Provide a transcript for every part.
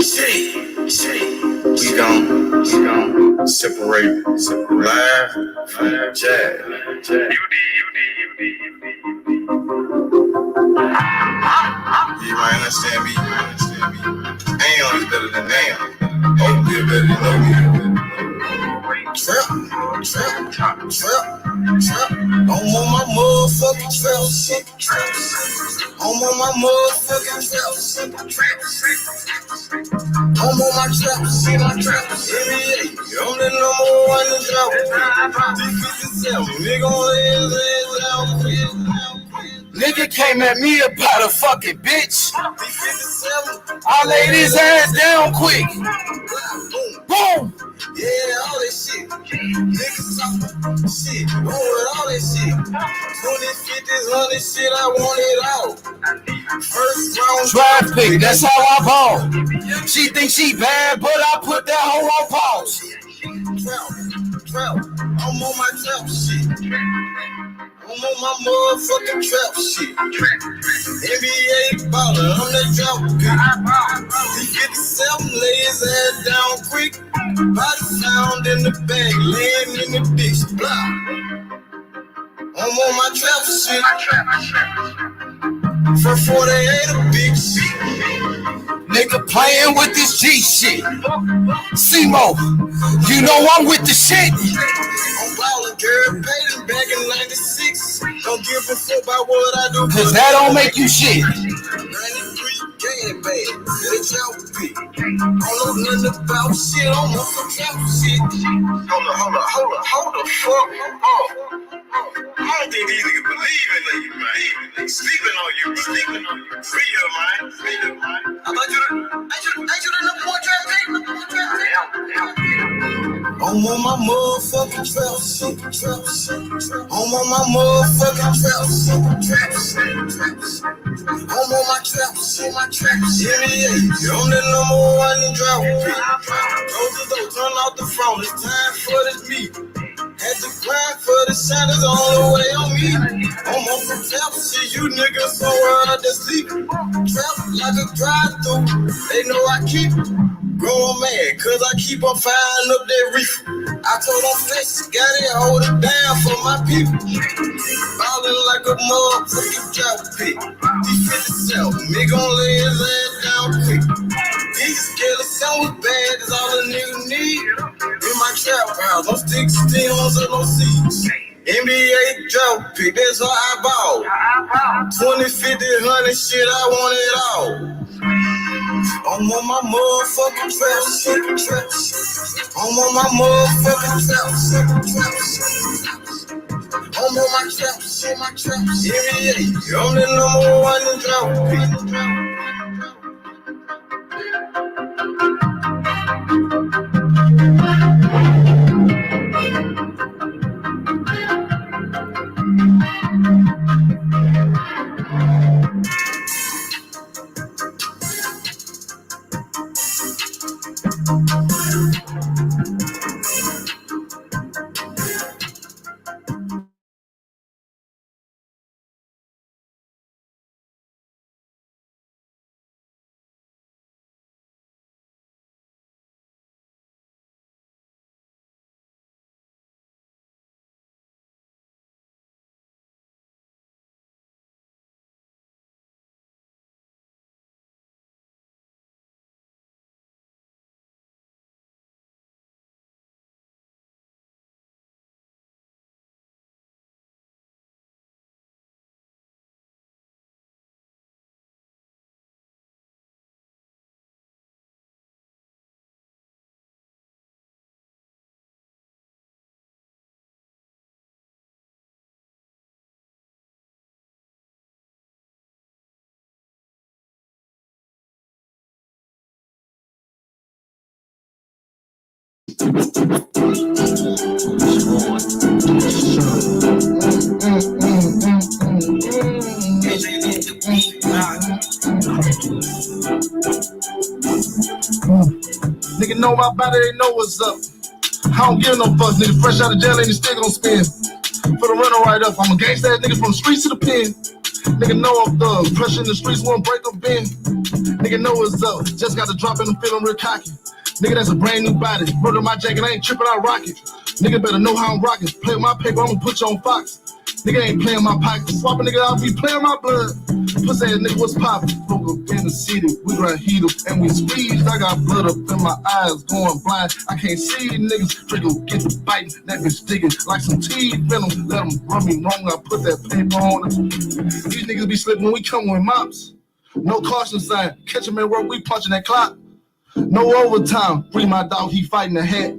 We gon' separate live from jazz. You might understand me. Am is better than damn. Oh, be better than no. Trap. I'm on my motherfucking trap shit. I'm on my motherfucking trap shit. I'm on my trap shit. NBA, I'm the number one in trap. D57, nigga on his ass down. Nigga came at me about a fucking bitch. I laid his ass down quick. Boom. Yeah, all that shit. Niggas talking shit. Roll with all that shit. 20, 50s, 100 shit, I want it all. First round drive pick, that's how I ball. She thinks she bad, but I put that hoe on pause. Trap. I'm on my trap shit. I'm on my motherfucking trap shit. NBA baller, I'm that trap pick. D57 lay his ass down quick. Body found in the bag, laying in the ditch. Blah. I'm on my trap shit. For 48 a big shit. Nigga playing with this G shit. C-Mo, you know I'm with the shit. I'm ballin', girl, Payton back in 96. Don't give a fuck about what I do, cause that don't make you shit. 93 game bad, they trap pick. Don't know nothing about shit, I'm on some trap shit. Hold the fuck up. I don't think these niggas believe in you, man. They sleeping on you. Free your mind. I thought you the number one trap pick. I'm on my motherfucking trap shit. I'm on my motherfucking trap shit. I'm on my trap shit. NBA, I'm the number one in drought. Close the door, turn off the phone. It's time for this meet. Had to grind for the shadows all the way on me. I'm on some trap shit, you niggas somewhere out there sleeping. Trap like a drive-through, they know I keep growing mad, cause I keep on firing up that reefer. I told them flex, got it, hold it down for my people. Ballin' like a motherfucking trap pick. D57, nigga gon' lay his ass down quick. These killers sound bad, that's all a nigga need. In my trap house, I'm stick steals and no seeds. NBA drought pick, that's how I ball. 20, 50, 100 shit, I want it all. I'm on my motherfucking trap shit. I'm on my motherfucking trap shit. I'm on my trap shit. NBA, I'm the number one in drought pick. Nigga know my body, they know what's up. I don't give no fucks, nigga. Fresh out of jail, ain't still gon' spin. Put a rental right up. I'm a gangsta ass nigga from the streets to the pen. Nigga know I'm thug. Pressure in the streets won't break a bend. Nigga know what's up. Just got the drop and I'm feeling real cocky. Nigga, that's a brand new body. Brother, my jacket, I ain't tripping, I rock it. Nigga better know how I'm rocking. Play with my paper, I'm gonna put you on Fox. Nigga ain't playing my pockets. Swap a nigga, I'll be playing my blood. Pussy ass nigga, what's poppin'? Broke up in the city, we run heat up and we squeeze. I got blood up in my eyes, going blind. I can't see niggas. Trigger get to biting, that bitch digging like some teeth venom. Let them run me wrong, I put that paper on it. These niggas be slipping when we come with mops. No caution sign, catch him at work, we punching that clock. No overtime, free my dog, he fighting the hat.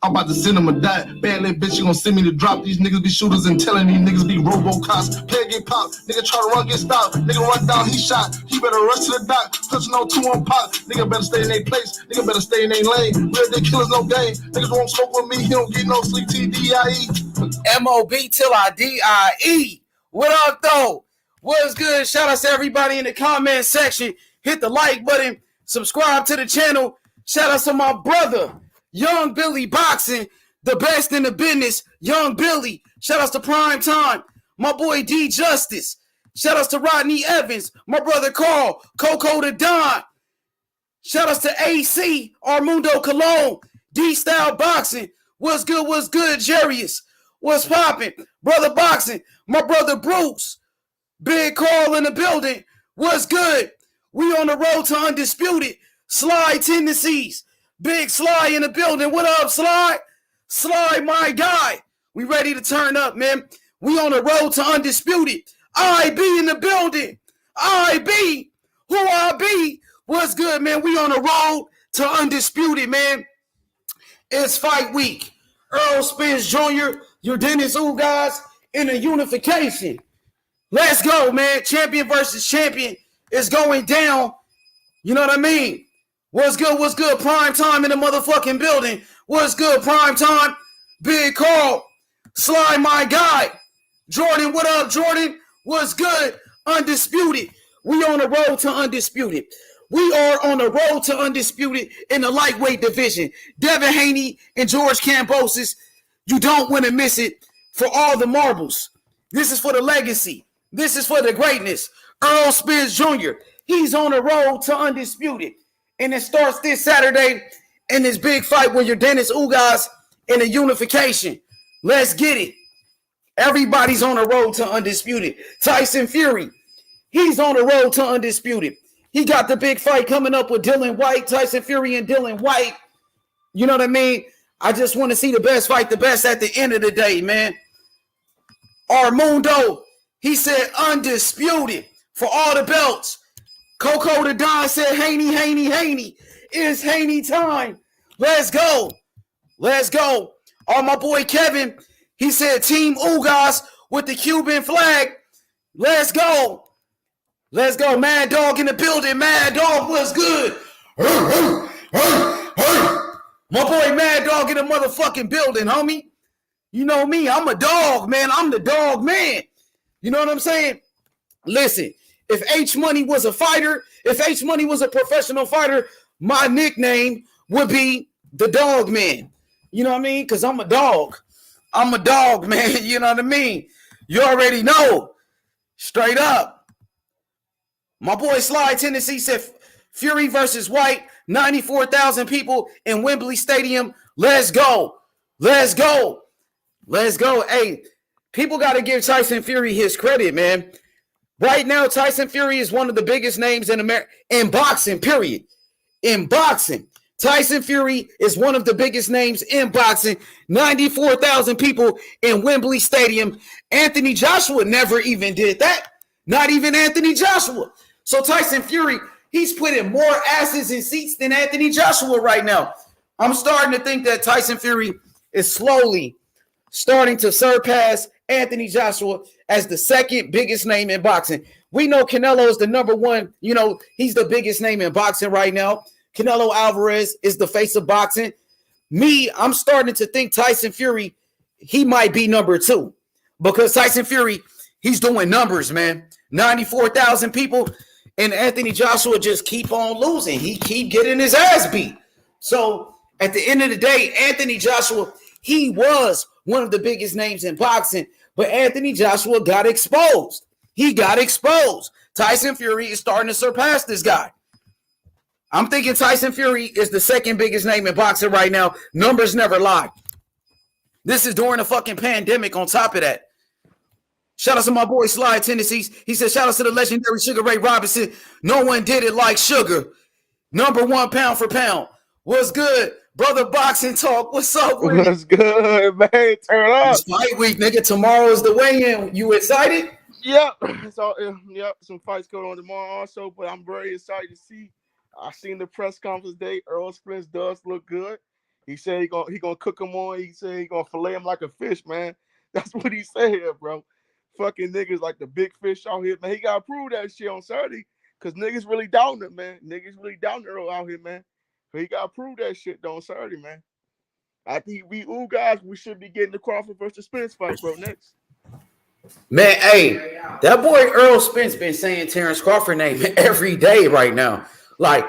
I'm about to send him a dot. Bad little bitch, you gonna send me to drop. These niggas be shooters and telling these niggas be robo-cops. Player get popped, nigga try to run, get stopped. Nigga run down, he shot. He better rush to the dock. Touching on 2 on pop. Nigga better stay in their place. Nigga better stay in their lane. Real they killers, no game. Niggas won't smoke with me, he don't get no sleep. TDIE. M-O-B till I D-I-E. What up, though? What's good? Shout out to everybody in the comment section. Hit the like button. Subscribe to the channel. Shout out to my brother, Young Billy Boxing, the best in the business, Young Billy. Shout outs to Prime Time, my boy D Justice. Shout outs to Rodney Evans, my brother Carl, Coco the Don. Shout outs to AC, Armando Colon, D Style Boxing. What's good, Jarius? What's poppin'? Brother Boxing, my brother Bruce. Big Carl in the building. What's good? We on the road to Undisputed. Sly tendencies. Big Sly in the building. What up, Sly? Sly, my guy. We ready to turn up, man. We on the road to Undisputed. I be in the building. I be who I be. What's good, man? We on the road to Undisputed, man. It's fight week. Earl Spence Jr., your Dennis Ugas in a unification. Let's go, man. Champion versus champion is going down. You know what I mean? What's good? What's good? Prime Time in the motherfucking building. What's good? Prime Time. Big Carl. Sly, my guy. Jordan, what up, Jordan? What's good? Undisputed. We on the road to Undisputed. We are on the road to Undisputed in the lightweight division. Devin Haney and George Kambosos. You don't want to miss it for all the marbles. This is for the legacy. This is for the greatness. Earl Spence Jr. He's on the road to Undisputed. And it starts this Saturday in this big fight with your Dennis Ugas in a unification. Let's get it. Everybody's on the road to Undisputed. Tyson Fury, he's on the road to Undisputed. He got the big fight coming up with Dylan White, Tyson Fury and Dylan White. You know what I mean? I just want to see the best fight, the best at the end of the day, man. Armando, he said undisputed for all the belts. Coco the Don said, Haney. It's Haney time. Let's go. Let's go. My boy Kevin, he said Team Ugas with the Cuban flag. Let's go. Let's go. Mad Dog in the building. Mad Dog, what's good? My boy Mad Dog in the motherfucking building, homie. You know me. I'm a dog, man. I'm the dog, man. You know what I'm saying? Listen. If H Money was a fighter, if H Money was a professional fighter, my nickname would be the Dog Man. You know what I mean? Because I'm a dog. I'm a dog, man. You know what I mean? You already know. Straight up. My boy Sly Tennessee said Fury versus White, 94,000 people in Wembley Stadium. Let's go. Let's go. Let's go. Hey, people got to give Tyson Fury his credit, man. Right now, Tyson Fury is one of the biggest names in America in boxing, period. In boxing, Tyson Fury is one of the biggest names in boxing. 94,000 people in Wembley Stadium. Anthony Joshua never even did that. Not even Anthony Joshua. So Tyson Fury, he's putting more asses in seats than Anthony Joshua right now. I'm starting to think that Tyson Fury is slowly starting to surpass Anthony Joshua as the second biggest name in boxing. We know Canelo is the number one. You know, he's the biggest name in boxing right now. Canelo Alvarez is the face of boxing. I'm starting to think Tyson Fury, he might be number two. Because Tyson Fury, he's doing numbers, man. 94,000 people, and Anthony Joshua just keep on losing. He keep getting his ass beat. So at the end of the day, Anthony Joshua, he was one of the biggest names in boxing, but Anthony Joshua got exposed. He got exposed. Tyson Fury is starting to surpass this guy. I'm thinking Tyson Fury is the second biggest name in boxing right now. Numbers never lie. This is during a fucking pandemic on top of that. Shout out to my boy Sly Tendencies. He said, shout out to the legendary Sugar Ray Robinson. No one did it like Sugar. Number one pound for pound. What's good? Brother Boxing Talk. What's up with you? What's good, man? Turn up. It's fight week, nigga. Tomorrow is the weigh-in. You excited? Yep. So, yep. Some fights going on tomorrow also, but I'm very excited to see. I seen the press conference today. Earl Spence does look good. He said he gonna cook him on. He said he gonna fillet him like a fish, man. That's what he said here, bro. Fucking niggas like the big fish out here, man. He gotta prove that shit on Saturday, cause niggas really doubting him, man. Niggas really doubting Earl out here, man. But he gotta prove that shit though on Saturday, man. After he beat guys, we should be getting the Crawford versus Spence fight, bro. Next. Man, hey, that boy Earl Spence been saying Terrence Crawford name every day right now. Like,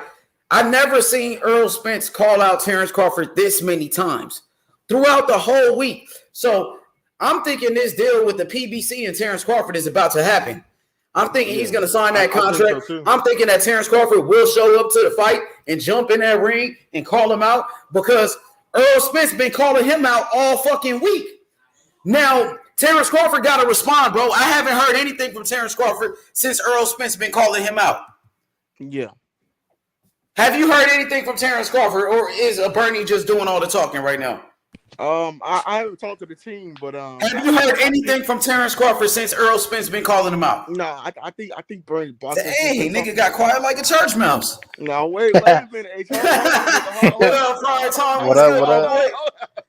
I've never seen Earl Spence call out Terrence Crawford this many times throughout the whole week. So I'm thinking this deal with the PBC and Terrence Crawford is about to happen. I'm thinking he's going to sign that contract. I'm thinking that Terrence Crawford will show up to the fight and jump in that ring and call him out because Earl Spence been calling him out all fucking week. Now, Terrence Crawford got to respond, bro. I haven't heard anything from Terrence Crawford since Earl Spence been calling him out. Yeah. Have you heard anything from Terrence Crawford, or is Bernie just doing all the talking right now? I haven't talked to the team, but have you heard anything from Terrence Crawford since Earl Spence been calling him out? No, I think Bernie Boston. Hey, nigga got quiet like a church mouse. No, wait a minute. What up, Friar Tom? What up?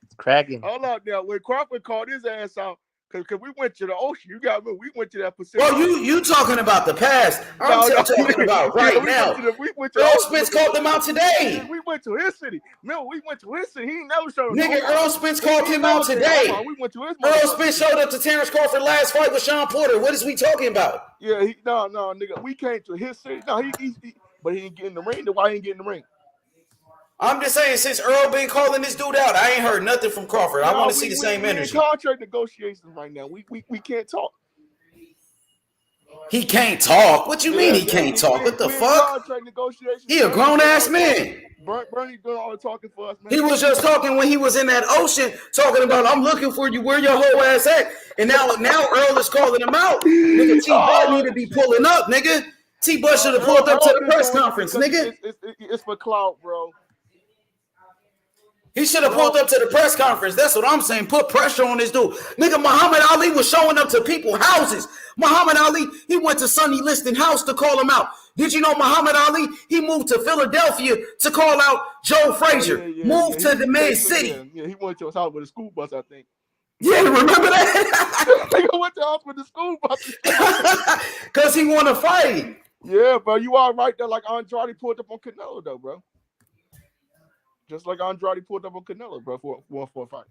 It's cracking. Hold on now. When Crawford called his ass out, because we went to the ocean. You got me. We went to that Pacific. Well, you talking about the past. I'm talking about right now. Earl Spence called him out today. We went to his city. No, we went to his city. He ain't never showed up. Nigga, Earl Spence called him out today. We went to his Earl Spence showed up to Terrence Crawford last fight with Sean Porter. What is we talking about? Yeah, no, nigga. We came to his city. No, but he didn't get in the ring. Then why he didn't get in the ring? I'm just saying, since Earl been calling this dude out, I ain't heard nothing from Crawford. I want to see the same energy. We in contract negotiations right now. We can't talk. He can't talk? What you mean he can't talk? What the fuck? Contract negotiations. He a grown-ass man. Bernie doing all the talking for us, man. He was just talking when he was in that ocean, talking about, I'm looking for you, where your whole ass at? And now Earl is calling him out. Nigga, T-Bud need to be pulling up, nigga. T-Bud should have pulled up to the press conference, nigga. It's for clout, bro. He should have pulled up to the press conference. That's what I'm saying. Put pressure on this dude. Nigga, Muhammad Ali was showing up to people's houses. Muhammad Ali, he went to Sonny Liston house to call him out. Did you know Muhammad Ali, he moved to Philadelphia to call out Joe Frazier. Moved to the man's city. Yeah, he went to his house with a school bus, I think. Yeah, remember that? Nigga went to the house with the school bus. Because he want to fight. Yeah, bro, you are right there like Andrade pulled up on Canelo, though, bro. Just like Andrade pulled up on Canelo, bro, for a fight.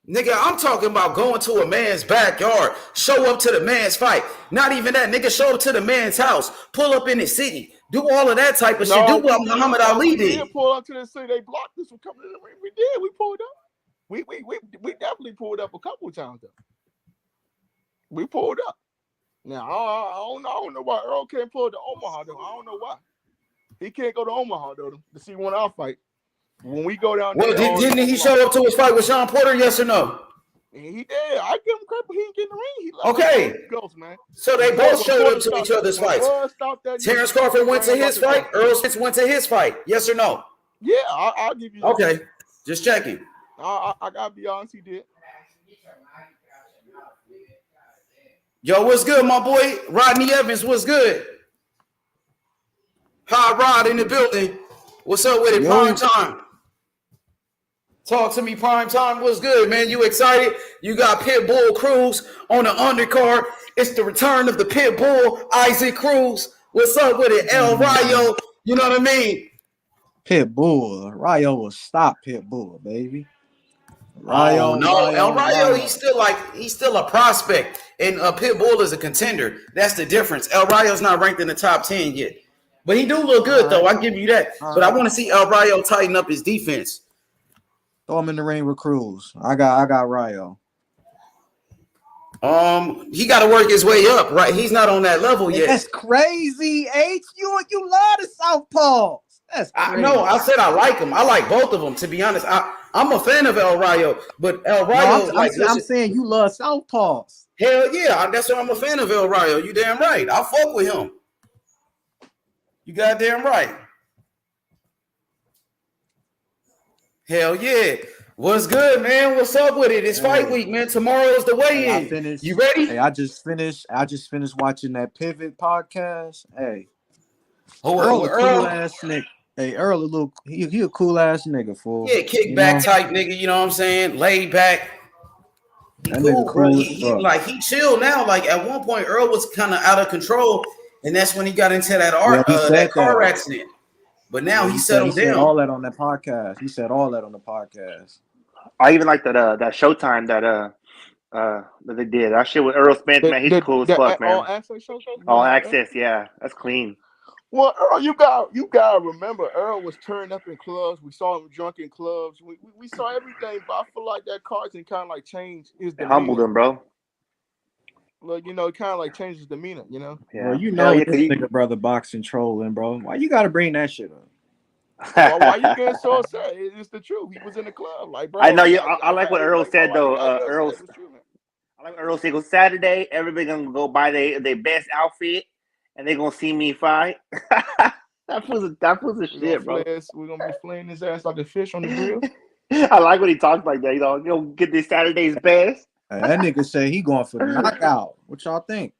Nigga, I'm talking about going to a man's backyard, show up to the man's fight. Not even that, nigga, show up to the man's house, pull up in the city, do all of that type of shit. Do what Muhammad Ali did. We did pull up to the city. They blocked us from coming in the ring. We did. We pulled up. We definitely pulled up a couple of times, though. We pulled up. Now, I don't know why Earl can't pull to Omaha, though. I don't know why. He can't go to Omaha, though, to see one of our fight. When we go down there, didn't he show up to his fight with Sean Porter? Yes or no? He did. I give him credit, but he didn't get in the ring. Okay. Ghost, man. So they both showed up to each other's fights. Terrence Crawford went to his fight. Earl Spence went to his fight. Yes or no? Yeah, I'll give you that. Okay. Just checking. I gotta be honest, he did. Yo, what's good, my boy? Rodney Evans, what's good? Hot Rod in the building. What's up with it? Prime time. Talk to me, prime time. What's good, man? You excited? You got Pitbull Cruz on the undercard. It's the return of the Pitbull, Isaac Cruz. What's up with it? El Rayo, you know what I mean? Pitbull. Rayo will stop Pitbull, baby. Rayo, El Rayo, he's still a prospect, and Pitbull is a contender. That's the difference. El Rayo's not ranked in the top 10 yet. But he do look good, though. I give you that. But I want to see El Rayo tighten up his defense. Throw him in the ring with Cruz. I got Rayo. He got to work his way up, right? He's not on that level yet. That's crazy, H. You love the southpaws. That's I crazy. no, I said I like him. I like both of them. To be honest, I'm a fan of El Rayo, but El No, Rayo, I'm saying you love Southpaws. hell yeah, that's why I'm a fan of El Rayo. You damn right. I'll fuck with him. You goddamn right. Hell yeah. What's good, man? What's up with it? It's fight week, man. Tomorrow is the weigh-in. You ready? Hey, I just finished watching that Pivot podcast. Hey, Earl, a cool ass nigga. Hey, Earl, he a cool ass nigga, fool. Yeah, kickback type nigga, you know what I'm saying? Laid back. He That cool, nigga bro. cool He chill now. Like at one point, Earl was kind of out of control, and that's when he got into that car accident. But now he settled down. Said all that on that podcast. He said all that on the podcast. I even like that Showtime that they did. That shit with Earl Spence, man. He's cool as fuck, man. All access show? All access, yeah. That's clean. Well, Earl, you gotta remember, Earl was turned up in clubs. We saw him drunk in clubs. We saw everything, but I feel like that carton kind of like changed his demeanor. Humbled him, bro. Like, you know, it kind of like changed his demeanor, you know? Yeah. Well, you know this nigga brother boxing trolling, bro. Why you gotta bring that shit up? Why you getting so upset? It's the truth. He was in the club, like, bro. I know you. I like what Earl said though. I like what Earl said. Go Saturday, everybody gonna go buy their best outfit, and they gonna see me fight. that was a shit, bro. We're gonna be flaying his ass like a fish on the grill. I like when he talks like that. You know, get this Saturday's best. Hey, that nigga say he going for the knockout. What y'all think?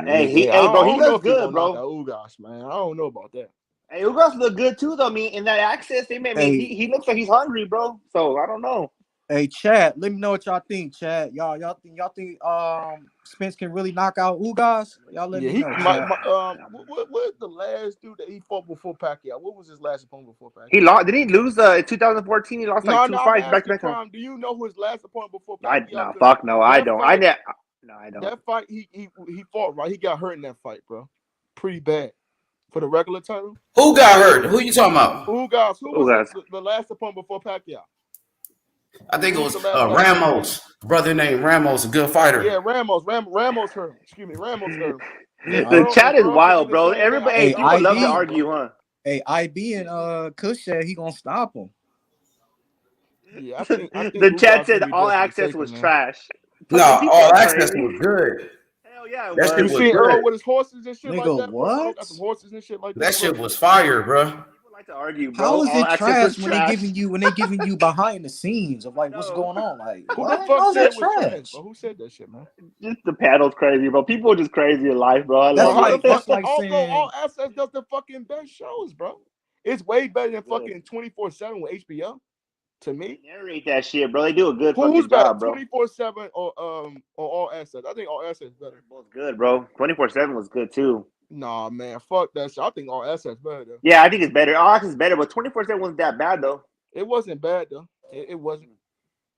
Hey, bro, he looks good, bro. Oh gosh, man, I don't know about that. Hey, Ugas look good too, though. I mean, in that access, they made me. He looks like he's hungry, bro. So I don't know. Hey, Chad, let me know what y'all think, Chad. Y'all think Spence can really knock out Ugas? Y'all let me know. What's the last dude that he fought before Pacquiao? What was his last opponent before Pacquiao? He lost. Did he lose in 2014? He lost like two fights back to back. Do you know who his last opponent before Pacquiao? Fuck no, I don't. I don't. That fight he fought right. He got hurt in that fight, bro. Pretty bad. For the regular title? Who got hurt? Who you talking about? Who was the last opponent before Pacquiao? I think it was Ramos. A brother named Ramos, a good fighter. Yeah, Ramos hurt. Excuse me, Ramos hurt. The chat is wild, bro. Everybody, people love to argue, huh? Hey, IB and Kush said he gonna stop him. Yeah, I think the chat said all access was trash. No, all access was good. Yeah, you see Earl with his horses and shit nigga, like that? What? Got some horses and shit like that. That shit was fire, bro. People like to argue, bro. How is it trash when they giving you behind the scenes of like what's going on? Like, who the fuck said it was trash? But who said that shit, man? Just the panel's crazy, bro. People are just crazy in life, bro. That's like saying all access does the fucking best shows, bro. It's way better than fucking 24/7 with HBO. To me, narrate that shit, bro. They do a good fucking job, bro. 24/7 or all assets. I think all assets better. Both good, bro. 24/7 was good too. Nah, man, fuck that shit. I think all assets better though. Yeah, I think it's better. All access is better, but 24/7 wasn't that bad though. It wasn't bad though. It wasn't.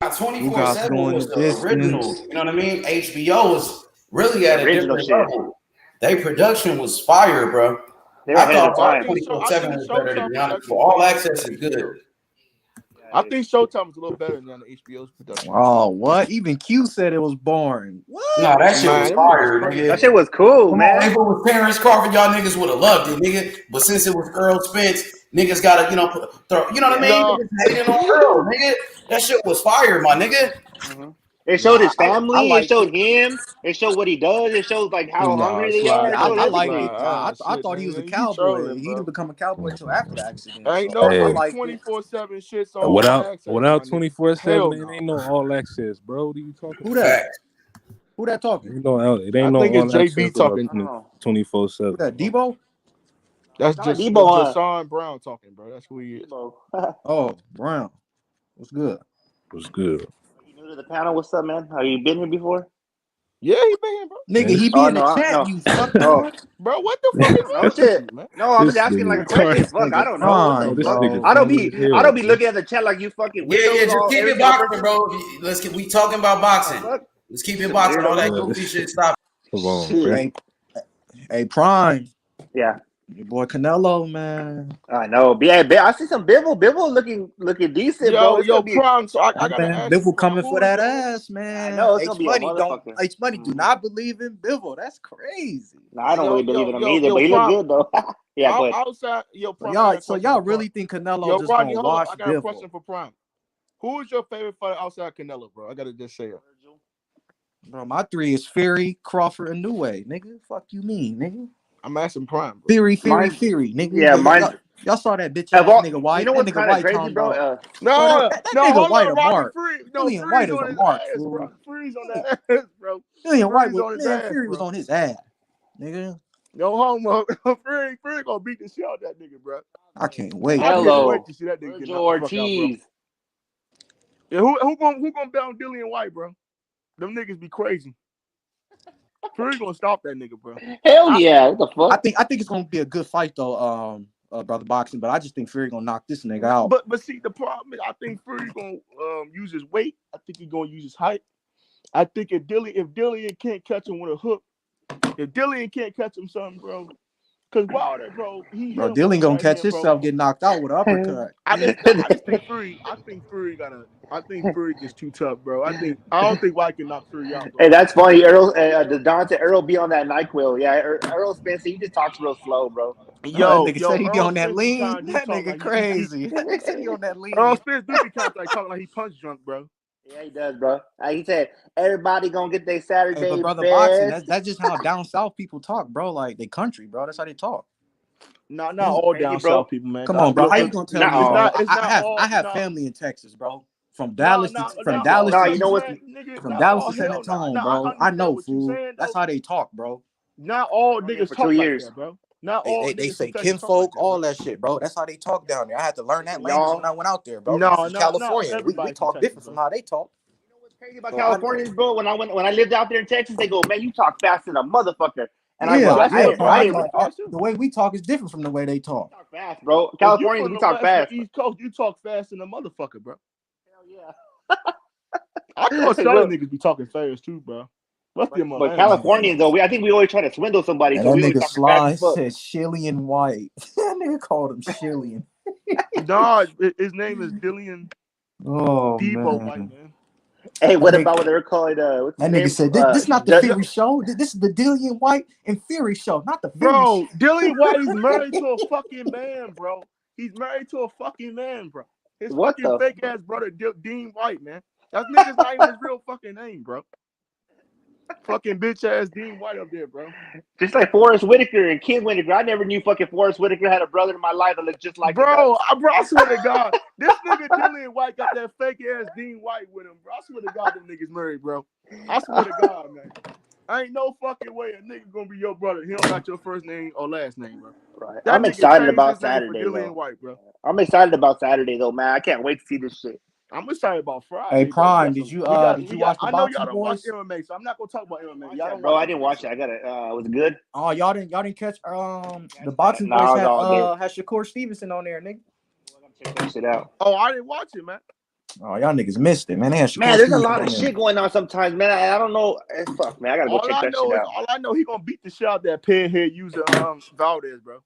24/7 was the original. You know what I mean? HBO was really at a different level. Their production was fire, bro. I thought 24/7 was better, to be honest. All access is good. I think Showtime was a little better than the HBO's production. Oh, what? Even Q said it was boring. What? No, that shit was fire, nigga. That shit was cool, man. If it was Terrence Crawford, y'all niggas would have loved it, nigga. But since it was Earl Spence, niggas gotta, throw, you know what I mean? Niggas hating on Earl, nigga. That shit was fire, my nigga. Mm-hmm. It showed his family. It showed him. It showed what he does. It shows like how hungry they are. I like it. I thought he was a cowboy. He didn't become a cowboy until after the accident. Ain't no 24/7 shit. So without 24/7, it ain't no all access, bro. What are you talking? Who that? Who that talking? You know, it ain't no all access. JB talking 24/7. That Debo? That's just Jason Brown talking, bro. That's who he is. Oh, Brown. What's good? What's good? To the panel, what's up, man? Have you been here before? Yeah, he been here, bro. Nigga, he be in the chat. You fucking bro. What the fuck is no shit, man? No, I'm just asking like a question. Fuck, I don't know. I don't be looking at the chat like you fucking. Yeah. Just keep it boxing, bro. We talking about boxing. Let's keep it boxing. All that goofy shit. Stop. Come on, hey, Prime. Yeah. Your boy Canelo, man. I know. Yeah, I see some Bivol. Bivol looking decent, bro. It's Yo, gonna be. Prime. So I gotta Man, ask you, Bivol Prime. coming Who for is that your ass, I man. know it's H gonna be a Money motherfucker. H Money do not believe in Bivol. That's crazy. No, I don't really believe in him either, but he look Prime. good though. Yeah, go ahead. Outside, Prime. I got a So question y'all for Prime. really think Canelo Yo, just Rodney, gonna hold up. wash I got a Bivol? question for Prime. Who is your favorite fighter outside Canelo, bro? I gotta just say it. Bro, my 3 is Fury, Crawford, and Neway. Nigga, fuck you mean, nigga? I'm asking Prime, bro. Fury, Mine- nigga. Yeah, mine. Y'all saw that bitch ass nigga White. You know That what's nigga kind of White crazy, talking bro? about. No, that no, nigga hold White up, a Rodney. mark. Freeze White is on a his mark, ass, fool. bro. Freeze on that ass, bro. White Freeze on his ass, Fury bro. was on his ass, nigga. No homo. Fury gonna beat the shit out of that nigga, bro. I can't wait. I can't Hello. wait to see that nigga get Virgil knocked the fuck out, bro. Ortiz. Yeah, who gonna bet on Dillian White, bro? Them niggas be crazy. Fury gonna stop that nigga, bro. Hell yeah! What the fuck? I think it's gonna be a good fight though, brother boxing. But I just think Fury gonna knock this nigga out. But see, the problem is, I think Fury gonna use his weight. I think he gonna use his height. I think if Dillian can't catch him with a hook, if Dillian can't catch him something, bro, because Wilder, bro, he Bro, hit him with Dillian a gonna right catch hand, bro. himself get knocked out with an uppercut. I think Fury gets too tough, bro. I don't think White can knock Fury out, bro. Hey, that's funny. Earl, the Don said Earl be on that NyQuil. Yeah, Earl Spencer, he just talks real slow, bro. That Yo, nigga said he be Earl on that Spence lean. kinda do That talk nigga like crazy. That nigga said he on that lean. Earl Spence do be kind of like talking like he punch drunk, bro. Yeah, he does, bro. He said everybody gonna get their Saturday Hey, but brother best. boxing, that's just how down south people talk, bro. Like they country, bro. That's how they talk. Not all Crazy, down bro. south people, man. Come on, bro. Look, How you gonna tell me, all. bro? It's not all. I have No, family in Texas, bro. From no, Dallas no, from not Dallas all. No, you know what? Nigga, from not Dallas all. to San Hell no. Antonio, No, bro. I understand know, what you fool. saying, That's though. how they talk, bro. Not all Been there niggas for talk 2 like years. that, bro. Not all They niggas say from Texas talk kinfolk, like that, all bro. that shit, bro. That's how they talk down there. I had to learn that language Y'all. when I went out there, bro. No, This is not California. We everybody from talk Texas, different bro. from how they talk. You know what's crazy about So I know. Californians, bro? When I lived out there in Texas, they go, man, you talk fast than a motherfucker. And Yeah, I yeah, didn't, bro. I I didn't know. The way we talk is different from the way they talk. talk fast, bro. If you Californians, from we the talk West fast. or East Coast, you talk fast than a motherfucker, bro. Hell yeah. I thought Southern niggas be talking fast too, bro. What's them But Atlanta? Californians, though, I think we always try to swindle somebody, And so that we always nigga talking fast Sly as fuck. said Shillian White. That nigga called him Shillian. Nah, his name is Dillian Oh Debo man. White, man. Hey, what That about what they're calling what's his That name? nigga said, this not the Ju- Fury show. This is the Dillian White and Fury show, not the Fury Bro, show. Dillian White is married to a fucking man, bro. He's married to a fucking man, bro. His What fucking the- fake ass brother, Dean White, man. That nigga's not even his real fucking name, bro. Fucking bitch ass Dean White up there, bro. Just like Forrest Whitaker and Kim Whitaker. I never knew fucking Forrest Whitaker had a brother in my life that looked just like him. Bro, I swear to God, this nigga Dillian White got that fake ass Dean White with him, bro. I swear to God, them niggas married, bro. I swear to God, man. Ain't no fucking way a nigga gonna be your brother. He don't got your first name or last name, bro. Right. That I'm nigga excited changed about his name Saturday, for Dillian though. White, bro. I'm excited about Saturday, though, man. I can't wait to see this shit. I'm excited about Friday. Hey, Prime, did you watch the I know y'all Boxing don't watch Boys? MMA, so I'm not gonna talk about MMA. Y'all don't Bro, watch I didn't watch it. I got it. Was it good? Oh, y'all didn't catch the Boxing No, Boys I was all had Shakur Stevenson on there, nigga. Check that shit out. Oh, I didn't watch it, man. Oh, y'all niggas missed it, man. They had Shakur Man, there's a Stevenson lot of on there. shit going on sometimes, man. I don't know. Fuck, man. I gotta go check that shit out. All I know, he gonna beat the shit out that pinhead user Valdez, bro.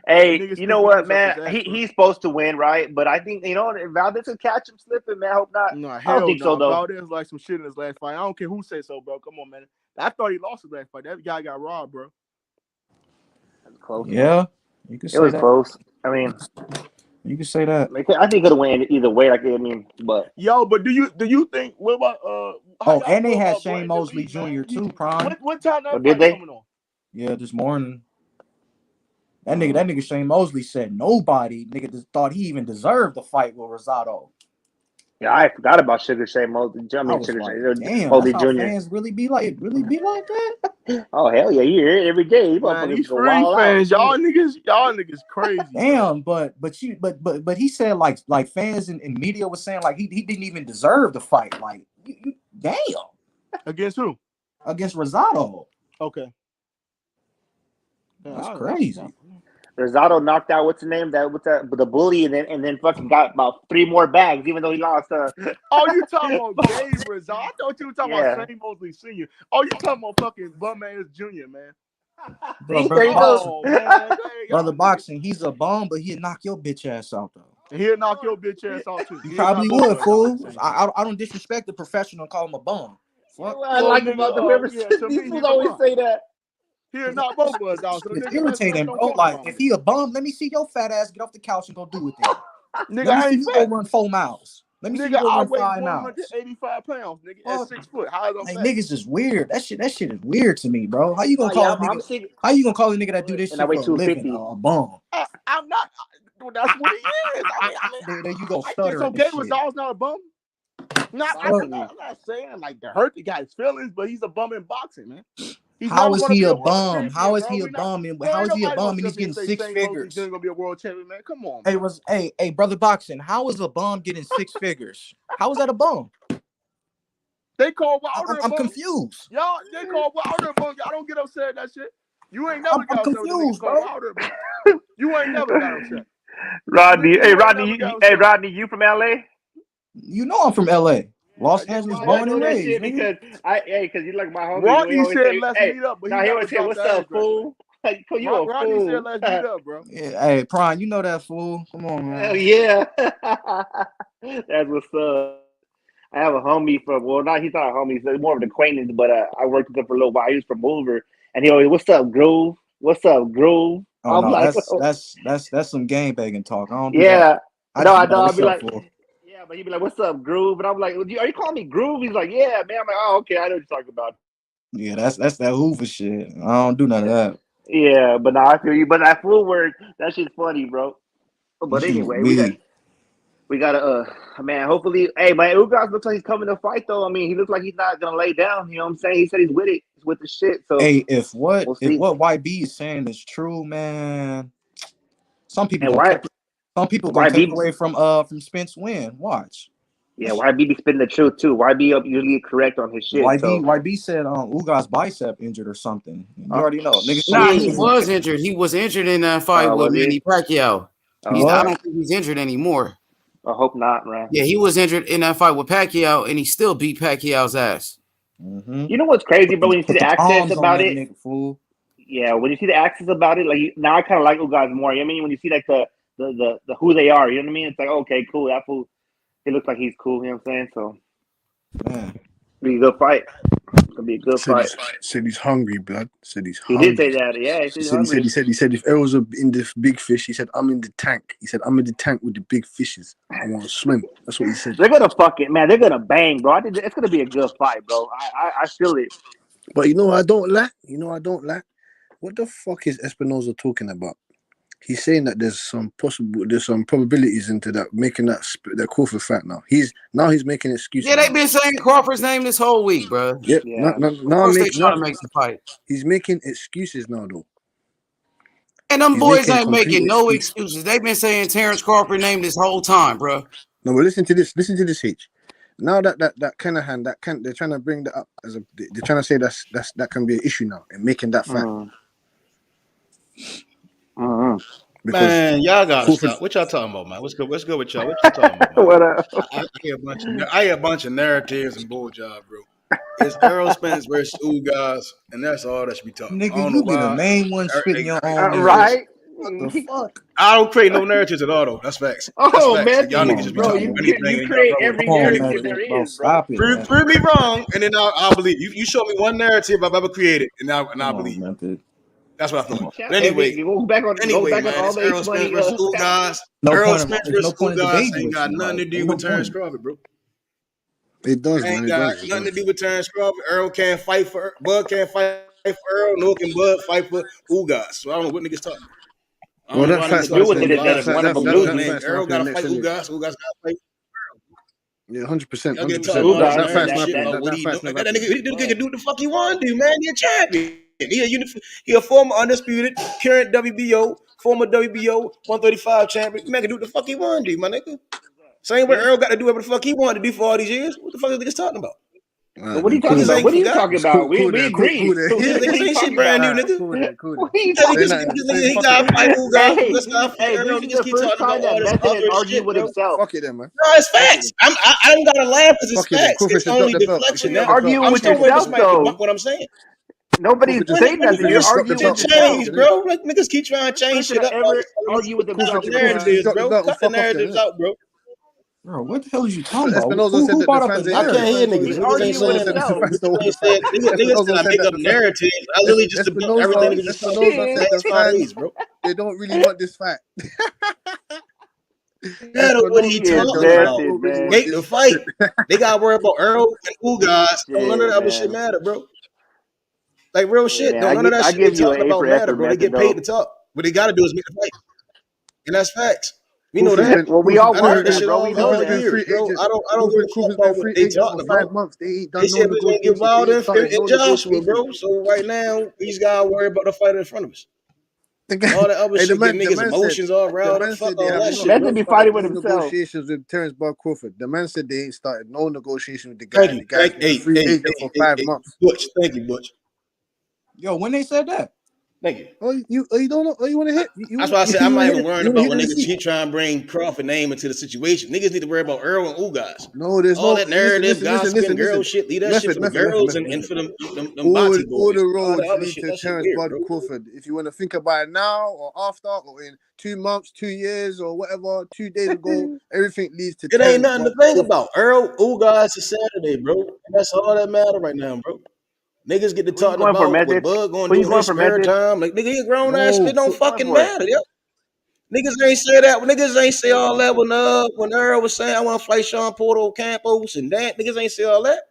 Hey, you know what, man? Ass, He's supposed to win, right? But I think, if Valdez could catch him slipping, man. I hope not. No, I don't think so, though. Valdez like some shit in his last fight. I don't care who say so, bro. Come on, man. I thought he lost his last fight. That guy got robbed, bro. That was close. Yeah, you can say It was that. close. I mean, you can say that. I think it could have won either way. But yo, but do you think what about and they had Shane Mosley Jr. too, Prime. What time that did fight they? coming on? Yeah, this morning. That nigga Shane Mosley said nobody thought he even deserved the fight with Rosado. Yeah, I forgot about Sugar Shane Mosley. I was Sugar like, Shane damn, Mosley that's how Jr. fans really be like that. Oh hell yeah, you hear it every day. You Man, these motherfuckers go free wild fans, out. y'all niggas crazy. Damn, but he said like fans and media was saying like he didn't even deserve the fight. Like, damn. Against who? Against Rosado. Okay. That's crazy. Rosado knocked out what's the name the bully and then fucking got about 3 more bags even though he lost. Oh, you talking about Gabe Rosado? I thought you were talking about Shane Mosley Sr. Oh, you talking about fucking bum ass Junior, man. Bro, There you Oh go. man, brother boxing, he's a bum, but he'll knock your bitch ass out though. He'll knock your bitch ass out too. He He'll probably knock both would, of us out at fool. the same time. I don't disrespect the professional and call him a bum. Fuck. What I like about the whoever yeah, said to these me, fools he's a always bum. say that. He'll knock both of us out. So It's nigga, let's irritating, don't bro. talk Like, about if him. he a bum, let me see your fat ass get off the couch and go do it then. Nigga, Let me I see ain't you go fat. run 4 miles. Let me see you Nigga, go I run weigh 5 miles. 185 pounds, nigga, Well, at 6 foot. How is I like, fat? niggas is weird. That shit is weird to me, bro. How you gonna Oh, call yeah, a nigga? I'm sick. How you gonna call a nigga that do this And I shit weigh for a living 250. a bum? I'm not. That's what he is. There you go I think stuttering so. and Gabriel shit. Dawes not a bum. I'm not saying like to hurt the guy's feelings, but he's a bum in boxing, man. He's How never is going to he be a a world bum? champion, How is bro. he a bum? And how Ain't is he a nobody gonna bum and sit he's up here and getting say 6 Shane Mosley's figures? gonna be a world champion, man. Come on, Hey, bro. hey, brother boxing. How is a bum getting 6 figures? How is that a bum? They call Wilder a I'm bum. confused. Y'all, they call Wilder a bum. Y'all don't get upset at that shit. You ain't never got I'm upset with the niggas confused, call bro. Wilder a bum. You ain't never got upset. Rodney, hey You ain't Rodney, never got hey upset. Rodney, you from LA? You know I'm from LA, Los Yeah, Angeles, Oh, I born know and that raised, shit nigga. because you like my homie. He Rodney always said say, let's hey, meet up, but now he he always never say, dropped "What's the up, address, man. fool?" Like, you a Rodney said fool. let's meet up, bro. Yeah, hey, Prime, you know that fool. Come on, man. Hell yeah, that's what's up. I have a homie from he's not a homie, he's more of an acquaintance, but I worked with him for a little while. He was from Hoover, and he always, "What's up, Groove? What's up, Groove?" Oh I'm no, like, that's some game begging talk. I don't do that. yeah, I no, just I be like, know. I'll what's be up, like, fool? yeah, but he'd be like, "What's up, Groove?" And I'm like, "Are you calling me Groove?" He's like, "Yeah, man." I'm like, "Oh, okay, I know what you're talking about." Yeah, that's that Hoover shit. I don't do none of that. Yeah, but now I feel you. But that full word, that shit's funny, bro. That But shit anyway, weird. we got man. Hopefully, hey, man, Ugas looks like he's coming to fight though. I mean, he looks like he's not gonna lay down. You know what I'm saying? He said he's with it. He's with the shit. So Hey, if what we'll see. YB is saying is true, man, some people And gonna take YB, away from Spence win. Watch. yeah, YB be spitting the truth too. YB usually correct on his shit. So YB said Ugas bicep injured or something. You already know. Niggas Nah, he shit. was injured. He was injured in that fight with Was he? Manny Pacquiao. I What? don't think he's injured anymore. I hope not, man. Yeah, he was injured in that fight with Pacquiao, and he still beat Pacquiao's ass. Mm-hmm. You know what's crazy, bro? When you see Put the the access palms on about that it, nigga, fool. yeah. When you see the access about it, like now I kind of like Ugas more. You know what I mean? When you see like the who they are, you know what I mean? It's like, okay, cool. That fool, he looks like he's cool. You know what I'm saying? So Man. be a good fight. It's gonna be a good fight. Said he's hungry, blood. Said he's He did say hungry. that. Yeah, he said he's He hungry. said if Errol's in the big fish, he said I'm in the tank. He said I'm in the tank with the big fishes. I want to swim. That's what he said. They're gonna fuck it, man. They're gonna bang, bro. I think it's gonna be a good fight, bro. I feel it. But you know I don't like. What the fuck is Espinoza talking about? He's saying that there's some probabilities into that making that Crawford fight now. He's making excuses. Yeah, they've been saying Crawford's name this whole week, bro. Yeah, Yeah. Of course they trying to make the fight. He's making excuses now, though. And them He's boys ain't complete making no excuses. They've been saying Terrence Crawford name this whole time, bro. No, but listen to this. Listen to this, H. Now that Kinahan, they're trying to bring that up they're trying to say that can be an issue now in making that fight. Man, y'all gotta stop. What y'all talking about, man? What's good with y'all? What y'all talking about, man? What up? I hear a bunch of narratives and bull job, bro. It's Errol Spence versus Ugas, and that's all that should be talking about. I Nigga, don't know you be the why. main one spitting your own narrative. Right? What the fuck? I don't create no narratives at all, though. That's facts. That's Oh, facts. man, Y'all niggas just be bro, talking you about anything and y'all create run with every it. Come on, narrative man. there Bro, is, bro. stop it, man. Prove me wrong, and then I'll believe you. You show me one narrative I've ever created, and I'll believe. Man, dude. That's what I thought. But Anyway, anyway, go back on man, all it's the Errol H Spence money. versus Ugas. There's no point in Ugas debating ain't with got you. nothing to Like, do ain't with no Terrence point. Crawford, bro. It does, man. Ain't It got does. nothing to do with Terrence Crawford. Earl can't fight for Bud can't fight for Earl, nor can Bud fight for Ugas. So I don't know what niggas talking about. I don't Well, know that why fight's niggas talking with so it is that lies if and one of stuff. them You know, loses, man, Earl got to fight next Ugas. Ugas got to fight. Yeah, 100%. Y'all get 100%. talking all this Ugas, That fight's narrative not shit happening. about what That he fight's doing. never That nigga, happening. he can do what the fuck he want to do, man. He a champion. He a former undisputed, current former WBO 135 champion. Man can do what the fuck he want to do, my nigga. Same way Earl got to do whatever the fuck he wanted to do for all these years. What the fuck is niggas talking about? Alright, what are you then, talking cool. about? Niggas ain't What are you forgot. talking about? We agree. Then. So Yeah, what niggas are you ain't shit talking brand about? new, nigga. Cool then. What are you Yeah, talking he about? got to fight Ugas. Hey, Let's not fight hey, Earl. this He is just the keep first talking about time that all this Method other and argued shit, with bro. himself. Fuck it then, man. No, it's facts. I don't gotta laugh because it's Fuck it then. facts. Crawford It's should drop only the belt. He deflection should now. drop the belt. Arguing I'm with still waiting for yourself, somebody to though. debunk what I'm saying. Nobody's saying nothing. You're Just arguing with yourself. change, bro. Like niggas keep trying to change shit up. Ever argue with themselves? Cut the narratives, bro. Cut the narratives out, bro. Bro, what the hell is you talking about? Espinosa said Who that brought the up fans the ain't- I can't hear narrative? niggas. Niggas ain't saying that. Niggas said I make up narratives. I literally just debunked everything niggas just talking Espinosa about said the the past 5 fans days, bro. they don't really want this fight. That's what he Espinosa talking said the about. fans don't really want Hate this the fight. They gotta worry about Earl and Ugas. Don't none of that other man. shit matter, bro. Like real shit. Man, Don't none of that I shit they give you talking an A about for matter, effort, bro. They method, get paid though. to talk. What they gotta do is make the fight. And that's facts. We know Crawford's that. been- Well, we all I want heard this that, shit bro. all We know that. years, bro. I don't give a fuck Crawford's about been free what they agent talking for about. 5 months. They ain't They done said no we was gonna get negotiations. Wild They ain't started no and Joshua, negotiations. bro. So right now, we just gotta worry about the fight in front of us. All that other Hey, shit, get niggas' emotions all riled up. man Fuck said they all have that no, shit, Method bro. be started fighting with no himself. negotiations with Terrence Bud Crawford. The man said they ain't started no negotiation with the guy. Thank And you. the guy's been a free agent for 5 months. Butch. Thank you, Butch. Yo, when they said that? Thank you. Oh, you don't know? Oh, you want to hit? That's why I said I'm not even worrying about when the niggas keep trying to bring Crawford name into the situation. Niggas need to worry about Earl and Ugas. No, there's all no that narrative, gossiping, girl listen. shit. Leave that shit for the girls and for them all Bati boys. the All that roads other lead shit, to that shit Terrence weird, Bud bro. Crawford. If you want to think about it now or after or in 2 months, 2 years or whatever, 2 days ago, everything leads to It ain't Terrence nothing Bud to think Crawford. about. Earl Ugas is Saturday, bro. And that's all that matter right now, bro. Niggas get to Who you talking going for, about what Method? Bud gonna Who do you in going his for, spare Method? time. Like, nigga, he a grown ass, No, it don't Going fucking for it. matter, yo. Niggas ain't say that. Niggas ain't say all that when Earl was saying I want to fight Sean Porto Campos and that. Niggas ain't say all that.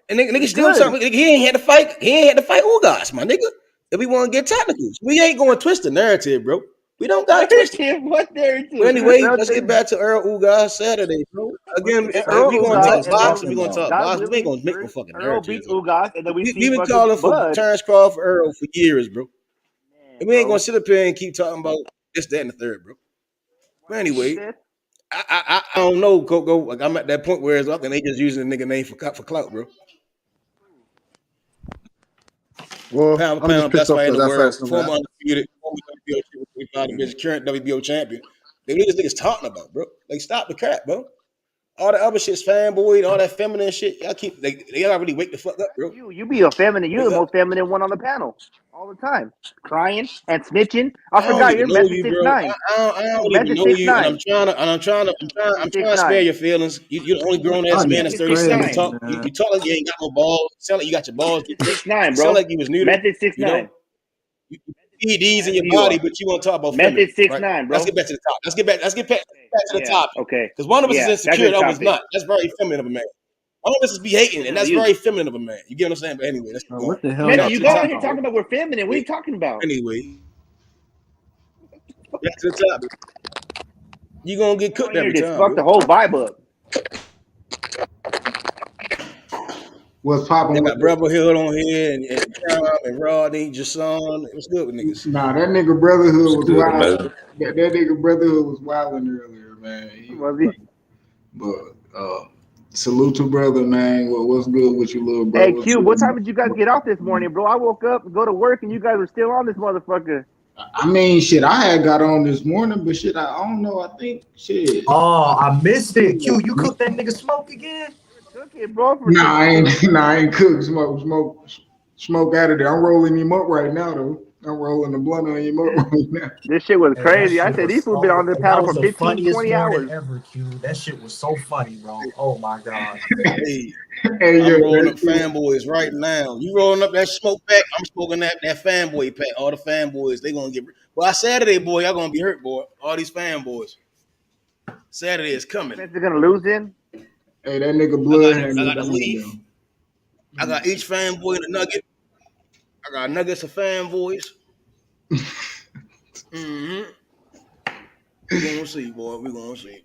And niggas still Good. talking. He ain't had to fight. He ain't had to fight Ugas, my nigga. If we want to get technical, we ain't going to twist the narrative, bro. We don't got to twist it. What narrative? But anyway, let's get back to Earl Ugas Saturday, bro. Again, if Earl we gonna Ugas, talk and boxing, then we gonna talk God boxing. We ain't willing, gonna make no fucking Earl beats narratives. Ugas, and then we see We've been fucking calling for Bud. Terrence Crawford Earl for years, bro. And we ain't bro. gonna sit up here and keep talking about this, that, and the third, bro. But anyway, I don't know, Coco. Like I'm at that point where it's up and they just using the nigga name for clout, bro. Well, Pound for I'm just pound, pissed best off fighter in that the that world, fight's not former gonna undisputed, former WBO champion, current WBO champion. They niggas talking about, bro. Like stop the crap, bro. All the other shit's fanboy, all that feminine shit. Y'all keep they gotta really wake the fuck up, bro. You be a feminine. You're Wake the up. most feminine one on the panel all the time, crying and snitching. I I don't forgot even you're know Method you, 6'9". bro. I don't even Method know you, and 6'9". I'm trying to spare your feelings. You're the only grown ass Y'all man that's niggas 37. You crazy, talk, man. you talk like you ain't got no balls. Sound like you got your balls. 6'9", You bro. sound like you was new. Method You know, 6'9". you need these in your You body, are. but you want to talk about Method feminine, right? 6'9", bro. Let's get back to the top. Let's get back to the Yeah. topic. Okay. Because one of us is Yeah. That's insecure, the the other one's topic. not. That's very feminine of a man. One of us is be hating, and that's very feminine of a man. You get what I'm saying? But anyway, let's keep Bro, going. what the hell Method, y'all you To the got talking in here topic, bro. talking about we're feminine. What are you talking about? Anyway, back to the topic. You gonna get cooked Here every just time, fuck yo. the whole vibe up. What's popping They with got it? Brotherhood on here and Prime and Rodney, Jason. What's good with niggas? Nah, that nigga Brotherhood was Good, wild. man. That nigga Brotherhood was wilding earlier, man. Was he? But salute to brother, man. What's good with you, little Hey, brother? Q, what time did you guys get off this morning, bro? I woke up, go to work, and you guys were still on this motherfucker. I mean, shit, I had got on this morning, but shit, I don't know. I think shit. Oh, I missed it. Q, you cooked that nigga Smoke again? Took it, bro. Nah, I ain't cooked smoke out of there. I'm rolling him up right now, though. I'm rolling the blunt on him up right now. This shit was Hey, crazy. I said these fools been on the panel for 15, 20 hours. ever, Q. That shit was so funny, bro. Oh my god. Hey, Hey, I'm rolling up fanboys right now. You rolling up that smoke pack? I'm smoking that fanboy pack. All the fanboys, they gonna get. Well, Saturday, boy, y'all gonna be hurt, boy. All these fanboys. Saturday is coming. They're gonna lose in. Hey, that nigga Blood had I me got a down, leaf. though. I got each fanboy in a nugget. I got nuggets of fanboys. Mm-hmm. We gonna see, boy. We gonna see.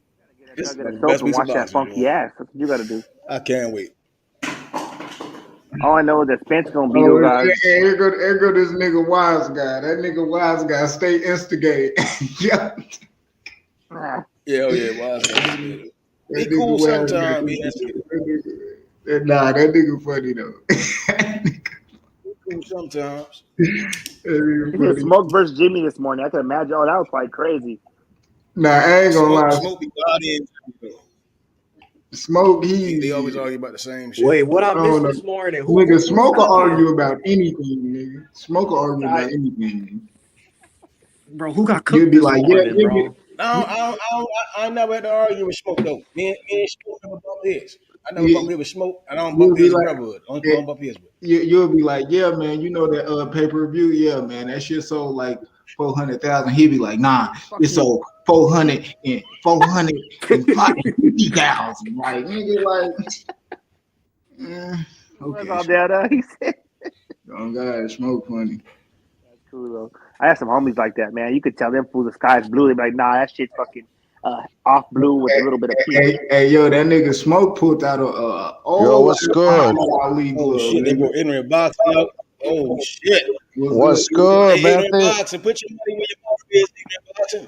This is Get a the soap best and piece of wash that boxing, funky boy. ass. That's what you gotta do. I can't wait. All I know is that Spence gonna beat Oh, those guys. here go this nigga Wise guy. That nigga Wise guy stay instigate. Yeah. Yeah, wise guy. He That cool nigga Wise sometimes. guy. Nah, that nigga funny though. He cool sometimes. That nigga He did funny. Smoke versus Jimmy this morning. I can imagine. Oh, that was quite crazy. Nah, I ain't gonna lie. Smoke be bodying. Smoke, They always argue about the same shit. Wait, what I I don't missed know. this morning? Nigga, Smoke will talking? argue about anything, nigga. Smoke will argue about anything. Bro, who got You'll cooked be this like, morning, bro? I never had to argue with Smoke though. Me and Smoke never bump heads. I never you, bump heads with Smoke, and I don't you'll bump be heads with like, Brotherhood. Only yeah, people I bump heads with. you'll be like, yeah, man, you know that pay-per-view, yeah, man, that shit sold like 400,000. He'll be like, nah, it sold 450,000. Like, nigga, like, okay. What's all that? He said. Oh God, Smoke funny. That's cool though. I had some homies like that, man. You could tell them fools the sky's blue. They'd be like, nah, that shit's fucking off blue with a little bit of pink. Hey, yo, that nigga Smoke pulled out Yo, what's good? Oh shit, they broke ignorant boxing out. Oh shit. What's good, Hey, man? ignorant boxing, put your money where your mouth is, ignorant boxing.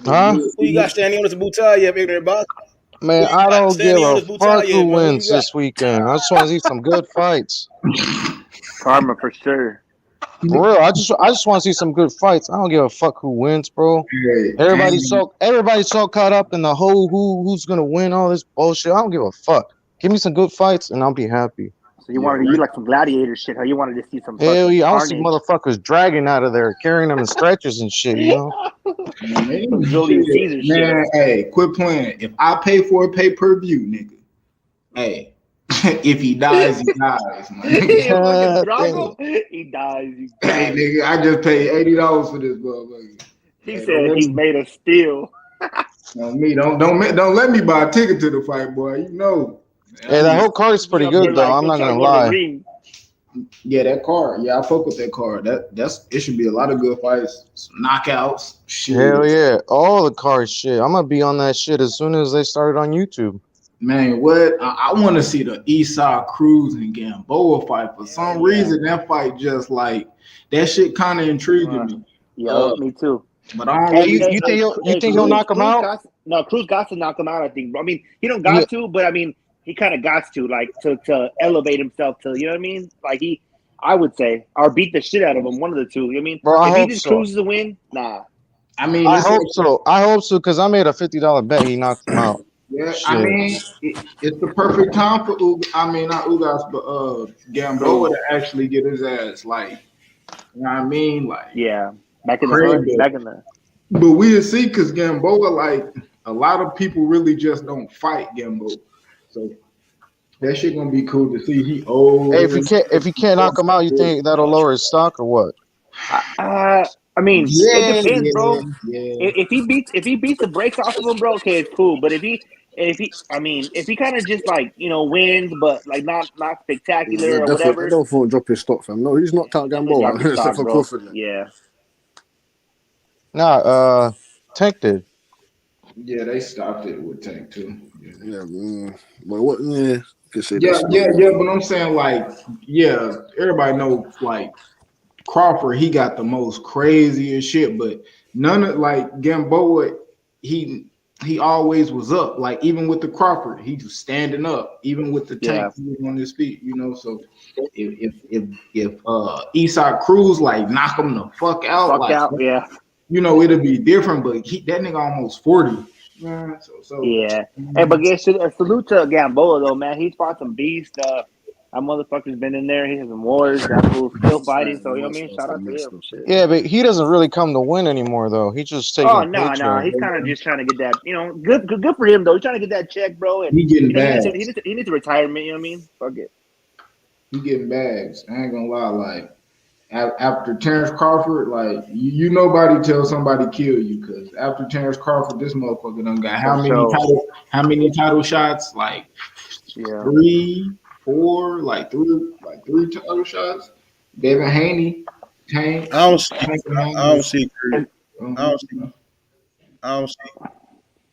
Huh? Who you got standing on this Bhutai? You have ignorant boxing. Man, Who you I got don't give standing on a this fuck Bhutai? who Man, who wins you got? this weekend. I just want to see some good fights. Karma for sure. For real, I just want to see some good fights. I don't give a fuck who wins, bro. Everybody's so caught up in the whole who's gonna win all this bullshit. I don't give a fuck. Give me some good fights and I'll be happy. So you wanted you like some gladiator shit, huh? You wanted to see some Hell yeah, I don't carnage. see motherfuckers dragging out of there, carrying them in stretchers and shit, you know? Some Julius Caesar shit. Man, hey, quit playing. If I pay for a pay-per-view, nigga, hey, if he dies, he dies, man. He dies. Hey, nigga, I just paid $80 for this motherfucker. He said he made a steal. On me, don't let me buy a ticket to the fight, boy. You know. Hey, that whole card's pretty good though. I'm not gonna lie. Yeah, that card. Yeah, I fuck with that card. It should be a lot of good fights, some knockouts. Shit. Hell yeah, all the card shit. I'm gonna be on that shit as soon as they start on YouTube. Man, what I want to see the Esau Cruz and Gamboa fight. For some reason, that fight just like that shit kind of intriguing me. Yeah, me too. But I don't. Hey, you think he'll knock him out? Cruz got to knock him out. I think. I mean, he don't got to, but I mean, he kind of got to like to elevate himself to. You know what I mean? Like I would say, or beat the shit out of him. One of the two. You know what I mean? Bro, if he just cruises to win, nah. I mean, I hope so. I hope so because I made a $50 bet he knocked him out. Yeah, shit. I mean, it's the perfect time for not Ugas, but Gamboa to actually get his ass like, you know what I mean? Like, yeah, back in the. But we'll see because Gamboa, like, a lot of people really just don't fight Gamboa, so that shit gonna be cool to see. He old. Hey, if he can't knock him out, you think that'll lower his stock or what? I mean, it depends, bro. Yeah. If he beats the brakes off of him, bro, okay, it's cool. But if he kind of just like wins, but like not spectacular or whatever. I don't think drop his stock, fam. No, he's knocked out Gamboa. Yeah. Nah, Tank did. Yeah, they stopped it with Tank too. But what? Yeah, but I'm saying like, yeah, everybody knows like Crawford. He got the most craziest shit, but none of like Gamboa. He always was up. Like even with the Crawford, he was standing up. Even with the Tank, he was on his feet. You know, so if Esau Cruz like knock him the fuck out, yeah. You know, it'll be different, but that nigga almost 40. Man, so yeah. Hey, but yeah, salute to Gamboa though, man. He's fought some beasts. That motherfucker's been in there. He has some wars. That fool's still fighting. So you know what I mean? Shout out to him. Yeah, but he doesn't really come to win anymore though. He's just taking. Oh no. He's kind of just trying to get that. Good for him though. He's trying to get that check, bro. And he getting bags. He needs a retirement. You know what I mean? Fuck it. He getting bags. I ain't gonna lie. Like after Terrence Crawford, like you nobody tell somebody kill you because after Terrence Crawford, this motherfucker done got how many title shots? Like 3, 4, like three title shots. Devin Haney, Tank. I don't see Cruz. I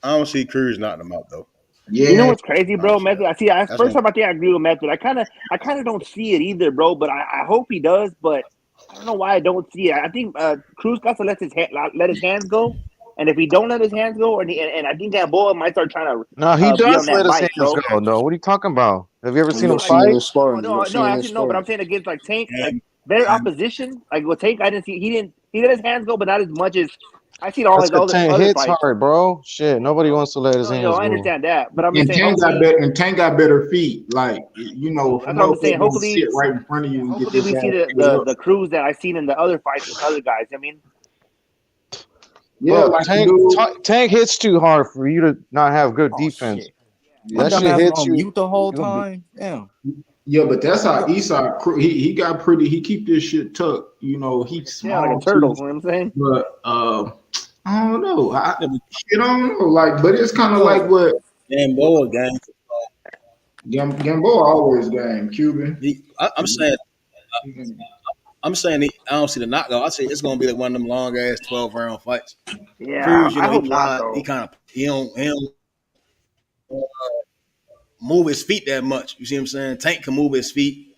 don't see Cruz knocking him out though. Yeah. You know what's crazy, bro? Method. First time I think I agree with Method. I kind of don't see it either, bro. But I hope he does. But I don't know why I don't see it. I think Cruz got to let his hands go, and if he don't let his hands go, and I think Gamboa might start trying to. No, he does let his hands go. No, what are you talking about? Have you ever seen him fight? No, actually no. But I'm saying against like Tank, like better opposition. Like with Tank, I didn't see he let his hands go, but not as much as I seen all That's his because Tank other hits fights. hard, bro. Shit, nobody wants to let his No, hands I move. understand that, but I'm just And saying, Tank got better feet. Like, you know, if a that's what I'm saying. motherfucker gonna sit right in front of you and get Hopefully this we see ass the crews that I've seen in the other fights with other guys. I mean, yeah, Bro, like Tank hits too hard for you to not have good defense. Shit. My That shit dumbass was hits on you. mute the whole You'll be, time. Damn. yeah, but that's how Eastside he got pretty. He keep this shit tucked. You know, he's yeah, like a small turtle. too. You know what I'm saying? But I don't know. I don't know. Like, but it's kind of like what Gamboa gang. Gamboa always game Cuban. I'm saying I don't see the knockout. I say it's gonna be like one of them long ass 12-round fights. Yeah, Cruz, you I know, hope not though. he don't move his feet that much. You see what I'm saying? Tank can move his feet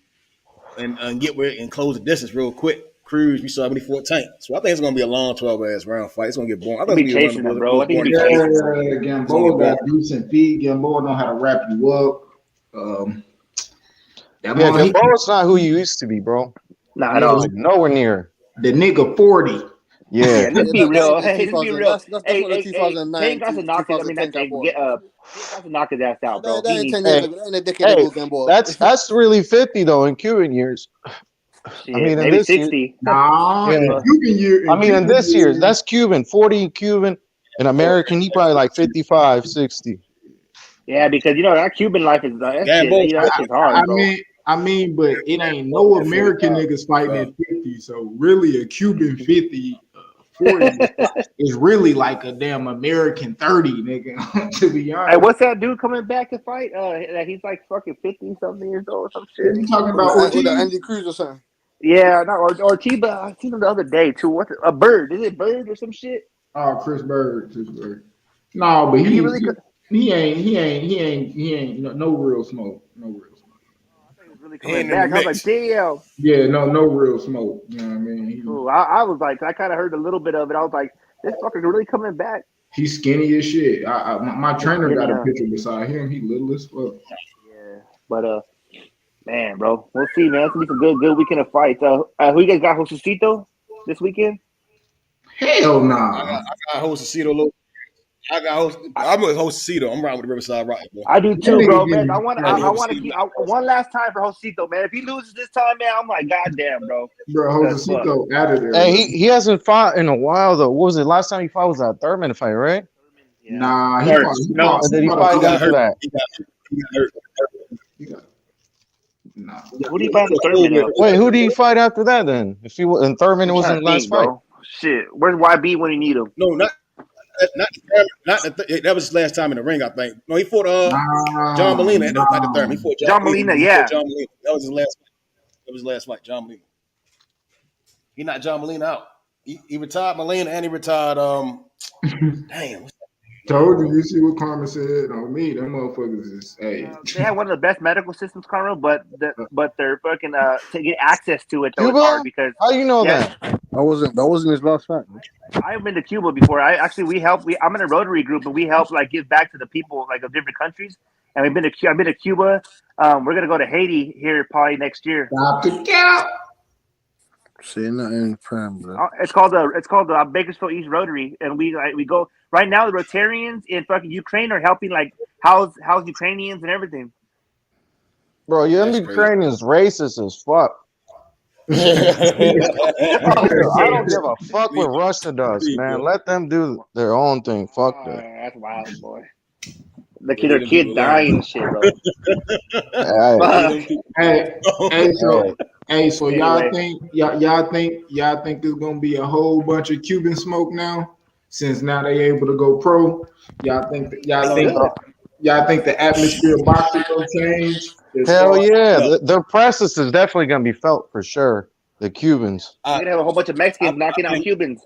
and get where and close the distance real quick. Cruz, we saw when he fought Tank. So I think it's gonna be a long 12-ass round fight. It's gonna get boring. I He'll think be it's gonna be chasing one him, of the bro. I most think he'll boring be fights. chasing him. Gamboa got decent feet. Gamboa know how to wrap you up. yeah, Gamboa's not who you used to be, bro. Not at all. Nowhere near. The nigga 40. Yeah. Yeah, let's be real. Hey, let's be 2000. real. That's Hey, what the hey, hey, 2009 Tank got to knock it. I mean, 2010 not Tank. Gamboa. Tank got to knock his ass out, bro. That ain't 10 Hey, years ago. That ain't a decade ago, Gamboa. that's really 50 though in Cuban years. Shit, I mean, in maybe this 60. year, Nah, yeah. Cuban year. I mean, in this year, that's Cuban. 40 Cuban. In American, he probably like 55, 60. Yeah, because you know that Cuban life is that shit. Gamboa, You know that shit's hard, bro. I mean, but it ain't no American niggas fighting at 50. So really, a Cuban 50, 40 is really like a damn American 30, nigga. To be honest. Hey, what's that dude coming back to fight? He's like fucking 50-something years old or some shit. You talking about with Ortiz? the Andy Cruz or something. Yeah, not Ortiz, but I seen him the other day too. What's a Bird? Is it Bird or some shit? Oh, Chris Bird. No, but he really he ain't no real smoke. No real smoke. I think he's really coming back. I was like, damn. Yeah, no real smoke. You know what I mean? Ooh, I was like, I kind of heard a little bit of it. I was like, this fucker's really coming back. He's skinny as shit. My trainer got a huh? picture beside him. He little as fuck. Yeah, but man, bro, we'll see, man. It's gonna be some good weekend of fights. Who you guys got Josecito this weekend? Hell nah. I got Josecito. I'm with Josecito. I'm riding with the Riverside Rocket, bro. I do too, bro, man. I want to keep one last time for Josecito, man. If he loses this time, man, I'm like, goddamn, bro. Bro, Josecito out of there. Hey, he hasn't fought in a while though. What was it? Last time he fought was that Thurman fight, right? Yeah. Nah, he did he fight after that? He got hurt. Nah. Who did he fight in Thurman? Wait, who did he fight after that then? If he was in Thurman, it wasn't the last fight. Bro. Shit, where's YB when you need him? No, not that was his last time in the ring, I think. No, he fought John Molina at the Thurman. He fought John Molina, yeah. John Molina. That was his last fight. That was his last fight, John Molina. He knocked John Molina out. He retired Molina and he retired damn. Told you see what Karma said on me. Them motherfuckers is they have one of the best medical systems, Karma, but they're fucking to get access to it though Cuba? it's hard because how you know that? That wasn't his last fight. I've been to Cuba before. I'm in a Rotary group and we help like give back to the people like of different countries. And I've been to Cuba. We're gonna go to Haiti here probably next year. Stop the cap. See, not in prime, bro. It's called the Bakersfield East Rotary, and we go right now. The Rotarians in fucking Ukraine are helping like house Ukrainians and everything. Bro, you Ukrainians racist as fuck. I don't give a fuck what Russia does, man. Let them do their own thing. Fuck that. That's wild, boy. Their kids dying and shit, bro. So y'all think there's gonna be a whole bunch of Cuban smoke now? Since now they able to go pro, y'all think the atmosphere of boxing will change? Hell yeah, their presence is definitely gonna be felt for sure. The Cubans. We're gonna have a whole bunch of Mexicans knocking out Cubans.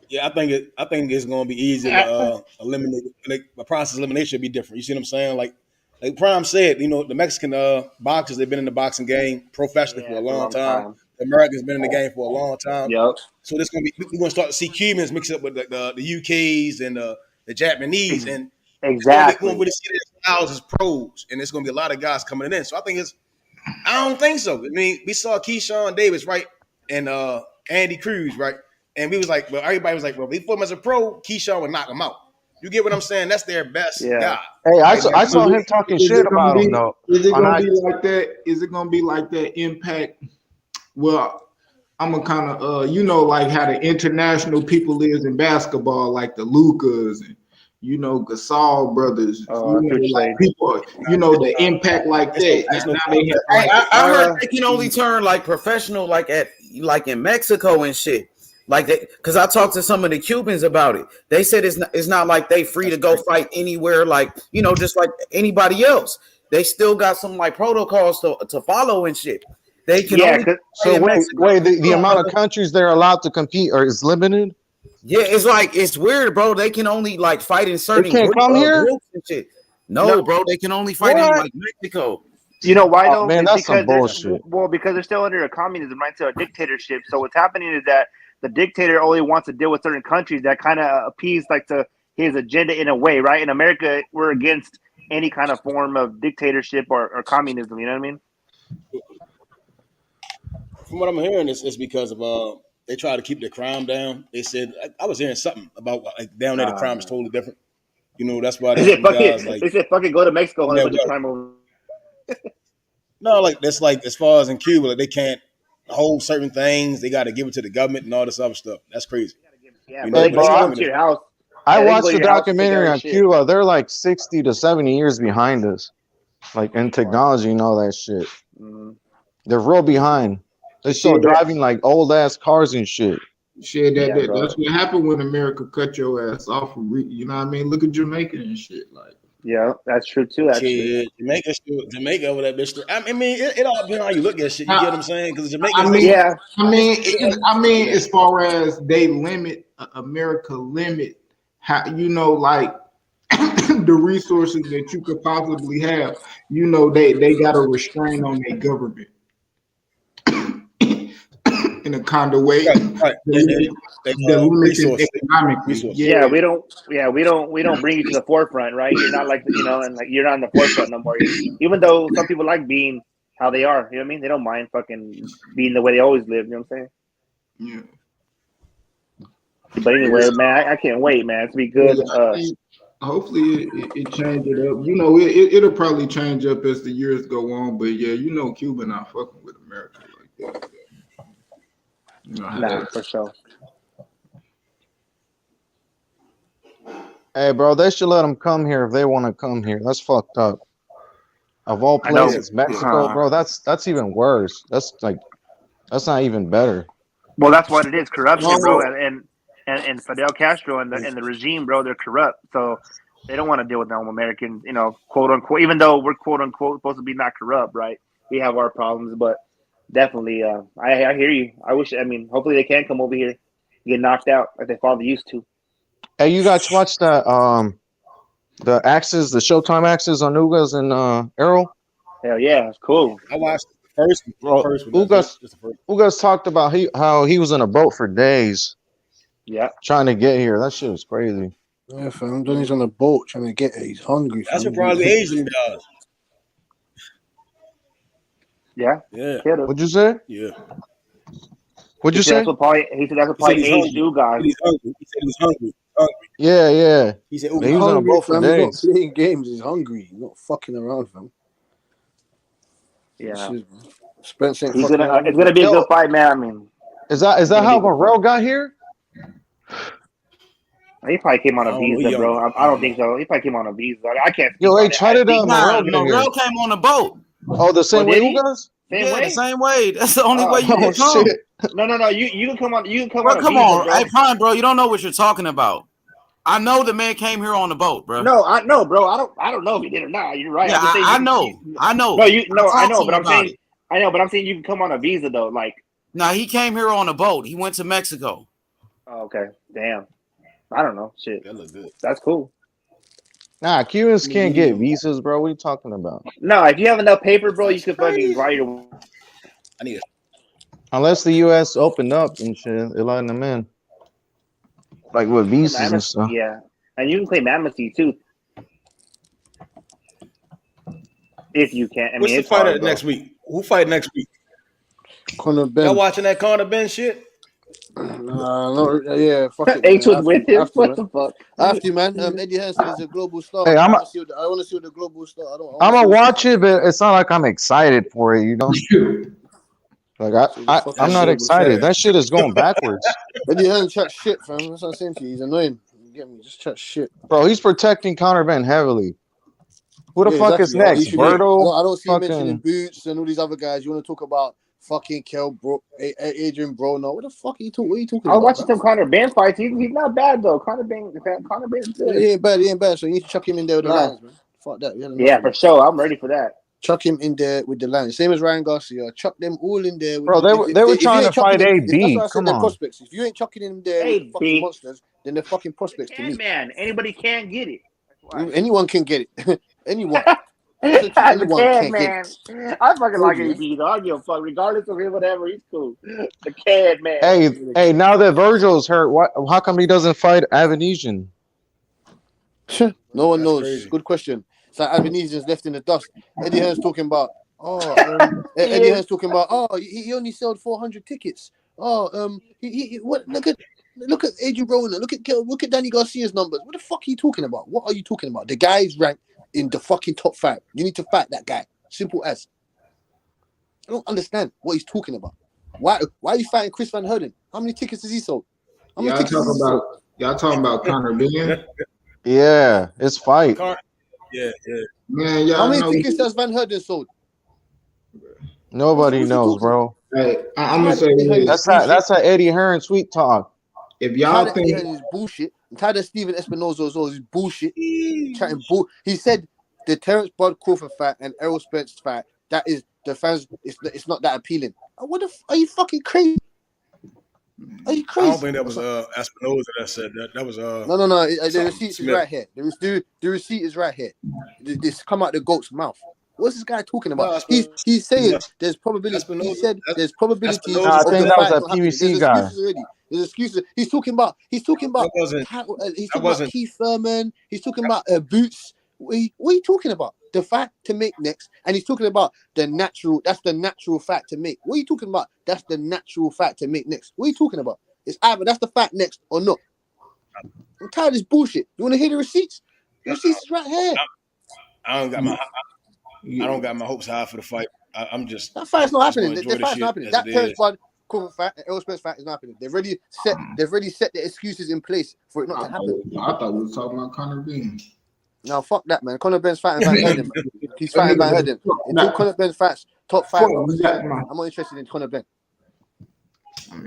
Yeah, I think it's going to be easy to eliminate. The process of elimination should be different. You see what I'm saying? Like Prime said, you know, the Mexican boxers, they've been in the boxing game professionally for a long time. The Americans been in the game for a long time. Yep. So we're going to start to see Cubans mix up with the UKs and the Japanese, and exactly. we're going to really see their styles as pros, and there's going to be a lot of guys coming in. So I don't think so. I mean, we saw Keyshawn Davis, right, and Andy Cruz, right. And we was like, well, everybody was like, well, if he fought him as a pro, Keyshawn would knock him out. You get what I'm saying? That's their best guy. Hey, I Like, saw him talking Is shit it gonna about him be? though. Is it On gonna IG. be like that? Is it gonna be like that Impact? Well, I'm a kind of you know, like how the international people is in basketball, like the Lucas and you know Gasol brothers. You know, like people, you know, the impact like that. Now they have like I heard they can only turn like professional, like in Mexico and shit. Like they, because I talked to some of the Cubans about it. They said it's not like they free to go fight anywhere, like you know, just like anybody else. They still got some like protocols to follow and shit. They can only So wait, the amount of countries they're allowed to compete or is limited? Yeah, it's weird, bro. They can only like fight in certain can't come here? groups and shit. No, bro, they can only fight in like Mexico. You know why though? Man, It's that's some because bullshit. because they're still under a communism, right? So a dictatorship. So what's happening is that the dictator only wants to deal with certain countries that kind of appease like to his agenda in a way, right? In America, we're against any kind of form of dictatorship or communism. You know what I mean? From what I'm hearing, it's because of they try to keep the crime down. They said I was hearing something about like down there the crime is totally different. You know, that's why They guys like said fucking go to Mexico and put the crime over. no, like that's like as far as in Cuba, like they can't hold certain things. They got to give it to the government and all this other stuff. That's crazy. Yeah, you but know, they can go to your house. I watched the documentary on Cuba. They're like 60 to 70 years behind us, like in technology and all that shit. Mm-hmm. They're real behind. They're still driving like old ass cars and shit. Shit, that's what happened when America cut your ass off. You know what I mean? Look at Jamaica and shit. Like, yeah, that's true too. Actually, Jamaica over that bitch. I mean, it all depends on how you look at shit. You get what I'm saying? Because Jamaica. I mean, as far as they limit America limit, how you know, like the resources that you could possibly have. You know, they got a restraint on their government. In a kind of way, resources. Yeah, we don't bring you to the forefront, right? You're not like and like you're not in the forefront no more. Even though some people like being how they are, you know what I mean? They don't mind fucking being the way they always live. You know what I'm saying? Yeah. But anyway, man, I can't wait, man. It's be good. Hopefully it change it up. You know, it'll probably change up as the years go on. But yeah, you know, Cuba not fucking with America like that. Nah, for sure. Hey, bro, they should let them come here if they want to come here. That's fucked up. Of all places, Mexico, bro, that's even worse. That's not even better. Well, that's what it is, corruption, bro, and Fidel Castro and the regime, bro, they're corrupt. So they don't want to deal with them Americans, quote unquote. Even though we're quote unquote supposed to be not corrupt, right? We have our problems, but definitely, I hear you. Hopefully they can come over here, get knocked out like they probably used to. Hey, you guys watch that? The Axes, the Showtime Axes on Ugas and Errol. Hell yeah, it's cool. I watched the first one. Ugas talked about how he was in a boat for days. Yeah, trying to get here. That shit was crazy. Yeah, fam. Then he's on a boat trying to get it. He's hungry. That's what probably Asian does. Yeah. What'd you say? Yeah. What'd you say? He said that's what probably aged you guys. He said he was hungry. Yeah. He said he was on a boat for days. He's not playing games. He's hungry. He's not fucking around, fam. Yeah. Spence ain't it's gonna be a good fight, man. I mean, is that how Morrell got here? He probably came on a visa, bro. I don't think so. He probably came on a visa. I can't. Yo, hey, try to Morrell came on a boat. Oh, the same way Ugas? The same way. That's the only way you can come. Shit. No. You can come on. You can come bro, on. Come visa, on, bro. hey, Prime, bro. You don't know what you're talking about. I know the man came here on a boat, bro. No, I know, bro. I don't know if he did or not. You're right. Yeah, I know. I know. No, I know, but I'm saying. It. I know, but I'm saying you can come on a visa though. Like, no, he came here on a boat. He went to Mexico. Oh, okay, damn. I don't know. Shit, that looks good. That's cool. Nah, Cubans can't get visas, bro. What are you talking about? No, if you have enough paper, bro, you could fucking write your. I need it. Unless the U.S. opened up and shit, they're letting them in, like with visas and stuff. Yeah, and you can claim amnesty too, if you can. What's the fight next week? Who fight next week? Conor Ben. Y'all watching that Conor Ben shit? Yeah, fuck it. H Man. was with him. What Man. the fuck? I have to, man. Eddie Hearn is a global star. Hey, I want to see what the global star. I'm gonna watch it, but it's not like I'm excited for it. You know, like I'm not excited. That shit is going backwards, Eddie Hearn chat shit, fam. That's what I'm saying to you. He's annoying. You get me? Just chat shit, bro. He's protecting Conor Ben heavily. Who the yeah, fuck exactly. is next? He should be. Berto? I don't see him Fucking mentioning Boots and all these other guys. You want to talk about fucking Adrian Broner? What the fuck are you talking? What are you talking I was about? watching some Conor Ben fights. He's not bad though. Conor Ben's good. He ain't bad. He ain't bad. So you need to chuck him in there with the Lions, man. Fuck that. Yeah, for sure. I'm ready for that. Chuck him in there with the Lions. Same as Ryan Garcia. Chuck them all in there. bro. They were trying to fight AB. That's why I said Come they're on. prospects. If you ain't chucking in there with the fucking monsters, then they're fucking prospects to me. Man, anybody can get it. Anyone can get it. Anyone. Anyone can man. get it. I fucking like AB though. I don't give a fuck. Regardless of him, whatever, he's cool. The can man. Hey, now that Virgil's hurt, how come he doesn't fight Avanesian? No one knows. Crazy. Good question. It's like Avanesian's left in the dust. Eddie Hearn's talking about, Eddie Hearn's talking about, he only sold 400 tickets. What? Look at Adrian Broner. Look at Danny Garcia's numbers. What the fuck are you talking about? What are you talking about? The guy's ranked in the fucking top 5. You need to fight that guy. Simple as. I don't understand what he's talking about. Why are you fighting Chris Van Herden? How many tickets has he sold? Y'all talking about Conor Ben? Yeah, it's fight. Yeah. Man, how many tickets has Van Herden sold? Nobody knows, bro. Hey, I'm gonna say this. That's a Eddie Hearn sweet talk. If y'all think is bullshit, I'm tired of Steven Espinoza as well. Is bullshit. Chatting bull. He said the Terrence Bud Crawford fight and Errol Spence fight. That is the fans. It's not that appealing. What are you fucking crazy? Are you crazy? I don't think that was Espinoza that said that. That was No. The receipt is right here. The receipt is right here. This come out the goat's mouth. What's this guy talking about? He's saying there's probability. He said there's probability. I think that was a PVC guy. There's excuses. He's talking about Keith Thurman. He's talking about Boots. What are you talking about? The fight to make next, and he's talking about the natural. That's the natural fight to make. What are you talking about? That's the natural fight to make next. What are you talking about? It's either that's the fight next or not. I'm tired of this bullshit. You want to hear the receipts? The receipts is right here. I don't got my hopes high for the fight. I'm just that fight's not happening. That fight's not happening. That Terrence Bud Crawford fight and Errol Spence fight is not happening. They've already set the excuses in place for it not to happen. I thought we were talking about Conor Ben. No, fuck that, man. Conor Ben's fighting Van Herden, man. He's fighting Van Herden. Until Conor Ben fights top 5, I'm not interested in Conor Ben.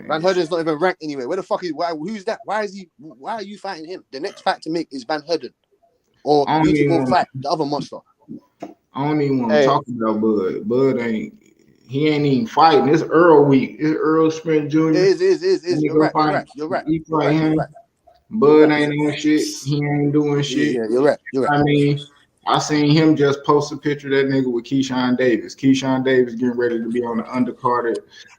Van Herden's not even ranked anywhere. Where the fuck is who's that? Why are you fighting him? The next fight to make is Van Herden. Or you need to go fight the other monster. I don't even want to talk about Bud. Bud ain't even fighting. It's Earl week. It's Earl Spence Jr. It is. You're right. Bud ain't doing shit. He ain't doing shit. Yeah, you're right. I mean, I seen him just post a picture of that nigga with Keyshawn Davis. Keyshawn Davis getting ready to be on the undercard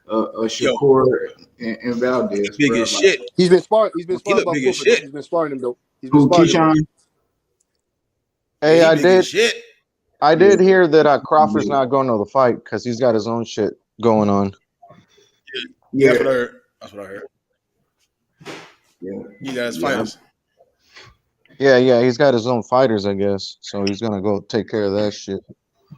Shakur and Valdez. Big as shit. He's been sparring. He's been sparring. He's been sparring him though. Keyshawn. Hey, I did hear that Crawford's not going to the fight because he's got his own shit going on. Yeah, that's what I heard. Yeah, you guys fighters. Yeah, he's got his own fighters, I guess. So he's gonna go take care of that shit.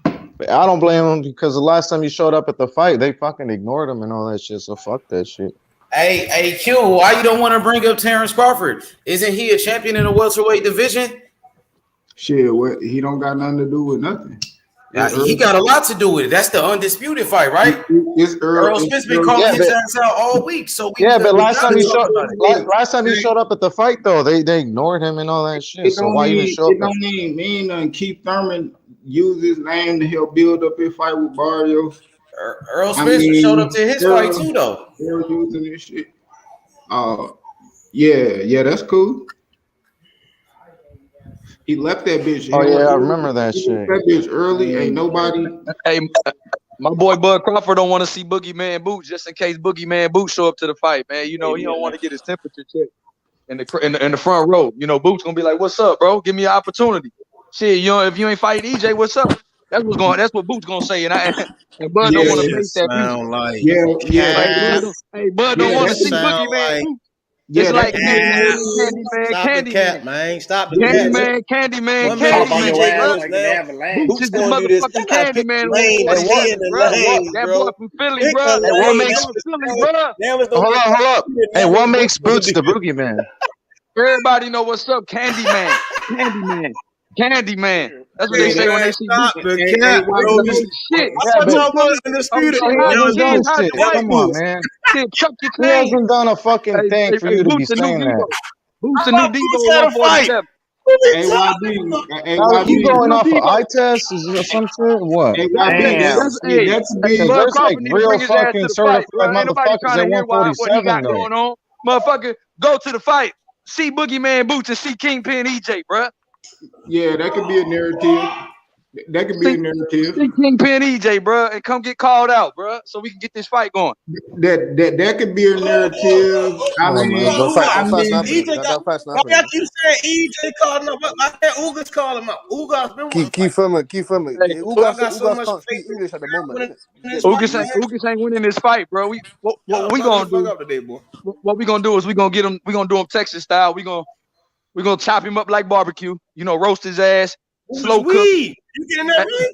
But I don't blame him because the last time he showed up at the fight, they fucking ignored him and all that shit. So fuck that shit. Hey, Q, why you don't want to bring up Terrence Crawford? Isn't he a champion in the welterweight division? Shit, he don't got nothing to do with nothing. He got a lot to do with it. That's the undisputed fight, right? Earl Spence been calling his ass out all week. So but last time he showed up at the fight though, they ignored him and all that shit. So why even show up? It don't mean Keith Thurman used his name to help build up his fight with Barrios. Earl Spence showed up to his fight too, though. They're using this shit. Yeah, that's cool. He left that bitch. Oh yeah, I remember that shit. That bitch early. Ain't nobody. Hey, my boy Bud Crawford don't want to see Boogeyman Boots just in case Boogeyman Boots show up to the fight, man. You know he don't want to get his temperature checked in the front row. You know Boots gonna be like, "What's up, bro? Give me an opportunity." Shit, if you ain't fighting EJ, what's up? That's what's going. That's what Boots gonna say, and Bud Yeah, don't want to that face that view. sound like Yeah. Bud don't Yeah, want to that see sound Boogeyman. like It's that like could be stop the cap, man. Stop the cap. Candyman, One minute on your DJ ass goes like now. you never land. Boots Boots is the gonna do this. motherfucking I gotta pick Candyman a on lane and stay in 147, the bro. lane, That bro. boy from Philly, Pick bro. a That boy lane. from Philly, bro. Now it's no Hold up. Hey, what makes Boots the boogeyman? Everybody know what's up, Candyman. Candyman. That's what they say when they see stop Boots. the cap, bro. Shit. I thought y'all was Undisputed. He Now hasn't it's done Boots. shit. White Come on, Boots. man. Shit, Chuck your He chain. hasn't done a fucking thing for you to be Boots the new saying that. Debo. Boots the I new thought Debo Boots had a fight. 147. Now, you going off of Debo. eye tests or some shit? Or what? Bud Because there's like Crawford need to real bring his ass to fucking the fight, bro. certified Ain't nobody motherfuckers trying to at hear what he 147 got though. going on. Motherfucker, go to the fight. See Boogeyman Boots and see Kingpin EJ, bro. Yeah, that could be a narrative. That could be a narrative. See Kingpin EJ, bro, and come get called out, bro, so we can get this fight going. That could be a narrative. I mean, EJ got. Why y'all keep saying EJ calling him? Why can't Ugas call him out? Ugas been Keep from it. Ugas got so much can't faith speak English at the moment. Ugas ain't winning this fight, bro. What we gonna do? Up today, boy. What we gonna do is we gonna do him Texas style. We gonna chop him up like barbecue. You know, roast his ass, slow cook. You get in that ring?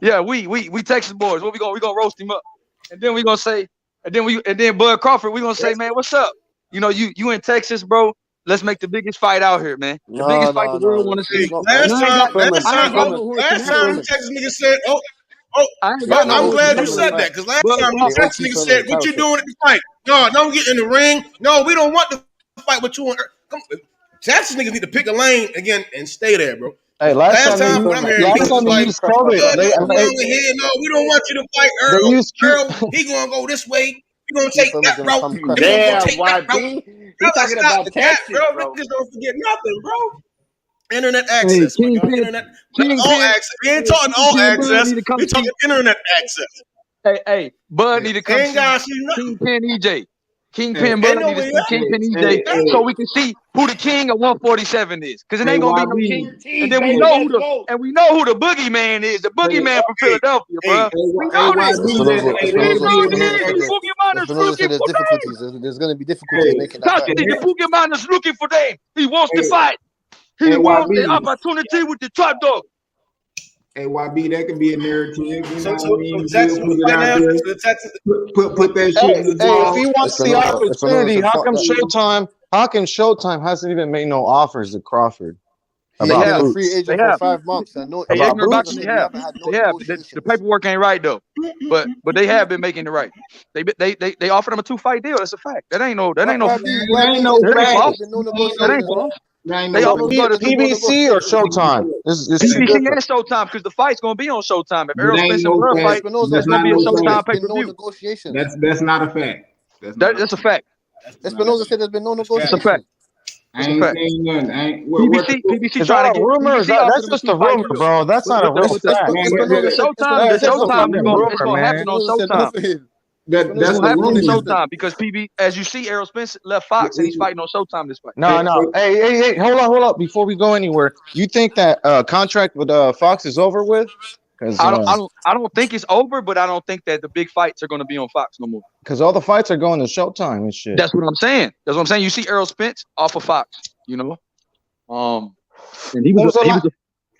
Yeah, we Texas boys. What we gonna roast him up, and then we gonna say, and then Bud Crawford, we gonna say, man, what's up? You know, you in Texas, bro. Let's make the biggest fight out here, man. The biggest fight the world want to see. Last time the Texas niggas said, I'm glad you said that, because last time the Texas niggas said, what you doing at the fight? No, don't get in the ring. No, we don't want to fight with you. Texas niggas need to pick a lane again and stay there, bro. Hey, last time when I'm hearing they people like, used COVID. no, we don't want you to fight Earl. Earl, he gonna go this way. We gonna take that route. Damn, YB. He's talking about Texas, bro. Niggas don't forget nothing, bro. Internet access, my God. Internet. All access. We ain't talking all access. We talking internet access. Hey, Bud need to come see Kingpin EJ. Kingpin Bud need to see Kingpin EJ so we can see who the king of 147 is. Because it ain't gonna be no king. And then we know who the boogeyman is. The boogeyman from Philadelphia, bro. We know this. There's gonna be difficulties making that fight. The boogeyman is looking for them. He wants to fight. He wants the opportunity with the top dog. Hey, YB, that could be a narrative. You know what I mean? Texas, put that shit in the if he wants the opportunity, how come Showtime hasn't even made no offers to Crawford? He's been a free agent for 5 months. They have. The paperwork ain't right though, but they have been making it right. They offered him a 2-fight deal. That's a fact. That ain't no false. PBC or Showtime? PBC and Showtime, because the fight's gonna be on Showtime. If Errol Spence and Bud fight, there's gonna be a Showtime pay-per-view. That's not a fact. That's a fact. Espinosa said there's been no negotiation. That's a fact. I ain't saying nothing. PBC trying to get rumors. That's just a rumor, bro. That's not a real fact. Showtime is gonna happen on Showtime. That's what happened on Showtime because as you see, Errol Spence left Fox and he's fighting on Showtime this fight. No. Hey, hold up. Before we go anywhere, you think that contract with Fox is over with? I don't think it's over, but I don't think that the big fights are going to be on Fox no more. Because all the fights are going to Showtime and shit. That's what I'm saying. You see Errol Spence off of Fox, you know. And he was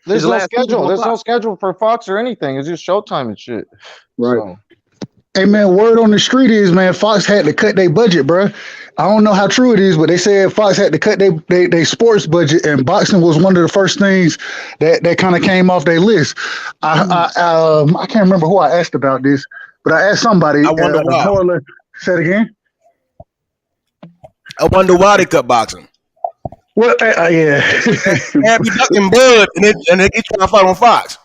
there's no schedule. There's no schedule for Fox or anything. It's just Showtime and shit. Right. So. Hey man, word on the street is, man, Fox had to cut their budget, bro. I don't know how true it is, but they said Fox had to cut their sports budget, and boxing was one of the first things that kind of came off their list. I can't remember who I asked about this, but I asked somebody. I wonder why. Say it again. I wonder why they cut boxing. Well, yeah. Happy ducking Bud, and they get trying to fight on Fox.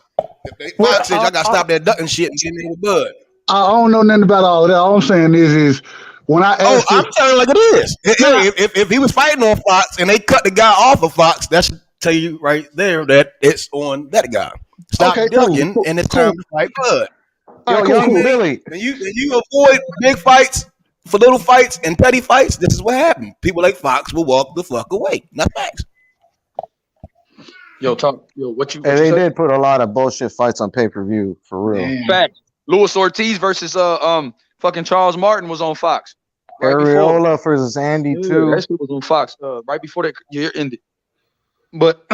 Fox said y'all got to stop that ducking shit and get in with Bud. I don't know nothing about all of that. All I'm saying is when I asked I'm telling you like it is. If he was fighting on Fox and they cut the guy off of Fox, that should tell you right there that it's on that guy. Stop ducking, and it's time to fight Bud. Billy. When you avoid big fights for little fights and petty fights, this is what happened. People like Fox will walk the fuck away. Not facts. what you Hey, they say? did put a lot of bullshit fights on pay-per-view for real. Fact. Luis Ortiz versus fucking Charles Martin was on Fox. Right Areola versus Andy too. That shit was on Fox right before that year ended. But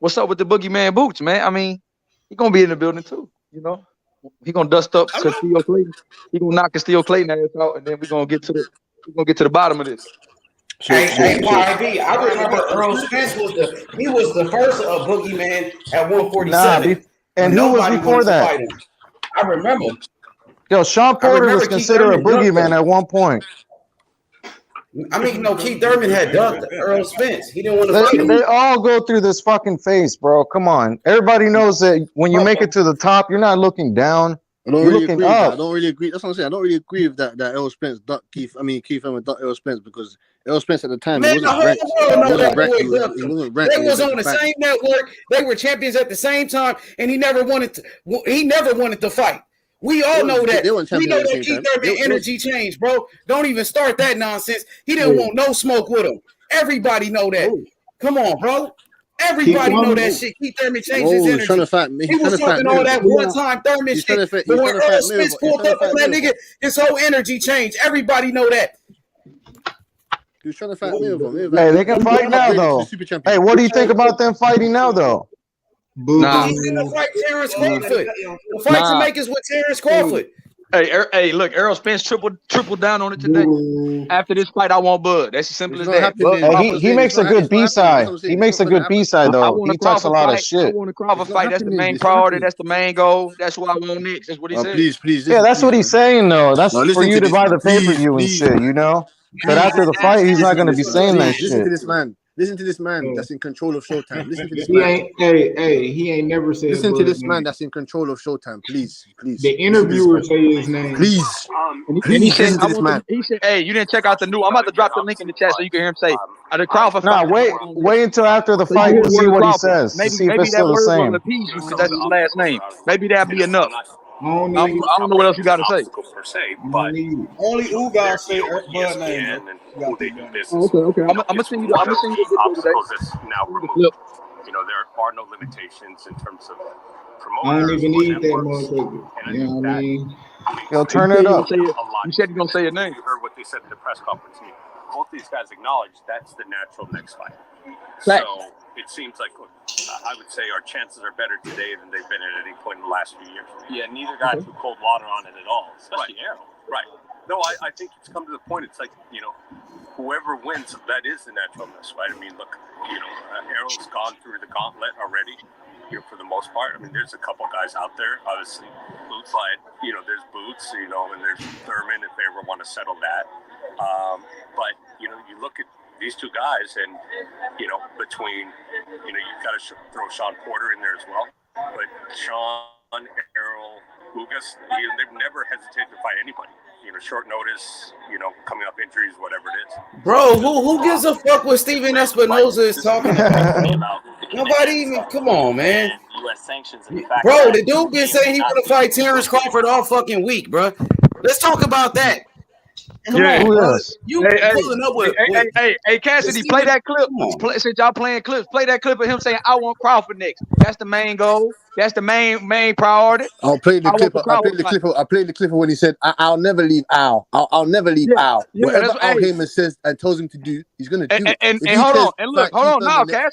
what's up with the Boogeyman Boots, man? I mean, he gonna be in the building too. You know, he gonna dust up Castillo Clayton. He gonna knock Castillo Clayton ass out, and then we gonna get to the bottom of this. Hey, YB, I remember Earl Spence was the first Boogeyman at 147. And who was before that? I remember. Yo, Sean Porter was considered a boogeyman at one point. I mean, no, Keith Thurman had ducked Earl Spence. He didn't want to fight him. They all go through this fucking phase, bro. Come on. Everybody knows that when you make it to the top, you're not looking down. You're looking up. I don't really agree. That's what I'm saying. I don't really agree with that Earl Spence ducked Keith. I mean, Keith Thurman ducked Earl Spence because Earl Spence at the time Man, the whole world know that boy ducked he him. wasn't ranked. They was on the same network. They were champions at the same time, and he never wanted to fight. We all know that. We know that Keith Thurman energy changed, bro. Don't even start that nonsense. He didn't want no smoke with him. Everybody know that. Come on, bro. Everybody know that shit. Keith Thurman changed his energy. He was talking all that one-time Thurman shit. But when Earl Spence pulled up on that nigga, his whole energy changed. Everybody know that. He was trying to fight me. Hey, they can fight now, though. Hey, what do you think about them fighting now, though? Nah. He's in the fight Terrence Crawford. The fight to make is with Terrence Crawford. Hey, look, Errol Spence tripled down on it today. After this fight, I want Bud. That's as simple as that. He makes a good B-side. He makes a good B-side, though. He talks a lot of shit. I want a Crawford fight. That's the main priority. That's the main goal. That's what I want next. That's what he said. Please. Yeah, that's what he's saying, though. That's for you to buy the pay-per-view and shit, you know? But after the fight, he's not going to be saying that shit. Listen to this man that's in control of Showtime. Listen to this man. He ain't never said. Listen to this man that's in control of Showtime. Please. The interviewer say his name. Please. And he said, he said, hey, you didn't check out the new. I'm about to drop the link in the chat so you can hear him say, the Crawford fight. Wait until after the fight to see what he says. Maybe that word will appease you because that's his last name. Maybe that'll be enough. I don't know what else you got to say. Only Ugas say Bud name. Okay. I'm gonna send you the obstacles that's now removed. You know, there are no limitations in terms of I don't even need that motherfucker. You know what I mean? Yo, turn it up. You said you're gonna say your name. You heard what they said in the press conference. Both these guys acknowledged that's the natural next fight. Right. So it seems like I would say our chances are better today than they've been at any point in the last few years. Yeah, neither guy threw cold water on it at all, especially Errol. Right. No, I think it's come to the point. It's like, you know, whoever wins, that is the naturalness, right? I mean, look, you know, Errol's gone through the gauntlet already. You know, for the most part, I mean, there's a couple guys out there. Obviously, Boots, you know, there's Boots, you know, and there's Thurman if they ever want to settle that. But you know, you look at these two guys, and you know, between, you know, you've got to throw Sean Porter in there as well. But Sean, Errol, Ugas, they've never hesitated to fight anybody. You know, short notice, you know, coming up injuries, whatever it is. Bro, who gives a fuck what Steven Espinoza is talking about? Nobody even. Come on, man. U.S. sanctions. Bro, the dude been saying he want to fight Terrence Crawford all fucking week, bro. Let's talk about that. Come on, bro. You pulling up with. Hey, Cassidy, play that clip. Since y'all playing clips, play that clip of him saying, "I want Crawford next." That's the main goal. That's the main priority. I'll play the clip. I played the clip when he said, "I'll never leave Al. I'll never leave Al." Whatever Al Heyman says and tells him to do, he's gonna do it. And hold on now, Cass.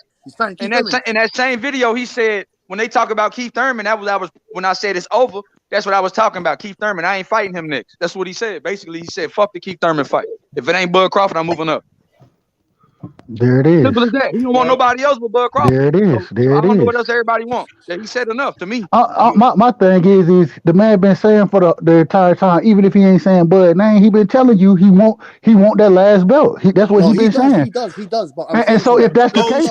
In that same video, he said when they talk about Keith Thurman, that was when I said it's over. That's what I was talking about. Keith Thurman. I ain't fighting him next. That's what he said. Basically, he said, "Fuck the Keith Thurman fight. If it ain't Bud Crawford, I'm moving up." There it is. Simple as that. He don't want nobody else but Bud Crawford. There it is. I don't know what else everybody wants. He said enough to me. My thing is the man been saying for the entire time, even if he ain't saying Bud name, he been telling you he want that last belt. That's what he been saying. He does. But and so if that's the case,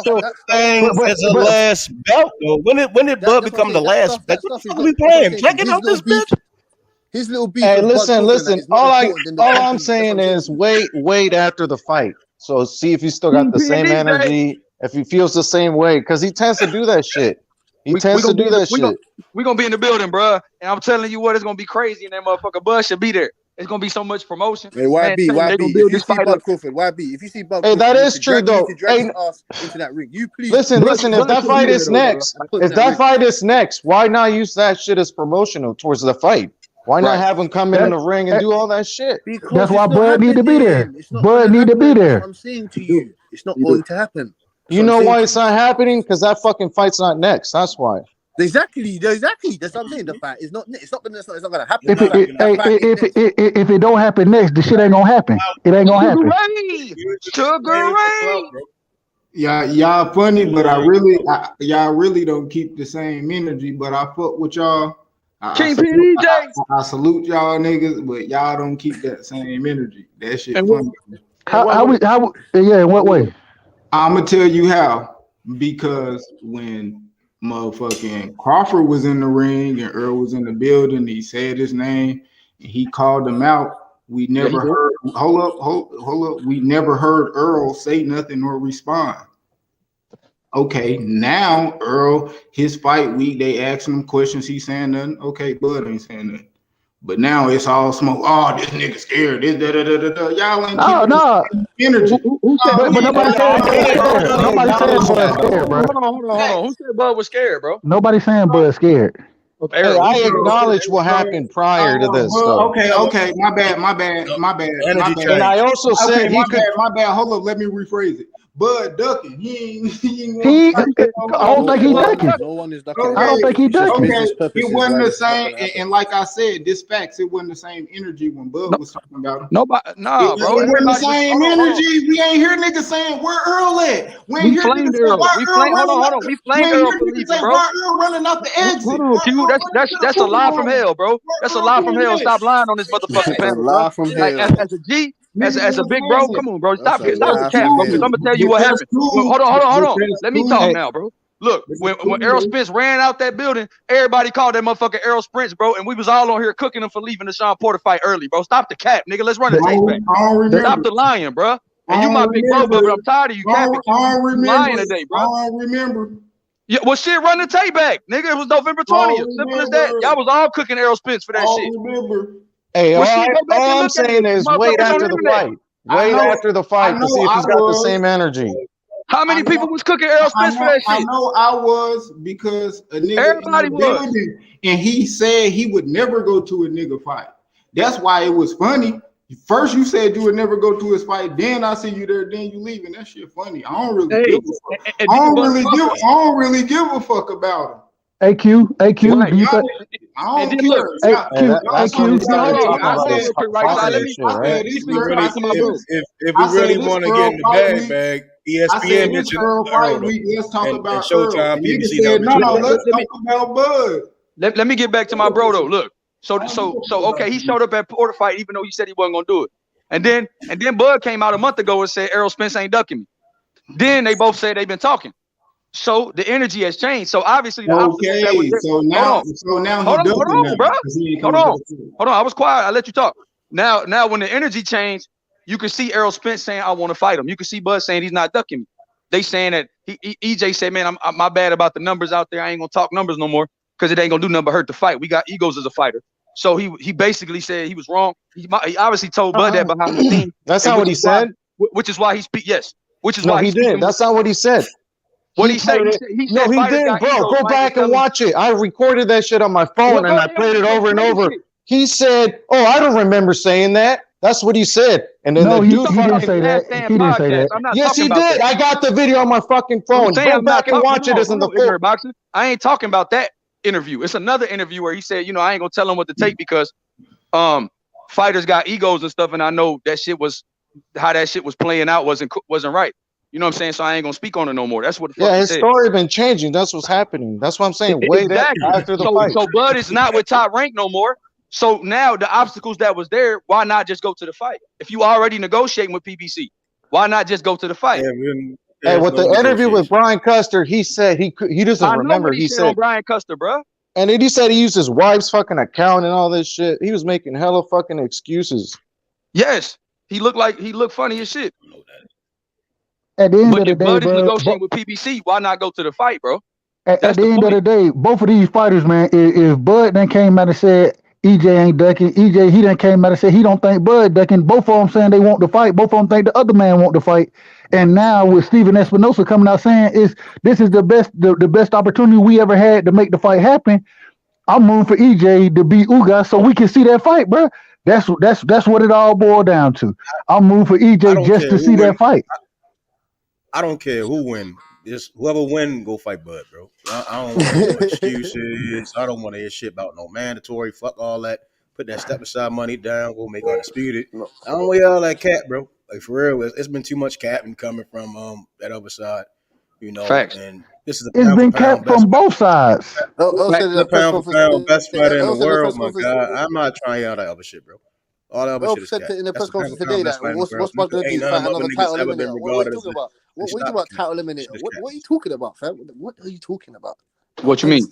as a last belt, though, when did Bud become the last belt? What the fuck are we playing? Flicking out this bitch. His little beef. Hey, listen. All I'm saying is wait after the fight. So see if he still got the same energy, if he feels the same way, because he tends to do that shit. He tends to do that shit. We're going to be in the building, bro. And I'm telling you what, it's going to be crazy, and that motherfucker Bud should be there. It's gonna be so much promotion. Hey, Man, YB, they gonna YB. build If you this see fight Bud up. Crawford, YB. If you see Bud Hey, Crawford, that you is need to true drag, you need though. to drag Hey, his ass into that ring. You please. listen. Bud If that should fight be is there though. next, I put if in that that ring. fight is next, why not use that shit as promotional towards the fight? Why not Right. have him come in the ring and do all that shit? Because That's why it's not Bud need to be there. happening. It's not Bud gonna need to be happen. That's there. what I'm saying to you. It's not going to happen. That's You what I'm know saying why to it's not happening? Because that fucking fight's not next. That's why. you. Exactly. That's what I'm saying. The fight is not. It's not gonna happen. If it, That fight ain't next. if it don't happen next, the shit ain't gonna happen. It ain't gonna Sugar happen. Ray, Sugar Ray. Y'all funny, but y'all really don't keep the same energy. But I fuck with y'all. Kingpin EJ. I salute y'all niggas, but y'all don't keep that same energy. That shit And funny. Yeah, in what way? I'm gonna tell you how. Because when motherfucking Crawford was in the ring and Earl was in the building, he said his name and he called him out. We never heard. Hold up. We never heard Earl say nothing or respond. Okay, now Earl, his fight week, they asking him questions. He saying nothing. Okay, Bud ain't saying nothing. But now it's all smoke. Oh, this nigga scared. This da. Y'all ain't keeping energy. But nobody said Bud scared. Nobody said Bud scared, bro. Hold on. Who said Bud was scared, bro? Nobody saying Bud scared. Hey, I acknowledge what happened prior to this. Okay. My bad. And I also said he could. My bad. Hold up. Let me rephrase it. Bud ducking. I don't think he ducking. No one is ducking. I don't think he ducking. It wasn't the same. And like I said, this facts. It wasn't the same energy when Bud was talking about him. Nobody, nah, bro. It wasn't the same energy. We ain't hear niggas saying where Earl at. We flamed Earl. Hold on. We flamed Earl for leaving, bro. Why Earl running out the exit? Hold on, Q. That's a lie from hell, bro. That's a lie from hell. Stop lying on this motherfucking panel, bro. Like as a G, as a big bro, come on, bro. Stop the cap, bro. Because I'm gonna tell you what happened. Hold on. Let me talk now, bro. Look, when Errol Spence ran out that building, everybody called that motherfucker Errol Spence, bro, and we was all on here cooking him for leaving the Sean Porter fight early, bro. Stop the cap, nigga. Let's run the tape back. Stop the lying, bro. And you my big bro, but I'm tired of you capping. Lying today, bro. I don't remember. Yeah, well, shit, run the tape back, nigga. It was November 20th. Simple as that. Y'all was all cooking Errol Spence for that shit. Remember. Hey, Well, all I'm saying is wait after the fight. Wait after the fight to see if he's got the same energy. How many people was cooking Errol Spence for that shit? I know I was, because a nigga Everybody in the building, and he said he would never go to a nigga fight. That's why it was funny. First you said you would never go to his fight, then I see you there, then you leaving. That shit funny. I don't really give a fuck. I don't really give a fuck about him. AQ, Right. do you think? I don't If we really want to get in the bag, ESPN mentioned Earl, let's talk about Showtime, BBC. Let's talk about Bud. Let me get back to my bro though. Look, so okay, he showed up at Porter fight even though he said he wasn't gonna do it, and then Bud came out a month ago and said Errol Spence ain't ducking me. Then they both said they've been talking. So the energy has changed. So obviously, so now hold on, bro. Hold on. I was quiet. I let you talk. Now, when the energy changed, you can see Errol Spence saying, "I want to fight him." You can see Bud saying he's not ducking me. They saying that EJ said, "Man, I'm my bad about the numbers out there. I ain't gonna talk numbers no more because it ain't gonna do nothing but hurt the fight. We got egos as a fighter." So he basically said he was wrong. He obviously told Bud that behind the scenes. That's not what he said. Which is why he speak. Yes. Which is no, why he did. That's not what he said. What he said? He said no, he didn't, bro. Go back and watch it. I recorded that shit on my phone and I played it over and over. He said, "Oh, I don't remember saying that." That's what he said. And then he didn't say that. He didn't say that. Yes, he did. I got the video on my fucking phone. Go back and watch it. It's in the full boxing. I ain't talking about that interview. It's another interview where he said, I ain't gonna tell him what to take because fighters got egos and stuff, and I know that shit was how that shit was playing out wasn't right. You know what I'm saying? So I ain't gonna speak on it no more. That's what the fuck his story been changing. That's what's happening. That's what I'm saying. Wait after the fight. So Bud is not with Top Rank no more. So now the obstacles that was there, why not just go to the fight? If you already negotiating with PBC, why not just go to the fight? Hey, with the interview with Brian Custer, he said he doesn't remember. He said on Brian Custer, bro. And then he said he used his wife's fucking account and all this shit. He was making hella fucking excuses. Yes, he looked funny as shit. At the end of the day, Bud is negotiating with PBC. Why not go to the fight, bro? At the end of the day, both of these fighters, man, if Bud then came out and said EJ ain't ducking. EJ, he done came out and said he don't think Bud ducking. Both of them saying they want to fight. Both of them think the other man want to fight. And now with Steven Espinosa coming out saying this is the best opportunity we ever had to make the fight happen. I'm moving for EJ to beat Ugas so we can see that fight, bro. That's what it all boiled down to. I'm moving for EJ just to see that fight. I don't care who win. Just whoever win, go fight Bud, bro. I don't want no excuses. I don't want to hear shit about no mandatory. Fuck all that. Put that step aside money down. Go make Undisputed. I don't want all that cat, bro. Like for real, it's been too much capping coming from that other side. You know, Facts. and this is it's been capped from both sides. The pound for pound best fighter in the world, my God. I'm not trying all that other shit, bro. All that other shit is said cat. in the That's press conference today that what's Bud gonna do? Fight another title eliminator. What are you talking about? What are you talking about? Title eliminator? What are you talking about, fam? What are you talking about? What you mean?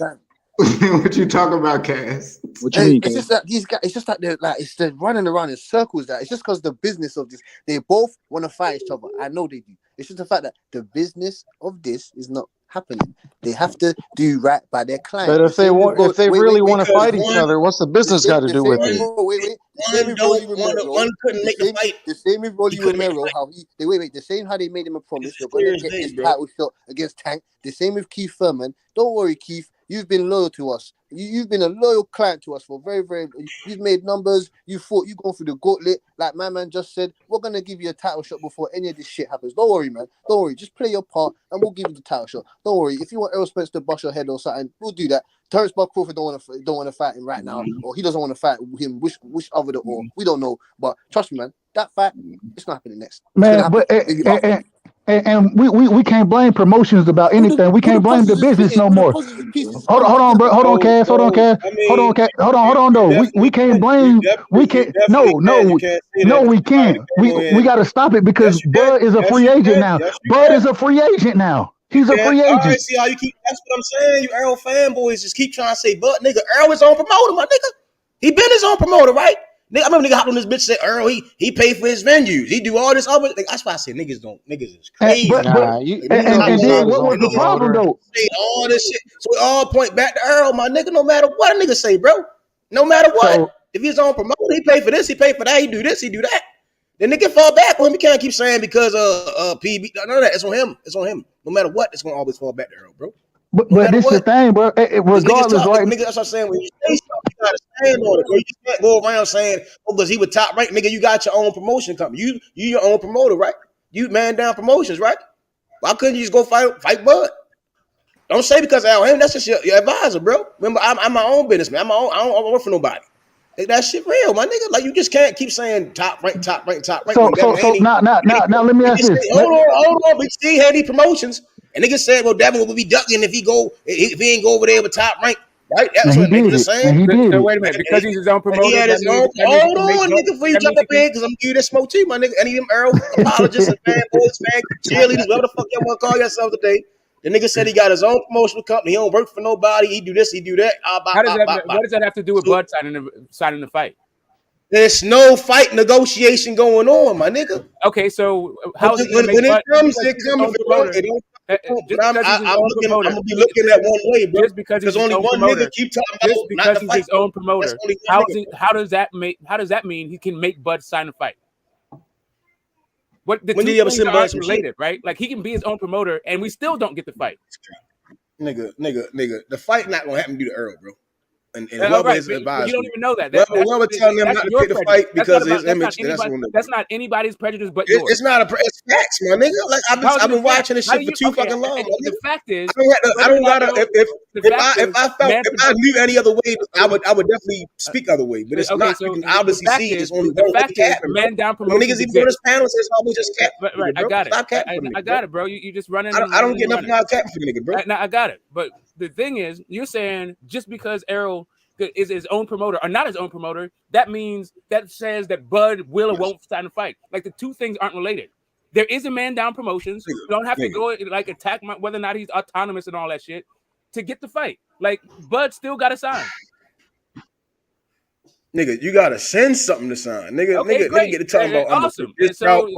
What you talking about, Cass? What you mean? It's just that these guys. It's just that they're like they're running around in circles. That it's just because the business of this. They both want to fight each other. I know they do. It's just the fact that the business of this is not happening. They have to do right by their client. But if they really want to fight each other, what's the business got to do with it? One couldn't make the fight. The same with Rolly Romero. How the same how they made him a promise. You're going to get this title shot against Tank. The same with Keith Thurman. Don't worry, Keith. You've been loyal to us. You've been a loyal client to us for very, very. You've made numbers. You fought. You gone through the gauntlet. Like my man just said, we're gonna give you a title shot before any of this shit happens. Don't worry, man. Don't worry. Just play your part, and we'll give you the title shot. Don't worry. If you want Errol Spence to bust your head or something, we'll do that. Terrence Bud Crawford don't want to fight him right now, or he doesn't want to fight him. Which other or we don't know. But trust me, man. That fight, it's not happening next. Man, but and we can't blame promotions about anything. We can't blame the business no more. Hold on, bro. Hold on, Cass. Hold on, Cass. Hold on, though. We can't blame. We can't. No, we can't. We got to stop it because Bud is a free agent now. Bud is a free agent now. He's a free agent. All right, see how you keep. That's what I'm saying. You Errol fanboys just keep trying to say, "But nigga, Errol his own promoter, my nigga. He been his own promoter, right? Nigga, I remember nigga hopped on this bitch said Earl, he paid for his venues. He do all this other. That's why I say niggas is crazy. And what was the problem though? Say all this shit. So we all point back to Earl, my nigga. No matter what a nigga say, bro. No matter what. So, if he's on promoter, he pay for this, he pay for that, he do this, he do that. Then nigga fall back on him. He can't keep saying because PB. None of that. It's on him. It's on him. No matter what, it's gonna always fall back to Earl, bro. But this is the thing, bro. Regardless, right? Nigga, that's what I'm saying. When you say something, you gotta stand on it, bro. You just can't go around saying, "Oh, because he was top ranked." Nigga, you got your own promotion company. You your own promoter, right? You man down promotions, right? Why couldn't you just go fight Bud? Don't say because of him. That's just your advisor, bro. Remember, I'm my own businessman. I don't work for nobody. That shit real, my nigga. Like you just can't keep saying top rank. So now let me ask this. Hold on. We see Haney promotions. And niggas said, well, Devin will be ducking if he ain't go over there with top rank, right? That's what niggas are saying. So wait a minute, because he's his own promoter. He had his own. Hold on, nigga, before you jump up in, because I'm gonna give you that smoke too, my nigga. Any of them Earl apologists and fanboys, cheerleaders, whatever the fuck y'all want to call yourselves today. The nigga said he got his own promotional company. He don't work for nobody. He do this, he do that. What does that have to do with Bud signing the fight? There's no fight negotiation going on, my nigga. Okay, so how is when it comes, I'm gonna be looking at one way, bro. Just because he's only one nigga keep talking about just because he's his own promoter. How does that mean he can make Bud sign a fight? What the two things are related, right? Like he can be his own promoter, and we still don't get the fight. Nigga, the fight not gonna happen due to Earl, bro. And whoever is advised, you don't even know that. Whoever telling them not to pick the fight because of his image, that's not anybody's prejudice, but yours. It's not it's facts, my nigga. Like I've been watching this shit for too fucking long. The fact is, I don't gotta. If I knew any other way, I would definitely speak other way. But it's not. You can obviously see it's only one way to man down promotion. Niggas even on this panel says always just cat. Right, I got it. I got it, bro. You just running. I don't get nothing out of cat for the nigga, bro. I got it, but the thing is, you're saying just because Errol is his own promoter or not his own promoter, that says that Bud will or won't sign a fight. Like the two things aren't related. There is a man down promotions. You don't have to go like attack whether or not he's autonomous and all that shit to get the fight. Like Bud still got to sign. Nigga, you gotta send something to sign. Nigga get to talk about awesome. It's so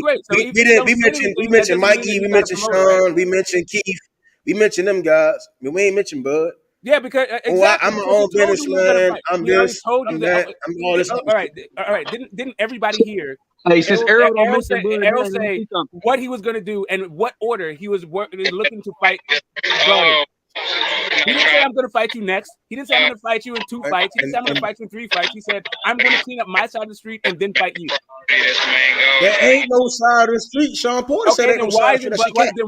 great. So we mentioned Mikey, we mentioned Sean, we mentioned Keith, we mentioned them guys. I mean, we ain't mentioned Bud. Yeah, because exactly. I'm my own businessman. I'm this. Told you I'm that. that. I'm all this. All right. Didn't everybody hear? Hey, since Errol don't mention Bud, Errol say what he was going to do and what order he was looking to fight Bud in. He didn't say I'm going to fight you next. He didn't say I'm going to fight you in 2 fights. He didn't say I'm going to fight you in 3 fights. He said I'm going to clean up my side of the street and then fight you. There ain't no side of the street. Sean Porter said that. Then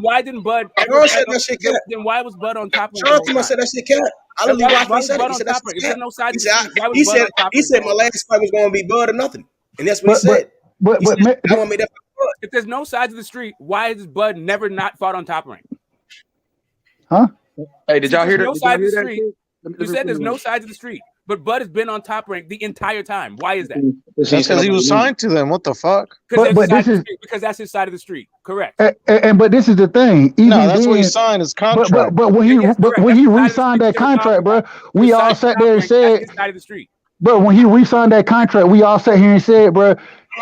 why didn't Bud? Then why was Bud on top of Sean Porter said that shit cat. I literally watched him say that. He said that's cat. No side he said my last fight was going to be Bud or nothing, and that's what he said. But I want to make that. If there's no sides of the street, why has Bud never not fought on Top Rank? Huh? Hey, did y'all hear that? No sides of the street. You said there's no sides of the street, but Bud has been on Top Rank the entire time. Why is that? Because he was signed to them. What the fuck? But this is because that's his side of the street. Correct. And but this is the thing. No, that's what he signed his contract. But when he re-signed that contract, bro, we all sat there and said, side of the street. Bro, when he re-signed that contract, we all sat here and said, bro,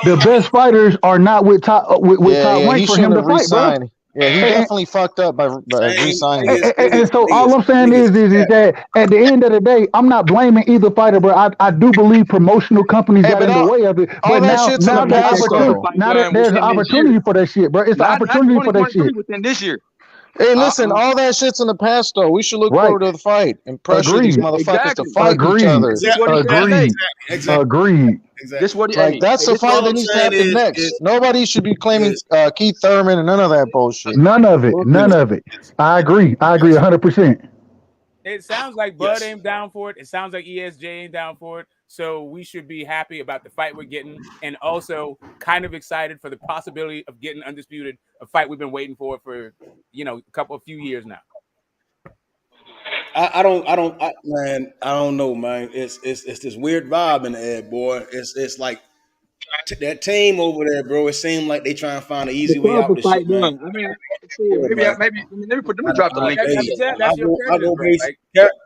the best fighters are not with top rank for him to fight, bro. Yeah, he definitely fucked up by re-signing. And so all I'm saying is that at the end of the day, I'm not blaming either fighter, bro. I do believe promotional companies got in the way of it. But now that there's an opportunity for that shit, bro. It's an opportunity for that shit. Within this year. Hey, listen, all that shit's in the past, though. We should look forward to the fight and pressure these motherfuckers to fight each other. Agreed. Like, that's the fight that needs to happen next. Nobody should be claiming Keith Thurman and none of that bullshit. None of it. I agree 100%. It sounds like Bud ain't down for it. It sounds like ESJ ain't down for it. So we should be happy about the fight we're getting, and also kind of excited for the possibility of getting Undisputed, a fight we've been waiting for a few years now. I don't know, man. It's this weird vibe in the air, boy. It's like that team over there, bro. It seemed like they trying to find an easy way out of this shit, man. I mean, maybe let me drop the link.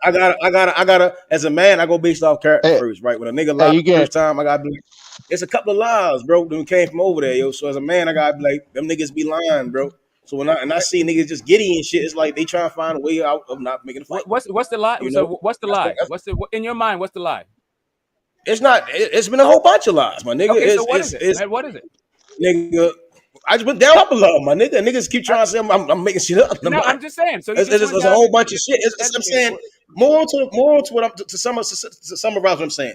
I gotta. As a man, I go based off character first, right? When a nigga lied the first time, I gotta be. It's a couple of lies, bro. That came from over there, yo. So as a man, I gotta be like, them niggas be lying, bro. So when I see niggas just giddy and shit, it's like they trying to find a way out of not making a fight. What's the lie? So what's the lie? In your mind? What's the lie? It's not. It's been a whole bunch of lies, my nigga. Okay, so what is it? What is it? Nigga, I just went down up a lot, my nigga. Niggas keep trying to say I'm making shit up. No, I'm just saying. So it's a whole bunch of shit. I'm saying more to what I'm to summarize what I'm saying.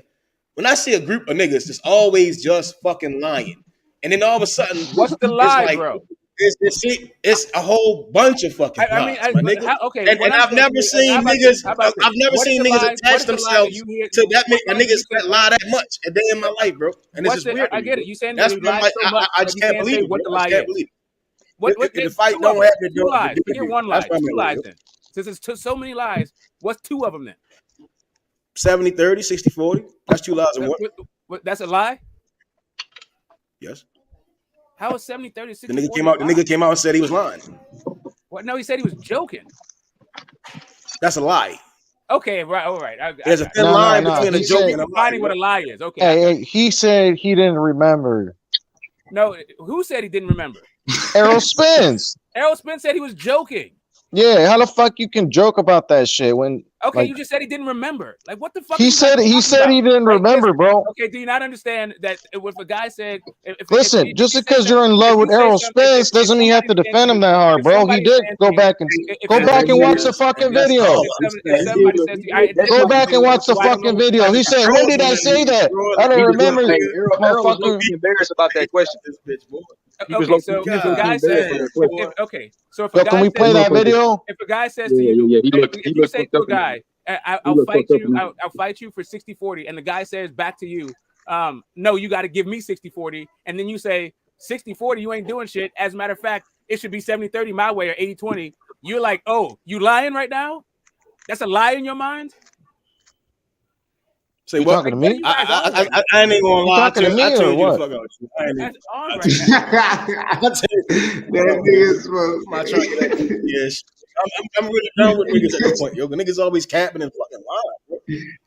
When I see a group of niggas just always just fucking lying, and then all of a sudden, what's the lie, bro? It's a whole bunch of fucking lies, my nigga. Okay, and I've never seen niggas. I've never seen niggas attach themselves to that. A niggas lie that much a day in my life, bro. And it's just weird. I get it. You saying that's lie so much, I just can't believe it. What the lie is? What the fight don't happen? Two lies. Forget one lie. 2 lies then. Since it's so many lies, what's 2 of them then? 70-30, 60-40. That's 2 lies in one. That's a lie? Yes. How is 70-30, 60-40? The nigga came out and said he was lying. What? No, he said he was joking. That's a lie. Okay, right. All right. There's a thin line between a joke and a lie. Finding what a lie is. Okay. Hey, he said he didn't remember. No, who said he didn't remember? Errol Spence. Errol Spence said he was joking. Yeah, how the fuck you can joke about that shit when? Okay, like, you just said he didn't remember. Like, what the fuck? He said he didn't remember, bro. Okay, do you not understand that if a guy said? Listen, just because you're in love with Errol Spence doesn't mean you have to defend him that hard, bro. He did go back and watch the fucking video. Go back and watch the fucking video. He said, "When did I say that? I don't remember." Errol was embarrassed about that question. Okay, so if a guy says, so if a guy can we play that video? If a guy says to you, if you say to a guy, I'll fight you for 60-40, and the guy says back to you, no, you got to give me 60-40, and then you say 60-40, you ain't doing shit. As a matter of fact, it should be 70-30 my way or 80-20. You're like, oh, you lying right now? That's a lie in your mind? Say what? Talking to me? I ain't even gonna lie to you. I told you to fuck out with you. I ain't even. I tell you, I'm trying to get that. Yes, I'm really done with niggas at this point, yo. The niggas always capping and fucking lying, bro.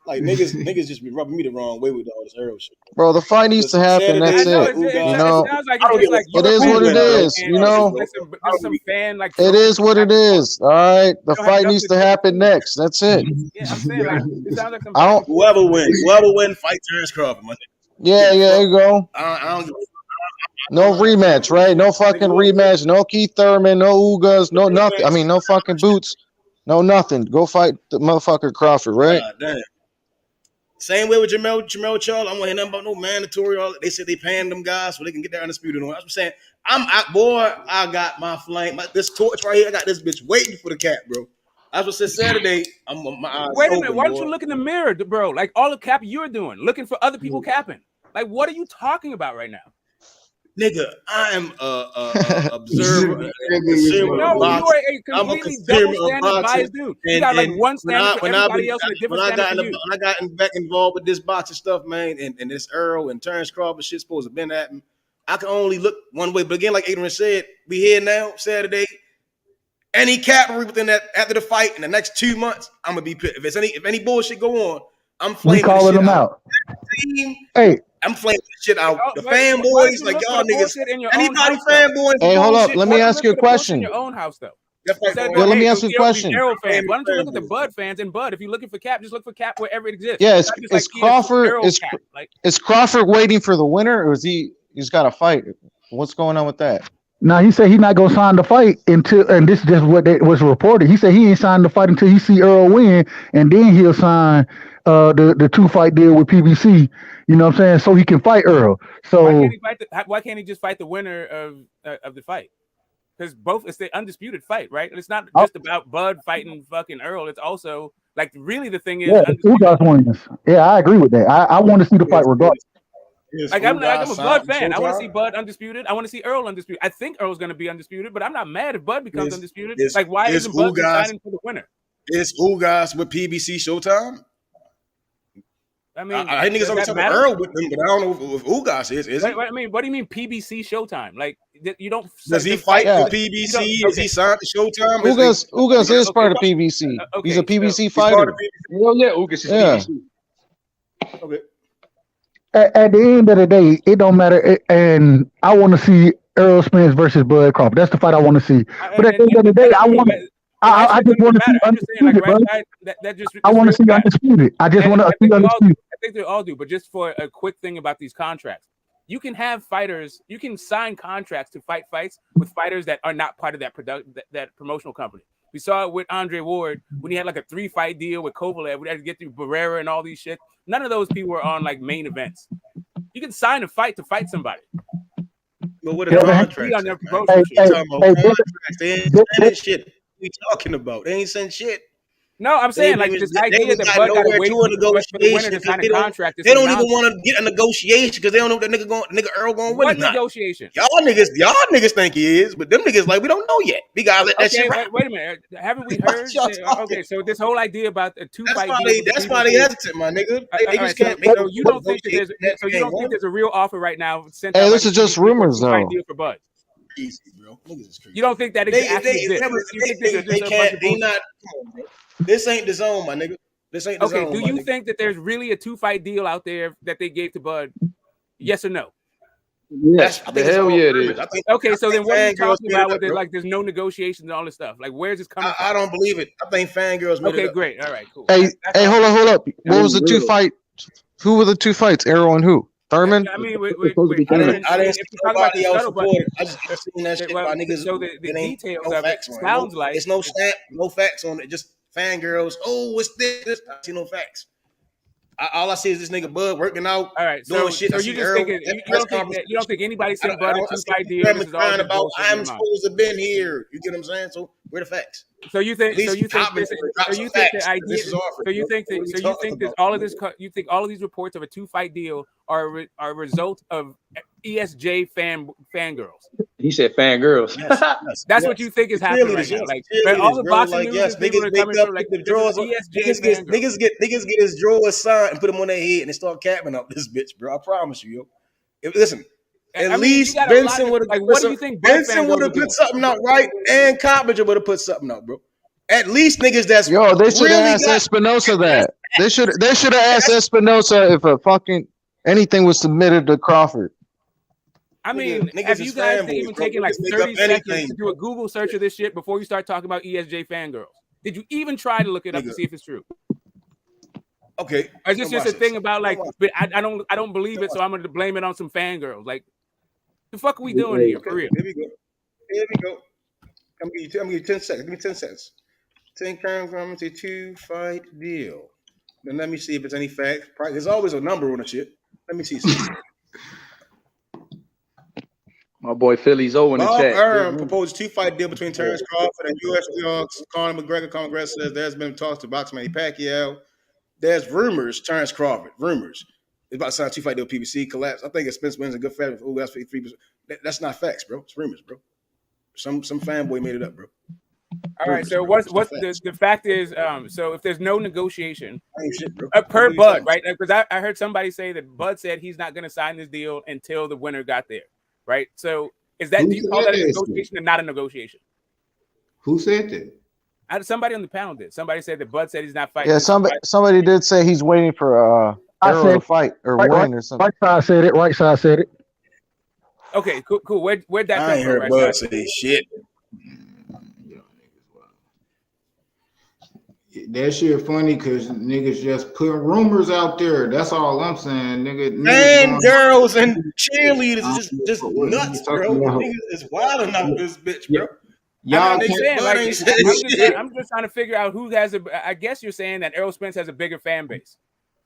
Like niggas just be rubbing me the wrong way with all this Earl shit. Bro, the fight needs to happen. That's it. You know, it sounds like it's just like it is what it is. You know, there's some fan like it is what it is. All right, the fight needs to happen next. That's it. Yeah, I'm saying like it sounds like some. Whoever wins, fight Terrence Crawford. My nigga. Yeah, there you go. I don't give a No rematch, right? No fucking rematch. No Keith Thurman. No Ugas. No nothing. I mean, no fucking Boots. No nothing. Go fight the motherfucker Crawford, right? damn. Same way with Jamel Charles. I don't want to hear nothing about no mandatory. They said they paying them guys so they can get their Undisputed on. That's what I'm saying. I got my flame. This torch right here. I got this bitch waiting for the cat, bro. That's what said Saturday. My eyes Wait a minute. open, Why don't boy. you look in the mirror, bro? Like all the cap you're doing, looking for other people capping. Like, what are you talking about right now? Nigga, I am a observer. No, you are a completely double standard biased dude. You got like one standard for everybody else and a different standard for you. When I got back involved with this boxing stuff, man, and this Earl and Terrence Crawford shit supposed to have been happening, I can only look one way. But again, like Adrian said, we here now, Saturday. Any cavalry within that after the fight in the next 2 months, I'm gonna be pissed. If any bullshit go on, I'm flaming We calling them out. Hey. I'm flaming the shit out. The fanboys, like y'all niggas. Anybody fanboys? Hey, hold up. Let me ask you a question. In your own house, though. Let me ask you a question. Why don't you look at the Bud fans? And Bud, if you're looking for Cap, just look for Cap wherever it exists. Yeah, is Crawford is Crawford waiting for the winner, or is he's got to fight? What's going on with that? Now he said he's not gonna sign the fight until, and this is just what was reported. He said he ain't signed the fight until he see Earl win, and then he'll sign the 2-fight deal with PBC. You know what I'm saying? So he can fight Earl. So why can't he just fight the winner of the fight? Because it's the undisputed fight, right? It's not just about Bud fighting fucking Earl. It's also like really the thing is, Ugas wins. Yeah, I agree with that. I want to see the fight regardless. Like I'm a Bud fan. I want to see Bud undisputed. I want to see Earl undisputed. I think Earl's going to be undisputed, but I'm not mad if Bud becomes undisputed. Like why isn't Bud signing for the winner? Is Ugas with PBC Showtime? I mean, I niggas always talking about Earl with them, but I don't know if Ugas is. I mean, what do you mean PBC Showtime? Like you don't. Does he fight for PBC? Is he signed to Showtime? Ugas is part of PBC. He's a PBC fighter. Well, yeah, Ugas is PBC. Okay. At the end of the day, it don't matter. And I want to see Earl Spence versus Bud Crawford. That's the fight I want to see. But at the end of the day, I just want to see undisputed, bro. I want to see undisputed. I just want to see undisputed. I think they all do. But just for a quick thing about these contracts, you can have fighters. You can sign contracts to fight fights with fighters that are not part of that promotional company. We saw it with Andre Ward when he had like a 3-fight deal with Kovalev. We had to get through Barrera and all these shit. None of those people were on like main events. You can sign a fight to fight somebody. But what are contracts? On their promotion They ain't sending shit. What we talking about? They ain't sending shit. No, I'm saying like this idea that Bud got to wait for the winner to sign a contract. They don't even want to get a negotiation because they don't know if that nigga Earl going to win. What negotiation? Y'all niggas think he is, but them niggas like we don't know yet. We gotta let that shit right. Wait a minute, haven't we heard? Okay, so this whole idea about a 2-fight deal. That's why they hesitant, my nigga. They just can't. So you don't think there's a real offer right now? Hey, this is just rumors, though. Deal for Bud. Easy, bro. Niggas is crazy. You don't think that actually exists? They can't. They not. This ain't the zone, my nigga. This ain't the zone. Okay, do you think that there's really a 2-fight deal out there that they gave to Bud? Yes or no? Yes, the hell yeah it is. Okay, so then what are you talking about? There's no negotiations and all this stuff. Like, where's this coming from? I don't believe it. I think fangirls made it up. Great. All right, cool. Hey, hold up. What was the 2-fight? Who were the 2 fights? Errol and who? Thurman? I mean, I didn't see nobody else support it. I just seen that shit by niggas. So the details of it sounds like it's no stamp, no facts on it. Just fangirls. Oh, what's this? I see no facts. All I see is this nigga Bud working out. All right, doing shit. So you just thinking you don't think anybody said Bud a 2-fight deal? I'm supposed to have been here. You get what I'm saying? So where the facts? So you think all of these reports of a 2-fight deal are a result of ESJ fangirls? He said fangirls. Yes, That's what you think is happening right now. Like all the boxing news people are coming from like the drawers. Niggas get his drawers signed and put them on their head and they start capping up this bitch, bro. I promise you, yo. Listen. At least Benson would have put something out, right? And Carpenter would have put something out, bro. At least niggas that's they should ask Espinosa that. They should have asked Espinosa if a fucking anything was submitted to Crawford. I mean, niggas have is you guys fanboys, even bro. taken like Niggas make up 30 seconds anything, to do a Google search of this shit before you start talking about ESJ fangirls? Did you even try to look it up to see if it's true? Okay. Or is this just a thing about like, but I don't believe it, so I'm gonna blame it on some fangirls? Like, the fuck are we doing here for real? Here we go. Here we go. I'm gonna give you 10 seconds. Give me 10 seconds. 10 grams, a 2-fight deal. Then let me see if there's any facts. There's always a number on the shit. Let me see something. My boy Philly's O in the Bob chat. Arum proposed a 2-fight deal between Terrence Crawford and UFC Conor McGregor. Congress says there's been talks to box Manny Pacquiao. There's rumors, Terrence Crawford, rumors. It's about to sign a 2-fight deal with PBC, collapse. I think if Spence wins a good fight, that's 53%. That's not facts, bro. It's rumors, bro. Some fanboy made it up, bro. All right, so what's the fact is, so if there's no negotiation shit, bro. per Bud, right? Because I heard somebody say that Bud said he's not going to sign this deal until the winner got there, right? So is that, do you call that a negotiation or not a negotiation? Who said that? Somebody on the panel did. Somebody said that Bud said he's not fighting. Yeah, somebody did say he's waiting for Arrow to fight or win or something. Right side said it. Right side said it. Okay, cool. Where'd that I come ain't from? heard Right Bud side? say shit. That shit funny because niggas just putting rumors out there. That's all I'm saying, nigga. Man, girls and cheerleaders is just nuts, bro. Niggas is wilding out this bitch, bro. Y'all saying, Bud like, ain't said shit. I'm just trying to figure out who has I guess you're saying that Errol Spence has a bigger fan base.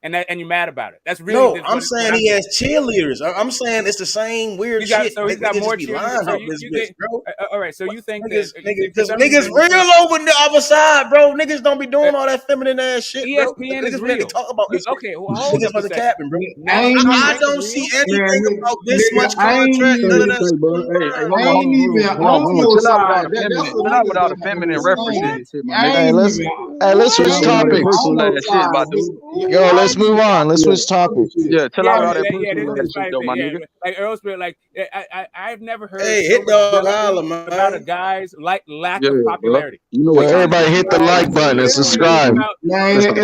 And you're mad about it. That's really No, I'm saying he has cheerleaders. I'm saying it's the same weird shit. So he's got more cheerleaders. So you think, bro. All right, so you think niggas real over the other side, bro. Niggas don't be doing all that feminine ass shit, bro. ESPN Niggas is really real. talk about this. Okay, well, hold up a second. Capping, bro. Now, I don't see anything about this much contract. None of that. I ain't even on your side. Chill out with all the feminine references. Hey, let's switch topics. Yo, let's move on. Let's switch topics. Yeah, chill out with all that shit, though, my nigga. Like Earl Spirit, like I've never heard hit dog holla, man. about a guy's lack of popularity. You know what? Everybody hit the like button and subscribe. Man, at the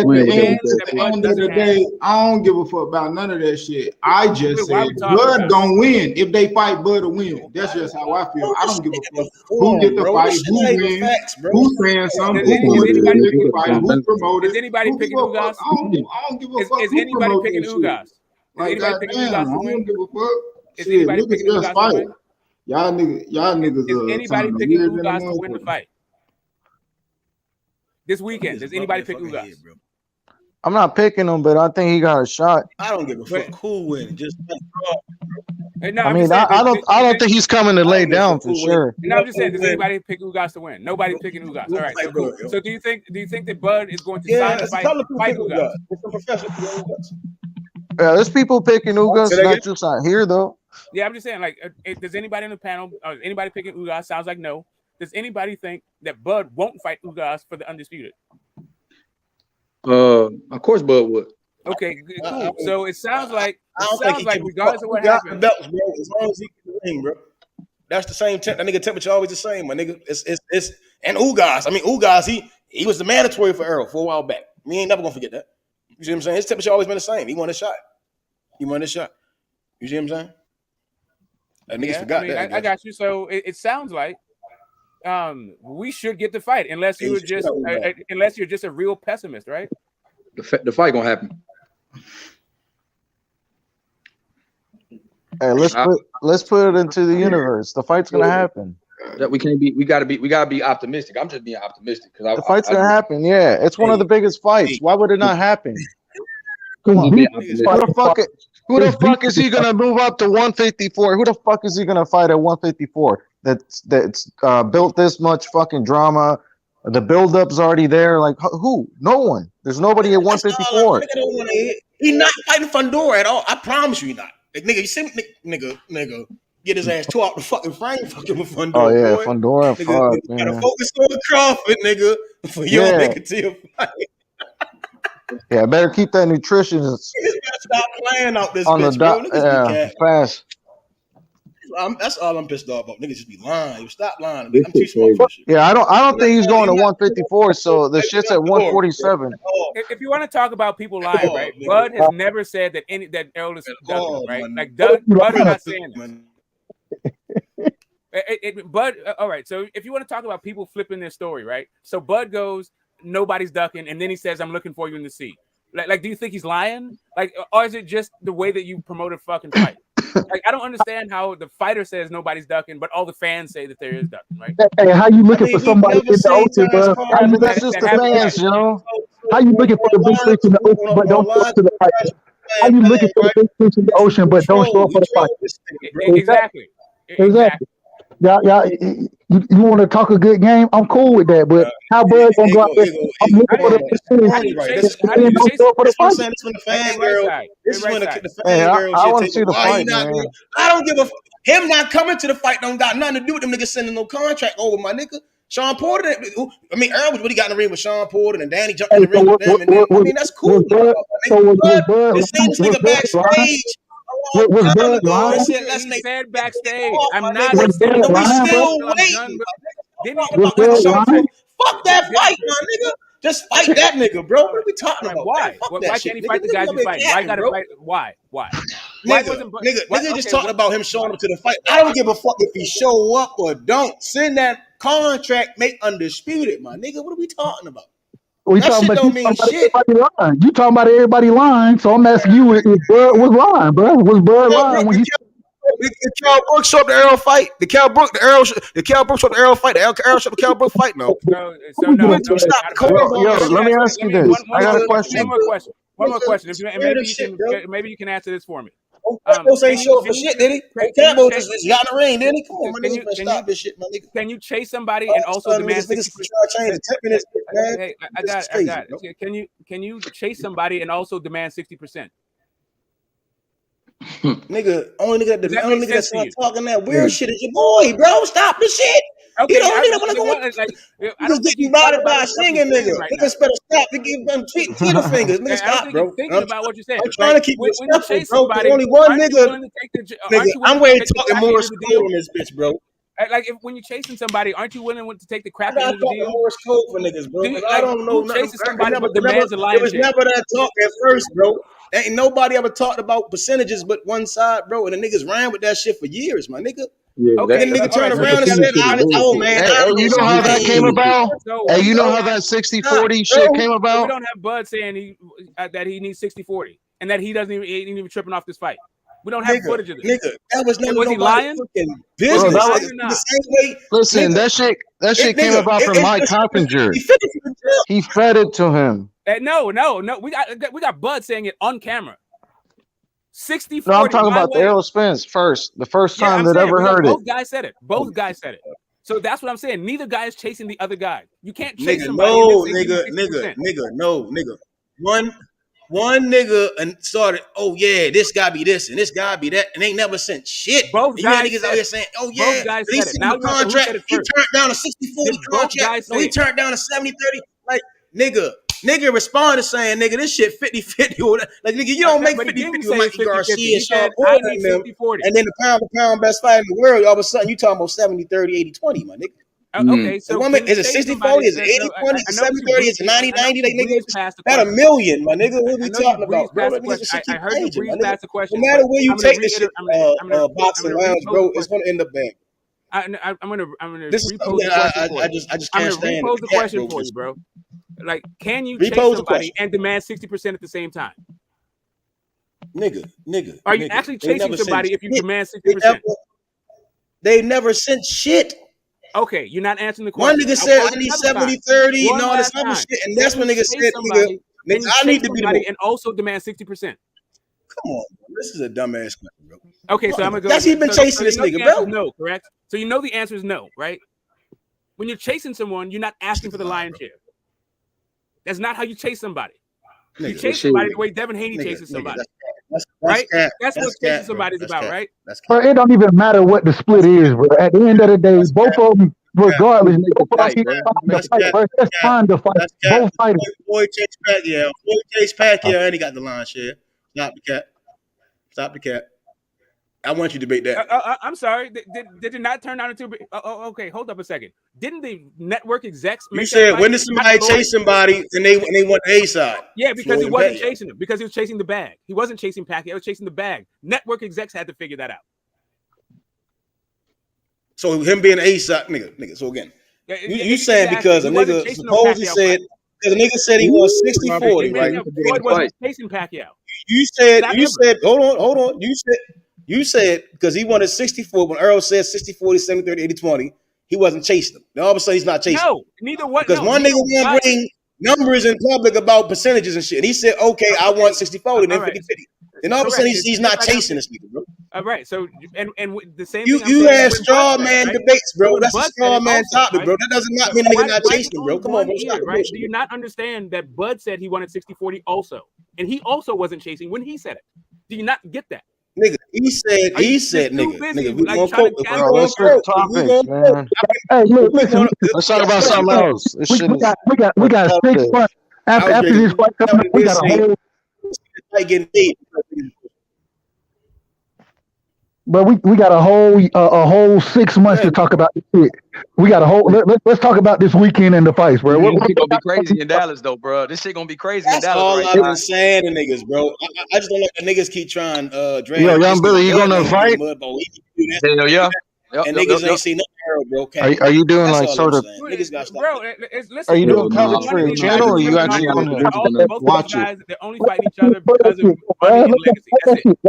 end of the day, I don't give a fuck about none of that shit. I just said Bud gonna win if they fight. Bud to win. That's just how I feel. I don't give a fuck who get the fight, who wins, who's saying something, who's promoted. Is anybody picking Ugas? I don't give a fuck. Is anybody picking Ugas? Is anybody picking Ugas to win? I don't give a fuck. Is anybody picking Ugas to win? Y'all niggas. Is anybody picking Ugas to win the fight this weekend? Does anybody pick Ugas? I'm not picking him, but I think he got a shot. I don't give a fuck who wins. Just I don't think he's coming to lay down for sure. No, I'm just saying, does anybody pick Ugas to win? Nobody's picking Ugas. All right, so cool. So do you think that Bud is going to sign the fight Ugas? It's a professional. Yeah, there's people picking Ugas, not just out here though. Yeah, I'm just saying, like, does anybody in the panel, anybody picking Ugas? Sounds like no. Does anybody think that Bud won't fight Ugas for the Undisputed? Of course Bud would. Okay, cool. So it sounds like regardless of what happens, belts, bro, as long as he can ring, bro. That's the same. That nigga temperature always the same, my nigga. It's and Ugas. I mean, Ugas. He was the mandatory for Errol for a while back. We ain't never gonna forget that. You see what I'm saying? His temperature always been the same. He won a shot. You see what I'm saying? That niggas forgot that. I got you. So it sounds like we should get the fight unless you're just a real pessimist, right? The fight gonna happen. Hey, let's put it into the universe. The fight's gonna happen. That we can't be. We gotta be optimistic. I'm just being optimistic because the fight's gonna happen. Yeah, it's one of the biggest fights. Why would it not happen? Come on, who the fuck is he gonna move up to 154? Who the fuck is he gonna fight at 154? That's built this much fucking drama. The build-up's already there. Like who? No one. There's nobody at 154. He's not fighting Fundora at all. I promise you, he not. Like, nigga, you see, nigga, get his ass tore out the fucking frame, fucking with Fundora. Oh yeah, boy. Fundora. Nigga, fuck, man. Gotta focus on Crawford, nigga, for your nigga to your fight. Yeah, better keep that nutrition Niggas gotta stop playing out this on bitch, the bro. Niggas fast. That's all I'm pissed off about. Niggas just be lying. Stop lying. I'm too smart for this shit. Yeah, I don't think he's going to 154. So the shit's at 147. If you want to talk about people lying, right? Bud has never said that Errol is ducking, right? Like Bud is not saying this. Bud, all right. So if you want to talk about people flipping their story, right? So Bud goes, nobody's ducking, and then he says, "I'm looking for you in the sea." Like, do you think he's lying? Like, or is it just the way that you promote a fucking fight? Like, I don't understand how the fighter says nobody's ducking, but all the fans say that there is ducking, right? Hey, how you looking for somebody in the ocean, bro? That's just the fans, you know. How you looking for the big fish in the ocean, but don't show up to the fight? How you looking for the big fish in the ocean, but don't show up for the fight? Exactly. Y'all, you want to talk a good game? I'm cool with that, but how Bud gonna go out there? I'm looking for the I don't give a him not coming to the fight don't got nothing to do with them niggas sending no contract over, my nigga. Sean Porter, Earl was what he got in the ring with Sean Porter, and Danny jumped in the ring with them. And then, I mean, that's cool. The same nigga backstage. He said backstage, I'm not. We still waiting. Fuck that fight, my nigga. Just fight that nigga, bro. What are we talking about? Why? Why can't he fight the guys he's fighting? Why gotta fight? Why? Nigga just talking about him showing up to the fight. I don't give a fuck if he show up or don't. Send that contract, make Undisputed, my nigga. What are we talking about? You talking about everybody lying, so I'm asking you if Bud was lying, bro. Was Bud lying when he? The Cal Brooks showed the Errol fight. The Cal Brooks showed the Errol fight. The Errol showed the Cal Brooks fight. No. Yo, let me ask you this. I got a question. One more question. Maybe you can answer this for me. Kambosos ain't show for shit, did he? Kambosos is got in the ring, did he? Come on, my nigga, stop this shit, my nigga. Can you chase somebody and also demand 60%? Hey, I got it. Can you chase somebody and also demand 60%? Nigga, only nigga that start talking that weird shit is your boy, bro. Stop the shit. Okay, you don't want to just get you bodied by a singing nigga. Niggas better stop to give them Twitter fingers. Nigga, stop, bro. Thinking about what you're saying. I'm trying to keep it respectful, bro. There's only one nigga. I'm ready to talk Morris code on this bitch, bro. Like when you're chasing somebody, aren't you willing to take the crap out of the deal? Morris code for niggas, bro. I don't know. It was never that talk at first, bro. Ain't nobody ever talked about percentages but one side, bro. And the niggas ran with that shit for years, my nigga. Yeah, okay, then nigga turn around and said, "Oh man, you know how that came about? Hey, you know how that 60-40 shit came about? We don't have Bud saying that he needs 60-40 and that he ain't even tripping off this fight. We don't have footage of this. Nigga, that was none was of he lying? Business. Bro, listen, that shit came about from Mike Coppinger. He fed it to him. No. We got Bud saying it on camera. 60-40. No, I'm talking about the Errol Spence first. The first time that ever heard it. Both guys said it. So that's what I'm saying. Neither guy is chasing the other guy. You can't chase somebody. Nigga. One nigga and started, oh yeah, this guy be this and this guy be that, and ain't never sent shit. Both guys niggas out here saying, oh yeah, both guys said it. Now the contract, he turned down a 60-40 contract. No, he turned down a 70-30. Like, nigga responded saying, nigga, this shit 50-50. Like, nigga, you don't make 50-50 with Mikey Garcia and Sean Porter and them. And then the pound best fight in the world, all of a sudden you talking about 70-30, 80-20, my nigga. Okay, so is it 60-40? Is it 80-20? Is it 70-30? Is it 90-90? They niggas that $1 million, my nigga. What are we talking about, bro? I heard you breeze past the question. No matter where you take this shit, boxing lounge, bro, it's gonna end up bad. I'm gonna repose the question for you. I just can't stand it. Repose the question for you, bro. Like, can you chase somebody and demand 60% at the same time? Nigga. Are you actually chasing somebody if you demand 60%? They never sent shit. Okay, you're not answering the question. One nigga said I need 70-30 and all this other shit, and that's when niggas said, nigga, I need to be the and also demand 60%. Come on, bro. This is a dumbass question, bro. Okay, so I'm gonna go. That's he been chasing this nigga, bro. No, correct. So you know the answer is no, right? When you're chasing someone, you're not asking for the lion's share. That's not how you chase somebody. You chase somebody the way Devin Haney chases somebody. Right? That's what chasing somebody's about, right? But it don't even matter what the split is, bro. At the end of the day, both of them, regardless, that's time to fight. Both fighters. Floyd Chase Pacquiao, and he got the line share. Stop the cap. I want you to debate that. I'm sorry. Did it not turn out into? Okay. Hold up a second. Didn't the network execs? You said when did somebody chase somebody and they want the A side? Yeah, because he Floyd wasn't Pacquiao. chasing him. Because he was chasing the bag. He wasn't chasing Pacquiao. He was chasing the bag. Network execs had to figure that out. So him being A side, nigga. So again, you saying because a nigga chasing no supposedly Pacquiao said because a nigga said he won 60-40, right? Floyd wasn't chasing Pacquiao. You said hold on. You said because he wanted 64 when Earl said 60-40, 70-30, 80-20, he wasn't chasing them. Now all of a sudden he's not chasing. No, neither one. Because one nigga won't bring numbers in public about percentages and shit. And he said, okay, I want 60-40 and then 50-50. Then all of a sudden he's not chasing this nigga, bro. All right. So and the same you thing have straw man debates, bro. That's a straw man topic, bro. That doesn't not mean a nigga not chasing, bro. Come on, bro. Right? Do you not understand that Bud said he wanted 60-40 also, and he also wasn't chasing when he said it? Do you not get that? Nigga, he said, nigga, we gonna quote, bro. Let's switch topics, man. Hey, listen, let's talk about something else. We got 6 months after this fight coming up. We got a whole. But we got a whole 6 months to talk about this shit. We got a whole. Let's talk about this weekend in the fights, bro. This shit gonna be crazy in Dallas, though, bro. This shit gonna be crazy in Dallas. That's all right I've now. been saying to niggas, bro. I just don't like the niggas keep trying drag. Yo, young Billy, you gonna fight? Hell yeah. And niggas ain't seen nothing, bro. Are you doing like sort of? Niggas got stuff. Bro, listen. Are you doing coverage for your channel, or are you actually going to watch it? They're only fighting each other because of money and legacy. That's it.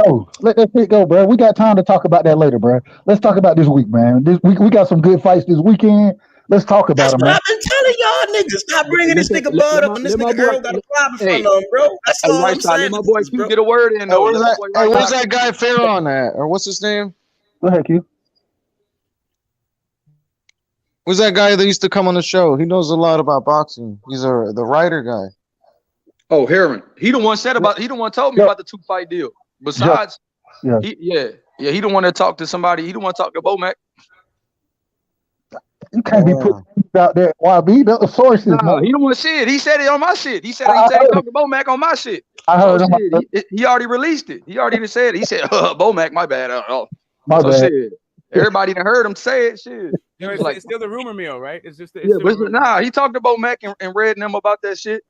Let that shit go, bro. We got time to talk about that later, bro. Let's talk about this week, man. We got some good fights this weekend. Let's talk about them, man. I've been telling y'all niggas, stop bringing this nigga Bud up and this nigga Earl got a problem in front of him, bro. That's all I'm saying. Let my boy Q get a word in, though. Where's that guy Farron at? Or what's his name? Go ahead, Q. Who's that guy that used to come on the show? He knows a lot about boxing. He's the writer guy. Oh, Heron. He the one told me about the 2-fight deal. Besides, he the one that talked to somebody. He the one talked to Bomac. You can't be putting out there. YB, the sources. Nah, he don't want to see it. He said it on my shit. He said he talked to Bomac on my shit. I heard him. He already released it. He already said it. He said, Bomac, my bad. My bad. Shit. Everybody done heard him say it. Shit. It's still the rumor mill, right? It's just he talked to Bomac and read them about that shit,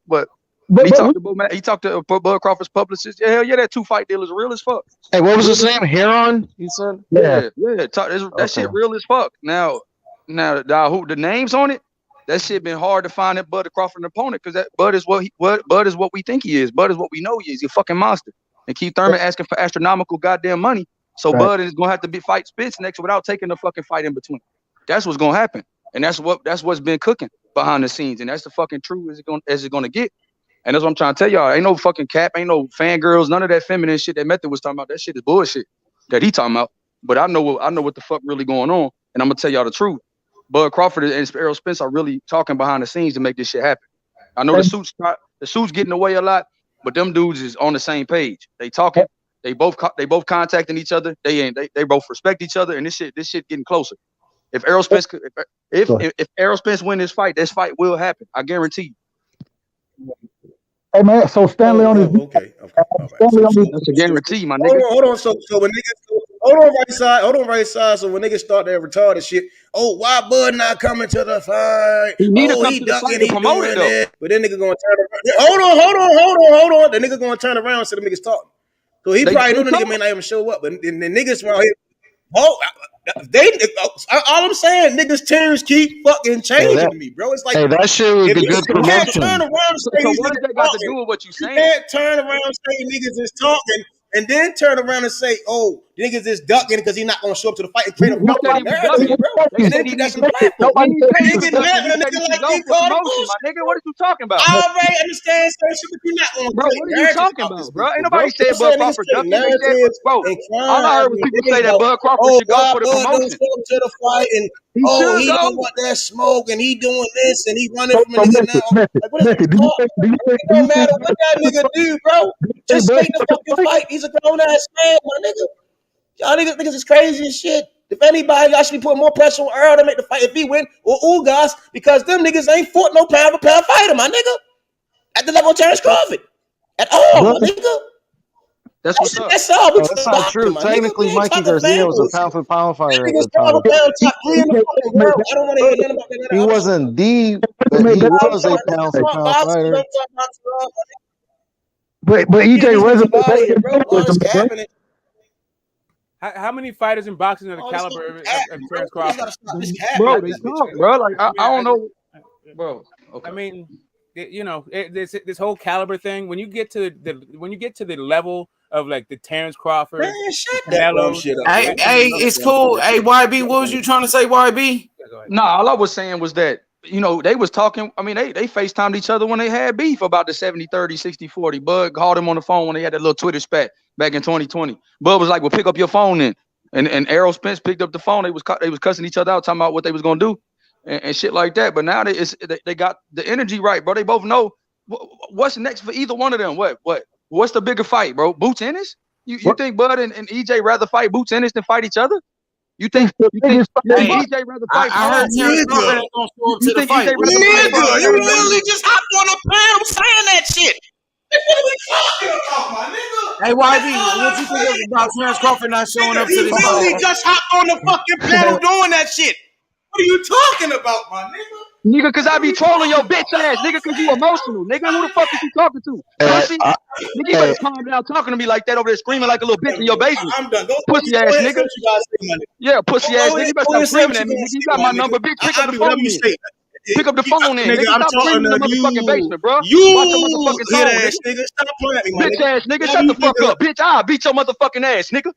but he talked to Bomac. He talked to Bud Crawford's publicist. Yeah, hell yeah, that 2-fight deal is real as fuck. Hey, what was his name? Heron? You said? Yeah. That shit real as fuck. Now, who the names on it? That shit been hard to find that Bud Crawford opponent because that Bud is Bud is what we think he is. Bud is what we know he is. He's a fucking monster. And Keith Thurman asking for astronomical goddamn money. So Bud is gonna have to fight Spence next without taking the fucking fight in between. That's what's gonna happen, and that's what's been cooking behind the scenes, and that's the fucking truth as it's gonna get. And that's what I'm trying to tell y'all. Ain't no fucking cap, ain't no fangirls, none of that feminine shit that Method was talking about. That shit is bullshit that he talking about. But I know what the fuck really going on, and I'm gonna tell y'all the truth. Bud Crawford and Errol Spence are really talking behind the scenes to make this shit happen. I know the suits getting away a lot, but them dudes is on the same page. They talking. They both contacting each other. They both respect each other, and this shit getting closer. If Errol Spence if Errol Spence win this fight will happen. I guarantee you. Hey man, so Stanley on his okay. That's a guarantee, my nigga. Hold on. So when niggas hold on right side. So when niggas start that retarded shit, why Bud not coming to the fight? He need to come to the fight to promote it though. But then nigga gonna turn around. Hold on. The nigga gonna turn around so the niggas talking. So he probably knew the nigga may not even show up, but the niggas around here, all I'm saying, niggas' tears keep fucking changing to me, bro. It's like that shit would be good promotion. You can't turn around and say what does that got to do with what you saying? You can't turn around and say niggas is talking, and then turn around and say, niggas is ducking because he's not gonna show up to the fight and create a fucking narrative, bro. And then that's some platform. Nigga mad when a nigga like me called bullshit. My nigga, what are you talking about? I already understand shit, but you're not gonna bro. What are you talking about, bro? Ain't nobody said Bud Crawford ducking. Bro, all I heard was people say that Bud Crawford should go for the promotion. To the fight and he don't want that smoke and he doing this and he running from a nigga now. Like, what is it don't matter what that nigga do, bro. Just make the fucking fight. He's a grown ass man, my nigga. Y'all niggas is crazy as shit. If anybody, y'all should be putting more pressure on Earl to make the fight if he win or Ugas because them niggas ain't fought no pound for pound fighter, my nigga. At the level of Terrence Crawford. At all, my nigga. That's what's up. That's all. No, that's not true. Technically, Mikey Garcia was a pound for pound fighter at the time. Top 3 in the fucking world. I don't want to hear nothing about that. He wasn't the, but he was a pound for pound fighter. But EJ resume bro. All this capping. How many fighters in boxing are the caliber of Terrence Crawford? Bro, they talk, bro. Like I don't know, bro. Okay. I mean, you know, this whole caliber thing. When you get to the level of like the Terrence Crawford, man, shut that dumb shit up. Hey, it's cool. Hey, YB, what was you trying to say, YB? No, all I was saying was that, you know, they was talking. I mean, they FaceTimed each other when they had beef about the 70-30, 60-40. Bud called him on the phone when they had that little Twitter spat back in 2020. Bud was like, "Well, pick up your phone then." And Errol Spence picked up the phone. They was cussing each other out, talking about what they was gonna do and shit like that. But now they got the energy right, bro. They both know what's next for either one of them. What's the bigger fight, bro? Boots Ennis? You think Bud and EJ rather fight Boots Ennis than fight each other? You think EJ rather fight? I heard Terrence Crawford ain't gonna show up to the fight. Nigga, you literally just hopped on a panel saying that shit. What are we talking about, my nigga? Hey, YB, what you think about Terrence Crawford not showing up to this fight? He literally just hopped on the fucking panel doing that shit. What are you talking about, my nigga? Nigga, cause I be trolling your bitch ass, nigga, cause you emotional, nigga. Who the fuck is you talking to? Pussy? Nigga, you better calm down talking to me like that over there, screaming like a little bitch in your basement. I'm done. Go pussy ass nigga. Yeah, pussy ass nigga. You better stop screaming at me, nigga. You got my number, bitch. Pick up the phone in. Pick up the phone in, nigga. Stop screaming in the motherfucking basement, bro. You hit ass nigga. Stop playing at me, bitch ass nigga. Shut the fuck up, bitch. I'll beat your motherfucking ass, nigga.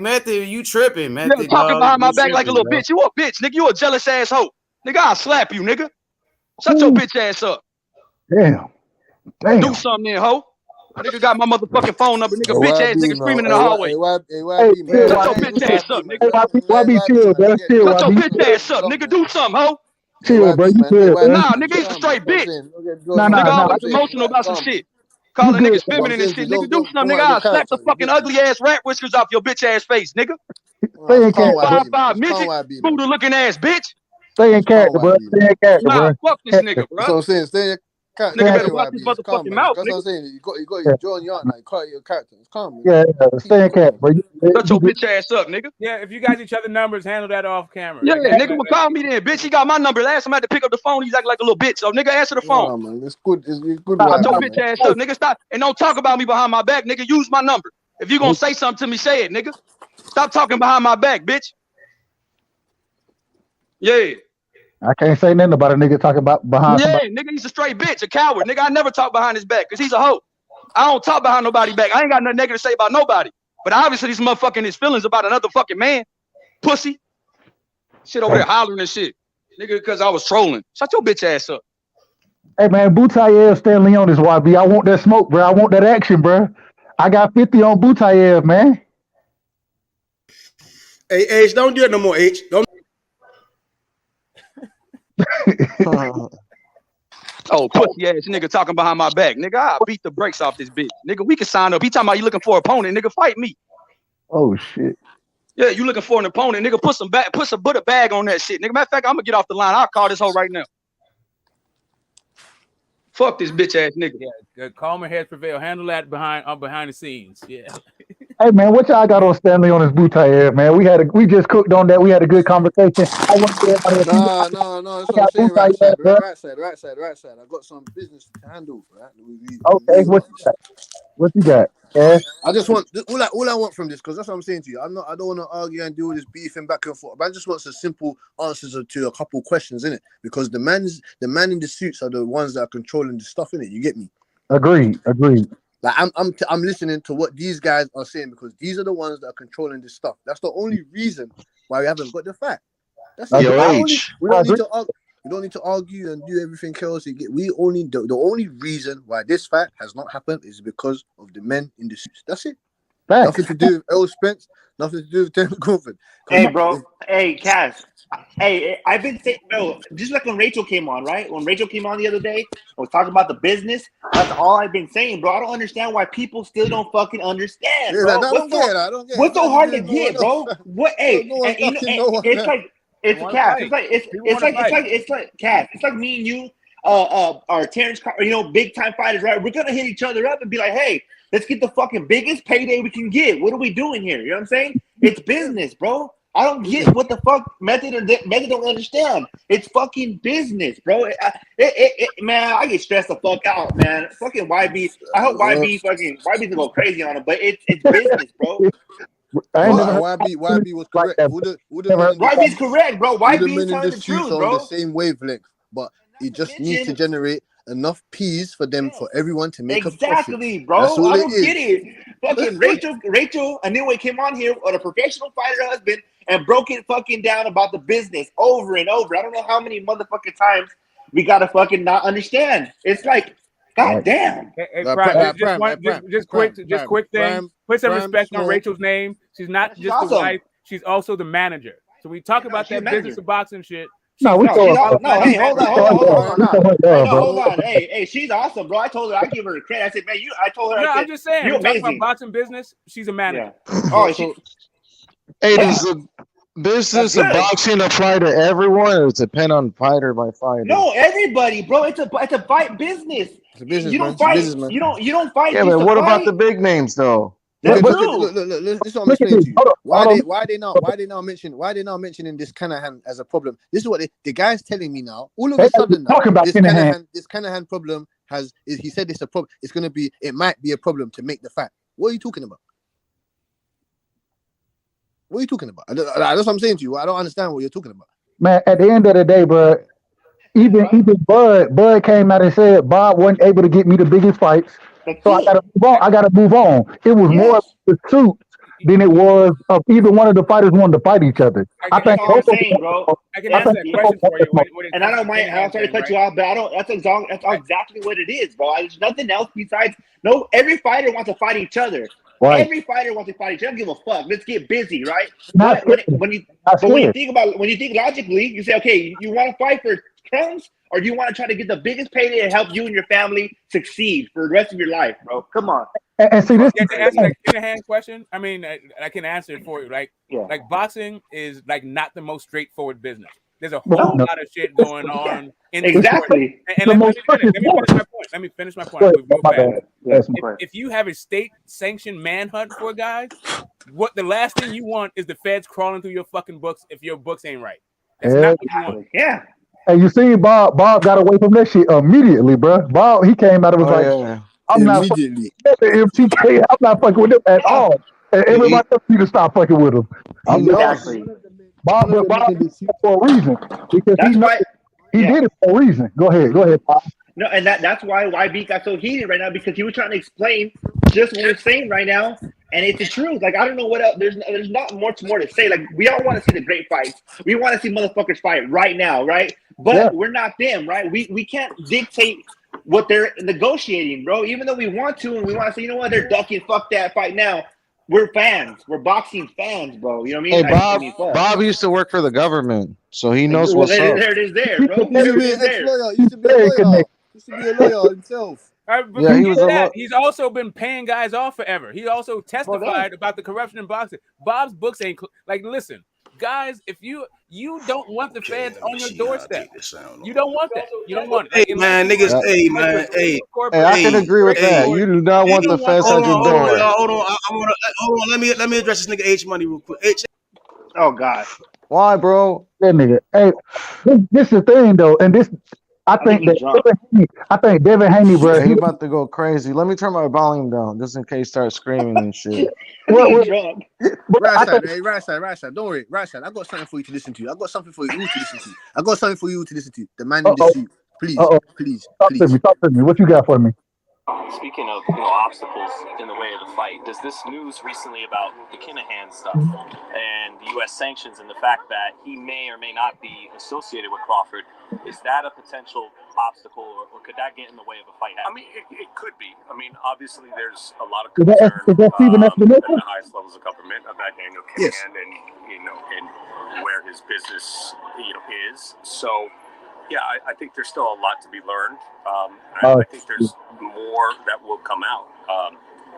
Matthew, you tripping, man. You're talking behind my back like a little bitch. You a bitch, nigga. You a jealous ass hoe. Nigga, I'll slap you, nigga. Shut your bitch ass up. Damn. Do something then, hoe. Nigga got my motherfucking phone number, nigga. Bitch ass nigga screaming in the hallway. Shut your bitch ass up, nigga. YB, chill, bro. Chill, Shut your YB. bitch ass up, nigga. Do something, hoe. Chill, bro. You chill, bro. Nah, nigga, he's a straight bitch. Nigga always emotional about some shit. Calling niggas feminine and shit. Nigga, do something, nigga. I'll slap the fucking ugly ass rat whiskers off your bitch ass face, nigga. Stay in character. 5'5" midget, Buddha looking ass bitch. Stay in character, bro. Stay in character, Nah, bro. fuck this nigga, bro. That's what I'm saying. Stay in Nigga better watch his motherfucking mouth, That's what I'm nigga. saying. You got your jaw in your now. You cut your character. It's calm. Yeah, stay in character, bro. Shut your bitch ass up, nigga. Yeah, if you got each other numbers, handle that off camera. Yeah, nigga will call me then, bitch. He got my number. Last time I had to pick up the phone, he's acting like a little bitch. So, nigga, answer the phone. Nah, man. It's good. It's good. Shut your bitch ass up, nigga. Stop and don't talk about me behind my back, nigga. Use my number. If you gonna say something to me, say it, nigga. Stop talking behind my back, bitch. Yeah. I can't say nothing about a nigga talking about behind somebody. Nigga, he's a straight bitch, a coward. Nigga, I never talk behind his back because he's a hoe. I don't talk behind nobody's back. I ain't got nothing negative to say about nobody. But obviously, this motherfucking his feelings about another fucking man. Pussy. Shit over there hollering and shit. Nigga, because I was trolling. Shut your bitch ass up. Hey, man, Butayev Stanley on this YB. I want that smoke, bro. I want that action, bro. I got 50 on Butayev, man. Hey, H, don't do it no more, H. Don't. Oh, pussy ass nigga talking behind my back. Nigga, I'll beat the brakes off this bitch. Nigga, we can sign up. He talking about you looking for an opponent. Nigga, fight me. Oh, shit. Yeah, you looking for an opponent. Nigga, put a bag on that shit. Nigga, matter of fact, I'm going to get off the line. I'll call this hoe right now. Fuck this bitch ass nigga. Yeah, calmer heads prevail. Handle that behind the scenes. Yeah. Hey, man, what y'all got on Stanley on this Butayev, man? We just cooked on that. We had a good conversation. I want to get everybody. No. That's what I'm saying. Right side. I got some business to handle for that. Okay, what you got? What you got? Yeah. I just want all I want from this, because that's what I'm saying to you. I don't want to argue and do all this beefing back and forth. But I just want some simple answers to a couple questions, innit? Because the man in the suits are the ones that are controlling the stuff, innit? You get me? Agreed. Like I'm listening to what these guys are saying, because these are the ones that are controlling this stuff. That's the only reason why we haven't got the fact. That's it. We don't need to argue and do everything else. The only reason why this fight has not happened is because of the men in the suits. That's it. Facts. Nothing to do with Errol Spence. Nothing to do with Terrence Crawford. Hey, bro. Hey, Cass. Hey, I've been saying, bro, just like when Rachel came on, right? When Rachel came on the other day, I was talking about the business. That's all I've been saying, bro. I don't understand why people still don't fucking understand, bro. I don't get it. What's so hard to get, bro? What? Hey, it's like. It's Cass. It's like Cass. It's like me and you, are Terrence, big time fighters, right? We're gonna hit each other up and be like, hey, Let's get the fucking biggest payday we can get. What are we doing here? You know what I'm saying? It's business, bro. I don't get what the fuck Method don't understand. It's fucking business, bro. Man, I get stressed the fuck out, man. Fucking YB. I hope YB's gonna go crazy on him, but it's business, bro. YB was correct. YB's correct, bro. YB's telling the truth, on bro. the same wavelength, but he just needs to generate enough P's for everyone to make exactly, a profit. bro. That's all I don't it is. get it. Fucking Rachel Anyway came on here with a professional fighter husband and broke it fucking down about the business over and over. I don't know how many motherfucking times we gotta fucking not understand. It's like, god damn. Hey, just quick thing. Put some respect on Rachel's name. She's not just awesome. the wife. She's also the manager. So we talk about that business of boxing shit. Hey, hold on. Hey, she's awesome, bro. I told her, I give her credit. I said, man, I told her. I'm just saying, you're we talk amazing. about boxing business. She's a manager. Yeah. Oh, does the business of boxing apply to everyone, or does it depend on fighter by fighter? No, everybody, bro. It's a fight business. It's a business, you man. don't fight. It's a business, man. You don't fight. Yeah, but what about the big names though? Look, this is what I'm explaining to you. Why they now mentioning this Kinahan as a problem? This is what the guy's telling me now. All of a sudden, this Kinahan problem he said it's a problem. It might be a problem to make the fight. What are you talking about? What are you talking about? That's what I'm saying to you. I don't understand what you're talking about. Man, at the end of the day, bro, even Bud came out and said Bob wasn't able to get me the biggest fights. So I gotta move on. It was more of the truth than it was of either one of the fighters wanting to fight each other. I think what I'm saying, bro. I can answer that question for you. And I don't mind. I'm sorry to cut you off, but I don't. That's exactly what it is, bro. There's nothing else besides. No, every fighter wants to fight each other. Right. Every fighter wants to fight each other. I don't give a fuck. Let's get busy, right? But when you think logically, you say, okay, you want to fight for crumbs, or do you want to try to get the biggest payday and help you and your family succeed for the rest of your life, bro? Come on. And see, this to answer that Kinahan question, I mean, I can answer it for you. Like boxing is like not the most straightforward business. There's a whole lot of shit going on. Exactly. And let me finish my point. If you have a state-sanctioned manhunt for a guy, what the last thing you want is the feds crawling through your fucking books if your books ain't right. That's not what you want. Yeah. And you see, Bob got away from that shit immediately, bro. Bob, he came out and was I'm not fucking with him at all. And everybody else need to stop fucking with him. Exactly. Bob did it for a reason because he did it for a reason. Go ahead, Bob. No, and that's why YB got so heated right now, because he was trying to explain just what we're saying right now, and it's the truth. Like, I don't know what else. There's not much more to say. Like, we all want to see the great fights. We want to see motherfuckers fight right now, right? But we're not them, right? We can't dictate what they're negotiating, bro. Even though we want to, and we want to say, you know what, they're ducking. Fuck that fight now. We're fans. We're boxing fans, bro. You know what I mean? Hey, Bob used to work for the government, so he knows what's up. There it is, bro. Used to be a lawyer himself. He's also been paying guys off forever. He also testified about the corruption in boxing. Bob's books ain't like. Listen, guys, if you don't want the feds on your doorstep, you don't want that. You don't want it. Hey man, niggas. Hey, I can agree with that. You do not want the feds on your door. Hold on. Let me address this nigga H Money real quick. Oh God. Why, bro? That nigga. Hey, this is the thing though, and this. I think Devin Haney, bro. He about to go crazy. Let me turn my volume down just in case start screaming and shit. Rashad, don't worry. Rashad, I got something for you to listen to. I got something for you to listen to. The man in the suit. Please. Talk to me. What you got for me? Speaking of obstacles in the way of the fight, does this news recently about the Kinahan stuff and the U.S. sanctions and the fact that he may or may not be associated with Crawford, is that a potential obstacle, or could that get in the way of a fight? I mean, it could be. I mean, obviously, there's a lot of concern at the highest levels of government about Daniel Kinahan and where his business is. So. Yeah, I think there's still a lot to be learned. I think there's more that will come out.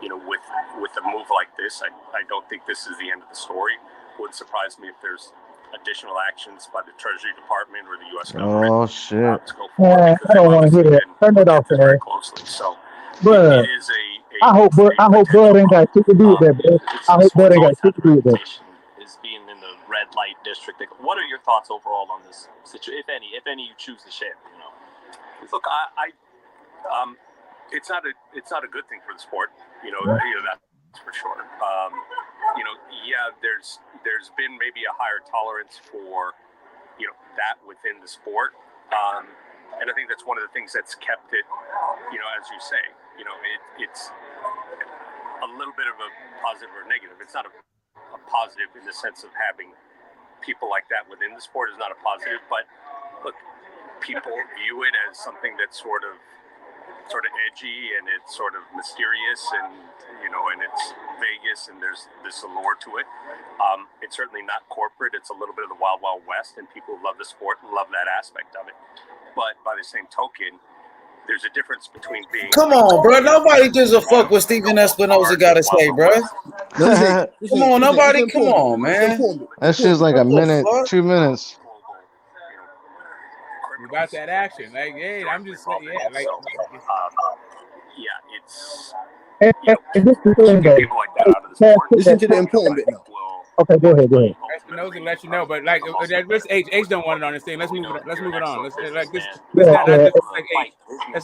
With a move like this, I don't think this is the end of the story. Wouldn't surprise me if there's additional actions by the Treasury Department or the U.S. government. Oh shit! I don't want to hear that. Turn it off, very closely. So it is a I hope Bud ain't got shit to do with that, bro. I hope Bud ain't got shit to do with that. Is being in the red light district. What are your thoughts overall on this situation, if any you choose to share? You know, Look, it's not a good thing for the sport. You know, that's for sure. There's been maybe a higher tolerance for, that within the sport. And I think that's one of the things that's kept it, as you say, it's a little bit of a positive or negative. It's not a positive in the sense of having people like that within the sport is not a positive, but look, people view it as something that's sort of edgy and it's sort of mysterious and and it's Vegas and there's this allure to it. It's certainly not corporate. It's a little bit of the wild west, and people love the sport and love that aspect of it. But by the same token, there's a difference between being. Come on, bro. Nobody gives a fuck what Steven Espinoza got to say, bro. Come on, nobody. Come on, man. That shit's like a minute, 2 minutes. You got that action, like, hey, I'm just saying, yeah, like, it's. And this is the thing, though. Listen to the important bit now. Okay, go ahead. Espinoza let you know, but like, this H don't want it on this thing. Let's move it on. Let's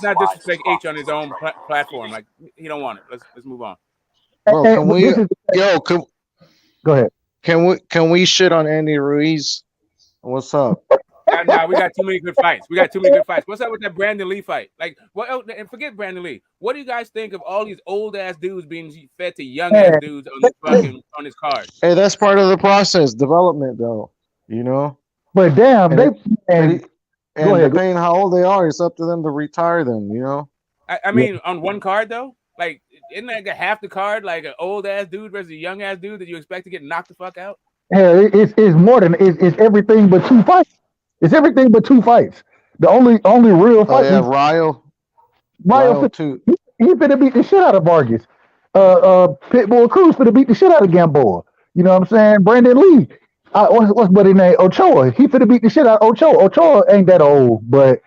not disrespect H on his own platform. Like, he don't want it. Let's move on. Bro, can we? Go ahead. Can we shit on Andy Ruiz? What's up? Nah, we got too many good fights. What's up with that Brandon Lee fight? Like, what? And forget Brandon Lee. What do you guys think of all these old ass dudes being fed to young ass dudes on this card? Hey, that's part of the process, development, though. But damn, depending how old they are, it's up to them to retire them. I mean, on one card though, like, isn't that half the card like an old ass dude versus a young ass dude that you expect to get knocked the fuck out? Yeah, it's more than it's everything but two fights. It's everything but two fights. The only real fight. Ryo too. He finna beat the shit out of Vargas. Pitbull Cruz finna beat the shit out of Gamboa. You know what I'm saying? Brandon Lee. What's buddy name? Ochoa. He finna beat the shit out of Ochoa. Ochoa ain't that old, but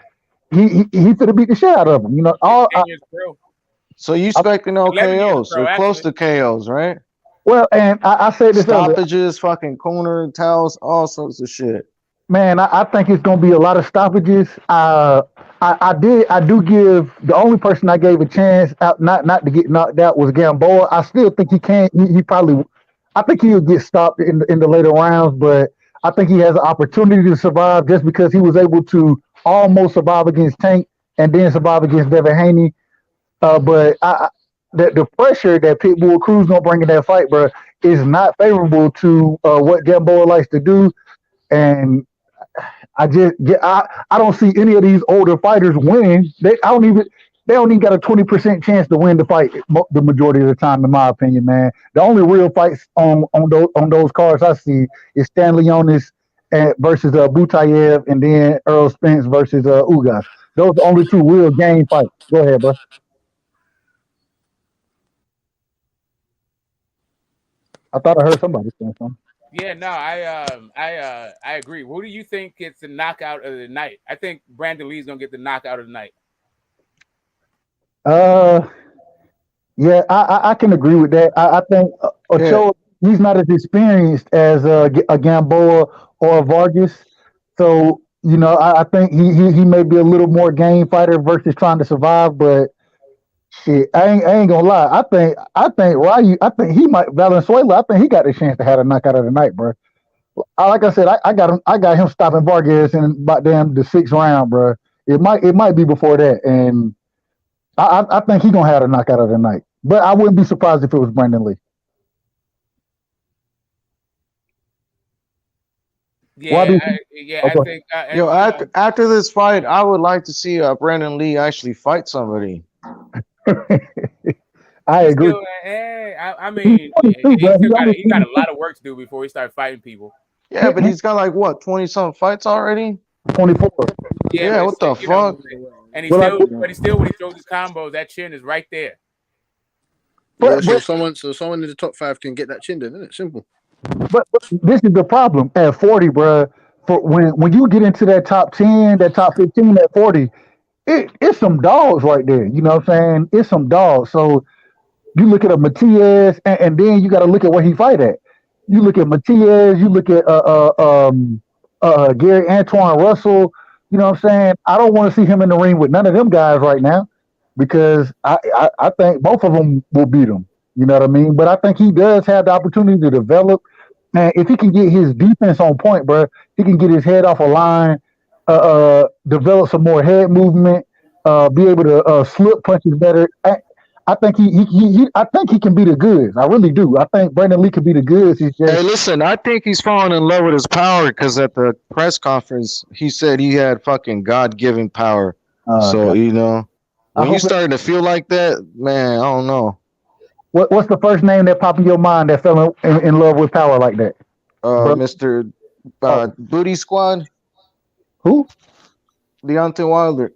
he finna beat the shit out of him. So you expecting no KOs? Or close to KOs, right? Well, and I say this stoppages, fucking corner towels, all sorts of shit. Man, I think it's gonna be a lot of stoppages. I do give the only person I gave a chance out not to get knocked out was Gamboa. I still think he can. I think he'll get stopped in the later rounds, but I think he has an opportunity to survive just because he was able to almost survive against Tank and then survive against Devin Haney. But the pressure that Pitbull Cruz gonna bring in that fight, bro, is not favorable to what Gamboa likes to do, and I don't see any of these older fighters winning. They don't even got a 20% chance to win the fight the majority of the time, in my opinion, man. The only real fights on those cards I see is Stan Leonis versus Butayev, and then Errol Spence versus Ugas. Those are the only two real game fights. Go ahead, bro. I thought I heard somebody saying something. Yeah, no, I agree. Who do you think gets the knockout of the night? I think Brandon Lee's gonna get the knockout of the night. Yeah, I can agree with that. I think Ochoa, he's not as experienced as a Gamboa or a Vargas, so I think he may be a little more game fighter versus trying to survive. But shit, I ain't gonna lie. I think Ryu. I think he might Valenzuela. I think he got a chance to have a knockout of the night, bro. Like I said, I got him stopping Vargas in about the 6th round, bro. It might be before that, and I think he's gonna have a knockout of the night. But I wouldn't be surprised if it was Brandon Lee. Yeah, I think. After this fight, I would like to see Brandon Lee actually fight somebody. I agree. I mean, he got a lot of work to do before he starts fighting people. Yeah, but he's got like what, 20-something fights already? 24. Yeah, what the fuck? And he still when he throws his combos, that chin is right there. So someone in the top 5 can get that chin, then, isn't it? Simple. But this is the problem at 40, bro. For when you get into that top 10, that top 15 at 40, it's some dogs right there. You know what I'm saying? It's some dogs. So You look at a Matias, and then you got to look at where he fight at. You look at Matias. You look at Gary Antoine Russell. You know what I'm saying? I don't want to see him in the ring with none of them guys right now because I think both of them will beat him. You know what I mean? But I think he does have the opportunity to develop. And if he can get his defense on point, bro, he can get his head off a line, develop some more head movement, be able to slip punches better. I think I think he can be the goods. I really do. I think Brandon Lee can be the goods. He's just, Hey, listen, I think he's falling in love with his power because at the press conference, he said he had fucking God-given power. So, God. you know, I when you hope starting to feel like that, man, I don't know. What's the first name that popped in your mind that fell in love with power like that? Mr. Booty Squad, Who? Deontay Wilder.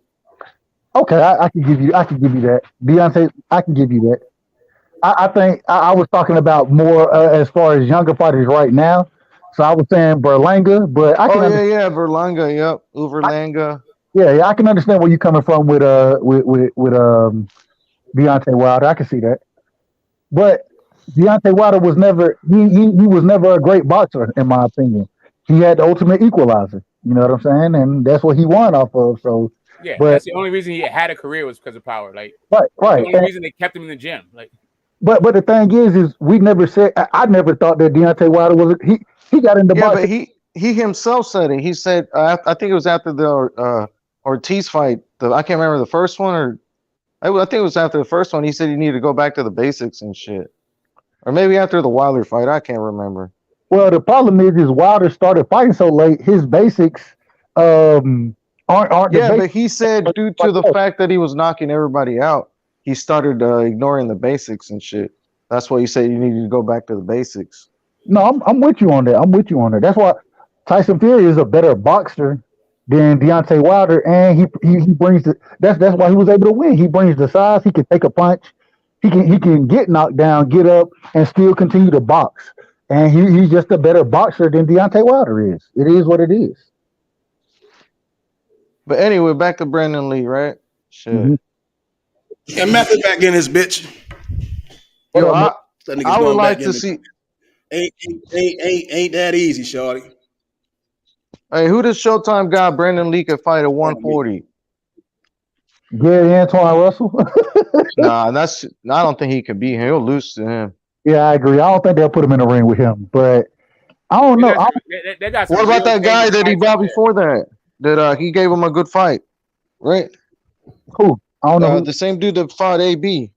Okay, I can give you that. Deontay, I can give you that. I think I was talking about more as far as younger fighters right now. So I was saying Berlanga, but I can Berlanga, yep, Uberlanga. Yeah, I can understand where you're coming from with Deontay Wilder. I can see that. But Deontay Wilder was never he was never a great boxer in my opinion. He had the ultimate equalizer. You know what I'm saying? And that's what he won off of. So yeah, but, that's the only reason he had a career was because of power. Like right. The only reason they kept him in the gym. Like But the thing is we never said. I never thought that Deontay Wilder was he got into boxing. But he himself said it. He said I think it was after the Ortiz fight. I can't remember the first one or I think it was after the first one. He said he needed to go back to the basics and shit, or maybe after the Wilder fight. I can't remember. Well, the problem is Wilder started fighting so late. His basics aren't. But he said due to the fact that he was knocking everybody out, he started ignoring the basics and shit. That's why he said you need to go back to the basics. No, I'm with you on that. That's why Tyson Fury is a better boxer than Deontay Wilder, and he brings the. That's why he was able to win. He brings the size. He can take a punch. He can get knocked down, get up, and still continue to box. And he's just a better boxer than Deontay Wilder is. It is what it is. But anyway, back to Brandon Lee, right? Shit. Mm-hmm. And Method back in this bitch. Yo, I would like to see. Ain't that easy, shorty. Hey, who does Showtime got Brandon Lee could fight at 140? Gary Antoine Russell? Nah, I don't think he could beat him. He'll lose to him. Yeah, I agree. I don't think they'll put him in the ring with him, but I don't know. What about that guy that he brought before that? That he gave him a good fight, right? Who? I don't know. The same dude that fought AB.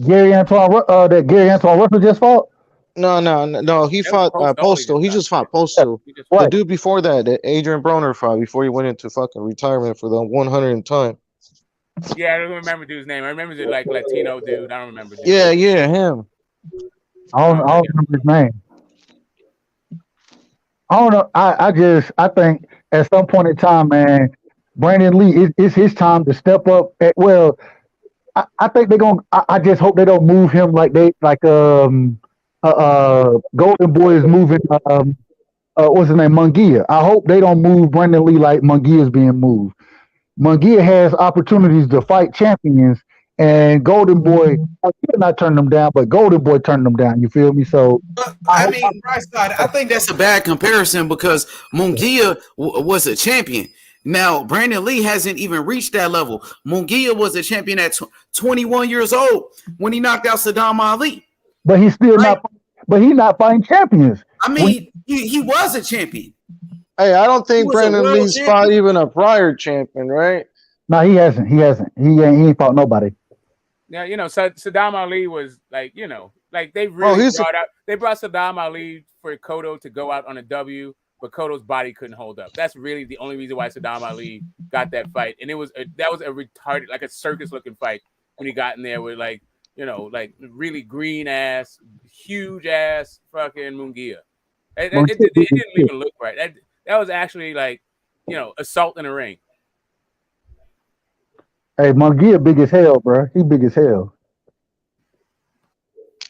Gary Antoine Russell just fought? No. He fought Postal. He just fought Postal. The dude before that Adrian Broner fought before he went into fucking retirement for the 100th time. Yeah, I don't remember dude's name. I remember the like Latino dude. I don't remember. Dude. Yeah, him. I don't remember his name. I don't know. I think at some point in time, man, Brandon Lee it's his time to step up. I think they're gonna. I just hope they don't move him like Golden Boy is moving. What's his name? Munguia. I hope they don't move Brandon Lee like Munguia is being moved. Munguia has opportunities to fight champions, and Golden Boy, I did not turn them down, but Golden Boy turned them down. You feel me? So, I think that's a bad comparison because Munguia was a champion. Now, Brandon Lee hasn't even reached that level. Munguia was a champion at 21 years old when he knocked out Saddam Ali. But he's still not. But he's not fighting champions. I mean, he was a champion. Hey, I don't think Brandon Lee's fought even a prior champion, right? No, he hasn't. He ain't fought nobody. Now, Saddam Ali was like, they really brought Saddam Ali for Cotto to go out on a W, but Cotto's body couldn't hold up. That's really the only reason why Saddam Ali got that fight. And that was a retarded, like a circus looking fight when he got in there with really green ass, huge ass fucking Munguia. It didn't even look right. That was actually assault in the ring. Hey, Munguia big as hell, bro. He big as hell.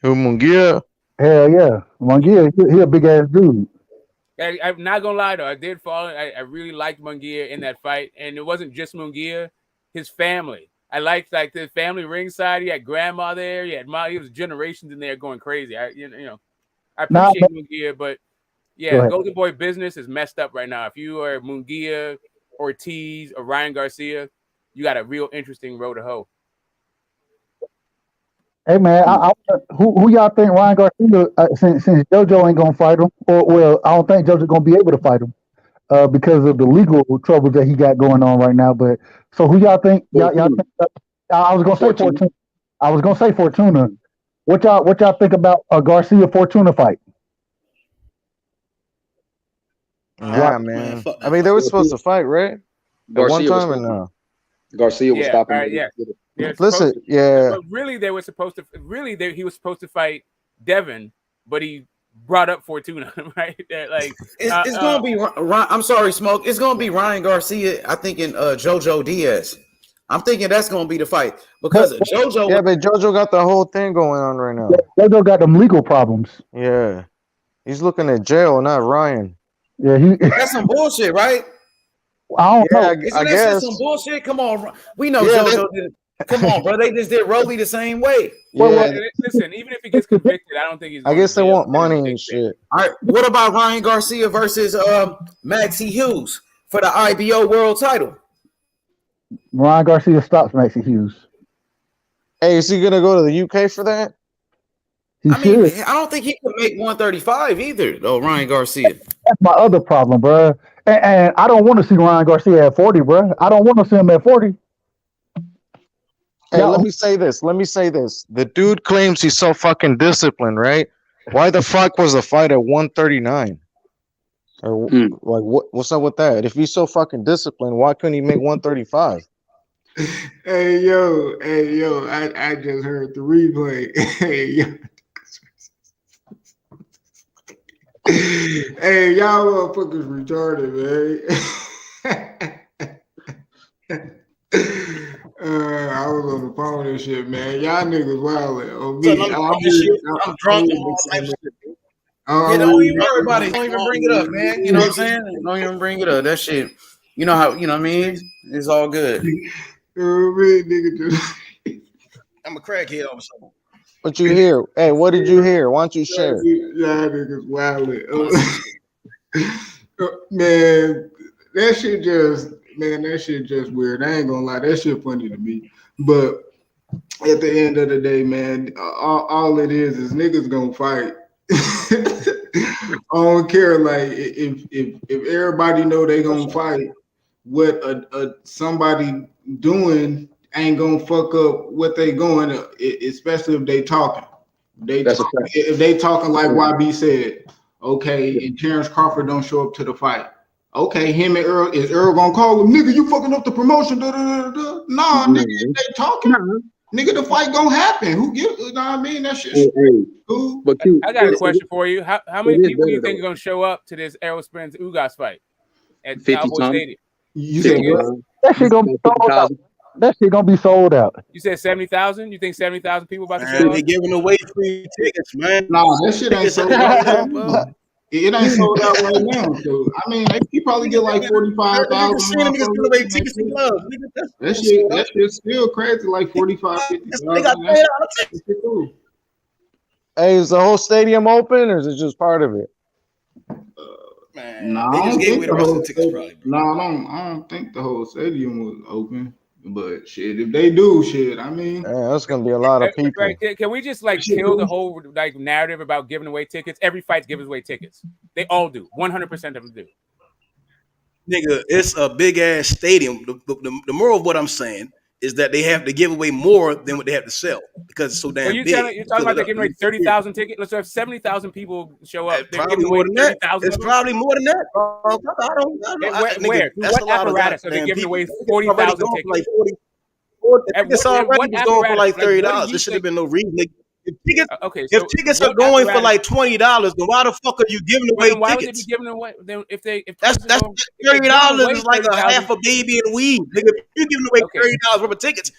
Who, Munguia? Hell yeah. Munguia, he a big ass dude. I'm not gonna lie though, I did follow. I really liked Munguia in that fight, and it wasn't just Munguia, his family. I liked like the family ringside. You had grandma there. You had mom. It was generations in there going crazy. I appreciate Munguia, but yeah, Golden Boy business is messed up right now. If you are Munguia, Ortiz, or Ryan Garcia, you got a real interesting road to hoe. Hey man, who y'all think Ryan Garcia? Since JoJo ain't gonna fight him, or well, I don't think JoJo gonna be able to fight him because of the legal troubles that he got going on right now. But so who y'all think? Y'all think, I was gonna say Fortuna. I was gonna say Fortuna. What y'all think about a Garcia Fortuna fight? Nah, man. I mean, they were supposed to fight, right? At one time or no? Garcia was stopping. Listen, But really, they were supposed to. He was supposed to fight Devin, but he brought up Fortuna, right? Like it's gonna be. I'm sorry, Smoke. It's gonna be Ryan Garcia. I think in JoJo Diaz. I'm thinking that's gonna be the fight because JoJo. Yeah, but JoJo got the whole thing going on right now. JoJo got them legal problems. Yeah, he's looking at jail, not Ryan. Yeah, that's some bullshit, right? I don't know. Isn't that shit some bullshit? Come on, we know JoJo did. Come on, bro. They just did Roby the same way. Well, listen, even if he gets convicted, I don't think he's. I guess they want money and shit. All right, what about Ryan Garcia versus Maxie Hughes for the IBO world title? Ryan Garcia stops Maxie Hughes. Hey, is he gonna go to the UK for that? I don't think he could make 135 either, though. Ryan Garcia. That's my other problem, bro. And I don't want to see Ryan Garcia at 40, bro. I don't want to see him at 40. Hey, let me say this. The dude claims he's so fucking disciplined, right? Why the fuck was the fight at 139? Or like, what's up with that? If he's so fucking disciplined, why couldn't he make 135? Hey yo, I just heard the replay. Hey yo. Hey, y'all motherfuckers retarded, man. I was on the phone and shit, man. Y'all niggas wildin'. On me. I'm drunk and all types of shit. Don't even worry about it. Don't even bring it up, man. You know what I'm saying? Don't even bring it up. That shit. You know how? You know what I mean? It's all good. I'm a crackhead or something. What you hear? Hey, what did you hear? Why don't you share? Y'all niggas wildin'. Man, that shit just weird. I ain't gonna lie, that shit funny to me. But at the end of the day, man, all it is niggas gonna fight. I don't care. Like if everybody know they gonna fight, what somebody doing ain't gonna fuck up what they going, especially if they talking. If they talking like YB said, okay, and Terrence Crawford don't show up to the fight. Okay, him and Earl, is Earl gonna call him, nigga, you fucking up the promotion? Nah, nigga, if they talking, nigga, the fight gonna happen. Who gives? You know what I mean? That shit. Cool. But I got a question for you. How many people do you think are gonna show up to this Errol Spence Ugas fight at Cowboy Stadium? You said that shit gonna be sold out. That shit gonna be sold out. You said 70,000? You think 70,000 people about to show up? They giving away free tickets, man. Nah, that shit ain't sold out. It ain't sold out right now. So I mean, he probably get like 45,000. That shit's still crazy, like 45, 50,000. Hey, is the whole stadium open, or is it just part of it? Man, they just gave away the rest of the tickets, probably. I don't think the whole stadium was open. But shit, if they do shit, I mean, that's gonna be a lot of people. Right, can we just like kill the whole like narrative about giving away tickets? Every fight's giving away tickets. They all do. 100% of them do. Nigga, it's a big ass stadium. The moral of what I'm saying is that they have to give away more than what they have to sell because it's so damn big. You're talking about they're giving away 30,000 tickets. Let's have 70,000 people show up. They're giving away 30,000. It's probably more than that. I don't. Where? What apparatus are they giving away 40,000 tickets? Tickets already was going for like $30. There should have been no reason. If tickets are going for like $20, then why the fuck are you giving away tickets? Why would they be giving away? That's $30 is like a half a baby and weed. Nigga, if you're giving away $30 worth of tickets.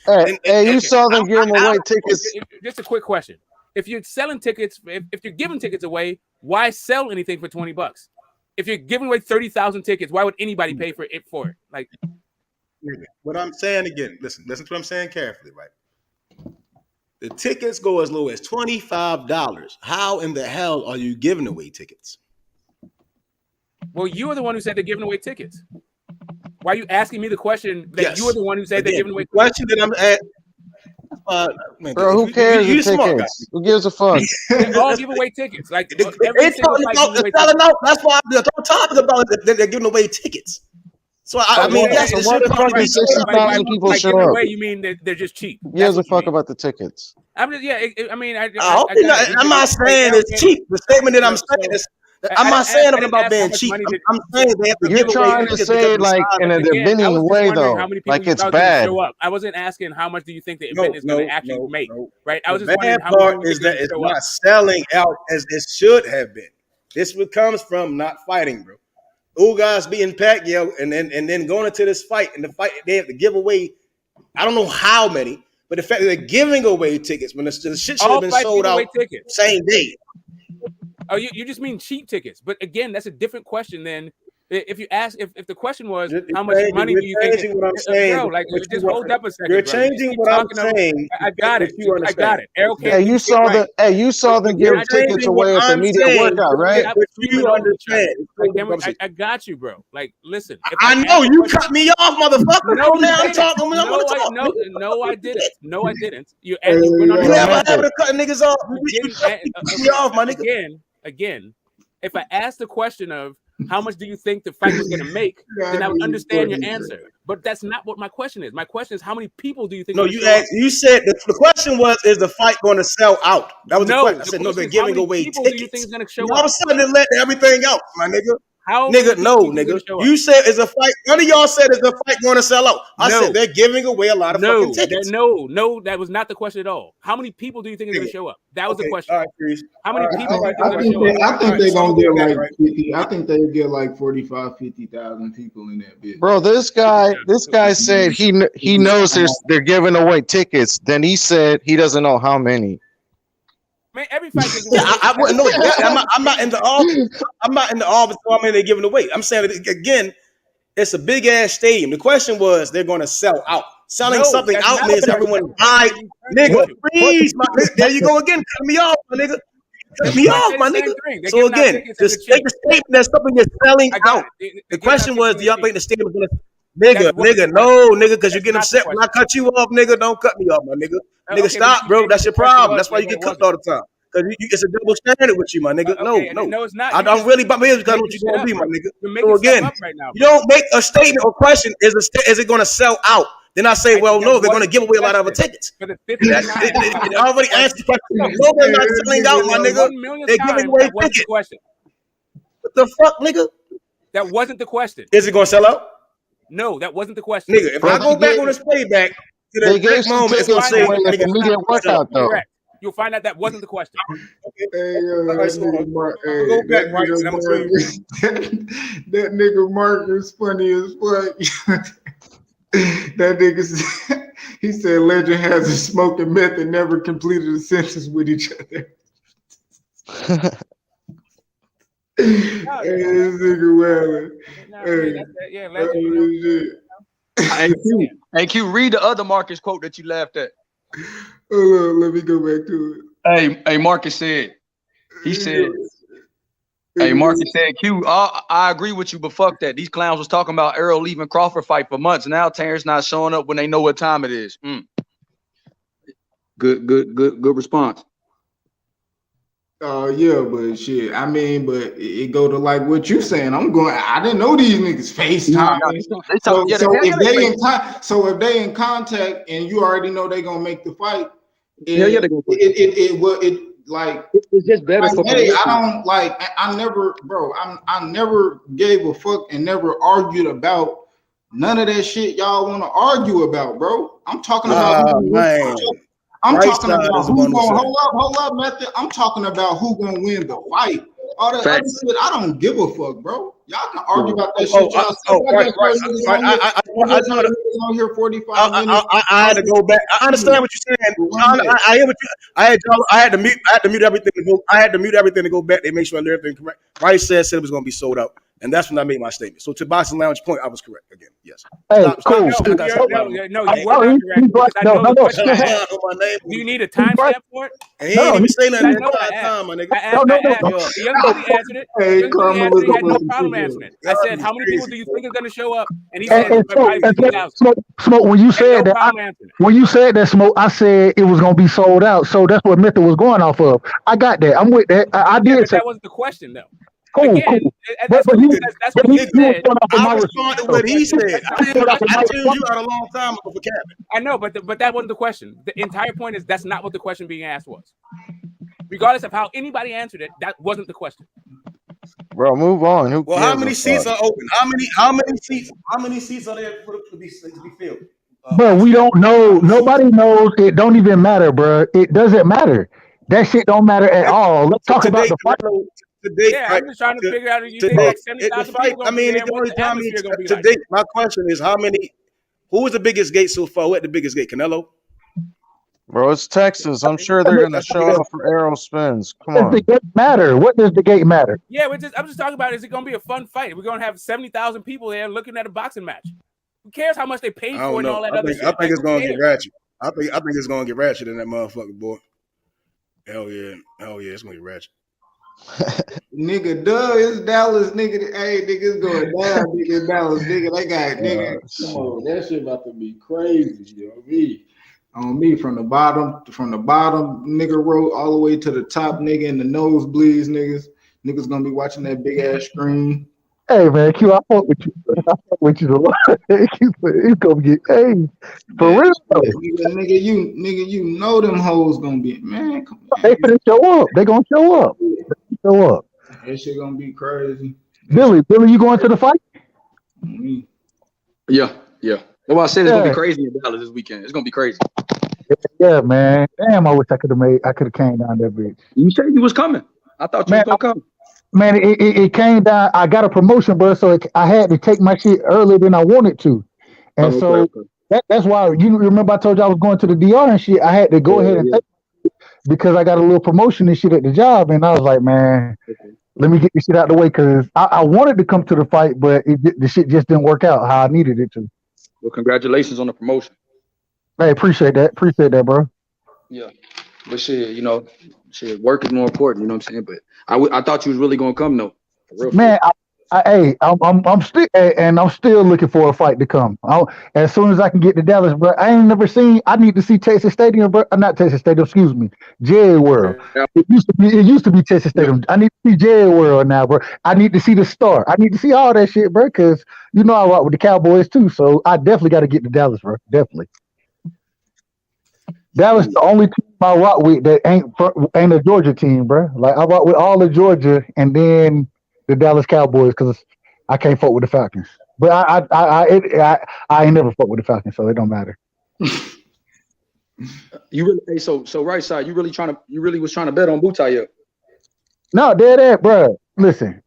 Hey, you saw them giving away tickets. Just a quick question: if you're selling tickets, if you're giving tickets away, why sell anything for $20? If you're giving away 30,000 tickets, why would anybody pay for it? Like, What I'm saying again, listen to what I'm saying carefully, right? The tickets go as low as $25. How in the hell are you giving away tickets? Well, you are the one who said they're giving away tickets. Why are you asking me the question that you are the one who said they're giving away tickets? The question that I'm asking, bro, who cares the tickets? Who gives a fuck? They all give away tickets. Like They're talking about the selling out. That's why I'm talking about that they're giving away tickets. So I mean, yes, so it what should the probably fuck be is 60,000 people like show giving up? away, you mean that they're just cheap? Who gives a fuck about the tickets? I'm just I mean, I'm not saying it's cheap. The statement that I'm saying is, I'm not saying nothing about being cheap. I'm saying they have to You're give away trying to tickets say because it like in a demeaning way, though. Like it's bad. Show up. I wasn't asking how much do you think the event is going to actually make, right? I was The just wondering bad how part many is people that it's show not up. selling out as it should have been. This comes from not fighting, bro. Ugas beating Pacquiao and then going into this fight, and the fight they have to give away, I don't know how many, but the fact that they're giving away tickets when the shit should have been sold out same day. Oh, you just mean cheap tickets. But again, that's a different question than if you ask if the question was how much money do you think what I'm saying, bro, like just hold up a second. You're bro. changing keep what I'm talking over- saying. I got it. I got it. Errol Hey, can't you saw them give tickets away at the media workout, right? But you understand. I got you, bro. Like, listen. I know you cut me off, motherfucker. No, Now I'm you talking. No, I didn't. No, I didn't. You You went on never have to cut niggas off. You cut me off, my nigga. Again, if I asked the question of how much do you think the fight was going to make, then I would understand your answer. But that's not what my question is. My question is, how many people do you think? No, you asked. You said the question was, is the fight going to sell out? That was the question. I said, no, they're giving away tickets. Do you think is going to show all of a sudden, they let everything out, my nigga. How nigga, no, nigga. You said is a fight. None of y'all said is the fight going to sell out. I said they're giving away a lot of fucking tickets. No, that was not the question at all. How many people do you think are going to show up? That was the question. All right, Chris. How many people do you think are I going to show up? think they're gonna get like 50. I think they get like 50,000 people in that bitch. Bro, this guy said he knows they're giving away tickets. Then he said he doesn't know how many. Man, every fight is I wouldn't know that. I'm not in the office. I'm not in the office. So how many they're giving away? I'm saying that, again, it's a big ass stadium. The question was they're going to sell out. Selling something out means everyone buy. Nigga, please, there you go again. Cut me off, my nigga. Cut me off, my nigga. So again, just take the statement that something is selling out. The question was, do y'all think the stadium is going to? Nigga, no, nigga, because you get upset when I cut you off, nigga. Don't cut me off, my nigga. Nigga, stop, bro. That's your problem. That's why you get cooked all the time. Because it's a double standard with you, my nigga. No, it's not. I'm really about me because what you gonna be, my nigga. So again, you don't make a statement or question. Is it gonna sell out? Then I say, well, no, they're gonna give away a lot of other tickets. It already answered the question. No, they're not selling out, my nigga. They're giving away tickets. What the fuck, nigga? That wasn't the question. Is it gonna sell out? No, that wasn't the question. Nigga, if I go back on this playback to the exact moment, it's gonna say the media workout though. Correct. You'll find out that wasn't the question. That nigga Mark is funny as fuck. That nigga, he said Legend has a smoking meth and never completed a sentence with each other. Hey, this nigga Legend. Hey, Q, read the other Marcus quote that you laughed at. Hold on, let me go back to it. Hey, Marcus said, Marcus said, Q, I agree with you, but fuck that. These clowns was talking about Errol leaving Crawford fight for months. Now Terrence not showing up when they know what time it is. Good response. Yeah, but shit. I mean, but it go to like what you saying. I didn't know these niggas FaceTime. If they in contact and you already know they gonna make the fight, it's just better for I never gave a fuck and never argued about none of that shit y'all want to argue about, bro. I'm talking about I'm talking about who gonna hold up, method. I'm talking about who gonna win the fight. All that other shit, I don't give a fuck, bro. Y'all can argue about that shit. On here 45 minutes. I had to go back. I understand what you're saying. I hear what you. I had to mute everything to go. I had to mute everything to go back. They make sure I did everything correct. Rice said it was gonna be sold out. And that's when I made my statement. So to Boxing Lounge point, I was correct again. Yes. Hey, cool. No, you were not correct because I know the question I asked. Do you need a timestamp for it? And he ain't even say nothing the I know what I entire asked. time, my nigga. I asked. The young Billy answered it. Hey, Young Billy Carmelo, answered it. He had no fucking problem shit, answering it. I said, how many people do you think is going to show up? And he said, probably 50,000. Smoke, when you said that, Smoke, I said it was gonna be sold out. So that's what Method was going off of. I got that. I'm with that. I did. But that wasn't the question, though. Cool, Again, cool. That's what he said. I responded to what he said. I tuned you out a long time ago for Kevin. I know, but that wasn't the question. The entire point is that's not what the question being asked was. Regardless of how anybody answered it, that wasn't the question. Bro, move on. Who Well, how many seats are open? How many seats are there to be filled? But we don't know. Nobody knows. It don't even matter, bro. It doesn't matter. That shit don't matter at all. Let's talk about the fight. I'm just trying to figure out if you think like 70,000 people going to be there. What's the atmosphere going to be like? My question is, who is the biggest gate so far? Who at the biggest gate? Canelo? Bro, it's Texas. I'm sure they're gonna show up for arrow spins. Come on. Does the gate matter? What does the gate matter? Yeah, I'm just talking about, is it going to be a fun fight? We're going to have 70,000 people there looking at a boxing match. Who cares how much they paid for and all that other shit? I think it's going to get ratchet. I think it's going to get ratchet in that motherfucker, boy. Hell yeah, it's going to get ratchet. Nigga, duh, it's Dallas, nigga. Hey, nigga, it's going down, nigga. It's Dallas, nigga. They got nigga. Come on, that shit about to be crazy, yo. On me from the bottom, nigga row all the way to the top, nigga, in the nosebleeds, niggas gonna be watching that big ass screen. Hey man, Q, I fuck with you. I fuck with you a lot. It's gonna get for real. Nigga, you know them hoes gonna be, man. Come on. They finna show up. They gonna show up. That shit gonna be crazy. Billy, you going to the fight? Yeah. That's why I said it's gonna be crazy in Dallas this weekend. It's gonna be crazy. Yeah, man. Damn, I wish I could have came down that bitch. You said you was coming. I thought you was gonna come. Man, it came down. I got a promotion, bro, so I had to take my shit earlier than I wanted to, and that's why you remember I told you I was going to the DR and shit. I had to go ahead and take it because I got a little promotion and shit at the job, and I was like, man, let me get this shit out of the way because I wanted to come to the fight, but the shit just didn't work out how I needed it to. Well, congratulations on the promotion. Hey, appreciate that, bro. Yeah, but shit, work is more important. You know what I'm saying? But I thought you was really gonna come though. For real. Man, I'm still looking for a fight to come. As soon as I can get to Dallas, bro. I need to see Texas Stadium, bro. Not Texas Stadium, excuse me, Jerry World. Yeah. It used to be Texas Stadium. I need to see Jerry World now, bro. I need to see the Star. I need to see all that shit, bro. Because I rock with the Cowboys too. So I definitely got to get to Dallas, bro. Definitely. Dallas the only team I rock with that ain't a Georgia team, bro. Like I rock with all of Georgia and then the Dallas Cowboys because I can't fuck with the Falcons. But I ain't never fuck with the Falcons, so it don't matter. You really so right side. You really was trying to bet on Butaya. No, dead, bro. Listen,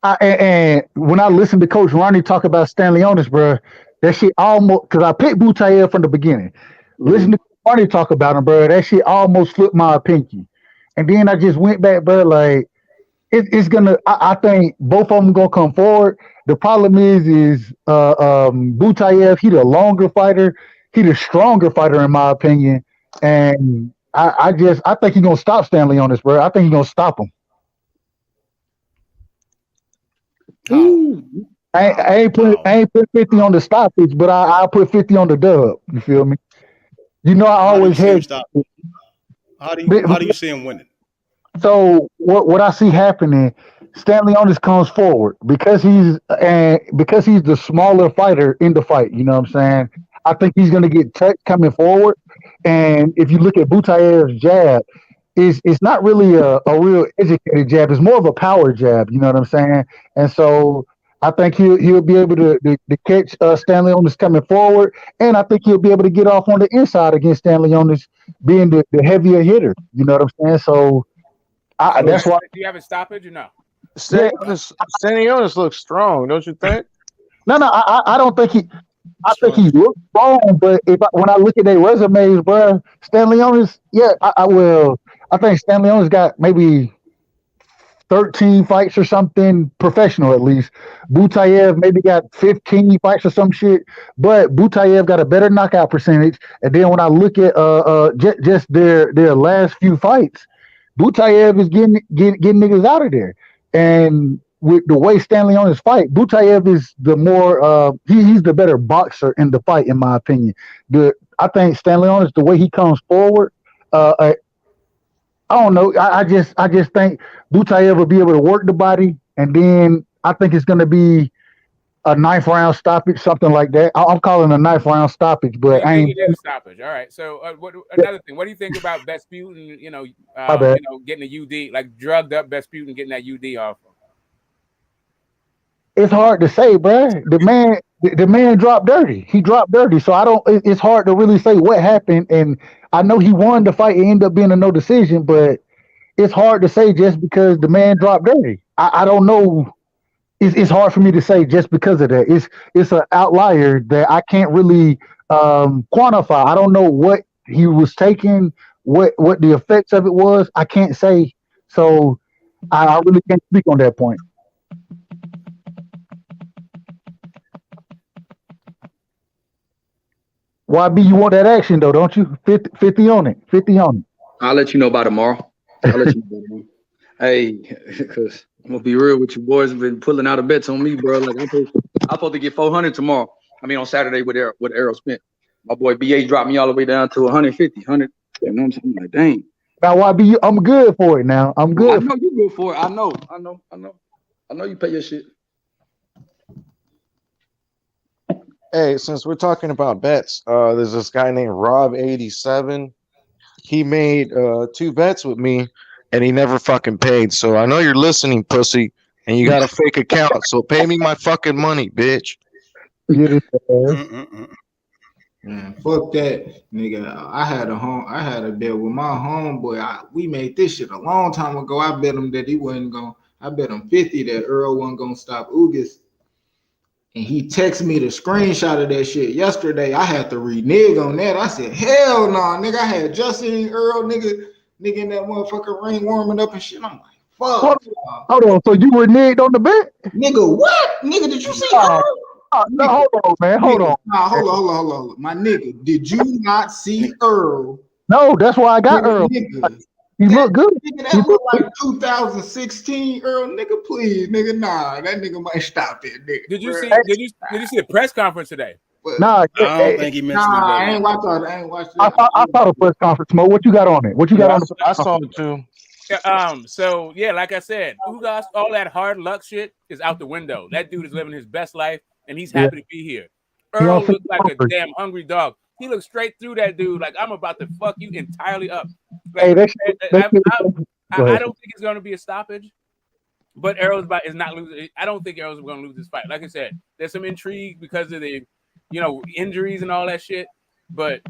and when I listen to Coach Ronnie talk about Stanley Onis, bro, that shit almost because I picked Butaya from the beginning. Listen to Ronnie talk about him, bro. That shit almost flipped my pinky, and then I just went back, bro. Like it's gonna. I think both of them gonna come forward. The problem is Butayev. He the longer fighter. He the stronger fighter in my opinion, and I think he's gonna stop Stanley on this, bro. I think he's gonna stop him. I ain't put 50 on the stoppage, but I put 50 on the dub. You feel me? I always had. How do you see him winning? So what I see happening, Stanley Onis comes forward because he's the smaller fighter in the fight. You know what I'm saying? I think he's gonna get touched coming forward. And if you look at Butayev's jab, it's not really a real educated jab. It's more of a power jab. You know what I'm saying? And so I think he'll be able to catch Stanley Onis coming forward, and I think he'll be able to get off on the inside against Stanley Onis being the heavier hitter. You know what I'm saying? So that's why. Do you have a stoppage or no? Stanley Onis looks strong, don't you think? No, I don't think he. I think he looks strong, but when I look at their resumes, bro, Stanley Onis, yeah, I think Stanley Onis got maybe 13 fights or something, professional at least. Butayev maybe got 15 fights or some shit, but Butayev got a better knockout percentage. And then when I look at just their last few fights, Butayev is getting niggas out of there. And with the way Stanley on his fight, Butayev is the more he's the better boxer in the fight, in my opinion. I think Stanley on is the way he comes forward. I don't know. I just think Butayev will be able to work the body, and then I think it's going to be a 9th round stoppage, something like that. I'm calling a 9th round stoppage, but I ain't stoppage. All right. So another thing, what do you think about Vesputin? Getting a UD, like drugged up Vesputin, getting that UD off. It's hard to say, bro. The man dropped dirty. He dropped dirty, so I don't. It's hard to really say what happened. And I know he won the fight. It ended up being a no decision, but it's hard to say just because the man dropped dirty. I don't know. It's hard for me to say just because of that. It's an outlier that I can't really quantify. I don't know what he was taking, what the effects of it was. I can't say. So I really can't speak on that point. YB, you want that action though, don't you? 50 on it. 50 on it. I'll let you know by tomorrow. Hey, because I'm gonna be real with you boys. Have been pulling out of bets on me, bro. Like I'm supposed to get 400 tomorrow. I mean on Saturday with Arrow Spent. My boy BA dropped me all the way down to 150, 100. You know what I'm saying? I'm like, dang. Now YB, I'm good for it now. I'm good. I know you good for it. I know you pay your shit. Hey, since we're talking about bets, there's this guy named Rob87. He made 2 bets with me, and he never fucking paid. So I know you're listening, pussy, and you got a fake account. So pay me my fucking money, bitch. Yeah. Man, fuck that, nigga. I had a bet with my homeboy. We made this shit a long time ago. I bet him that he wasn't going. I bet him 50 that Earl wasn't gonna stop Ugas. And he texted me the screenshot of that shit yesterday. I had to renege on that. I said, hell no, nigga. I had just seen Earl, nigga in that motherfucking ring warming up and shit. I'm like, fuck. Hold on. So you reneged on the bet? Nigga, what? Nigga, did you see Earl? No, hold on, man. Hold on. Nah, hold on. My nigga, did you not see Earl? No, that's why I got Earl. He looked good. Nigga, that looked like 2016 Earl, nigga. Please, nigga, nah, that nigga might stop that nigga. Did you see the press conference today? Nah, I don't think he mentioned it. I ain't watched it. I saw the press conference. Mo, what you got on it? What you got on? I saw it too. So yeah, like I said, Ugas, all that hard luck shit is out the window. That dude is living his best life, and he's happy to be here. Earl looks like a damn hungry dog. He looks straight through that dude like I'm about to fuck you entirely up. Like, I don't think it's going to be a stoppage, but Arrow's is not losing. I don't think Arrow's going to lose this fight. Like I said, there's some intrigue because of the, injuries and all that shit. But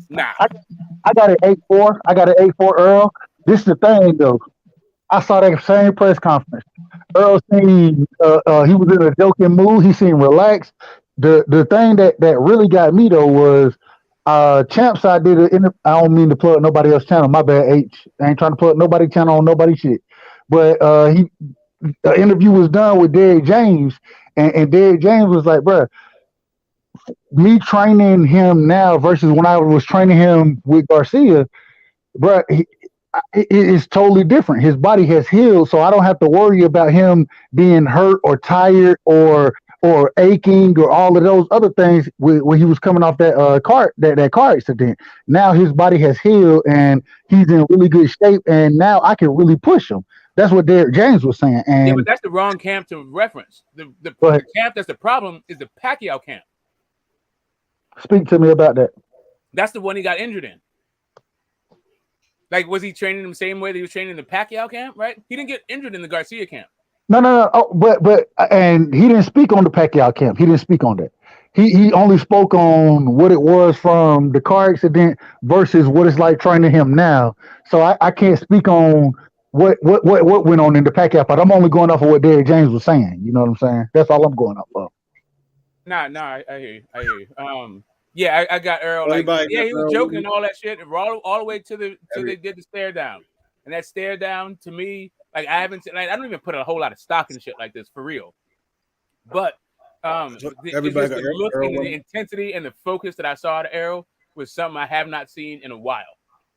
nah, I got an 8-4. I got an 8-4 Earl. This is the thing though. I saw that same press conference. Earl seemed he was in a joking mood. He seemed relaxed. The thing that really got me though was Champs. I don't mean to plug nobody else's channel. My bad, H. I ain't trying to plug nobody's channel on nobody's shit. But the interview was done with Derrick James, and Derrick James was like, "Bruh, me training him now versus when I was training him with Garcia, bruh, it is totally different. His body has healed, so I don't have to worry about him being hurt or tired or aching or all of those other things when he was coming off that car accident. Now his body has healed and he's in really good shape, and now I can really push him." That's what Derrick James was saying. And yeah, but that's the wrong camp to reference. The camp that's the problem is the Pacquiao camp. Speak to me about that. That's the one he got injured in. Like, was he training the same way that he was training in the Pacquiao camp, right? He didn't get injured in the Garcia camp. No. Oh, but and he didn't speak on the Pacquiao camp. He didn't speak on that. He only spoke on what it was from the car accident versus what it's like training him now. So I can't speak on what went on in the Pacquiao fight. I'm only going off of what Derrick James was saying. You know what I'm saying? That's all I'm going off of. Nah, I hear you. Yeah, I got Earl. Like, yeah, he was joking and all that shit. All the way to they did the stare down, and that stare down to me, Like I haven't seen, like I don't even put a whole lot of stock in shit like this for real. But it's just the look and the intensity and the focus that I saw at Errol was something I have not seen in a while.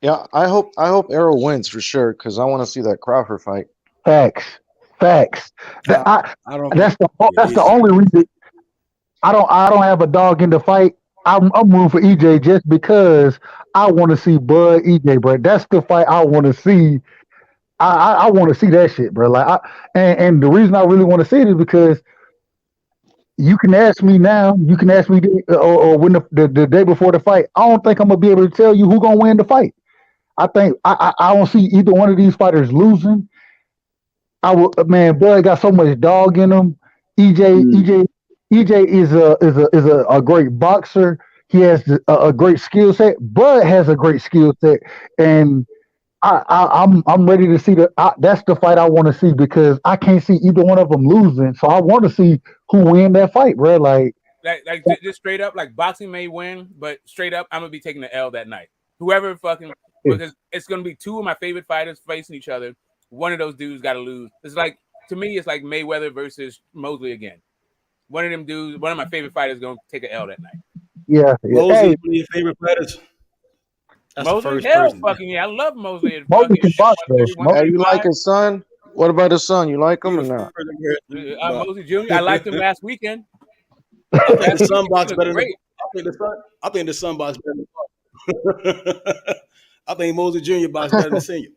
Yeah, I hope Errol wins for sure because I want to see that Crawford fight. Facts. That's the only reason I don't have a dog in the fight. I'm rooting for EJ just because I want to see Bud EJ, bro. That's the fight I want to see. I want to see that shit, bro. Like, and the reason I really want to see it is because you can ask me now, you can ask me or when the day before the fight. I don't think I'm gonna be able to tell you who's gonna win the fight. I think I don't see either one of these fighters losing. Man, Bud got so much dog in him. EJ is a great boxer. He has a great skill set. Bud has a great skill set, and I'm ready to see that's the fight I want to see because I can't see either one of them losing. So I want to see who win that fight, bro. Like just straight up, like boxing may win, but straight up, I'm gonna be taking the L that night. Whoever fucking because it's gonna be two of my favorite fighters facing each other. One of those dudes got to lose. It's like to me, it's like Mayweather versus Mosley again. One of them dudes, one of my favorite fighters, gonna take an L that night. Yeah. Mosley, one of your favorite fighters. That's Mosley, hell, fucking yeah, I love Mosley. Mosley can box, though. Hey, you like his son? What about his son? You like him or not? Mosley Jr. I liked him last weekend. I think the son box better than I think the son box better than I think Mosley Jr. box better than Senior.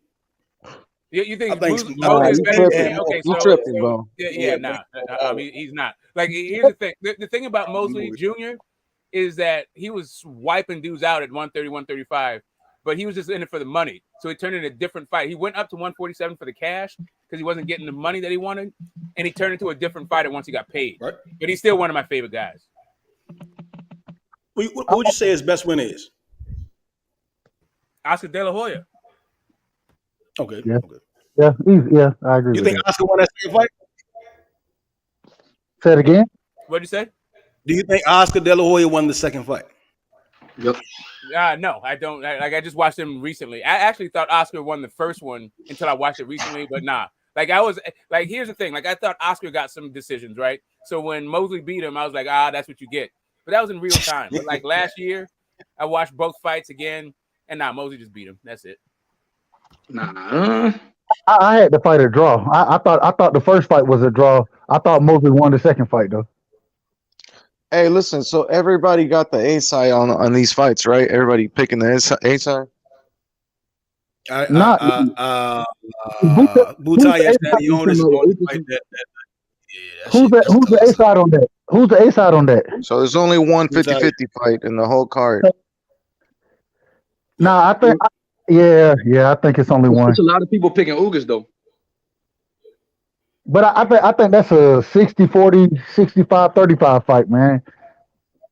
You think Mosley is better than okay? You tripping, bro? He's not. Like here's the thing. The thing about Mosley Jr. is that he was wiping dudes out at 130, 135, but he was just in it for the money. So he turned into a different fight. He went up to 147 for the cash because he wasn't getting the money that he wanted, and he turned into a different fighter once he got paid. Right. But he's still one of my favorite guys. What would you say his best win is? Oscar De La Hoya. Okay. Yeah. Yeah, I agree. You think Oscar won that second fight? Say it again. What'd you say? Do you think Oscar De La Hoya won the second fight? Yep. No, I don't. I just watched him recently. I actually thought Oscar won the first one until I watched it recently, but nah. Here's the thing. Like, I thought Oscar got some decisions, right? So when Mosley beat him, I was like, that's what you get. But that was in real time. But like last year, I watched both fights again, and Mosley just beat him. That's it. Nah. I had to fight a draw. I thought the first fight was a draw. I thought Mosley won the second fight though. Hey, listen. So everybody got the A side on these fights, right? Everybody picking the A side. Butaya said he owned his fight. Who's the A side on that? Who's the A side on that? So there's only one 50-50 fight in the whole card. Nah, I think. I think it's only one. There's a lot of people picking Ugas though. But I think that's a 60-40, 65-35 fight, man.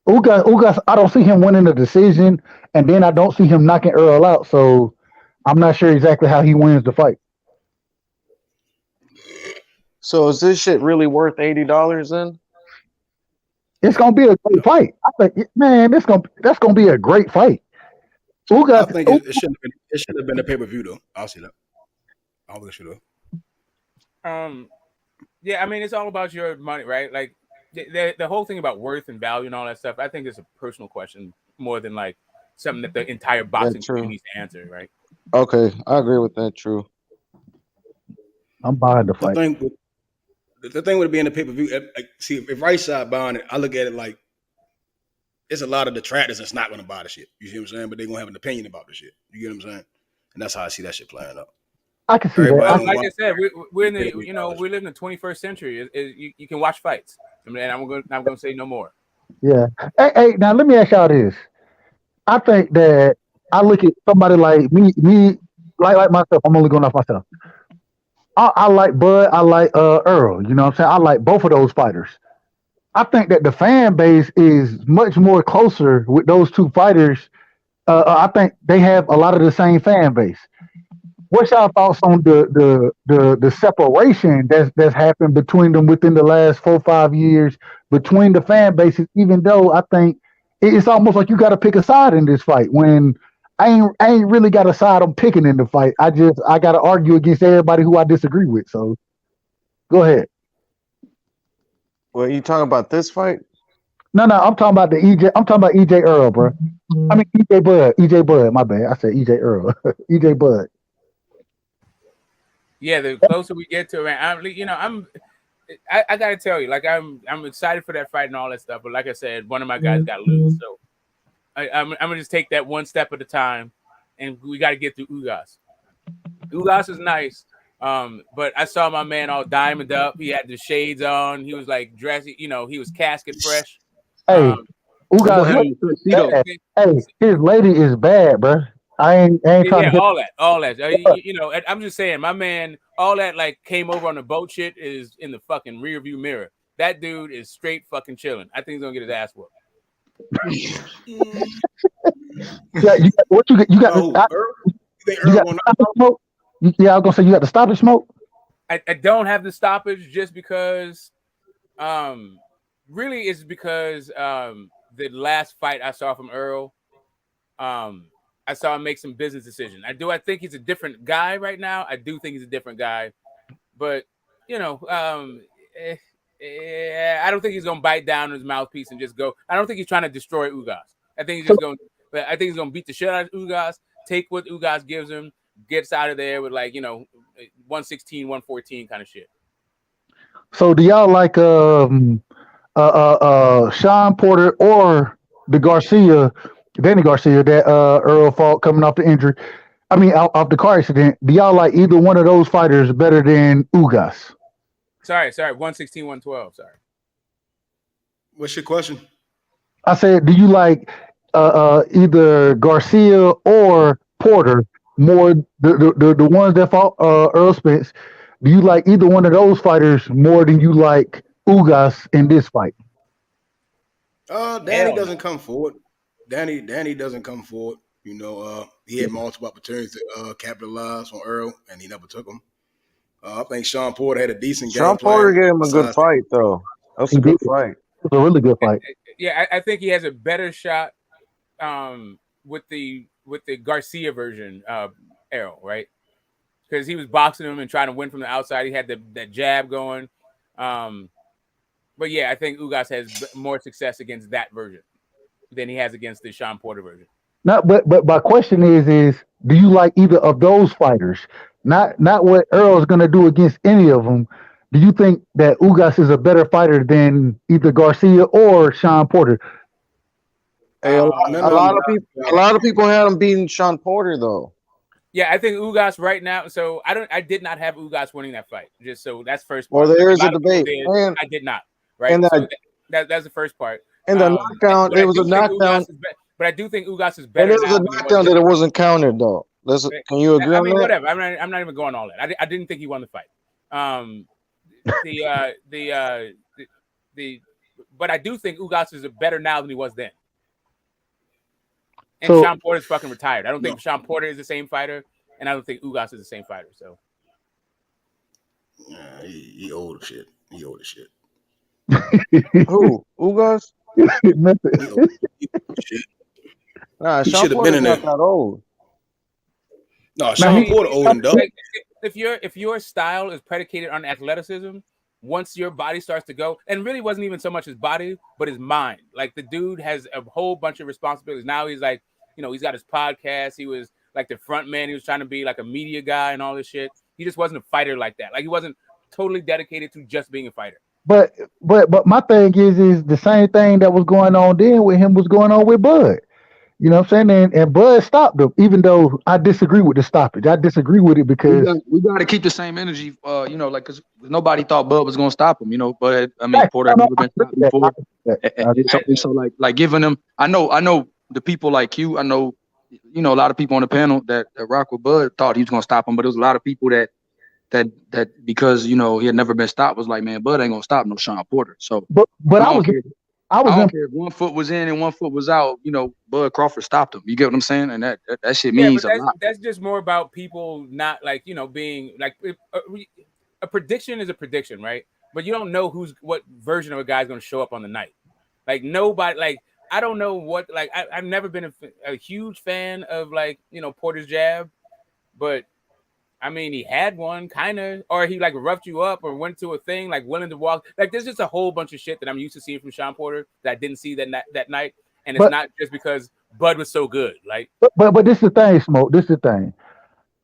Ugas, I don't see him winning the decision, and then I don't see him knocking Earl out. So I'm not sure exactly how he wins the fight. So is this shit really worth $80 then? It's gonna be a great fight. I think, man, that's gonna be a great fight. I think it should have been a pay-per-view though. I'll see that. I don't think it should have. Yeah, I mean, it's all about your money, right? Like the whole thing about worth and value and all that stuff. I think it's a personal question more than like something that the entire boxing community needs to answer, right? Okay, I agree with that. True. I'm buying the fight. The thing with it being a pay-per-view, see, if right side buying it, I look at it like it's a lot of detractors that's not going to buy the shit. You see what I'm saying? But they're going to have an opinion about the shit. You get what I'm saying? And that's how I see that shit playing out. I can see that. Like I said, we're in the we live in the 21st century. You can watch fights, and I'm going to say no more. Yeah. Hey, now let me ask y'all this. I think that I look at somebody like me, like myself. I'm only going off myself. I like Bud. I like Earl. You know what I'm saying? I like both of those fighters. I think that the fan base is much more closer with those two fighters. I think they have a lot of the same fan base. What's y'all thoughts on the separation that's happened between them within the last 4-5 years between the fan bases? Even though I think it's almost like you got to pick a side in this fight. When I ain't really got a side I'm picking in the fight. I got to argue against everybody who I disagree with. So go ahead. Well, you talking about this fight? No, I'm talking about the EJ. I'm talking about EJ Earl, bro. I mean EJ Bud. EJ Bud. My bad. I said EJ Earl. EJ Bud. Yeah, the closer we get to it, man, I gotta tell you, like I'm excited for that fight and all that stuff. But like I said, one of my guys got to lose, so I'm gonna just take that one step at a time, and we got to get through Ugas. Ugas is nice, but I saw my man all diamond up. He had the shades on. He was like dressy, he was casket fresh. Hey, Ugas. Hey, his lady is bad, bro. I ain't trying to hit. all that. I'm just saying, my man, all that like came over on the boat shit is in the fucking rear view mirror. That dude is straight fucking chilling. I think he's gonna get his ass whooped. What you got? You got the smoke. Yeah, I was gonna say you got the stoppage smoke. I don't have the stoppage just because, really, it's because the last fight I saw from Earl, I saw him make some business decisions. I think he's a different guy right now. I do think he's a different guy, but I don't think he's gonna bite down his mouthpiece and just go. I don't think he's trying to destroy Ugas. I think he's gonna beat the shit out of Ugas, take what Ugas gives him, gets out of there with 116, 114 kind of shit. So do y'all like Sean Porter or Danny Garcia that Earl fought coming off the injury? I mean, off the car accident. Do y'all like either one of those fighters better than Ugas? Sorry, 116, 112. Sorry. What's your question? I said, do you like either Garcia or Porter more? The ones that fought Earl Spence. Do you like either one of those fighters more than you like Ugas in this fight? Danny doesn't come forward. Danny doesn't come forward. He had multiple opportunities to capitalize on Earl, and he never took them. I think Sean Porter had a decent game plan. Sean Porter gave him a good fight, though. That's a good fight. It was a really good fight. Yeah, I think he has a better shot with the Garcia version of Errol, right? Because he was boxing him and trying to win from the outside. He had that jab going. But yeah, I think Ugas has more success against that version than he has against the Sean Porter version. Not, but my question is do you like either of those fighters? Not what Earl's going to do against any of them. Do you think that Ugas is a better fighter than either Garcia or Sean Porter? Hey, a lot of people had him beating Sean Porter though. Yeah, I think Ugas right now. So I did not have Ugas winning that fight. Just so that's first part. Well, there is a debate. I did not. Right. And so that's the first part. And the knockdown, there was a knockdown. But I do think Ugas is better. And there was a knockdown that it wasn't counted though. Can you agree on that? Whatever. I'm not even going all that. I didn't think he won the fight. But I do think Ugas is better now than he was then. And Sean Porter's fucking retired. I don't think Sean Porter is the same fighter, and I don't think Ugas is the same fighter. So, yeah, he old as shit. He old as shit. Who? Ugas? Nah, he Sean Porter's not that old. No, Sean Porter old and dumb. If your style is predicated on athleticism, once your body starts to go, and really wasn't even so much his body, but his mind. Like the dude has a whole bunch of responsibilities. Now he's like, he's got his podcast. He was like the front man. He was trying to be like a media guy and all this shit. He just wasn't a fighter like that. Like he wasn't totally dedicated to just being a fighter. But my thing is the same thing that was going on then with him was going on with Bud. You know what I'm saying? And Bud stopped him, even though I disagree with the stoppage. I disagree with it because we got to keep the same energy, because nobody thought Bud was going to stop him, But I mean, Porter had never been stopped before. And so like giving them, I know the people like you, I know, a lot of people on the panel that rock with Bud thought he was going to stop him, but there was a lot of people that because he had never been stopped was like, man, Bud ain't going to stop no Sean Porter. So, but I don't care if one foot was in and one foot was out. Bud Crawford stopped him. You get what I'm saying? And that shit means a lot. That's just more about people not being like a prediction is a prediction, right? But you don't know what version of a guy's going to show up on the night. Like nobody, like I don't know what like. I've never been a huge fan of like Porter's jab, but I mean he had one kind of, or he like roughed you up or went to a thing like willing to walk. Like there's just a whole bunch of shit that I'm used to seeing from Sean Porter that I didn't see that night, and it's not just because Bud was so good. Like, but this is the thing, Smoke. This is the thing.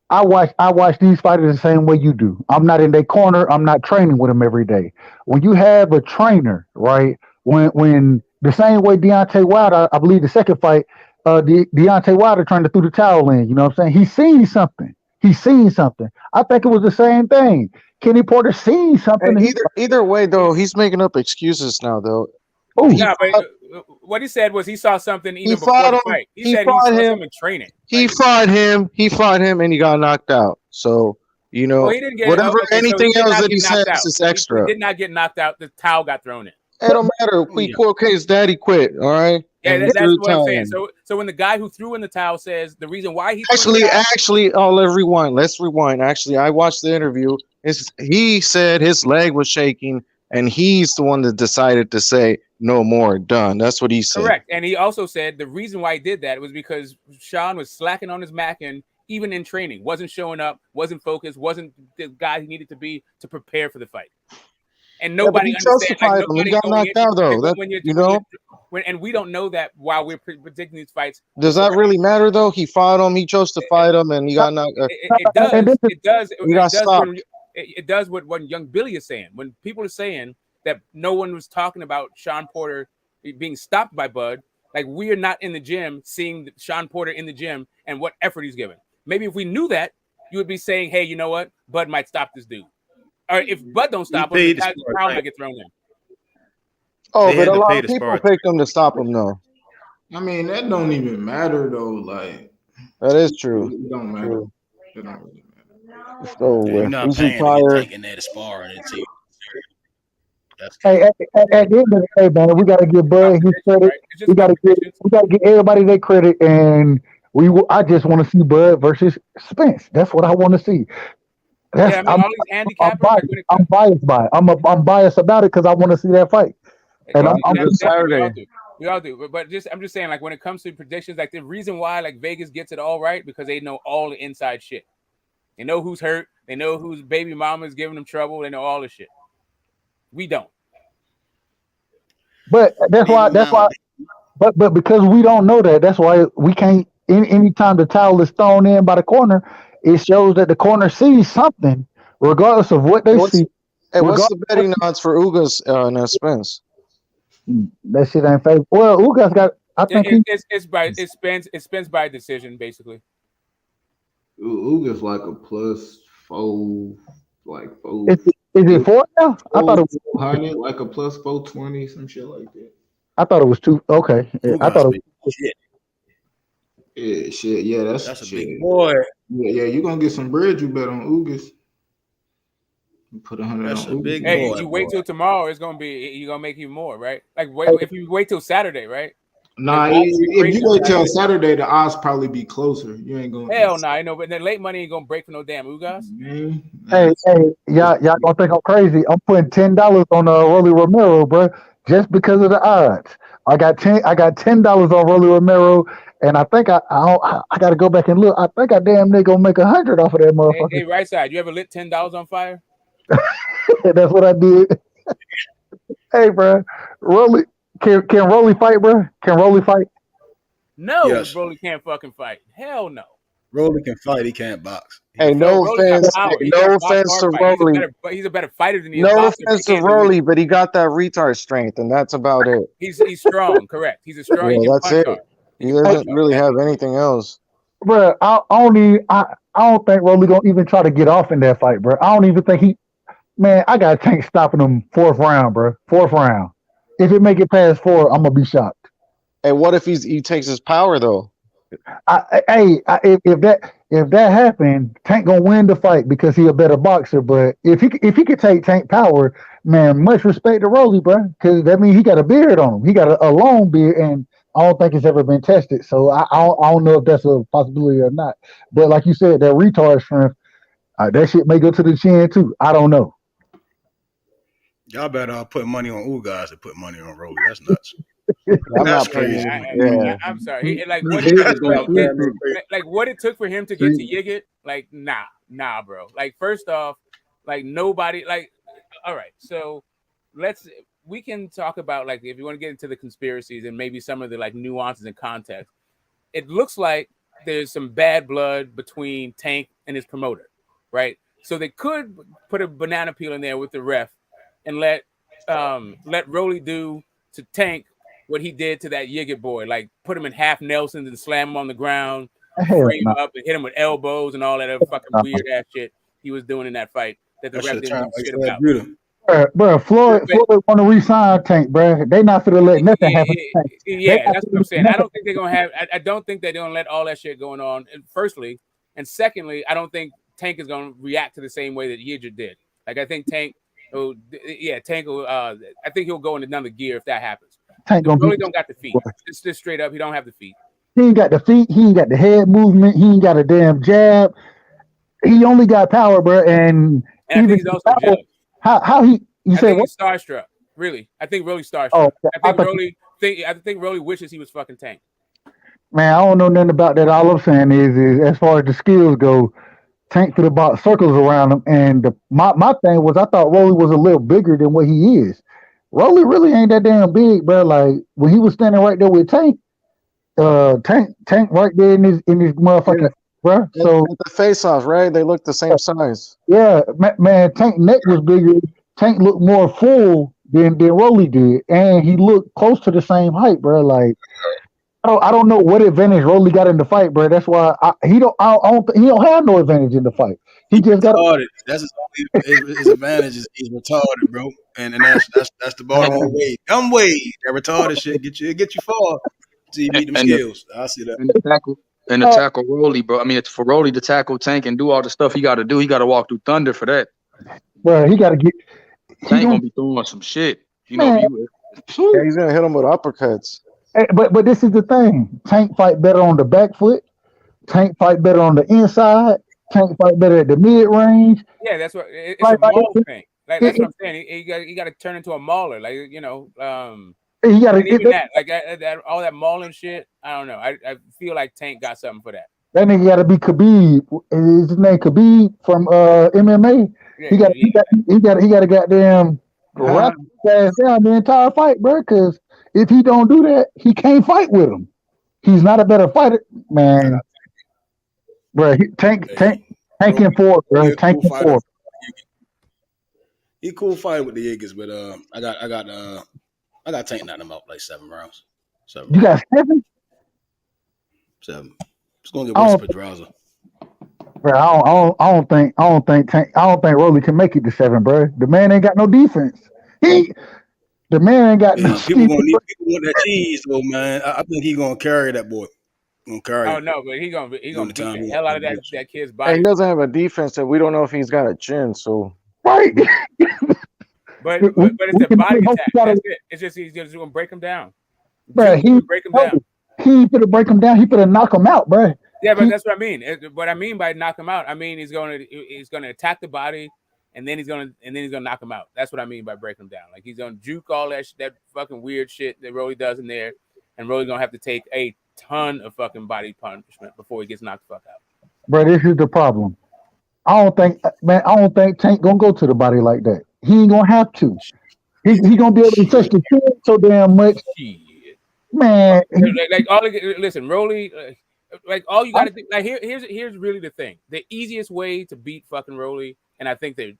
I watch these fighters the same way you do. I'm not in their corner. I'm not training with them every day. When you have a trainer, right? When the same way Deontay Wilder, I believe the second fight, Deontay Wilder trying to throw the towel in. You know what I'm saying? He's seen something. I think it was the same thing. Kenny Porter seen something. Hey, either way, though, he's making up excuses now, though. Yeah, but what he said was he saw something even before the fight. He said he saw something training. He fought him, and he got knocked out. So, well, he didn't get whatever anything else that he says is extra. He did not get knocked out. The towel got thrown in. It don't matter. His daddy quit. All right. Yeah, that's what I'm saying. So when the guy who threw in the towel says the reason why he actually, let's rewind. Actually, I watched the interview. He said his leg was shaking, and he's the one that decided to say no more, done. That's what he said. Correct. And he also said the reason why he did that was because Sean was slacking on his macking, even in training, wasn't showing up, wasn't focused, wasn't the guy he needed to be to prepare for the fight. And nobody understands. Like, he got knocked out, though. And we don't know that while we're predicting these fights. Does that really matter, though? He fought him. He chose to fight him, and he got knocked out. It does what young Billy is saying. When people are saying that no one was talking about Sean Porter being stopped by Bud, like we are not in the gym seeing Sean Porter in the gym and what effort he's giving. Maybe if we knew that, you would be saying, hey, you know what? Bud might stop this dude. Or if Bud don't stop him, the pound might get thrown in. Oh, but a lot of people picked him to stop him, though. I mean, that don't even matter, though. Like, that is true. It don't matter. It don't really matter. So, you're not paying to get taken there to spar and it's Hey, at the end of the day, man, we got to give Bud his credit. We got to give everybody their credit, and I just want to see Bud versus Spence. That's what I want to see. I'm biased by it. I'm biased about it because I want to see that fight. And I'm Saturday. We all do, but I'm just saying, like when it comes to predictions, like the reason why like Vegas gets it all right because they know all the inside shit. They know who's hurt. They know whose baby mama is giving them trouble. They know all the shit. We don't. But that's why. But because we don't know that's why we can't. Anytime the towel is thrown in by the corner, it shows that the corner sees something, regardless of what they see. Hey, what's the betting odds for Ugas and Spence? That shit ain't favorable. Well, Ugas got. I think it spends by decision basically. Ugas like a +4, like 4. Is it 4 now? I thought it was 400, like a +420, some shit like that. I thought it was 2. Okay, I thought it was shit. Yeah, shit. Yeah, that's a shit. big boy. Yeah, you gonna get some bread. You bet on Ugas. You put 100 that's on a big Ugas. Hey, boy. if you wait till tomorrow, it's gonna be you're gonna make even more, right? Like if you wait till Saturday, right? Nah, if you wait till Saturday, the odds probably be closer. You ain't gonna. Hell no, I know, but then late money ain't gonna break for no damn Ugas. Hey, y'all gonna think I'm crazy? I'm putting $10 on Rolly Romero, bro, just because of the odds. I got $10 on Rolly Romero, and I think I got to go back and look. I think I damn near gonna make 100 off of that motherfucker. Hey, right side, you ever lit $10 on fire? That's what I did. Hey, bro, Rolly. Can Rolly fight, bro? Can Rolly fight? No, Yes. Rolly can't fucking fight. Hell no. Rolly can fight. He can't box. Hey, no offense to Rolly. He's a better fighter than he is. No offense to Rolly, but he got that retard strength, and that's about it. He's strong, correct. He's a strong. Yeah, that's it. He doesn't really have anything else. Bro, I don't think Rolly gonna even try to get off in that fight, bro. I don't even think man, I got Tank stopping him 4th round, bro. 4th round. If it make it past 4, I'm gonna be shocked. Hey, what if he takes his power though? If that happened, Tank gonna win the fight because he a better boxer. But if he could take Tank power, man, much respect to Rolly, bro, because that means he got a beard on him. He got a long beard, and I don't think it's ever been tested. So I don't know if that's a possibility or not. But like you said, that retard strength, that shit may go to the chin too. I don't know. Y'all better put money on Ugas and put money on Rolly. That's nuts. I'm That's not putting crazy. it. I'm sorry. Like He what big it is took for gonna him sleep to, through. like what it took for him to get to Yigit. Like nah, bro. Like first off, like nobody. Like all right, so we can talk about like if you want to get into the conspiracies and maybe some of the like nuances and context. It looks like there's some bad blood between Tank and his promoter, right? So they could put a banana peel in there with the ref and let Rolly do to Tank what he did to that Yigit boy, like put him in half Nelsons and slam him on the ground, Hell frame no. up and hit him with elbows and all that other fucking weird ass shit he was doing in that fight that the That ref shit didn't turned do like shit Fred about. Buter. Bro, Floyd want to re-sign Tank, bro. They not finna let nothing happen to Tank. Yeah, that's what I'm saying. I don't think they're gonna have. I don't think they're gonna let all that shit going on. Firstly, and secondly, I don't think Tank is gonna react to the same way that Yidra did. Like I think Tank, Tank will. I think he'll go in another gear if that happens. Tank He gonna really beat. don't got the feet. Just straight up, he don't have the feet. He ain't got the feet. He ain't got the head movement. He ain't got a damn jab. He only got power, bro. And And I even think he's also power, jealous. how he? You I said think what? he's starstruck. Really, I think Rolly's starstruck. Oh, I think Rolly wishes he was fucking Tank. man, I don't know nothing about that. All I'm saying is as far as the skills go, Tank could have bought circles around him. And my thing was, I thought Rolly was a little bigger than what he is. Rolly really ain't that damn big, bro. Like when he was standing right there with Tank, Tank right there in his motherfucking bro. So At the face-off, right? They look the same size. yeah, man, Tank neck was bigger. Tank looked more full than Rolly did, and he looked close to the same height, bro. Like I don't know what advantage Rolly got in the fight, bro. That's why he don't have no advantage in the fight. He just got retarded. That's his advantage is he's retarded, bro. And that's the bottom way. Dumb way. That retarded shit get you far until you meet them skills. I see that. And to tackle Rolly, bro. I mean, it's for Rolly to tackle Tank and do all the stuff he got to do. He got to walk through thunder for that. Bro, he got to get. Tank gonna be throwing some shit. You know, Yeah, he's gonna hit him with uppercuts. Hey, but this is the thing. Tank fight better on the back foot. Tank fight better on the inside. Tank fight better at the mid range. Yeah, that's what it's a maul thing. Like that's what I'm saying. He got to turn into a mauler. Like you know, he got to get even that. Like that all that mauling shit. I don't know. I feel like Tank got something for that. That nigga got to be Khabib. Is his name Khabib from MMA? Yeah, he got to goddamn wrap his ass down the entire fight, bro. Because if he don't do that, he can't fight with him. He's not a better fighter, man. Bro, Tank in four, bro. Tank in four. He cool fight with the Yankees, but I got Tank knocking him out like 7 rounds. You got 7? 7. It's gonna get worse for Pedraza. Bro, I don't think Rolly can make it to 7, bro. The man ain't got no defense. The man ain't got no. People want that cheese, though, man. I think he's gonna carry that boy. Gonna carry. Oh no, but he gonna beat the hell out of that kid's body. And he doesn't have a defense, and we don't know if he's got a chin. So right. But it's a body attack. That's it. It's just he's just gonna break him down. Bro, break him down. He ain't gonna break him down. He gonna knock him out, bro. Yeah, but that's what I mean. What I mean by knock him out, I mean he's gonna attack the body, and then he's gonna knock him out. That's what I mean by break him down. Like he's gonna juke all that fucking weird shit that Rolly does in there, and Rolly's gonna have to take a ton of fucking body punishment before he gets knocked the fuck out. Bro, this is the problem. I don't think Tank gonna go to the body like that. He ain't gonna have to. He gonna be able to touch the chin so damn much. Man, listen, Rolly. Like all you got to think. Like here's really the thing. The easiest way to beat fucking Rolly, and I think the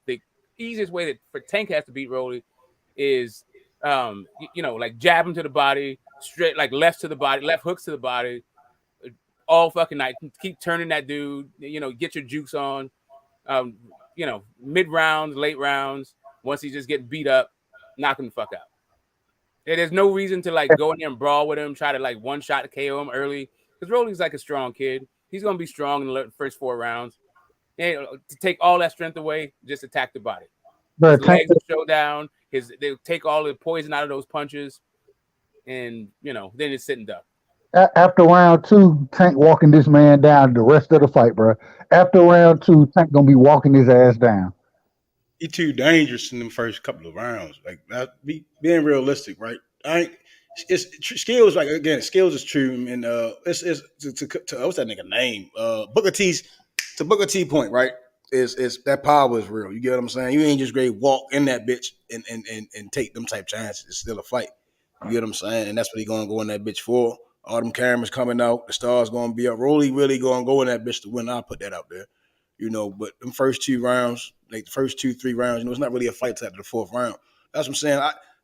easiest way that for Tank has to beat Rolly is, like jab him to the body, straight like left hooks to the body, all fucking night. Keep turning that dude. Get your jukes on. Mid rounds, late rounds. Once he's just getting beat up, knock him the fuck out. There's no reason to like go in there and brawl with him, try to like one shot to KO him early. Because Rolly's like a strong kid. He's going to be strong in the first 4 rounds. And to take all that strength away, just attack the body. His legs will show down. They'll take all the poison out of those punches. And, then it's sit and duck. After round 2, Tank walking this man down the rest of the fight, bro. After round 2, Tank going to be walking his ass down. He too dangerous in the first couple of rounds. Like being realistic, right? skills. Like again, skills is true, and it's to what's that nigga name? Booker T's to Booker T point, right? Is that power is real? You get what I'm saying? You ain't just great walk in that bitch and take them type chances. It's still a fight. You get what I'm saying? And that's what he gonna go in that bitch for. All them cameras coming out, the stars gonna be up. Rolly really gonna go in that bitch to win. I'll put that out there. But them first 2 rounds, like the first 2-3 rounds, it's not really a fight after the 4th round. That's what I'm saying.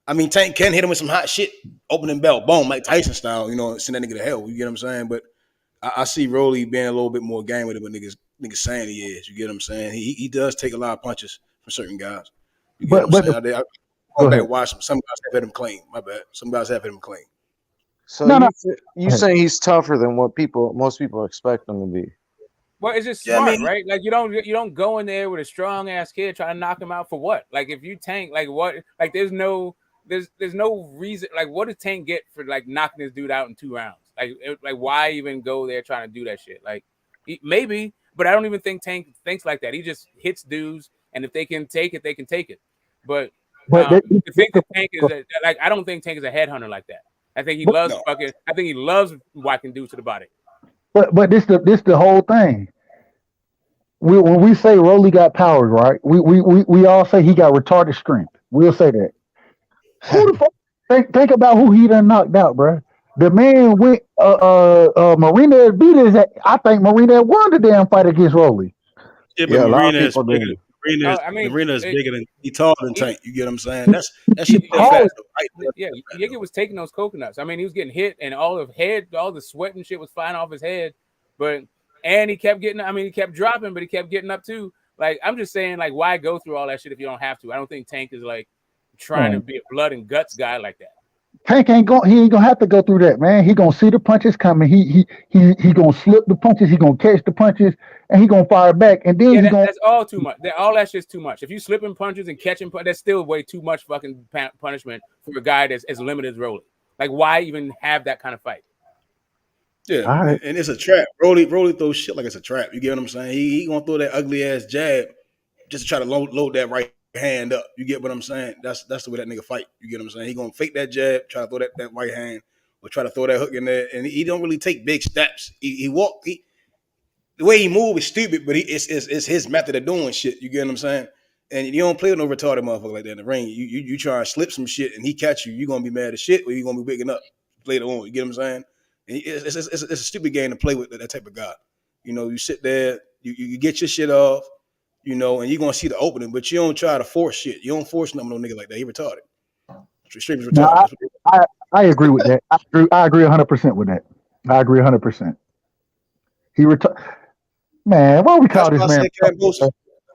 I mean, Tank can hit him with some hot shit, opening belt, boom, like Tyson style, send that nigga to hell. You get what I'm saying? But I see Rolly being a little bit more game with it, but niggas saying he is. You get what I'm saying? He does take a lot of punches from certain guys. You get what I'm saying? I back and watch him. Some guys have hit him clean. My bad. Some guys have hit him clean. So you saying he's tougher than what most people expect him to be? Well, it's just smart, right? Like you don't go in there with a strong ass kid trying to knock him out for what? Like if you Tank, like what? Like there's no reason. Like what does Tank get for like knocking this dude out in 2 rounds? Like why even go there trying to do that shit? Like maybe, but I don't even think Tank thinks like that. He just hits dudes, and if they can take it, they can take it. But the thing that Tank is like, I don't think Tank is a headhunter like that. I think he loves fucking. I think he loves whacking dudes to the body. But this the whole thing. When we say Rolly got powers, right? We all say he got retarded strength. We'll say that. Who the fuck think about who he done knocked out, bro? The man went Marina beat his. I think Marina won the damn fight against Rolly. Yeah, but Marina is bigger than Marina is bigger than he taller than Tank. You get what I'm saying? That shit. Yeah, Yiggy was taking those coconuts. I mean, he was getting hit, and all the sweat and shit was flying off his head. And he kept getting. I mean, he kept dropping, but he kept getting up too. Like I'm just saying, like why go through all that shit if you don't have to? I don't think Tank is like trying to be a blood and guts guy like that. Tank ain't gonna have to go through that, man. He gonna see the punches coming. He gonna slip the punches. He gonna catch the punches, and he gonna fire back. And then that's all too much. All that shit's too much. If you slipping punches and catching, that's still way too much fucking punishment for a guy that's as limited as Rolly. Like, why even have that kind of fight? Yeah, right. And it's a trap. Rolly throws shit like it's a trap. You get what I'm saying? He gonna throw that ugly ass jab just to try to load that right hand up. You get what I'm saying? That's the way that nigga fight. You get what I'm saying? He gonna fake that jab, try to throw that right hand, or try to throw that hook in there, and he don't really take big steps. He walk. The way he move is stupid, but it's his method of doing shit. You get what I'm saying? And you don't play with no retarded motherfucker like that in the ring. You try and slip some shit, and he catch you. You gonna be mad as shit, or you gonna be waking up later on. You get what I'm saying? And it's a stupid game to play with that type of guy. You sit there, you get your shit off. And you're gonna see the opening, but you don't try to force shit. You don't force nothing on no nigga like that. He retarded. Extremely retarded. No, I agree with that. I agree 100% with that. I agree 100%. He retarded. Man, why we call this man?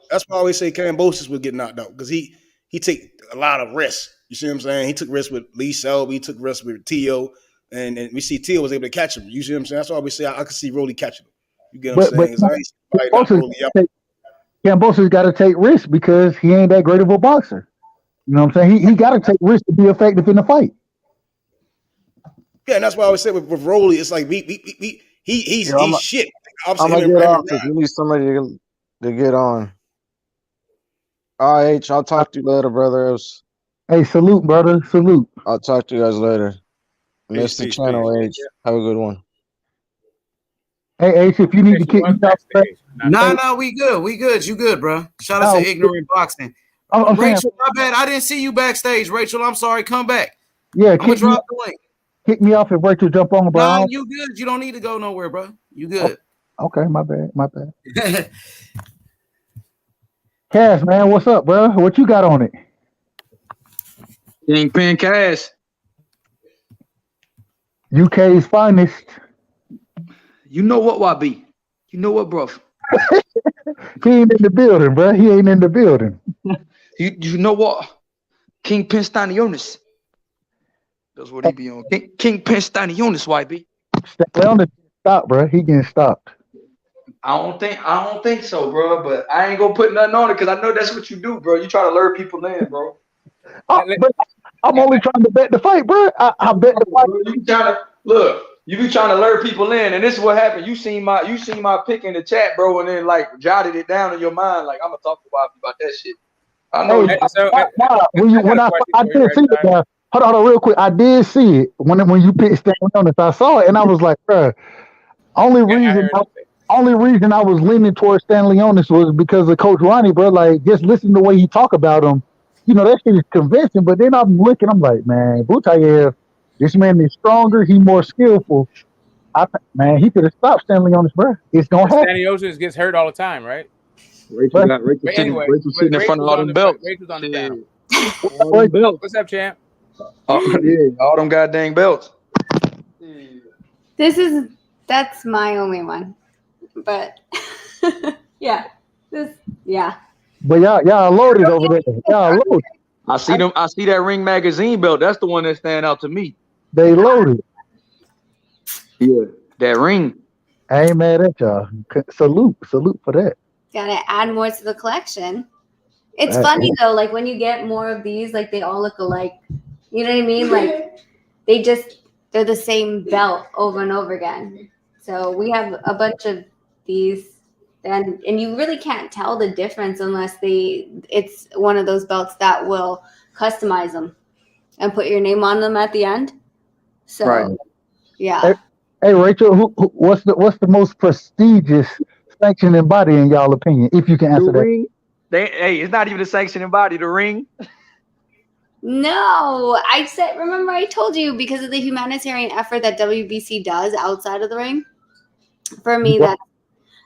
That's why I always say Kambosos would get knocked out because he take a lot of risks. You see what I'm saying? He took risks with Lee Selby. He took risks with Tio, and we see Tio was able to catch him. You see what I'm saying? That's why we say I can see Rolly catching him. You get what I'm saying? Kambosos got to take risks because he ain't that great of a boxer. You know what I'm saying? He got to take risks to be effective in the fight. Yeah, and that's why I always say with Rolly, it's like he's shit. I'm gonna get off because we need somebody to get on. All right, H, I'll talk to you later, brother. Hey, salute, brother. Salute. I'll talk to you guys later. Miss the channel, H. Have a good one. Hey, H, if you need to kick me off. No, we good. We good. You good, bro. Shout out to Ignorant Boxing. Rachel, my bad. I didn't see you backstage. Rachel, I'm sorry. Come back. Yeah, I'm gonna drop the link. Kick me off if Rachel jump on, bro. No, you good. You don't need to go nowhere, bro. You good. Okay, my bad. Cash, man, what's up, bro? What you got on it? Kingpin Cash. UK's finest. You know what, YB? You know what, bro? He ain't in the building, bro. He ain't in the building. You know what? Kingpin Stanionis. That's what he be on. Kingpin Stanionis, YB. Stop, bro. He getting stopped. I don't think so, bro. But I ain't gonna put nothing on it because I know that's what you do, bro. You try to lure people in, bro. But I'm only trying to bet the fight, bro. I bet the fight. Bro, you trying to look. You be trying to lure people in, and this is what happened. You seen my pick in the chat, bro, and then like jotted it down in your mind. Like I'm gonna talk about that shit. I know. When I did see it, hold on, real quick. I did see it when you picked Stanley on this. I saw it and I was like, bruh, only reason I was leaning towards Stanley on this was because of Coach Ronnie, bro. Like, just listen to the way he talk about him. You know, that shit is convincing. But then I'm looking, I'm like, man, Butayev, this man is stronger. He more skillful. Man, he could have stopped Stanley on this, bro. It's gonna happen. Stanley gets hurt all the time, right? Rachel sitting in front of all them belts. Rachel's on the channel. All them belts. What's up, champ? Yeah, all them goddamn belts. That's my only one, but yeah. But y'all loaded over there. Y'all loaded. I see that Ring Magazine belt. That's the one that stand out to me. They loaded. Yeah, that ring. I ain't mad at y'all. Salute for that. Gotta add more to the collection. It's funny though, like when you get more of these, like they all look alike. You know what I mean? Like they're the same belt over and over again. So we have a bunch of these, and you really can't tell the difference unless it's one of those belts that will customize them and put your name on them at the end. So right. Yeah. Hey Rachel, what's the most prestigious sanctioning body in y'all opinion? If you can answer that. It's not even a sanctioning body. The ring. No, remember I told you because of the humanitarian effort that WBC does outside of the ring. For me,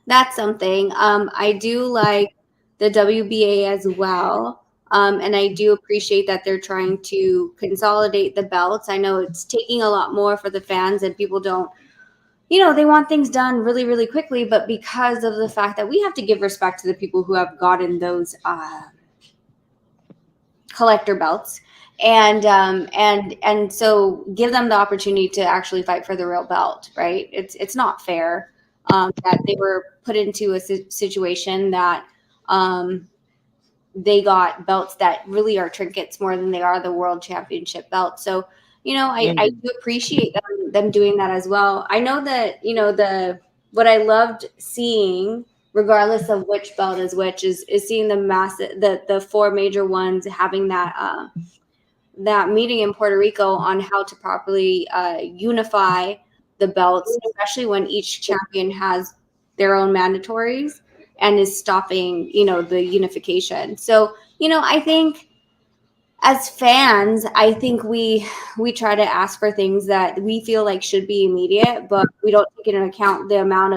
that's something. I do like the WBA as well. And I do appreciate that they're trying to consolidate the belts. I know it's taking a lot more for the fans and people don't, they want things done really, really quickly. But because of the fact that we have to give respect to the people who have gotten those collector belts and so give them the opportunity to actually fight for the real belt, right? It's not fair that they were put into a situation that they got belts that really are trinkets more than they are the world championship belt. So, I do appreciate them doing that as well. I know that, what I loved seeing, regardless of which belt is which, is seeing the four major ones having that meeting in Puerto Rico on how to properly unify the belts, especially when each champion has their own mandatories and is stopping, the unification. So, I think as fans, I think we try to ask for things that we feel like should be immediate, but we don't take into account the amount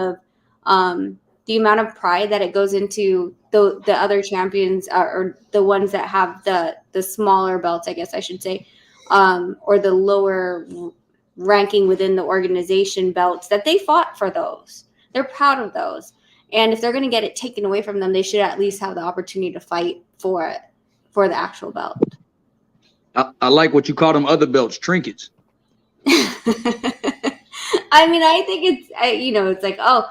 of pride that it goes into the other champions or the ones that have the smaller belts, I guess I should say, or the lower ranking within the organization belts, that they fought for those. They're proud of those. And if they're going to get it taken away from them, they should at least have the opportunity to fight for it, for the actual belt. I like what you call them other belts, trinkets. I mean, I think it's, it's like, oh,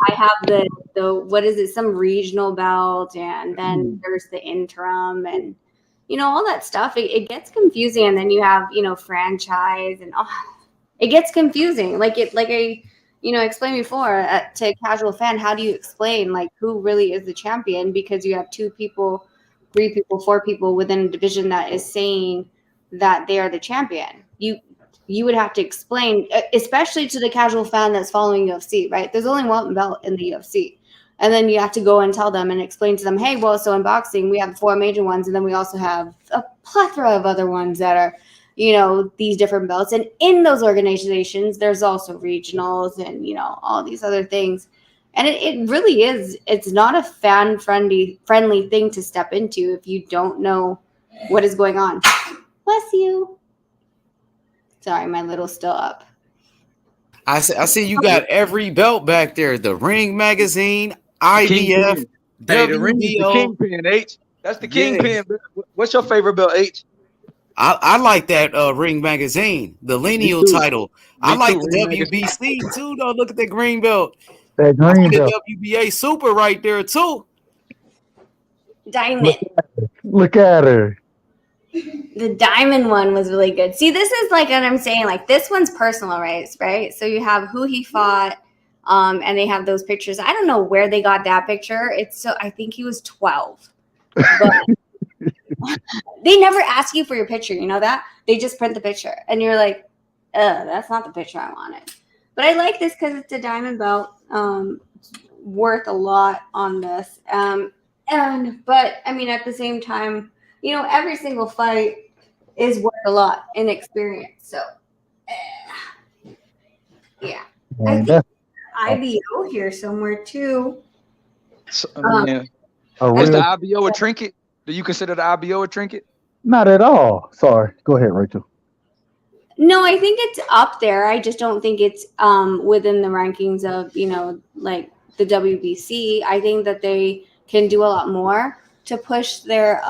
I have the what is it, some regional belt, and then there's the interim, and, all that stuff. It gets confusing, and then you have, franchise, and it gets confusing. Like I, explained before to a casual fan, how do you explain, like, who really is the champion? Because you have 2 people, 3 people, 4 people within a division that is saying that they are the champion. You would have to explain, especially to the casual fan that's following UFC, right? There's only one belt in the UFC. And then you have to go and tell them and explain to them, hey, well, so in boxing, we have 4 major ones, and then we also have a plethora of other ones that are, these different belts. And in those organizations, there's also regionals and, all these other things. And it really is, it's not a fan-friendly thing to step into if you don't know what is going on. Bless you. Sorry, my little's still up. I see you got every belt back there. The Ring Magazine, IBF, Hey, the ring is the kingpin, H. That's the kingpin. What's your favorite belt, H? I like that Ring Magazine, the lineal title. I like the WBC too, though. Look at that green belt. That green belt. WBA Super right there too. Diamond. Look at her. The diamond one was really good. See, this is like what I'm saying. Like, this one's personalized, right? So you have who he fought, and they have those pictures. I don't know where they got that picture. I think he was 12. But They never ask you for your picture. You know that? They just print the picture, and you're like, that's not the picture I wanted. But I like this because it's a diamond belt. Worth a lot on this. But I mean, at the same time, you know, every single fight is worth a lot in experience. So, yeah. I Man, think that's IBO here somewhere too. So, Um, man, a is the real. IBO a trinket? Do you consider the IBO a trinket? Not at all. Sorry. Go ahead, Rachel. No, I think it's up there. I just don't think it's within the rankings of, you know, like the WBC. I think that they can do a lot more to push their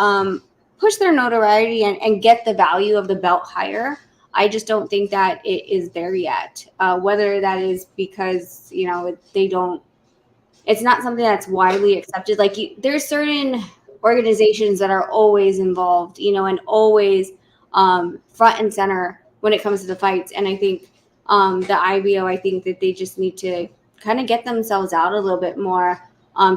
notoriety and get the value of the belt higher. I just don't think that it is there yet. Whether that is because, you know, it's not something that's widely accepted. Like there's certain organizations that are always involved, you know, and always front and center when it comes to the fights. And I think the IBO, I think that they just need to kind of get themselves out a little bit more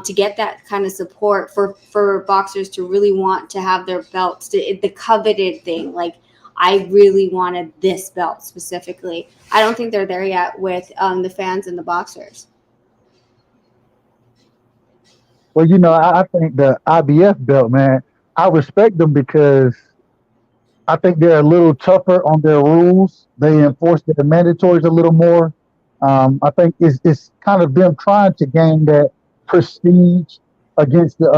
to get that kind of support for boxers to really want to have their belts, the coveted thing. Like, I really wanted this belt specifically. I don't think they're there yet with the fans and the boxers. Well, you know, I think the IBF belt, man, I respect them because I think they're a little tougher on their rules. They enforce their mandatories a little more. I think it's kind of them trying to gain that prestige against the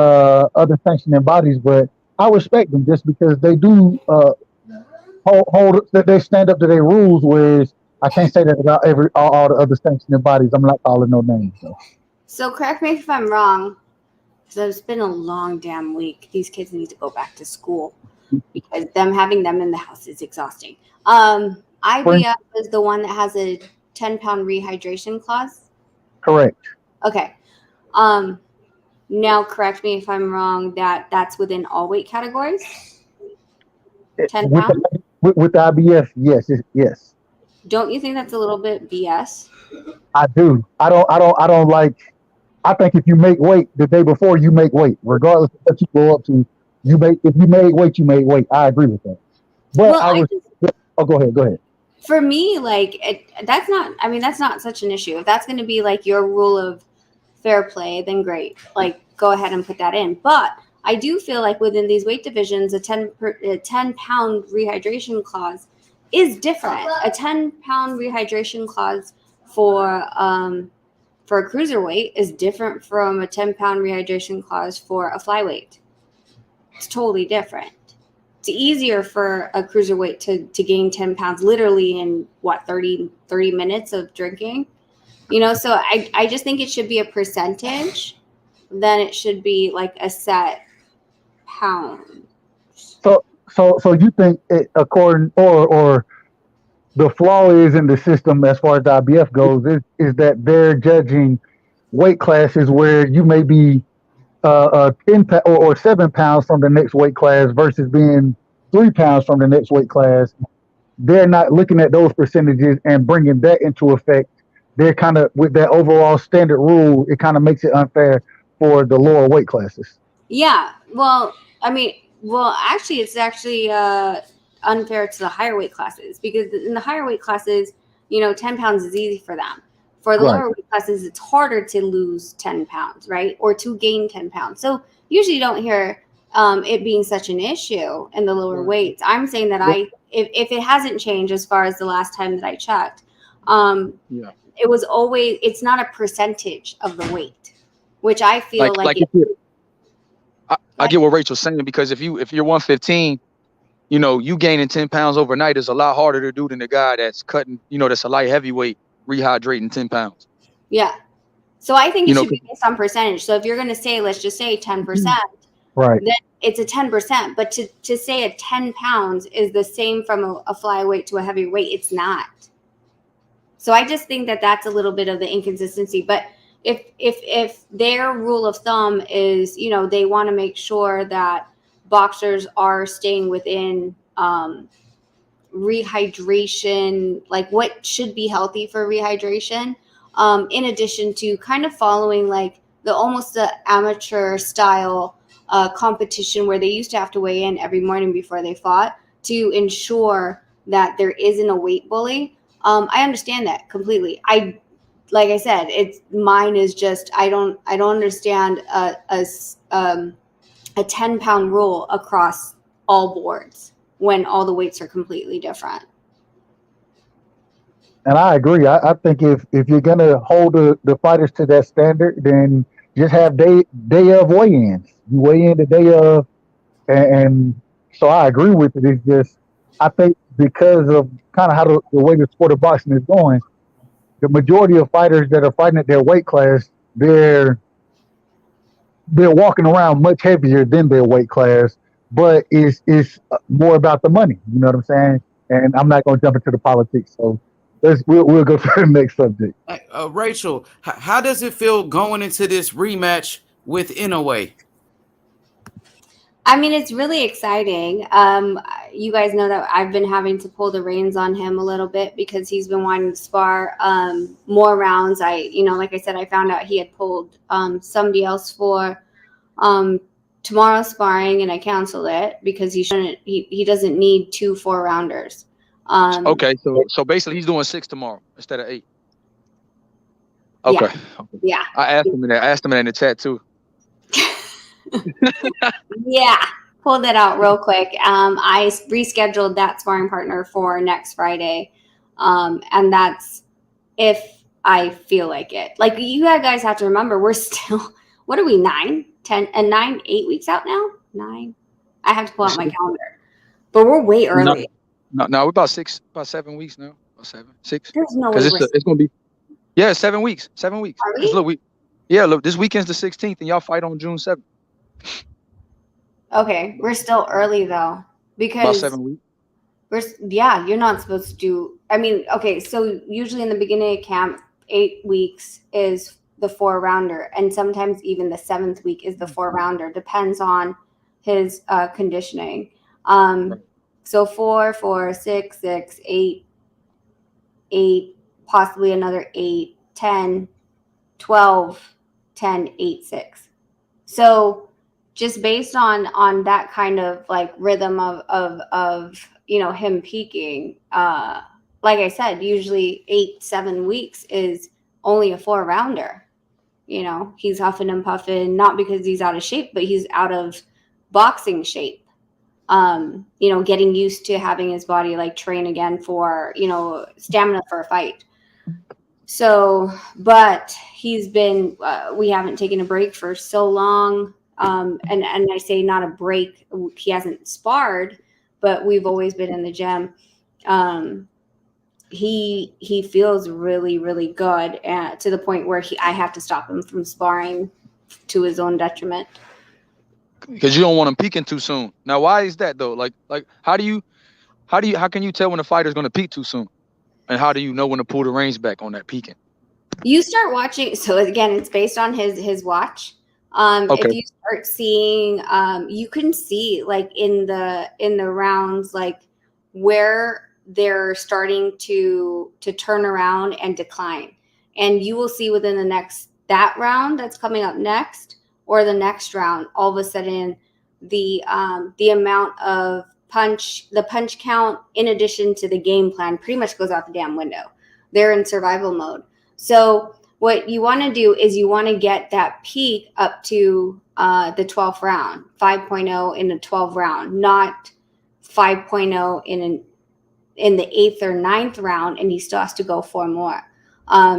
other sanctioning bodies, but I respect them just because they do hold that they stand up to their rules. Whereas I can't say that about all the other sanctioning bodies. I'm not calling no names. So correct me if I'm wrong, because it's been a long damn week. These kids need to go back to school because having them in the house is exhausting. IBF is the one that has a 10-pound rehydration clause. Correct. Okay. Now correct me if I'm wrong. That's within all weight categories. 10 With pounds. with the IBF, yes, yes. Don't you think that's a little bit BS? I do. I don't like. I think if you make weight the day before, you make weight, regardless of what you go up to. If you made weight, you made weight. I agree with that. But Well, go ahead. For me, like that's not such an issue. If that's going to be like your rule of fair play, then great. Like, go ahead and put that in. But I do feel like within these weight divisions, a 10-pound rehydration clause is different. A 10-pound rehydration clause for a cruiserweight is different from a 10-pound rehydration clause for a flyweight. It's totally different. It's easier for a cruiserweight to gain 10 pounds literally in 30 minutes of drinking. You know, so I just think it should be a percentage, then it should be like a set pound. So you think according or the flaw is in the system as far as the IBF goes is that they're judging weight classes where you may be 10 or 7 pounds from the next weight class versus being 3 pounds from the next weight class. They're not looking at those percentages and bringing that into effect. They're kind of with that overall standard rule. It kind of makes it unfair for the lower weight classes. Yeah. Well, actually, it's actually unfair to the higher weight classes because in the higher weight classes, you know, 10 pounds is easy for them. For the lower weight classes, it's harder to lose 10 pounds, right? Or to gain 10 pounds. So usually you don't hear it being such an issue in the lower weights. I'm saying that if it hasn't changed as far as the last time that I checked, it was always, it's not a percentage of the weight, which I feel I get what Rachel's saying, because if you're 115, you know, you gaining 10 pounds overnight is a lot harder to do than the guy that's cutting, you know, that's a light heavyweight rehydrating 10 pounds. Yeah. So I think it should be based on percentage. So if you're going to say, let's just say 10%, right, then it's a 10%. But to say a 10 pounds is the same from a flyweight to a heavyweight, it's not. So I just think that that's a little bit of the inconsistency. But if their rule of thumb is, you know, they want to make sure that boxers are staying within rehydration, like what should be healthy for rehydration, in addition to kind of following like almost the amateur style competition where they used to have to weigh in every morning before they fought to ensure that there isn't a weight bully. I understand that completely. Like I said, mine is just I don't understand a 10-pound rule across all boards when all the weights are completely different. And I agree. I think if you're gonna hold the fighters to that standard, then just have day of weigh-ins. You weigh in the day of, and so I agree with it. It's just I think because of kind of how the way the sport of boxing is going, the majority of fighters that are fighting at their weight class, they're walking around much heavier than their weight class, but it's more about the money. You know what I'm saying? And I'm not going to jump into the politics. So we'll go to the next subject. Rachel, how does it feel going into this rematch with Inoue? I mean, it's really exciting. You guys know that I've been having to pull the reins on him a little bit because he's been wanting to spar more rounds. Like I said, I found out he had pulled somebody else for tomorrow's sparring, and I canceled it because he doesn't need 2 4-rounders. Okay, so basically he's doing 6 tomorrow instead of 8. Okay. Yeah. I asked him that in the chat too. Yeah, pull that out real quick. I rescheduled that sparring partner for next Friday, and that's if I feel like it. Like, you guys have to remember, we're still, what are we, 9, 10, and 9, 8 weeks out now? 9. I have to pull out my calendar, but we're way early. No, we're about 7 weeks now. About 7, 6. There's no way it's gonna be 7 weeks. 7 weeks. Are we? Look, this weekend's the 16th, and y'all fight on June 7th. Okay, we're still early though, because about 7 weeks. You're not supposed to do. I mean, okay, so usually in the beginning of camp, 8 weeks is the 4-rounder, and sometimes even the 7th week is the 4-rounder. Depends on his conditioning. So 4, 4, 6, 6, 8, 8, possibly another 8, 10, 12, 10, 8, 6. So just based on that kind of like rhythm of him peaking, like I said, usually 8-7 weeks is only a 4-rounder. He's huffing and puffing, not because he's out of shape, but he's out of boxing shape. Getting used to having his body like train again for, stamina for a fight. So, but he's been, we haven't taken a break for so long. And I say not a break. He hasn't sparred, but we've always been in the gym. He feels really, really good, to the point where I have to stop him from sparring to his own detriment. Because you don't want him peaking too soon. Now, why is that though? Like how can you tell when a fighter's going to peak too soon? And how do you know when to pull the reins back on that peaking? You start watching. So again, it's based on his watch. Okay. If you start seeing, you can see like in the rounds, like where they're starting to turn around and decline, and you will see within that round that's coming up next, or the next round, all of a sudden the amount of the punch count, in addition to the game plan, pretty much goes out the damn window. They're in survival mode. So what you want to do is you want to get that peak up to the 12th round, 5.0 in the 12th round, not 5.0 in the 8th or 9th round, and he still has to go 4 more.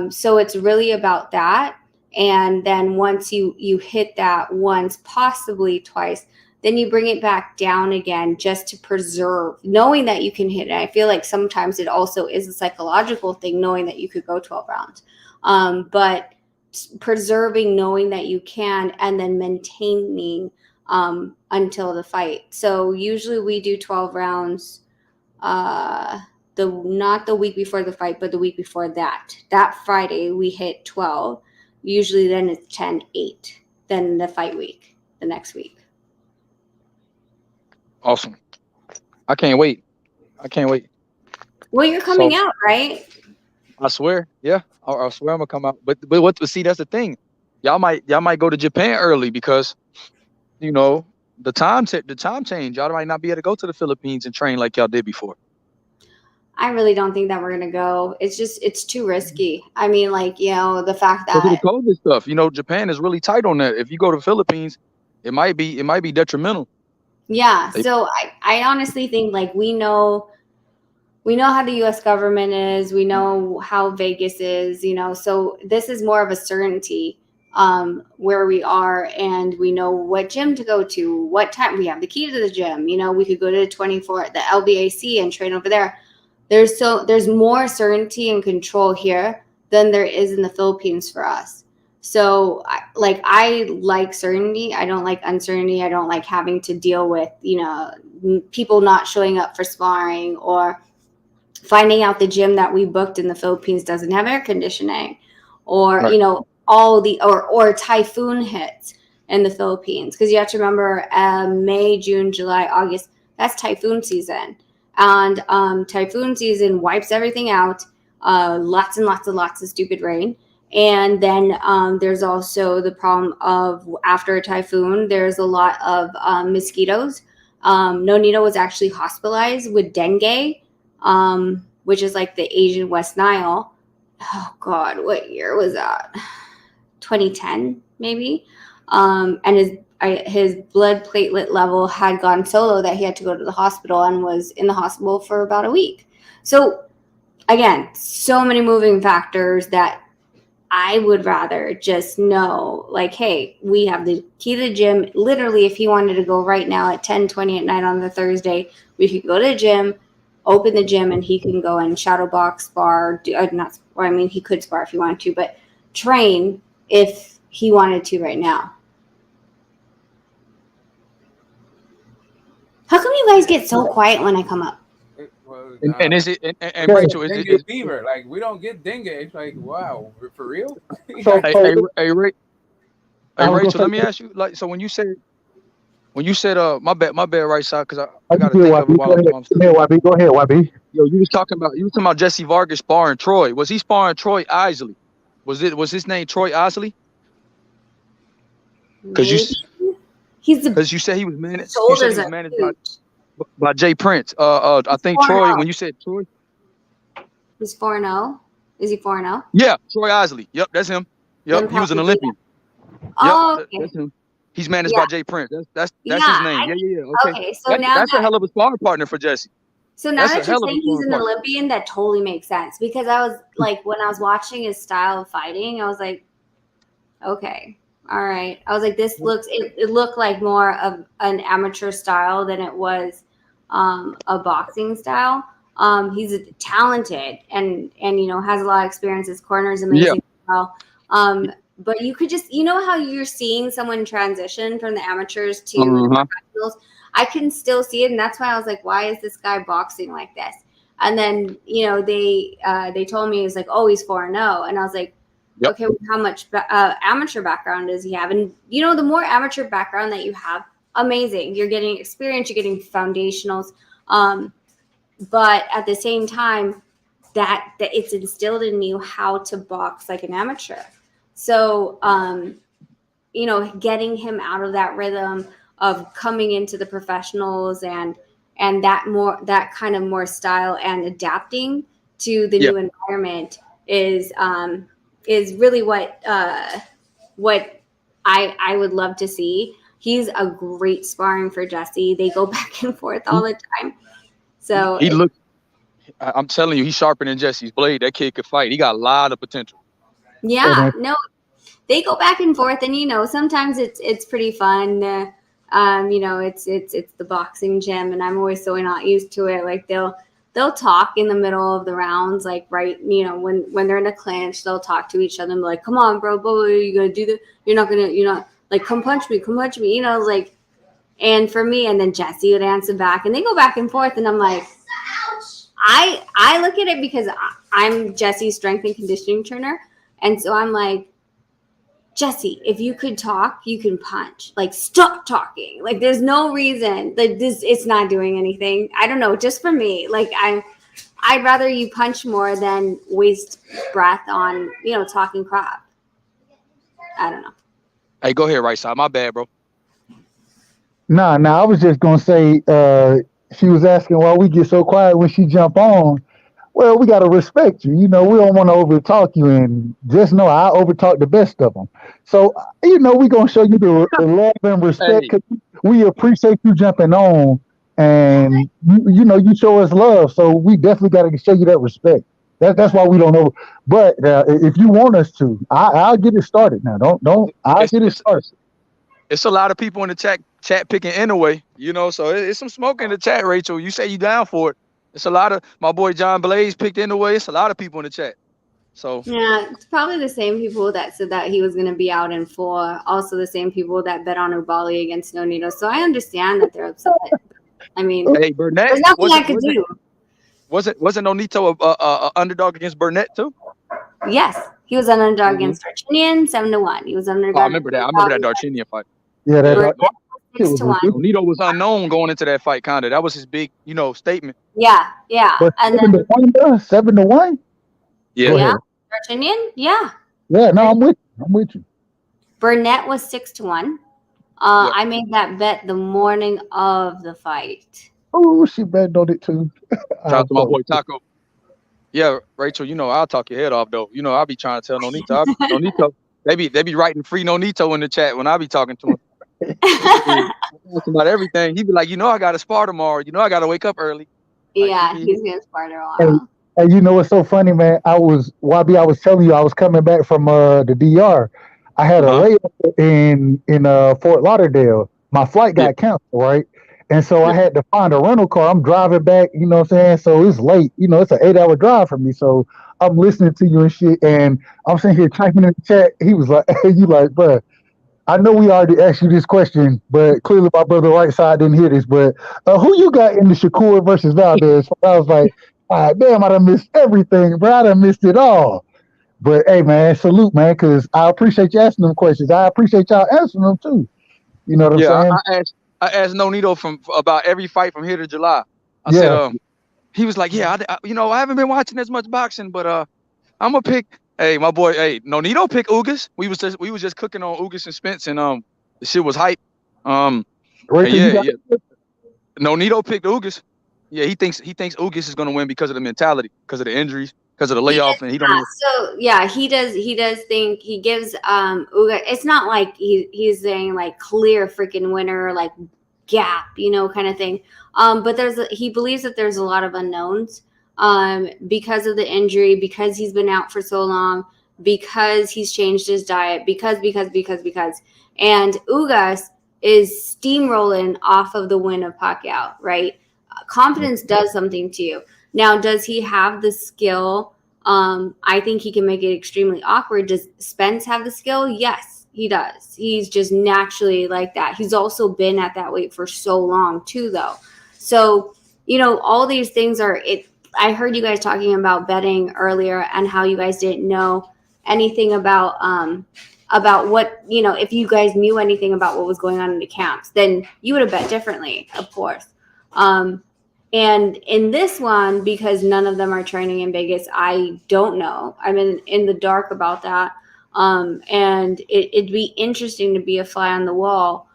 So it's really about that. And then once you hit that once, possibly twice, then you bring it back down again, just to preserve, knowing that you can hit it. I feel like sometimes it also is a psychological thing, knowing that you could go 12 rounds. But preserving, knowing that you can, and then maintaining until the fight. So usually we do 12 rounds, not the week before the fight, but the week before that. That Friday we hit 12. Usually then it's 10-8. Then the fight week, the next week. Awesome. I can't wait. Well, you're coming out, right? I swear. Yeah. I swear I'm gonna come out. But see, that's the thing. Y'all might go to Japan early, because you know, the time change. Y'all might not be able to go to the Philippines and train like y'all did before. I really don't think that we're gonna go. It's too risky. I mean, like, you know, the fact Because of the that COVID stuff, you know, Japan is really tight on that. If you go to the Philippines, it might be detrimental. yeah. They, So I honestly think like we know how the US government is, we know how Vegas is, you know, so this is more of a certainty where we are, and we know what gym to go to, what time we have the key to the gym. You know, we could go to the LBAC and train over there. There's more certainty and control here than there is in the Philippines for us. So I like certainty. I don't like uncertainty. I don't like having to deal with, you know, people not showing up for sparring, or finding out the gym that we booked in the Philippines doesn't have air conditioning, or right. you know, or typhoon hits in the Philippines, because you have to remember May, June, July, August, that's typhoon season, and typhoon season wipes everything out. Lots and lots of stupid rain. And then there's also the problem of after a typhoon, there's a lot of mosquitoes. Nonito was actually hospitalized with dengue, which is like the Asian West Nile. Oh God, what year was that? 2010, maybe. And his blood platelet level had gone so low that he had to go to the hospital, and was in the hospital for about a week. So again, so many moving factors that I would rather just know, like, hey, we have the key to the gym. Literally, if he wanted to go right now at 10:20 at night on the Thursday, we could go to the gym, open the gym, and he can go and shadow box, spar, he could spar if he wanted to, but train if he wanted to right now. How come you guys get so quiet when I come up? And is it and Rachel, is dengue it fever? Like, we don't get dengue. It's like, wow, for real? hey, Like, Rachel, let me ask you, like, so when you said my bad right side, because I You gotta good, think of it YB? while I'm still. Go ahead, YB. Go ahead, YB. Yo, you was talking about Jesse Vargas sparring Troy. Was he sparring Troy Isley? Was his name Troy Isley? Because you said he was managed. You said he was managed by Jay Prince. I think Troy. When you said Troy, he's 4-0. Is he 4-0? Yeah, Troy Isley. Yep, that's him. Yep, he was an Olympian. Oh, Yep, okay. that's him. He's managed Yeah. by Jay Prince. That's Yeah, his name. Yeah. Okay, so now that's a hell of a sparring partner for Jesse. So now that you're saying he's an Olympian, that totally makes sense, because I was like, when I was watching his style of fighting, I was like, okay, all right. I was like, this looks, it looked like more of an amateur style than it was a boxing style. He's talented and you know, has a lot of experience. His corner is amazing as well. But you could just, you know how you're seeing someone transition from the amateurs to the professionals? I can still see it, and that's why I was like, why is this guy boxing like this? And then, you know, they told me, it was like, oh, he's 4-0. And I was like, okay, well, how much amateur background does he have? And, you know, the more amateur background that you have, amazing. You're getting experience, you're getting foundationals. But at the same time, that it's instilled in you how to box like an amateur. So, you know, getting him out of that rhythm of coming into the professionals and that kind of more style and adapting to the new environment is really what I would love to see. He's a great sparring for Jesse. They go back and forth all the time. So I'm telling you, he's sharper than Jesse's blade. That kid could fight. He got a lot of potential. Yeah, no, they go back and forth, and you know, sometimes it's pretty fun. You know, it's the boxing gym, and I'm always so not used to it. Like they'll talk in the middle of the rounds, like right, you know, when they're in a clinch, they'll talk to each other and be like, "Come on, bro, you gonna do that? You're not like come punch me, you know, like." And for me, and then Jesse would answer back, and they go back and forth, and I'm like, I look at it because I'm Jesse's strength and conditioning trainer. And so I'm like, Jesse, if you could talk, you can punch. Like, stop talking. Like, there's no reason. Like, it's not doing anything. I don't know. Just for me, like, I'd rather you punch more than waste breath on, you know, talking crap. I don't know. Hey, go ahead, right side. My bad, bro. Nah, I was just gonna say, she was asking why we get so quiet when she jump on. Well, we gotta respect you. You know, we don't want to overtalk you, and just know I overtalk the best of them. So, you know, we gonna show you the love and respect Hey, because we appreciate you jumping on, and you know you show us love. So we definitely gotta show you that respect. That's why we don't over. But if you want us to, I'll get it started now. Don't. I'll it's get it it's started. it's it's a lot of people in the chat picking anyway, you know. So it's some smoke in the chat, Rachel. You say you down for it. It's a lot of my boy John Blaze picked anyway. It's a lot of people in the chat. So Yeah, it's probably the same people that said that he was going to be out in 4. Also, the same people that bet on Ubali against Nonito. So I understand that they're upset. I mean, hey, Burnett there's nothing I could do. wasn't Onito a underdog against Burnett too? Yes, he was an underdog Mm-hmm. against Darchinian, 7-1. He was an underdog. Oh, I remember that. I remember that Darchinian fight. Yeah, Burnett was it 6-1. Onito was unknown going into that fight, kinda. That was his big, statement. Yeah. But And 7-1, bro. 7-1. Yeah. Go yeah, ahead. Darchinian, yeah. Yeah, no, I'm with you. Burnett was 6-1. I made that bet the morning of the fight. Oh, she bet on it too. Shout out to my boy Taco. Yeah, Rachel, I'll talk your head off though. I'll be trying to tell Nonito. Nonito, they be writing free Nonito in the chat when I be talking to him. Talking about everything. He be like, I got to spar tomorrow. I got to wake up early. Yeah, he's gonna spar tomorrow. And you know what's so funny, man? I was telling you I was coming back from the DR. I had a layover in Fort Lauderdale. My flight got canceled, right? And so I had to find a rental car. I'm driving back, you know what I'm saying? So it's late, it's an 8-hour drive for me. So I'm listening to you and shit, and I'm sitting here typing in the chat. He was like, you like, bruh, I know we already asked you this question, but clearly my brother right side didn't hear this. But who you got in the Shakur versus Valdez? I was like, damn, I done missed everything, bro. I done missed it all. But hey, man, salute, man, because I appreciate you asking them questions. I appreciate y'all answering them too. You know what I'm saying? I asked Nonito from about every fight from here to July. I said, he was like, yeah, I haven't been watching as much boxing, but I'm gonna pick. Hey, my boy, Nonito picked Ugas. We was just cooking on Ugas and Spence, and the shit was hype. Nonito picked Ugas. Yeah, he thinks Ugas is gonna win because of the mentality, because of the injuries, because of the layoff, and he don't. So yeah, he does think he gives Uga. It's not like he's saying like clear freaking winner, like gap, kind of thing. But he believes that there's a lot of unknowns because of the injury, because he's been out for so long, because he's changed his diet, because. And Ugas is steamrolling off of the win of Pacquiao, right? Confidence does something to you. Now, does he have the skill? I think he can make it extremely awkward. Does Spence have the skill? Yes, he does. He's just naturally like that. He's also been at that weight for so long too, though. So, all these things are it. I heard you guys talking about betting earlier and how you guys didn't know anything about what, if you guys knew anything about what was going on in the camps, then you would have bet differently, of course. And in this one, because none of them are training in Vegas, I don't know. I'm in the dark about that. And it'd be interesting to be a fly on the wall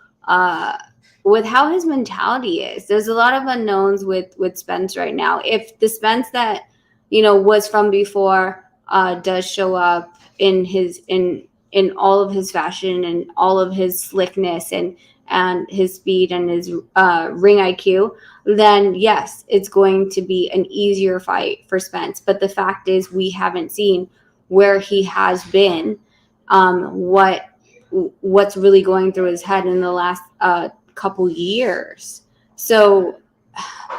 with how his mentality is. There's a lot of unknowns with Spence right now. If the Spence that, was from before does show up in all of his fashion and all of his slickness and his speed and his ring IQ, then yes, it's going to be an easier fight for Spence. But the fact is, we haven't seen where he has been, what's really going through his head in the last couple years. So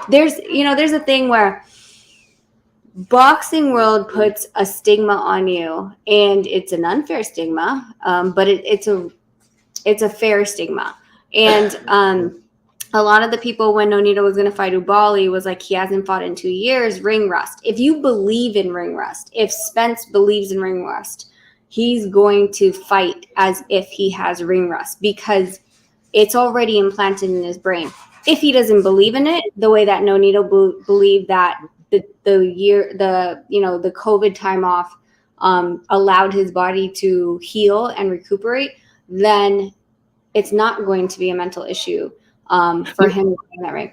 there's a thing where boxing world puts a stigma on you, and it's an unfair stigma, but it's a fair stigma. And a lot of the people, when Nonito was going to fight Ubali, was like, he hasn't fought in 2 years, ring rust. If you believe in ring rust, if Spence believes in ring rust, he's going to fight as if he has ring rust because it's already implanted in his brain. If he doesn't believe in it, the way that Nonito believed that the COVID time off allowed his body to heal and recuperate, then it's not going to be a mental issue. for him in that ring.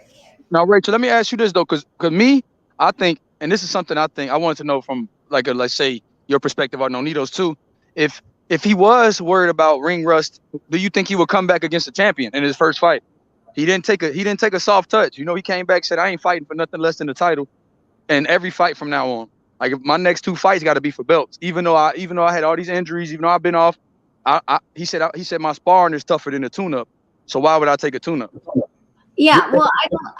Now, Rachel, let me ask you this though, because me, I think, and this is something I think I wanted to know from like let's say your perspective on Nonito's too. If he was worried about ring rust, do you think he would come back against the champion in his first fight? He didn't take a soft touch. You know, he came back, said, I ain't fighting for nothing less than the title. And every fight from now on, like my next 2 fights got to be for belts. Even though I had all these injuries, even though I've been off, he said my sparring is tougher than a tune-up. So why would I take a tune-up? Yeah, well,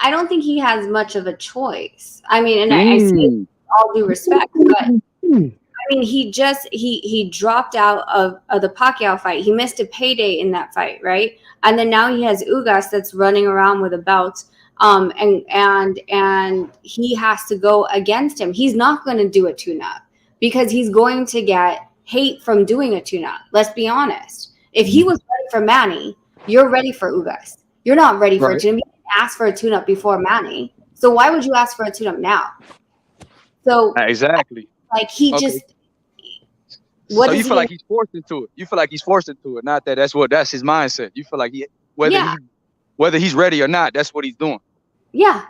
I don't think he has much of a choice. I mean, and I say it with all due respect, but I mean, he dropped out of the Pacquiao fight. He missed a payday in that fight, right? And then now he has Ugas that's running around with a belt, and he has to go against him. He's not going to do a tune-up because he's going to get hate from doing a tune-up. Let's be honest. If he was ready for Manny, you're ready for Ugas. You're not ready for Jimmy. You didn't ask for a tune-up before Manny. So why would you ask for a tune-up now? So exactly. Like he just. So you feel like he's forced into it. You feel like he's forced into it. Not that that's his mindset. You feel like whether he's ready or not, that's what he's doing. Yeah.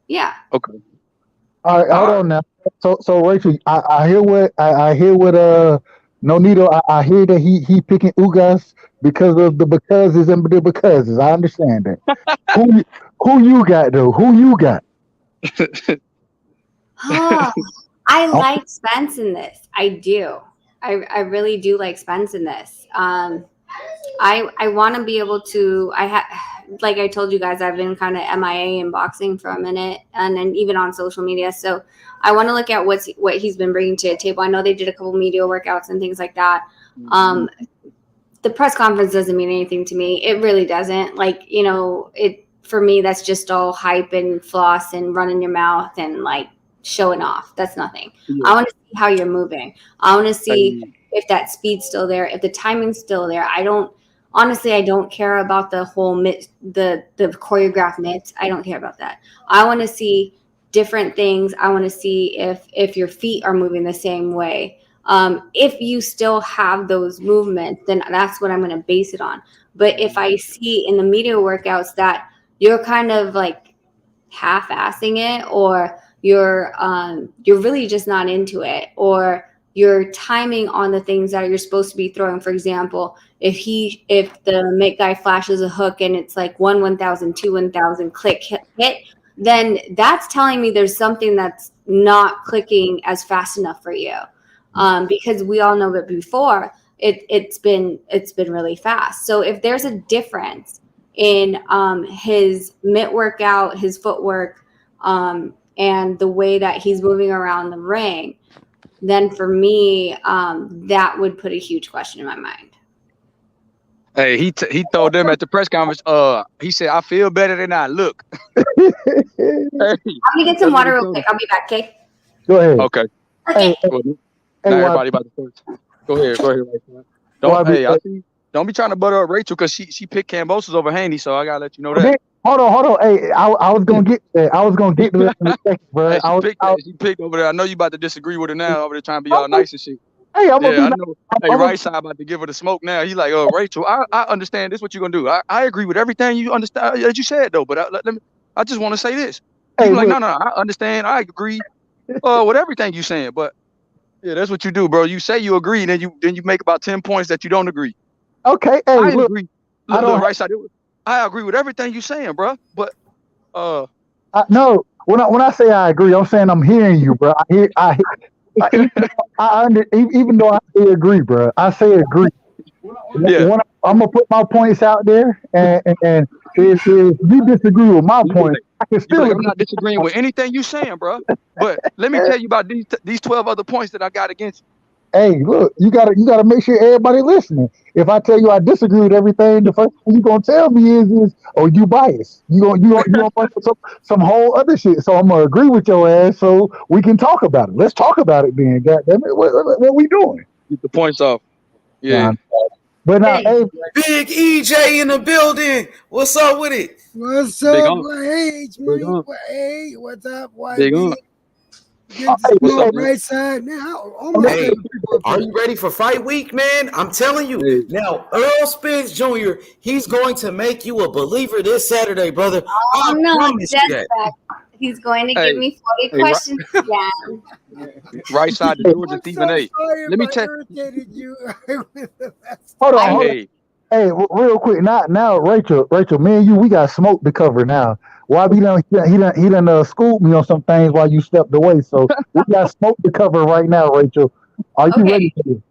Yeah. Okay. All right, hold on now. So Rachel, I hear what Nonito. I hear that he picking Ugas because of the becauses and the becauses. I understand that. who you got though? Who you got? I like Spence in this. I do. I really do like Spence in this. I want to be able to. Like I told you guys, I've been kind of MIA in boxing for a minute, and then even on social media. So I want to look at what he's been bringing to the table. I know they did a couple media workouts and things like that. The press conference doesn't mean anything to me. It really doesn't. Like, you know, for me, that's just all hype and floss and running your mouth and like showing off. That's nothing. Yeah. I want to see how you're moving. I want to see if that speed's still there, if the timing's still there. I don't care about the whole the choreographed mitts. I don't care about that. I want to see different things. I want to see if your feet are moving the same way. If you still have those movements, then that's what I'm going to base it on. But if I see in the media workouts that you're kind of like half-assing it, or you're really just not into it, or you're timing on the things that you're supposed to be throwing. For example, if the mitt guy flashes a hook and it's like 1,000, 2,000 click hit, then that's telling me there's something that's not clicking as fast enough for you. Because we all know that before it's been really fast. So if there's a difference in his mitt workout, his footwork, and the way that he's moving around the ring, then for me, that would put a huge question in my mind. Hey, he told them at the press conference, he said, I feel better than I look. Hey, I'm gonna get some water real quick. I'll be back, okay? Go ahead. Okay. Okay. Now everybody about to first. Go ahead. Don't be trying to butter up Rachel because she picked Kambosos over Haney, so I gotta let you know that. Hold on. Hey, I was gonna get that. I was gonna get to that in a second, bro. Hey, she picked over there. I know you about to disagree with her now over there trying to be all nice and shit. Hey, I know. Hey, right side about to give her the smoke now. He's like, oh, Rachel, I understand this. What you gonna do? I agree with everything you understand that you said though, but I just want to say this. Hey, like, no, I understand. I agree with everything you saying, but yeah, that's what you do, bro. You say you agree, then you make about 10 points that you don't agree. Okay, hey, I agree. Look, right side. I agree with everything you saying, bro. But no, when I say I agree, I'm saying I'm hearing you, bro. Even though I say agree, bro, I say agree. Yeah. I'm gonna put my points out there, and if you disagree with my point, I can still. I'm not disagreeing with anything you saying, bro. But let me tell you about these 12 other points that I got against you. Hey, look, you gotta make sure everybody listening. If I tell you I disagree with everything, the first thing you're gonna tell me is you biased. You gonna put some whole other shit. So I'm gonna agree with your ass so we can talk about it. Let's talk about it then. Goddamn it, what we doing? Get the points off. Yeah. But now, hey, Big EJ in the building. What's up with it? What's up, H? Hey, what's up, YB? Getting Hey, to smoke up, right side. Now, all my Hey, favorite people up are here. you ready for fight week, man? I'm telling you. Now, Earl Spence Jr., he's going to make you a believer this Saturday, brother. Oh I no, promise you that. disrespect. He's going to give Hey, me 40 hey, questions again. right side to Georgia, I'm Stephen so A. sorry Let if me I tell. irritated you. Hold on, Hey, hold on. hey, Hey, real quick. Now, Rachel, me and you, we got smoke to cover now. Why he done schooled me on some things while you stepped away. So we got smoke to cover right now, Rachel. Are you Okay. ready for this?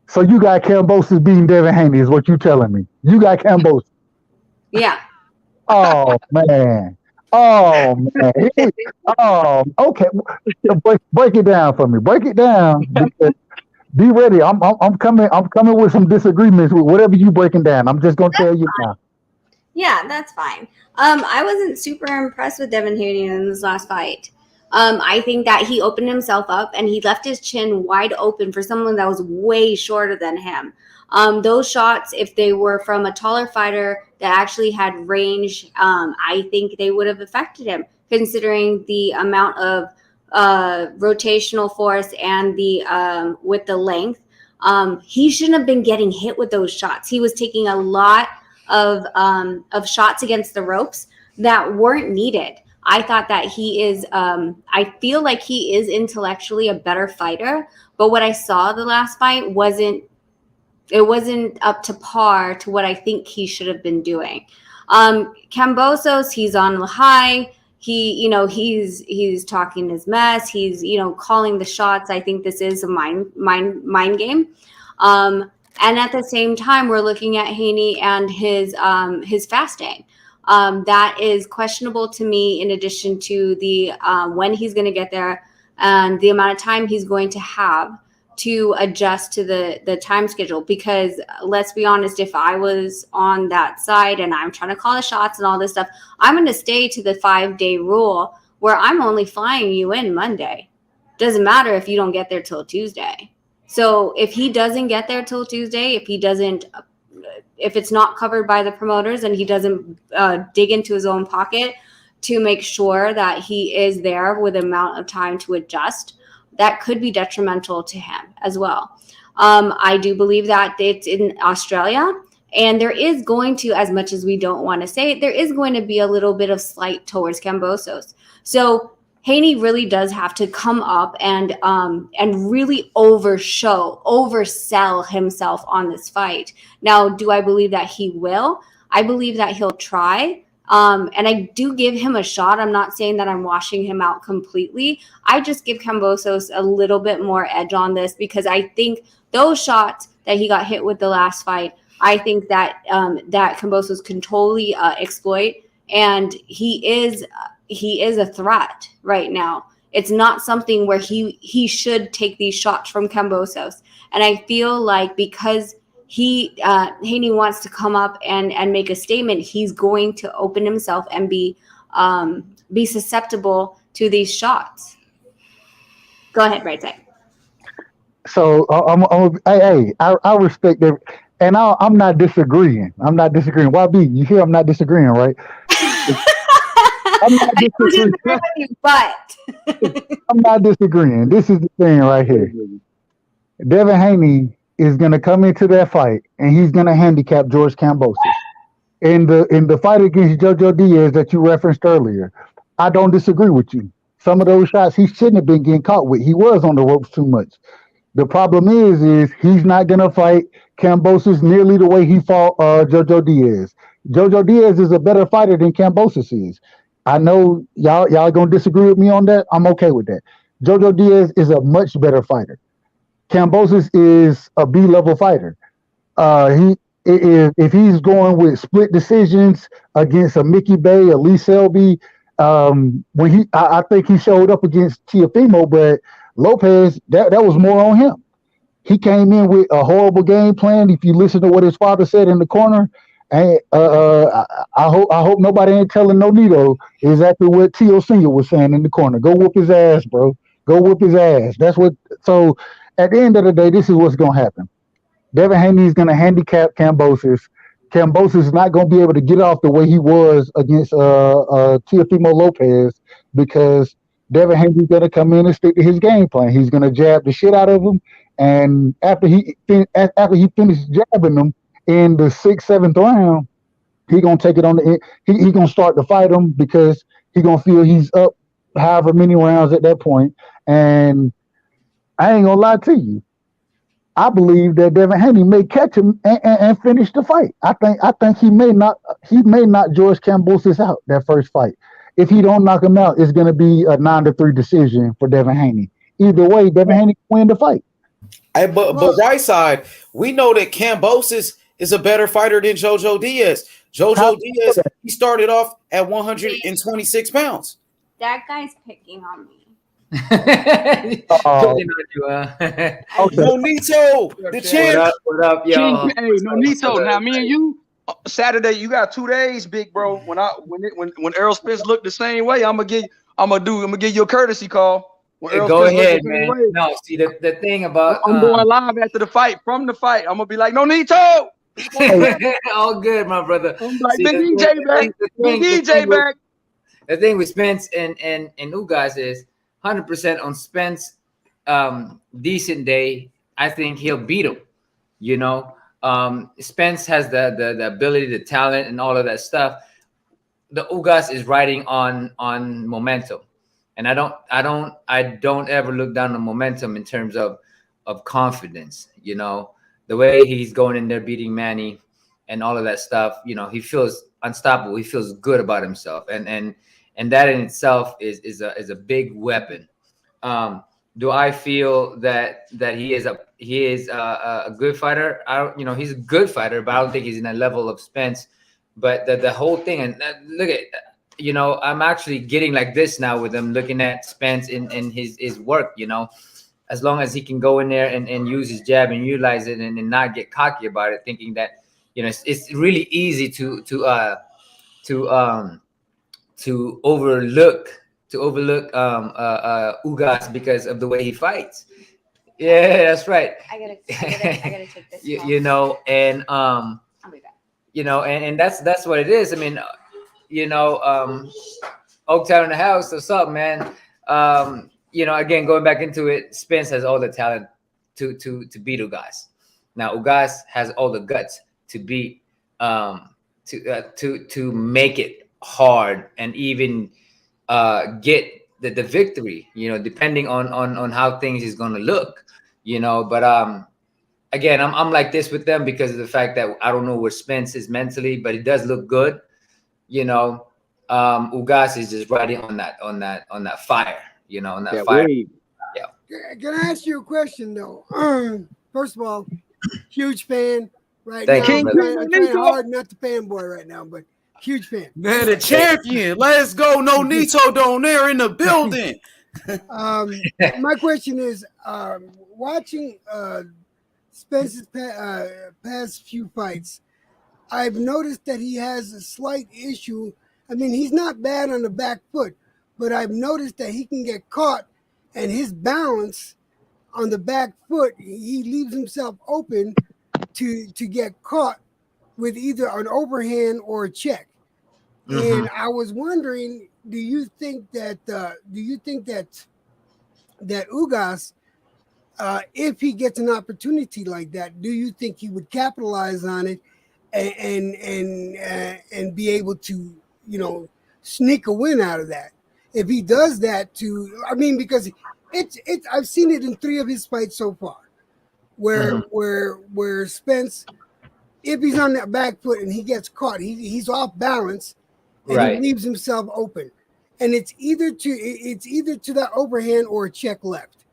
So you got Kambosos beating Devin Haney is what you telling me. You got Kambosos. Yeah. Oh man. Oh man. Oh, okay. Break it down for me. Break it down. Because be ready. I'm coming. I'm coming with some disagreements with whatever you breaking down. I'm just gonna tell you now. Yeah, that's fine. I wasn't super impressed with Devin Haney in this last fight. I think that he opened himself up and he left his chin wide open for someone that was way shorter than him. Those shots, if they were from a taller fighter that actually had range, I think they would have affected him, considering the amount of rotational force and the with the length. He shouldn't have been getting hit with those shots. He was taking a lot of shots against the ropes that weren't needed. I thought that he is. I feel like he is intellectually a better fighter, but what I saw the last fight wasn't up to par to what I think he should have been doing. Kambosos, he's on the high. He's talking his mess. He's calling the shots. I think this is a mind game. And at the same time, we're looking at Haney and his fasting. That is questionable to me. In addition to the when he's going to get there and the amount of time he's going to have to adjust to the time schedule, because let's be honest, if I was on that side and I'm trying to call the shots and all this stuff, I'm going to stay to the 5-day rule where I'm only flying you in Monday. Doesn't matter if you don't get there till Tuesday. So if he doesn't get there till Tuesday, if it's not covered by the promoters and he doesn't dig into his own pocket to make sure that he is there with amount of time to adjust, that could be detrimental to him as well. I do believe that it's in Australia, and there is going to, as much as we don't want to say it, there is going to be a little bit of slight towards Kambosos. So Haney really does have to come up and really oversell himself on this fight. Now, do I believe that he will? I believe that he'll try. And I do give him a shot. I'm not saying that I'm washing him out completely. I just give Kambosos a little bit more edge on this, because I think those shots that he got hit with the last fight, I think that that Kambosos can totally exploit, and he is a threat right now. It's not something where he should take these shots from Kambosos, and I feel like because Haney wants to come up and make a statement, he's going to open himself and be susceptible to these shots. Go ahead, right side. So I respect that, and I'm not disagreeing. I'm not disagreeing. YB, you hear I'm not disagreeing, right? I'm not I don't disagreeing. disagree with you, but I'm not disagreeing. This is the thing right here. Devin Haney is going to come into that fight and he's going to handicap George Kambosos. In the fight against JoJo Diaz that you referenced earlier, I don't disagree with you. Some of those shots he shouldn't have been getting caught with. He was on the ropes too much. The problem is he's not going to fight Kambosos nearly the way he fought JoJo Diaz. JoJo Diaz is a better fighter than Kambosos is. I know y'all going to disagree with me on that. I'm okay with that. JoJo Diaz is a much better fighter. Kambosos is a B-level fighter. If he's going with split decisions against a Mickey Bay, a Lee Selby, I think he showed up against Teofimo, but Lopez, that was more on him. He came in with a horrible game plan. If you listen to what his father said in the corner, and I hope nobody ain't telling Nonito exactly what Tio Senior was saying in the corner. Go whoop his ass, bro. Go whoop his ass. That's what. So at the end of the day, this is what's gonna happen. Devin Haney is gonna handicap Kambosos. Kambosos is not gonna be able to get off the way he was against Teofimo Lopez, because Devin Haney's gonna come in and stick to his game plan. He's gonna jab the shit out of him, and after he finishes jabbing them in the 6th, 7th round, he gonna take it on the. He gonna start to fight him because he gonna feel he's up however many rounds at that point. And I ain't gonna lie to you. I believe that Devin Haney may catch him and finish the fight. I think he may not George Kambosos out that first fight. If he don't knock him out, it's gonna be a 9-3 decision for Devin Haney. Either way, Devin Haney can win the fight. Hey, but right side, we know that Kambosos is a better fighter than Jojo Diaz. Jojo Diaz, he started off at 126 pounds. That guy's picking on me. Nonito, the champ. What up, y'all? Hey, Nonito. Now, me and you, Saturday, you got 2 days, big bro. When Errol Spence looked the same way, I'm gonna give you a courtesy call. Hey, go ahead, man. No, see the thing about I'm going live after the fight. From the fight, I'm gonna be like, Nonito. All good, my brother. I'm like, Big DJ back. Big DJ back. The thing with Spence and Ugas is 100% on Spence. Decent day, I think he'll beat him. You know, Spence has the ability, the talent, and all of that stuff. The Ugas is riding on momentum, and I don't ever look down on momentum in terms of confidence. You know, the way he's going in there beating Manny and all of that stuff. You know, he feels unstoppable. He feels good about himself, and that in itself is a big weapon. Do I feel that he is a good fighter? He's a good fighter, but I don't think he's in that level of Spence. But the whole thing, and look at, I'm actually getting like this now with him, looking at Spence in his work. As long as he can go in there and use his jab and utilize it and not get cocky about it, thinking that it's really easy to overlook Ugas because of the way he fights. Yeah, that's right. I gotta take this. And I'll be back. And that's what it is. I mean, Oaktown in the house. What's up, man? Again, going back into it, Spence has all the talent to beat Ugas. Now Ugas has all the guts to beat to make it hard and even get the victory, depending on how things is going to look, but again, I'm like this with them because of the fact that I don't know where Spence is mentally, but he does look good. Ugas is just riding on that fire, on that fire. Wave. Yeah. Can I ask you a question though? First of all, huge fan right now. I'm trying hard not to fanboy right now, but huge fan. Man, the champion. Let's go. Nonito down there in the building. My question is, watching Spence's past few fights, I've noticed that he has a slight issue. I mean, he's not bad on the back foot, but I've noticed that he can get caught, and his balance on the back foot, he leaves himself open to get caught with either an overhand or a check. Mm-hmm. And I was wondering, do you think that Ugas, if he gets an opportunity like that, do you think he would capitalize on it and be able to, sneak a win out of that? If he does that because it's I've seen it in 3 of his fights so far, where Spence, if he's on that back foot and he gets caught, he's off balance and he leaves himself open, and it's either to that overhand or a check left.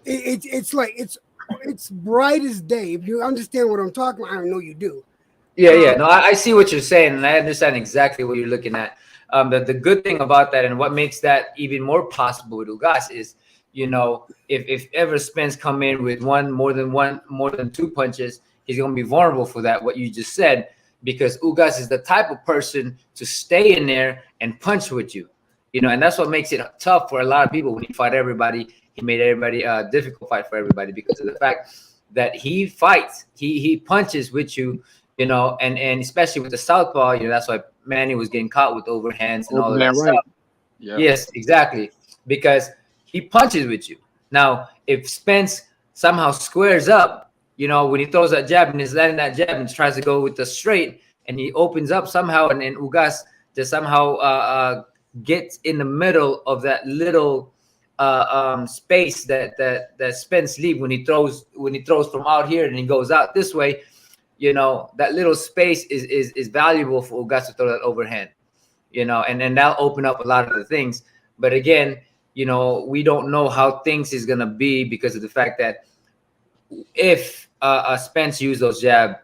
It's bright as day. If you understand what I'm talking about, I know you do. Yeah. No, I see what you're saying, and I understand exactly what you're looking at. The good thing about that, and what makes that even more possible with Ugas is, if ever Spence come in with more than 2 punches, he's going to be vulnerable for that, what you just said, because Ugas is the type of person to stay in there and punch with you, and that's what makes it tough for a lot of people when he fight everybody. He made everybody difficult fight for everybody because of the fact that he fights, he punches with you, and especially with the southpaw, that's why Manny was getting caught with overhands and all of that stuff. Yeah. Yes, exactly. because he punches with you. Now, if Spence somehow squares up, when he throws that jab and he's landing that jab and tries to go with the straight, and he opens up somehow, and Ugas just somehow gets in the middle of that little space that Spence leaves when he throws from out here and he goes out this way. That little space is valuable for Ugas to throw that overhand. And that'll open up a lot of the things. But again, we don't know how things is gonna be because of the fact that if Spence used those jab,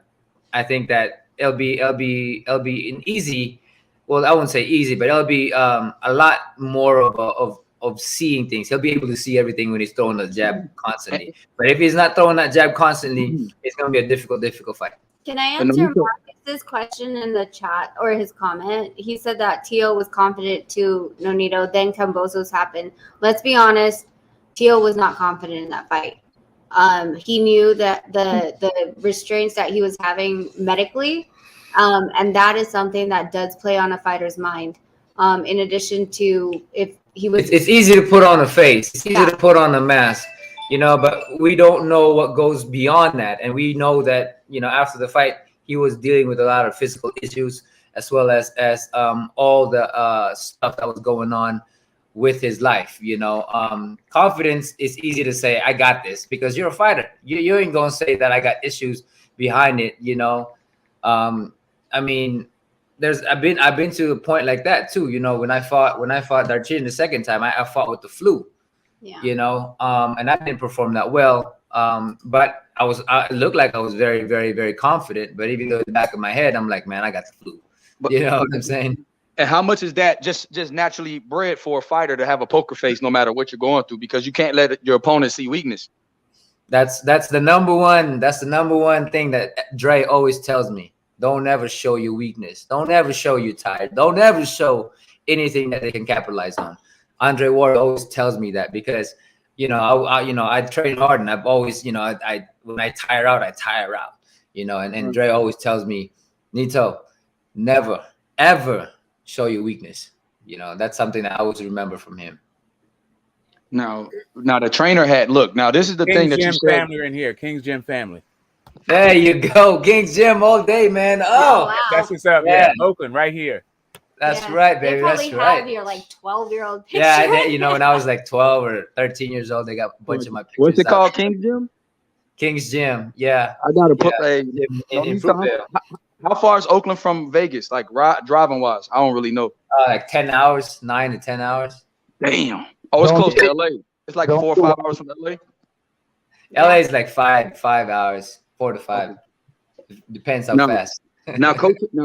I think that it'll be an easy. Well, I wouldn't say easy, but it'll be a lot more of seeing things. He'll be able to see everything when he's throwing the jab constantly. But if he's not throwing that jab constantly, it's gonna be a difficult fight. Can I answer Marcus's question in the chat or his comment? He said that Teal was confident to Nonito, then Kambosos happened. Let's be honest, Teal was not confident in that fight. He knew that the restraints that he was having medically, and that is something that does play on a fighter's mind. In addition to if he was, it's easy to put on a face. It's easy to put on a mask. But we don't know what goes beyond that. And we know that, after the fight, he was dealing with a lot of physical issues as well as all the stuff that was going on with his life. Confidence is easy to say, I got this, because you're a fighter. You ain't going to say that I got issues behind it. I mean, I've been to a point like that too. When I fought Darchin the second time, I fought with the flu. Yeah. And I didn't perform that well. But I looked like I was very, very, very confident. But even though in the back of my head, I'm like, man, I got the flu. You know what I'm saying? And how much is that just naturally bred for a fighter to have a poker face no matter what you're going through, because you can't let your opponent see weakness? That's the number one. That's the number one thing that Dre always tells me. Don't ever show your weakness. Don't ever show you're tired. Don't ever show anything that they can capitalize on. Andre Ward always tells me that because, I train hard, and I've always, when I tire out, I tire out, and Dre always tells me, Nito, never, ever show your weakness. That's something that I always remember from him. Now the trainer had, look, now this is the thing that you said. Family are in here. King's Gym family. There you go. King's Gym all day, man. Oh, wow. That's what's up. Yeah. Oakland right here. That's right, baby. They probably That's right. have your 12-year-old picture. Yeah, when I was 12 or 13 years old, they got a bunch of my pictures. What's it called? King's Gym? King's Gym, yeah. I gotta put in Fruitvale. How far is Oakland from Vegas? Like driving wise? I don't really know. Like 10 hours, 9 to 10 hours. Damn. Oh, it's close to LA. It's like 4 or 5 hours from LA. LA is like 5 hours, 4 to 5. Depends how fast.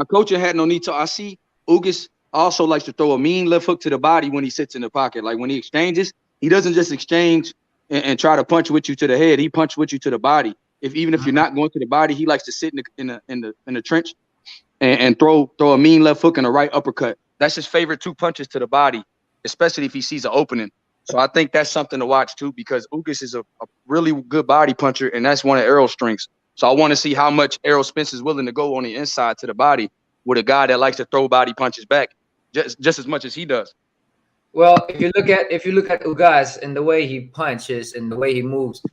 Coach had no need to. I see Ugas also likes to throw a mean left hook to the body when he sits in the pocket. Like when he exchanges, he doesn't just exchange and try to punch with you to the head. He punches with you to the body. Even if you're not going to the body, he likes to sit in the trench and throw a mean left hook and a right uppercut. That's his favorite 2 punches to the body, especially if he sees an opening. So I think that's something to watch too, because Ugas is a really good body puncher, and that's one of Errol's strengths. So I want to see how much Errol Spence is willing to go on the inside to the body with a guy that likes to throw body punches back just as much as he does. Well, if you look at Ugas and the way he punches and the way he moves,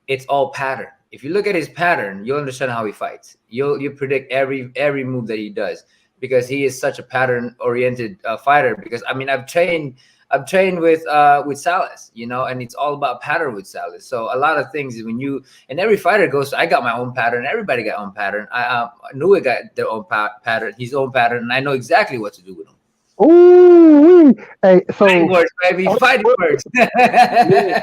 it's all pattern. If you look at his pattern, you'll understand how he fights. You predict every move that he does, because he is such a pattern-oriented fighter. Because I've trained with Salas, and it's all about pattern with Salas. So a lot of things and every fighter goes, I got my own pattern. Everybody got own pattern. Nua got their own pattern, his own pattern, and I know exactly what to do with him. Ooh, hey, so fighting words, baby, fighting words. Hey,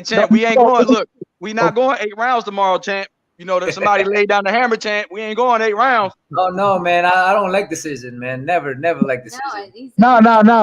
champ, we ain't going. Look, we not going 8 rounds tomorrow, champ. That somebody laid down the hammer, champ. We ain't going 8 rounds. Oh no, man, I don't like decision, man. Never like decision. No.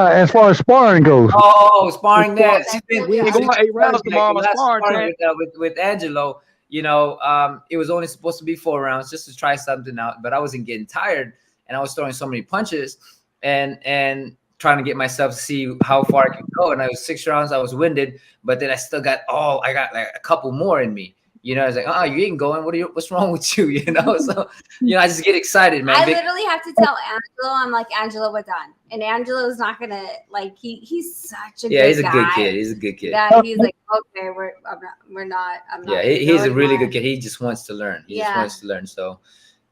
As far as sparring goes. Oh, sparring that. We ain't going 8 rounds tomorrow. Sparring with Angelo. It was only supposed to be 4 rounds just to try something out, but I wasn't getting tired, and I was throwing so many punches and trying to get myself to see how far I could go. And I was 6 rounds, I was winded, but then I still got like a couple more in me. You know, it's like, you ain't going. What's wrong with you? You know, so I just get excited, man. I literally have to tell Angelo, I'm like, Angelo, we're done. And Angelo's not gonna like he's such a good he's a guy. good kid. He's a good kid. That he's like, okay, I'm not. He's a really good kid. He just wants to learn. He just wants to learn. So,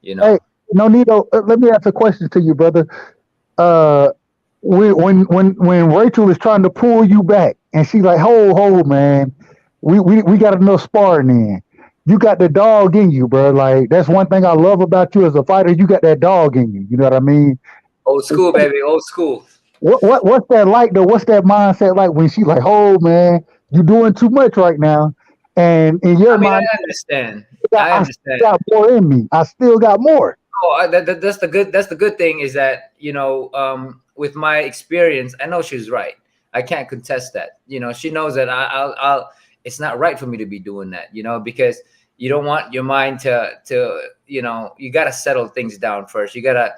Hey, Nonito, let me ask a question to you, brother. When Rachel is trying to pull you back, and she's like, "Hold, man, we got enough sparring in. You got the dog in you, bro. Like that's one thing I love about you as a fighter. You got that dog in you. You know what I mean? Old school, baby. Old school. What's that like though? What's that mindset like when she's like, "Oh man, you doing too much right now," and in your mind, I understand. I still got more in me. I still got more. Oh, that's the good. That's the good thing is that with my experience, I know she's right. I can't contest that. She knows that I'll. It's not right for me to be doing that. Because you don't want your mind to you got to settle things down first. You gotta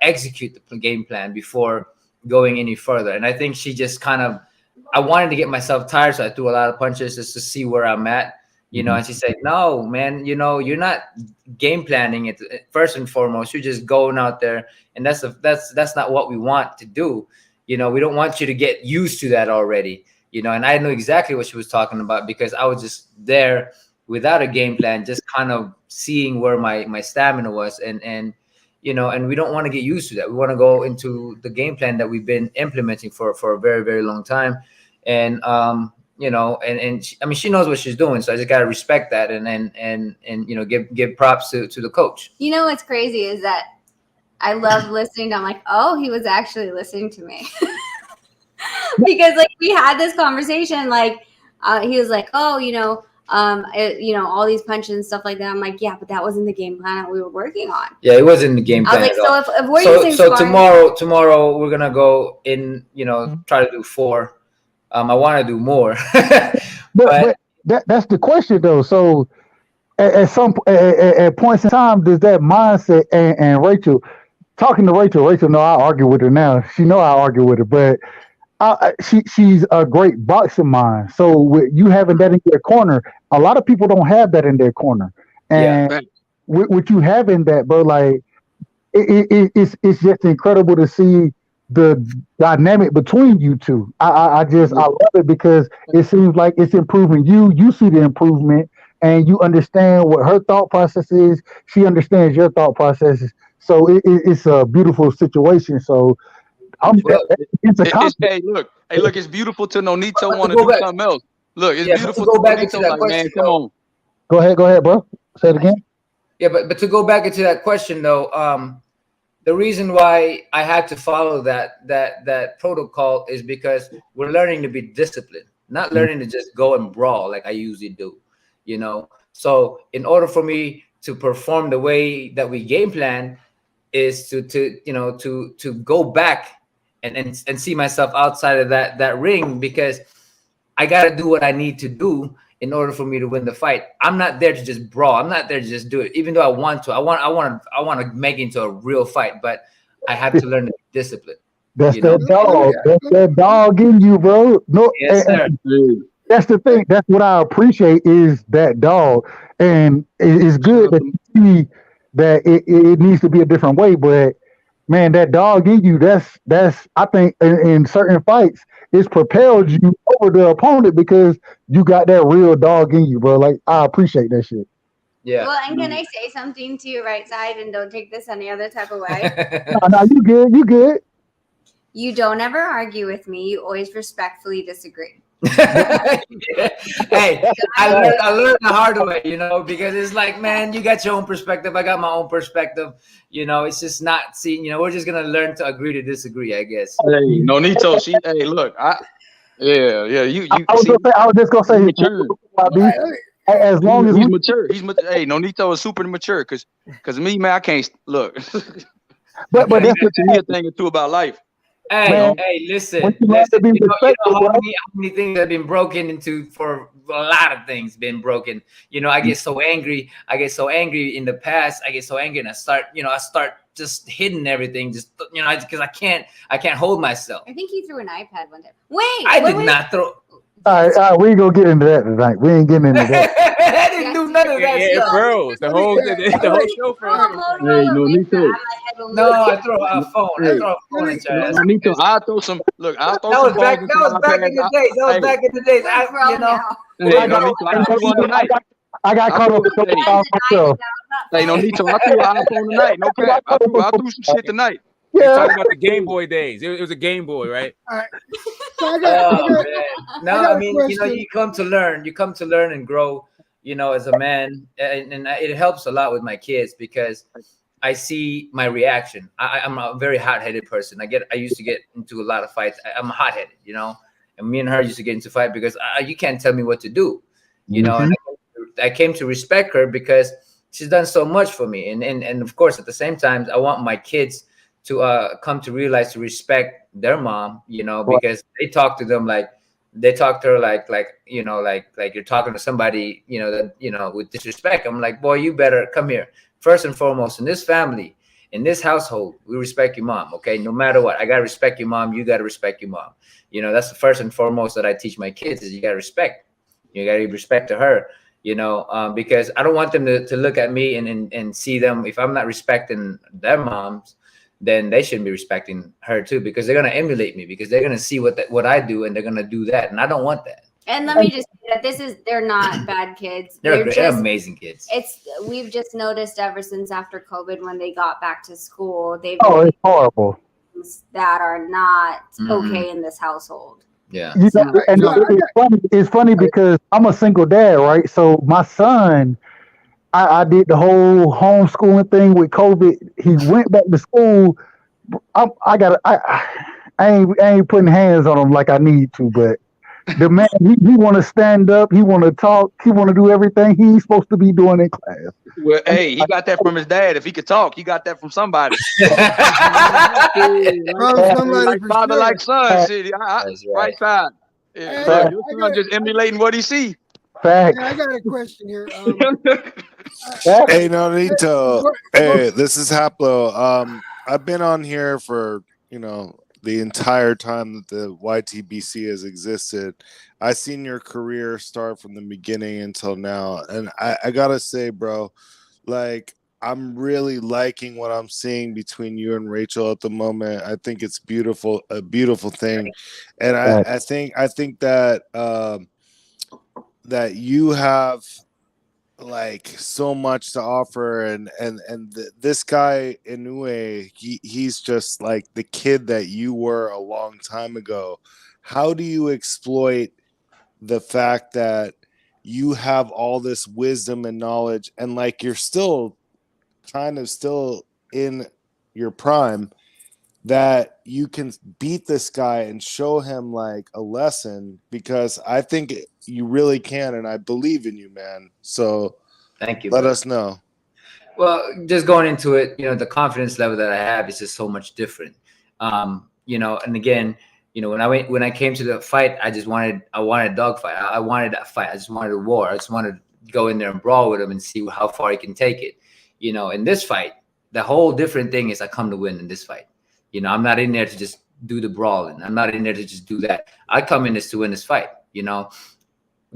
execute the game plan before going any further. And I think she just I wanted to get myself tired, so I threw a lot of punches just to see where I'm at. And she said, "No, man, you're not game planning it first and foremost. You're just going out there, and that's not what we want to do. We don't want you to get used to that already. And I knew exactly what she was talking about because I was just there without a game plan, just kind of seeing where my stamina was, and we don't want to get used to that. We want to go into the game plan that we've been implementing for a very, very long time, and she knows what she's doing, so I just gotta respect that, and give props to the coach. What's crazy is that I love listening. I'm like, oh, he was actually listening to me. Because like we had this conversation, like he was like, oh, all these punches and stuff like that. I'm like, yeah, but that wasn't the game plan that we were working on. Yeah, it wasn't the game plan. I was like, at so all. if we're using so sparring- tomorrow we're gonna go in, try to do 4. I want to do more. but that's the question though. So at points in time, does that mindset and Rachel, talking to Rachel know I argue with her now. She know I argue with her, but she's a great boxing mind. So with you having that in your corner, a lot of people don't have that in their corner. And with you having that, bro, like it's just incredible to see the dynamic between you two. I love it because it seems like it's improving you. You see the improvement and you understand what her thought process is. She understands your thought processes. So it's a beautiful situation. So hey, look, it's beautiful to Nonito want to do something else. Look, it's beautiful to go back into Nonito. that Like, question, man, come on. Go ahead, bro. Say it again. Yeah, but to go back into that question though, the reason why I had to follow that protocol is because we're learning to be disciplined, not learning to just go and brawl like I usually do, So in order for me to perform the way that we game plan is to go back and see myself outside of that ring, because I got to do what I need to do in order for me to win the fight. I'm not there to just brawl. I'm not there to just do it, even though I want to. I want to make it into a real fight, but I have to learn to be disciplined. That's that dog. That's that dog in you, bro. No, yes, sir. That's the thing. That's what I appreciate is that dog, and it's good that you see that it needs to be a different way. But man, that dog in you, that's I think in certain fights, it's propelled you over the opponent because you got that real dog in you, bro. Like I appreciate that shit. Yeah. Well, and can I say something to your right side, and don't take this any other type of way? No, you good. You good. You don't ever argue with me. You always respectfully disagree. Hey, I learned the hard way, because it's like, man, you got your own perspective. I got my own perspective. It's just not seen. We're just gonna learn to agree to disagree, I guess. Hey, Nonito, hey, look, you. I was just gonna say, mature. As long as he's mature, hey, Nonito is super mature, because me, man, I can't look. but that's to me a thing or two about life. Hey, listen. You know how many things have been broken into for a lot of things been broken. I get so angry. In the past. I get so angry and I start just hitting everything, just because I can't hold myself. I think he threw an iPad one day. Wait, I did not throw. All right, we ain't gonna get into that tonight. We ain't getting into that. That did none of that Yeah, it stuff. froze. The whole show froze. Hey, no, Nito. No, I throw a phone. I Hey, throw a phone at your ass. no, Nito. I'll throw some. Look, I'll throw That some was back. balls That into was my back pads. in the days. That was Hey, back in the days. You know. hey, no, Nito. I'll throw one tonight. I got caught up with those Hey, songs myself. hey, no, Nito. I'll throw an iPhone tonight. No cap. I'll throw some shit tonight. You're talking about the Game Boy days. It was a Game Boy, right? All right. So I got Man. No, got I a mean, question. you come to learn. You come to learn and grow. As a man, and it helps a lot with my kids because I see my reaction. I'm a very hot-headed person. I used to get into a lot of fights. I'm hot-headed, and me and her used to get into fight because you can't tell me what to do, And I came to respect her because she's done so much for me, and of course at the same time I want my kids to come to realize to respect their mom, because they talk to them like. They talk to her like you're talking to somebody, with disrespect. I'm like, boy, you better come here. First and foremost, in this family, in this household, we respect your mom. Okay, no matter what, I gotta respect your mom. You gotta respect your mom. That's the first and foremost that I teach my kids is you gotta respect. You gotta give respect to her. Because I don't want them to look at me and see them. If I'm not respecting their moms, then they shouldn't be respecting her too, because they're gonna emulate me, because they're gonna see what I do and they're gonna do that, and I don't want that. And let me just say that they're not bad kids. They're just amazing kids. We've just noticed ever since after COVID, when they got back to school, they've it's horrible. things that are not okay in this household. Yeah. And it's funny because I'm a single dad, right? So my son, I did the whole homeschooling thing with COVID. He went back to school. I ain't putting hands on him like I need to, but the man, he want to stand up. He want to talk. He want to do everything he's supposed to be doing in class. Well, hey, he got that from his dad. If he could talk, he got that from somebody. Like father, like son. Shit, right side. Yeah, your son just emulating what he see. Yeah, I got a question here. Hey, Nonito. Hey, this is Haplo. I've been on here for, the entire time that the YTBC has existed. I seen your career start from the beginning until now. And I gotta say, bro, like, I'm really liking what I'm seeing between you and Rachel at the moment. I think it's beautiful, a beautiful thing. And I think that that you have like so much to offer, and this guy Inoue, he's just like the kid that you were a long time ago. How do you exploit the fact that you have all this wisdom and knowledge, and like you're still kind of still in your prime, that you can beat this guy and show him like a lesson? Because I think you really can, and I believe in you, man. So thank you. Let us know. Well, just going into it, the confidence level that I have is just so much different. And again, when I came to the fight, I wanted a dogfight. I wanted that fight. I just wanted a war. I just wanted to go in there and brawl with him and see how far he can take it. In this fight, the whole different thing is I come to win in this fight. I'm not in there to just do the brawling. I'm not in there to just do that. I come in this to win this fight.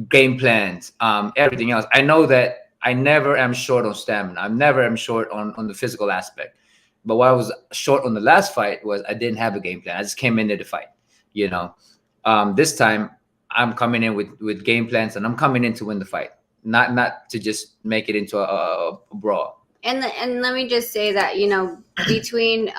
Game plans, everything else. I know that I never am short on stamina. I never am short on the physical aspect. But what I was short on the last fight was I didn't have a game plan. I just came in there to fight. This time I'm coming in with game plans, and I'm coming in to win the fight, not to just make it into a brawl. And let me just say that between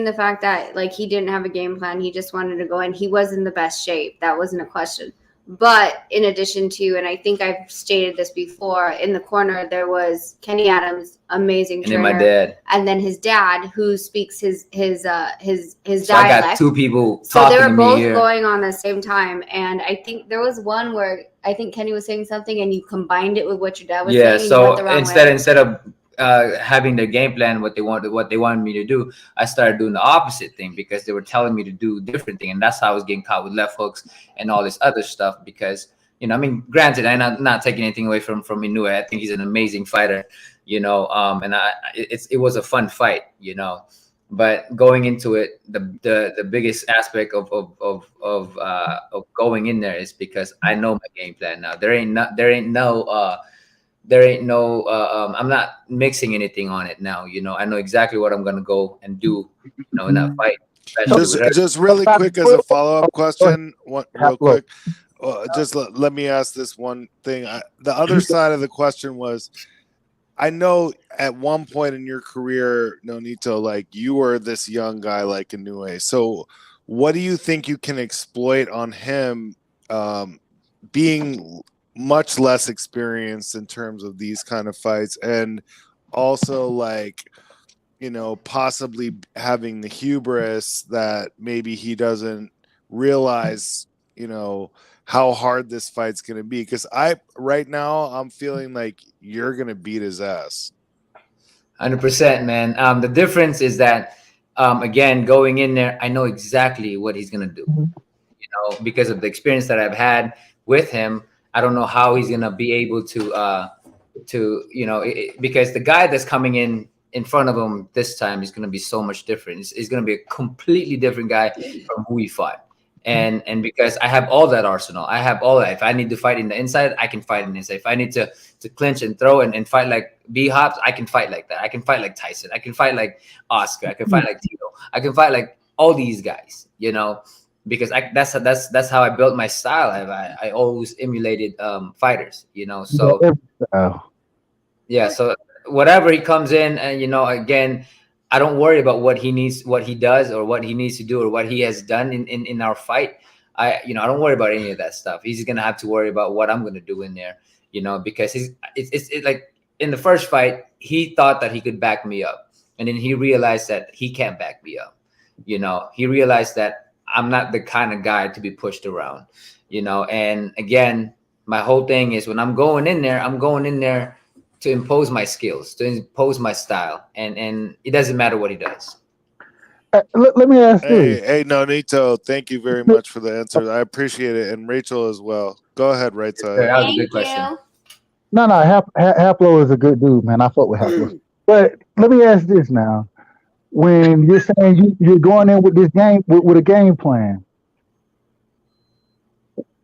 the fact that like he didn't have a game plan, he just wanted to go in. He was in the best shape. That wasn't a question. But in addition to, and I think I've stated this before, in the corner there was Kenny Adams, amazing trainer, and then my dad, and then his dad, who speaks his so dialect. I got two people so talking they were to me both here. going on the same time, and I think there was one where I think Kenny was saying something, and you combined it with what your dad was saying. Yeah, and you so went the wrong way. instead of having their game plan, what they wanted me to do, I started doing the opposite thing, because they were telling me to do a different thing, and that's how I was getting caught with left hooks and all this other stuff. Because granted, I'm not taking anything away from Inoue. I think he's an amazing fighter, and it was a fun fight, But going into it, the biggest aspect of going in there is because I know my game plan now. I'm not mixing anything on it now. I know exactly what I'm gonna go and do, in that fight, especially with her. Just really quick as a follow up question, one real Look, quick. Just let me ask this one thing. The other side of the question was, I know at one point in your career, Nonito, like you were this young guy like Inoue. So what do you think you can exploit on him, being much less experienced in terms of these kind of fights, and also like, possibly having the hubris that maybe he doesn't realize, how hard this fight's going to be? Because right now, I'm feeling like you're going to beat his ass. 100%, man. The difference is that, again, going in there, I know exactly what he's gonna do. Because of the experience that I've had with him, I don't know how he's gonna be able to because the guy that's coming in front of him this time is gonna be so much different. It's gonna be a completely different guy from who he fought. And because I have all that arsenal, I have all that. If I need to fight in the inside, I can fight in the inside. If I need to clinch and throw and fight like B-Hops, I can fight like that. I can fight like Tyson. I can fight like Oscar. I can fight like Tito. I can fight like all these guys, because that's how I built my style. I always emulated fighters, so yeah. So whatever he comes in, and again, I don't worry about what he does, or what he needs to do, or what he has done in our fight. I don't worry about any of that stuff. He's gonna have to worry about what I'm gonna do in there, because it's like in the first fight, he thought that he could back me up, and then he realized that he can't back me up. He realized that I'm not the kind of guy to be pushed around. And again, my whole thing is when I'm going in there to impose my skills, to impose my style, and it doesn't matter what he does. Let me ask this. Hey, Nonito, thank you very much for the answers. I appreciate it, and Rachel as well. Go ahead, right side. That was a good question. No, Haplo is a good dude, man. I fuck with Haplo. But let me ask this now. When you're saying you're going in with this game with a game plan,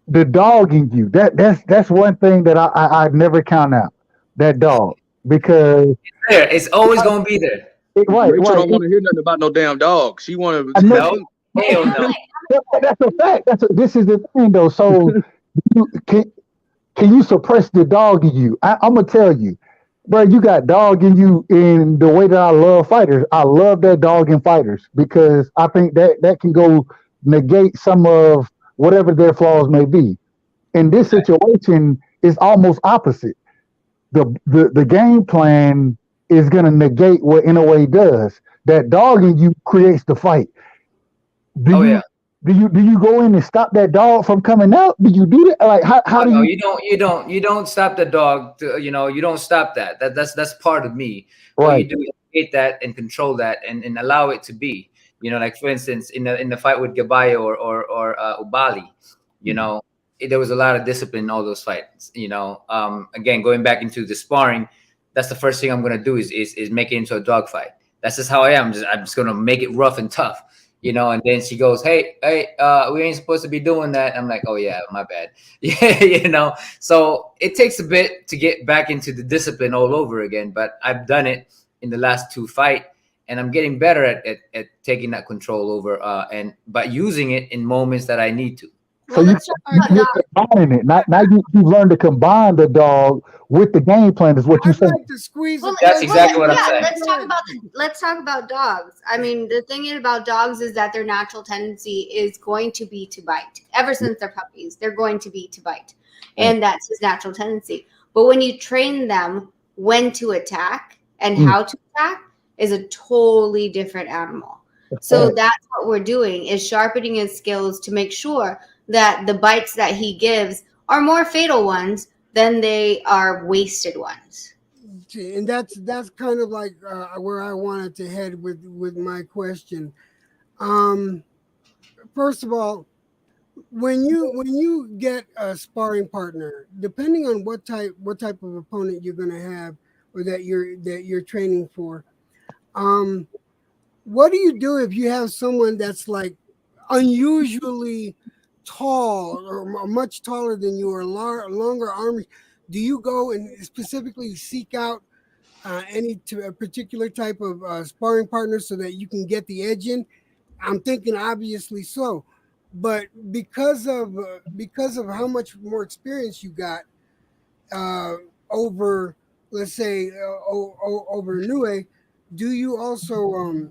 the dog in you, that's one thing that I never count out. That dog, because it's always gonna be there. Rachel don't want to hear nothing about no damn dog. She want to. No, hell no. That's a fact. This is the thing though. So can you suppress the dog in you? I'm gonna tell you, bro. You got dog in you in the way that I love fighters. I love that dog in fighters because I think that can go negate some of whatever their flaws may be. In this situation, it's almost opposite. The game plan is gonna negate what Inoue does. That dog in you creates the fight. Do you go in and stop that dog from coming out? Do you do that? Like how do you? You don't stop the dog. You don't stop that. That's part of me. Right. What you do is hit that and control that and allow it to be. Like for instance, in the fight with Gabayo or Ubali, there was a lot of discipline in all those fights. Again, going back into the sparring, that's the first thing I'm gonna do is make it into a dog fight. That's just how I am. I'm just gonna make it rough and tough. And then she goes, hey, we ain't supposed to be doing that. I'm like, oh yeah, my bad. Yeah, so it takes a bit to get back into the discipline all over again, but I've done it in the last two fights, and I'm getting better at taking that control over, but using it in moments that I need to. So you're combining it. Now you've learned to combine the dog with the game plan. Is what you're saying? To squeeze That's exactly what I'm saying. Let's talk about dogs. I mean, the thing about dogs is that their natural tendency is going to be to bite. Ever since they're puppies, they're going to be to bite, and that's his natural tendency. But when you train them when to attack and how to attack, is a totally different animal. So that's what we're doing, is sharpening his skills to make sure that the bites that he gives are more fatal ones than they are wasted ones. And that's kind of like where I wanted to head with my question. First of all, when you get a sparring partner, depending on what type of opponent you're going to have or that you're training for, what do you do if you have someone that's like unusually tall or much taller than you or longer arms? Do you go and specifically seek out a particular type of sparring partner so that you can get the edge in? I'm thinking obviously so, but because of how much more experience you got uh, over, let's say, over Nue, do you also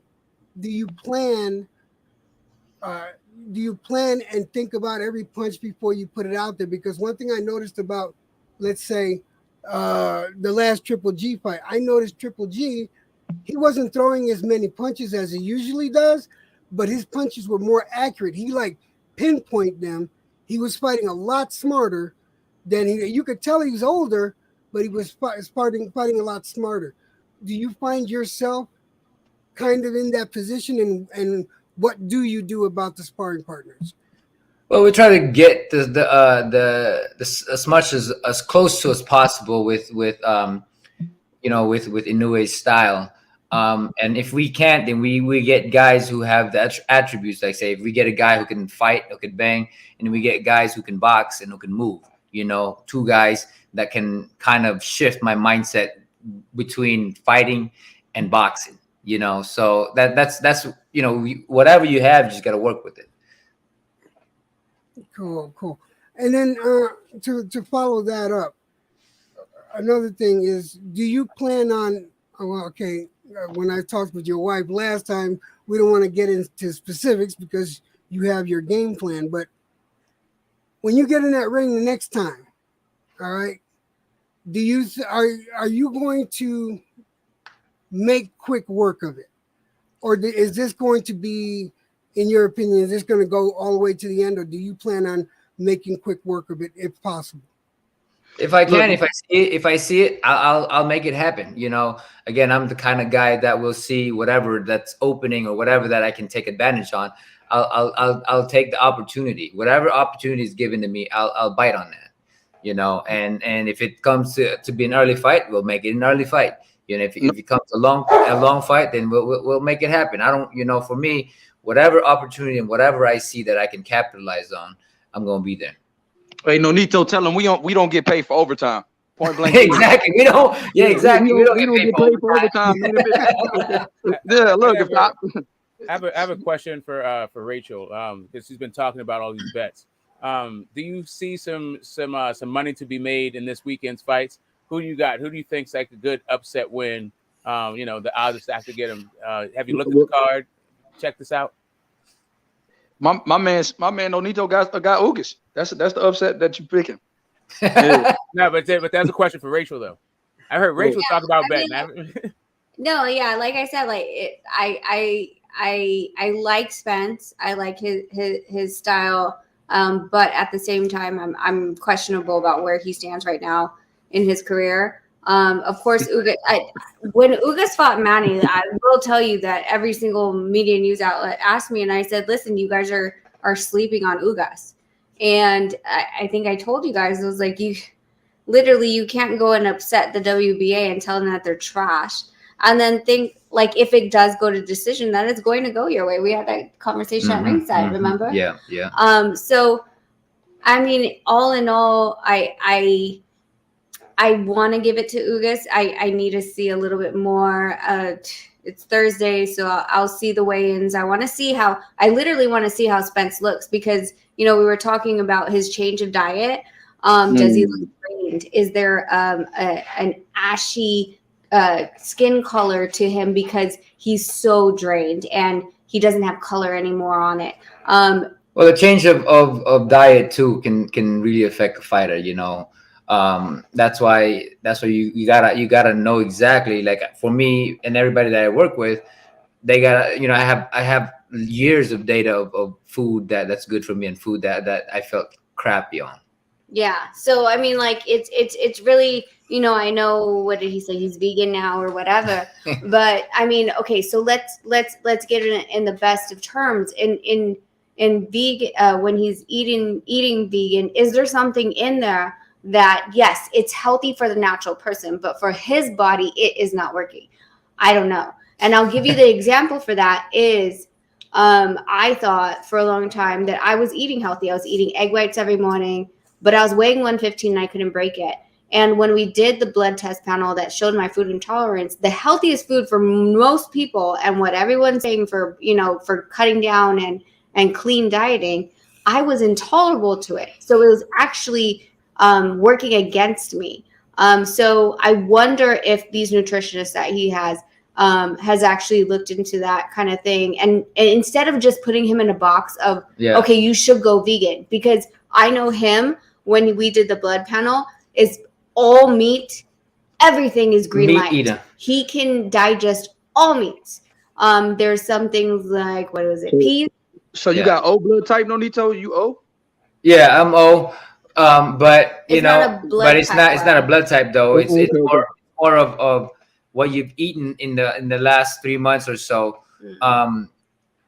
do you plan uh, do you plan and think about every punch before you put it out there? Because one thing I noticed about, let's say, the last Triple G fight, I noticed Triple G, he wasn't throwing as many punches as he usually does, but his punches were more accurate. He like pinpoint them. He was fighting a lot smarter than he. You could tell he was older, but he was fighting a lot smarter. Do you find yourself kind of in that position, and what do you do about the sparring partners? Well, we try to get the as much as close to as possible with with Inoue's style. And if we can't, then we get guys who have the attributes. Like say, if we get a guy who can fight, who can bang, and we get guys who can box and who can move. Two guys that can kind of shift my mindset between fighting and boxing. So that's whatever you have, you just got to work with it. Cool. And then to follow that up, another thing is, do you plan on? When I talked with your wife last time, we don't want to get into specifics because you have your game plan. But when you get in that ring the next time, all right, are you going to make quick work of it, or is this going to be, in your opinion, is this going to go all the way to the end, or do you plan on making quick work of it if possible? If I can, if I see it, I'll make it happen. Again, I'm the kind of guy that will see whatever that's opening or whatever that I can take advantage on. I'll take the opportunity. Whatever opportunity is given to me, I'll bite on that. And if it comes to be an early fight, we'll make it an early fight. If it comes a long fight, then we'll make it happen. I don't, for me, whatever opportunity and whatever I see that I can capitalize on, I'm gonna be there. Hey, Nonito, tell them we don't get paid for overtime. Point blank. Exactly. We don't. Yeah, exactly. We don't get paid for overtime. Yeah, look. I have a question for Rachel, because she's been talking about all these bets. Do you see some money to be made in this weekend's fights? Who do you got? Who do you think's like a good upset win? The odds are stacked to get him. Have you looked at the card? Check this out. My man Nonito got Ugas. That's the upset that you're picking. Yeah. No, but that's a question for Rachel though. I heard Rachel talk about betting. No, yeah, like I said, like I like Spence. I like his style, but at the same time, I'm questionable about where he stands right now in his career. Of course, when Ugas fought Manny, I will tell you that every single media news outlet asked me, and I said, "Listen, you guys are sleeping on Ugas." And I think I told you guys, it was like, you can't go and upset the WBA and tell them that they're trash, and then think like if it does go to decision, that it's going to go your way. We had that conversation at ringside, remember? Yeah. So, I mean, all in all, I want to give it to Ugas. I need to see a little bit more. It's Thursday, so I'll see the weigh-ins. I literally want to see how Spence looks, because, we were talking about his change of diet. Does he look drained? Is there an ashy skin color to him because he's so drained and he doesn't have color anymore on it? Well, the change of diet too can really affect a fighter, that's why you gotta know exactly. Like for me and everybody that I work with, they gotta, I have years of data of food that's good for me and food that I felt crappy on. Yeah. So I mean, like it's really, I know, what did he say? He's vegan now or whatever. But I mean, okay, so let's get it in the best of terms. In vegan, when he's eating vegan, is there something in there that, yes, it's healthy for the natural person, but for his body, it is not working? I don't know. And I'll give you the example for that is I thought for a long time that I was eating healthy. I was eating egg whites every morning, but I was weighing 115 and I couldn't break it. And when we did the blood test panel that showed my food intolerance, the healthiest food for most people and what everyone's saying for, for cutting down and clean dieting, I was intolerable to it. So it was actually working against me. So I wonder if these nutritionists that he has actually looked into that kind of thing. And instead of just putting him in a box of, okay, you should go vegan, because I know him when we did the blood panel is all meat. Everything is green Meat light. eater. He can digest all meats. There's some things like, what was it? Peas. So you got O blood type, Nonito? You O? Yeah, I'm O. But It's not a blood but it's type, not a blood type though. It's Okay, okay. more of what you've eaten in the last 3 months or so.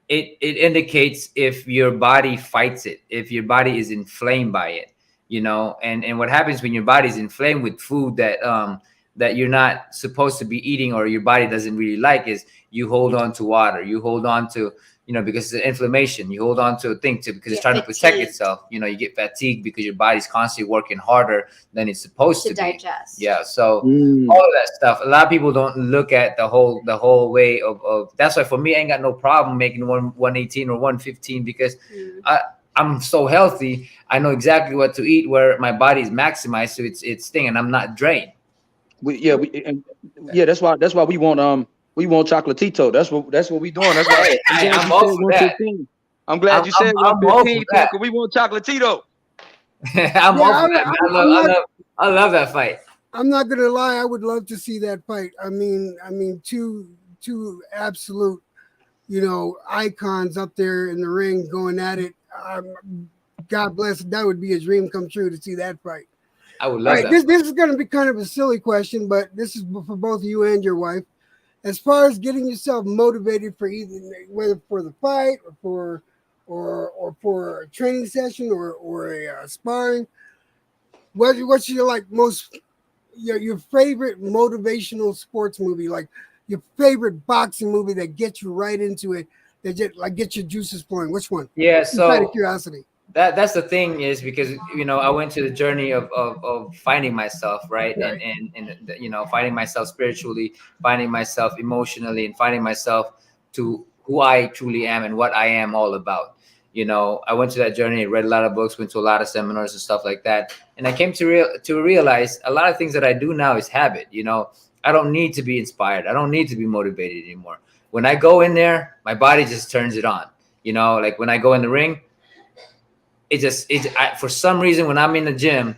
It indicates if your body fights it, if your body is inflamed by it, and what happens when your body is inflamed with food that you're not supposed to be eating, or your body doesn't really like, is you hold on to water, you hold on to, because it's inflammation, you hold on to a thing because it's trying to protect itself. You get fatigued because your body's constantly working harder than it's supposed to digest. be. Yeah. So all of that stuff, a lot of people don't look at the whole way of that's why for me, I ain't got no problem making 118 or 115, because I'm so healthy. I know exactly what to eat where my body is maximized to its thing, and I'm not drained. That's why we want chocolatito. That's what we doing. That's why I'm all for that. I'm glad you said 115 because we want chocolatito. I'm all for that. I love that fight. I'm not gonna lie, I would love to see that fight. I mean, two absolute, icons up there in the ring going at it. God bless. That would be a dream come true to see that fight. I would love that. This is going to be kind of a silly question, but this is for both you and your wife. As far as getting yourself motivated for either, whether for the fight or for a training session or a sparring, what's your your favorite motivational sports movie, like your favorite boxing movie that gets you right into it, that gets your juices flowing? Which one? Yeah, so out of curiosity. That's the thing, is because I went to the journey of finding myself, right? And finding myself spiritually, finding myself emotionally, and finding myself to who I truly am and what I am all about. I went to that journey, read a lot of books, went to a lot of seminars and stuff like that, and I came to realize a lot of things that I do now is habit. I don't need to be inspired. I don't need to be motivated anymore. When I go in there, my body just turns it on. Like when I go in the ring, for some reason, when I'm in the gym,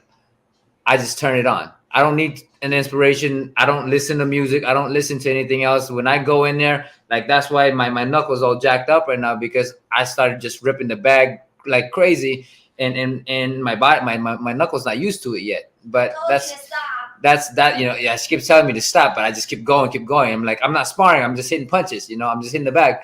I just turn it on. I don't need an inspiration. I don't listen to music. I don't listen to anything else. When I go in there, that's why my knuckles all jacked up right now, because I started just ripping the bag like crazy, and my body, my knuckles not used to it yet. But she keeps telling me to stop, but I just keep going. I'm like, I'm not sparring. I'm just hitting punches. I'm just hitting the bag.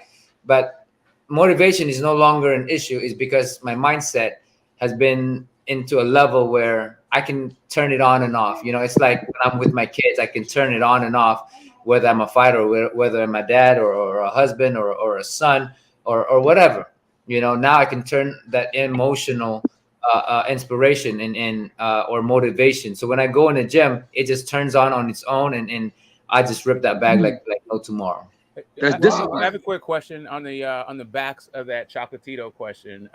But motivation is no longer an issue, is because my mindset has been into a level where I can turn it on and off. It's like when I'm with my kids, I can turn it on and off, whether I'm a fighter or whether I'm a dad or a husband or a son or whatever. Now I can turn that emotional inspiration and or motivation. So when I go in the gym, it just turns on its own, and I just rip that bag like no tomorrow. I have a quick question on the backs of that Chocolatito question.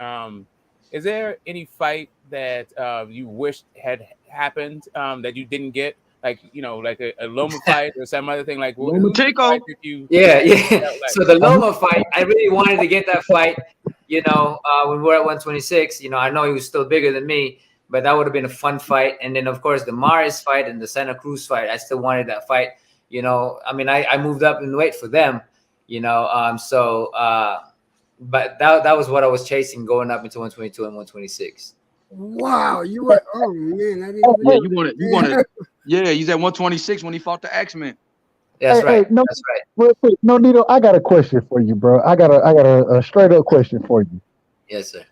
Is there any fight that you wished had happened that you didn't get, like a Loma fight or some other thing? Like Lomachenko. Yeah. So the Loma fight, I really wanted to get that fight. When we were at 126, I know he was still bigger than me, but that would have been a fun fight. And then of course the Maris fight and the Santa Cruz fight, I still wanted that fight. I moved up in weight for them, but that was what I was chasing going up into 122 and 126. Wow, you were, oh man, I didn't you wanted, yeah, he's at 126 when he fought the X-Men. That's right. No, that's right. Real quick, no, Nito, I got a question for you, bro. I got a straight up question for you. Yes, sir.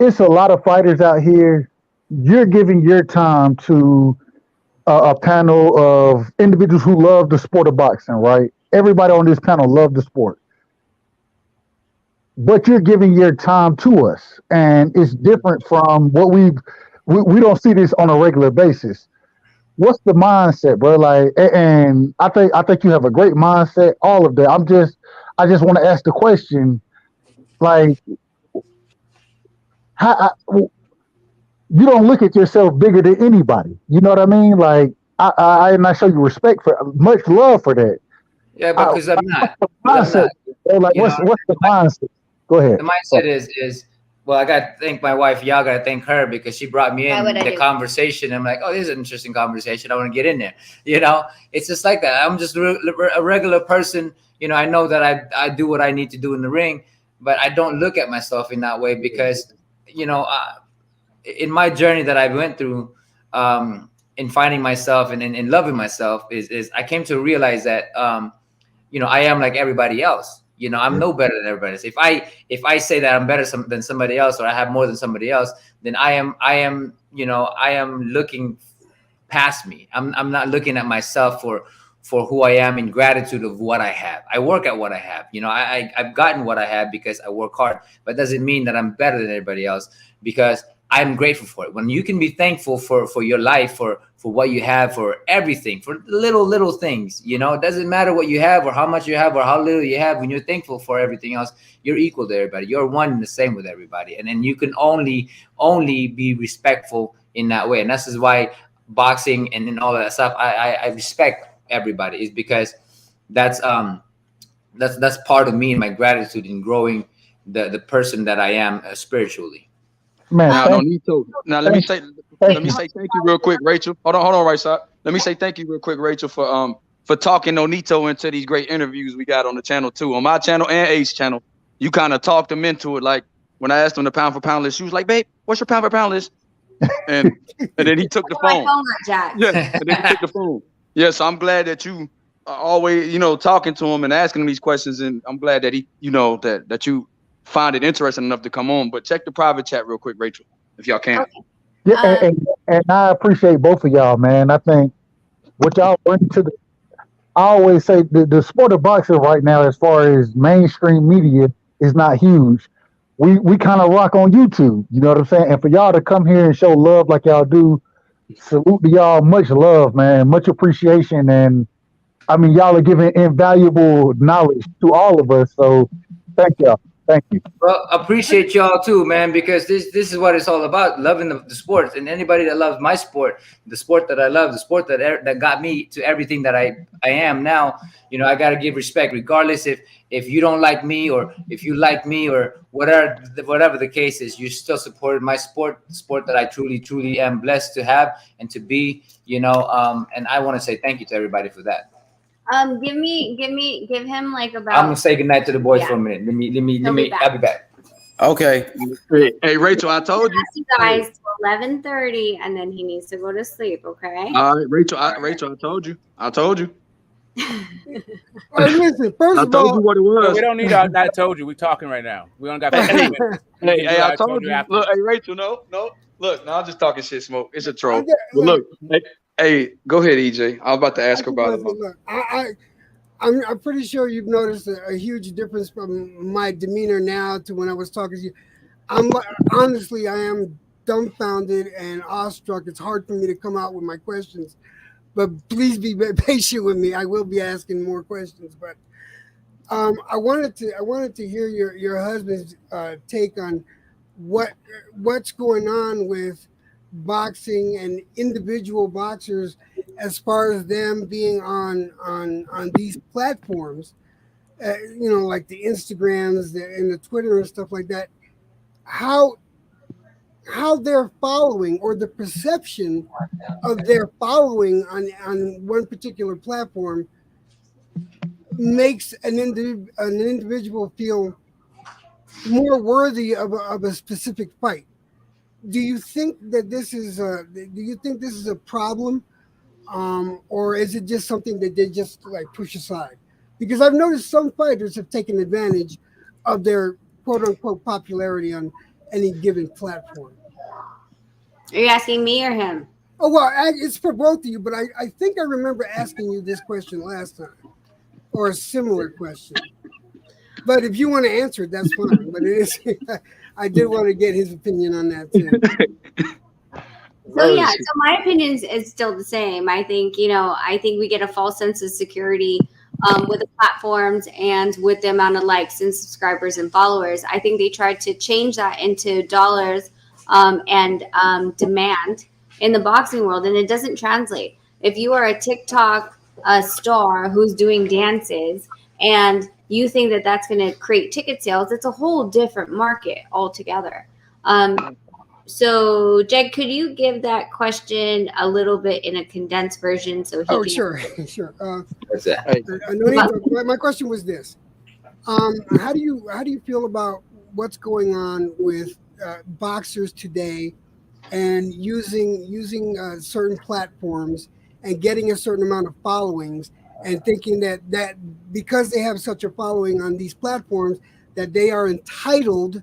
It's a lot of fighters out here. You're giving your time to a panel of individuals who love the sport of boxing, right? everybody on this panel love the sport, but you're giving your time to us, and it's different from what we don't see this on a regular basis. What's the mindset, bro? Like, and I think you have a great mindset. All of that. I just want to ask the question, like, you don't look at yourself bigger than anybody. You know what I mean? Like, and I show you respect for, much love for that. Yeah, but because I'm not. What's the mindset? Like, You know, what's the mindset? Go ahead. the mindset is well, I gotta thank my wife. Y'all gotta thank her because she brought me Why in would I the do? conversation. I'm like, oh, this is an interesting conversation. I want to get in there. You know, it's just like that. I'm just a regular person. You know, I know that I do what I need to do in the ring, but I don't look at myself in that way because, you know, in my journey that I went through, in finding myself and in loving myself, is I came to realize that, you know, I am like everybody else. You know, I'm no better than everybody else. If I say that I'm better than somebody else, or I have more than somebody else, then I am, you know, I am looking past me. I'm not looking at myself for who I am in gratitude of what I have. I work at what I have. You know, I've gotten what I have because I work hard, but doesn't mean that I'm better than everybody else because I'm grateful for it. When you can be thankful for your life, for what you have, for everything, for little things, you know, it doesn't matter what you have or how much you have or how little you have. When you're thankful for everything else, you're equal to everybody. You're one and the same with everybody. And then you can only be respectful in that way. And this is why boxing and all of that stuff, I respect everybody, is because that's part of me and my gratitude in growing the person that I am spiritually. Man, Now, thank Nonito. Now, let me say thank you real quick, Rachel. Hold on, right side. Let me say thank you real quick, Rachel, for talking Nonito into these great interviews we got on the channel too, on my channel and Ace channel. You kind of talked him into it. Like when I asked him the pound for pound list, she was like, "Babe, what's your pound for pound list?" And then he took the My phone. phone got jacked. Yeah, and then he took the phone. Yeah, so I'm glad that you are always, you know, talking to him and asking him these questions, and I'm glad that he, you know, that you find it interesting enough to come on. But check the private chat real quick, Rachel, if y'all can. Okay. Yeah, and I appreciate both of y'all, man. I think what y'all bring to the, I always say the sport of boxing right now, as far as mainstream media, is not huge. We kind of rock on YouTube, you know what I'm saying? And for y'all to come here and show love like y'all do, salute to y'all. Much love, man. Much appreciation. And I mean, y'all are giving invaluable knowledge to all of us. So thank y'all. Thank you. Well, appreciate y'all too, man, because this is what it's all about, loving the sports. And anybody that loves my sport, the sport that I love, the sport that got me to everything that I am now, you know, I got to give respect regardless if you don't like me or if you like me or whatever the case is. You still supported my sport, the sport that I truly am blessed to have and to be, you know, and I want to say thank you to everybody for that. Give him like about. I'm gonna say goodnight to the boys Yeah. for a minute. Let He'll me. be back. I'll be back. Okay. Hey, Rachel, I told you. Ask you guys till 11:30, and then he needs to go to sleep. Okay. All right, Rachel, I told you. I told you. Well, listen, first I of told all, you what it was. We don't need I told you. We're talking right now. We only got 15 minutes. We can do I told you. after. Look, hey, Rachel, no. Look, now I'm just talking shit, Smoke. It's a troll. Okay, But look, hey, go ahead, EJ. I was about to ask her about it. Look, I'm pretty sure you've noticed a huge difference from my demeanor now to when I was talking to you. Honestly, I am dumbfounded and awestruck. It's hard for me to come out with my questions, but please be patient with me. I will be asking more questions, but I wanted to hear your husband's take on what's going on with boxing and individual boxers as far as them being on these platforms, you know, like the Instagrams and the Twitter and stuff like that. How they're following, or the perception of their following on one particular platform, makes an individual feel more worthy of a specific fight. Do you think that this is a problem, or is it just something that they just like push aside? Because I've noticed some fighters have taken advantage of their quote unquote popularity on any given platform. Are you asking me or him? Oh well, it's for both of you, but I think I remember asking you this question last time. or a similar question. But if you want to answer it, that's fine. But it is, I did want to get his opinion on that too. So yeah, so my opinion is still the same. I think I think we get a false sense of security with the platforms and with the amount of likes and subscribers and followers. I think they tried to change that into dollars and demand in the boxing world, and it doesn't translate. If you are a TikTok star who's doing dances and you think that that's going to create ticket sales, it's a whole different market altogether. So, Jed, could you give that question a little bit in a condensed version so he can? Sure, sure. What's that? My question was this: how do you feel about what's going on with boxers today and using certain platforms and getting a certain amount of followings and thinking that because they have such a following on these platforms that they are entitled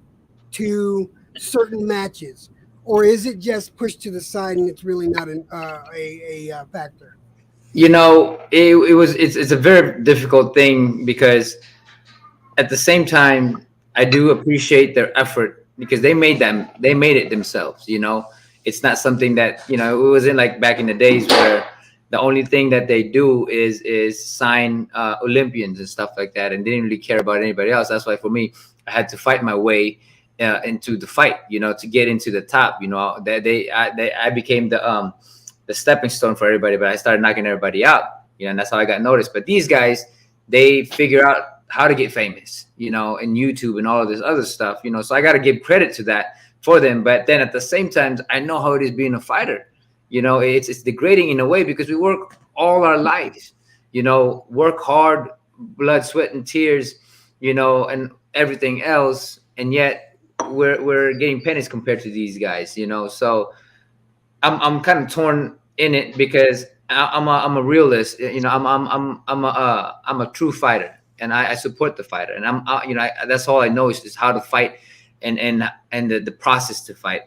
to certain matches, or is it just pushed to the side and it's really not a factor? It's a very difficult thing because at the same time I do appreciate their effort because they made it themselves. It's not something that it wasn't like back in the days where the only thing that they do is sign Olympians and stuff like that, and they didn't really care about anybody else. That's why for me, I had to fight my way into the fight, to get into the top. I became the stepping stone for everybody, but I started knocking everybody out. And that's how I got noticed. But these guys, they figure out how to get famous, and YouTube and all of this other stuff. So I got to give credit to that for them. But then at the same time, I know how it is being a fighter. It's degrading in a way because we work all our lives, work hard, blood, sweat, and tears, and everything else, and yet we're getting pennies compared to these guys, So I'm kind of torn in it because I'm a realist, I'm a true fighter, and I support the fighter, and that's all I know is how to fight and the process to fight.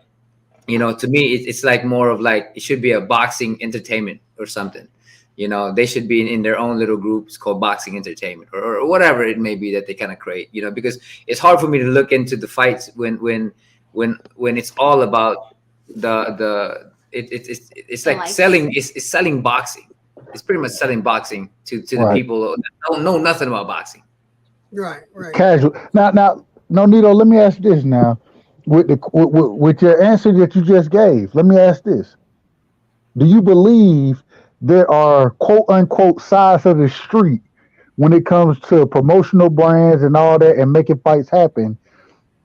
To me, it's like more of like it should be a boxing entertainment or something. They should be in their own little groups called boxing entertainment or whatever it may be that they kind of create. Because it's hard for me to look into the fights when it's all about it's like selling. It's selling boxing. It's pretty much selling boxing to the people that don't know nothing about boxing. Right. Casual. Now, no, Nito. Let me ask this now. With your answer that you just gave, let me ask this: do you believe there are quote unquote sides of the street when it comes to promotional brands and all that and making fights happen?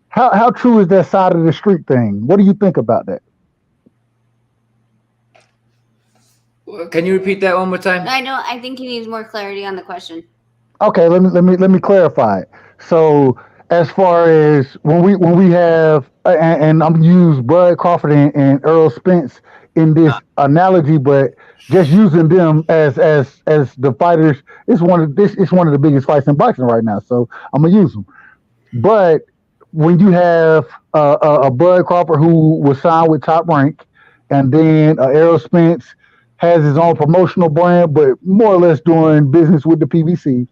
How true is that side of the street thing? What do you think about that? Can you repeat that one more time? I think he needs more clarity on the question. Okay, let me clarify it. So as far as when we have and I'm gonna use Bud Crawford and Earl Spence in this analogy, but just using them as the fighters, it's one of the biggest fights in boxing right now. So I'm gonna use them. But when you have a Bud Crawford who was signed with Top Rank, and then Errol Spence has his own promotional brand, but more or less doing business with the PBC.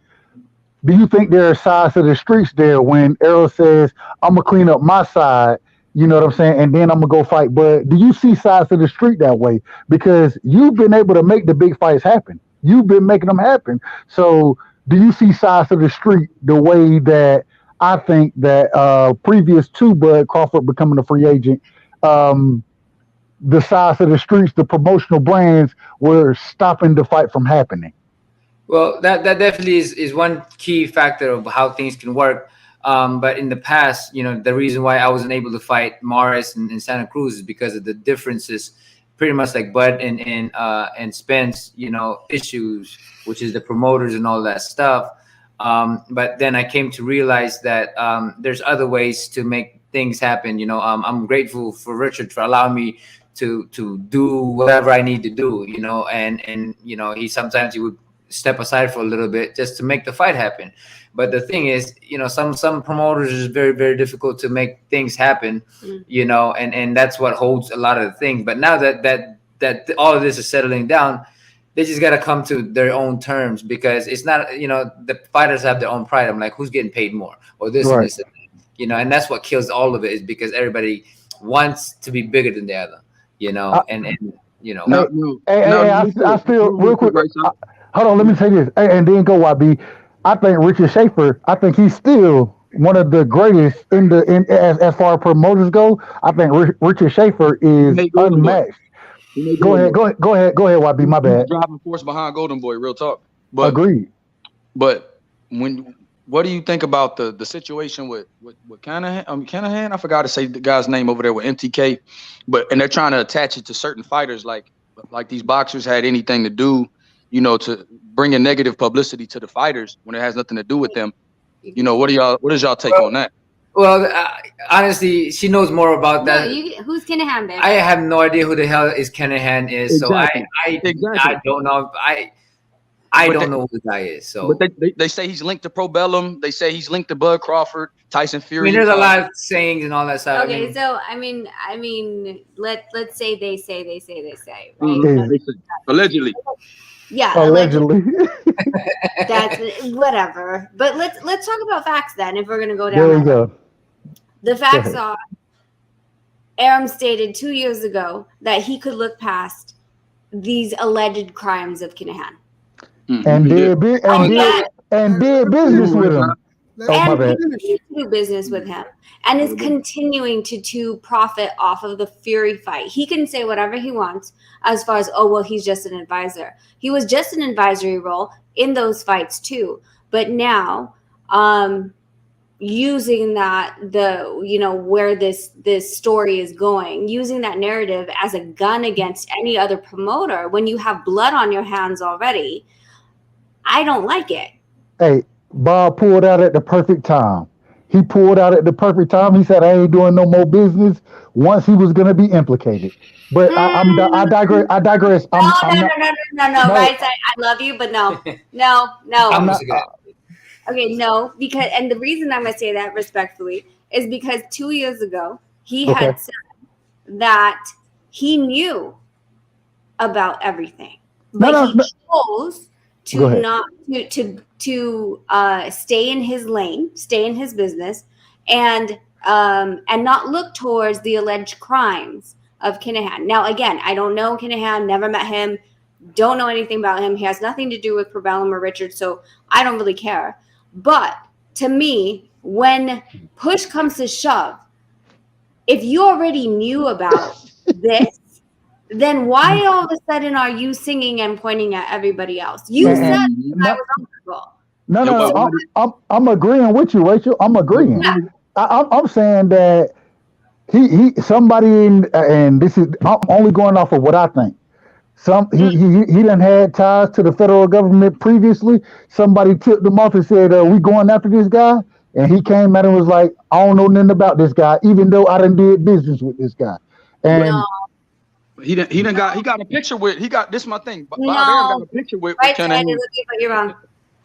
Do you think there are sides of the streets there when Errol says, I'm going to clean up my side, you know what I'm saying, and then I'm going to go fight? But do you see sides of the street that way? Because you've been able to make the big fights happen. You've been making them happen. So do you see sides of the street the way that I think that previous to Bud Crawford becoming a free agent, the sides of the streets, the promotional brands were stopping the fight from happening? Well, that definitely is one key factor of how things can work. But in the past, the reason why I wasn't able to fight Morris and Santa Cruz is because of the differences, pretty much like Bud and Spence, issues, which is the promoters and all that stuff. But then I came to realize that there's other ways to make things happen. I'm grateful for Richard for allowing me to do whatever I need to do, and he would step aside for a little bit just to make the fight happen. But the thing is, some promoters is very, very difficult to make things happen, and that's what holds a lot of the things. But now that all of this is settling down, they just got to come to their own terms, because it's not, you know, the fighters have their own pride. I'm like, who's getting paid more, or this and Right. this and that, you know, and that's what kills all of it, is because everybody wants to be bigger than the other, you know, and you know. Hey, I still real quick. Hold on, let me say this, and then go YB. I think Richard Schaefer. I think he's still one of the greatest as far as promoters go. I think Richard Schaefer is unmatched. Go ahead, YB. My bad. Driving force behind Golden Boy, real talk. But agreed. But what do you think about the situation with Kinahan? I forgot to say the guy's name over there with MTK, and they're trying to attach it to certain fighters, like these boxers had anything to do, you know, to bring a negative publicity to the fighters when it has nothing to do with them. You know, what is y'all take on that? Well, honestly, she knows more about that. Who's Kinahan, babe? I have no idea who the hell is Kinahan is. Exactly. So I don't know. I don't know who the guy is. So, but they say he's linked to Probellum. They say he's linked to Bud Crawford, Tyson I Fury. mean, there's a lot of sayings and all that stuff. Okay, so I mean, let's say they say, right? They say. Allegedly. Yeah, allegedly. That's whatever. But let's talk about facts then. If we're gonna go down, There we go. The facts are, Arum stated 2 years ago that he could look past these alleged crimes of Kinahan. And did business with him. Oh, my bad. To do business with him, and is continuing to profit off of the Fury fight. He can say whatever he wants as far as, oh, well, he's just an advisor. He was just an advisory role in those fights too. But now, using that, where this story is going, using that narrative as a gun against any other promoter when you have blood on your hands already, I don't like it. Hey, Bob pulled out at the perfect time. He pulled out at the perfect time. He said, I ain't doing no more business once he was going to be implicated. But I digress. No, right? I love you, but no. I'm not, Okay, no, because, and the reason I'm going to say that respectfully is because 2 years ago, he had said that he knew about everything, but he chose to not to stay in his lane, stay in his business, and not look towards the alleged crimes of Kinahan. Now, again, I don't know Kinahan, never met him, don't know anything about him. He has nothing to do with Probellum or Richard, so I don't really care. But to me, when push comes to shove, if you already knew about this, then why all of a sudden are you singing and pointing at everybody else? You said I was honorable. No, I'm agreeing with you, Rachel. I'm agreeing. Yeah. I'm saying that and this is, I'm only going off of what I think. He done had ties to the federal government previously. Somebody tipped him off and said, we going after this guy? And he came out and was like, I don't know nothing about this guy, even though I done did business with this guy. And he got a picture with, this is my thing. Bob Arum got a picture with Kinahan. But you're wrong.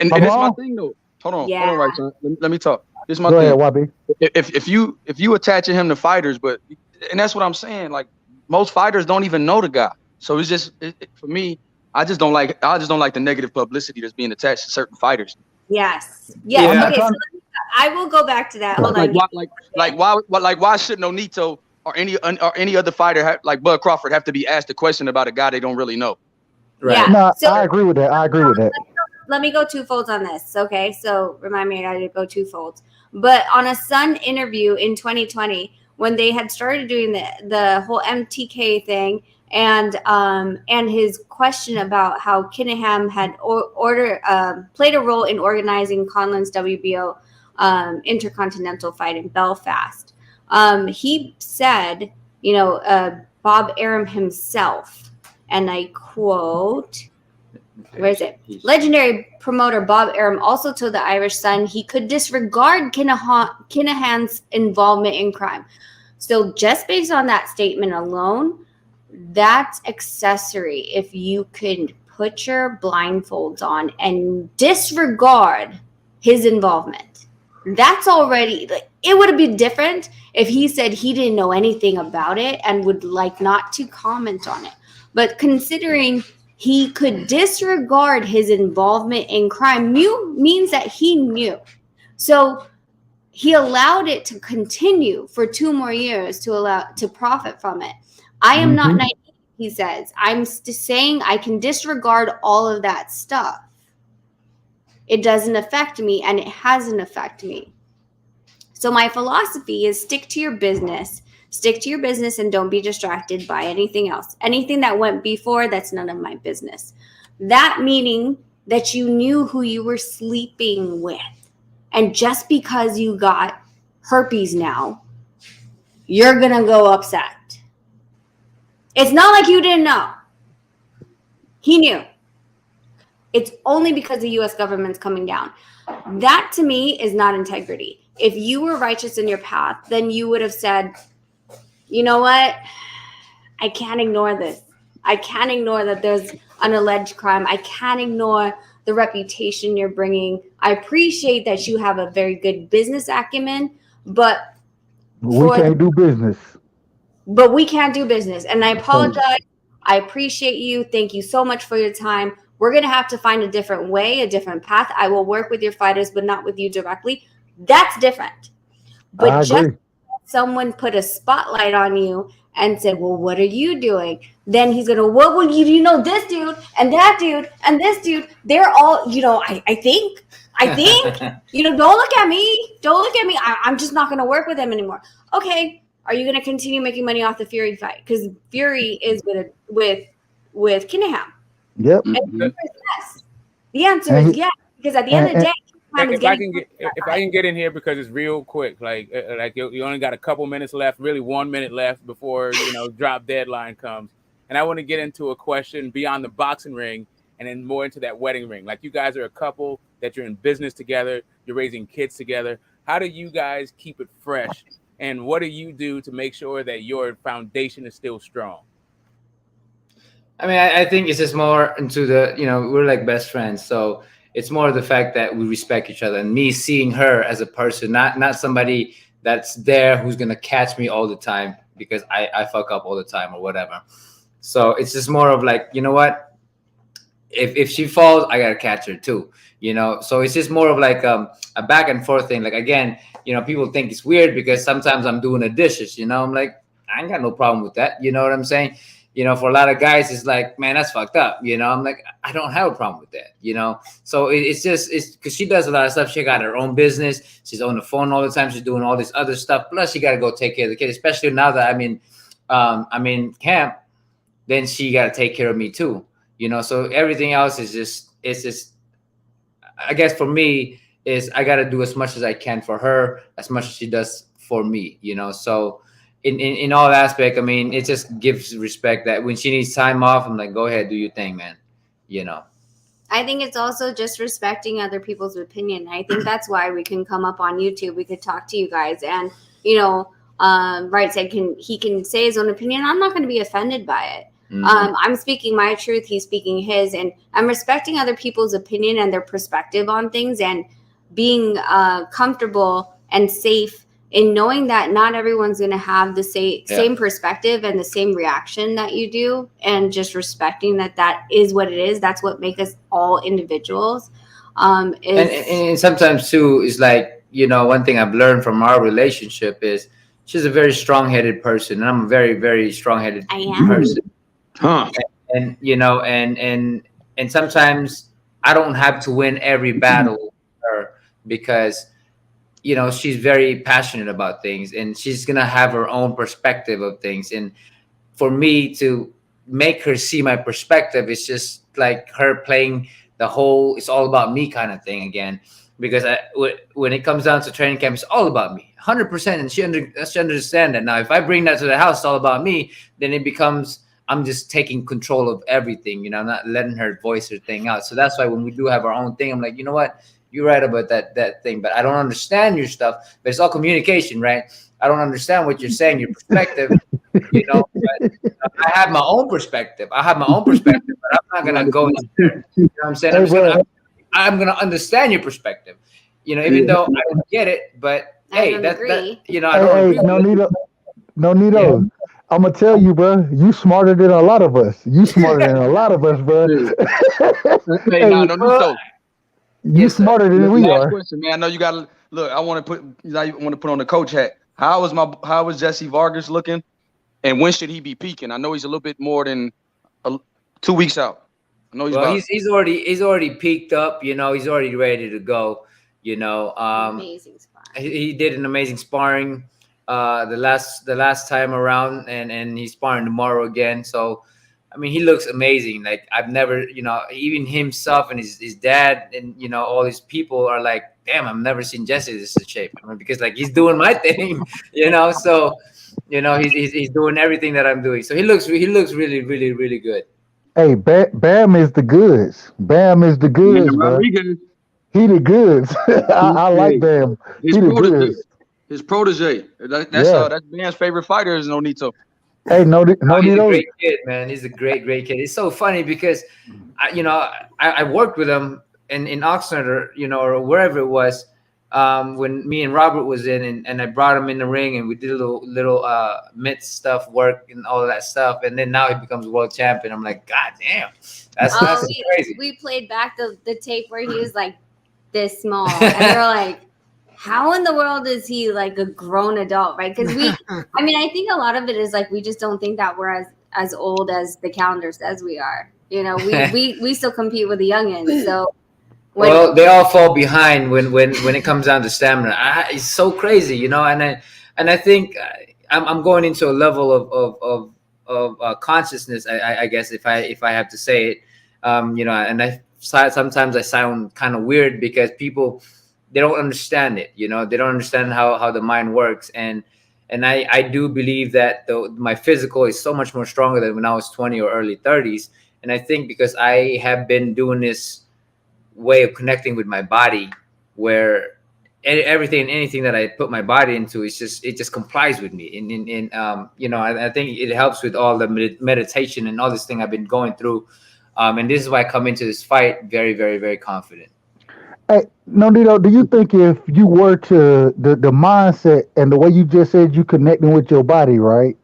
And this is my thing though. Hold on, right, son. Let me talk. This is my thing. Go ahead, YB. If you attaching him to fighters, and that's what I'm saying. Like most fighters don't even know the guy. So it's just for me. I just don't like the negative publicity that's being attached to certain fighters. Yes. Okay. So I will go back to that. Hold on. Why should Nonito or any other fighter like Bud Crawford have to be asked a question about a guy they don't really know? Right. Yeah. No, I agree with that. Let me go twofolds on this. Okay. So remind me, I did go twofolds. But on a Sun interview in 2020, when they had started doing the whole MTK thing, and his question about how Kinahan had played a role in organizing Conlan's WBO intercontinental fight in Belfast. He said, Bob Arum himself, and I quote, where is it? Legendary promoter Bob Arum also told the Irish Sun he could disregard Kinahan's involvement in crime. So just based on that statement alone, that's accessory. If you can put your blindfolds on and disregard his involvement, that's already, it would have been different if he said he didn't know anything about it and would like not to comment on it. But considering he could disregard his involvement in crime. Means that he knew. So he allowed it to continue for 2 more years to profit from it. I am not naive, he says. I'm saying I can disregard all of that stuff. It doesn't affect me, and it hasn't affected me. So my philosophy is stick to your business. Stick to your business and don't be distracted by anything else. Anything that went before, that's none of my business. That meaning that you knew who you were sleeping with. And just because you got herpes now, you're going to go upset. It's not like you didn't know. He knew. It's only because the U.S. government's coming down. That to me is not integrity. If you were righteous in your path, then you would have said, you know what? I can't ignore this. I can't ignore that there's an alleged crime. I can't ignore the reputation you're bringing. I appreciate that you have a very good business acumen, but we can't do business. But we can't do business. And I apologize. I appreciate you. Thank you so much for your time. We're going to have to find a different way, a different path. I will work with your fighters, but not with you directly. That's different. But just someone put a spotlight on you and said, well, what are you doing? Then he's going to, well, you know, this dude and that dude and this dude, they're all, you know, I think, you know, don't look at me. Don't look at me. I'm just not going to work with him anymore. Okay. Are you going to continue making money off the Fury fight? Because Fury is with Kinningham. Yep. And the answer is yes. The answer is yes. Because at the end of the day, if I can get in here because it's real quick, like you only got a couple minutes left, really 1 minute left before drop deadline comes, and I want to get into a question beyond the boxing ring and then more into that wedding ring. Like you guys are a couple that you're in business together, you're raising kids together. How do you guys keep it fresh, and what do you do to make sure that your foundation is still strong? I mean, I think it's just more into the we're like best friends, so. It's more the fact that we respect each other and me seeing her as a person, not somebody that's there who's going to catch me all the time because I fuck up all the time or whatever. So it's just more of like, you know what? If she falls, I got to catch her too, So it's just more of like a back and forth thing. Like, again, people think it's weird because sometimes I'm doing the dishes, I'm like, I ain't got no problem with that. You know what I'm saying? For a lot of guys, it's like, man, that's fucked up. I'm like, I don't have a problem with that, So it's because she does a lot of stuff. She got her own business. She's on the phone all the time. She's doing all this other stuff. Plus, she got to go take care of the kid, especially now that I'm in camp. Then she got to take care of me too, So everything else is just, I guess for me, is I got to do as much as I can for her, as much as she does for me, So. In all aspect, I mean, it just gives respect that when she needs time off, I'm like, go ahead, do your thing, man. I think it's also just respecting other people's opinion. I think that's why we can come up on YouTube. We could talk to you guys, and Right said he can say his own opinion. I'm not going to be offended by it. Mm-hmm. I'm speaking my truth. He's speaking his, and I'm respecting other people's opinion and their perspective on things, and being comfortable and safe in knowing that not everyone's going to have the same perspective and the same reaction that you do, and just respecting that is what it is. That's what makes us all individuals. And sometimes too is like, one thing I've learned from our relationship is she's a very strong-headed person, and I'm a very, very strong-headed person. Huh. And and sometimes I don't have to win every battle with her because she's very passionate about things, and she's going to have her own perspective of things. And for me to make her see my perspective, it's just like her playing the whole, it's all about me kind of thing again. Because when it comes down to training camp, it's all about me, 100%. And she understand that. Now, if I bring that to the house, it's all about me, then it becomes, I'm just taking control of everything. I'm not letting her voice her thing out. So that's why when we do have our own thing, I'm like, you know what? You're right about that thing, but I don't understand your stuff. But it's all communication, right? I don't understand what you're saying, your perspective, but I have my own perspective. But I'm not going to go in there. You know what I'm saying? I'm going to understand your perspective, even though I don't get it, but hey, I don't agree. No, Nito. I'm gonna tell you, bro. You smarter than a lot of us. You smarter than a lot of us, bro. Hey, Hey, nah, no, Nito. you smarter than we Last are. question, man. I know you got to look. I want to put. I want to put on the coach hat. How is Jesse Vargas looking, and when should he be peaking? I know he's a little bit more than 2 weeks out. I know he's Well, about. he's already peaked up. You know, he's already ready to go. You know, Amazing he did an amazing sparring the last time around, and he's sparring tomorrow again. So, I mean, he looks amazing. Like I've never, you know, even himself and his dad and you know all his people are like, damn, I've never seen Jesse this shape. I mean, because like he's doing my thing, you know. So, you know, he's doing everything that I'm doing. So he looks really really good. Hey, Bam is the goods. Bam is the Man, goods, bro. Rodriguez. He the goods. I like Bam. His He the protege. goods. His protege. That's Yeah. that's Man's favorite fighter is Nonito. Hey, no He's a Nito. great kid, man. He's a great kid. It's so funny because, I worked with him in Oxnard or or wherever it was, when me and Robert was in, and I brought him in the ring and we did a little mitt stuff work and all of that stuff, and then now he becomes world champion. I'm like, God damn, that's crazy. We played back the tape where he was like this small, and we were like, how in the world is he like a grown adult, right? Because I mean, I think a lot of it is like we just don't think that we're as old as the calendar says we are. You know, we still compete with the youngins. So Well, they all fall behind when it comes down to stamina. It's so crazy, you know, and I think I'm going into a level of consciousness, I guess if I have to say it, and sometimes I sound kind of weird because people, they don't understand it, you know, they don't understand how the mind works, and I do believe that my physical is so much more stronger than when I was 20 or early 30s, and I think because I have been doing this way of connecting with my body where anything that I put my body into it just complies with me, and I think it helps with all the meditation and all this thing I've been going through, and this is why I come into this fight very very very confident. Hey, Nonito, do you think if you were to the mindset and the way you just said you connecting with your body, right?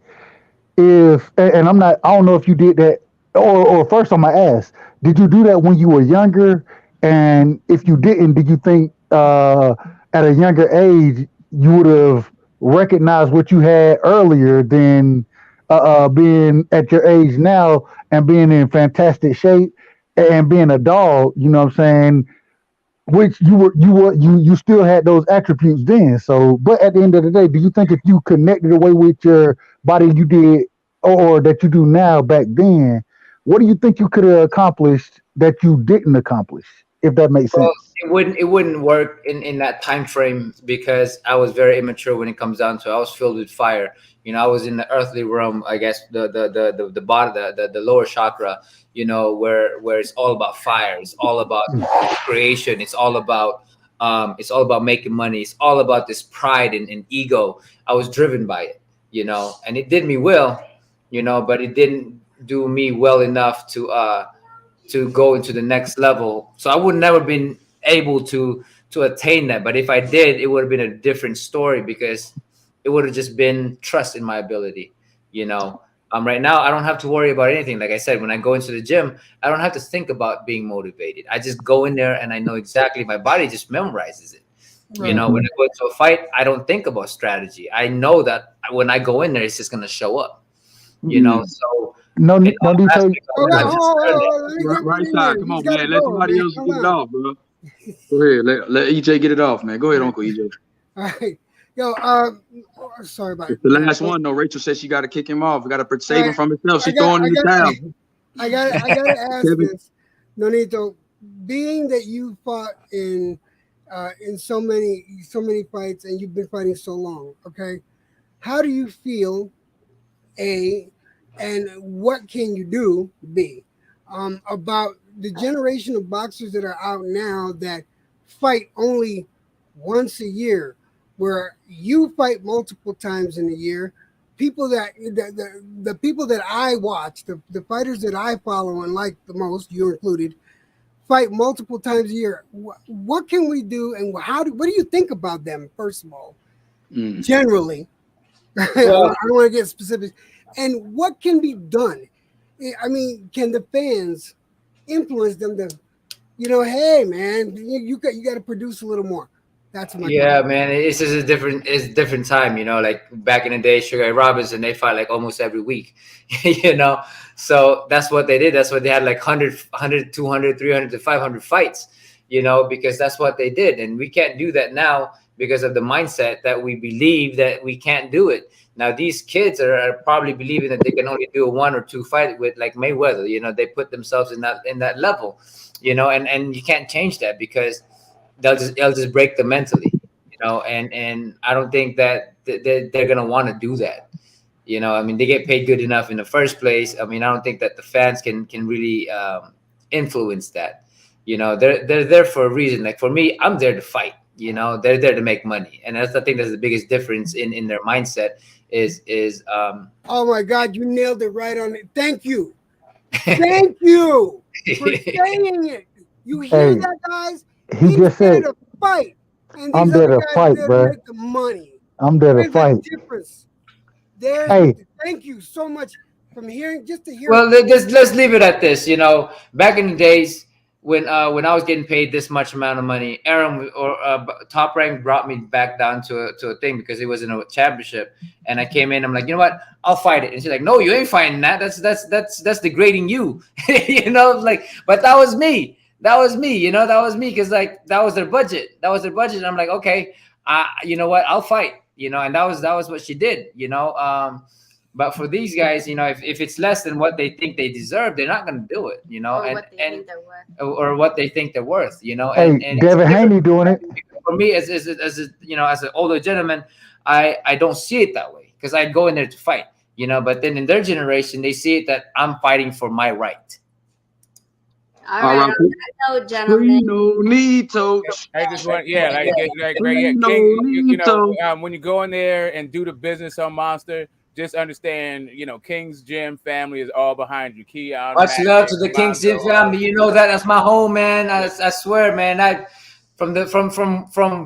And I don't know if you did that, or first I'm gonna ask, did you do that when you were younger? And if you didn't, did you think at a younger age you would have recognized what you had earlier than being at your age now and being in fantastic shape and being a dog? You know what I'm saying? Which you still had those attributes then. So, but at the end of the day, do you think if you connected away with your body you did or that you do now back then, what do you think you could have accomplished that you didn't accomplish? If that makes sense. Well, it wouldn't work in that time frame because I was very immature when it comes down to it. I was filled with fire. You know, I was in the earthly realm, I guess the bottom, the lower chakra, you know, where it's all about fire, it's all about creation, it's all about making money, it's all about this pride and ego. I was driven by it, you know, and it did me well, you know, but it didn't do me well enough to go into the next level. So I would never been able to attain that. But if I did, it would have been a different story because it would have just been trust in my ability, you know. Right now I don't have to worry about anything. Like I said, when I go into the gym, I don't have to think about being motivated. I just go in there and I know exactly, my body just memorizes it. You know, when I go into a fight, I don't think about strategy. I know that when I go in there, it's just gonna show up. You know, so no need to. Right side, come on, man. Let somebody else get it off, bro. Go ahead, let EJ get it off, man. Go ahead, Uncle EJ. All right, yo, sorry about it's the last one. No, Rachel said she got to kick him off. We got to save him from himself. She's throwing him in the towel. I gotta ask this, Nonito. Being that you fought in so many fights and you've been fighting so long, okay? How do you feel? A, and what can you do? B, about the generation of boxers that are out now that fight only once a year, where you fight multiple times in a year. People that the people that I watch, the fighters that I follow and like the most, you included, fight multiple times a year. What can we do, and what do you think about them? First of all, generally, well, I don't want to get specific. And what can be done? I mean, can the fans influence them to, hey man, you got to produce a little more. That's my Yeah, man, it's just it's a different time, like back in the day, Sugar Ray Robinson, they fight like almost every week, so that's what they did. That's what they had, like 100, 200, 300 to 500 fights, because that's what they did. And we can't do that now because of the mindset that we believe that we can't do it. Now, these kids are probably believing that they can only do a 1 or 2 fight with like Mayweather, they put themselves in that level, and you can't change that because they'll just break them mentally, and I don't think that they're gonna want to do that. I mean, they get paid good enough in the first place. I mean, I don't think that the fans can really influence that. They're there for a reason. Like for me, I'm there to fight. They're there to make money, and I think that's the biggest difference in their mindset. Is Oh my God, you nailed it right on it. Thank you for saying it. You hear Hey, that, guys? he He's just there said, to fight, and "I'm these there other to guys are fight, there to bro. make the money. I'm there to There's a fight." difference. There's Hey, thank you so much from hearing just to hear. Well, let's leave it at this. Back in the days when I was getting paid this much amount of money, Aaron or Top Rank brought me back down to a thing because it was in a championship, and I came in. I'm like, you know what? I'll fight it. And she's like, no, you ain't fighting that. That's degrading you. Like, but that was me. That was me. That was me because like that was their budget. That was their budget. And I'm like, okay, you know what? I'll fight. And that was what she did. But for these guys, if it's less than what they think they deserve, they're not going to do it, or what they think they're worth, hey, and it's Devin different Haney doing it. for me as as an older gentleman. I don't see it that way because I go in there to fight, but then in their generation, they see it that I'm fighting for my right. All right, on that note, gentlemen. Nito. I just want, King, when you go in there and do the business on Monster, just understand, King's Gym family is all behind you. Keon, Much Matt, love to the King's Lonzo, Gym family. That's my home, man. I swear, man. From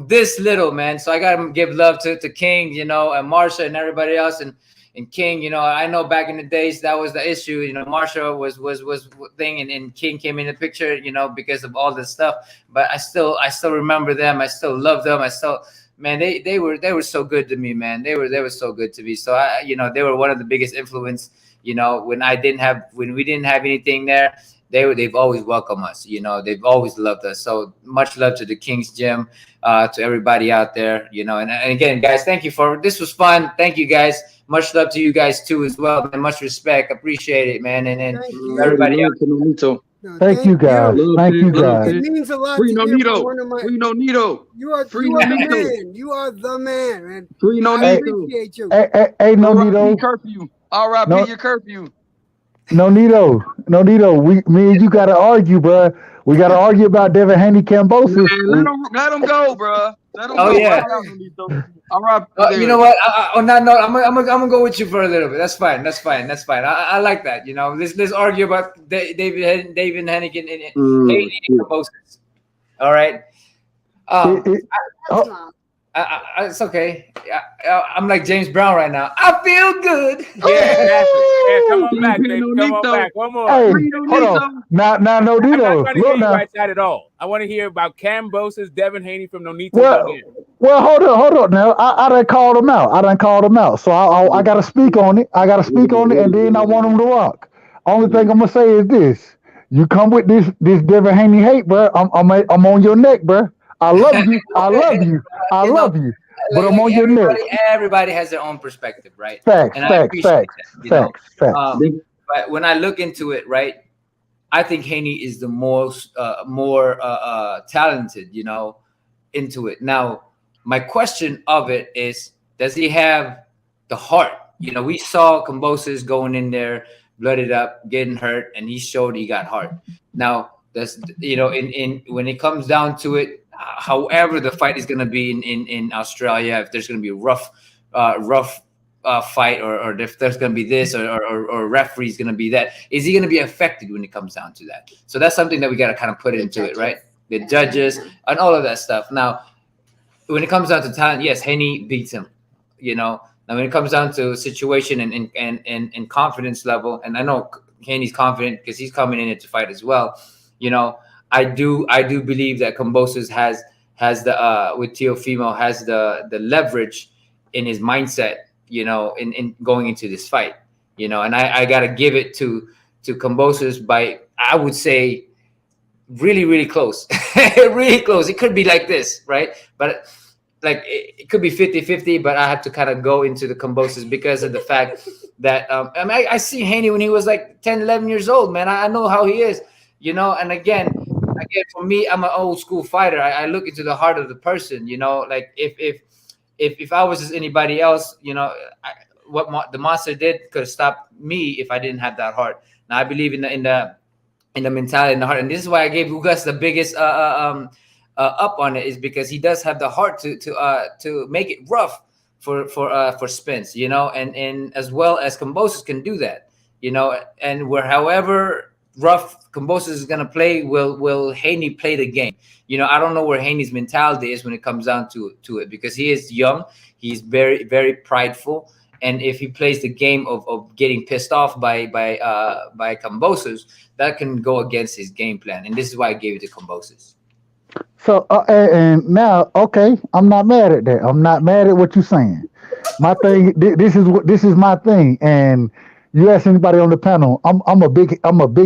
this little, man. So I gotta give love to King, and Marsha and everybody else, and King. I know back in the days that was the issue. Marsha was thing, and King came in the picture, because of all this stuff. But I still remember them. I still love them. Man, they were so good to me, man. They were so good to me. So they were one of the biggest influence. When we didn't have anything there, they've always welcomed us. They've always loved us. So much love to the King's Gym, to everybody out there. And again, guys, thank you this was fun. Thank you, guys. Much love to you guys too as well, and much respect. Appreciate it, man. And everybody else. Thank you guys. Thank you guys. It means a lot Free to no hear Nito. from one of my. Free no Nito. You are Free the no Nito. man. You are the man, man. Free no I Nito. appreciate you. Hey, no Nito. Curfew. R.I.P. No. your curfew. No Nito. Me and you got to argue, bro. We got to argue about Devin Haney Kambosos. Man, let him go, bro. Let him Oh go. yeah. R.I.P. You know what? On that note, I'm gonna go with you for a little bit. That's fine. I like that. Let's argue about David Hennigan and Haney and Kambosos. All right. It's okay. I'm like James Brown right now. I feel good. Yeah, come on back, baby. Come on back. One more. Hey, hold on. Now, no I'm Nito. not trying to hear Look you now. right side at all. I want to hear about Kambosos, Devin Haney from Nonito. Well, hold on. Now, I done called him out. So I got to speak on it. And then I want him to rock. Only thing I'm gonna say is this: you come with this Devin Haney hate, bro. I'm on your neck, bro. I love you. But I'm on your neck. Everybody has their own perspective, right? Facts. But when I look into it, right, I think Haney is the most more talented, into it. Now, my question of it is, does he have the heart? We saw Kambosos going in there, blooded up, getting hurt, and he showed he got heart. Now, that's in when it comes down to it, however the fight is going to be in Australia, if there's going to be a rough fight, or if there's going to be this, or referee's going to be that, is he going to be affected when it comes down to that? So that's something that we got to kind of put into it, right? The judges and all of that stuff. Now, when it comes down to talent, yes, Haney beats him, Now, when it comes down to situation and confidence level, and I know Haney's confident because he's coming in it to fight as well. You know, I do believe that Kambosos has the with Teofimo has the leverage in his mindset. You know, in going into this fight. You know, and I gotta give it to Kambosos by, I would say, really close. Really close. It could be like this, right? But like it could be 50-50, but I have to kind of go into the Kambosos because of the fact that I mean, I see Haney when he was like 10, 11 years old, man. I know how he is, you know. And again, for me, I'm an old school fighter. I look into the heart of the person, you know. Like if I was just anybody else, you know, the monster did could have stopped me if I didn't have that heart. Now I believe in the mentality and the heart, and this is why I gave Ugas the biggest up on it, is because he does have the heart to make it rough for Spence, you know, and as well as Kambosos can do that, you know, and where however rough Kambosos is gonna play, will Haney play the game? You know, I don't know where Haney's mentality is when it comes down to it, because he is young, he's very prideful. And if he plays the game of getting pissed off by Kambosos, that can go against his game plan. And this is why I gave it to Kambosos. So and now, okay, I'm not mad at that. I'm not mad at what you're saying. My thing, this is my thing. And you ask anybody on the panel, I'm a big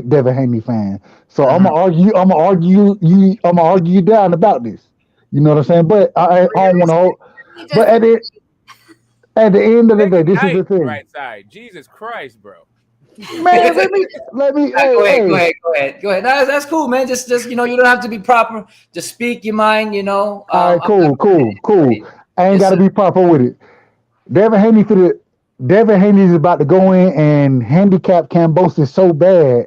Devin Haney fan. So I'm gonna argue you down about this. You know what I'm saying? But I don't want to hold. But at the end of the day, this is the thing. Right side. Jesus Christ, bro. Man, let me. Go ahead. No, that's cool, man. Just you know, you don't have to be proper. Just speak your mind, you know. All right, cool. I ain't got to be proper with it. Devin Haney is about to go in and handicap Kambosos so bad,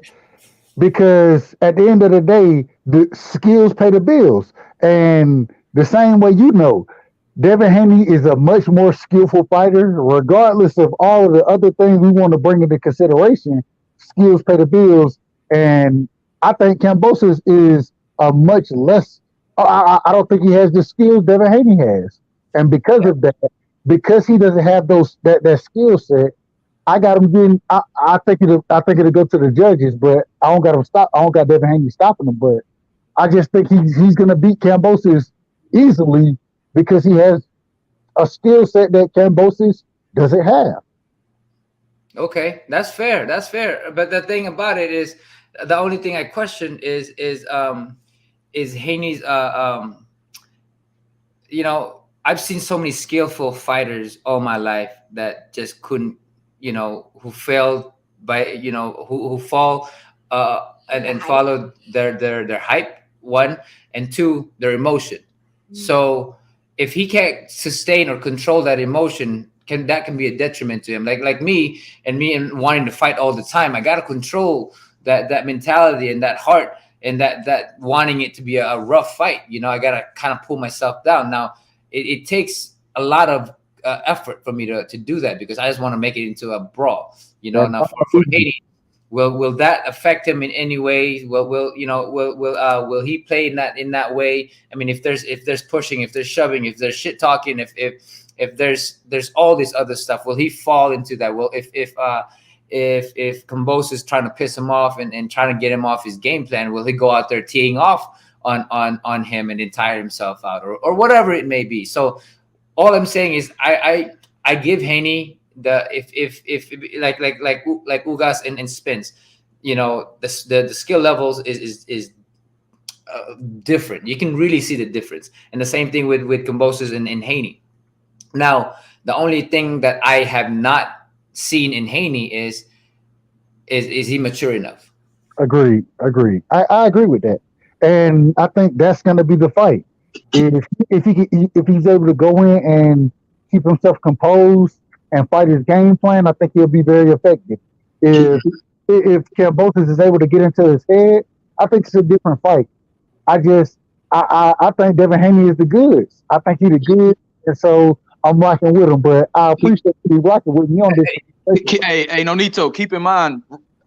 because at the end of the day, the skills pay the bills. And the same way, you know, Devin Haney is a much more skillful fighter, regardless of all of the other things we want to bring into consideration. Skills pay the bills. And I think Kambosos is a much less, I don't think he has the skills Devin Haney has. And because of that, because he doesn't have that skill set, I got him getting. I think it'll go to the judges, but I don't got him stop. I don't got Devin Haney stopping him, but I just think he's gonna beat Kambosos easily because he has a skill set that Kambosos doesn't have. Okay, that's fair. But the thing about it is, the only thing I question is Haney's. You know, I've seen so many skillful fighters all my life that just couldn't, you know, who failed by, you know, who fall and followed their hype, one, and two, their emotion. So if he can't sustain or control that emotion, that can be a detriment to him. Like me and wanting to fight all the time, I gotta control that mentality and that heart and that wanting it to be a rough fight. You know, I gotta kind of pull myself down. Now it takes a lot of effort for me to do that, because I just want to make it into a brawl. You know, now for Haney, will that affect him in any way? Will he play in that way? I mean, if there's pushing, if there's shoving, if there's shit talking, if there's all this other stuff, will he fall into that? Well, if Kambosos is trying to piss him off and trying to get him off his game plan, will he go out there teeing off on him and then tire himself out, or whatever it may be? So all I'm saying is I give Haney the if like Ugas and Spence, you know, the skill levels is different. You can really see the difference, and the same thing with Kambosos and Haney. Now the only thing that I have not seen in Haney is he mature enough? Agreed. I agree with that, and I think that's going to be the fight. If he's able to go in and keep himself composed and fight his game plan, I think he'll be very effective. If Kambosos is able to get into his head, I think it's a different fight. I think Devin Haney is the goods. I think he's the goods, and so I'm rocking with him. But I appreciate you rocking with me on this. Hey, Nonito, keep in mind,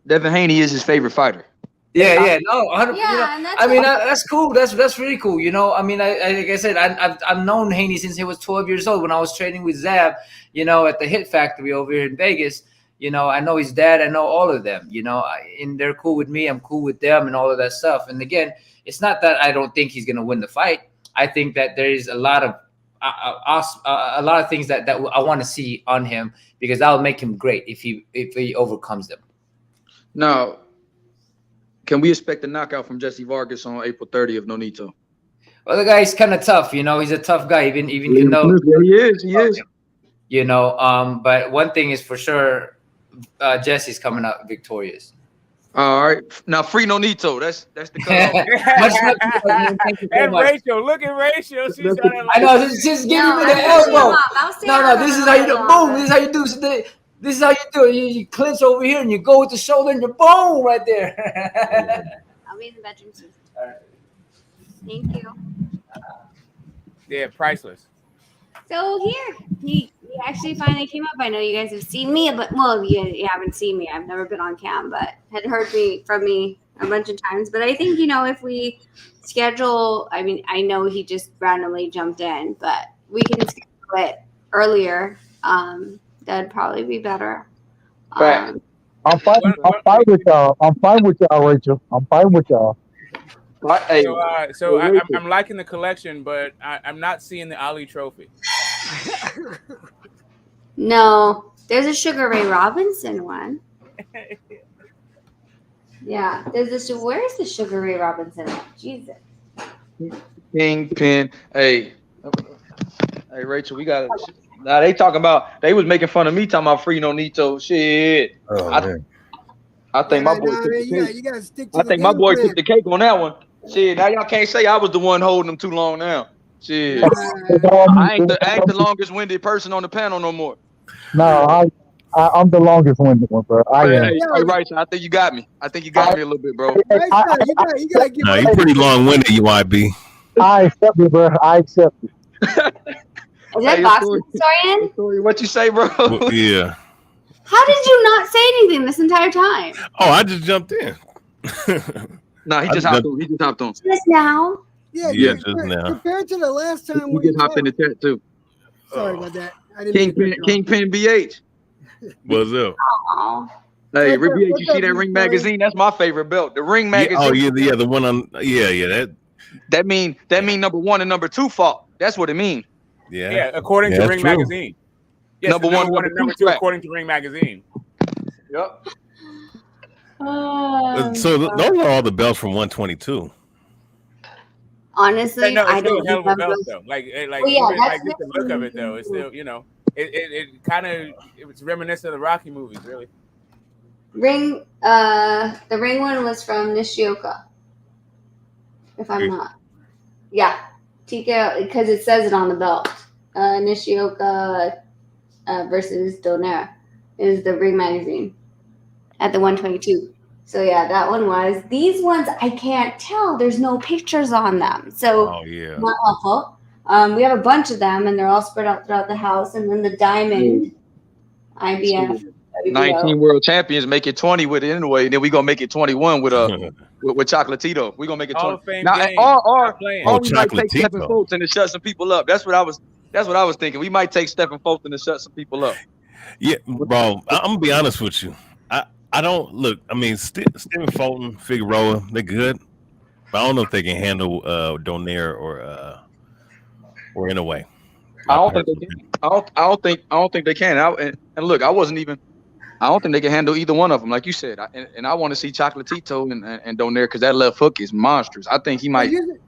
Devin Haney is his favorite fighter. Yeah, no, 100. Yeah, and that's I mean, what- that's cool. That's really cool. I mean, like I said, I've known Haney since he was 12 years old when I was training with Zab. At the Hit Factory over here in Vegas. I know his dad. I know all of them. And they're cool with me. I'm cool with them, and all of that stuff. And again, it's not that I don't think he's gonna win the fight. I think that there is a lot of things that I want to see on him, because that will make him great if he overcomes them. Now, can we expect a knockout from Jesse Vargas on April 30th, Nonito? Well, the guy's kind of tough. He's a tough guy. Even He is. But one thing is for sure, Jesse's coming out victorious. All right, now free Nonito. That's the cutoff. And Rachel, look at Rachel. She's I know. Just give me the elbow. No. This is how you do. Boom. This is how you do. This is how you do it. You clinch over here and you go with the shoulder and you boom right there. I'll be in the bedroom soon. Thank you. Yeah, priceless. So here, he actually finally came up. I know you guys have seen me, but you haven't seen me. I've never been on cam, but had heard from me a bunch of times. But I think, if we schedule, I mean, I know he just randomly jumped in, but we can schedule it earlier. That'd probably be better. I'm fine with y'all. I'm fine with y'all, Rachel. I'm fine with y'all. So I'm liking the collection, but I'm not seeing the Ali trophy. No, there's a Sugar Ray Robinson one. Yeah, where's the Sugar Ray Robinson one? Jesus. Kingpin. Hey, Rachel, we got it. Now they was making fun of me talking about free Nonito. Shit. I think my boy took the cake. You gotta stick to I think my boy took the cake on that one. Shit, now y'all can't say I was the one holding him too long now. Shit. I ain't the longest winded person on the panel no more. No, I'm the longest winded one, bro. Hey, right, so I think you got me. I think you got me a little bit, bro. You gotta give No, you're pretty long winded, YB. I accept it, bro. I accept it. Is that boxing historian? What you say, bro? Yeah. How did you not say anything this entire time? Oh, I just jumped in. No, he just hopped on. Just now? Yeah, just now. Compared to the last time He just hopped in the chat too. Sorry about that. I didn't Kingpin BH. What's up? Hey, BH, you see that Ring magazine? That's my favorite belt. The Ring magazine. Yeah, the one on. Yeah. That mean number 1 and number 2 fought. That's what it means. Yeah, according to Ring magazine. Yes, number one and number 2 according to Ring magazine. Yep. So those are all the belts from 122. Honestly, no, it's I still don't a hell of a remember. belt though. Like that's just the look of it though. It's still, it kind of it's reminiscent of the Rocky movies, really. The Ring one was from Nishioka, if I'm not. Yeah, TKO, because it says it on the belt. Nishioka versus Donaire is the Ring magazine at the 122. So yeah, that one was. These ones I can't tell. There's no pictures on them, so not helpful. We have a bunch of them, and they're all spread out throughout the house. And then the diamond IBF. 19 world champions make it 20 with it anyway. Then we gonna make it 21 with Chocolatito. We gonna make it 20. Now, or we might take Stephen Fulton and shut some people up. That's what I was thinking. We might take Stephen Fulton and shut some people up. Yeah, bro. I'm gonna be honest with you. I don't look. I mean, Stephen Fulton, Figueroa, they're good, but I don't know if they can handle Donaire or in a way. I don't think they can. I don't think they can. And look, I don't think they can handle either one of them, like you said. And I want to see Chocolatito and Donaire because that left hook is monstrous. I think Chocolatito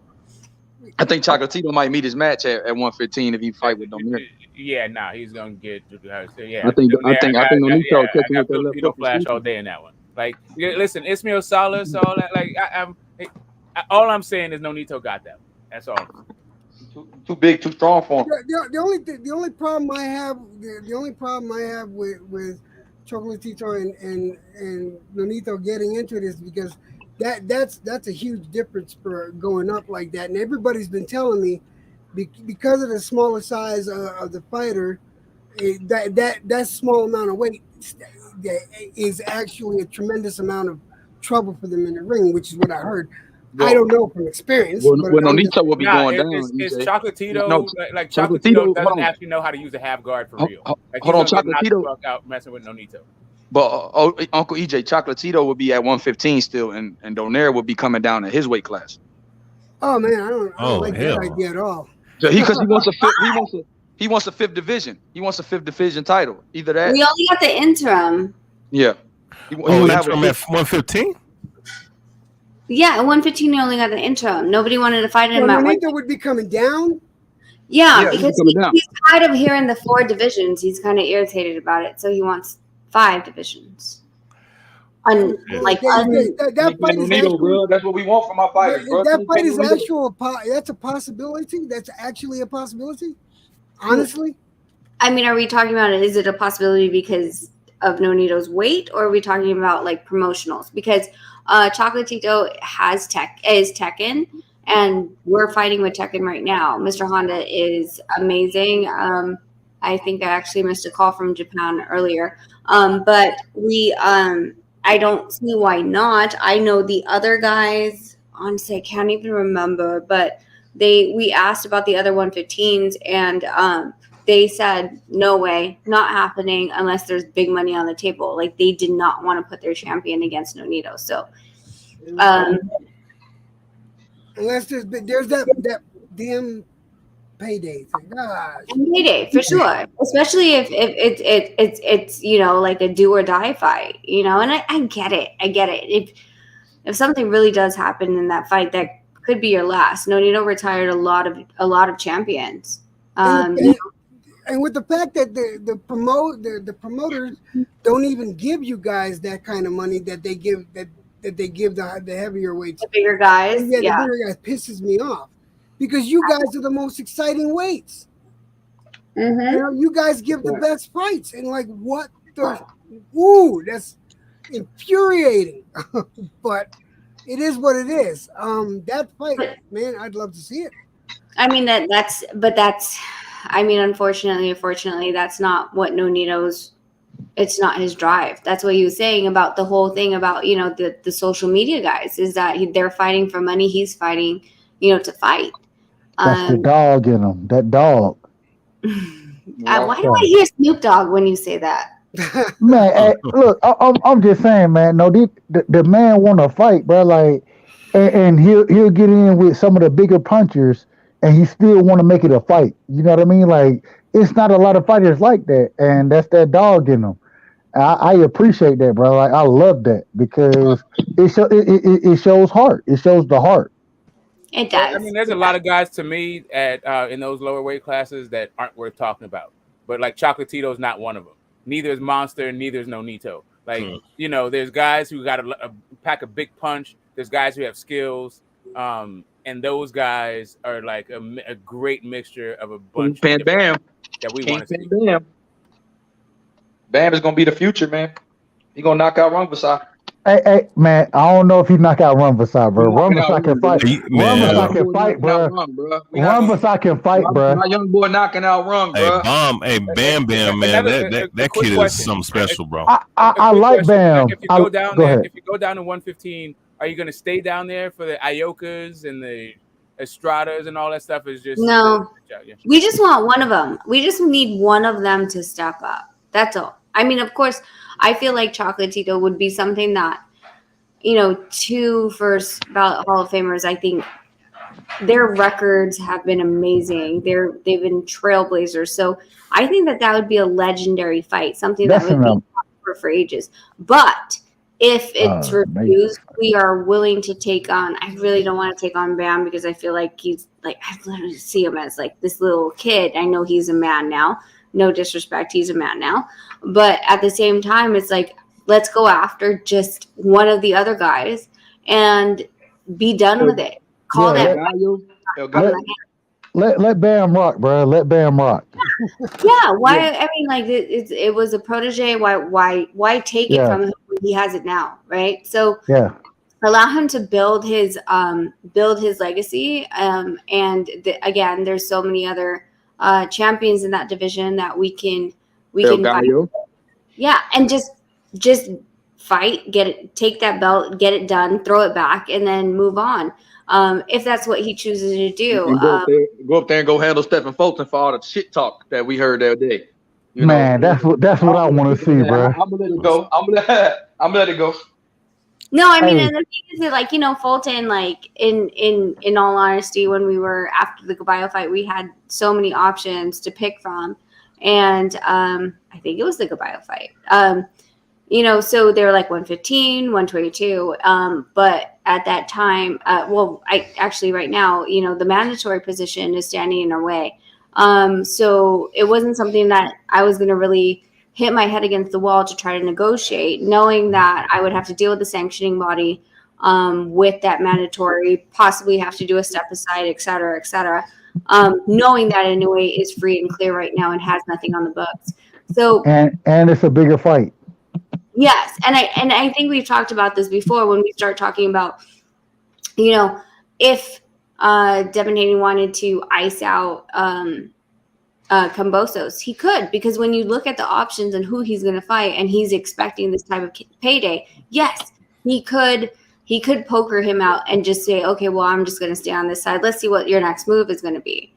might meet his match at 115 if he fight with Donaire. Yeah, he's gonna get. Yeah, I think Nonito catch him with that left hook. Flash all day in that one. Like, listen, Ismail Salas, all that. Like, all I'm saying is Nonito got that. That's all. Too big, too strong for him. The only problem I have, with Chocolatito and Nonito getting into it is because that's a huge difference for going up like that. And everybody's been telling me because of the smaller size of the fighter, that small amount of weight is actually a tremendous amount of trouble for them in the ring, which is what I heard. I don't know from experience. Well, but well I'm just, Nonito will be going down. It's EJ. Chocolatito. No, Like Chocolatito. Chocolatito Hold doesn't on. actually know how to use a half guard for real. Like Hold on, he's gonna get knocked the Chocolatito. fuck out messing with Nonito. But Uncle EJ, Chocolatito will be at 115 still, and Donaire will be coming down to his weight class. oh man, I don't like that idea at all. So because he wants a fifth, he wants a fifth division. He wants a fifth division title. Either that. We only got the interim. Yeah. He interim at 115. Yeah, at 115, he only got the interim. Nobody wanted to fight him So at Nonito would be coming down. Yeah, Yeah, because he's tired of hearing the 4 divisions. He's kind of irritated about it, so he wants 5 divisions. That fight is Nonito, bro. That's what we want from our fighters, bro. that fight is that's a possibility. That's actually a possibility. Honestly, I mean, are we talking about is it a possibility because of Nonito's weight, or are we talking about like promotionals? Because Chocolatito is Tekken, and we're fighting with Tekken right now. Mr. Honda is amazing. I think I actually missed a call from Japan earlier, but I don't see why not. I know the other guys. Honestly, I can't even remember, but we asked about the other 115s, and they said no way, not happening unless there's big money on the table. Like they did not want to put their champion against Nonito. So, unless there's that damn payday thing. Gosh. Payday for sure, especially if it's like a do or die fight, and I get it. If something really does happen in that fight, that could be your last. Nonito retired a lot of champions. And with the fact that the promoters don't even give you guys that kind of money that they give the heavier weights, the bigger guys, the bigger guys pisses me off because you guys are the most exciting weights. Mm-hmm. You guys give the best fights, and like what the that's infuriating. But it is what it is. That fight, man, I'd love to see it. I mean that's unfortunately, that's not what Nonito's. It's not his drive. That's what he was saying about the whole thing about the social media guys is that they're fighting for money. He's fighting, to fight. That's the dog in him. That dog. Why do I hear Snoop Dogg when you say that? Man, hey, look, I'm just saying, man. No, the man want to fight, bro. Like, and he'll get in with some of the bigger punchers, and he still want to make it a fight. You know what I mean? Like, it's not a lot of fighters like that, and that's that dog in them. I appreciate that, bro. Like, I love that because it shows heart. It shows the heart. It does. I mean, there's a lot of guys to me in those lower weight classes that aren't worth talking about. But like Chocolatito's not one of them. Neither is Monster. Neither is Nonito. Like there's guys who got a pack a big punch. There's guys who have skills. And those guys are like a great mixture of a bunch of Bam that we want to see. Bam is gonna be the future, man. He gonna knock out Rungvisai. Hey, man, I don't know if he knock out Rungvisai, bro. Rungvisai can fight. Rungvisai can fight, bro. Rungvisai can fight, bro. My young boy knocking out Rung, bro. Bam, man. That kid is something special, bro. I like Bam. If you go down there, if you go down to 115, are you going to stay down there for the Iokas and the Estradas and all that stuff? Is just no. We just want one of them. We just need one of them to step up. That's all. I mean, of course, I feel like Chocolatito would be something that, 2 first ballot Hall of Famers, I think their records have been amazing. They've been trailblazers. So I think that would be a legendary fight, something that would be for ages. But if it's refused, we are willing to take on. I really don't want to take on Bam because I feel like he's like, I literally see him as like this little kid. I know he's a man now. No disrespect, he's a man now. But at the same time, it's like, let's go after just one of the other guys and be done with it. Call that. Let Bam rock, bro. Let Bam rock. Yeah. Why? Yeah. I mean, like it was a protege. Why take it from him when he has it now, right? So allow him to build his legacy. And again, there's so many other champions in that division that we can fight. Yeah, and just fight, take that belt, get it done, throw it back, and then move on. If that's what he chooses to do. And go up there and go handle Stephen Fulton for all the shit talk that we heard the other day. You know, Man, that's what I want to see, bro. I'm gonna let it go. I'm gonna let it go. No, I mean, Hey. and the thing is that, like, you know, Fulton, like, in all honesty, when we were after the Caballo fight, we had so many options to pick from, and I think it was the Caballo fight. You know, so they were like 115, 122. But at that time, right now, you know, the mandatory position is standing in our way. So it wasn't something that I was going to really hit my head against the wall to try to negotiate, knowing that I would have to deal with the sanctioning body with that mandatory, possibly have to do a step aside, et cetera, et cetera. Knowing that Inoue is free and clear right now and has nothing on the books. So And it's a bigger fight. yes, and I think we've talked about this before when we start talking about, you know, if Devin Haney wanted to ice out Kambosos, he could, because when you look at the options and who he's going to fight, and he's expecting this type of payday, yes, he could poker him out and just say, okay, well, I'm just going to stay on this side. Let's see what your next move is going to be,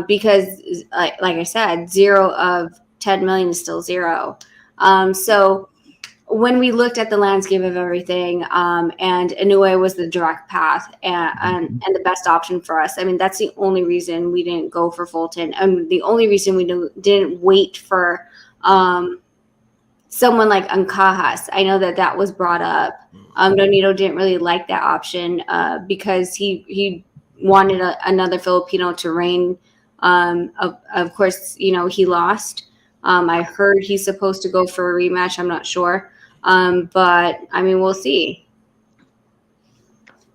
because like I said, 0 of 10 million is still 0. So when we looked at the landscape of everything, and Inoue was the direct path and the best option for us. I mean, that's the only reason we didn't go for Fulton, and the only reason we didn't wait for someone like Ancajas. I know that was brought up. Donito didn't really like that option because he wanted another Filipino to reign. Of course, you know, he lost. I heard he's supposed to go for a rematch. I'm not sure. But I mean, we'll see.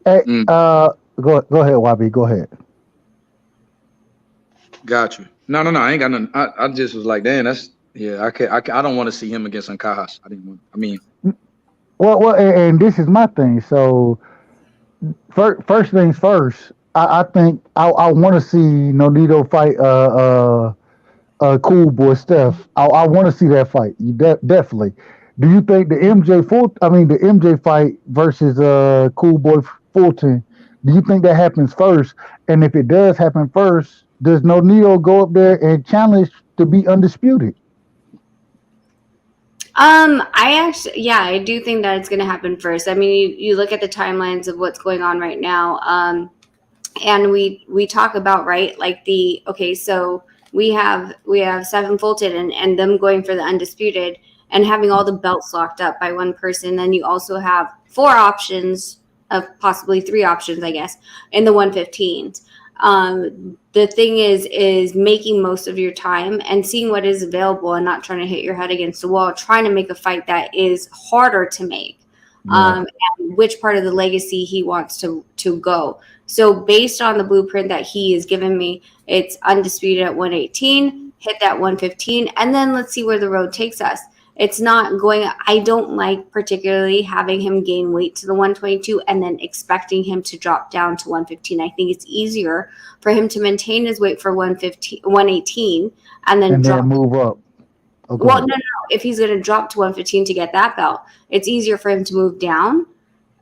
Hey, go ahead, YB. Go ahead. Got you. No, I ain't got nothing. I just was like, damn, that's I don't want to see him against Ancajas. Well, and this is my thing. So first things first. I think I want to see Nonito fight Cool Boy Steph. I want to see that fight. Definitely. Do you think the MJ fight versus Cool Boy Fulton, do you think that happens first? And if it does happen first, does Nonito go up there and challenge to be undisputed? I do think that it's going to happen first. I mean, you look at the timelines of what's going on right now, and we talk about, right, like so we have Stephen Fulton and them going for the undisputed and having all the belts locked up by one person. Then you also have 4 options, of possibly 3 options, I guess, in the 115s. The thing is making most of your time and seeing what is available and not trying to hit your head against the wall, trying to make a fight that is harder to make, and which part of the legacy he wants to go. So based on the blueprint that he has given me, it's undisputed at 118, hit that 115, and then let's see where the road takes us. It's not going. I don't like particularly having him gain weight to the 122 and then expecting him to drop down to 115. I think it's easier for him to maintain his weight for 118 and then move up. Okay. Well, no. If he's going to drop to 115 to get that belt, it's easier for him to move down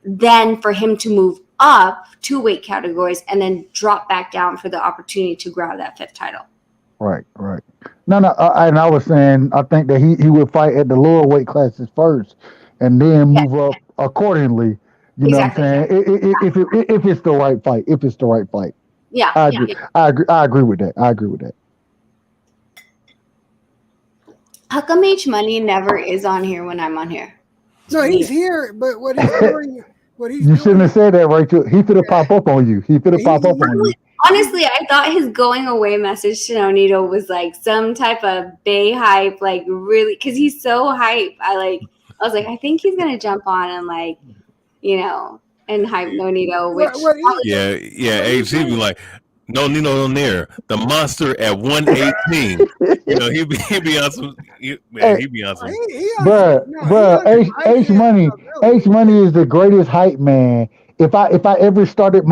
than for him to move up 2 weight categories and then drop back down for the opportunity to grab that 5th title. Right. No, and I was saying I think that he would fight at the lower weight classes first, and then move up accordingly. You know what I'm saying? If it's the right fight, Yeah, I agree. I agree with that. How come H Money never is on here when I'm on here? No, he's here, but what he's doing, You shouldn't have said that, Rachel. He finna pop up on you. Honestly, I thought his going away message to Nonito was like some type of Bay hype, like really, because he's so hype. I was like, I think he's gonna jump on and like, you know, and hype Nonito. Which he be like, Nonito on there, the monster at 118. You know, he be on some. He be on some. Bruh, H Money is the greatest hype man. If I ever started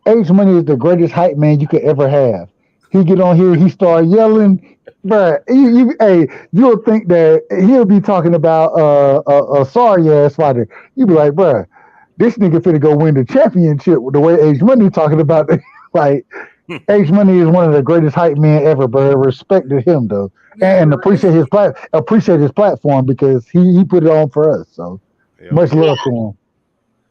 H Money is the greatest hype man you could ever have. he get on here, he start yelling, bruh. Hey, you'll think that he'll be talking about a sorry ass fighter. You be like, bruh, this nigga finna go win the championship with the way H Money talking about it. Like H Money is one of the greatest hype men ever, bro. Respected him though, and appreciate his platform because he put it on for us. So much love to him.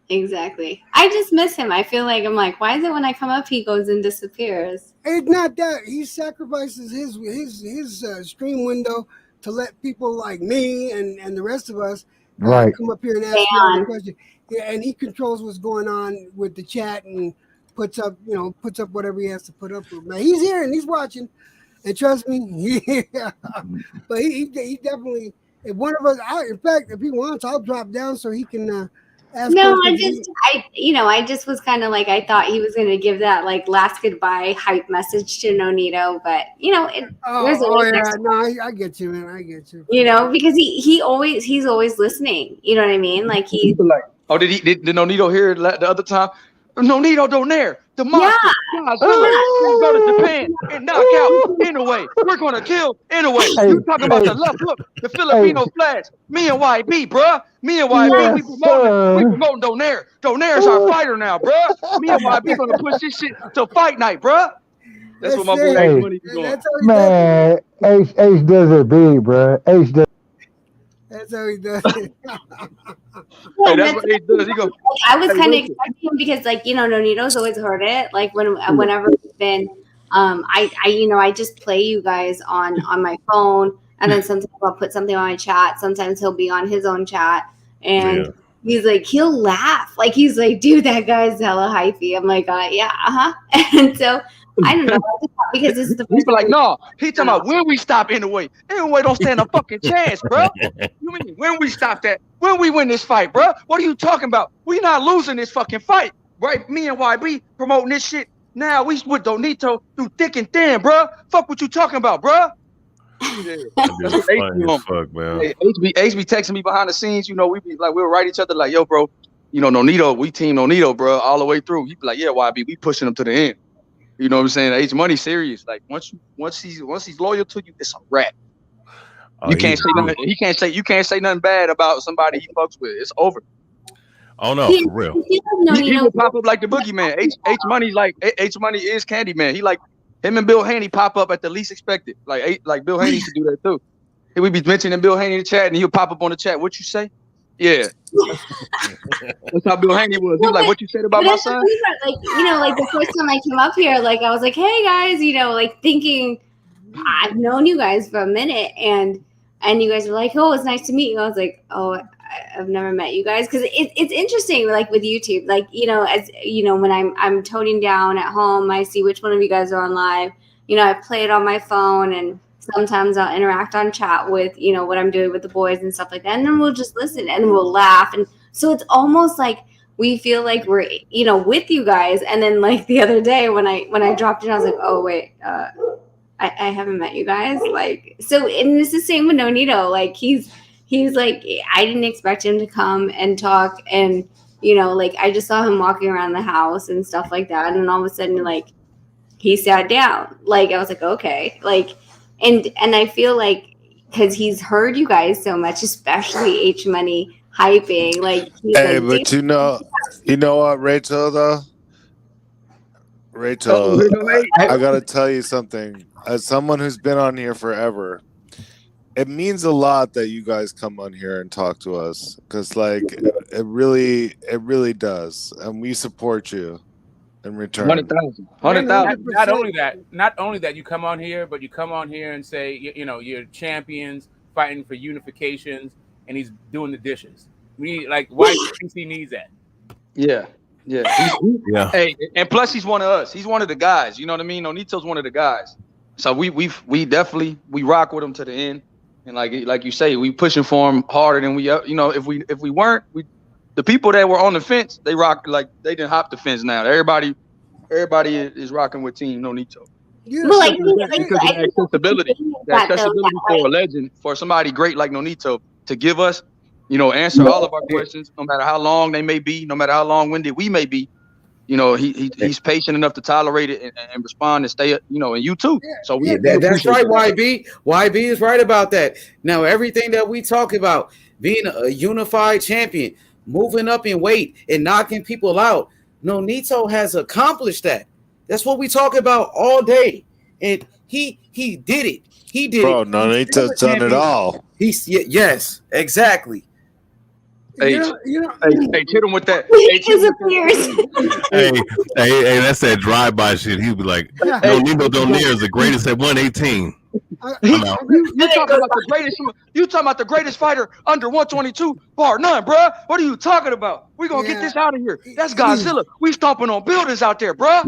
Exactly. I just miss him. I feel like I'm like, why is it when I come up he goes and disappears? It's not that he sacrifices his stream window to let people like me and the rest of us Right. come up here and ask me all the questions. Yeah, and he controls what's going on with the chat and puts up whatever he has to put up with. Man, he's here and he's watching, and trust me, yeah. But he definitely, if one of us, in fact, if he wants, I'll drop down so he can. No, I just was kind of like, I thought he was going to give that like last goodbye hype message to Nonito, but I get you, man. I get you. Because he's always listening. You know what I mean? Like he. Oh, did Nonito hear it the other time? Nonito Donaire, the monster. Godzilla. We're going to Japan and knock out anyway. We're going to kill anyway. You talking about the left hook, the Filipino flash. Me and YB, bruh. Me and YB, we promoting Donaire. Donaire's our fighter now, bruh. Me and YB going to push this shit till fight night, bruh. That's what my boy H Money be doing. Man, H does it big, bruh. H does. That's how he does it. That's what H does. He goes. I was kind of expecting him because, like, Nonito's always heard it. Like whenever it's been, I just play you guys on my phone, and then sometimes I'll put something on my chat. Sometimes he'll be on his own chat, and he's like, he'll laugh. Like he's like, dude, that guy's hella hypey. I'm like, yeah, and so. I don't know because this is the people like, no, he talking about when we stop anyway. Anyway, don't stand a fucking chance, bro. You mean when we stop that? When we win this fight, bro? What are you talking about? We not losing this fucking fight, right? Me and YB promoting this shit. Now we with Donito through thick and thin, bro. Fuck what you talking about, bro? Yeah. That's what fuck, man. Hey, HB texting me behind the scenes. We be like, we'll write each other like, yo, bro. Nonito, we team Nonito, bro, all the way through. He be like, yeah, YB, we pushing him to the end. You know what I'm saying? H Money serious. Like once he's loyal to you, it's a wrap. You can't say nothing. You can't say nothing bad about somebody he fucks with. It's over. Oh no, for real. He will pop up like the boogeyman. H Money is Candyman. He like him and Bill Haney pop up at the least expected. Like Bill Haney should do that too. We be mentioning Bill Haney in the chat, and he'll pop up on the chat. What you say? Yeah. That's how Bill Haney was. He was like, what you said about my son? Like the first time I came up here, like I was like, hey guys, like thinking I've known you guys for a minute, and you guys were like, oh, it's nice to meet you. I was like, oh, I've never met you guys, because it's interesting, like with YouTube, like as when I'm toning down at home, I see which one of you guys are on live. I play it on my phone, and sometimes I'll interact on chat with, what I'm doing with the boys and stuff like that. And then we'll just listen and we'll laugh. And so it's almost like we feel like we're, with you guys. And then like the other day when I dropped in, I was like, oh, wait, I haven't met you guys. Like, so, and it's the same with Nonito. Like he's like, I didn't expect him to come and talk. And, like I just saw him walking around the house and stuff like that. And all of a sudden, like he sat down. Like, I was like, okay, like, and I feel like because he's heard you guys so much, especially H Money hyping, like. Hey, but you know what, Rachel though. Rachel, I gotta tell you something. As someone who's been on here forever, it means a lot that you guys come on here and talk to us, because like it really does, and we support you. In return, 100,000. Not only that, you come on here, but you come on here and say, you're champions fighting for unifications, and he's doing the dishes. We like, why he needs that? Yeah. Yeah. Hey, and plus he's one of us. He's one of the guys. You know what I mean? Nonito's one of the guys. So we definitely rock with him to the end. And like you say, we pushing for him harder than we. If we weren't, the people that were on the fence, they rock like they didn't hop the fence now. Everybody is rocking with Team Nonito. Yeah, accessibility for a legend, for somebody great like Nonito to give us, answer all of our questions, no matter how long they may be, no matter how long-winded we may be. You know, he's patient enough to tolerate it and respond and stay, you know, and you too. So we That's appreciate right, that. YB is right about that. Now, everything that we talk about, being a unified champion, moving up in weight and knocking people out, Nonito has accomplished that. That's what we talk about all day. And he did it. He did Bro, it. Nonito's done it all. Yes, exactly. Hey, You know, hey, hit him with that. He disappears. Hey, that's that drive-by shit. He'd be like, "No, Nino Donaire is the greatest at 118." I'm out. You talking about the greatest? You talking about the greatest fighter under 122? Bar none, bro. What are you talking about? We gonna get this out of here. That's Godzilla. We stomping on buildings out there, bro.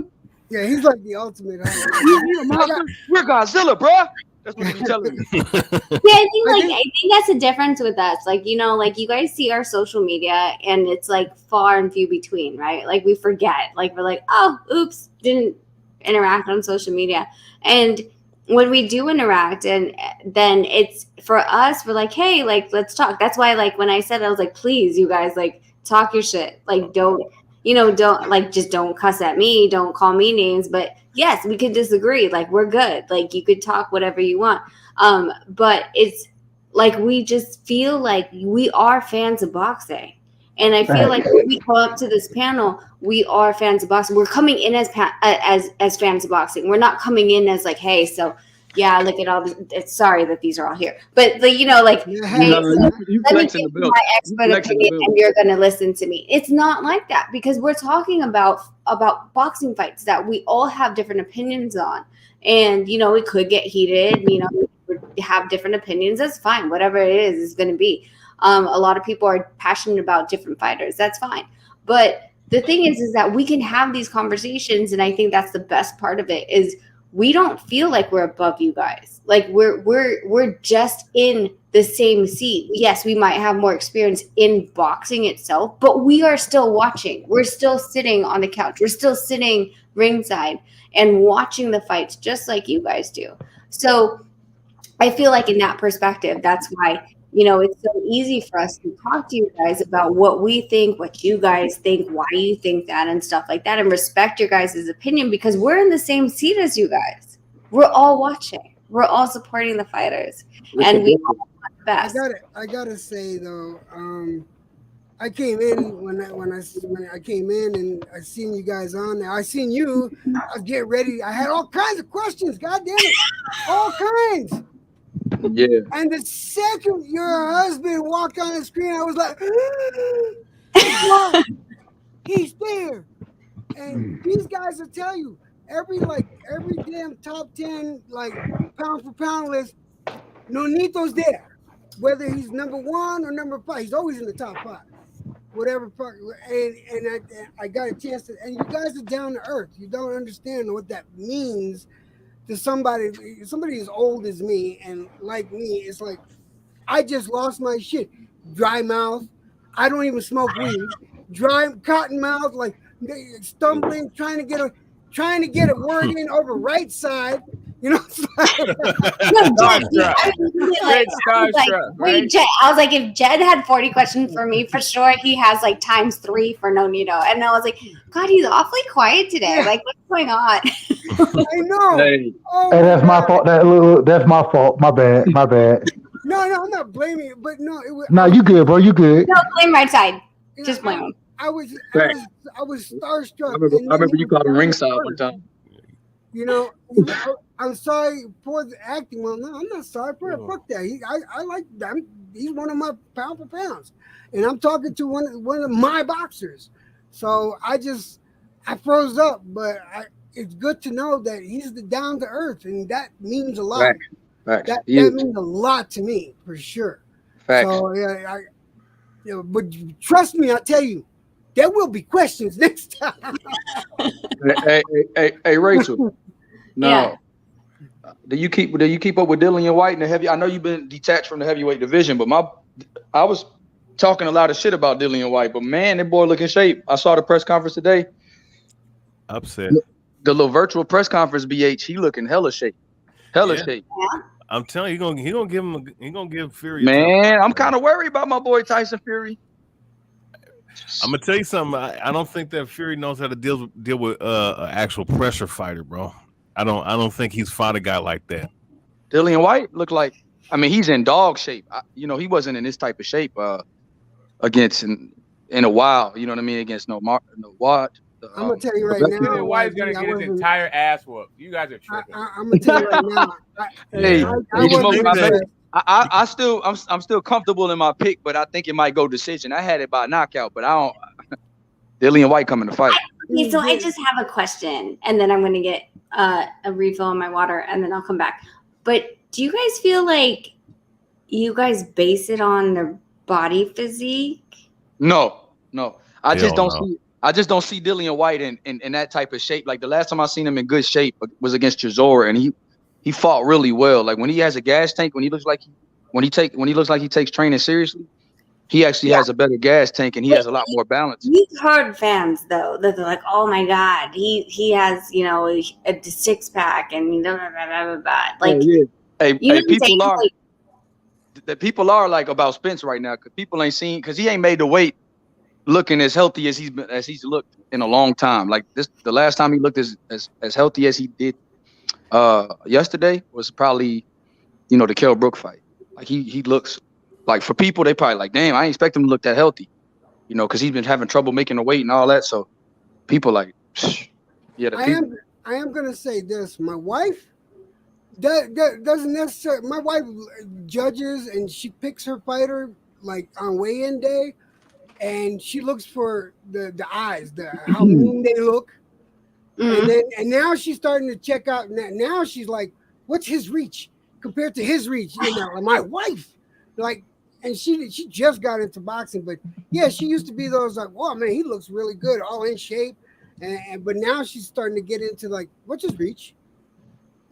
Yeah, he's like the ultimate. You a monster? We're Godzilla, bro. That's what he's telling me. Yeah, I think that's the difference with us. Like, you know, like you guys see our social media and it's like far and few between, right? Like we forget. Like we're like, oh, oops, didn't interact on social media. And when we do interact, and then it's for us, we're like, hey, like let's talk. That's why, like when I said, I was like, please, you guys, like talk your shit. Like don't like just don't cuss at me, don't call me names. But yes, we could disagree. Like we're good. Like you could talk whatever you want. But it's like we just feel like we are fans of boxing. And I feel like when we go up to this panel, we are fans of boxing. We're coming in as fans of boxing. We're not coming in as like, hey, so yeah, look at all this. It's sorry that these are all here, but like, you know, like, hey, so let me give you my expert opinion, and you're going to listen to me. It's not like that because we're talking about boxing fights that we all have different opinions on, and you know, it could get heated. You know, we have different opinions. That's fine. Whatever it is going to be. A lot of people are passionate about different fighters. That's fine. But the thing is that we can have these conversations. And I think that's the best part of it is we don't feel like we're above you guys. Like we're just in the same seat. Yes, we might have more experience in boxing itself, but we are still watching. We're still sitting on the couch. We're still sitting ringside and watching the fights just like you guys do. So I feel like in that perspective, that's why, you know, it's so easy for us to talk to you guys about what we think, what you guys think, why you think that, and stuff like that, and respect your guys' opinion because we're in the same seat as you guys. We're all watching. We're all supporting the fighters, and we all want the best. I gotta say though, I came in when I came in and I seen you guys on there. I seen you. I was getting ready. I had all kinds of questions. God damn it, all kinds. Yeah. And the second your husband walked on the screen, I was like, he's there. And these guys will tell you every damn top 10 like pound for pound list, Nonito's there. Whether he's number 1 or number 5, he's always in the top 5. Whatever, and I got a chance to, and you guys are down to earth. You don't understand what that means to somebody as old as me and like me. It's like I just lost my shit. Dry mouth. I don't even smoke weed. Dry cotton mouth, like stumbling, trying to get a word in over right side. You know, wait, Jed, I was like, if Jed had 40 questions for me, for sure he has like times 3 for Nonito. And I was like, God, he's awfully quiet today. Like, what's going on? I know. Hey, that's my fault. That's my fault. My bad. No, I'm not blaming you, but no, it was. No, you good, bro. You good. No, blame right side. Just blame him. I was starstruck. I remember you called him ringside one time. You know, I'm sorry for the acting. Well, no, I'm not sorry for it. Fuck that. I like that. He's one of my pound for pounds, and I'm talking to one of my boxers. So I froze up, but it's good to know that he's the down to earth, and that means a lot. Facts. That means a lot to me for sure. Facts. So yeah, but trust me, I'll tell you, there will be questions next time. Hey, Rachel. No. Yeah. Do you keep up with Dillian White in the heavy? I know you've been detached from the heavyweight division, but I was talking a lot of shit about Dillian White, but man, that boy look in shape. I saw the press conference today. Upset. The little virtual press conference, BH, he looking hella shape. Shape. I'm telling you, he gonna give Fury. Man, I'm kind of worried about my boy Tyson Fury. I'm gonna tell you something. I don't think that Fury knows how to deal with an actual pressure fighter, bro. I don't think he's fought a guy like that. Dillian White looked like, I mean, he's in dog shape. He wasn't in this type of shape against in a while. You know what I mean? Against no what? I'm gonna tell you right now. Dillian White's gonna get his entire ass whooped. You guys are tripping. I'm gonna tell you right now. I'm still comfortable in my pick, but I think it might go decision. I had it by knockout, but I don't. Dillian White coming to fight. Okay, so I just have a question, and then I'm going to get a refill on my water, and then I'll come back. But do you guys feel like you guys base it on their body physique? No. I just don't see Dillian White in that type of shape. Like the last time I seen him in good shape was against Chisora, and he fought really well. Like when he has a gas tank, when he looks like he takes training seriously, he actually has a better gas tank and he has a lot more balance. We've heard fans though that they're like, "Oh my god, he has a 6-pack and blah, blah, blah, blah, blah." Like, people are like about Spence right now because people ain't seen because he ain't made the weight looking as healthy as he's looked in a long time. Like the last time he looked as healthy as he did yesterday was probably the Kell Brook fight. Like he looks like, for people they probably like, damn, I ain't expect him to look that healthy, because he's been having trouble making the weight and all that. So people like, yeah. I am gonna say this. My wife doesn't necessarily. My wife judges and she picks her fighter like on weigh-in day, and she looks for the eyes, how mean they look. And now she's starting to check out. Now she's like, what's his reach compared to his reach? My wife, and she just got into boxing, but yeah, she used to be those like, oh man, he looks really good, all in shape, but now she's starting to get into like, what's his reach?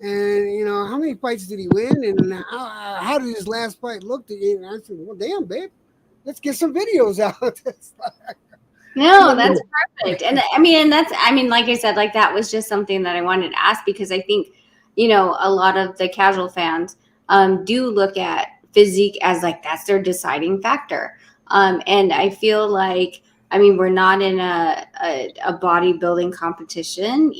And how many fights did he win? And how did his last fight look to you? And I said, well, damn, babe, let's get some videos out. No, that's perfect. And like I said, like that was just something that I wanted to ask because I think, a lot of the casual fans do look at physique as like that's their deciding factor. And I feel like, we're not in a bodybuilding competition,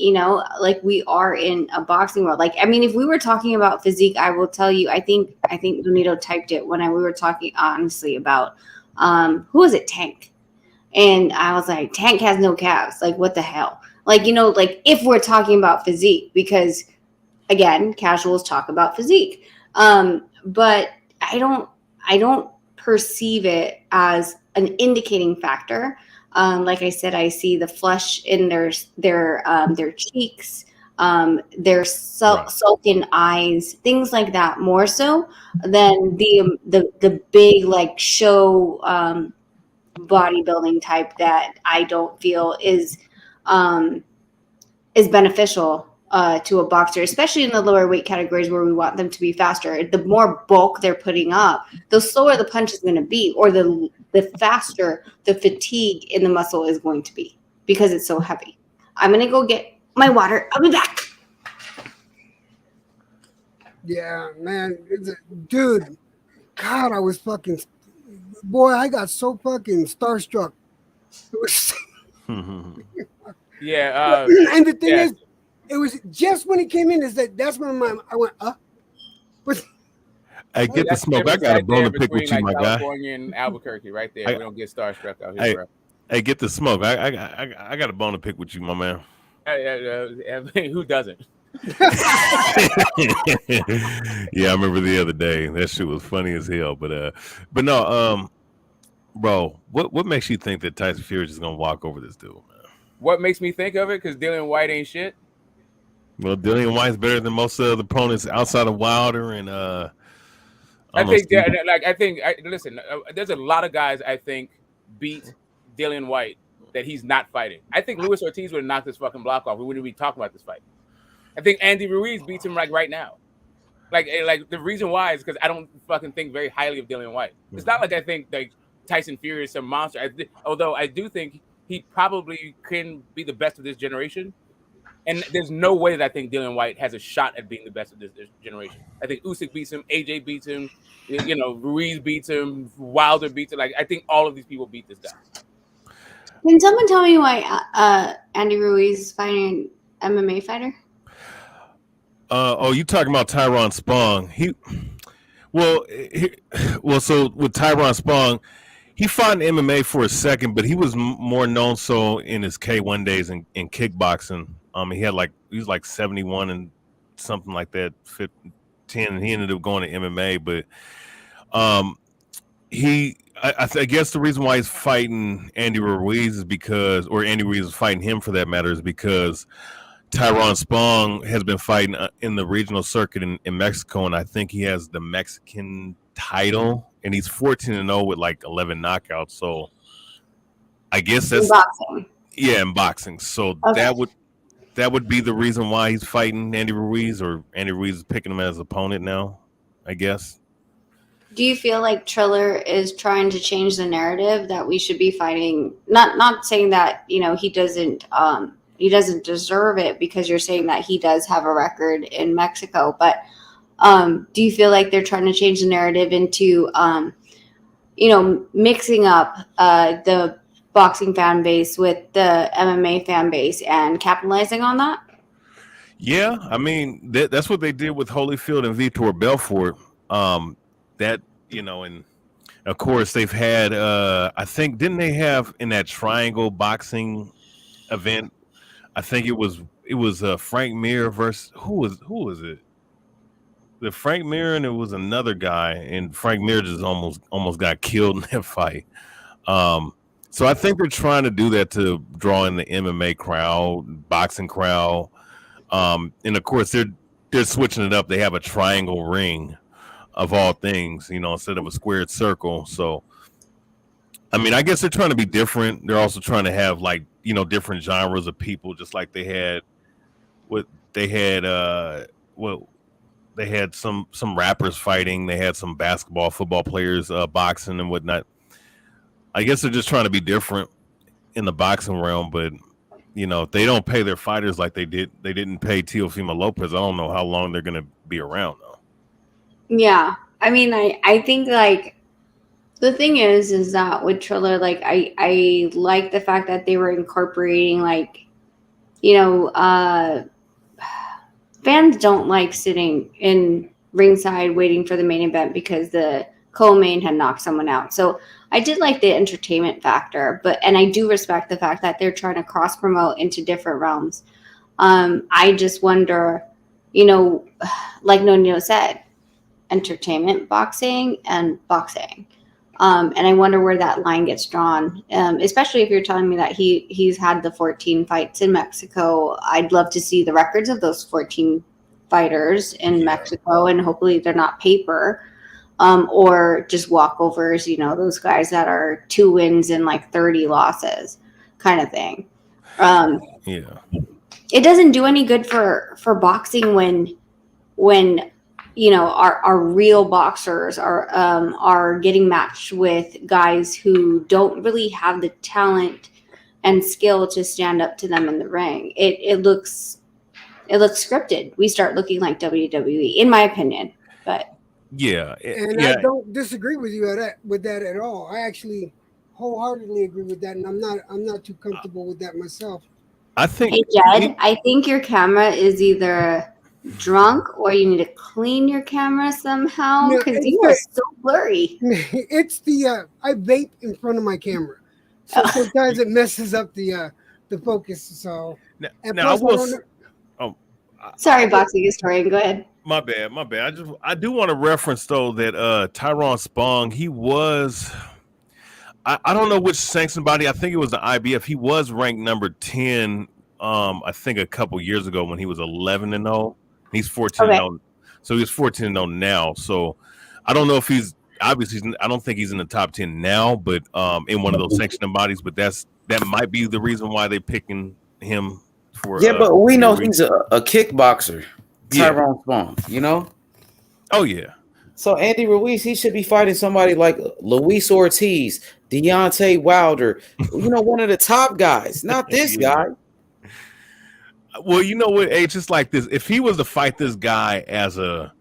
like we are in a boxing world. Like, if we were talking about physique, I will tell you, I think Donito typed it when we were talking honestly about who was it, Tank? And I was like, Tank has no calves. Like, what the hell? Like, like if we're talking about physique, because again, casuals talk about physique. But I don't perceive it as an indicating factor. Like I said, I see the flush in their cheeks, their sulken eyes, things like that, more so than the big like show bodybuilding type that I don't feel is beneficial to a boxer, especially in the lower weight categories where we want them to be faster. The more bulk they're putting up, the slower the punch is going to be, or the faster the fatigue in the muscle is going to be because it's so heavy. I'm going to go get my water. I'll be back. Yeah, man. Dude, God, I was fucking... Boy, I got so fucking starstruck. It was... Yeah. And the thing is, it was just when he came in, that's when I went, Hey, get the smoke. I got a bone to pick with you, my guy. California and Albuquerque, right there. We don't get starstruck out here, bro. Hey, get the smoke. I got a bone to pick with you, my man. Who doesn't? Yeah, I remember the other day. That shit was funny as hell. But no, bro, what makes you think that Tyson Fury is gonna walk over this dude, man? What makes me think of it? Because Dillian White ain't shit. Well, Dillian White's better than most of the opponents outside of Wilder and listen, there's a lot of guys I think beat Dillian White that he's not fighting. I think Luis Ortiz would have knocked this fucking block off. We wouldn't be talking about this fight. I think Andy Ruiz beats him like right now. Like the reason why is because I don't fucking think very highly of Dillian White. It's not like I think like Tyson Fury is some monster. Although I do think he probably can be the best of this generation. And there's no way that I think Dillian White has a shot at being the best of this generation. I think Usyk beats him, AJ beats him, Ruiz beats him, Wilder beats him. Like I think all of these people beat this guy. Can someone tell me why Andy Ruiz is fighting an MMA fighter? You talking about Tyrone Spong? So with Tyrone Spong, he fought in MMA for a second, but he was more known so in his K1 days in kickboxing. He was like 71 and something like that, 10, and he ended up going to MMA. But I guess the reason why he's fighting Andy Ruiz is because, or Andy Ruiz is fighting him for that matter, is because Tyrone Spong has been fighting in the regional circuit in Mexico, and I think he has the Mexican title, and he's 14-0 with like 11 knockouts. So I guess that's in boxing. So that would be the reason why he's fighting Andy Ruiz, or Andy Ruiz is picking him as opponent now, I guess. Do you feel like Triller is trying to change the narrative that we should be fighting? Not saying that he doesn't deserve it, because you're saying that he does have a record in Mexico, but do you feel like they're trying to change the narrative into mixing up the boxing fan base with the MMA fan base and capitalizing on that? Yeah, I mean that's what they did with Holyfield and Vitor Belfort. And of course they've had I think, didn't they have in that triangle boxing event, I think it was Frank Mir versus who was it? The Frank Mir, and it was another guy, and Frank Mir just almost got killed in that fight. So I think they're trying to do that to draw in the MMA crowd, boxing crowd, and of course they're switching it up. They have a triangle ring of all things, instead of a squared circle. So I mean, I guess they're trying to be different. They're also trying to have different genres of people, just like they had they had some rappers fighting, they had some basketball, football players boxing and whatnot. I guess they're just trying to be different in the boxing realm, but if they don't pay their fighters like they didn't pay Teofimo Lopez, I don't know how long they're going to be around though. Yeah, I mean, I think the thing is that with Triller, I like the fact that they were incorporating fans don't like sitting in ringside waiting for the main event because the co-main had knocked someone out. So I did like the entertainment factor, and I do respect the fact that they're trying to cross promote into different realms. I just wonder, like Nonino said, entertainment boxing and boxing. And I wonder where that line gets drawn, especially if you're telling me that he's had the 14 fights in Mexico. I'd love to see the records of those 14 fighters in Mexico, and hopefully they're not paper or just walkovers, those guys that are 2 wins and 30 losses kind of thing. Yeah. It doesn't do any good for boxing when our real boxers are getting matched with guys who don't really have the talent and skill to stand up to them in the ring. It looks scripted. We start looking like WWE, in my opinion. But yeah, I don't disagree with you with that at all. I actually wholeheartedly agree with that, and I'm not too comfortable with that myself. I think. Hey, Jed, I think your camera is either drunk or you need to clean your camera somehow, because you are so blurry. It's I vape in front of my camera, so sometimes it messes up the focus. So sorry, boxing historian, go ahead. My bad. I do want to reference though that Tyrone Spong, he was, I don't know which sanctioned body, I think it was the IBF. He was ranked number 10 I think a couple years ago when he was 11-0. He's 14-0. So he's 14-0 now. So I don't know if he's obviously, I don't think he's in the top 10 now, but in one of those sanctioning bodies. But that might be the reason why they're picking him for. Yeah, but we know he's a kickboxer, Tyrone Spong. Oh yeah. So Andy Ruiz, he should be fighting somebody like Luis Ortiz, Deontay Wilder. One of the top guys, not this guy. Well, you know what, H, it's like this. If he was to fight this guy as a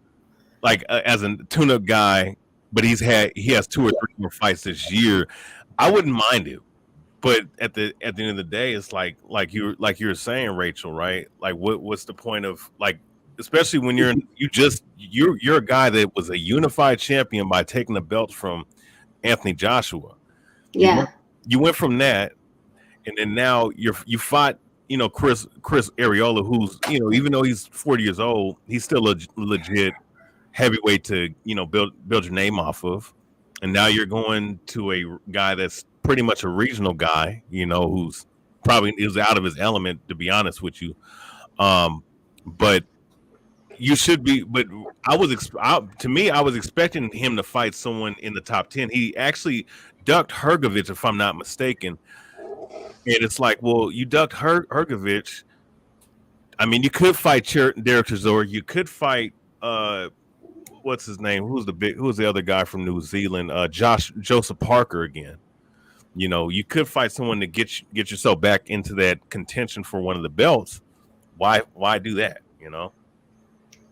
tune-up guy, but he has 2 or 3 more fights this year, I wouldn't mind it. But at the end of the day, it's like you were saying, Rachel, right? Like what's the point of, like, especially when you're a guy that was a unified champion by taking the belt from Anthony Joshua. Yeah. You went from that, and then now you fought, Chris Arreola, who's, even though he's 40 years old, he's still a legit heavyweight to, build your name off of. And now you're going to a guy that's pretty much a regional guy, who's probably is out of his element, to be honest with you. But you should be. But I was expecting him to fight someone in the top 10. He actually ducked Hrgovic, if I'm not mistaken. And it's like, well, you ducked Hrgovic. I mean, you could fight Derek Chisora. You could fight what's his name? Who's the other guy from New Zealand? Joseph Parker again. You could fight someone to get yourself back into that contention for one of the belts. Why do that?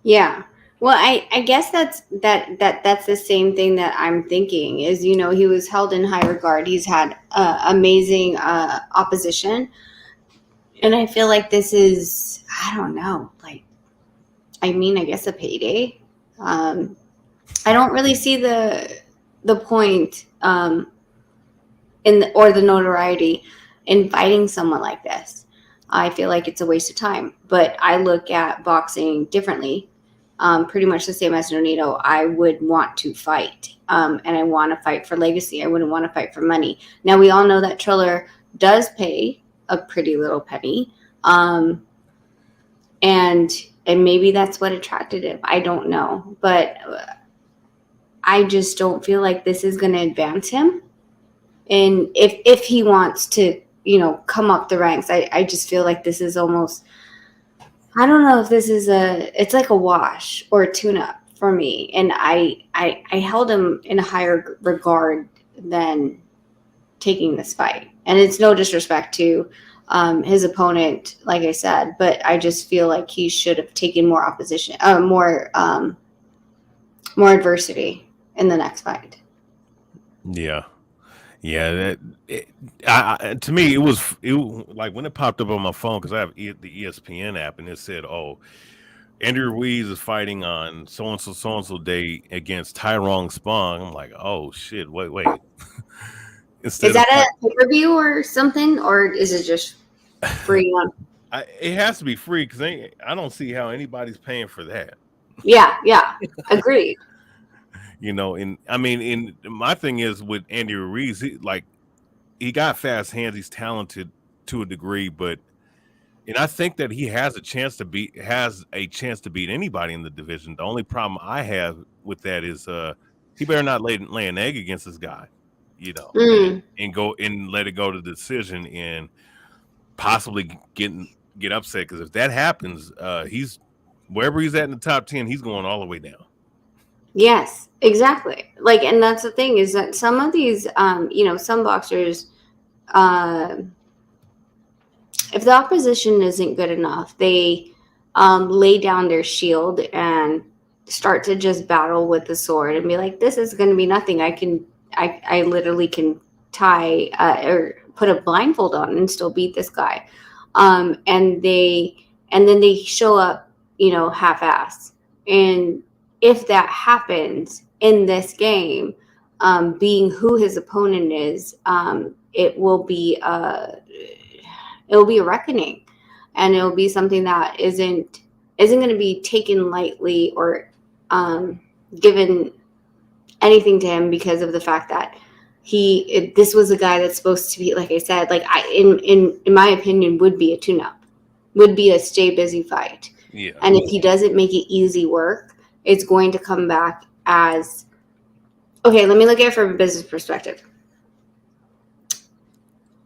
Yeah. Well, I guess that's the same thing that I'm thinking is, he was held in high regard. He's had amazing opposition. And I feel like this is, I don't know, like, I guess a payday. I don't really see the point or the notoriety in fighting someone like this. I feel like it's a waste of time. But I look at boxing differently. Pretty much the same as Nonito. I would want to fight, and I want to fight for legacy. I wouldn't want to fight for money. Now, we all know that Triller does pay a pretty little penny, and maybe that's what attracted him. I don't know, but I just don't feel like this is going to advance him. And if he wants to, come up the ranks, I just feel like this is almost, I don't know if this is it's like a wash or a tune-up for me. And I held him in a higher regard than taking this fight. And it's no disrespect to his opponent, like I said, but I just feel like he should have taken more opposition, more adversity in the next fight. Yeah. Yeah, to me, it was like when it popped up on my phone, because I have the ESPN app, and it said, "Oh, Andy Ruiz is fighting on so and so day against Tyrone Spong." I'm like, "Oh shit, wait." Is that a pay-per-view or something, or is it just free on? It has to be free because I don't see how anybody's paying for that. Yeah, agreed. And my thing is with Andy Ruiz, he got fast hands. He's talented to a degree, and I think that he has a chance to beat anybody in the division. The only problem I have with that is he better not lay an egg against this guy, and go and let it go to the decision and possibly get upset. Because if that happens, he's wherever he's at in the top 10, he's going all the way down. Yes, exactly. Like, and that's the thing is that some of these, some boxers, if the opposition isn't good enough, they lay down their shield and start to just battle with the sword and be like, this is going to be nothing. I literally can tie or put a blindfold on and still beat this guy. And then they show up, half-ass. And if that happens in this game, being who his opponent is, it will be a reckoning, and it will be something that isn't going to be taken lightly or given anything to him because of the fact that this was a guy that's supposed to be, like I said, like in my opinion, would be a tune-up, would be a stay busy fight. Yeah. And if he doesn't make it easy work, it's going to come back as, okay, let me look at it from a business perspective.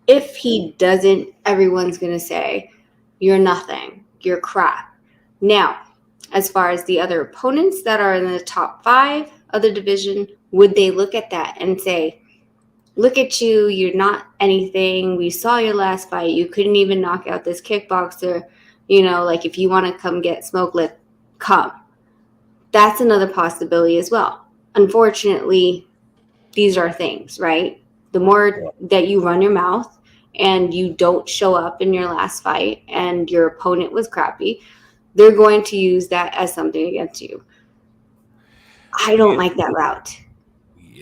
If he doesn't, everyone's going to say, you're nothing, you're crap. Now, as far as the other opponents that are in the top 5 of the division, would they look at that and say, look at you, you're not anything. We saw your last fight. You couldn't even knock out this kickboxer. Like, if you want to come get smoke, come. That's another possibility as well. Unfortunately, these are things, right? The more that you run your mouth and you don't show up in your last fight and your opponent was crappy, they're going to use that as something against you. I don't like that route.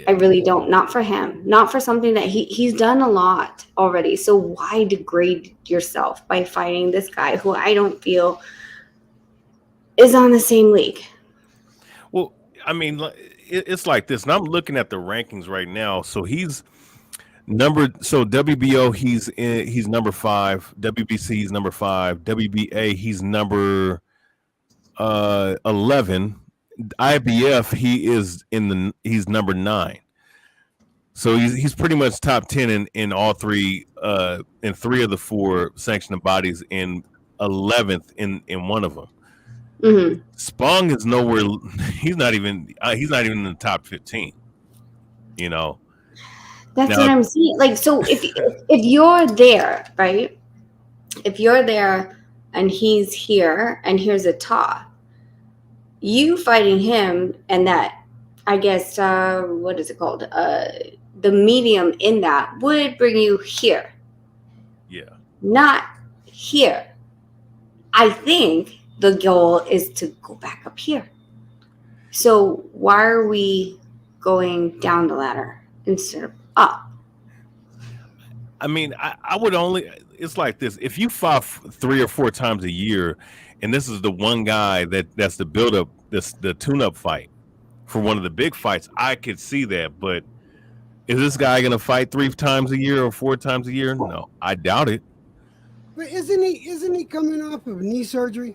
I really don't. Not for him. Not for something that he's done a lot already. So why degrade yourself by fighting this guy who I don't feel is on the same league? Well, I mean, it's like this, and I'm looking at the rankings right now. So he's WBO he's number 5, WBC he's number 5, WBA he's number 11, IBF he's number 9. So he's pretty much top 10 in all three in 3 of the 4 sanctioning bodies, and 11th in one of them. Mm-hmm. Spong is nowhere. He's not even in the top 15. You know. That's what I'm saying. Like, so if you're there, right? If you're there and he's here and here's a Ta, you fighting him and that, I guess, what is it called? The medium in that would bring you here. Yeah. Not here. I think the goal is to go back up here. So why are we going down the ladder instead of up? I mean, I would only. It's like this: if you fought 3 or 4 times a year, and this is the one guy that's the build up, the tune up fight for one of the big fights, I could see that. But is this guy going to fight 3 times a year or 4 times a year? No, I doubt it. But isn't he coming off of knee surgery?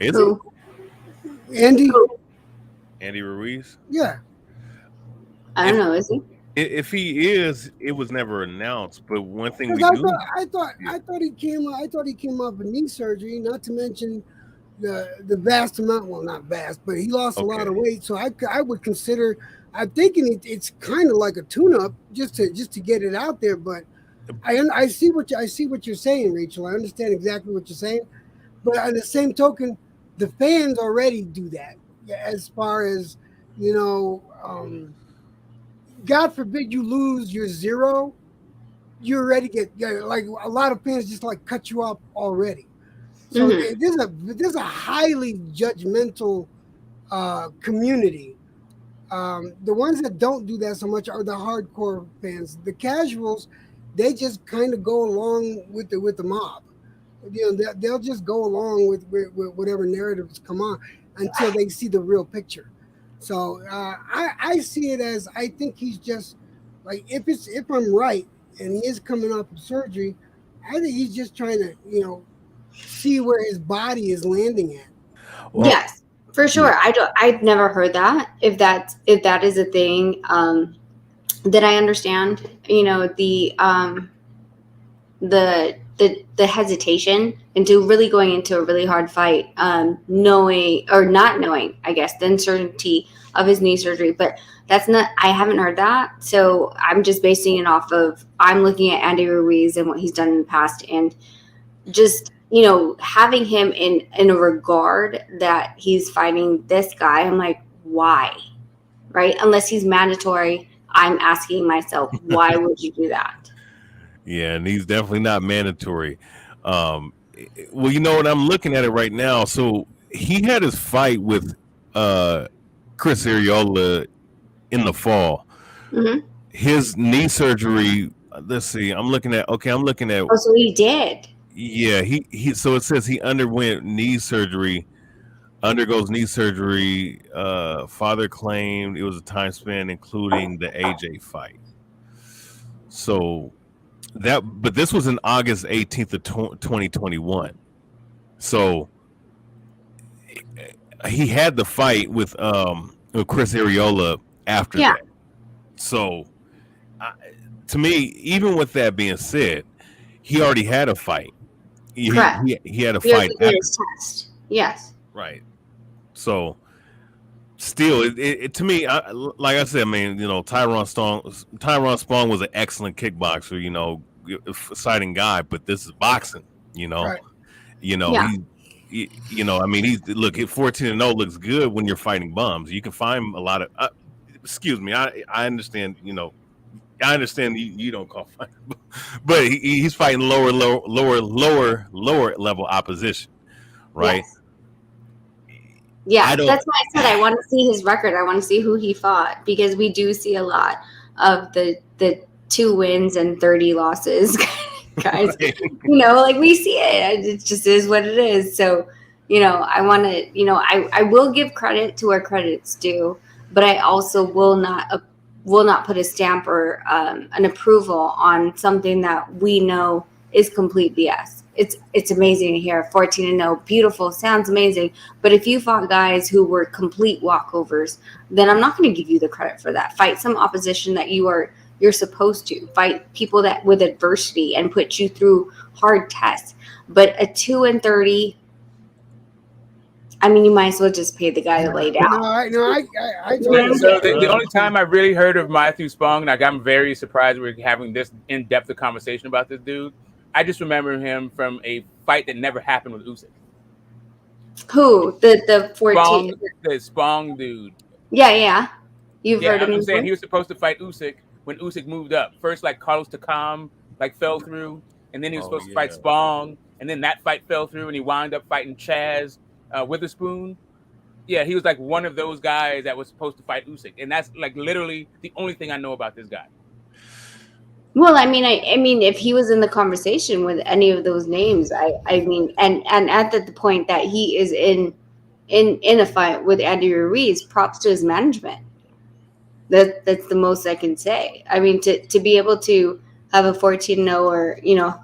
Is he? Andy Ruiz? Yeah. I don't know. Is he? If he is, it was never announced. But one thing we I do. thought he came off of knee surgery. Not to mention the vast amount. Well, not vast, but he lost a lot of weight. So I would consider. I'm thinking it's kind of like a tune-up just to get it out there. But I see what you're saying, Rachel. I understand exactly what you're saying. But on the same token, the fans already do that. As far as God forbid you lose your 0, you already get like a lot of fans just like cut you off already. So there's a highly judgmental community. The ones that don't do that so much are the hardcore fans. The casuals, they just kind of go along with the mob. They'll just go along with whatever narratives come on until they see the real picture. So I see it as, I think he's just like, if I'm right and he is coming off of surgery, I think he's just trying to see where his body is landing at. Well, yes, for sure. I've never heard that. If that is a thing, that I understand. The hesitation into really going into a really hard fight, knowing or not knowing, I guess, the uncertainty of his knee surgery. But I haven't heard that. So I'm just basing it off of, I'm looking at Andy Ruiz and what he's done in the past, and just, having him in a regard that he's fighting this guy. I'm like, why? Right? Unless he's mandatory, I'm asking myself, why would you do that? Yeah, and he's definitely not mandatory. Well, what, I'm looking at it right now. So he had his fight with Chris Arreola in the fall. Mm-hmm. His knee surgery. Let's see. I'm looking at. Oh, so he did. Yeah, he. So it says he undergoes knee surgery. Father claimed it was a time span including the AJ fight. So. But this was in August 18th of 2021. So he had the fight with Chris Arreola after that. So to me, even with that being said, he already had a fight. Correct. He had a fight after his test. Yes. Right. So still, it to me, like I said, I mean, Tyrone Spong was an excellent kickboxer, exciting guy, but this is boxing, Right. I mean, he's 14-0 looks good when you're fighting bums. You can find a lot of, excuse me, I understand, I understand you don't call fighting, but he's fighting lower level opposition, right? Yes. Yeah, don't. that's why I said I want to see his record. I want to see who he fought because we do see a lot of the 2 wins and 30 losses guys. Right. Like we see it. It just is what it is. So, I want to, I will give credit to where credit's due, but I also will not put a stamp or an approval on something that we know is complete BS. It's amazing to hear 14-0, beautiful, sounds amazing. But if you fought guys who were complete walkovers, then I'm not going to give you the credit for that. Fight some opposition that you're supposed to fight, people that with adversity and put you through hard tests. But a 2-30, I mean, you might as well just pay the guy to lay down. I So the only time I really heard of Matthew Spong, like I'm very surprised we're having this in-depth of conversation about this dude. I just remember him from a fight that never happened with Usyk. Who? The 14? The Spong dude. Yeah. You've heard of him. I'm saying he was supposed to fight Usyk when Usyk moved up. First, like Carlos Takam, fell through, and then he was supposed to fight Spong, and then that fight fell through, and he wound up fighting Chaz Witherspoon. Yeah, he was like one of those guys that was supposed to fight Usyk, and that's like literally the only thing I know about this guy. Well, I mean, if he was in the conversation with any of those names, I mean, and at the point that he is in a fight with Andy Ruiz, props to his management. That's the most I can say. I mean, to be able to have a 14-0 or I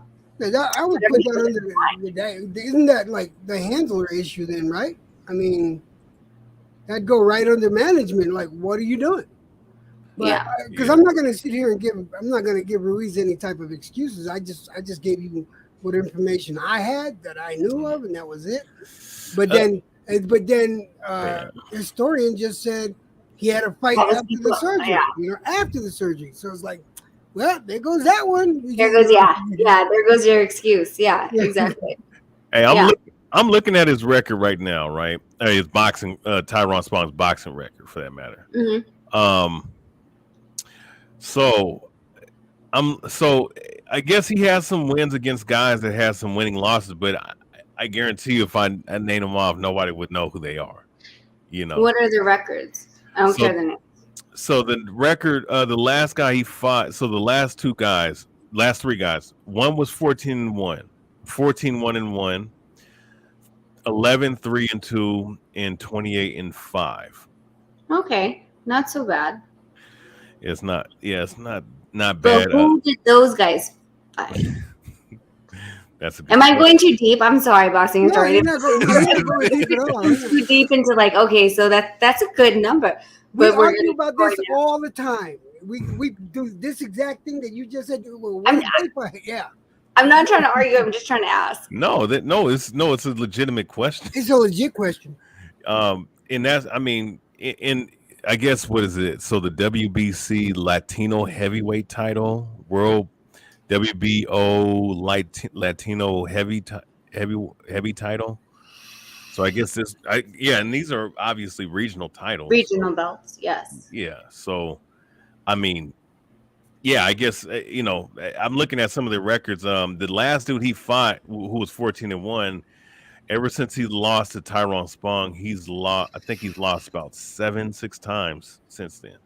would put that under that. Isn't that like the handler issue then, right? I mean, that'd go right under management. Like, what are you doing? But, because I'm not going to sit here and I'm not going to give Ruiz any type of excuses. I just gave you what information I had that I knew of, and that was it. But then historian just said he had a fight after the surgery. After the surgery. So it's like, well, there goes that one. There goes your excuse. Yeah, exactly. Hey, I'm looking at his record right now, right? His boxing, Tyrone Spong's boxing record, for that matter. Mm-hmm. So I guess he has some wins against guys that has some winning losses, but I guarantee you, if I name them off, nobody would know who they are. What are the records? I don't care the name. So the record, the last guy he fought. So the last three guys, one was 14-1, 14-1-1, 11-3-2, and 28-5. Okay, not so bad. It's not bad. But who did those guys fight? Am I going too deep? I'm sorry, boxing is you're not going deep at all. Too deep into okay, so that's a good number. We But we're argue about this all the time. We do this exact thing that you just said. I'm not trying to argue. I'm just trying to ask. It's a legitimate question. It's a legit question. And that's, I guess, what is it? So the WBC Latino heavyweight title, World WBO Latino heavy title. So I guess and these are obviously regional titles. Regional belts, yes. Yeah. So, I guess I'm looking at some of the records. The last dude he fought, who was 14-1. Ever since he lost to Tyrone Spong, I think he's lost about 6 times since then.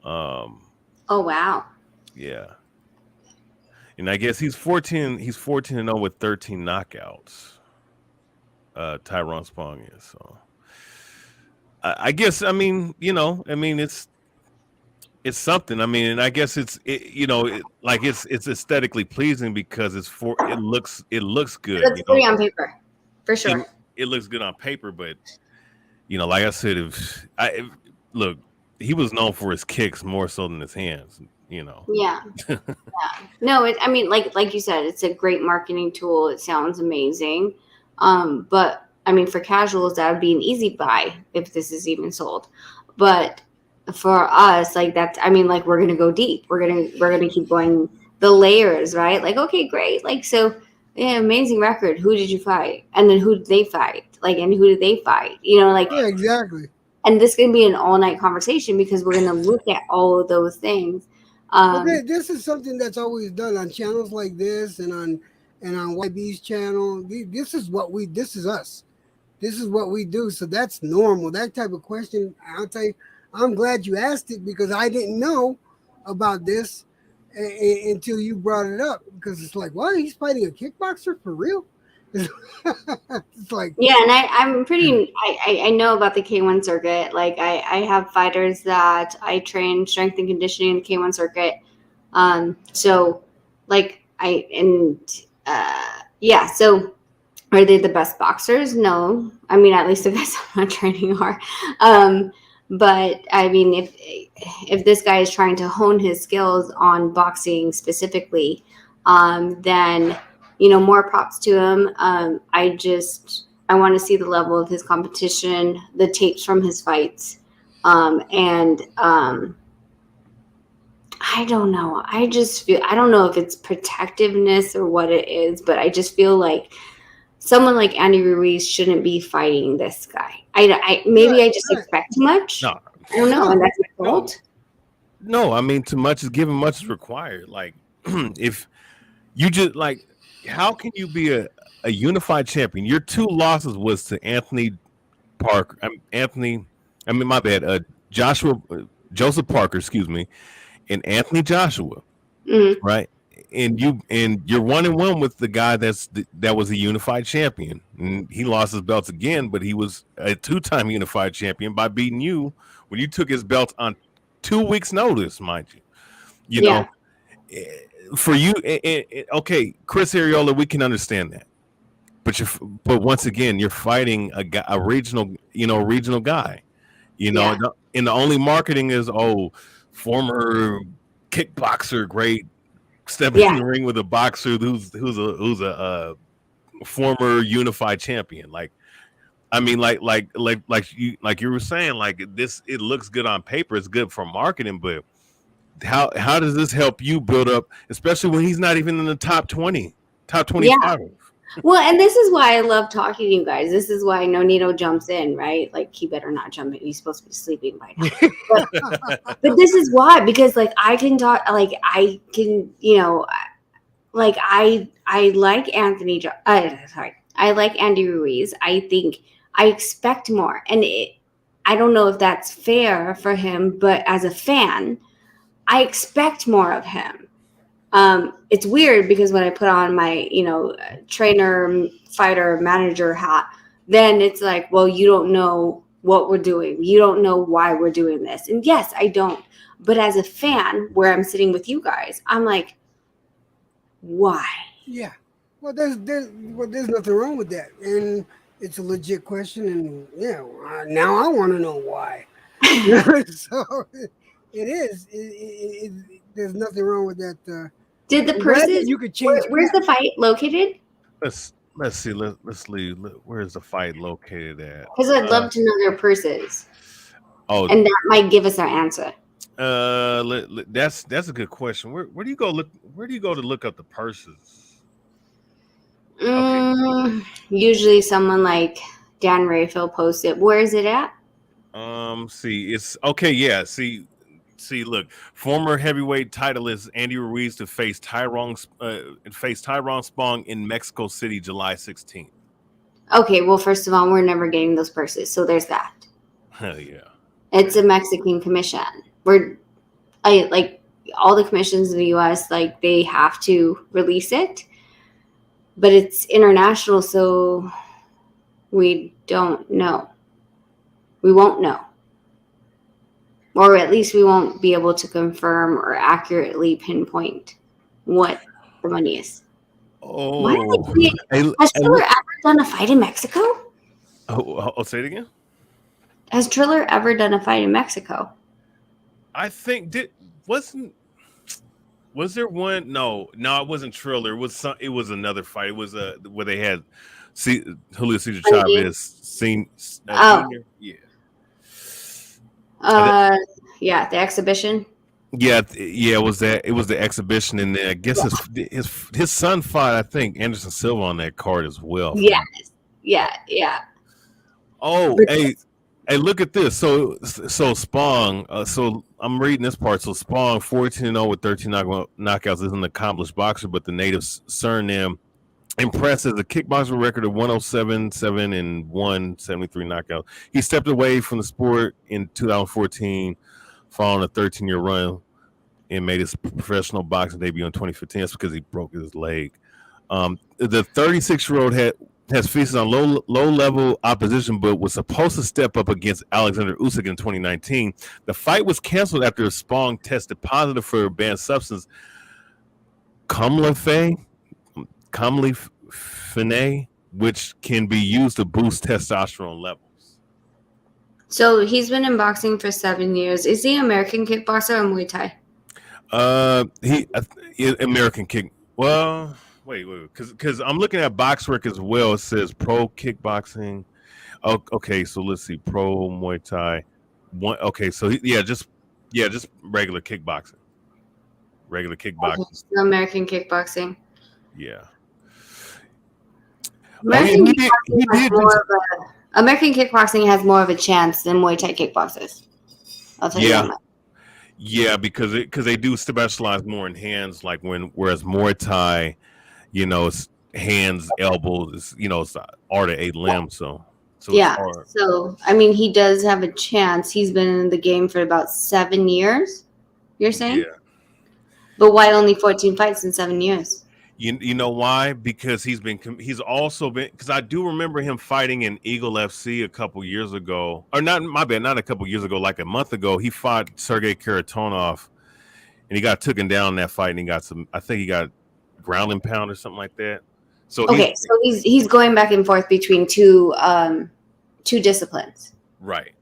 Oh wow. Yeah. And I guess he's 14-0 with 13 knockouts. Tyrone Spong is. So I guess it's something. And I guess it's aesthetically pleasing because it looks good. It looks pretty on paper, for sure. It looks good on paper, but like I said, look, he was known for his kicks more so than his hands. Yeah. No, like you said, it's a great marketing tool. It sounds amazing. But for casuals, that would be an easy buy if this is even sold. But for us, we're gonna go deep. We're gonna keep going the layers, right? Okay, great. Amazing record. Who did you fight? And then who did they fight? And who did they fight? Yeah, exactly. And this is gonna be an all-night conversation because we're gonna look at all of those things. This is something that's always done on channels like this and on YB's channel. This is us. This is what we do. So that's normal. That type of question, I'll tell you, I'm glad you asked it because I didn't know about this until you brought it up. Because it's like, what? He's fighting a kickboxer for real? It's like, yeah, and I'm pretty. I know about the K1 circuit. Like I have fighters that I train strength and conditioning in the K1 circuit. So like yeah. So are they the best boxers? No. I mean, at least the guys I'm not training are. But I mean, if this guy is trying to hone his skills on boxing specifically, then more props to him. I want to see the level of his competition, the tapes from his fights, and I don't know. I don't know if it's protectiveness or what it is, but I just feel like someone like Andy Ruiz shouldn't be fighting this guy. I just expect too much. No, I don't know, and that's my fault. No, I mean, too much is given, much is required. Like, if you just like, how can you be a unified champion? Your 2 losses was to Joseph Parker, excuse me, and Anthony Joshua, right? And you're 1-1 with the guy that was a unified champion, and he lost his belts again, but he was a 2-time unified champion by beating you when you took his belt on 2 weeks' notice, mind you. You know, for you, okay, Chris Arreola, we can understand that, but once again, you're fighting a regional guy, and the only marketing is former kickboxer, great. Stepping in the ring with a boxer who's a former unified champion. Like, I mean, like you were saying, like this, it looks good on paper, it's good for marketing, but how does this help you build up, especially when he's not even in the top 20, top 25? Yeah. Well, and this is why I love talking to you guys. This is why Nonito jumps in, right? Like, he better not jump in. He's supposed to be sleeping by now. But this is why, because like I can talk, like I can, like I like Anthony. I like Andy Ruiz. I think I expect more, and I don't know if that's fair for him, but as a fan, I expect more of him. It's weird because when I put on my, trainer, fighter, manager hat, then it's like, well, you don't know what we're doing. You don't know why we're doing this. And yes, I don't. But as a fan, where I'm sitting with you guys, I'm like, why? Yeah. Well, there's nothing wrong with that. And it's a legit question. And now I want to know why. So it is. There's nothing wrong with that. Did the purses? You could change. Where's the fight located? Let's see. Let's leave. Where's the fight located at? Because I'd love to know their purses. Oh, and that might give us our answer. That's a good question. Where do you go look? Where do you go to look up the purses? Usually, someone like Dan Rayfield posts it. Where is it at? See, it's okay. Yeah, see, look, former heavyweight titleist Andy Ruiz to face Tyrone Spong in Mexico City, July 16th. Okay, well, first of all, we're never getting those purses, so there's that. Hell yeah. It's a Mexican commission. Like all the commissions in the U.S., like they have to release it, but it's international, so we don't know. We won't know. Or at least we won't be able to confirm or accurately pinpoint what the money is. Oh, has Triller ever done a fight in Mexico? I'll say it again. Has Triller ever done a fight in Mexico? I think was there one? No, it wasn't Triller. It was another fight. It was where they had Julio Cesar Chavez senior. Yeah. Yeah, the exhibition. Yeah, it was that. It was the exhibition, and I guess his son fought, I think, Anderson Silva on that card as well. Yes. Yeah. Oh, hey, Hey, look at this. So Spong. So I'm reading this part. So Spong, 14-0 with 13 knockouts, is an accomplished boxer, but the native surname impressed as a kickboxer record of 107-7 and 73 knockouts. He stepped away from the sport in 2014, following a 13-year run, and made his professional boxing debut in 2015. That's because he broke his leg. The 36-year-old has feasted on low level opposition, but was supposed to step up against Alexander Usyk in 2019. The fight was canceled after Spong tested positive for a banned substance, Comlifene, which can be used to boost testosterone levels. So he's been in boxing for 7 years. Is he American kickboxer or Muay Thai? He American kick. Well, wait, because I'm looking at BoxRec as well. It says pro kickboxing. Oh, okay, so let's see, pro Muay Thai. Okay, so just regular kickboxing. Regular kickboxing. Okay, so American kickboxing. Yeah. American kickboxing has more of a chance than Muay Thai kickboxers. I'll tell you that much. Yeah, because they do specialize more in hands, whereas Muay Thai, it's hands, elbows, it's art of 8 limbs. So yeah. It's hard. So I mean, he does have a chance. He's been in the game for about 7 years. You're saying? Yeah. But why only 14 fights in 7 years? You know why? Because he's also been, because I do remember him fighting in Eagle FC a couple years ago, or not a couple years ago, like a month ago. He fought Sergey Karatonov, and he got taken down in that fight, and I think he got ground and pound or something like that. So he's going back and forth between two disciplines. Right.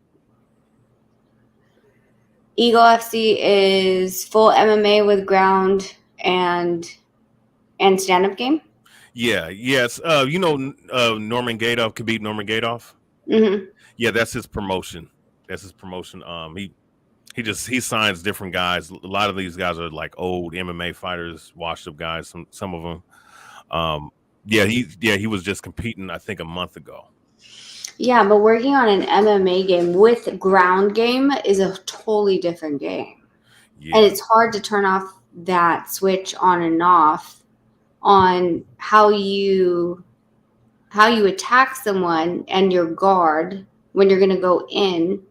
Eagle FC is full MMA with ground and stand-up game. Yeah. Yes. Norman Gadoff, Khabib Nurmagomedov. Mm-hmm. Yeah, that's his promotion. He signs different guys. A lot of these guys are like old MMA fighters, washed up guys. Some of them. He was just competing, I think, a month ago. Yeah, but working on an MMA game with ground game is a totally different game. Yeah. And it's hard to turn off that switch on and off on how you attack someone and your guard when you're going to go in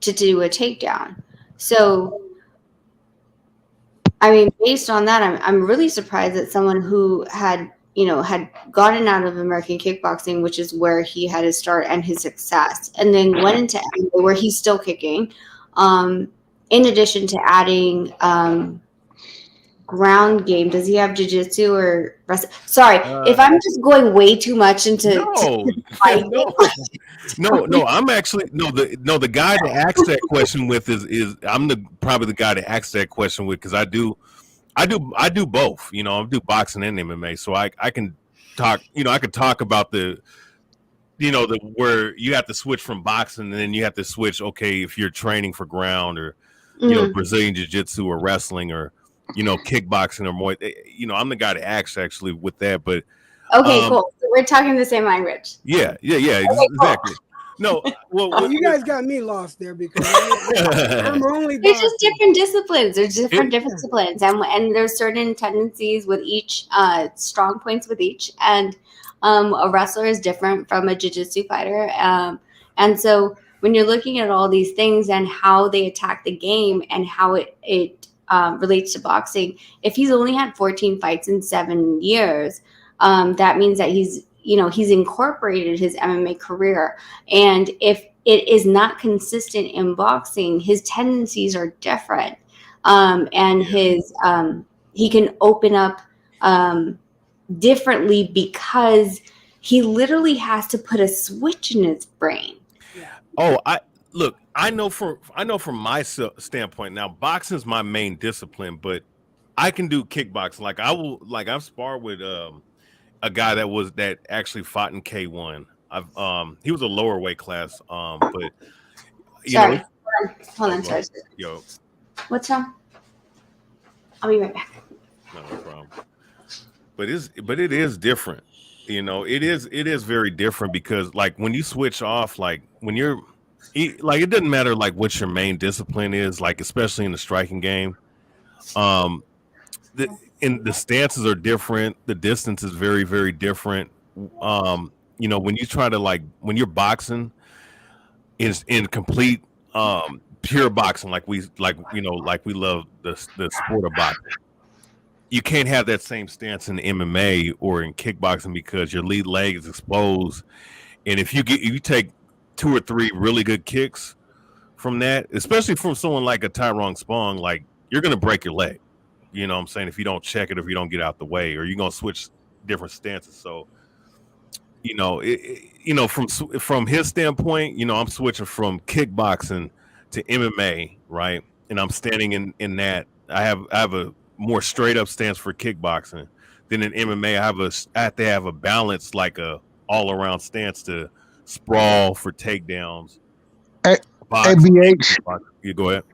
to do a takedown. So, I mean, based on that, I'm really surprised that someone who had gotten out of American kickboxing, which is where he had his start and his success, and then went into MMA where he's still kicking, in addition to adding ground game. Does he have jiu-jitsu or wrestling? Sorry, if I'm just going way too much into No, I'm actually the guy to ask that question with is I'm probably the guy to ask that question with, because I do both. I do boxing and MMA, so I can talk. I can talk about the where you have to switch from boxing, and then you have to switch. Okay, if you're training for ground or Brazilian jiu-jitsu or wrestling or kickboxing or more. I'm the guy to ask actually with that. But okay, cool. So we're talking the same language. Yeah, okay, exactly. Cool. No, well, you guys got me lost there because I'm only. There's just different disciplines. There's different disciplines, and there's certain tendencies with each, strong points with each, and a wrestler is different from a jiu-jitsu fighter, and so when you're looking at all these things and how they attack the game and how it relates to boxing, if he's only had 14 fights in 7 years, that means that he's incorporated his MMA career. And if it is not consistent in boxing, his tendencies are different. And he can open up differently because he literally has to put a switch in his brain. Oh, I know from my standpoint now, boxing is my main discipline, but I can do kickboxing. I've sparred with a guy that actually fought in K1. He was a lower weight class, but sorry. Hold on, sorry. Yo, what's wrong? I'll be right back. No problem. But it is different. It is very different because when you switch off, when you're like it doesn't matter like what your main discipline is, like especially in the striking game. The stances are different. The distance is very, very different. When you try to when you're boxing is in complete pure boxing, like we love the sport of boxing. You can't have that same stance in MMA or in kickboxing because your lead leg is exposed, and if you take 2 or 3 really good kicks from that, especially from someone like a Tyrone Spong, like you're gonna break your leg. You know what I'm saying? If you don't check it, if you don't get out the way, or you're gonna switch different stances. So, from his standpoint, I'm switching from kickboxing to MMA, right? And I'm standing in that. I have a more straight up stance for kickboxing. Then in MMA, I have to have a balance, like a all around stance to sprawl for takedowns. ABH. You go ahead.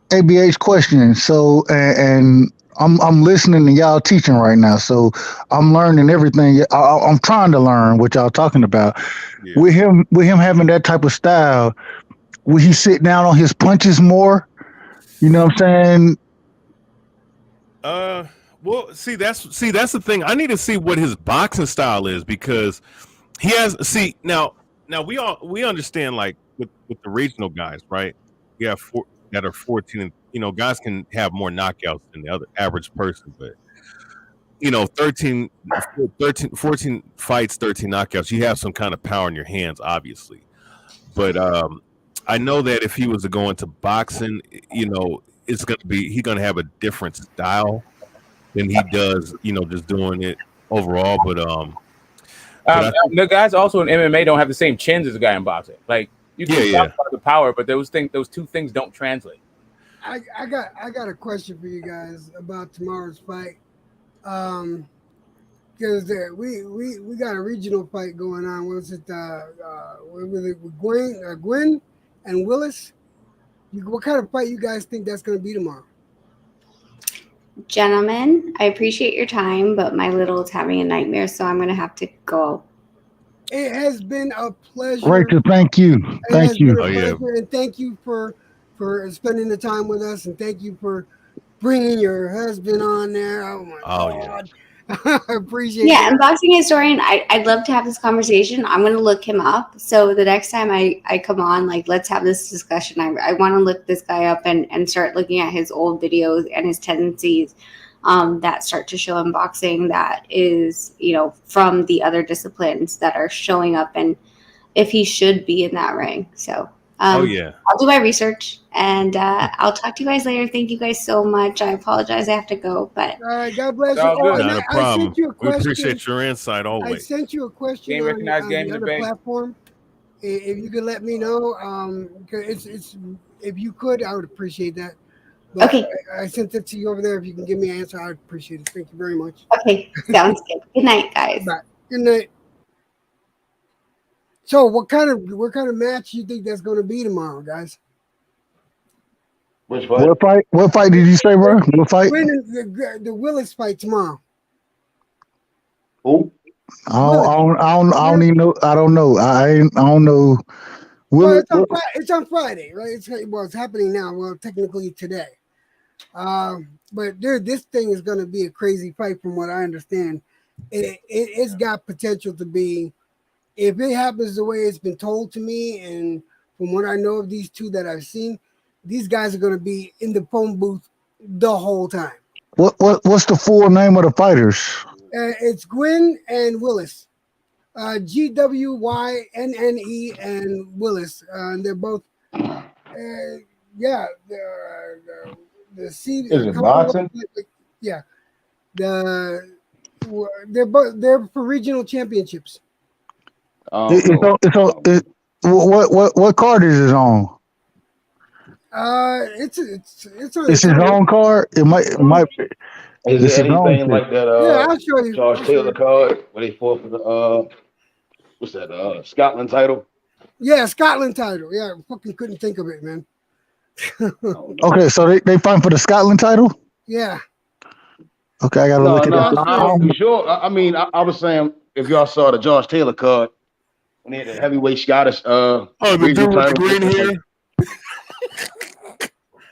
ABH question. So and I'm listening to y'all teaching right now, so I'm learning everything. I'm trying to learn what y'all talking about. Yeah. With him having that type of style, will he sit down on his punches more? You know what I'm saying? Well, see that's the thing. I need to see what his boxing style is because he has. See now we understand like with the regional guys, right? We have 4 that are 14. Guys can have more knockouts than the other average person, but 14 fights, 13 knockouts. You have some kind of power in your hands, obviously. But I know that if he was to go into boxing, he's gonna have a different style than he does, just doing it overall. But the guys also in MMA don't have the same chins as a guy in boxing. Like you can talk about the power, but those 2 things don't translate. I got a question for you guys about tomorrow's fight. Because we got a regional fight going on. Was it with Gwen and Willis? What kind of fight you guys think that's going to be tomorrow? Gentlemen, I appreciate your time, but my little is having a nightmare, so I'm going to have to go. It has been a pleasure. Rachel, thank you. Thank you. And thank you for spending the time with us, and thank you for bringing your husband on there. Oh my God. I appreciate it. Yeah, unboxing historian. I'd love to have this conversation. I'm going to look him up. So the next time I come on, let's have this discussion. I want to look this guy up and start looking at his old videos and his tendencies that start to show unboxing that is, from the other disciplines that are showing up and if he should be in that ring. So I'll do my research and I'll talk to you guys later. Thank you guys so much. I apologize. I have to go, but all right, God bless you. Not a problem. I sent you a question. We appreciate your insight always. I sent you a question on the other platform. If you could let me know, it's if you could, I would appreciate that. But okay. I sent it to you over there. If you can give me an answer, I'd appreciate it. Thank you very much. Okay, sounds good. Good night, guys. Bye. Good night. So, what kind of match you think that's going to be tomorrow, guys? Which fight? What fight did you say, bro? What fight? The Willis fight tomorrow. Who? I don't even know. I don't know. I don't know. Well, it's on Friday, right? It's happening now. Well, technically today. But this thing is going to be a crazy fight, from what I understand. It's got potential to be. If it happens the way it's been told to me, and from what I know of these two that I've seen, these guys are going to be in the phone booth the whole time. What's the full name of the fighters? It's Gwynn and Willis. GWYNNE and Willis. They're both. The C. Is it boxing? Yeah. They're for regional championships. What card is it on? It's his own card. It might be. Is it anything like that? I'll show you. Josh Taylor card where they fought for the what's that? Scotland title. Yeah, Scotland title. Yeah, I fucking couldn't think of it, man. Okay, so they fighting for the Scotland title. Yeah. Okay, I gotta look at that. I'm sure. I mean, I was saying if y'all saw the Josh Taylor card, When they had the heavyweight Scottish the regional dude with the title. green hair.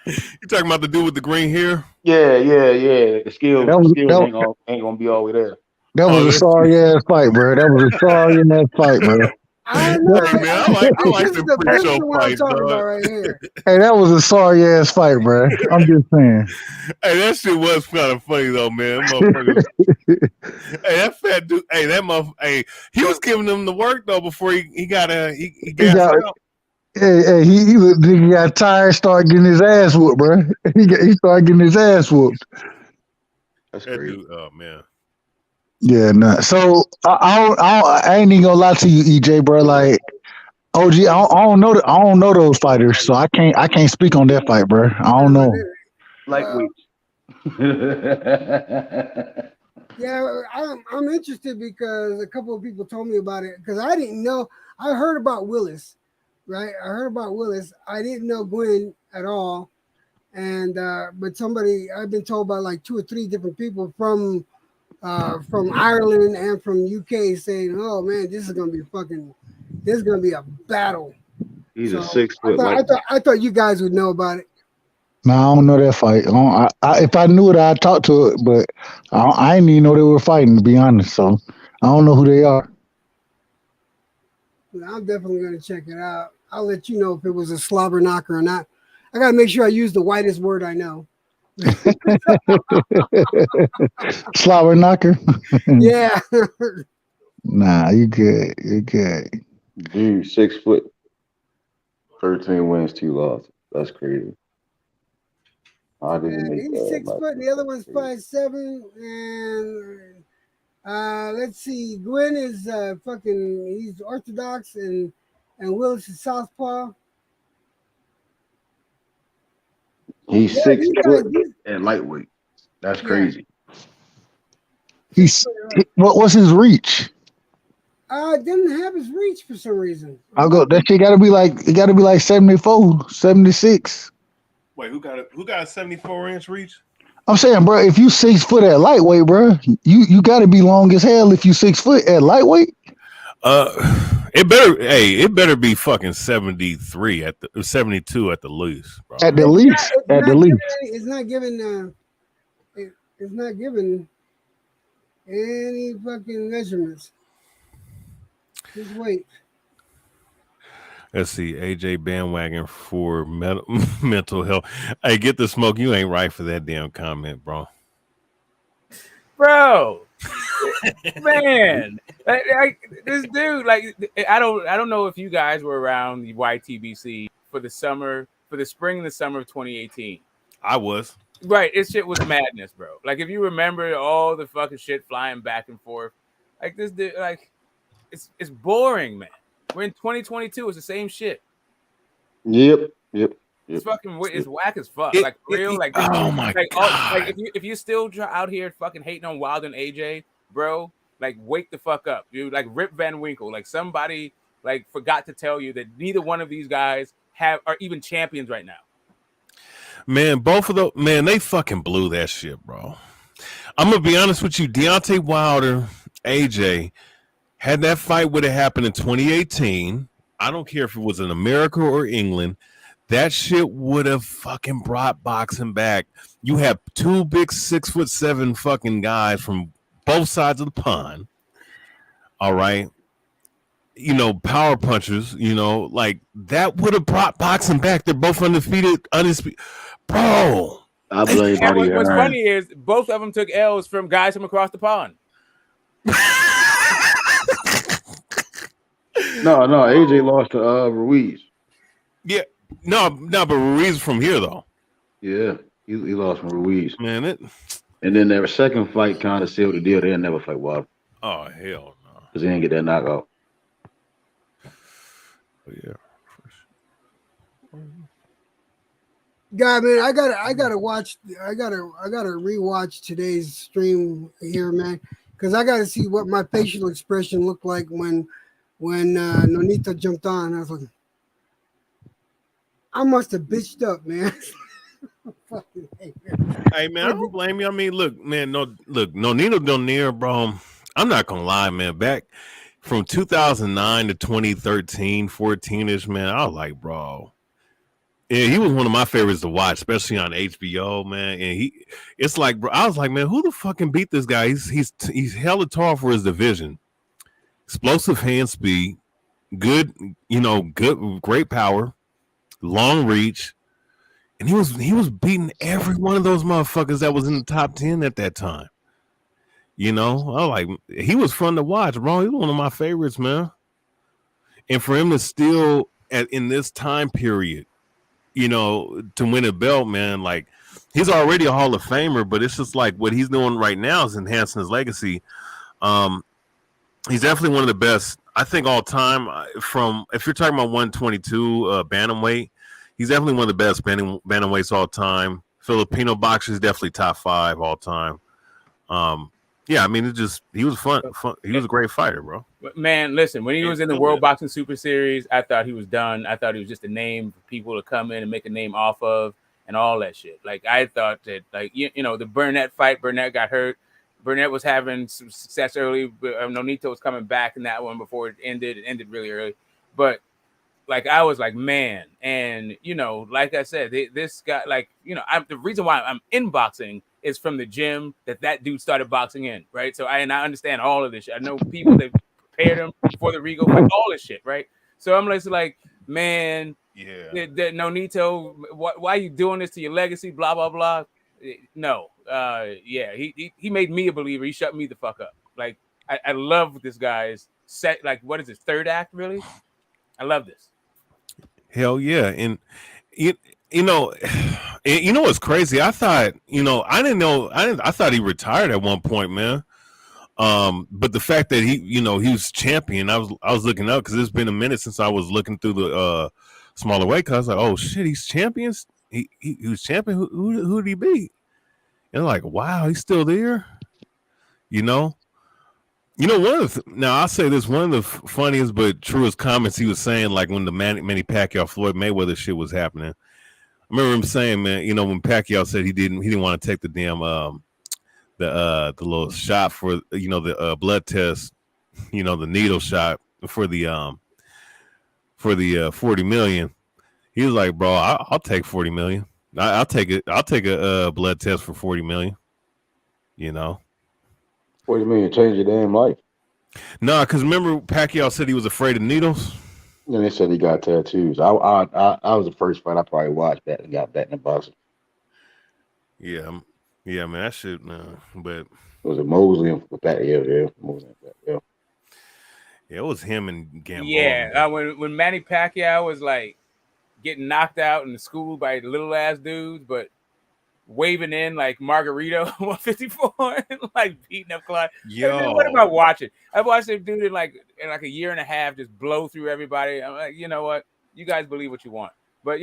You talking about the dude with the green hair? Yeah. The skills That ain't gonna be all the way there. was a sorry ass fight, bro. That was a sorry ass fight, bro. I know. Hey, man, I like This is them the pre-show one I'm fights, talking about dog. right here. Hey, that was a sorry ass fight, bro. I'm just saying. Hey, that shit was kind of funny though, man. Motherfuckers. Hey, that fat dude. Hey, that motherfucker. Hey, he was giving them the work though before he got gassed out. He got tired, started getting his ass whooped, bro. He started getting his ass whooped. That's that crazy. dude. Oh man. Yeah, nah. So I ain't even gonna lie to you, EJ, bro. Like OG, I don't know those fighters, so I can't speak on that fight, bro. I don't know. Lightweight. Yeah, I'm interested because a couple of people told me about it because I didn't know. I heard about Willis, right? I heard about Willis. I didn't know Gwen at all, and but I've been told by like 2 or 3 different people from Ireland and from UK saying, "Oh man, this is gonna be a battle." He's So a 6 foot. I thought you guys would know about it. No, I don't know that fight. If I knew it, I'd talk to it, but I didn't even know they were fighting, to be honest. So I don't know who they are. I'm definitely gonna check it out. I'll let you know if it was a slobber knocker or not. I gotta make sure I use the whitest word I know. Slobber knocker? Yeah. Nah, you good. You're good. Dude, 6 foot, 13 wins, 2 losses. That's crazy. How did he make He's that? 6 foot, and the other one's 5'7", and let's see. Gwen is he's Orthodox, and Willis is Southpaw. He's 6 foot and lightweight. That's crazy. What's his reach? Didn't have his reach for some reason. That shit gotta be like 74, 76. Wait, who got a 74-inch reach? I'm saying, bro, if you 6 foot at lightweight, bro, you gotta be long as hell if you 6 foot at lightweight. It better be fucking 73 at the 72 at the least, bro. At the least. It's not giving any fucking measurements. Just wait. Let's see, AJ bandwagon for mental health. Hey, get the smoke. You ain't right for that damn comment, bro. Bro, man, this dude, I don't know if you guys were around the YTBC for the spring and the summer of 2018. I was. Right, this shit was madness, bro. Like, if you remember all the fucking shit flying back and forth, like this dude, like it's boring, man. We're in 2022. It's the same shit. Yep. It's fucking. It's whack as fuck. Like real. Like oh my god. Like if you still out here fucking hating on Wild and AJ, bro, like wake the fuck up, dude. Like Rip Van Winkle. Like somebody like forgot to tell you that neither one of these guys are even champions right now. Man, both of those, man, they fucking blew that shit, bro. I'm gonna be honest with you, Deontay Wilder, AJ. Had that fight would have happened in 2018, I don't care if it was in America or England, that shit would have fucking brought boxing back. You have 2 big 6'7" fucking guys from both sides of the pond. All right. You know, power punchers, you know, like that would have brought boxing back. They're both undisputed. Bro. I blame Buddy. What's funny is both of them took L's from guys from across the pond. No, AJ lost to Ruiz. Yeah, no, but Ruiz from here though. Yeah, he lost from Ruiz. Man, and then their second fight kind of sealed the deal. They'll never fight Wilder. Oh hell no, because they didn't get that knockout. But yeah. God, man, I gotta rewatch today's stream here, man, because I gotta see what my facial expression looked like when Nonito jumped on. I was like, I must have bitched up, man. Hey man, I don't blame you. I mean, look, Nonito Donaire, bro. I'm not gonna lie, man. Back from 2009 to 2013, 14ish, man, I was like, bro. Yeah, he was one of my favorites to watch, especially on HBO, man. And it's like, bro, I was like, man, who the fuck can beat this guy? He's hella tall for his division. Explosive hand speed, good, great power, long reach, and he was beating every one of those motherfuckers that was in the top 10 at that time. I was like, he was fun to watch, bro. He was one of my favorites, man. And for him to still in this time period, to win a belt, man, like he's already a Hall of Famer, but it's just like what he's doing right now is enhancing his legacy. He's definitely one of the best, I think, all time. If you're talking about 122 bantamweight, he's definitely one of the best bantamweights all time. Filipino boxers, definitely top 5 all time. Yeah, I mean, he was fun. He was a great fighter, bro. Man, listen, when he was in the World Boxing Super Series, I thought he was done. I thought he was just a name for people to come in and make a name off of and all that shit. Like, I thought that, like, the Burnett fight, Burnett got hurt. Burnett was having some success early. Nonito was coming back in that one before it ended. It ended really early. But, like, I was like, man. And, like I said, this guy, like, the reason why I'm in boxing is from the gym that dude started boxing in, right? So I understand all of this shit. I know people that prepared him for the Regal fight, all this shit, right? So I'm just like, man, that Nonito, why are you doing this to your legacy? Blah blah blah. No, he made me a believer. He shut me the fuck up. Like I love this guy's set. Like, what is his third act? Really, I love this. Hell yeah, and what's crazy? I thought, I didn't know. I thought he retired at one point, man. But the fact that he was champion, I was looking up because it's been a minute since I was looking through the smaller weight class. Like, oh shit, he's champions. He was champion. Who did he beat? And like, wow, he's still there. Now I'll say this: one of the funniest but truest comments he was saying, like when the Manny Pacquiao Floyd Mayweather shit was happening. I remember him saying, man, when Pacquiao said he didn't want to take the damn the little shot for the blood test, the needle shot for the 40 million. He was like, bro, I'll take 40 million. I'll take it. I'll take a blood test for 40 million. 40 million change your damn life. No, because remember Pacquiao said he was afraid of needles. And they said he got tattoos. I was the first fight I probably watched that and got back in the boxing. Yeah, man, that shit. But was it Mosley and Pacquiao? Mosley and Pacquiao. Yeah, it was him and Gamboa. Yeah, when Manny Pacquiao was like getting knocked out in the school by the little ass dudes, but waving in like Margarito 154 and like beating up Clyde. Yo, what am I watching? I watched him dude in like a year and a half just blow through everybody. I'm like, you know what? You guys believe what you want, but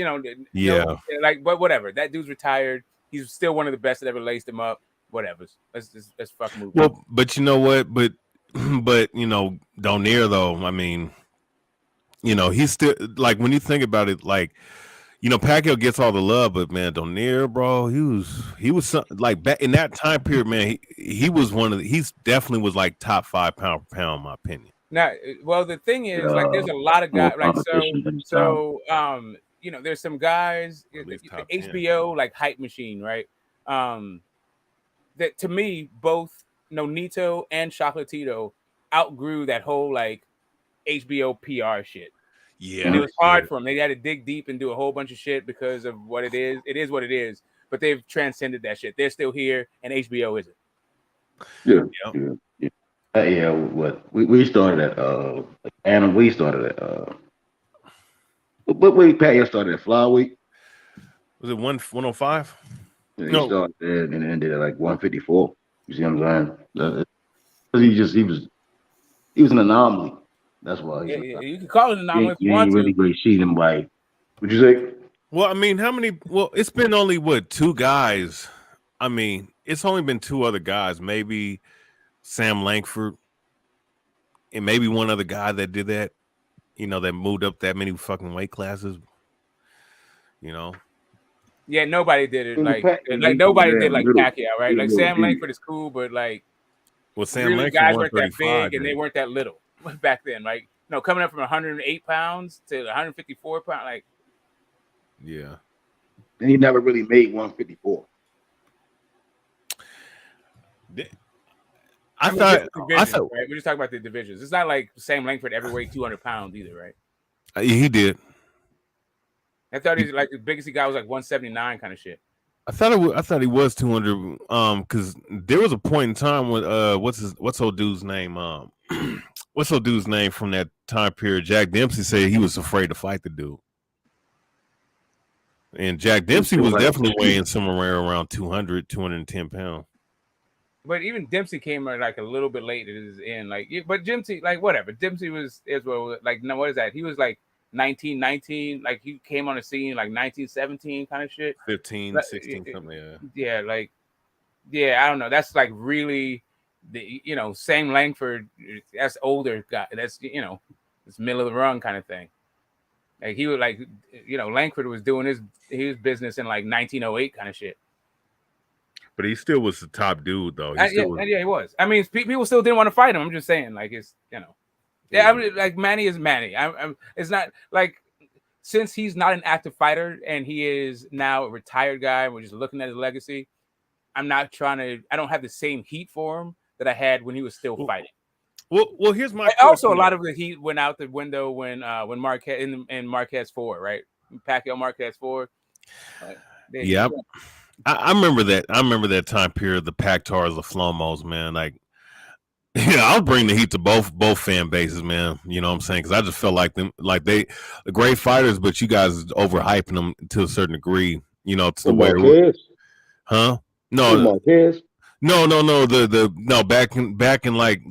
but whatever. That dude's retired. He's still one of the best that ever laced him up. Whatever. Let's fucking move. Well, but you know what? But Donaire though. I mean, he's still like when you think about it, like. Pacquiao gets all the love, but man, Donaire, bro, he was like back in that time period, man. He was he's definitely was like top 5 pound for pound, in my opinion. Now, well, the thing is, like, there's a lot of guys, like, there's some guys, the HBO like hype machine, right? That to me, both Nonito and Chocolatito outgrew that whole like HBO PR shit. Yeah, and it was hard for them. They had to dig deep and do a whole bunch of shit because of what it is. It is what it is. But they've transcended that shit. They're still here, and HBO isn't. Yeah. What we started at and we started at what week Pacquiao started at flyweight? Was it 105? Yeah, he started there and ended at like 154. You see what I'm saying? He was an anomaly. That's why. You can call it an anomaly if you want to. Really great shit him by. Would you say? Well, I mean, how many? Well, it's been only 2 guys. I mean, it's only been 2 other guys. Maybe Sam Langford, and maybe one other guy that did that. That moved up that many fucking weight classes. Yeah, nobody did it like nobody did like Pacquiao, right? Like Sam Langford is cool, but like, well, Sam really Langford guys weren't that big and they weren't that little. back then, like coming up from 108 pounds to 154 pounds, like yeah. And he never really made 154. I mean, thought, just the divisions, right? We're just talking about the divisions. It's not like Sam Langford ever weighed 200 pounds either, right? He did. I thought he's like the biggest he got was like 179 kind of shit. I thought he was 200. Because there was a point in time when what's old dude's name? What's old dude's name from that time period? Jack Dempsey said he was afraid to fight the dude. And Jack Dempsey was definitely weighing somewhere around 200, 210 pounds. But even Dempsey came like a little bit late at his end. Like, but Dempsey, like whatever. Dempsey was like, no, what is that? He was like 19, like he came on the scene like 1917 kind of shit. 15, 16, something like that. Yeah, like, yeah, I don't know. That's like really the Sam Langford. That's older guy. That's it's middle of the run kind of thing. Like he was like, Langford was doing his business in like 1908 kind of shit. But he still was the top dude, though. Yeah, he was. I mean, people still didn't want to fight him. I'm just saying, like, it's yeah. I mean, like Manny is Manny. It's not like since he's not an active fighter and he is now a retired guy. And we're just looking at his legacy. I'm not trying to. I don't have the same heat for him that I had when he was still fighting. Well, here's my. Also, a lot of the heat went out the window when Marquez in Marquez 4, right? Pacquiao Marquez 4. Yep. I remember that. I remember that time period. The Pactars, the Flomos, man. Like, I'll bring the heat to both fan bases, man. You know what I'm saying? Because I just felt like them, like they great fighters, but you guys overhyping them to a certain degree. To the way, huh? No, Marquez. No. Back in like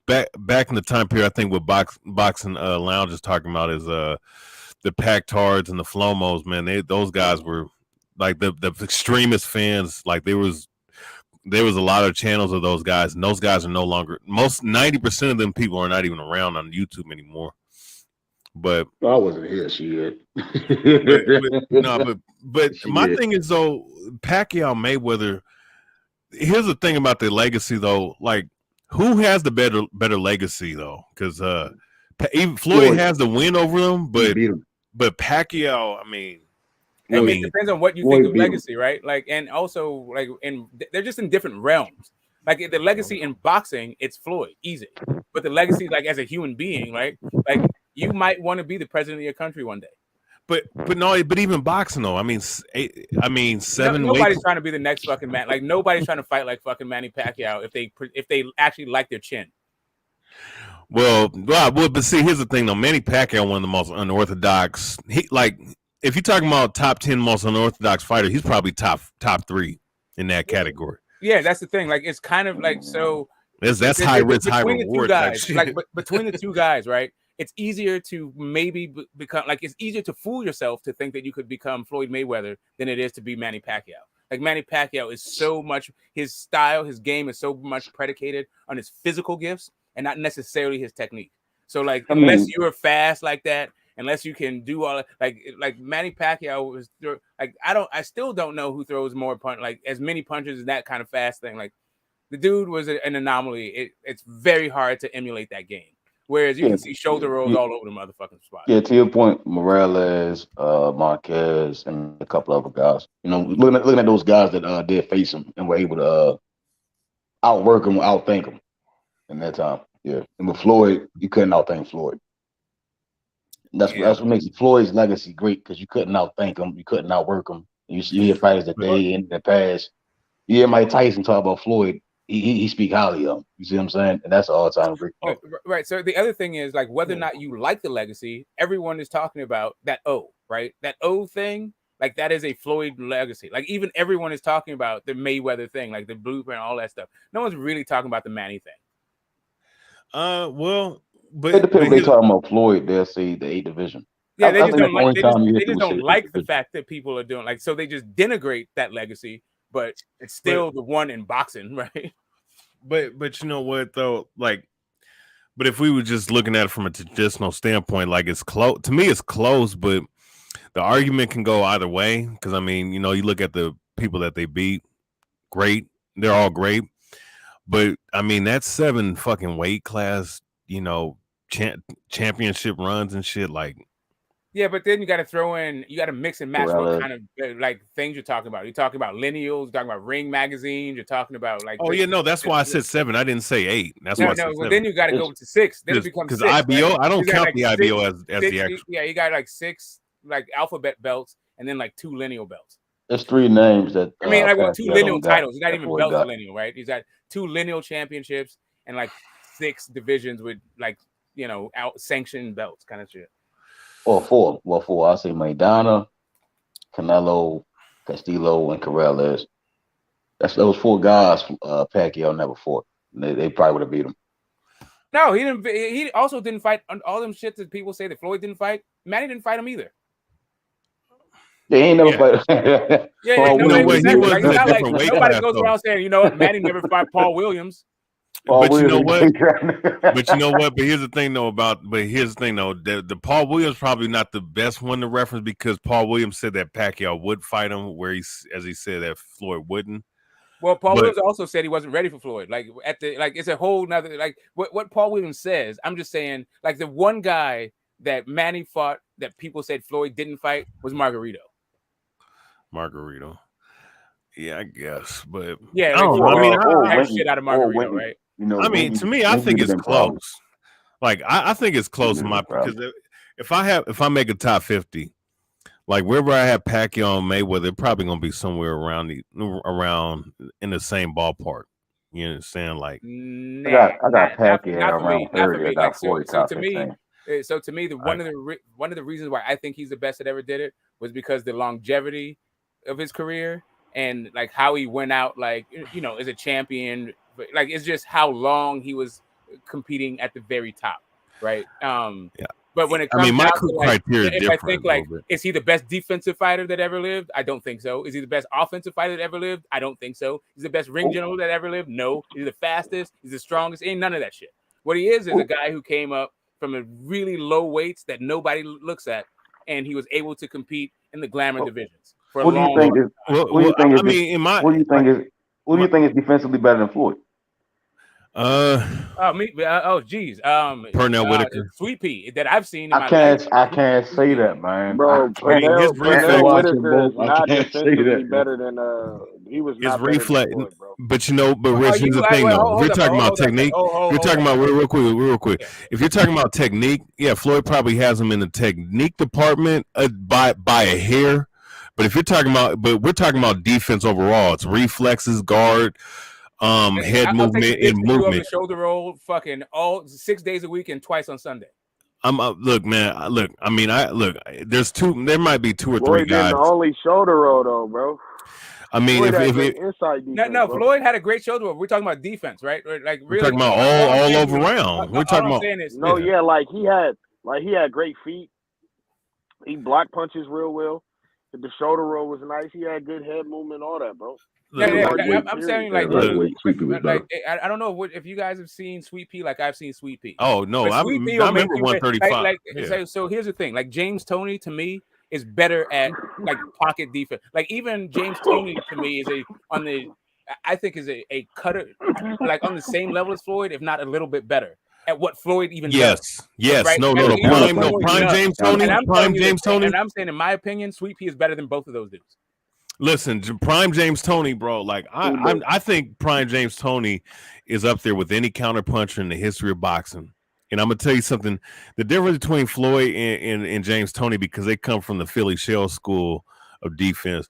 back in the time period, I think what boxing lounge is talking about is the Pactards and the Flomos, man. Those guys were like the extremist fans. Like there was a lot of channels of those guys, and those guys are no longer. 90% of them people are not even around on YouTube anymore. But I wasn't here, shit. but my thing is though, Pacquiao Mayweather. Here's the thing about the legacy though, like who has the better legacy though? Because even Floyd has the win over them, but Pacquiao, I mean, it depends on what you think of legacy, right? Like, and also like, they're just in different realms. Like the legacy in boxing, it's Floyd, easy. But the legacy, like as a human being, right? Like you might want to be the president of your country one day. But even boxing though, I mean 7 nobody's trying to be the next fucking man. Like nobody's trying to fight like fucking Manny Pacquiao if they actually like their chin. Well, but see, here's the thing though. Manny Pacquiao, one of the most unorthodox. If you're talking about top 10 most unorthodox fighter, he's probably top 3 in that category. Yeah, that's the thing. Like it's kind of like so. That's high risk, high reward. Between the two guys, right? It's easier to maybe become like it's easier to fool yourself to think that you could become Floyd Mayweather than it is to be Manny Pacquiao. Like Manny Pacquiao is so much his style, his game is so much predicated on his physical gifts and not necessarily his technique. So like unless you're fast like that, unless you can do all like Manny Pacquiao was like I still don't know who throws more like as many punches as that kind of fast thing. Like the dude was an anomaly. It's very hard to emulate that game. Whereas you can see shoulder rolls all over the motherfucking spot. Yeah, to your point, Morales, Marquez, and a couple other guys. Looking at those guys that did face him and were able to outwork him, outthink him in that time. Yeah, and with Floyd, you couldn't outthink Floyd. That's what makes Floyd's legacy great because you couldn't outthink him, you couldn't outwork him. You hear fighters that they in the past. You hear Mike Tyson talk about Floyd. He speak highly of him. You see what I'm saying? And that's all time great. Oh, right. So the other thing is like whether or not you like the legacy, everyone is talking about that O, right? That O thing, like that is a Floyd legacy. Like even everyone is talking about the Mayweather thing, like the blueprint, all that stuff. No one's really talking about the Manny thing. Well, but it depends. They talking about Floyd. They'll say the A division. Yeah, they just don't like. They just don't like the fact that people are doing like. So they just denigrate that legacy. But it's still the one in boxing, right? But you know what though, like, but if we were just looking at it from a traditional standpoint, like it's close to me, it's close, but the argument can go either way. Because I mean, you look at the people that they beat, great, they're all great, but I mean that 7 fucking weight class, championship runs and shit. Like, yeah, but then you got to mix and match what Corrales. kind of like things you're talking about. You're talking about lineals, you're talking about Ring magazines, you're talking about like. oh yeah, no, that's why I said 7. I didn't say 8. That's why I said 7. Then you got to go to 6. Then it becomes 6. Because IBO, right? I don't You got, count like, the IBO as the actual. Yeah, you got like 6 like alphabet belts and then like 2 lineal belts. There's 3 names that I mean, like 2 lineal got, titles. It's not even belts for lineal, right? He's got 2 lineal championships and like 6 divisions with like out sanctioned belts, kind of shit. Or 4. Well, 4. I say Maidana, Canelo, Castillo, and Corrales. That's those 4 guys. Pacquiao never fought. They probably would have beat him. No, he didn't. He also didn't fight all them shit that people say that Floyd didn't fight. Manny didn't fight him either. They ain't never fight. Nobody goes around saying, you know what, Manny never fought Paul Williams. But you know what? But here's the thing though the Paul Williams probably not the best one to reference because Paul Williams said that Pacquiao would fight him, where as he said that Floyd wouldn't. Well, Paul Williams also said he wasn't ready for Floyd. Like it's a whole nother like what Paul Williams says. I'm just saying, like the one guy that Manny fought that people said Floyd didn't fight was Margarito. Yeah, I guess, but yeah, I don't know. I mean, shit out of Margarito, right? I mean, to me, I think it's close. Like, I think it's close because if I make a top 50, like wherever I have Pacquiao and Mayweather, they're probably gonna be somewhere around in the same ballpark. You understand? Like, I got Pacquiao around 30. I got 40 top 15. So to me, one of the reasons why I think he's the best that ever did it was because the longevity of his career and like how he went out, like as a champion. But like it's just how long he was competing at the very top, right? But when it comes my down to like, criteria if I think like, is he the best defensive fighter that ever lived? I don't think so. Is he the best offensive fighter that ever lived? I don't think so. Is he the best ring general that ever lived? No. Is he the fastest? Is the strongest? Ain't none of that shit. What he is a guy who came up from a really low weights that nobody looks at, and he was able to compete in the glamour divisions for a long time. What do you think is defensively better than Floyd? Geez. Pernell Whitaker, Sweet Pea that I've seen. I can't say that, man. Bro, Pernell Whitaker is not defensively better than he was. His reflex, but Rich, here's the thing though. If you're talking about technique, you're talking about real quick. If you're talking about technique, yeah, Floyd probably has him in the technique department by a hair. But if you're talking about, we're talking about defense overall. It's reflexes, guard. Head movement and movement. Shoulder roll, fucking all 6 days a week and twice on Sunday. Look, man. Look, I mean, there's two. There might be 2 or 3 guys. The only shoulder roll though, bro. I mean, Floyd had a great shoulder roll. We're talking about defense, right? Like really, we're talking about all over round. We're talking about like he had great feet. He block punches real well. The shoulder roll was nice. He had good head movement, all that, bro. I'm saying like I don't know if you guys have seen Sweet Pea like I've seen Sweet Pea. Oh no, I remember 135. So here's the thing: like James Toney to me is better at like pocket defense. Like even James Toney to me is a cutter, like on the same level as Floyd, if not a little bit better at what Floyd even does. Yes, right? Prime James Toney. And I'm saying, in my opinion, Sweet Pea is better than both of those dudes. Listen, Prime James Toney, bro. Like I think Prime James Toney is up there with any counterpuncher in the history of boxing. And I'm gonna tell you something: the difference between Floyd and James Toney, because they come from the Philly shell school of defense.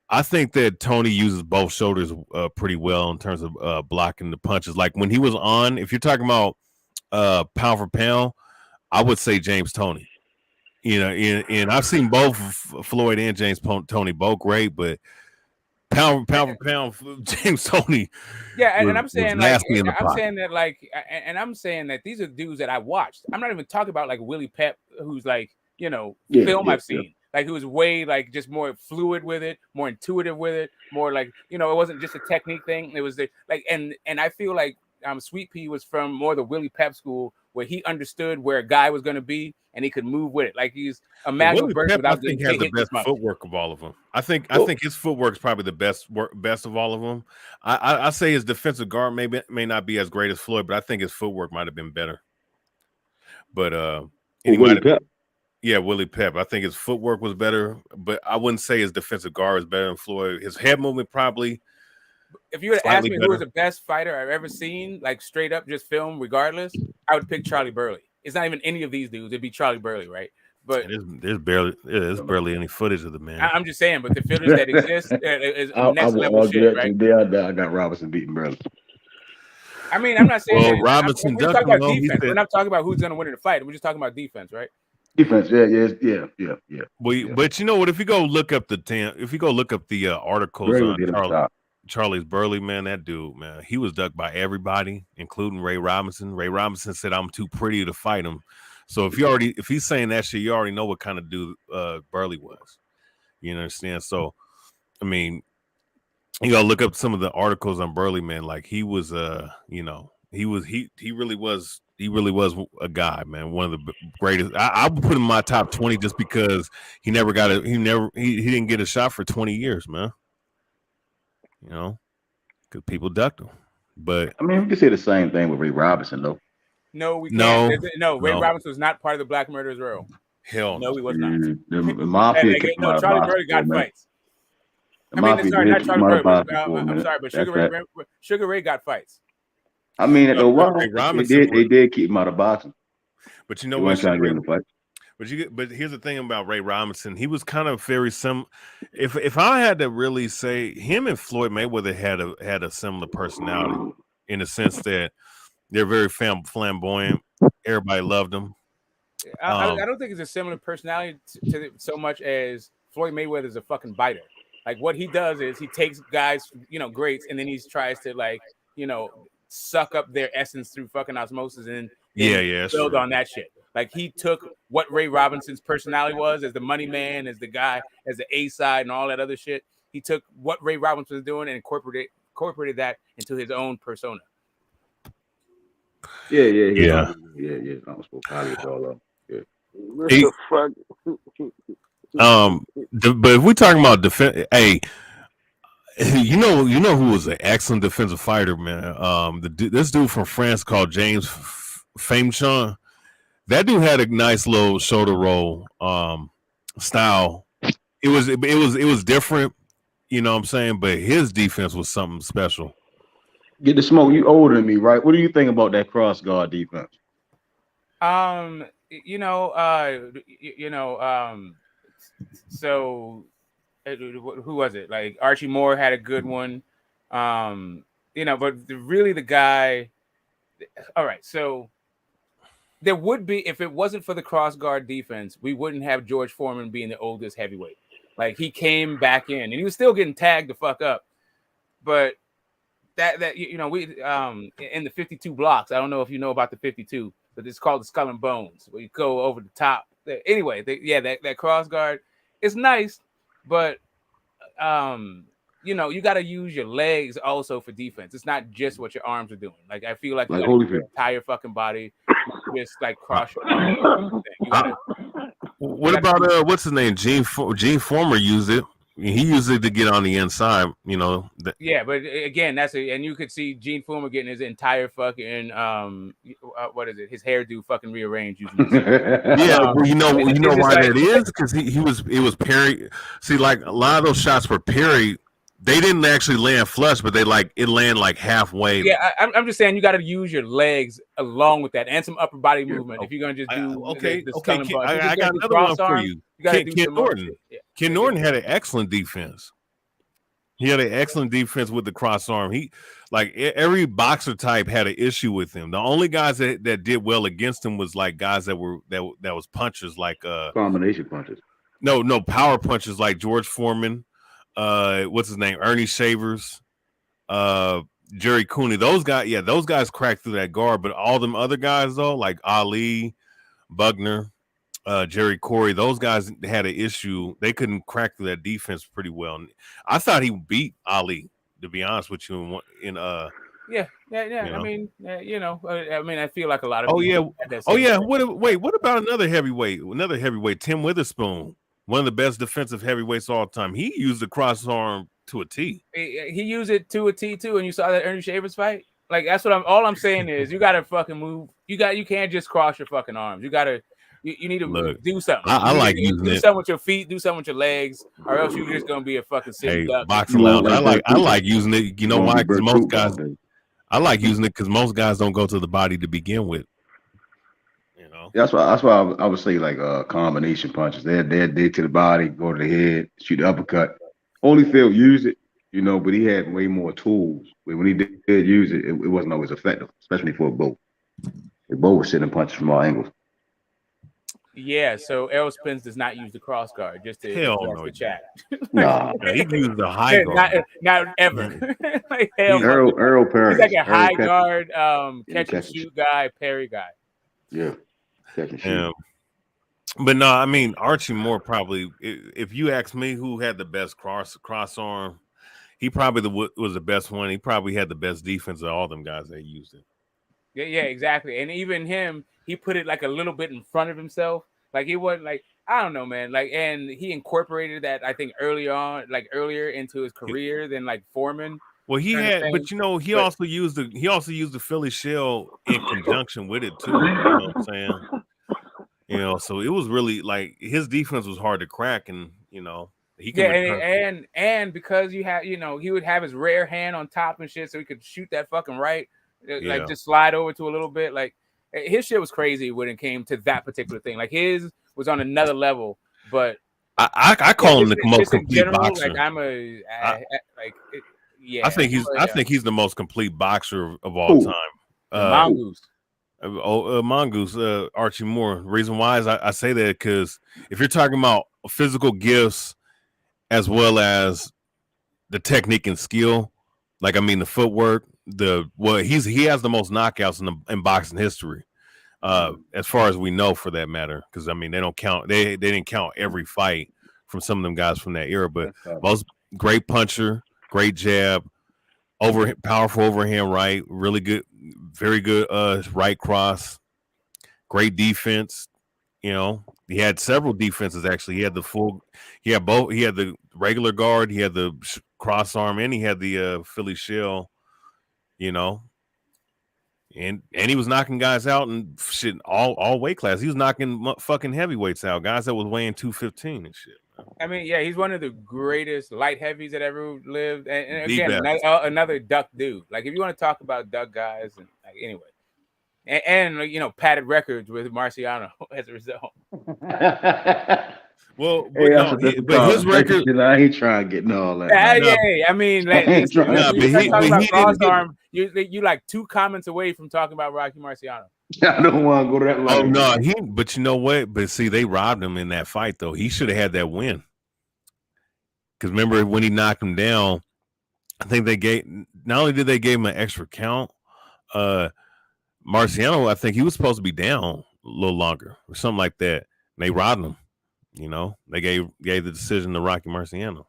I think that Toney uses both shoulders pretty well in terms of blocking the punches. Like when he was on, if you're talking about pound for pound, I would say James Toney. And I've seen both Floyd and James Toney, both great, but pound for pound, James Toney. Yeah, and I'm saying like, I'm saying that these are dudes that I watched. I'm not even talking about like Willie Pep, who's like film I've seen. Like who was way like just more fluid with it, more intuitive with it, more like it wasn't just a technique thing. It was and I feel like Sweet Pea was from more the Willie Pep school where he understood where a guy was going to be and he could move with it. Like he's a manual burst without I think has the best footwork of all of them. I think his footwork is probably the best of all of them. I say his defensive guard may not be as great as Floyd, but I think his footwork might have been better. But Willie Pep. Yeah, Willie Pep. I think his footwork was better, but I wouldn't say his defensive guard was better than Floyd. His head movement probably. If you were to ask me better. who was the best fighter I've ever seen, like straight up just film, regardless, I would pick Charlie Burley. It's not even any of these dudes. It'd be Charlie Burley, right? But there's barely any footage of the man. I'm just saying, but the footage that exists is next level shit, right? I got Robinson beating Burley. I mean, I'm not saying Well, Robinson we're just talking about Duncan, defense. We're not talking about who's going to win in the fight. We're just talking about defense, right? Defense, yeah. But you know what? If you go look up the articles on Charlie's Burley, man, that dude, man, he was ducked by everybody, including Ray Robinson. Ray Robinson said, "I'm too pretty to fight him." So if he's saying that shit, you already know what kind of dude Burley was. You understand? So, I mean, you gotta look up some of the articles on Burley, man. Like he was, he really was a guy, man. One of the greatest. I would put him in my top 20 just because he didn't get a shot for 20 years, man. You know, because people ducked him. But I mean, we can say the same thing with Ray Robinson, though. No, we can't. No, Ray Robinson was not part of the Black Murderers Row. Hell no, he was not. The mafia kicked him out of Charlie boxing, Burley got man. fights. The mafia did kick him out of boxing for a I'm minute. sorry, but Sugar Ray got fights. I mean, No, while Ray Robinson they did keep him out of boxing. But you know They what? weren't trying to get him to fight. But here's the thing about Ray Robinson. He was kind of very similar. If I had to really say, him and Floyd Mayweather had a similar personality in the sense that they're very flamboyant. Everybody loved them. I don't think it's a similar personality to so much as Floyd Mayweather is a fucking biter. Like what he does is he takes guys, greats, and then he tries to suck up their essence through fucking osmosis and build on that shit. Like he took what Ray Robinson's personality was as the money man, as the guy, as the A side, and all that other shit. He took what Ray Robinson was doing and incorporated that into his own persona. Yeah. I was supposed to call it all up. Yeah. What the fuck? But if we're talking about defense, hey, you know who was an excellent defensive fighter, man. This dude from France called James Famechon. That dude had a nice little shoulder roll style. It was different, you know what I'm saying? But his defense was something special. Get the smoke. You older than me, right? What do you think about that cross guard defense? So who was it? Like Archie Moore had a good one. But really the guy. All right, so there would be, if it wasn't for the cross guard defense, we wouldn't have George Foreman being the oldest heavyweight. Like he came back in and he was still getting tagged the fuck up. But we in the 52 blocks, I don't know if you know about the 52, but it's called the Skull and Bones, where you go over the top. Anyway, that cross guard is nice, but you got to use your legs also for defense. It's not just what your arms are doing. Like I feel like you got to use your entire fucking body, just like cross your arms. What about what's his name? Gene Former used it. He used it to get on the inside, Yeah, but again, and you could see Gene Fullmer getting his entire fucking his hairdo fucking rearranged using this. You know why that is? Because it was parry. See, like a lot of those shots were parried. They didn't actually land flush, but it landed like halfway. Yeah, I'm just saying you got to use your legs along with that and some upper body movement. If you're gonna just do I got another one for you. Ken Norton. Ken Norton had an excellent defense. He had an excellent defense with the cross arm. He every boxer type had an issue with him. The only guys that did well against him was like guys that was punchers, like combination punches. No power punches like George Foreman. What's his name? Ernie Shavers, Jerry Cooney. Those guys cracked through that guard. But all them other guys though, like Ali, Bugner, Jerry Corey, those guys had an issue. They couldn't crack through that defense pretty well. I thought he beat Ali, to be honest with you. Yeah. I mean, I feel like a lot of What about another heavyweight, Tim Witherspoon? One of the best defensive heavyweights of all time. He used the cross arm to a T. He used it to a T too. And you saw that Ernie Shavers fight? Like that's what all I'm saying is you gotta fucking move. You can't just cross your fucking arms. You need to do something. I You like need to using do it. something with your feet, do something with your legs, or else you're just gonna be a fucking sitting Hey, duck. boxing lounge. I like using it. You know why? Because most guys, I like using it because most guys don't go to the body to begin with. You know. That's why I would say like combination punches. They're dig to the body, go to the head, shoot the uppercut. Holyfield used it, you know, but he had way more tools. When he did use it, it wasn't always effective, especially for a bow. The bow was sitting punches from all angles. Yeah, so Errol Spence does not use the cross guard, just to Hell address no, the chat. Nah. He used the high guard. Not ever. Like hell, Errol he's Perry. like a high catch, guard, catch catch and shoot guy, Perry guy. Yeah, catch and shoot. But no, I mean Archie Moore probably. If you ask me, who had the best cross arm, he probably was the best one. He probably had the best defense of all them guys that used it. Yeah, exactly. And even him, he put it like a little bit in front of himself. Like he wasn't like, I don't know, man. Like, and he incorporated that, I think, earlier into his career than like Foreman. Well, he had, but you know, he also used the Philly shell in conjunction with it too. You know what I'm saying? You know, so it was really like his defense was hard to crack, and you know, he could and because you have, you know, he would have his rare hand on top and shit, so he could shoot that fucking right. Like just slide over to a little bit. Like his shit was crazy when it came to that particular thing. Like his was on another level. But I call him the most complete boxer. Like I think he's the most complete boxer of all time. Mongoose. Mongoose, Archie Moore. The reason why is I say that because if you're talking about physical gifts as well as the technique and skill, like I mean the footwork. He has the most knockouts in boxing history, as far as we know, for that matter. Because I mean they don't count. They didn't count every fight from some of them guys from that era, but most great puncher, great jab, powerful overhand right, really good, very good right cross, great defense. You know, he had several defenses actually. He had both. He had the regular guard, he had the cross arm, and he had the Philly shell. You know, and he was knocking guys out and shit all weight class. He was knocking fucking heavyweights out, guys that was weighing 215 and shit. I mean, yeah, he's one of the greatest light heavies that ever lived. And again, another duck dude. Like if you want to talk about duck guys, and like anyway, and you know, padded records with Marciano as a result. Well, but his record, I ain't trying to get all that. I mean, you like 2 comments away from talking about Rocky Marciano. I don't want to go to that line. Oh no, but you know what? But see, they robbed him in that fight though. He should have had that win. Because remember when he knocked him down, I think not only did they give him an extra count, Marciano, I think he was supposed to be down a little longer or something like that. And they robbed him. You know, they gave the decision to Rocky Marciano.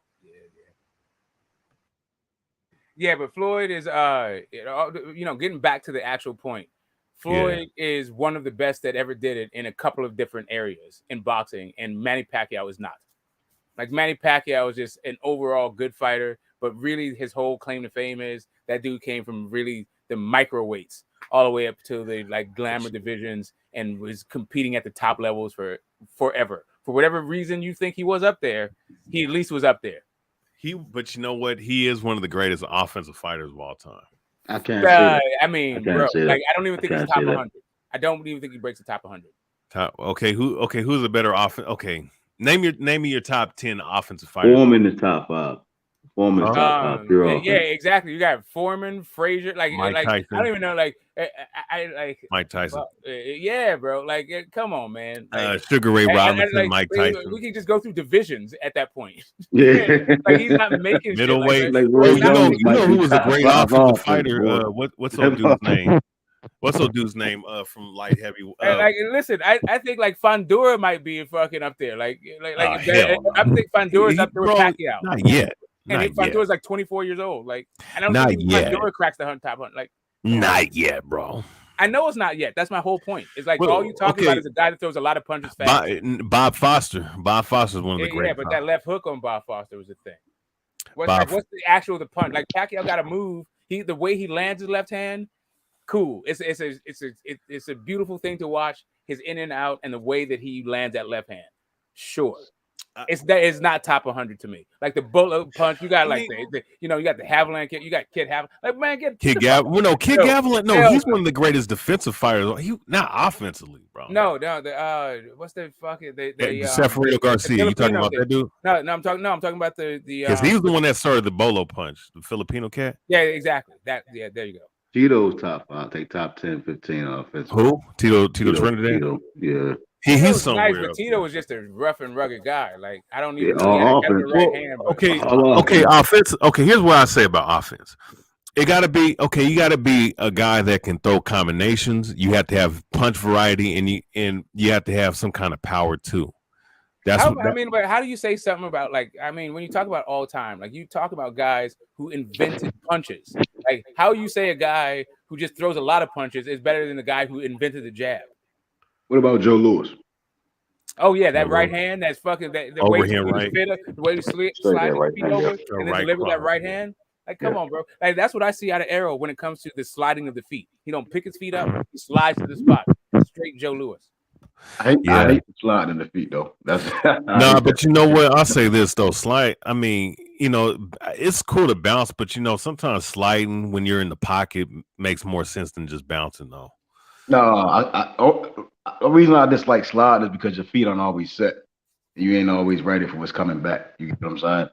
Yeah, but Floyd is you know, getting back to the actual point. Floyd is one of the best that ever did it in a couple of different areas in boxing, and Manny Pacquiao is not. Like Manny Pacquiao is just an overall good fighter, but really his whole claim to fame is that dude came from really the microweights all the way up to the like glamour divisions and was competing at the top levels for forever. For whatever reason you think he was up there, he at least was up there. But you know what? He is one of the greatest offensive fighters of all time. I can't say that. I mean, bro, like I don't even think he's top 100. I don't even think he breaks the top 100. Who's a better offense? Okay, name me your top 10 offensive fighters. Foreman is top 5. Foreman is top 5. Yeah, exactly. You got Foreman, Frazier, like Tyson. I don't even know, like I like Mike Tyson. Yeah, bro. Like, come on, man. Like, Sugar Ray Robinson, Mike Tyson. We can just go through divisions at that point. Yeah, like he's not making middleweight. Like, you know who was a great offensive fighter? What's old dude's name? What's old dude's name? From light heavy. Like, listen, I think like Fandura might be fucking up there. I think Fandura's up there with Pacquiao. Not yet. And Fandura's like 24 years old. Like, I don't think Fandura cracks the top 100. Like, not yet, bro. I know it's not yet. That's my whole point. It's like all you talk about is a guy that throws a lot of punches fast. Bob Foster. Bob Foster's one of the great. Yeah, but that left hook on Bob Foster was the thing. What's the actual punch? Like Pacquiao got to move. the way he lands his left hand, cool. It's a beautiful thing to watch. His in and out and the way that he lands that left hand. Sure. It's not top 100 to me. Like the bullet punch, you got you got the Haviland kid, you got Kid Haviland. Like man, Kid Gavilan. Kid Gavilan. No, he's one of the greatest defensive fighters. He not offensively, bro. No. What's the fucking Seferino Garcia. You talking about that dude? No, I'm talking about the because he's the one that started the bolo punch, the Filipino cat. Yeah, exactly. There you go. Tito's top 5, take top 10, 15 offense. Who? Tito Trinidad? Tito, yeah. He's somewhere. Nice, but Tito was just a rough and rugged guy. Like I don't even offense. Okay, offense. Okay, here's what I say about offense. It got to be you got to be a guy that can throw combinations. You have to have punch variety, and you have to have some kind of power too. But how do you say something about when you talk about all time, like you talk about guys who invented punches. Like how you say a guy who just throws a lot of punches is better than the guy who invented the jab. What about Joe Louis? Oh yeah, that right hand. That's fucking the way he slides his feet over and then deliver that right hand. Like, come on, bro. Like that's what I see out of Errol when it comes to the sliding of the feet. He don't pick his feet up. He slides to the spot. Straight Joe Louis. I hate sliding the feet though. That's but you know what? I'll say this though. Slide. I mean, it's cool to bounce, but sometimes sliding when you're in the pocket makes more sense than just bouncing though. No, the reason I dislike slide is because your feet aren't always set. You ain't always ready for what's coming back. You get what I'm saying?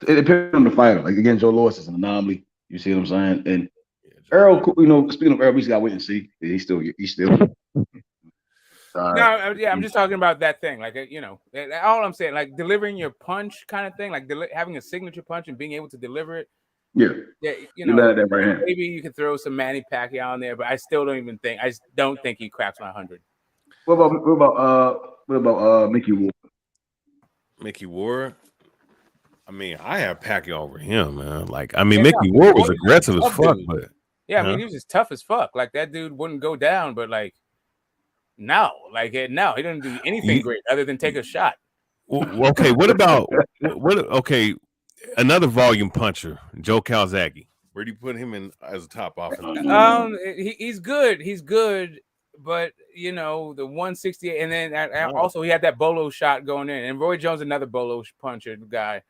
It depends on the fighter. Like again, Joe Louis is an anomaly. You see what I'm saying? And Errol, speaking of Errol, we just got to wait and see. He's still. I'm just talking about that thing. Like all I'm saying, like delivering your punch kind of thing, like having a signature punch and being able to deliver it. Yeah, that right hand. Maybe you could throw some Manny Pacquiao on there, but I still don't think he cracks 100. What about Mickey Ward? Mickey Ward. I mean, I have Pacquiao over him, man. Mickey Ward was aggressive as fuck, but he was just tough as fuck. Like that dude wouldn't go down, but now he didn't do anything great other than take a shot. Okay, what about another volume puncher, Joe Calzaghe? Where do you put him in as a top offense? He's good, but the 168, and then also he had that bolo shot going in, and Roy Jones another bolo puncher guy.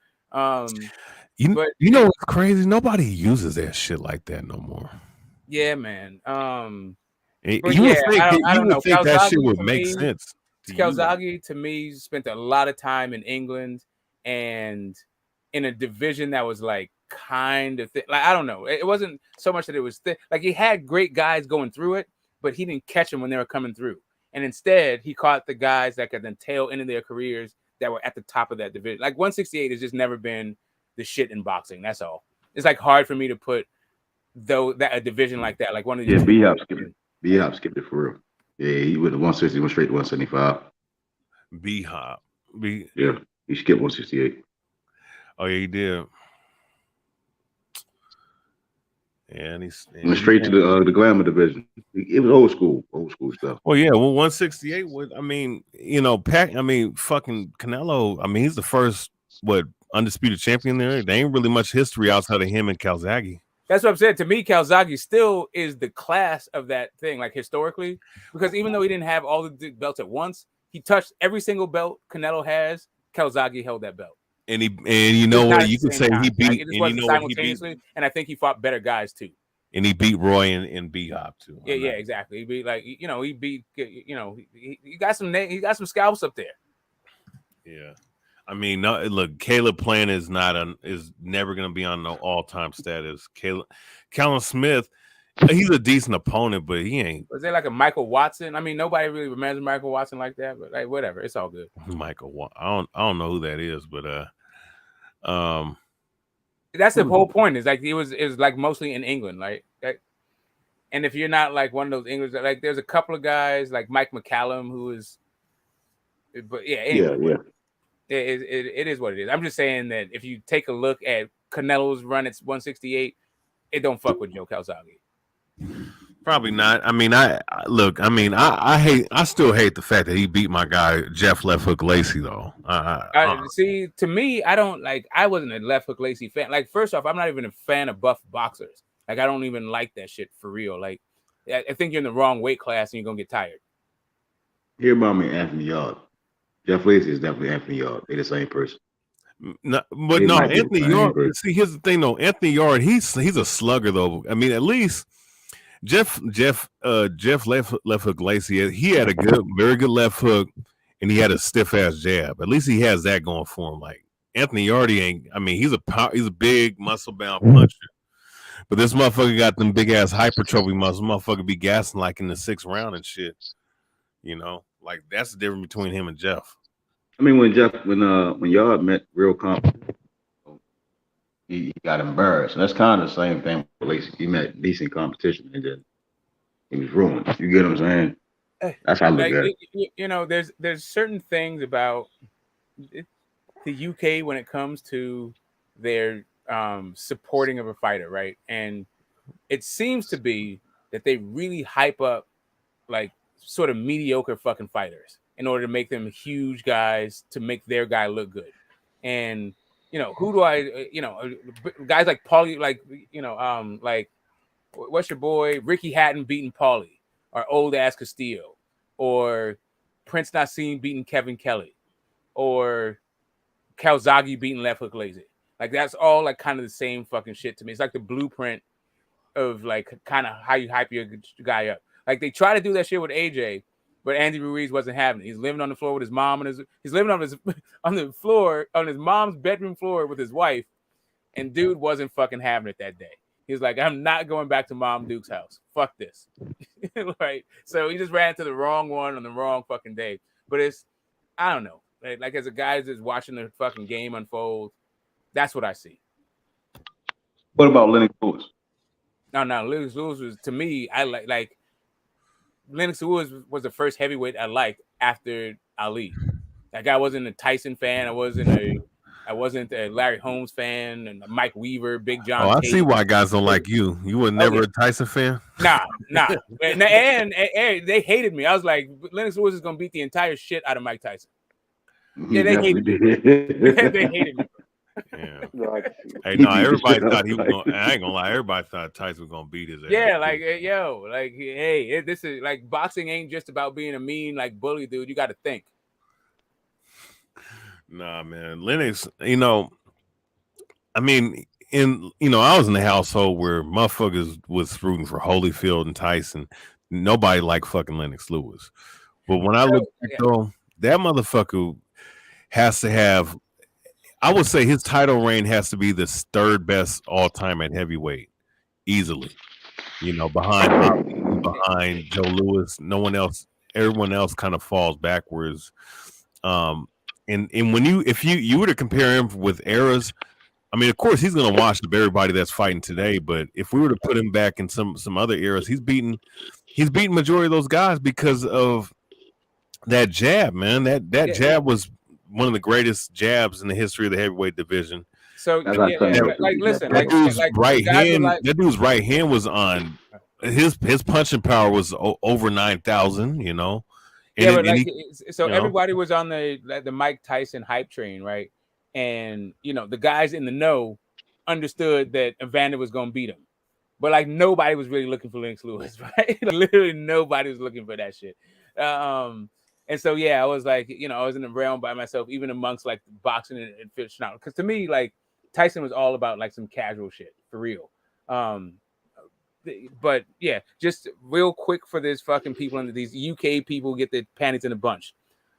You know what's crazy? Nobody uses that shit like that no more. Yeah, man. You would think that shit would make sense. Calzaghe to me spent a lot of time in England and in a division that was kind of thick. I don't know. It wasn't so much that it was thick. He had great guys going through it, but he didn't catch them when they were coming through. And instead, he caught the guys that could then tail into their careers that were at the top of that division. 168 has just never been the shit in boxing. That's all. It's hard for me to put a division like that. One of these. B-Hop skipped it for real. Yeah, he went to 160, went straight to 175. B-Hop. Yeah, he skipped 168. Oh yeah, he did. And he went straight to the glamour division. It was old school stuff. Well, yeah, 168 was. fucking Canelo. He's the first undisputed champion there. There ain't really much history outside of him and Calzaghe. That's what I'm saying. To me, Calzaghe still is the class of that thing, historically, because even though he didn't have all the belts at once, he touched every single belt Canelo has. Calzaghe held that belt. And you know what? You can say he beat. It wasn't simultaneously, and I think he fought better guys too. And he beat Roy and B-Hop too. Yeah, exactly. He beat he got some scalps up there. Yeah. Look, Caleb Plant is never going to be on no all-time status. Callum Smith, he's a decent opponent, but he ain't. Was there a Michael Watson? Nobody really remembers Michael Watson like that, but whatever, it's all good. Michael Watson, I don't know who that is, but that's the whole point. Is it was mostly in England, and if you're not one of those English, there's a couple of guys like Mike McCallum who is, but yeah, anyway. Yeah. It is what it is. I'm just saying that if you take a look at Canelo's run at 168, it don't fuck with Joe Calzaghe. Probably not. I still hate the fact that he beat my guy Jeff Left Hook Lacey though. To me, I don't I wasn't a Left Hook Lacey fan. First off, I'm not even a fan of buff boxers. Like I don't even like that shit for real. Like I think you're in the wrong weight class and you're gonna get tired. Here about me, Anthony Yard. Jeff Lacey is definitely Anthony Yard. They're the same person. No, but They no, might be the Anthony same Yard. person. See, here's the thing, though. Anthony Yard, he's a slugger, though. I mean, at least Jeff left hook Lacey. He had a very good left hook, and he had a stiff ass jab. At least he has that going for him. Like Anthony Yardy ain't. I mean, he's a big muscle bound puncher, but this motherfucker got them big ass hypertrophy muscles. Motherfucker be gassing like in the 6th round and shit. You know, like that's the difference between him and Jeff. I mean, when Yard met real competition, he got embarrassed. And that's kind of the same thing with Lacey. He met decent competition and then he was ruined. You get what I'm saying? That's how I look at it. You know, there's certain things about the UK when it comes to their supporting of a fighter, right? And it seems to be that they really hype up like sort of mediocre fucking fighters in order to make them huge guys to make their guy look good. And you know, who do I, you know, guys like Paulie, like, you know, like what's your boy Ricky Hatton beating Paulie, or old ass Castillo, or Prince Nassim beating Kevin Kelly, or Calzaghe beating left hook Lazy. Like that's all like kind of the same fucking shit to me. It's like the blueprint of like kind of how you hype your guy up. Like they try to do that shit with AJ, but Andy Ruiz wasn't having it. He's living on the floor with his mom and he's living on the floor on his mom's bedroom floor with his wife, and dude wasn't fucking having it that day. He's like, I'm not going back to Mom Duke's house. Fuck this. Right. So he just ran to the wrong one on the wrong fucking day. But it's, I don't know. Like as a guy that's watching the fucking game unfold, that's what I see. What about Lennox Lewis? No, Lennox Lewis was, to me, I like Lennox Lewis was the first heavyweight I liked after Ali. Like I wasn't a Tyson fan. I wasn't a Larry Holmes fan, and a Mike Weaver, Big John. I Tate. see why guys don't like you. You were never a Tyson fan? Nah. and they hated me. I was like, Lennox Lewis is gonna beat the entire shit out of Mike Tyson. Yeah, they hated me. They hated me. Yeah. Hey, no, everybody thought he was gonna. I ain't gonna lie, everybody thought Tyson was gonna beat his ass. Yeah, like yo, like hey, this is like boxing ain't just about being a mean like bully dude. You got to think. Nah, man, Lennox. You know, I mean, I was in the household where motherfuckers was rooting for Holyfield and Tyson. Nobody liked fucking Lennox Lewis. But when I look at though, that motherfucker has to have. I would say his title reign has to be the 3rd best all time at heavyweight, easily. You know, behind Joe Louis, no one else. Everyone else kind of falls backwards. And when if you were to compare him with eras, I mean, of course he's going to wash up everybody that's fighting today. But if we were to put him back in some other eras, he's beaten majority of those guys because of that jab, man. That jab was one of the greatest jabs in the history of the heavyweight division. So like listen, that dude's right hand. That dude's right hand was on. His punching power was over 9,000. You know. And everybody was on the Mike Tyson hype train, right? And you know the guys in the know understood that Evander was going to beat him, but like nobody was really looking for Lennox Lewis, right? Like, literally nobody was looking for that shit. And so, yeah, I was like, you know, I was in the realm by myself, even amongst like boxing and fish now. Because to me, like Tyson was all about like some casual shit for real. But yeah, just real quick for this fucking people and these UK people get their panties in a bunch.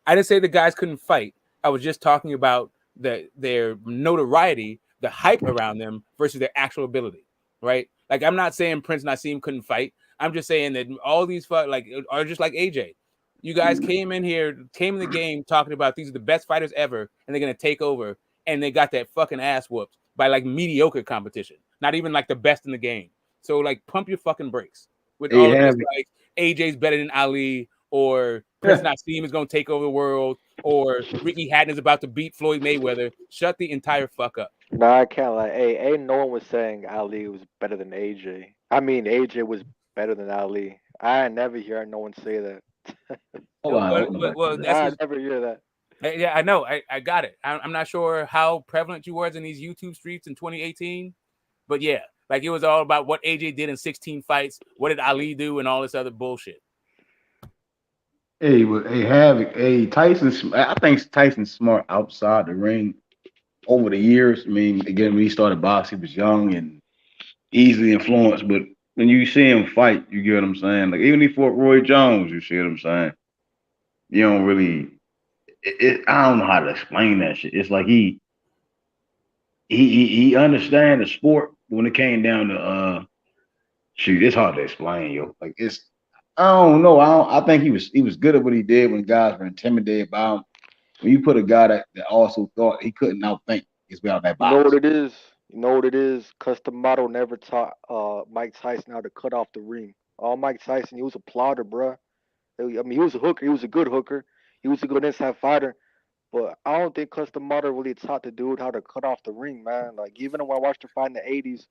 I didn't say the guys couldn't fight. I was just talking about their notoriety, the hype around them versus their actual ability, right? Like I'm not saying Prince Nassim couldn't fight. I'm just saying that all these like are just like AJ. You guys came in the game talking about these are the best fighters ever, and they're gonna take over, and they got that fucking ass whooped by like mediocre competition, not even like the best in the game. So like, pump your fucking brakes with all of this. Like AJ's better than Ali, or Prince Nassim is gonna take over the world, or Ricky Hatton is about to beat Floyd Mayweather. Shut the entire fuck up. Nah, I can't lie. Hey, no one was saying Ali was better than AJ. I mean, AJ was better than Ali. I never hear no one say that. Well, I never hear that. Yeah, I know. I got it. I'm not sure how prevalent you was in these YouTube streets in 2018, but yeah, Like it was all about what AJ did in 16 fights. What did Ali do, and all this other bullshit. Hey, but hey, Havoc. Hey, I think Tyson's smart outside the ring over the years. I mean, again, when he started boxing, he was young and easily influenced. But when you see him fight, you get what I'm saying. Like even if he fought Roy Jones, you see what I'm saying. You don't really. I don't know how to explain that shit. It's like he understand the sport. But when it came down to shoot, it's hard to explain, yo. Like it's I don't know. I think he was good at what he did when guys were intimidated by him. When you put a guy that also thought he couldn't outthink, he's out that You know what box. it is? You know what it is? Custom Model never taught Mike Tyson how to cut off the ring. All Mike Tyson, he was a plotter, bruh. I mean, he was a hooker. He was a good hooker. He was a good inside fighter. But I don't think Custom Model really taught the dude how to cut off the ring, man. Like even when I watched him fight in the '80s,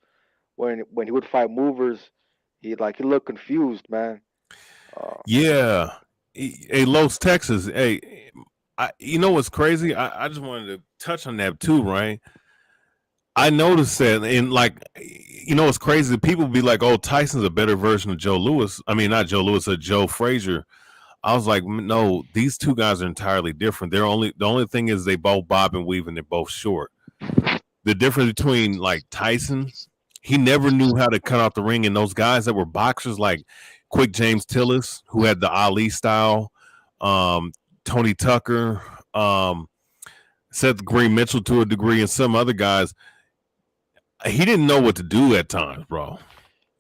when he would fight movers, he looked confused, man. Yeah. Hey, Los, Texas. Hey, you know what's crazy? I just wanted to touch on that too, right? I noticed that, and like, you know, it's crazy. People be like, "Oh, Tyson's a better version of Joe Louis." I mean, not Joe Louis, Joe Frazier. I was like, no, these two guys are entirely different. The only thing is they both bob and weave and they're both short. The difference between like Tyson, he never knew how to cut out the ring, and those guys that were boxers like Quick James Tillis, who had the Ali style, Tony Tucker, Seth Green Mitchell to a degree, and some other guys, he didn't know what to do at times, bro.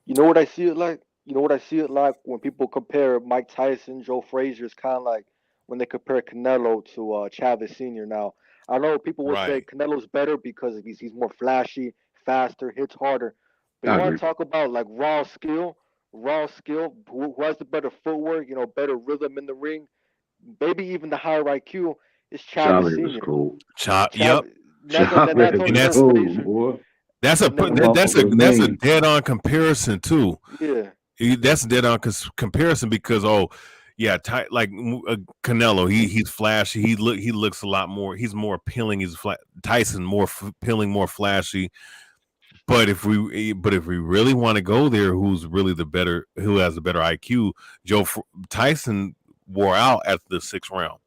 You know what I see it like? You know what I see it like when people compare Mike Tyson, Joe Frazier. It's kind of like when they compare Canelo to Chavez Sr. Now, I know people will say Right. Canelo's better because he's more flashy, faster, hits harder. But you I want agree. to talk about like raw skill, who has the better footwork, better rhythm in the ring, maybe even the higher IQ is Chavez Chavez was Sr. cool. Yep. Chavez, not Chavez And Tony was that's cool, Frazier. boy. that's a And then That motherfucker was that's a mean. dead on comparison too. yeah, That's a dead on comparison because yeah, like Canelo, he's flashy. He looks a lot more. He's more appealing. Tyson more appealing, more flashy. But if we really want to go there, who has the better IQ? Tyson wore out at the 6th round.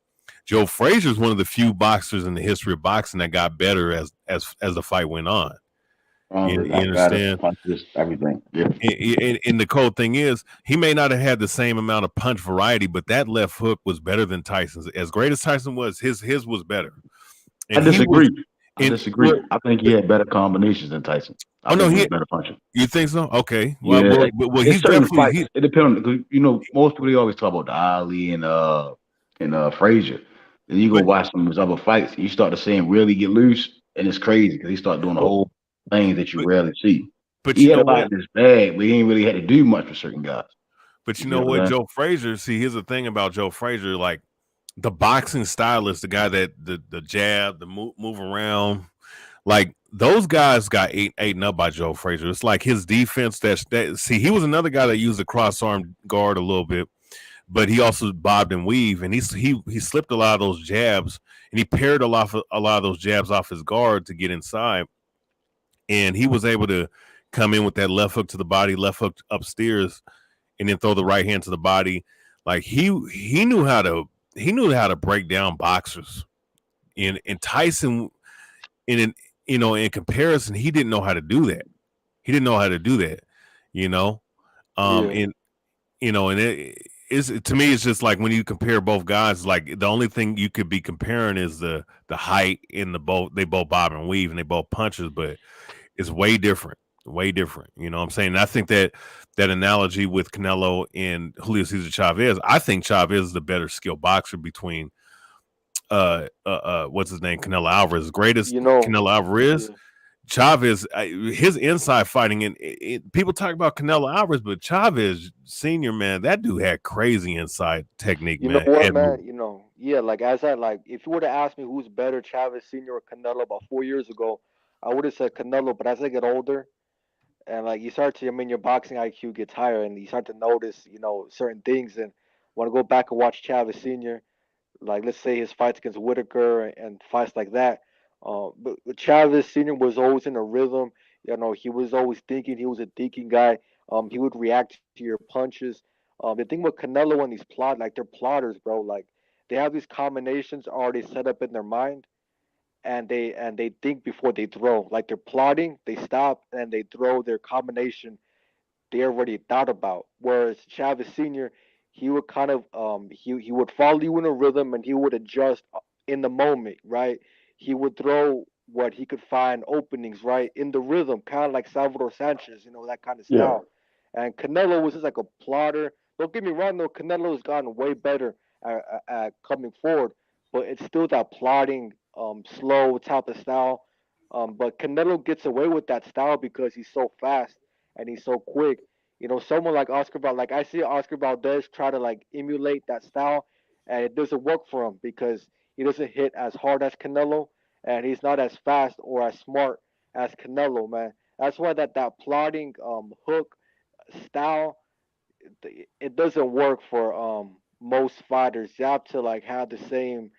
Joe Frazier is one of the few boxers in the history of boxing that got better as the fight went on. You Got better, understand? punches, everything. Yeah. And the cool thing is, he may not have had the same amount of punch variety, but that left hook was better than Tyson's. As great as Tyson was, his was better. I And he was disagree. I in. disagree. I think he had better combinations than Tyson. I Oh no, think he was better puncher. you think so? Okay. Yeah, Well, it's he's certain definitely fights. It depends on most people they always talk about the Ali and Frazier. Then you go But watch some of his other fights, and you start to see him really get loose, and it's crazy because he start doing a whole things that you rarely see. but He you had know a lot what? in his bag, but he ain't really had to do much for certain guys. But You you see know what what, I'm saying? Joe Frazier. See, here's the thing about Joe Frazier. Like the boxing stylist, the guy that the jab, the move around. Like those guys got eaten up by Joe Frazier. It's like his defense. See, he was another guy that used the cross arm guard a little bit, but he also bobbed and weave, and he slipped a lot of those jabs, and he paired a lot of those jabs off his guard to get inside, and he was able to come in with that left hook to the body, left hook upstairs, and then throw the right hand to the body. Like he knew how to break down boxers. And Tyson, in comparison, he didn't know how to do that. He didn't know how to do that. You know, yeah. and and it is, to me, it's just like when you compare both guys, like the only thing you could be comparing is the height in they both bob and weave and they both punches, but it's way different. Way different. You know what I'm saying? And I think that analogy with Canelo and Julio Cesar Chavez, I think Chavez is the better skilled boxer between what's his name, Canelo Alvarez, greatest You know, Canelo Alvarez, yeah. Chavez, his inside fighting, and people talk about Canelo Alvarez, but Chavez Senior, man, that dude had crazy inside technique, You know man. what, Head move. man? Yeah, like as I like, if you were to ask me who's better, Chavez Senior or Canelo, about 4 years ago, I would have said Canelo. But as I get older, and like you start to, I mean, your boxing IQ gets higher, and you start to notice, certain things, and want to go back and watch Chavez Senior, like let's say his fights against Whitaker and fights like that. But Chavez Senior was always in a rhythm. You know, he was always thinking. He was a thinking guy. He would react to your punches. The thing with Canelo and these like they're plotters, bro. Like they have these combinations already set up in their mind, and they think before they throw. Like they're plotting, they stop and they throw their combination they already thought about. Whereas Chavez Senior, he would kind of he would follow you in a rhythm and he would adjust in the moment, right? He would throw what he could find openings, right, in the rhythm, kind of like Salvador Sanchez, that kind of Yeah. style. And Canelo was just like a plotter. Don't get me wrong, though. Canelo's gotten way better at coming forward, but it's still that plotting, slow type of style. But Canelo gets away with that style because he's so fast and he's so quick. Someone like like I see Oscar Valdez try to like emulate that style, and it doesn't work for him because he doesn't hit as hard as Canelo, and he's not as fast or as smart as Canelo, man. That's why that plotting hook style it doesn't work for most fighters. You have to like have the same.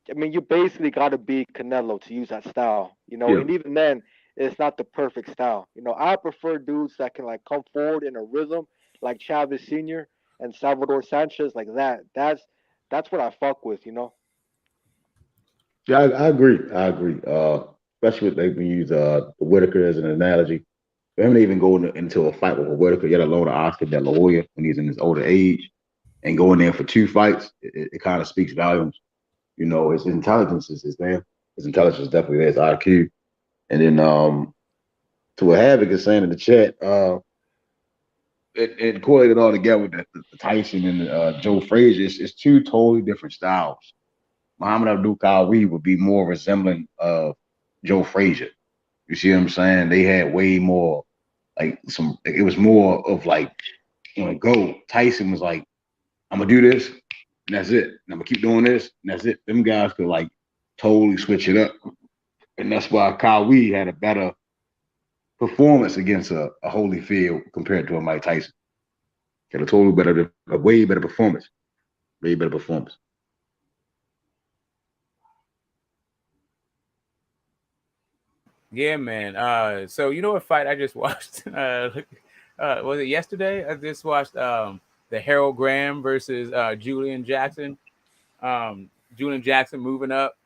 I mean, you basically got to be Canelo to use that style, Yeah. and even then, it's not the perfect style. I prefer dudes that can like come forward in a rhythm, like Chavez Senior and Salvador Sanchez, like that. That's what I fuck with. Yeah, I agree. I agree. Especially with they can use Whitaker as an analogy. For him to even go into a fight with a Whitaker, yet alone Oscar De La Hoya when he's in his older age, and going there for 2 fights, it kind of speaks volumes. His intelligence is there. His intelligence is definitely there. His IQ. And then to what Havoc is saying in the chat, it correlated all together with the Tyson and Joe Frazier. It's two totally different styles. Muhammad Abdul Kawi would be more resembling of Joe Frazier. You see what I'm saying? They had way more it was more of like, go. Tyson was like, I'm gonna do this, and that's it. And I'm gonna keep doing this, and that's it. Them guys could like totally switch it up. And that's why Kawi had a better performance against a Holyfield compared to a Mike Tyson. Had a way better performance. Way better performance. Yeah, man. So you know what fight I just watched? Was it yesterday? I just watched the Harold Graham versus Julian Jackson. Julian Jackson moving up.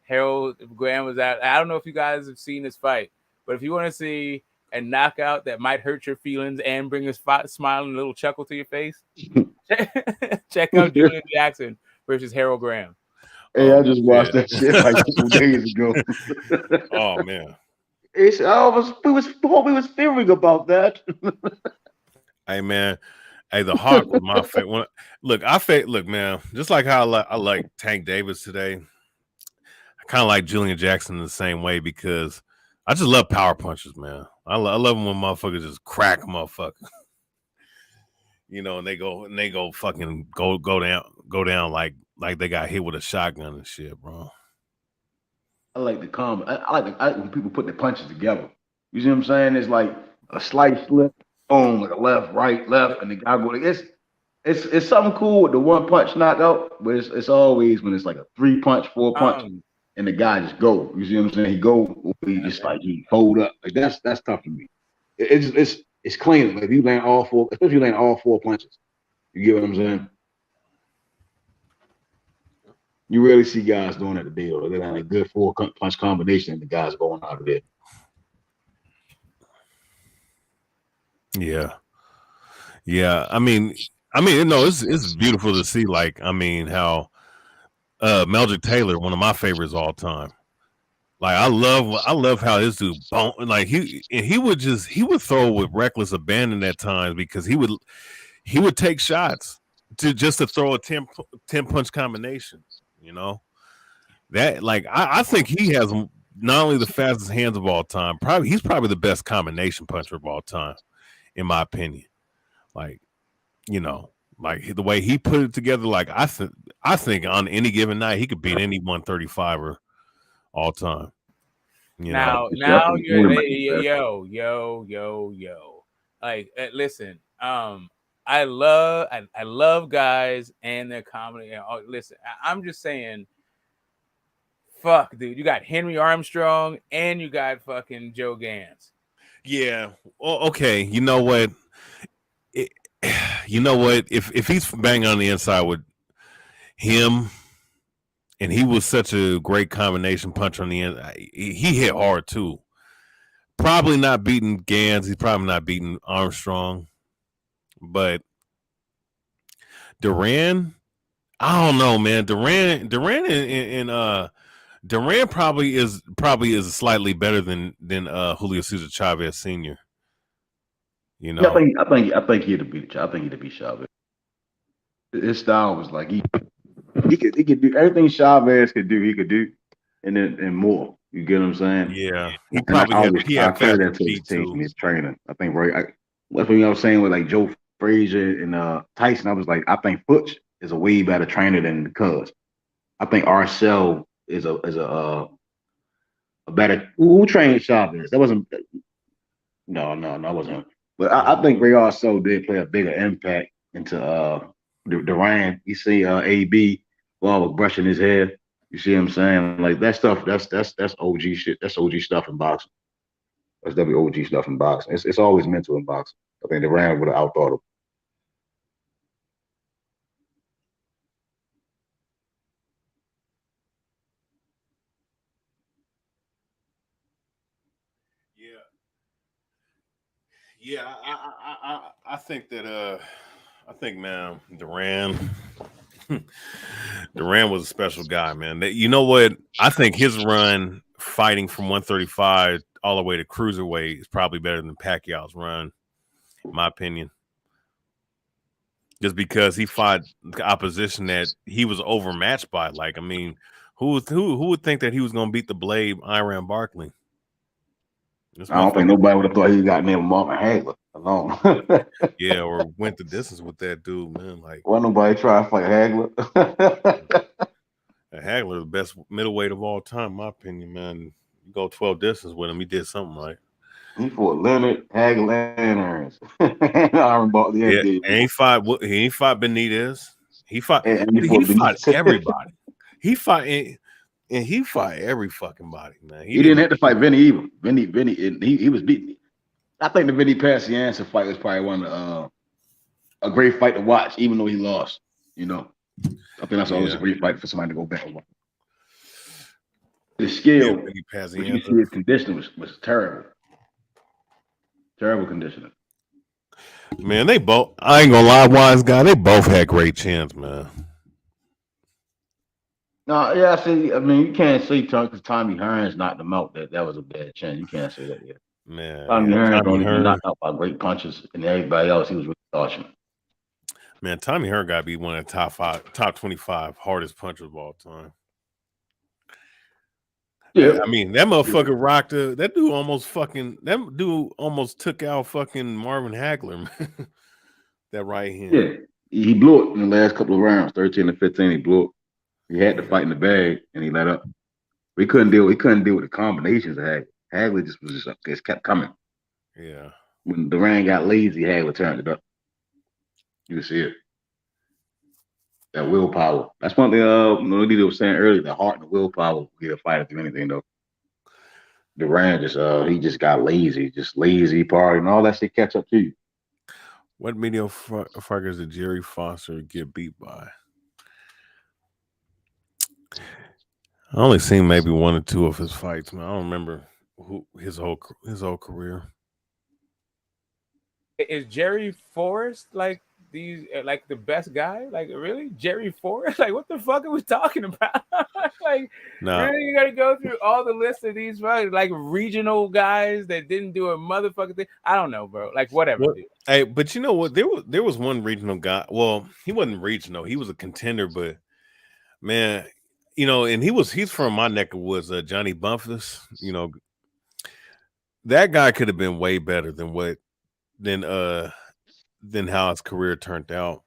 Harold Graham was out. I don't know if you guys have seen this fight, but if you want to see a knockout that might hurt your feelings and bring a smile and a little chuckle to your face, check out Julian Jackson versus Harold Graham. Hey, I just watched that shit like 2 days ago. Oh man. We was fearing about that. Hey man. Hey, the Hawk was my favorite. Look, man, just like how I like Tank Davis today, I kind of like Julian Jackson in the same way because I just love power punches, man. I love them when motherfuckers just crack a motherfucker. And they go fucking go down like they got hit with a shotgun and shit, bro. I like the calm. I like when people put the punches together. You see what I'm saying? It's like a slight slip, boom, like a left, right, left, and the guy go. It's something cool with the one punch knockout, but it's always when it's like a 3-punch, 4-punch, and the guy just go. You see what I'm saying? He just like he fold up. Like that's tough for me. It's clean. Like if you land all four, especially if you land all 4 punches. You get what I'm saying? You rarely see guys doing that today, or they got a good 4-punch combination, and the guys going out of there. Yeah. I mean, it's beautiful to see. Like, I mean, how Meldrick Taylor, one of my favorites all time. Like, I love how this dude like he would throw with reckless abandon at times because he would take shots to throw a 10 punch combination. That like I think he has not only the fastest hands of all time, he's probably the best combination puncher of all time, in my opinion. Like, like the way he put it together, like I think on any given night he could beat any 135er all time. Now you're yo. Like, listen, I love guys and their comedy. Listen, I'm just saying, fuck, dude. You got Henry Armstrong and you got fucking Joe Gans. Yeah. Well, okay. You know what? If he's banging on the inside with him, and he was such a great combination puncher on the end, he hit hard too. Probably not beating Gans. He's probably not beating Armstrong, but Duran, I don't know, man. Duran probably is slightly better than Julio Cesar Chavez Sr. You know, I think he'd have beat. I think he'd have beat Chavez. His style was like he could do everything Chavez could do. He could do, and more. You get what I'm saying? Yeah, he And I had credit that faster to his feet team, too. his training. I think that's what I was saying with like Joe Frazier and Tyson. I was like, I think Butch is a way better trainer than Cuz. I think Arcel is a better. Who trained Chavez? That wasn't. No, that wasn't. But I think Ray Arcel did play a bigger impact into Duran. You see, AB while was brushing his hair. You see what I'm saying? Like that stuff. That's OG shit. That's OG stuff in boxing. That's WOG stuff in boxing. It's always mental in boxing. I think Duran would have outthought him. Yeah, I think that I think, man, Duran was a special guy, man. You know what? I think his run fighting from 135 all the way to cruiserweight is probably better than Pacquiao's run, in my opinion. Just because he fought opposition that he was overmatched by. Like, I mean, who would think that he was going to beat the Blade Iran Barkley? I don't think nobody would have thought he got named Marvin Hagler alone. Yeah, or went the distance with that dude, man. Like, why nobody try to fight Hagler? Hagler, the best middleweight of all time, in my opinion, man. You go 12 distance with him, he did something right. He fought Leonard, Hagler, and Ernst. Iron Barkley. Yeah, and he fought Benitez. He fought Benitez. Everybody. He fought every fucking body, man. He didn't have to fight Vinny either. Vinny, he was beaten. I think the Vinny Pacianza fight was probably one of a great fight to watch, even though he lost. You know, I think that's always a great fight for somebody to go back on. The skill, Vinny but you see his conditioning was terrible. Terrible conditioning. Man, they both. I ain't gonna lie, wise guy. They both had great chance, man. No, yeah, see, I mean, you can't say because Tommy Hearns knocked him out that was a bad chance. You can't say that yet. Man, Tommy Hearns only been knocked out by great punches, and everybody else he was really dodging. Man, Tommy Hearns got to be one of the top 25 hardest punchers of all time. Yeah, I mean that motherfucker rocked. That dude almost took out fucking Marvin Hagler. Man. That right hand. Yeah, he blew it in the last couple of rounds, 13 to 15. He blew it. He had to fight in the bag, and he let up. We couldn't deal with the combinations of Hagler. Hagler just kept coming. Yeah. When Duran got lazy, Hagler turned it up. You can see it. That willpower. That's one thing Nodita was saying earlier, the heart and the willpower will get a fighter through anything though. Duran he just got lazy, party, and all that shit catch up to you. What mediocre fighters did Jerry Foster get beat by? I only seen maybe one or two of his fights, man. I don't remember his whole career. Is Jerry Forrest like the best guy? Like, really? Jerry Forrest? Like, what the fuck are we talking about? Like, really, you gotta go through all the list of these like regional guys that didn't do a motherfucking thing. I don't know, bro. Like, whatever. Well, hey, but you know what? There was one regional guy. Well, he wasn't regional. He was a contender, but man, you know, and he's from my neck of woods, Johnny Bumpus. You know, that guy could have been way better than how his career turned out.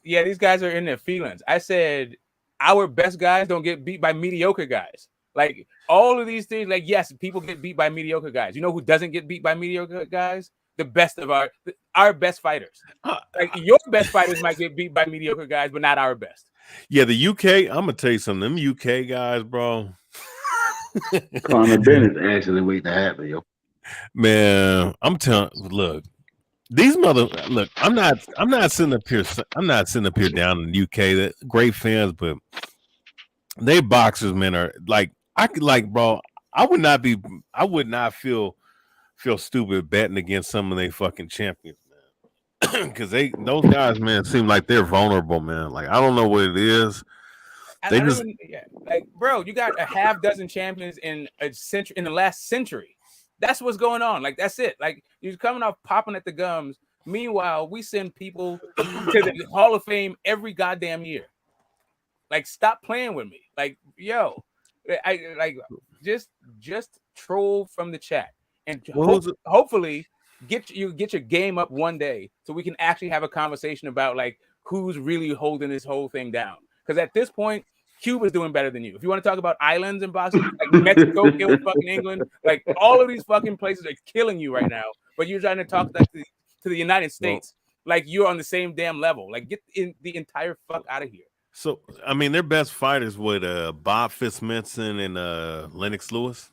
Yeah, these guys are in their feelings. I said our best guys don't get beat by mediocre guys. Like, all of these things, like, yes, people get beat by mediocre guys. You know who doesn't get beat by mediocre guys? The best of our best fighters. Like, your best fighters might get beat by mediocre guys, but not our best. Yeah, the UK, I'm gonna tell you something. Them UK guys, bro. Conor Bennett's actually waiting to happen, yo. Man, I'm telling. Look, these look. I'm not sitting up here. I'm not sitting up here down in the UK. That great fans, but they boxers, man, are like I could like, bro. I would not feel stupid betting against some of they fucking champions, man. Because those guys, man, seem like they're vulnerable, man. Like I don't know what it is. They just like, bro, you got a half dozen champions in a century, in the last century. That's what's going on. Like that's it. Like you're coming off popping at the gums. Meanwhile, we send people to the Hall of Fame every goddamn year. Like, stop playing with me. Like, yo, I like just troll from the chat and hopefully get your game up one day so we can actually have a conversation about like who's really holding this whole thing down. Because at this point, Cuba's doing better than you. If you want to talk about islands and boxing, like Mexico killed fucking England, like all of these fucking places are killing you right now. But you're trying to talk like to the United States, like you're on the same damn level. Like get the entire fuck out of here. So I mean, their best fighters with Bob Fitzmaurice and Lennox Lewis,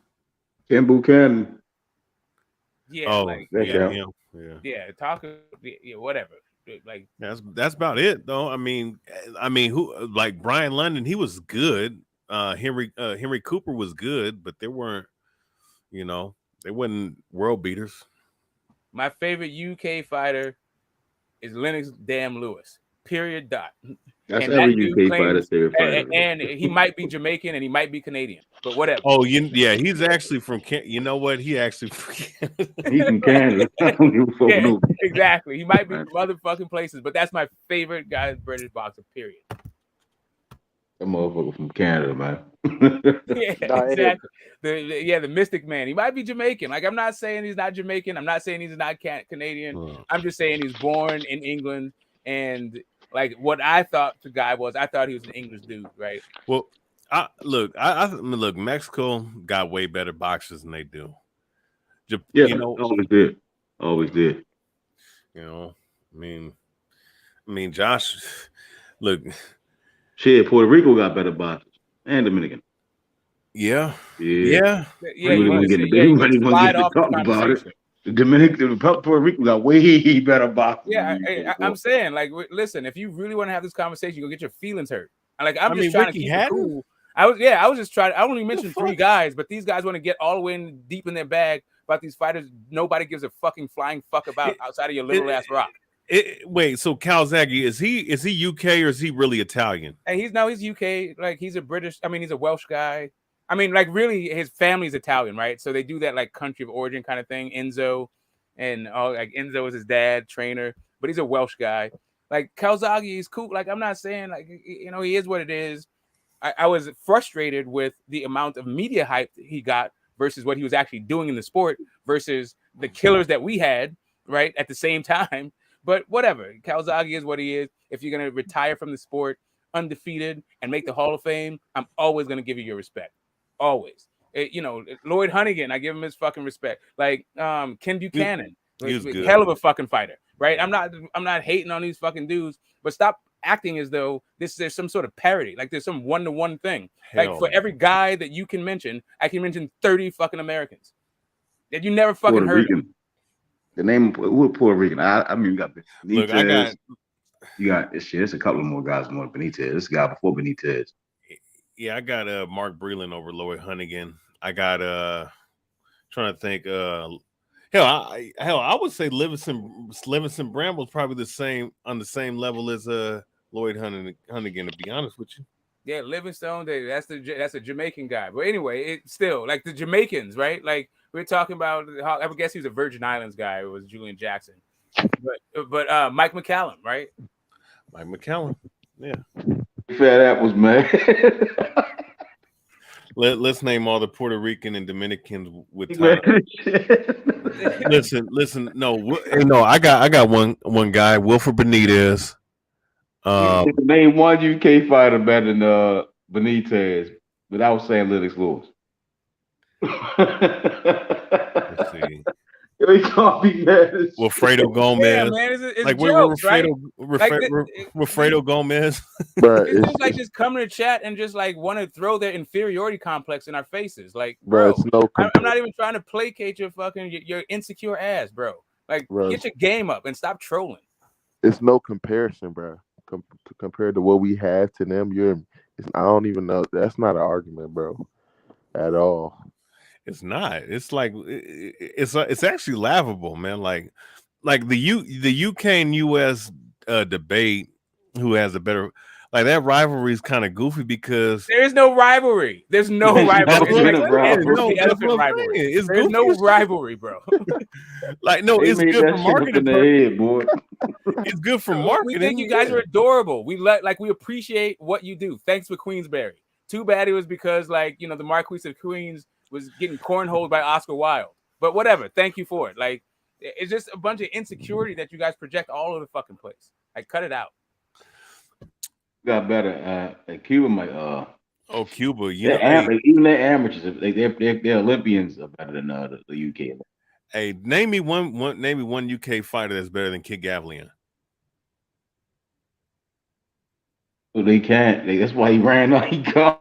Ken Buchanan. Yeah, like talk, whatever. Like that's about it, though. I mean, who like Brian London? He was good. Henry Cooper was good, but they weren't. They weren't world beaters. My favorite UK fighter is Lennox damn Lewis. Period. Dot. That's every UK fighter's favorite fighter. And he might be Jamaican and he might be Canadian, but whatever. Oh, he's actually from. You know what? He actually he's from Canada. Yeah, exactly. He might be from other fucking places, but that's my favorite guy, British boxer. Period. That motherfucker from Canada, man. Yeah, exactly. The Mystic Man. He might be Jamaican. Like, I'm not saying he's not Jamaican. I'm not saying he's not Canadian. I'm just saying he's born in England. And like what I thought the guy was, I thought he was an English dude, right? Well, look, Mexico got way better boxers than they do. Always did. I mean, Josh, look. Shit, Puerto Rico got better boxers and Dominican. Yeah. We want to talk about it. The Puerto Rico got way better boxers. Yeah, I'm saying, like, listen, if you really want to have this conversation, you'll get your feelings hurt. Like, I'm just trying to keep it cool. I was just trying. I only mentioned 3 guys, but these guys want to get all the way deep in their bag about these fighters. Nobody gives a fucking flying fuck about outside of your little ass rock. Wait, so Calzaghe, is he UK or is he really Italian? And he's UK. Like, he's a British. I mean, he's a Welsh guy. I mean, like, really, his family's Italian, right? So they do that like country of origin kind of thing. Enzo, and like Enzo is his dad, trainer, but he's a Welsh guy. Like, Calzaghe is cool. Like, I'm not saying like he is what it is. I was frustrated with the amount of media hype he got versus what he was actually doing in the sport versus the killers that we had right at the same time. But whatever, Calzaghe is what he is. If you're gonna retire from the sport undefeated and make the Hall of Fame, I'm always gonna give you your respect. Always. Lloyd Hunnigan, I give him his fucking respect. Like Ken Buchanan, hell of a fucking fighter, right? I'm not hating on these fucking dudes, but stop acting as though there's some sort of parody, like there's some one-to-one thing. Like for every guy that you can mention, I can mention 30 fucking Americans that you never fucking heard of. The name who Puerto Rican? I mean, you got Benitez. You got shit. There's a couple of more guys more than Benitez. This guy before Benitez. Yeah, I got Mark Breland over Lloyd Hunnigan. I got trying to think. I would say Livingston Bramble's probably on the same level as Lloyd Hunnigan. To be honest with you. Yeah, Livingstone. That's a Jamaican guy. But anyway, it's still like the Jamaicans, right? Like we're talking about. I would guess he was a Virgin Islands guy. It was Julian Jackson. But Mike McCallum, right? Mike McCallum. Yeah. Fat apples, man. Let's name all the Puerto Rican and Dominicans with time. Listen. No. I got one guy, Wilfred Benitez. Name one UK fighter better than Benitez without saying Lennox Lewis. Let's see. He can't be mad. Wilfredo Gomez. Yeah, man, it's like jokes, right? Wilfredo Gomez. Bro, It's just like just come to chat and just like want to throw their inferiority complex in our faces. Like, bro, bro, it's no I'm not even trying to placate your fucking your insecure ass, bro. Like, bro, get your game up and stop trolling. it's no comparison, bro. Compared to what we have to them, I don't even know. That's not an argument, bro, at all. It's not. It's like it's actually laughable, man. Like the UK and US debate, who has the better, like that rivalry is kind of goofy because There is no rivalry. There's no rivalry. There's no rivalry, bro. Like, no, They it's made good that for shit up marketing. in the head, boy. It's good for We marketing. think you guys are adorable. We we appreciate what you do. Thanks for Queensberry. Too bad it was because the Marquis of Queens was getting cornholed by Oscar Wilde. But whatever. Thank you for it. Like, it's just a bunch of insecurity that you guys project all over the fucking place. Like, cut it out. Got better. Cuba might. Cuba. Even their amateurs, their Olympians are better than the UK. Hey, name me one UK fighter that's better than Kid Gavlian. Well, they can't. That's why he ran off. He gone.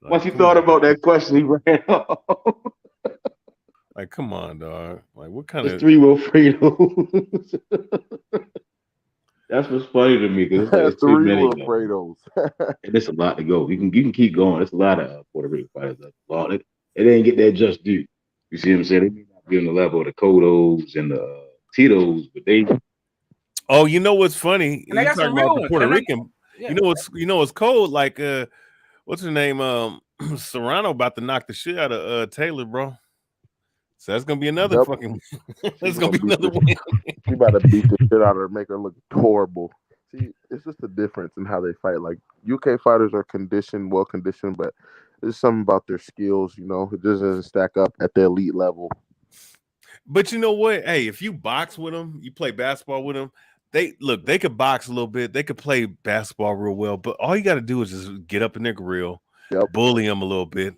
Once he thought about that question, he ran off. Like, come on, dog. Like, what kind of 3 Wilfredos? That's what's funny to me because it's 3 too many. Wilfredos. And there's a lot to go. You can keep going. There's a lot of Puerto Rican fighters. They didn't get that just due. You see what I'm saying? They may not be on the level of the Kodos and the Tito's, but they. Oh, you know what's funny? And I got some real ones. Puerto Rican. You know what's cold? Like what's her name? Serrano about to knock the shit out of Taylor, bro. So that's gonna be another fucking. That's gonna be another win. She about to beat the shit out of her, make her look horrible. See, it's just a difference in how they fight. Like UK fighters are well conditioned, but there's something about their skills. It just doesn't stack up at the elite level. But you know what? Hey, if you box with them, you play basketball with them. They could box a little bit. They could play basketball real well. But all you got to do is just get up in their grill, bully them a little bit,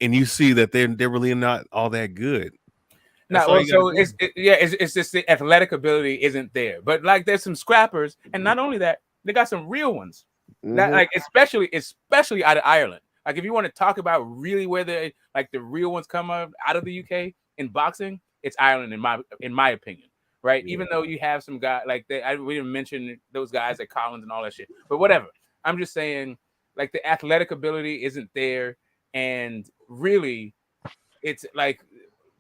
and you see that they're really not all that good. It's just the athletic ability isn't there. But like, there's some scrappers, and not only that, they got some real ones. That, like, especially out of Ireland. Like, if you want to talk about really where the real ones come out of the UK in boxing, it's Ireland in my opinion. Right, even though you have some guy we didn't mention those guys like Collins and all that shit, but whatever. I'm just saying, like, the athletic ability isn't there, and really, it's like,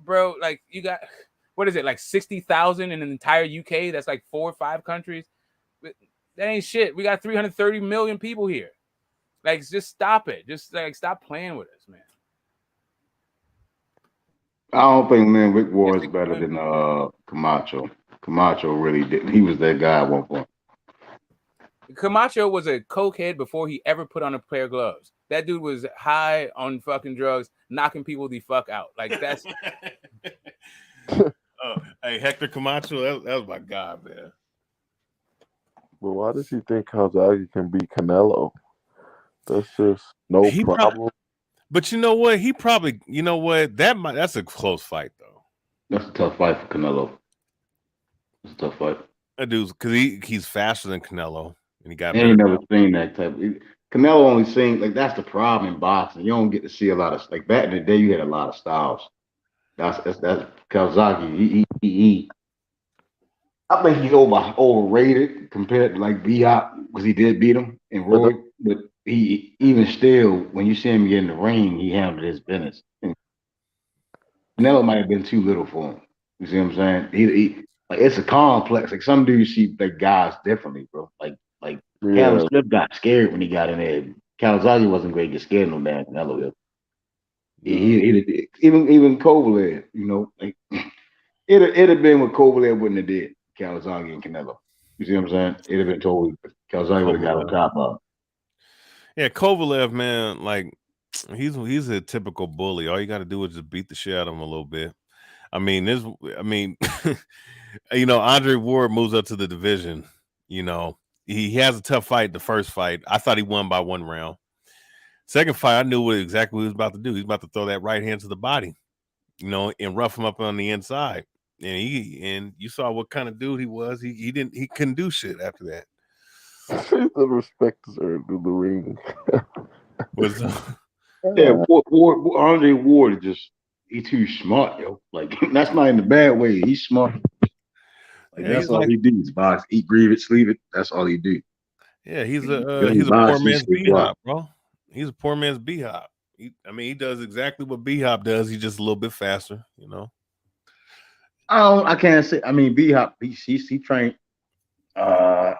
bro, like, you got, what is it, like 60,000 in an entire UK? That's like 4 or 5 countries. That ain't shit. We got 330 million people here. Like, just stop it. Just like stop playing with us, man. I don't think Rick Ward is better than Camacho. Camacho really didn't. He was that guy at one point. Camacho was a cokehead before he ever put on a pair of gloves. That dude was high on fucking drugs, knocking people the fuck out. Like, that's. Hey, Hector Camacho, that was my guy, man. But why does he think Calzaghe can beat Canelo? That's just no problem. But you know what? That's a close fight, though. That's a tough fight for Canelo. It's a tough fight. That dude's because he's faster than Canelo, and he got. I ain't never seen that type. Canelo only seen, like, that's the problem in boxing. You don't get to see a lot of, like, back in the day. You had a lot of styles. That's Calzaghe. He I think he's overrated compared to like B-Hop because he did beat him in Roy, but he even still, when you see him get in the ring, he handled his business. Canelo might have been too little for him. You see what I'm saying? He like, it's a complex. Like, some dudes see the guys differently, bro. Like Callum Smith got scared when he got in there. Calzaghe wasn't great to get scared no damn Canelo. He even Kovalev, like it'd have been what Kovalev wouldn't have did. Calzaghe and Canelo. You see what I'm saying? It'd have been totally. Calzaghe would have got on top of. Yeah, Kovalev, man, like he's a typical bully. All you got to do is just beat the shit out of him a little bit. Andre Ward moves up to the division. He has a tough fight. The first fight, I thought he won by 1 round. Second fight, I knew exactly what he was about to do. He's about to throw that right hand to the body. you know, and rough him up on the inside. And you saw what kind of dude he was. He couldn't do shit after that. The respect is earned in the ring. Was Yeah, Andre Ward is just he's too smart, yo. Like that's not in a bad way. He's smart. Like yeah, that's he's all like he do is box, eat, breathe it, sleep it. That's all he do. yeah, he's Young a poor box, he man's sleep B well. hop, bro. He's a poor man's B hop. I mean, he does exactly what B hop does. He's just a little bit faster, you know. I can't say. I mean, B Hop, he trained. Yeah,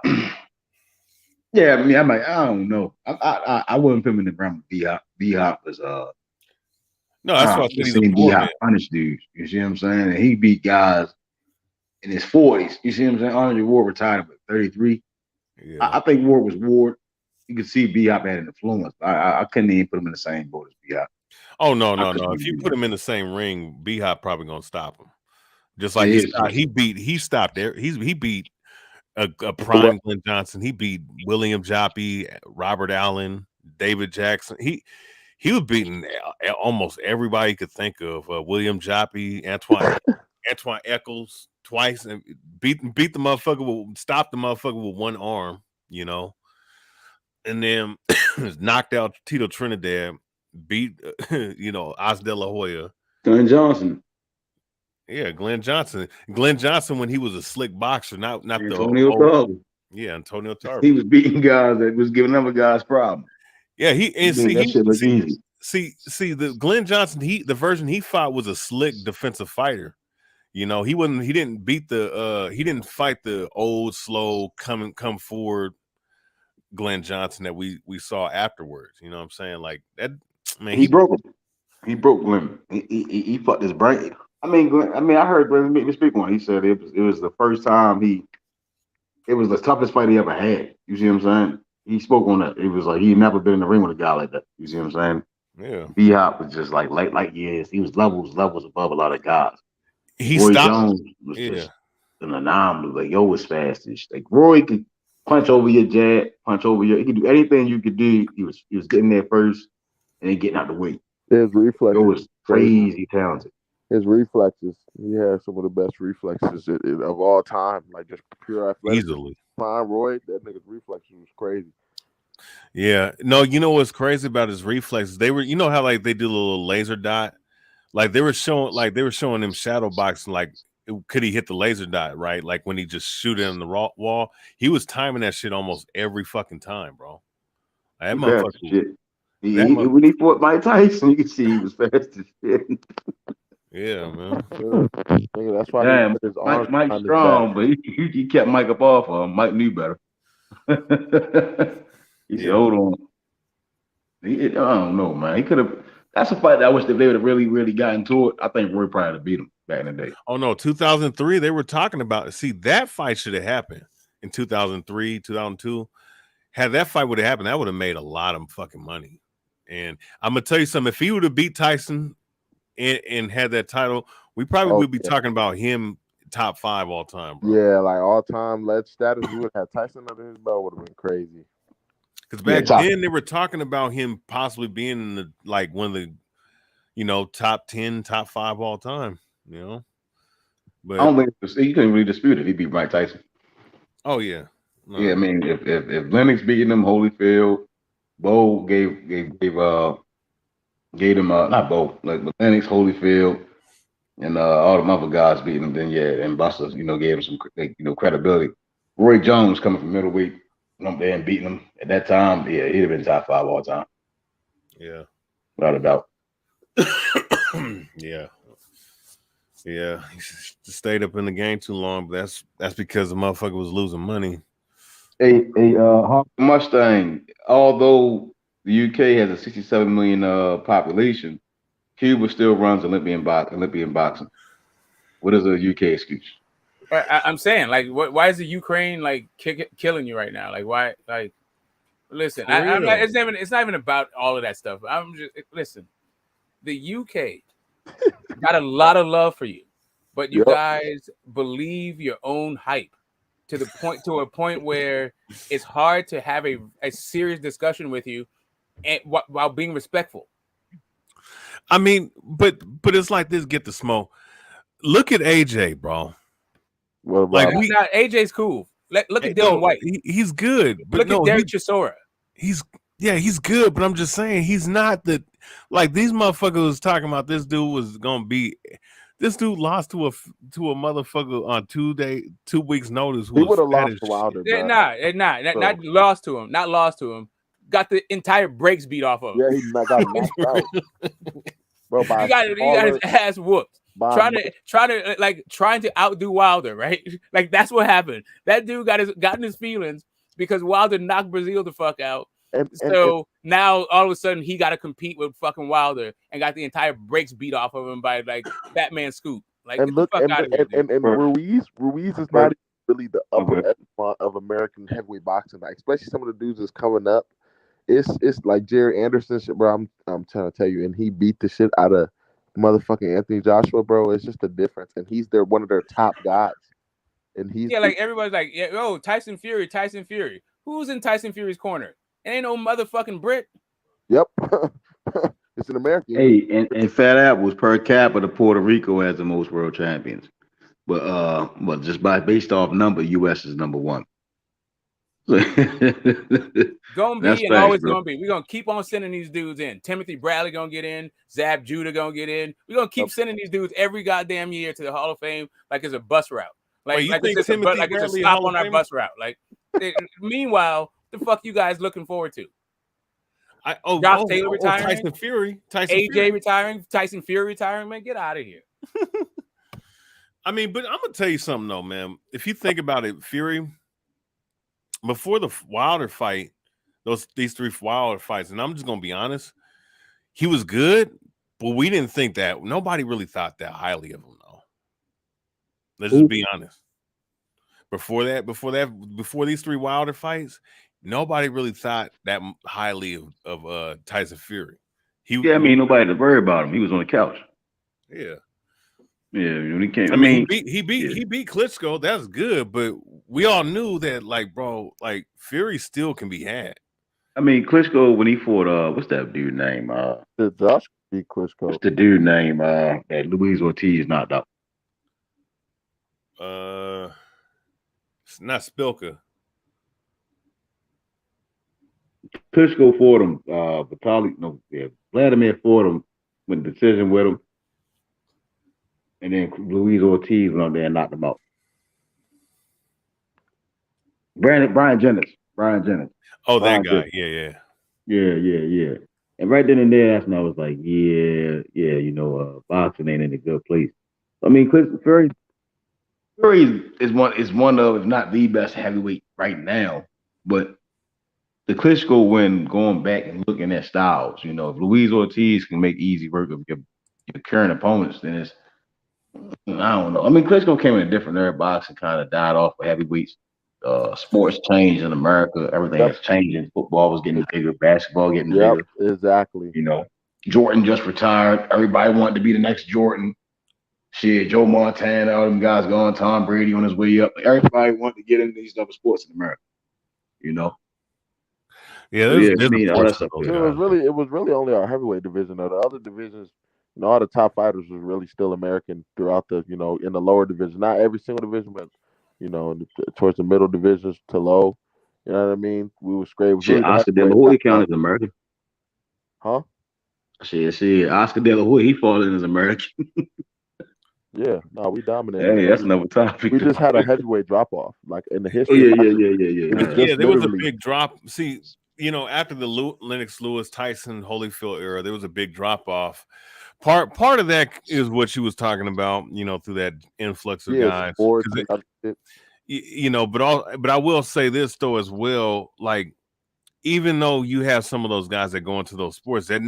I mean, I don't know. I wouldn't put him in the realm of B Hop. B Hop was No, that's why I the said he's a same B poor Hop man. punish dudes. You see what I'm saying? And he beat guys in his 40s. You see what I'm saying? Andre Ward retired at 33. Yeah. I think Ward was Ward. You could see B Hop had an influence. I couldn't even put him in the same boat as B Hop. Oh no. I couldn't If you even put do him in the same ring, B hop probably gonna stop him. Just that. like It is. he stopped there. He beat a What? prime Glenn Johnson. He beat William Joppy, Robert Allen, David Jackson. He was beating almost everybody he could think of. William Joppy, Antoine Eccles twice, and beat the motherfucker. Stopped the motherfucker with one arm, you know, and then knocked out Tito Trinidad. Beat you know Os De La Hoya. Glenn Johnson. Yeah, Glenn Johnson. Glenn Johnson when he was a slick boxer, not the Antonio old. Tarver. Yeah, Antonio Tarver. He was beating guys that was giving other guys problems. Yeah, That shit look easy. see the Glenn Johnson, the version he fought was a slick defensive fighter. You know, he didn't fight the old slow come forward Glenn Johnson that we saw afterwards. You know what I'm saying? Like that man, He broke him. He broke Glenn. He fucked his brain. I mean, I heard Glenn make me speak one. He said it was the first time it was the toughest fight he ever had. You see what I'm saying? He spoke on that. It was like he had never been in the ring with a guy like that. You see what I'm saying? Yeah. B Hop was just like light years. He was levels above a lot of guys. He Roy stopped. Jones was just an anomaly. Like Yo was fast. Like Roy could punch over your jab, he could do anything you could do. He was getting there first and then getting out the way. His reflexes. Yo was crazy talented. His reflexes. He has some of the best reflexes of all time. Like just pure athleticism. Easily. Prime Roy, that nigga's reflexes was crazy. Yeah. No, you know what's crazy about his reflexes? They were, you know how like they do a little laser dot? Like they were showing him shadow boxing, like could he hit the laser dot, right? Like when he just shoot it on the wall. He was timing that shit almost every fucking time, bro. That motherfucker. Shit. When he fought Mike Tyson, you can see he was fast as shit. Yeah, man. That's why Damn, Mike's strong, but he kept Mike up off of him. Mike knew better. He said, "Hold on." I don't know, man. He could have. That's a fight that I wish that they would have really, really got into it. I think Roy probably would have beat him back in the day. Oh no, 2003. They were talking about. See, that fight should have happened in 2003, 2002. Had that fight would have happened, that would have made a lot of fucking money. And I'm gonna tell you something. If he would have beat Tyson and had that title, we probably would be talking about him top 5 all time, bro. Yeah, like all time lead status. We would have Tyson under his belt, would have been crazy. Because back then they were talking about him possibly being in the like one of the, you know, top 10, top 5 all time. You know, but I don't think you couldn't really dispute it. He beat Mike Tyson. Oh yeah, no. Yeah. I mean, if Lennox beating him, Holyfield, Bo gave him not Bo, like Lennox, Holyfield, and all them other guys beating him. Then and Buster, you know, gave him some credibility. Roy Jones coming from middleweight, up there and beating him at that time. Yeah, he'd have been top 5 all time. Yeah, without a doubt. Yeah, he just stayed up in the game too long, but that's because the motherfucker was losing money. Hey, Mustang. Although the UK has a 67 million population, Cuba still runs Olympian boxing. What is the UK excuse? I'm saying, like, why is the Ukraine like killing you right now? Like, why? Like, listen, I'm not, it's not even about all of that stuff. I'm just listen. The UK got a lot of love for you, but you guys believe your own hype to a point where it's hard to have a serious discussion with you, and while being respectful. I mean, but it's like this. Get the smoke. Look at AJ, bro. What Like about Nah, AJ's cool. Look at Dylan White. he's good, but Look no, at Derek Chisora. he's good, but I'm just saying he's not the like these motherfuckers was talking about. This dude was gonna be. This dude lost to a motherfucker on 2 weeks notice. Who he was would have fat lost as to shit. Wilder, bro? Not lost to him. Not lost to him. Got the entire brakes beat off of him. Yeah, he got knocked out. Bro, He got his ass whooped. Trying to outdo Wilder, right? Like that's what happened. That dude got in his feelings because Wilder knocked Brazil the fuck out. So now all of a sudden he got to compete with fucking Wilder and got the entire brakes beat off of him by like Batman Scoop. Like and get look, the fuck out of here, dude. and Ruiz is not really the upper echelon of American heavyweight boxing, like, especially some of the dudes that's coming up. It's like Jerry Anderson shit, bro. I'm trying to tell you, and he beat the shit out of motherfucking Anthony Joshua, bro. It's just a difference, and he's one of their top guys, and he's like everybody's like, yeah, oh, Tyson Fury. Who's in Tyson Fury's corner? It ain't no motherfucking Brit. Yep. It's an American. Hey, and Fat Apples per capita, Puerto Rico has the most world champions, but just based off number, U.S. is number one. Gonna That's be and facts, always bro. gonna be. We're gonna keep on sending these dudes in. Timothy Bradley gonna get in. Zab Judah gonna get in. We're gonna keep sending these dudes every goddamn year to the Hall of Fame like it's a bus route. Like, Wait, you like think it's just Timothy like it's a Bradley stop Hall of on our Famer? bus route. Like, meanwhile, the fuck you guys looking forward to? Josh Taylor retiring. Tyson Fury. AJ retiring. Tyson Fury retiring. Man, get out of here. I mean, but I'm gonna tell you something though, man. If you think about it, Fury before the Wilder fight, these 3 Wilder fights, and I'm just gonna be honest, he was good, but we didn't think that. Nobody really thought that highly of him, though. Let's just be honest. Before these 3 Wilder fights, nobody really thought that highly of Tyson Fury. Nobody to worry about him. He was on the couch. Yeah. Yeah, when he came. I mean, he beat Klitschko. That's good, but we all knew that, like, bro, like Fury still can be had. I mean, Klitschko when he fought, what's that dude name? Did Josh beat Klitschko? What's the dude name? That Luis Ortiz knocked out. It's not Spilka. Klitschko fought him. Vladimir fought him with the decision with him. And then Luis Ortiz went out there and knocked him out. Brian Jennings. Oh, Brian that guy. Jennings. Yeah. And right then and there, that's when I was like, boxing ain't in a good place. I mean, Fury is one of, if not the best heavyweight right now. But the Klitschko win, going back and looking at styles, if Luis Ortiz can make easy work of your current opponents, then it's, I don't know. I mean, Klitschko came in a different era. Boxing kind of died off for heavyweights. Sports changed in America. Everything is changing. Football was getting bigger. Basketball getting bigger. Exactly. Jordan just retired. Everybody wanted to be the next Jordan. Shit, Joe Montana, all them guys gone. Tom Brady on his way up. Everybody wanted to get into these other sports in America. Yeah, it was really only our heavyweight division. Though. The other divisions, all the top fighters was really still American throughout the, in the lower division. Not every single division, but towards the middle divisions to low. You know what I mean? We were straight. Shit, Oscar De La Hoya counted as American. Huh? Shit. Oscar De La Hoya, he fallen in as American. Yeah, no, we dominated. Hey, that's another topic. We just had a heavyweight drop off, like in the history. Yeah, there was a big drop. See, after the Lennox Lewis, Tyson, Holyfield era, there was a big drop off. Part of that is what you was talking about, through that influx of guys. But I will say this though as well, like even though you have some of those guys that go into those sports, that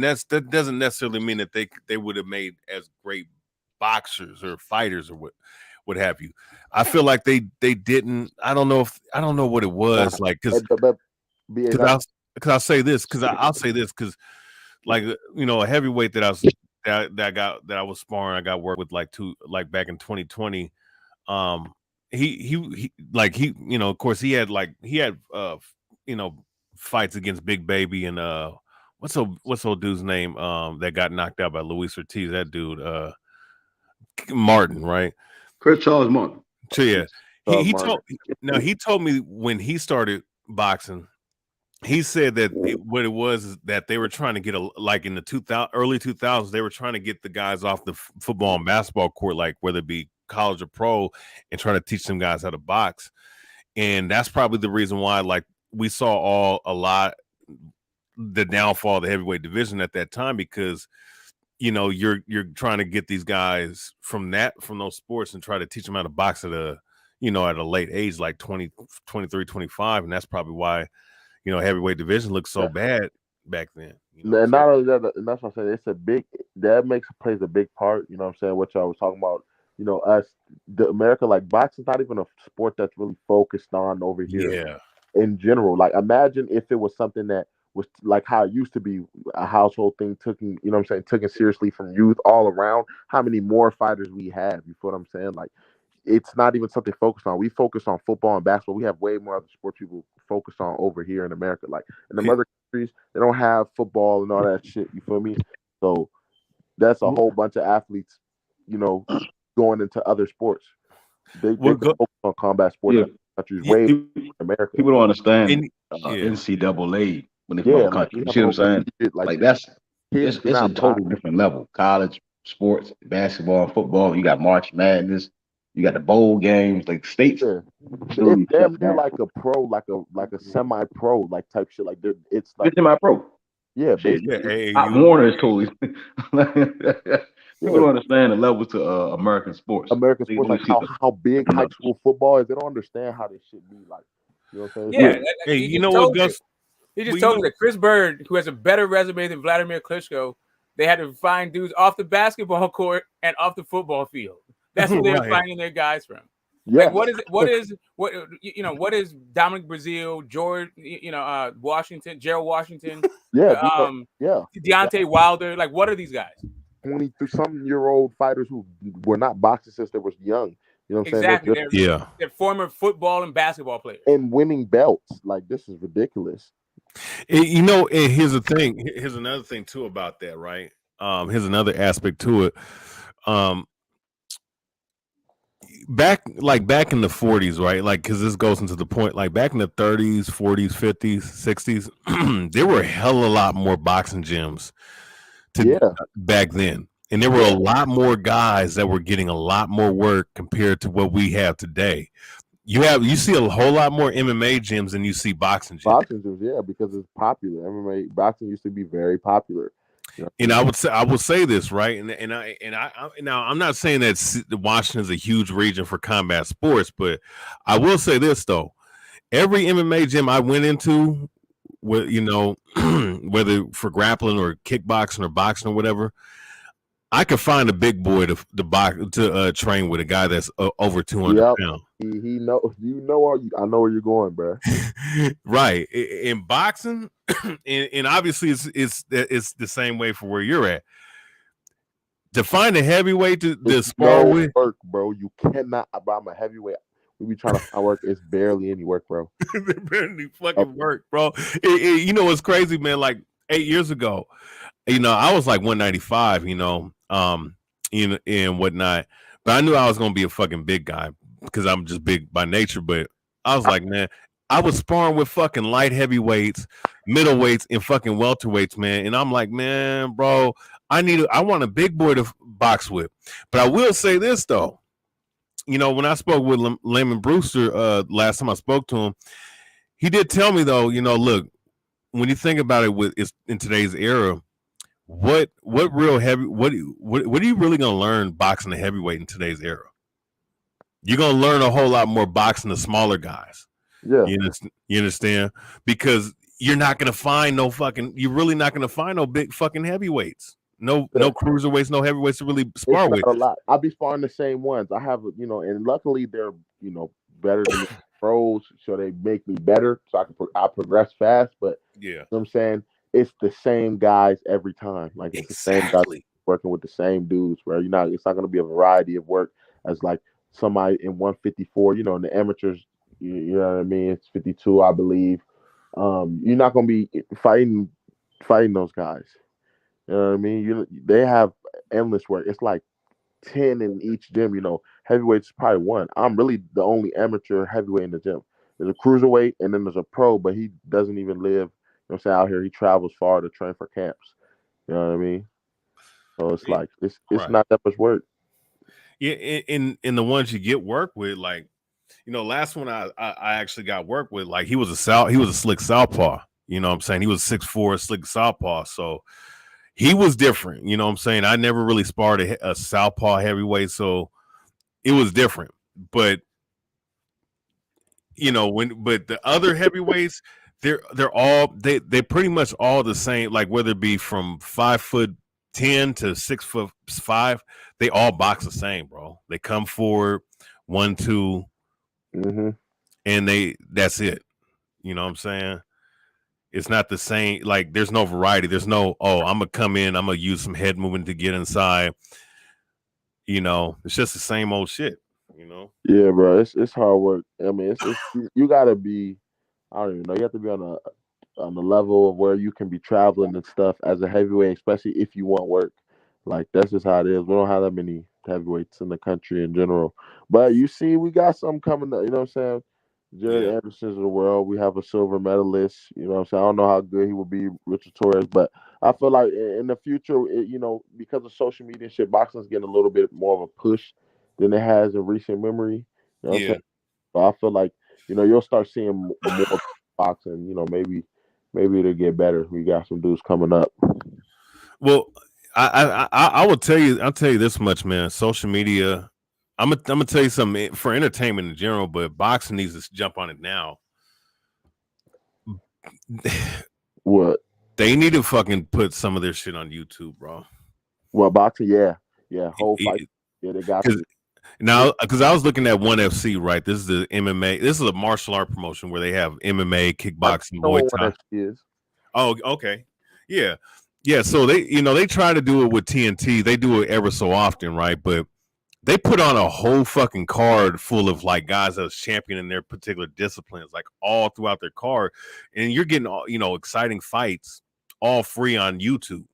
doesn't necessarily mean that they would have made as great boxers or fighters or what have you. I feel like they didn't. I don't know what it was like because I'll say this because like a heavyweight that I was sparring, I got work with like back in 2020. He of course he had fights against Big Baby and what's old dude's name? That got knocked out by Luis Ortiz. That dude, Martin, right? Chris Charles Martin. So yeah, he told Martin. now he told me when he started boxing, he said that what it was is that they were trying to get like in the early 2000s, they were trying to get the guys off the football and basketball court, like whether it be college or pro, and trying to teach them guys how to box. And that's probably the reason why, like, we saw the downfall of the heavyweight division at that time, because you're trying to get these guys from those sports and try to teach them how to box at a late age, like 20, 23, 25. And that's probably why heavyweight division looked so bad back then. And not only that, and that's what I'm saying, it's a big plays a big part. You know what I'm saying? What y'all was talking about, us, the America, like boxing's not even a sport that's really focused on over here. Yeah. In general, like imagine if it was something that was like how it used to be a household thing, taken seriously from youth all around. How many more fighters we have? You feel what I'm saying? Like, it's not even something focused on. We focus on football and basketball. We have way more other sports people focus on over here in America. Like in the other countries, they don't have football and all that shit. You feel me? So that's a whole bunch of athletes, going into other sports. They focus on combat sports. Countries way in America. People don't understand NCAA when they come country. You see what I'm saying? Like that's it's a total different level. College sports, basketball, football. You got March Madness. You got the bowl games, like states. Yeah. It's damn near like a pro, like a semi-pro, like type shit. Like it's like semi-pro. Yeah, basically. Warner is totally. People don't understand the level to American sports. American sports, like how big high school football is. They don't understand how this shit be like. You know what I'm saying? Yeah. Hey, you know what, Gus? He just told me that Chris Bird, who has a better resume than Vladimir Klitschko, they had to find dudes off the basketball court and off the football field. That's where they're finding their guys from. Yeah. Like what is Dominic Brazil, George, Washington, Gerald Washington, Deontay Wilder, like what are these guys? 20-something-year-old fighters who were not boxing since they was young. You know what I'm saying? Exactly. They're former football and basketball players. And winning belts. Like, this is ridiculous. And here's the thing. Here's another thing, too, about that, right? Here's another aspect to it. Back in the 40s, right? Like, because this goes into the point, like back in the 30s, 40s, 50s, 60s, there were a hell of a lot more boxing gyms back then. And there were a lot more guys that were getting a lot more work compared to what we have today. You see a whole lot more MMA gyms than you see boxing gyms. Boxing gyms, yeah, because it's popular. MMA boxing used to be very popular. And I would say this, right? And I now I'm not saying that Washington is a huge region for combat sports, but I will say this though: every MMA gym I went into, whether for grappling or kickboxing or boxing or whatever, I could find a big boy to train with, a guy that's over 200 pounds. I know where you're going, bro. Right. In boxing, and obviously it's the same way for where you're at. To find a heavyweight to spar with, work, bro. You cannot. I'm a heavyweight. We be trying to find work. It's barely any work, bro. barely fucking work, bro. It's crazy, man. Like 8 years ago, I was like 195, and whatnot. But I knew I was gonna be a fucking big guy because I'm just big by nature. But I was like, man, I was sparring with fucking light heavyweights, middleweights, and fucking welterweights, man. And I'm like, man, bro, I want a big boy to box with. But I will say this though, when I spoke with Lemon Brewster last time I spoke to him, he did tell me though, look, when you think about it, in today's era, what real heavy, what are you really gonna learn boxing a heavyweight in today's era? You're gonna learn a whole lot more boxing the smaller guys. Yeah, you understand? Because you're not gonna find you're really not gonna find no big fucking heavyweights. No cruiserweights, no heavyweights to really spar with. A lot. I'll be sparring the same ones. I have, and luckily they're, better than the pros, so they make me better, so I progress fast. But yeah, you know what I'm saying, it's the same guys every time. Like it's the same guys working with the same dudes. Where it's not going to be a variety of work as like somebody in 154. In the amateurs, you know what I mean. It's 52, I believe. You're not going to be fighting fighting those guys. You know what I mean? They have endless work. It's like 10 in each gym. Heavyweight's probably one. I'm really the only amateur heavyweight in the gym. There's a cruiserweight and then there's a pro, but he doesn't even live, out here. He travels far to train for camps. You know what I mean? So it's like it's Right. not that much work. Yeah, in the ones you get work with, like, last one I actually got work with, like, he was a slick southpaw. You know what I'm saying? He was 6'4", slick southpaw. So he was different. You know what I'm saying? I never really sparred a southpaw heavyweight, so it was different. But but the other heavyweights, they're pretty much all the same. Like, whether it be from 5'10" to 6'5", they all box the same, bro. They come forward 1-2, and that's it. You know what I'm saying? It's not the same. Like, there's no variety. There's no, I'm gonna come in, I'm gonna use some head movement to get inside. It's just the same old shit. Yeah, bro. It's hard work. I mean, it's you gotta be. I don't even know. You have to be on the level of where you can be traveling and stuff as a heavyweight, especially if you want work. Like, that's just how it is. We don't have that many heavyweights in the country in general. But you see, we got some coming up. You know what I'm saying? Jared Anderson's of the world. We have a silver medalist. You know what I'm saying? I don't know how good he will be, Richard Torres, but I feel like in the future, because of social media and shit, boxing's getting a little bit more of a push than it has in recent memory. You know what I'm saying? So I feel like, you'll start seeing more boxing. Maybe it'll get better. We got some dudes coming up. Well, I will tell you. I'll tell you this much, man. Social media. I'm gonna tell you something for entertainment in general, but boxing needs to jump on it now. What? They need to fucking put some of their shit on YouTube, bro. Well, boxing, yeah, whole fight. Yeah, they got to. Now, because I was looking at ONE FC, right? This is the MMA. This is a martial art promotion where they have MMA, kickboxing, Muay Thai. Oh, okay, yeah. So they try to do it with TNT. They do it ever so often, right? But they put on a whole fucking card full of, like, guys that's champion in their particular disciplines, like, all throughout their card, and you're getting exciting fights all free on YouTube.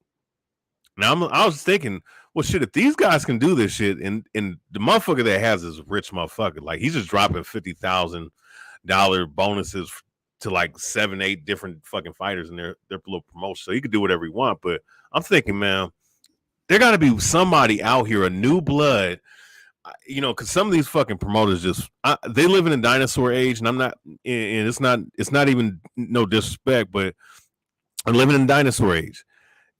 Now I was thinking, well, shit, if these guys can do this shit, and the motherfucker that has this rich motherfucker, like, he's just dropping $50,000 bonuses to like 7-8 different fucking fighters in their little promotion, so he could do whatever he want. But I'm thinking, man, there got to be somebody out here, a new blood, because some of these fucking promoters they live in a dinosaur age, and it's not even no disrespect, but I'm living in a dinosaur age.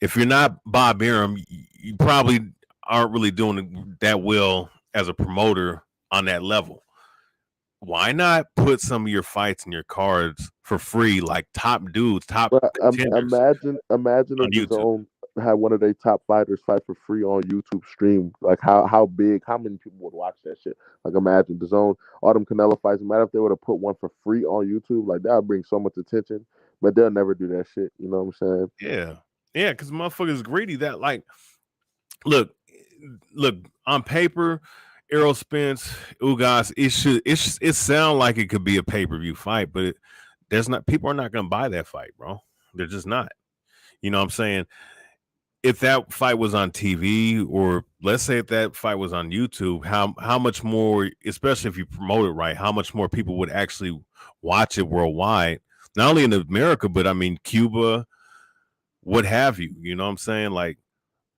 If you're not Bob Arum, you probably aren't really doing that well as a promoter on that level. Why not put some of your fights and your cards for free, like top dudes, imagine if DAZN had one of their top fighters fight for free on YouTube stream. Like, how many people would watch that shit? Like, imagine DAZN, all them Canelo fights. Imagine if they would have put one for free on YouTube. Like, that would bring so much attention. But they'll never do that shit. You know what I'm saying? Yeah, because motherfuckers greedy. That, like, look on paper, Errol Spence, Ugas, it sound like it could be a pay-per-view fight, but people are not gonna buy that fight, bro. They're just not. You know what I'm saying? If that fight was on TV, or let's say if that fight was on YouTube, how much more, especially if you promote it right, how much more people would actually watch it worldwide? Not only in America, but I mean Cuba, what have you? You know what I'm saying? Like,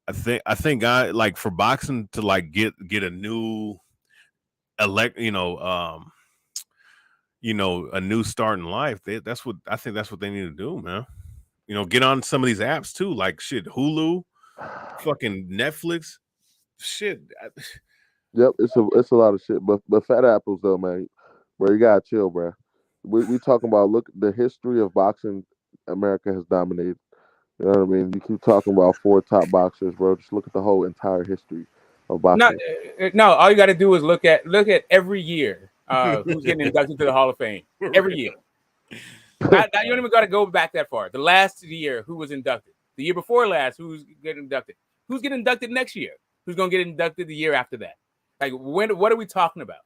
I think like, for boxing to, like, get a new a new start in life, that's what they need to do, man. Get on some of these apps too, like, shit, Hulu, fucking Netflix, shit. Yep, it's a lot of shit, but fat apples though, man, bro, you gotta chill, bro. We talking about, look, the history of boxing. America has dominated. You know what I mean? You keep talking about 4 top boxers, bro. Just look at the whole entire history of boxing. No, all you got to do is look at every year who's getting inducted to the Hall of Fame. Every year. You don't even got to go back that far. The last year, who was inducted? The year before last, who's getting inducted? Who's getting inducted next year? Who's going to get inducted the year after that? Like, what are we talking about?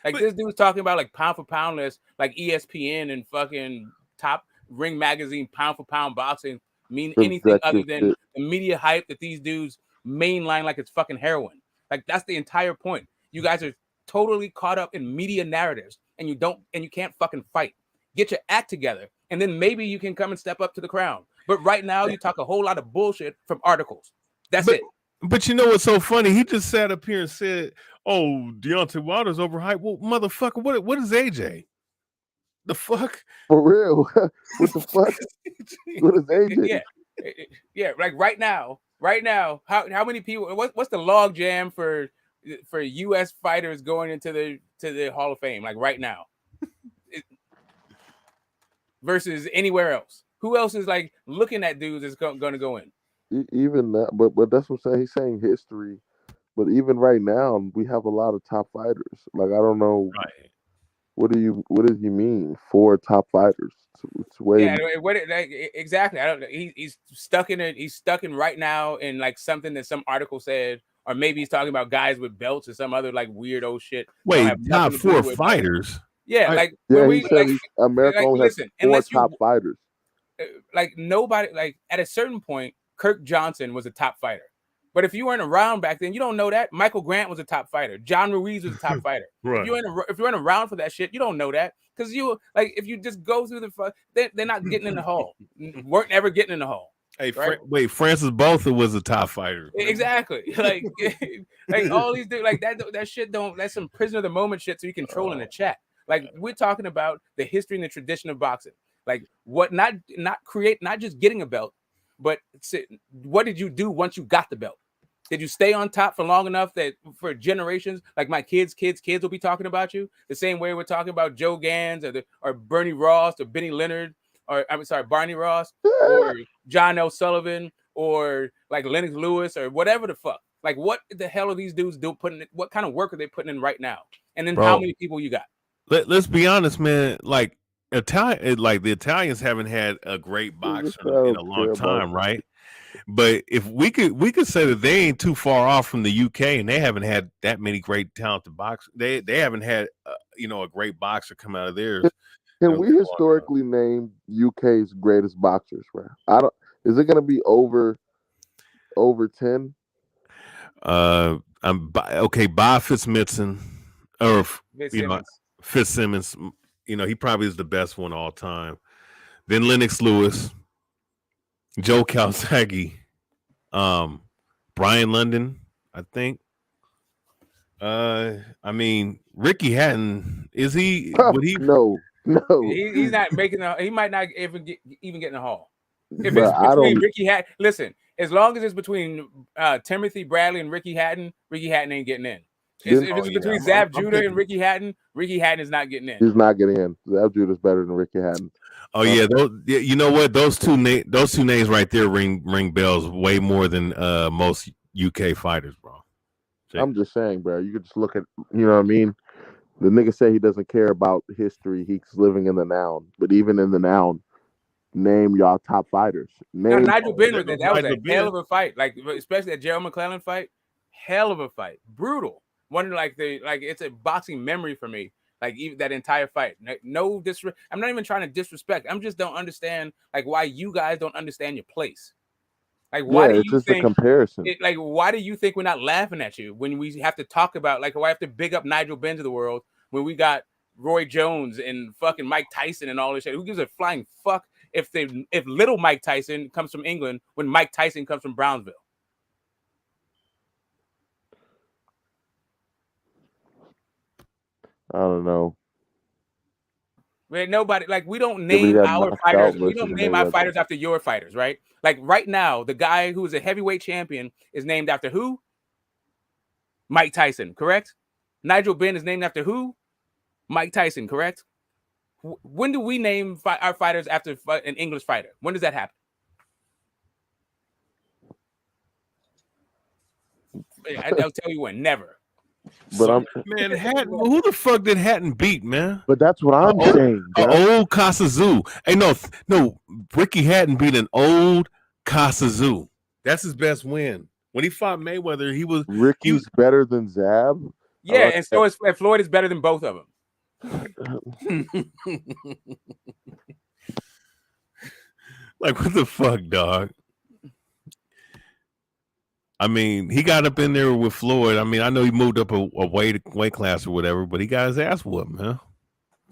Like, this dude's talking about, like, pound for pound list, like ESPN and fucking Top Ring Magazine, pound for pound boxing mean anything other Subjective than shit. the media hype that these dudes mainline like it's fucking heroin. Like that's the entire point. You guys are totally caught up in media narratives, and you can't fucking fight. Get your act together, and then maybe you can come and step up to the crown. But right now, you talk a whole lot of bullshit from articles. That's it. But you know what's so funny? He just sat up here and said, "Oh, Deontay Wilder's overhyped." Well, motherfucker, what is AJ? The fuck? For real? What the fuck? What is AJ? Yeah. Like right now, how many people? What's the log jam for U.S. fighters going into the Hall of Fame? Like right now, versus anywhere else. Who else is like looking at dudes that's going to go in? Even that, but that's what I'm saying. He's saying history, but even right now, we have a lot of top fighters. Like I don't know, right? What does he mean? 4 top fighters? It's way. Yeah, exactly. I don't. He's stuck in it. He's stuck in right now in like something that some article said, or maybe he's talking about guys with belts or some other like weirdo shit. Wait, top 4 fighters? Yeah, like yeah, he said America only has 4 top fighters. Like nobody, like at a certain point, Kirk Johnson was a top fighter. But if you weren't around back then, you don't know that. Michael Grant was a top fighter. John Ruiz was a top fighter. Right. If you weren't around for that shit, you don't know that. Because you like if you just go through they're not getting in the hall. Weren't ever getting in the hall. Hey, right? wait, Francis Botha was a top fighter. Exactly. Like like all these dudes, like that shit that's some prisoner of the moment shit so you control in the chat. Like we're talking about the history and the tradition of boxing. Like what not just getting a belt, but what did you do once you got the belt? Did you stay on top for long enough that for generations, like my kids will be talking about you the same way we're talking about Joe Gans or Bernie Ross or Benny Leonard or Barney Ross or John L. Sullivan or like Lennox Lewis or whatever the fuck. Like what the hell are these dudes what kind of work are they putting in right now? And then how many people you got? Let's be honest, man. Like the Italians haven't had a great boxer in a long time, right? But if we could say that they ain't too far off from the UK, and they haven't had that many great talented boxers. They haven't had a great boxer come out of theirs. Can we historically name UK's greatest boxers? Right? Is it going to be over 10? Bob Fitzsimmons or Fitzsimmons. He probably is the best one all time. Then Lennox Lewis. Joe Calzaghe, Brian London, I think. Ricky Hatton, is he? Would he? No. He's not making. He might not even get in the hall. If it's between Ricky Hatton, listen. As long as it's between Timothy Bradley and Ricky Hatton ain't getting in. If it's between Zab Judah and Ricky Hatton is not getting in. He's not getting in. Zab Judah's better than Ricky Hatton. Oh yeah, you know what? Those two names right there ring bells way more than most UK fighters, bro. I'm just saying, bro. You could just look at, you know what I mean? The nigga say he doesn't care about history. He's living in the now. But even in the now, name y'all top fighters. Nigel Benn was that was a hell of a fight. Like especially that Gerald McClellan fight, hell of a fight, brutal. One it's a boxing memory for me. Like even that entire fight, no disrespect. I'm not even trying to disrespect. I'm just don't understand like why you guys don't understand your place. Like why do you think? A comparison. Why do you think we're not laughing at you when we have to talk about why I have to big up Nigel Benn to the world when we got Roy Jones and fucking Mike Tyson and all this shit? Who gives a flying fuck if little Mike Tyson comes from England when Mike Tyson comes from Brownsville? I don't know. Man, nobody we don't name our fighters. We don't name our fighters after your fighters, right? Like right now, the guy who is a heavyweight champion is named after who? Mike Tyson, correct? Nigel Benn is named after who? Mike Tyson, correct? When do we name our fighters after an English fighter? When does that happen? I'll tell you when. Never. But Hatton, who the fuck did Hatton beat, man? But that's what I'm saying. Old Kasazu. Hey, no, Ricky Hatton beat an old Kasazu. That's his best win. When he fought Mayweather, Ricky's better than Zab. Yeah, and so is Floyd is better than both of them. Like, what the fuck, dog? I mean, he got up in there with Floyd. I mean, I know he moved up a weight class or whatever, but he got his ass whooped, man.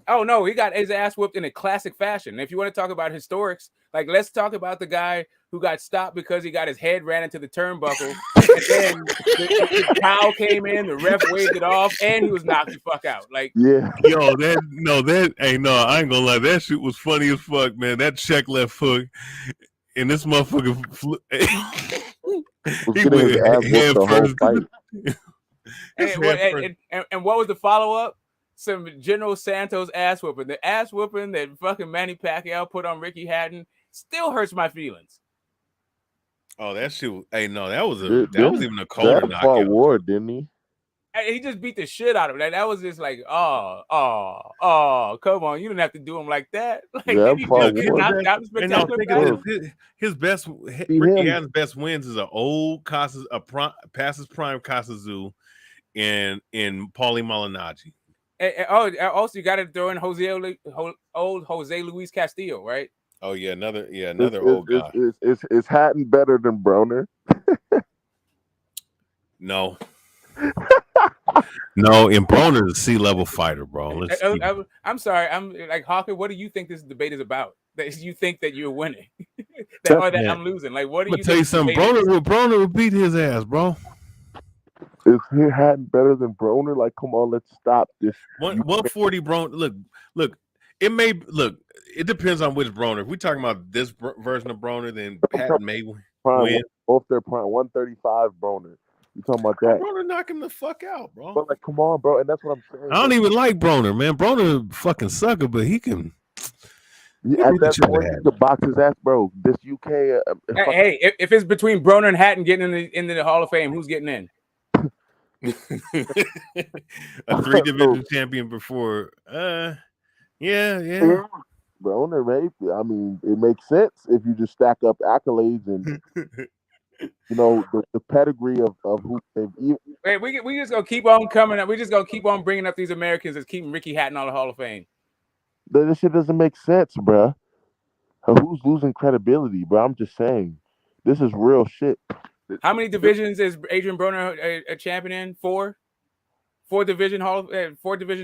Oh no, he got his ass whooped in a classic fashion. If you want to talk about historics, like let's talk about the guy who got stopped because he got his head ran into the turnbuckle, and then the towel came in, the ref waved it off, and he was knocked the fuck out. Like, Yeah. Yo, I ain't gonna lie, that shit was funny as fuck, man. That check left hook, and this motherfucker Was he getting his went ass head whooped the whole first. fight. and what was the follow up? Some General Santos ass whooping. The ass whooping that fucking Manny Pacquiao put on Ricky Hatton still hurts my feelings. Oh, that shit. Hey, no, that was even a That colder fought knockout. Ward, didn't he? He just beat the shit out of him. Like, that was just like, come on, you didn't have to do him like that. Like, Yeah, then he fought just get Ward. knocked out in And no, spectacular think fashion. of this. His best, See Ricky him. Hatton's best wins is an old past his prime Kasazu and Paulie Malignaggi. Also, you got to throw in old Jose Luis Castillo, right? Oh yeah, another Is, old guy. is Hatton better than Broner? No. No, and Broner's a C-level fighter, bro. I'm sorry. I'm like, Hawker, what do you think this debate is about? That you think that you're winning, that I'm losing? Like, what do I'm you gonna tell you something. Broner would beat his ass, bro. Is he Hatton better than Broner? Like, come on, let's stop this. 140 Broner. Look. It depends on which Broner. If we're talking about this version of Broner, then Patton may win. Both their prime 135 Broner. You talking about that? Broner knock him the fuck out, bro. But like, come on, bro, and that's what I'm saying. I don't even like Broner, man. Broner fucking sucker, but he can. At that point, he could box his ass, bro. This UK. Hey, if it's between Broner and Hatton getting into the Hall of Fame, who's getting in? A 3-division champion before. Yeah. Broner, maybe. I mean, it makes sense if you just stack up accolades and you know the pedigree of who they've even. Wait, we just gonna keep on coming up. We just gonna keep on bringing up these Americans that's keeping Ricky Hatton on the Hall of Fame. This shit doesn't make sense, bruh. Who's losing credibility, bro? I'm just saying, this is real shit. How many divisions is Adrian Broner a champion in? Four division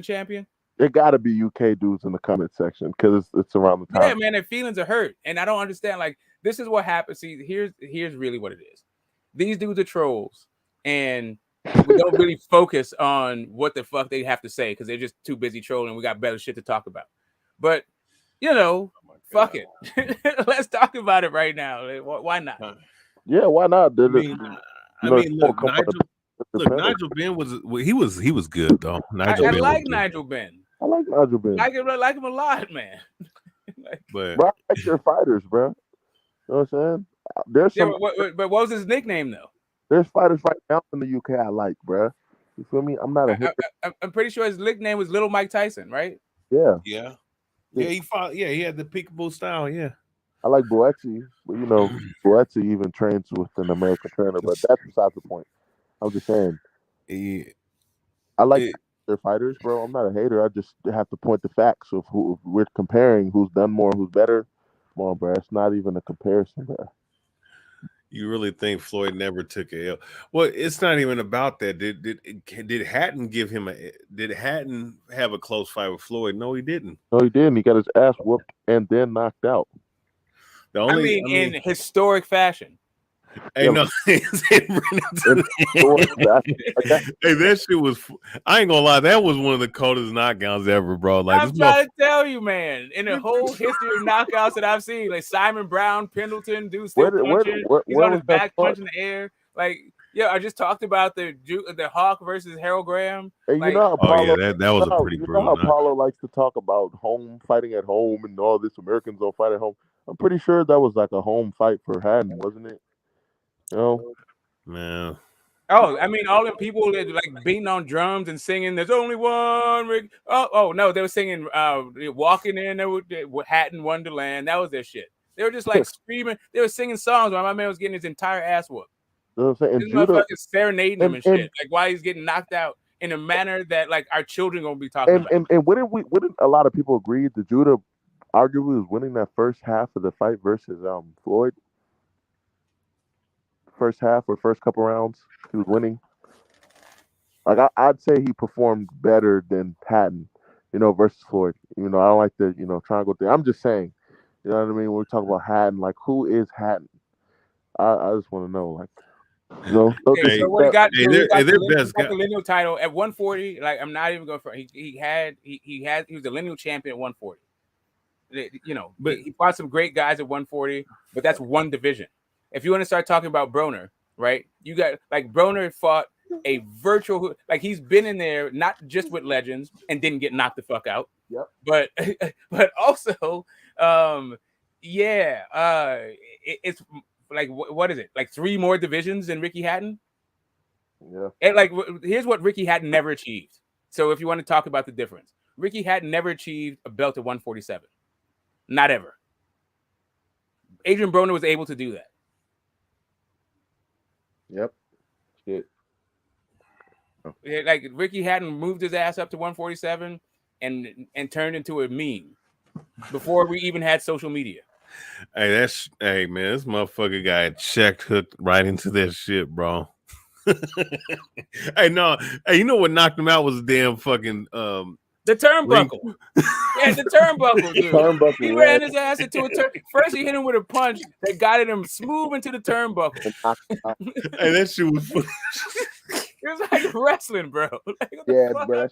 champion. There gotta be UK dudes in the comment section because it's around the time. Yeah, man, their feelings are hurt, and I don't understand. Like, this is what happens. See, here's really what it is. These dudes are trolls, and we don't really focus on what the fuck they have to say because they're just too busy trolling. We got better shit to talk about. But fuck it. Let's talk about it right now. Why not? Yeah, why not? Look, Nigel Ben was good though. I like Nigel Ben. I like Nigel Ben. I like him a lot, man. But bro, I like their fighters, bro. You know what I'm saying? There's some. But what was his nickname though? There's fighters right now in the UK I like, bro. You feel me? I'm not a. I'm pretty sure his nickname was Little Mike Tyson, right? Yeah. Yeah. He fought. Yeah, he had the peekaboo style. Yeah. I like Boetzi, but Boetzi even trains with an American trainer, but that's besides the point. I'm just saying. I like their fighters, bro. I'm not a hater. I just have to point the facts of who we're comparing, who's done more, who's better. Come on, bro. It's not even a comparison, bro. You really think Floyd never took a L? Well, it's not even about that. Did Hatton give him did Hatton have a close fight with Floyd? No, he didn't. No, he didn't. He got his ass whooped and then knocked out. In historic fashion. Hey, no. Hey, that shit was. I ain't gonna lie. That was one of the coldest knockouts ever, bro. Like, I'm trying to tell you, man. In the whole history of knockouts that I've seen, like Simon Brown, Pendleton, dude still punching. He's on his back, punching the air. Like, yeah, I just talked about the Hawk versus Harold Graham. Hey, like, how Paulo, that was a pretty brutal. How Paulo likes to talk about home fighting at home and all this Americans don't fight at home. I'm pretty sure that was like a home fight for Hatton, wasn't it? Man. Oh, I mean, all the people that like beating on drums and singing. There's only one. Rick. Oh no, they were singing. Walking in there with Hatton Wonderland. That was their shit. They were just like screaming. They were singing songs while my man was getting his entire ass whooped. You know what I'm saying? This motherfucker's serenading him and shit. Like, why he's getting knocked out in a manner that like our children gonna be talking about. And wouldn't a lot of people agree that Judah arguably was winning that first half of the fight versus Floyd. First half or first couple rounds, he was winning. Like I'd say he performed better than Hatton, versus Floyd. I don't like to, try and go through. I'm just saying, you know what I mean? When we talk about Hatton, like who is Hatton? I just want to know, like, no Okay, so what he got? Hey, So he got their the best guy. lineal title at 140. Like I'm not even going for. He was the lineal champion at 140. But he fought some great guys at 140, but that's one division. If you want to start talking about Broner, right? You got like Broner fought a virtual, like he's been in there not just with legends and didn't get knocked the fuck out. Yep. But also, it's like what is it? Like 3 more divisions than Ricky Hatton. Yeah. And like here's what Ricky Hatton never achieved. So if you want to talk about the difference, Ricky Hatton never achieved a belt at 147. Not ever. Adrian Broner was able to do that. Yep. Shit. Oh. Like Ricky Hatton moved his ass up to 147 and turned into a meme before we even had social media. Hey man, this motherfucker got checked hooked right into that shit, bro. Hey, you know what knocked him out was the damn fucking the turnbuckle. Yeah, the turnbuckle, dude. Turnbuckle, he ran his ass into a turn. First, he hit him with a punch that got him smooth into the turnbuckle. Hey, that shit was fun. It was like wrestling, bro. Like, bro.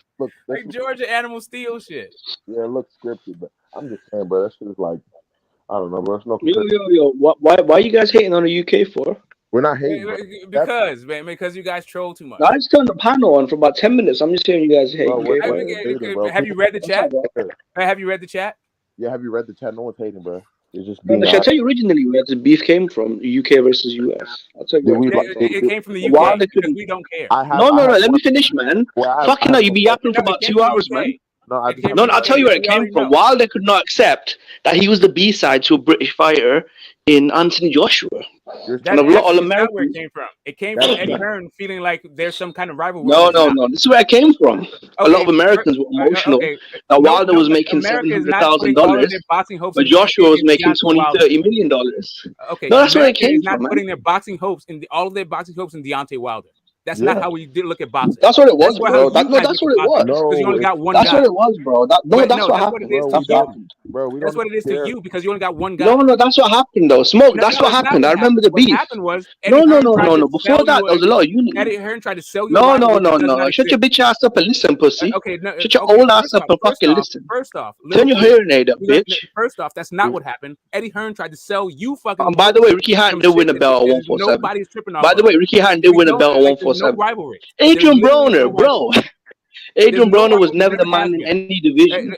Like Georgia Animal Steel shit. Yeah, it looks scripted, but I'm just saying, bro. That shit is like, I don't know, bro. It's no. Yo. Why you guys hating on the UK for? We're not hating. Because you guys troll too much. No, I just turned the panel on for about 10 minutes. I'm just hearing you guys hate. Have you read the chat? Have you read the chat? Yeah, have you read the chat? No one's hating, bro. It's just. I'll tell you originally where the beef came from: UK versus US. I'll tell you. It came from the UK because we don't care. No. Let me finish, man. Fucking hell, you be yapping for about 2 hours, man. No, I'll tell you where it came from. Wilder could not accept that he was the B-side to a British fighter in Anthony Joshua. That's not where it came from. It came from Eddie Hearn feeling like there's some kind of rivalry. No. This is where it came from. A lot of Americans were emotional. Now Wilder was making $700,000, but Joshua was making $20-30 million. Okay, no, that's where it came from. Not putting their boxing hopes in all of their boxing hopes in Deontay Wilder. That's not how we did look at boxing. That's what it was, bro. That's what it was. Because you only got one that's guy. That's what it was, bro. That's what happened. That's what it is to you because you only got one guy. No, that's what happened, though. That's what happened. I remember the beef. What happened was no. Before that, there was a lot of unity. Eddie Hearn tried to sell you. No. Shut your bitch ass up and listen, pussy. Shut your old ass up and fucking listen. First off, turn your hearing aid up, bitch. First off, that's not what happened. Eddie Hearn tried to sell you fucking. By the way, Ricky Hatton did win a belt at 147. Nobody's tripping off. By the way, Ricky Hatton did win a belt at 147. No rivalry. Adrian Broner, bro. Adrian Broner was never the man in any division.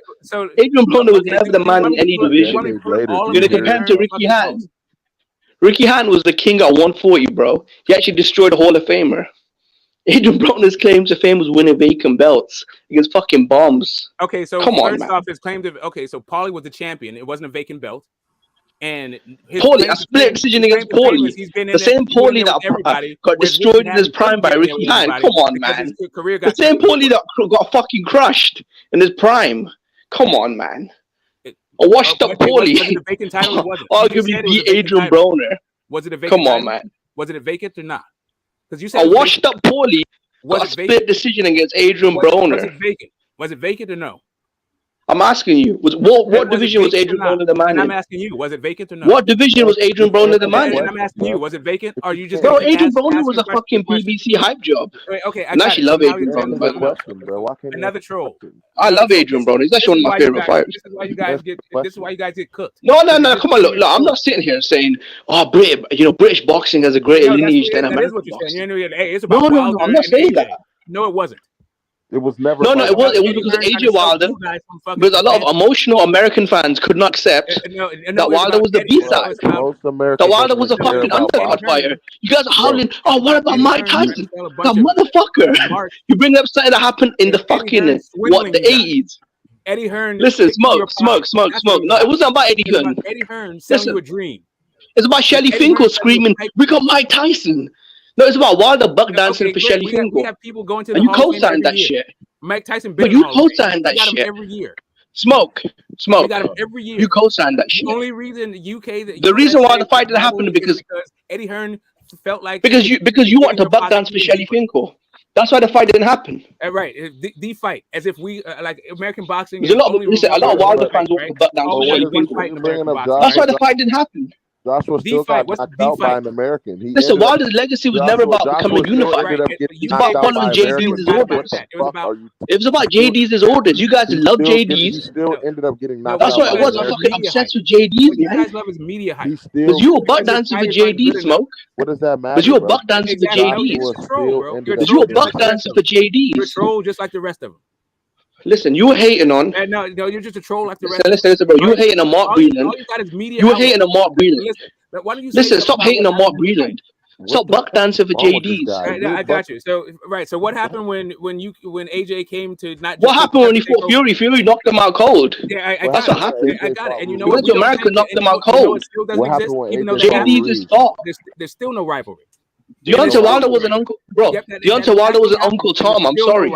Adrian Broner was never the man in any division. You're going to compare him to Ricky Hatton. Ricky Hatton was the king at 140, bro. He actually destroyed a Hall of Famer. Adrian Broner's claim to fame was winning vacant belts against fucking bombs. Okay, so come on, first man. off, his claim to so Paulie was the champion. It wasn't a vacant belt. And Paulie, a split decision against Paulie. The same Paulie that got destroyed in his prime by Ricky Hatton. Come on, man. The same Paulie that got fucking crushed in his prime. Come on, man. A washed up Paulie. Arguably beat Adrian Broner. Was it a vacant? Come on, man. Was it a vacant or not? Because you said a washed up Paulie got a split decision against Adrian Broner. Was it vacant? Was it vacant or no? I'm asking you, what division was Adrian Broner the man in? I'm asking you, was it vacant or no? What division was Adrian Broner the man in? I'm asking you, was it vacant? Or you just bro? Adrian Broner was a fucking BBC hype job. Okay, I actually love Adrian Broner. Another troll. I love Adrian Broner. He's actually one of my favorite fighters. This is why you guys get. This is why you guys get cooked. No. Come on, look. I'm not sitting here saying, oh, British boxing has a greater lineage than American boxing. No, I'm not saying that. No, it wasn't. It was never. No, it was because of AJ Wilder. Because a lot of emotional American fans could not accept that Wilder was the B-side. That Wilder was a fucking undercard fighter. You guys are howling. Oh, what about Mike Tyson? That motherfucker. You bring up something that happened in the fucking the 80s. Eddie Hearn. Listen, smoke. No, it wasn't about Eddie Hearn. Eddie Hearn selling you a dream. It's about Shelly Finkel screaming, "We got Mike Tyson." No, it's about Wilder buck dancing for Shelly Finkel. We have people going to the and you co-signed that shit. Mike Tyson, but you co-signed that shit every year. Smoke. We got him every year. You co-signed that shit. The only reason the UK, the reason why the fight didn't happen is because Eddie Hearn felt like you want to buck dance for Shelly Finkel. That's why the fight didn't happen. Right, the fight, as if we like American boxing. There's a lot of Wilder fans want to buck dance for Shelly Finkel. That's why the fight didn't happen. Joshua still got knocked out by an American. Listen, Wilder's legacy was never about becoming unified. It's about following JD's orders. It was about JD's orders. You guys love JD's. He still ended up getting knocked out. That's what it was. I'm fucking obsessed with JD's. You guys love his media hype. Because you were buck dancing for JD, Smoke. What does that matter? Because you were buck dancing for JD's. Because you were buck dancing for JD's. You're a troll just like the rest of them. Listen, you were hating on. No, you're just a troll like the rest. Listen, bro. You were hating on Mark Breland. You were hating on Mark Breland. Listen, stop hating on Mark Breland. Stop buck dancing for JD's. I got you. So right. So what happened when AJ came to not? What happened when he fought Fury? Fury knocked him out cold. Yeah, that's what happened. I got it. And you know he went to America, knocked him out cold. JD's is thought. There's still no rivalry. Deontay Wilder was an uncle, bro. Deontay Wilder was an Uncle Tom. I'm sorry.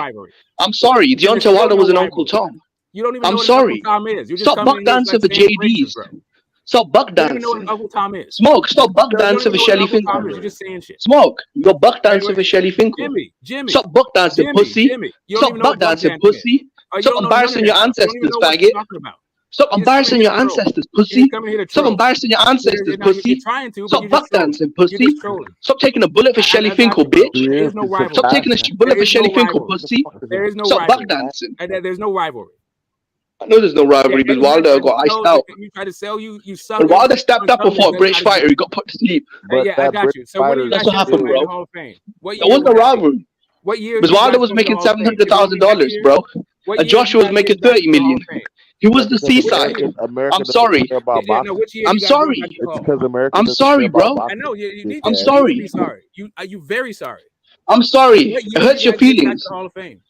I'm sorry. Deontay Wilder was an Uncle Tom. You don't even I'm know sorry. what Uncle Tom is. Stop buck dancing for JD's. Stop buck dancing. You don't even know what Uncle Tom is. Smoke. Stop buck dancing for Shelly Finkel. You're just saying shit. Smoke. You're buck dancing for Shelly Finkel. Jimmy. Stop buck dancing, pussy. Stop buck dancing, pussy. Stop embarrassing your ancestors, faggot. Stop embarrassing your ancestors, pussy. Stop embarrassing your ancestors, pussy. Stop buck dancing, pussy. Stop taking a bullet for Shelly Finkel, bitch. Stop taking a bullet for Shelly Finkel, pussy. Stop buck dancing. There's no rivalry. I know there's no rivalry because Wilder got iced out. You try to sell you suck. But Wilder stepped up and fought a British fighter. He got put to sleep. Yeah, I got you. So that's what happened, bro. Hall of Fame. There wasn't a rivalry. What year? Because Wilder was making $700,000, bro, and Joshua was making $30 million. He was the seaside. I'm sorry. I'm sorry. I'm sorry, bro. I know you need. I'm sorry. Be sorry. Are you very sorry? I'm sorry. It hurts your feelings. Hall of Fame.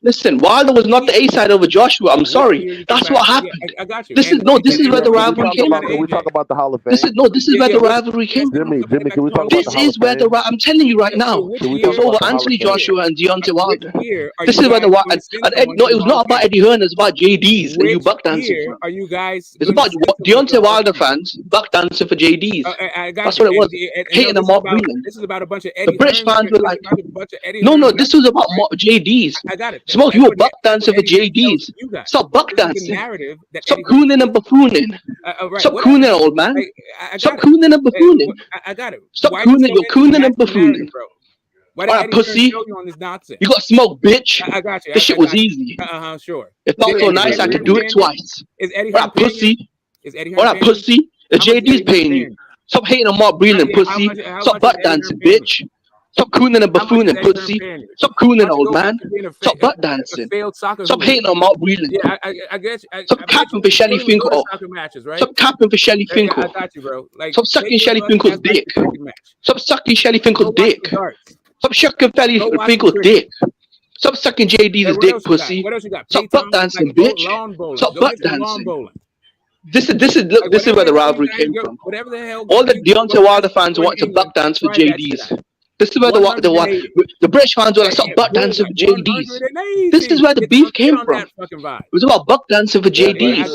Listen, Wilder was not the A side over Joshua. I'm sorry. That's what happened. I got you. This is where the rivalry came from. Can we talk about the Hall of Fame? This is where the rivalry came from. Jimmy, can we talk about this is where the I'm telling you right now. It's over Anthony Joshua and Deontay Wilder. This is where the no, it was not about Eddie Hearn. It's about JD's and you buck dancing. Are you guys? It's about Deontay Wilder fans buck dancing for JD's. That's what it was. Hating on Mark Breland. This is about a bunch of Eddie. The British fans were like, no. This was about JD's. I got it. Smoke, you were buck dancing for JD's. Stop buck dancing. Stop cooning and buffooning. Stop cooning, old man. Stop cooning and buffooning. I got it. Stop cooning. You're cooning and buffooning. Alright, pussy. You got smoke, bitch. I got you. This shit was easy. Sure. It felt so nice I could do it twice. Is Eddie Alright, pussy. Is Eddie Alright, pussy. The JD's paying you. Stop hating on Mark Breland, pussy. Stop butt dancing, bitch. Stop cooning and buffooning, pussy. Stop cooning, old man. Stop butt dancing. Stop hating on Mark Breland. Yeah, I get you. Stop capping for Shelly Finkel. Stop capping for Shelly Finkel. I got you, bro. Stop sucking Shelly Finkel's dick. Stop sucking Shelly Finkel's dick. Stop sucking Shelly Finkel's dick. Stop sucking JD's dick, pussy. Stop butt dancing, bitch. Stop butt dancing. This is where the rivalry came from. All the Deontay Wilder fans want to buck dance for JD's. This is where the British fans were like, stop buck dancing for JD's. This is where the beef came from. It was about buck dancing for JD's.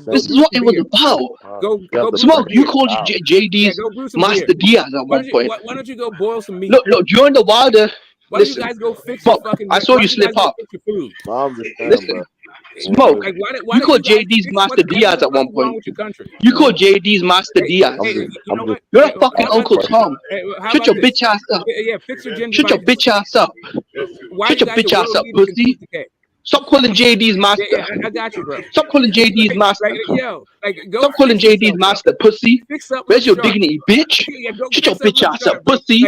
This is what it was about. Smoke, you called JD's Master Diaz at one point. Why don't you go boil some meat? Look, during the Wilder. Why don't you guys go fix your fucking? I saw you slip up. Listen. Smoke. You called JD's Master Diaz at one point. You called JD's Master Diaz. You're a fucking Uncle Tom. Shut your bitch ass up. Shut your bitch ass up. Shut your bitch ass up, pussy. Stop calling JD's master. I got you, bro. Stop calling JD's master. Go Stop calling JD's master, pussy. Where's your dignity, bitch? Shut your bitch ass up, pussy.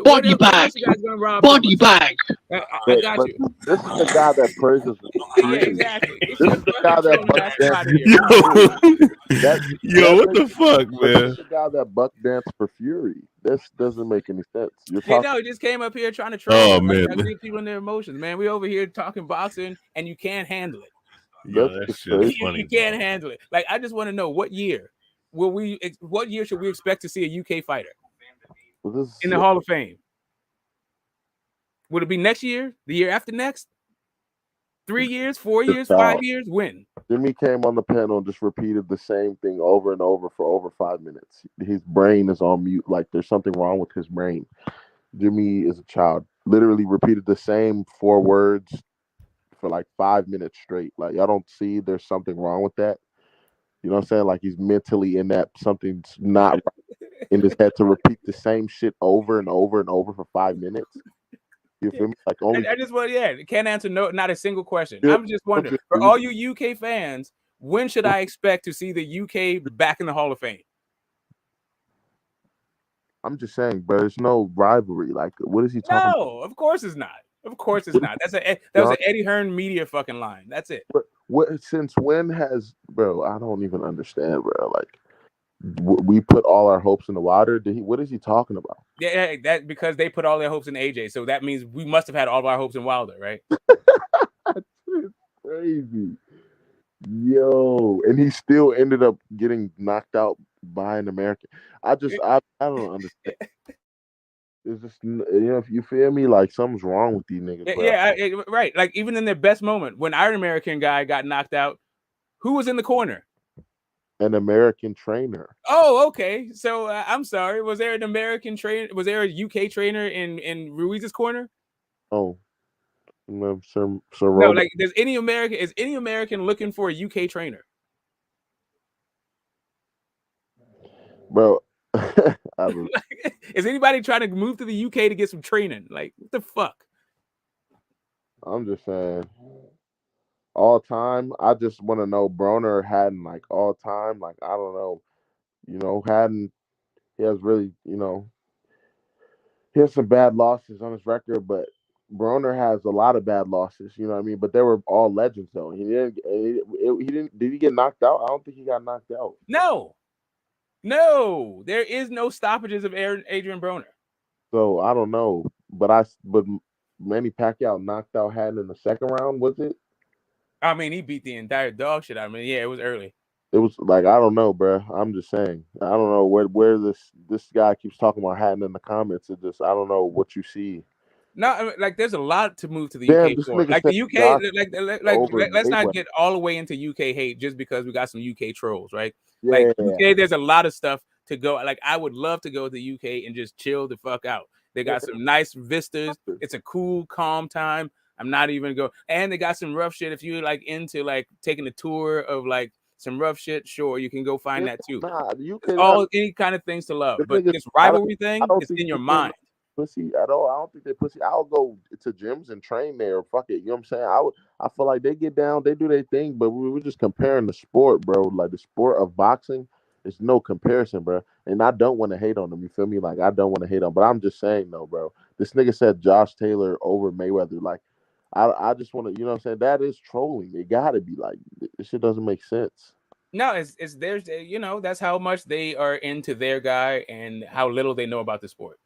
Body bag. Body bag. I got you. This is the guy that praises Fury. Exactly. This is the guy that buck dance. Yo, what the fuck, man? This is the guy that buck dance for Fury. This doesn't make any sense. He just came up here trying to troll. Oh, man. Get people in their emotions, man. We over here talking boxing, and you can't handle it. Yeah, that shit's funny. You can't handle it. Like, I just want to know what year should we expect to see a UK fighter in the Hall of Fame? Would it be next year? The year after next? 3 years? 4 years? 5 years? When? Jimmy came on the panel and just repeated the same thing over and over for over 5 minutes. His brain is on mute. Like there's something wrong with his brain. Jimmy is a child. Literally repeated the same 4 words for like 5 minutes straight. Like I don't see there's something wrong with that. You know what I'm saying? Like he's mentally in that something's not right in his head to repeat the same shit over and over and over for 5 minutes. You feel me? Like only I just want, can't answer not a single question. Yeah, I'm just wondering, for all you UK fans, when should I expect to see the UK back in the Hall of Fame? I'm just saying, bro. There's no rivalry. Like, what is he talking about? No, of course it's not. Of course it's not. That was an Eddie Hearn media fucking line. That's it. What? Since when has, bro? I don't even understand, bro. Like, we put all our hopes in the water. What is he talking about? Yeah, that because they put all their hopes in AJ, so that means we must have had all of our hopes in Wilder, right? That's crazy, yo. And he still ended up getting knocked out by an American. I don't understand. It's just, if you feel me, like something's wrong with these niggas. Bro. Right. Like even in their best moment, when Iron American guy got knocked out, who was in the corner? An American trainer. Oh, okay. So I'm sorry. Was there an American trainer? Was there a UK trainer in Ruiz's corner? Oh, no, Sir no. Like, is any American looking for a UK trainer? Bro, is anybody trying to move to the UK to get some training? Like, what the fuck? I'm just saying. All time, I just want to know Broner Haddon, like all time, like I don't know, Haddon, he has really, he has some bad losses on his record, but Broner has a lot of bad losses, you know what I mean? But they were all legends though. He didn't. Did he get knocked out? I don't think he got knocked out. No, there is no stoppages of Adrian Broner. So I don't know, but Manny Pacquiao knocked out Haddon in the second round, was it? I mean, he beat the entire dog shit out of me. Yeah, it was early. It was like, I don't know, bro. I'm just saying. I don't know where this guy keeps talking about Haddon in the comments. It just, I don't know what you see. No, I mean, like there's a lot to move to the UK for. Like the UK, let's not get all the way into UK hate just because we got some UK trolls, right? Yeah. Like UK, there's a lot of stuff to go. Like I would love to go to the UK and just chill the fuck out. They got some nice vistas. It's a cool, calm time. I'm not even going. And they got some rough shit. If you're like into like taking a tour of like some rough shit, sure, you can go find that too. Any kind of things to love. But this rivalry thing, it's in your mind. Pussy at all. I don't think they pussy. I'll go to gyms and train there. Fuck it. You know what I'm saying? I feel like they get down, they do their thing, but we were just comparing the sport, bro. Like the sport of boxing, there's no comparison, bro. And I don't want to hate on them. You feel me? Like I don't want to hate on, but I'm just saying though, bro. This nigga said Josh Taylor over Mayweather. Like I just want to, you know what I'm saying? That is trolling. It gotta be like this shit doesn't make sense. No, it's there's that's how much they are into their guy and how little they know about the sport.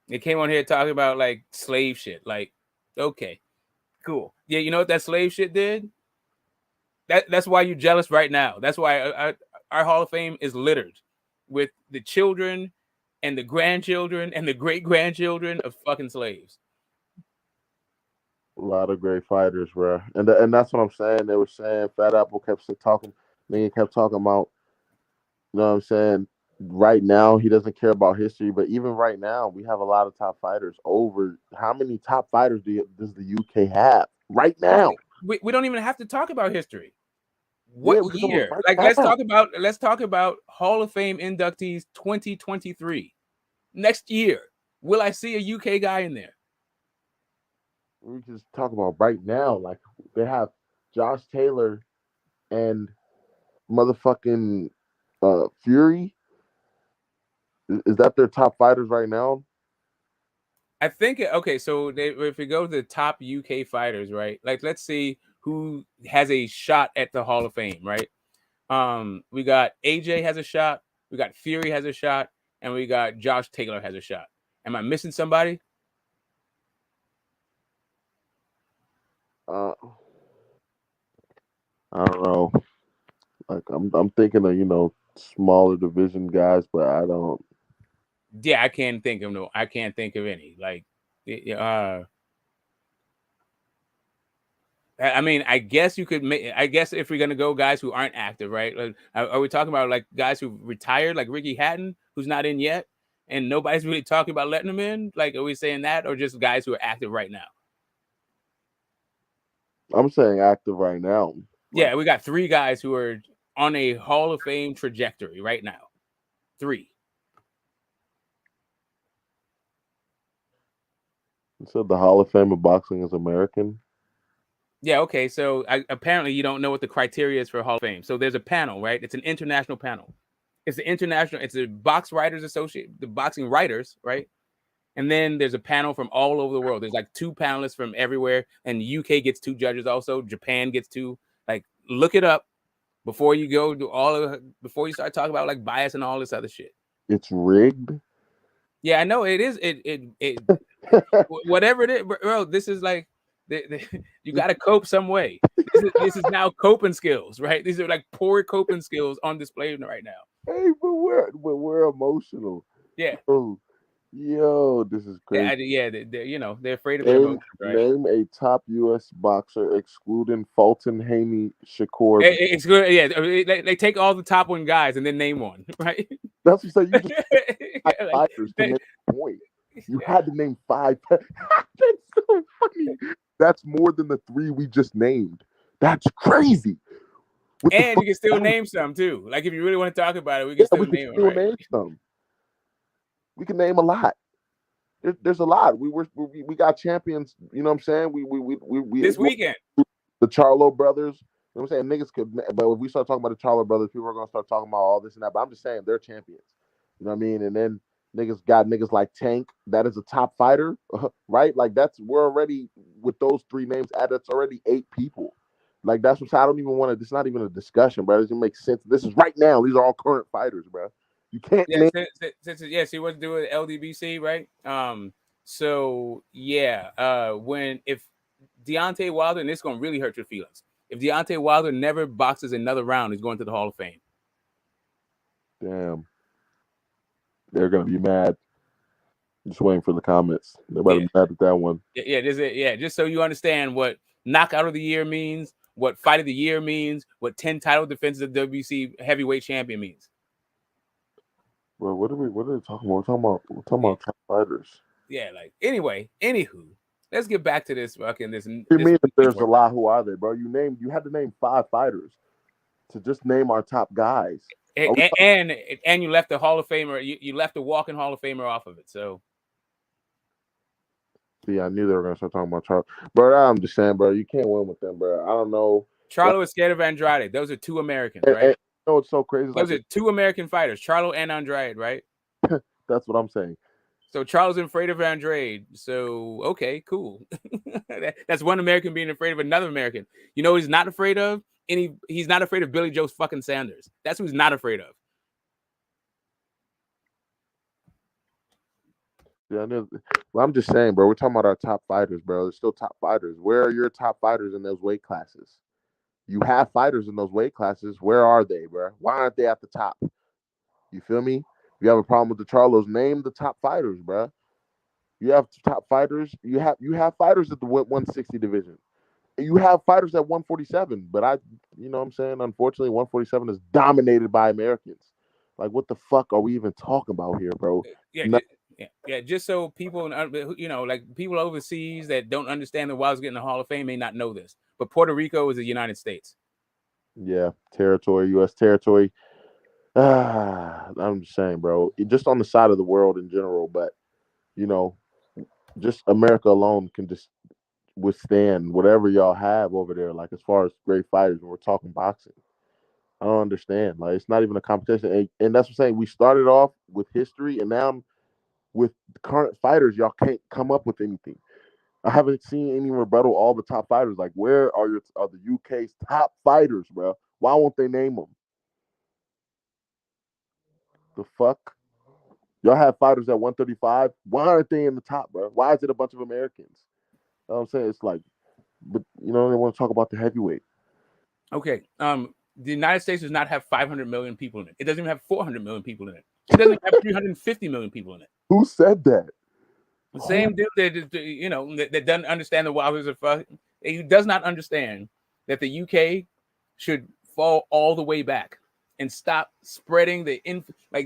They came on here talking about like slave shit. Like, okay, cool. Yeah, you know what that slave shit did? That's why you're jealous right now. That's why our Hall of Fame is littered with the children and the grandchildren and the great-grandchildren of fucking slaves. A lot of great fighters, bro. And that's what I'm saying. They were saying Fat Apple kept talking about, you know what I'm saying? Right now, he doesn't care about history, but even right now, we have a lot of top fighters. Over how many top fighters does the UK have right now? We don't even have to talk about history. What year? Like let's talk about Hall of Fame inductees 2023. Next year, will I see a UK guy in there? We just talk about right now. Like they have Josh Taylor and motherfucking Fury. Is that their top fighters right now? I think okay. So if we go to the top UK fighters, right? Like let's see who has a shot at the Hall of Fame, right? We got AJ has a shot, we got Fury has a shot, and we got Josh Taylor has a shot. Am I missing somebody? I don't know. Like I'm thinking of smaller division guys, but I don't. Yeah, I can't think of any. Like, I mean, I guess you could make. I guess if we're gonna go guys who aren't active, right? Like, are we talking about like guys who retired, like Ricky Hatton, who's not in yet, and nobody's really talking about letting him in? Like, are we saying that, or just guys who are active right now? I'm saying active right now. Yeah, we got 3 guys who are on a Hall of Fame trajectory right now. 3. You said the Hall of Fame of boxing is American. Yeah, okay. So apparently you don't know what the criteria is for Hall of Fame. So there's a panel, right? It's an international panel. It's the Box Writers Association, the boxing writers, right? And then there's a panel from all over the world. There's like 2 panelists from everywhere, and the UK gets 2 judges also. Japan gets 2. Like, look it up before you go do before you start talking about like bias and all this other shit. It's rigged. Yeah, I know it is. It whatever it is, bro. This is like you got to cope some way. This is now coping skills, right? These are like poor coping skills on display right now. Hey, but we're emotional. Yeah. Yo, this is crazy. Yeah, they're afraid of their emotions, right? Name a top U.S. boxer excluding Fulton, Haney, Shakur. It's good. Yeah, they take all the top 1 guys and then name one, right? That's what I'm saying. You just fighters to make a point. You had to name 5. That's so funny. That's more than the 3 we just named. That's crazy. And you can still name some too. Like if you really want to talk about it, we can still name them. Right? Some. We can name a lot. There's a lot. We got champions. You know what I'm saying? We this weekend. The Charlo brothers. You know what I'm saying? Niggas could, but if we start talking about the Charlo brothers, people are gonna start talking about all this and that. But I'm just saying they're champions. You know what I mean? And then niggas got niggas like Tank. That is a top fighter, right? Like we're already with those 3 names. That's already 8 people. Like that's what I don't even want to. It's not even a discussion, bro. It doesn't make sense. This is right now. These are all current fighters, bro. You can't. Yeah, since he wants to do it LDBC, right? So yeah, if Deontay Wilder, and it's gonna really hurt your feelings. If Deontay Wilder never boxes another round, he's going to the Hall of Fame. Damn. They're gonna be mad. Just waiting for the comments. They're about to be mad at that one. Yeah, just so you understand what knockout of the year means, what fight of the year means, what 10 title defenses of WBC heavyweight champion means. Bro, what are we talking about? We're talking about top fighters. Yeah, like anywho, let's get back to this fucking this. You mean if there's a lot? Who are they, bro? You had to name 5 fighters to just name our top guys. And you left the Hall of Famer, you left the walking Hall of Famer off of it. So yeah, I knew they were gonna start talking about Charlo. Bro, I'm just saying, bro, you can't win with them, bro. I don't know. Charlo is scared of Andrade. Those are 2 Americans, right? You know what's so crazy? Those are 2 American fighters, Charlo and Andrade, right? That's what I'm saying. So Charlo's afraid of Andrade. So okay, cool. That's one American being afraid of another American. You know, he's not afraid of he's not afraid of Billy Joe fucking Sanders. That's who he's not afraid of. Yeah, I know. Well, I'm just saying, bro. We're talking about our top fighters, bro. They're still top fighters. Where are your top fighters in those weight classes? You have fighters in those weight classes. Where are they, bro? Why aren't they at the top? You feel me? If you have a problem with the Charlos, name the top fighters, bro. You have top fighters. You have fighters at the 160 division. You have fighters at 147. But you know what I'm saying? Unfortunately, 147 is dominated by Americans. Like, what the fuck are we even talking about here, bro? Yeah. Just so people, like people overseas that don't understand that Wild's getting the Hall of Fame may not know this, but Puerto Rico is the United States. Yeah, territory, U.S. territory. I'm just saying, bro. Just on the side of the world in general, but just America alone can just withstand whatever y'all have over there. Like as far as great fighters, when we're talking boxing, I don't understand. Like it's not even a competition, and that's what I'm saying. We started off with history, and now with current fighters, y'all can't come up with anything. I haven't seen any rebuttal. All the top fighters, like where are the UK's top fighters, bro? Why won't they name them? The fuck? Y'all have fighters at 135. Why aren't they in the top, bro? Why is it a bunch of Americans? You know what I'm saying? It's like, but they want to talk about the heavyweight. Okay. The United States does not have 500 million people in it. It doesn't even have 400 million people in it. It doesn't have 350 million people in it. Who said that? The same dude that doesn't understand the Wilders are fucking. He does not understand that the UK should fall all the way back and stop spreading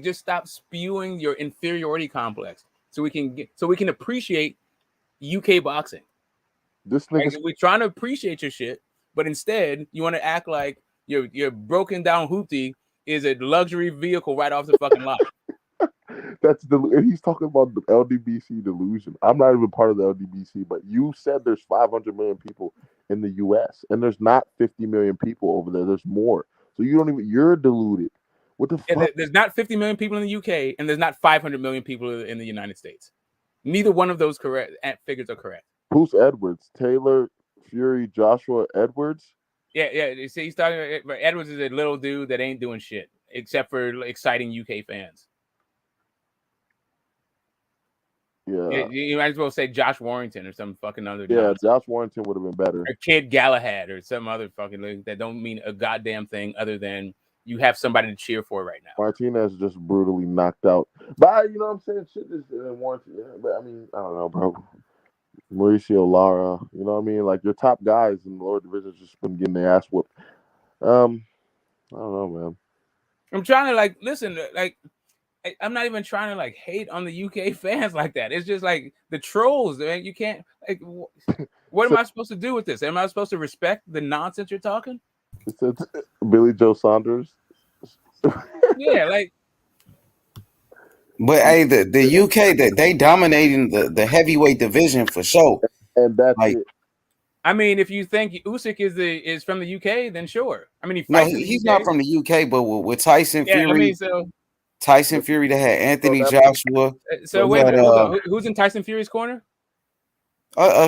just stop spewing your inferiority complex, so we can appreciate UK boxing. This nigga, we're trying to appreciate your shit, but instead you want to act like your broken down hoopty is a luxury vehicle right off the fucking lot. and he's talking about the LDBC delusion. I'm not even part of the LDBC, but you said there's 500 million people in the U.S. and there's not 50 million people over there. There's more. So you're deluded. What the fuck? There's not 50 million people in the UK, and there's not 500 million people in the United States. Neither one of those figures are correct. Who's Edwards? Taylor, Fury, Joshua Edwards? Yeah. You see, he's talking about Edwards is a little dude that ain't doing shit except for exciting UK fans. Yeah. You might as well say Josh Warrington or some fucking other. Yeah, nonsense. Josh Warrington would have been better. Or Kid Galahad or some other fucking that don't mean a goddamn thing other than you have somebody to cheer for right now. Martinez just brutally knocked out. But you know what I'm saying? Shit is Warrington. Yeah, but I mean, I don't know, bro. Mauricio Lara, you know what I mean? Like your top guys in the lower divisions just been getting their ass whooped. I don't know, man. I'm trying to listen, I'm not even trying to hate on the UK fans like that. It's just the trolls, man. You can't what am I supposed to do with this? Am I supposed to respect the nonsense you're talking? It said Billy Joe Saunders. Yeah, But hey, the UK they dominating the heavyweight division for sure. And that's it. I mean, if you think Usyk is from the UK, then sure. I mean, he's not from the UK, but with Tyson Fury. I mean, Tyson Fury, they had Anthony Joshua. So wait a minute, hold on. Who's in Tyson Fury's corner?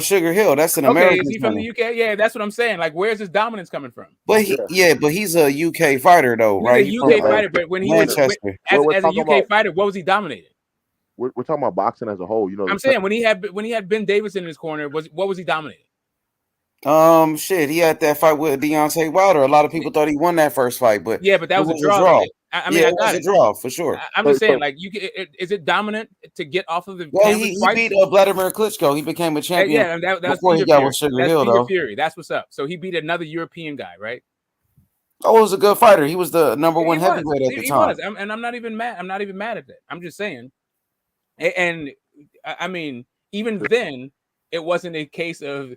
Sugar Hill. That's an American. Is he from the UK? Yeah, that's what I'm saying. Where's his dominance coming from? But he's a UK fighter though, right? He's a UK fighter, but when he was as a UK fighter, what was he dominating? We're talking about boxing as a whole. You know, I'm saying when he had Ben Davison in his corner, what was he dominating? He had that fight with Deontay Wilder. A lot of people thought he won that first fight, but but that was a draw. I mean, it was a draw for sure. I'm just saying, is it dominant to get off of the? Well, he beat Vladimir Klitschko. He became a champion. That was before he got with Sugar Hill, though. Fury. That's what's up. So he beat another European guy, right? Oh, it was a good fighter. He was the number one heavyweight at the time. And I'm not even mad. I'm not even mad at that. I'm just saying. And I mean, even then, it wasn't a case of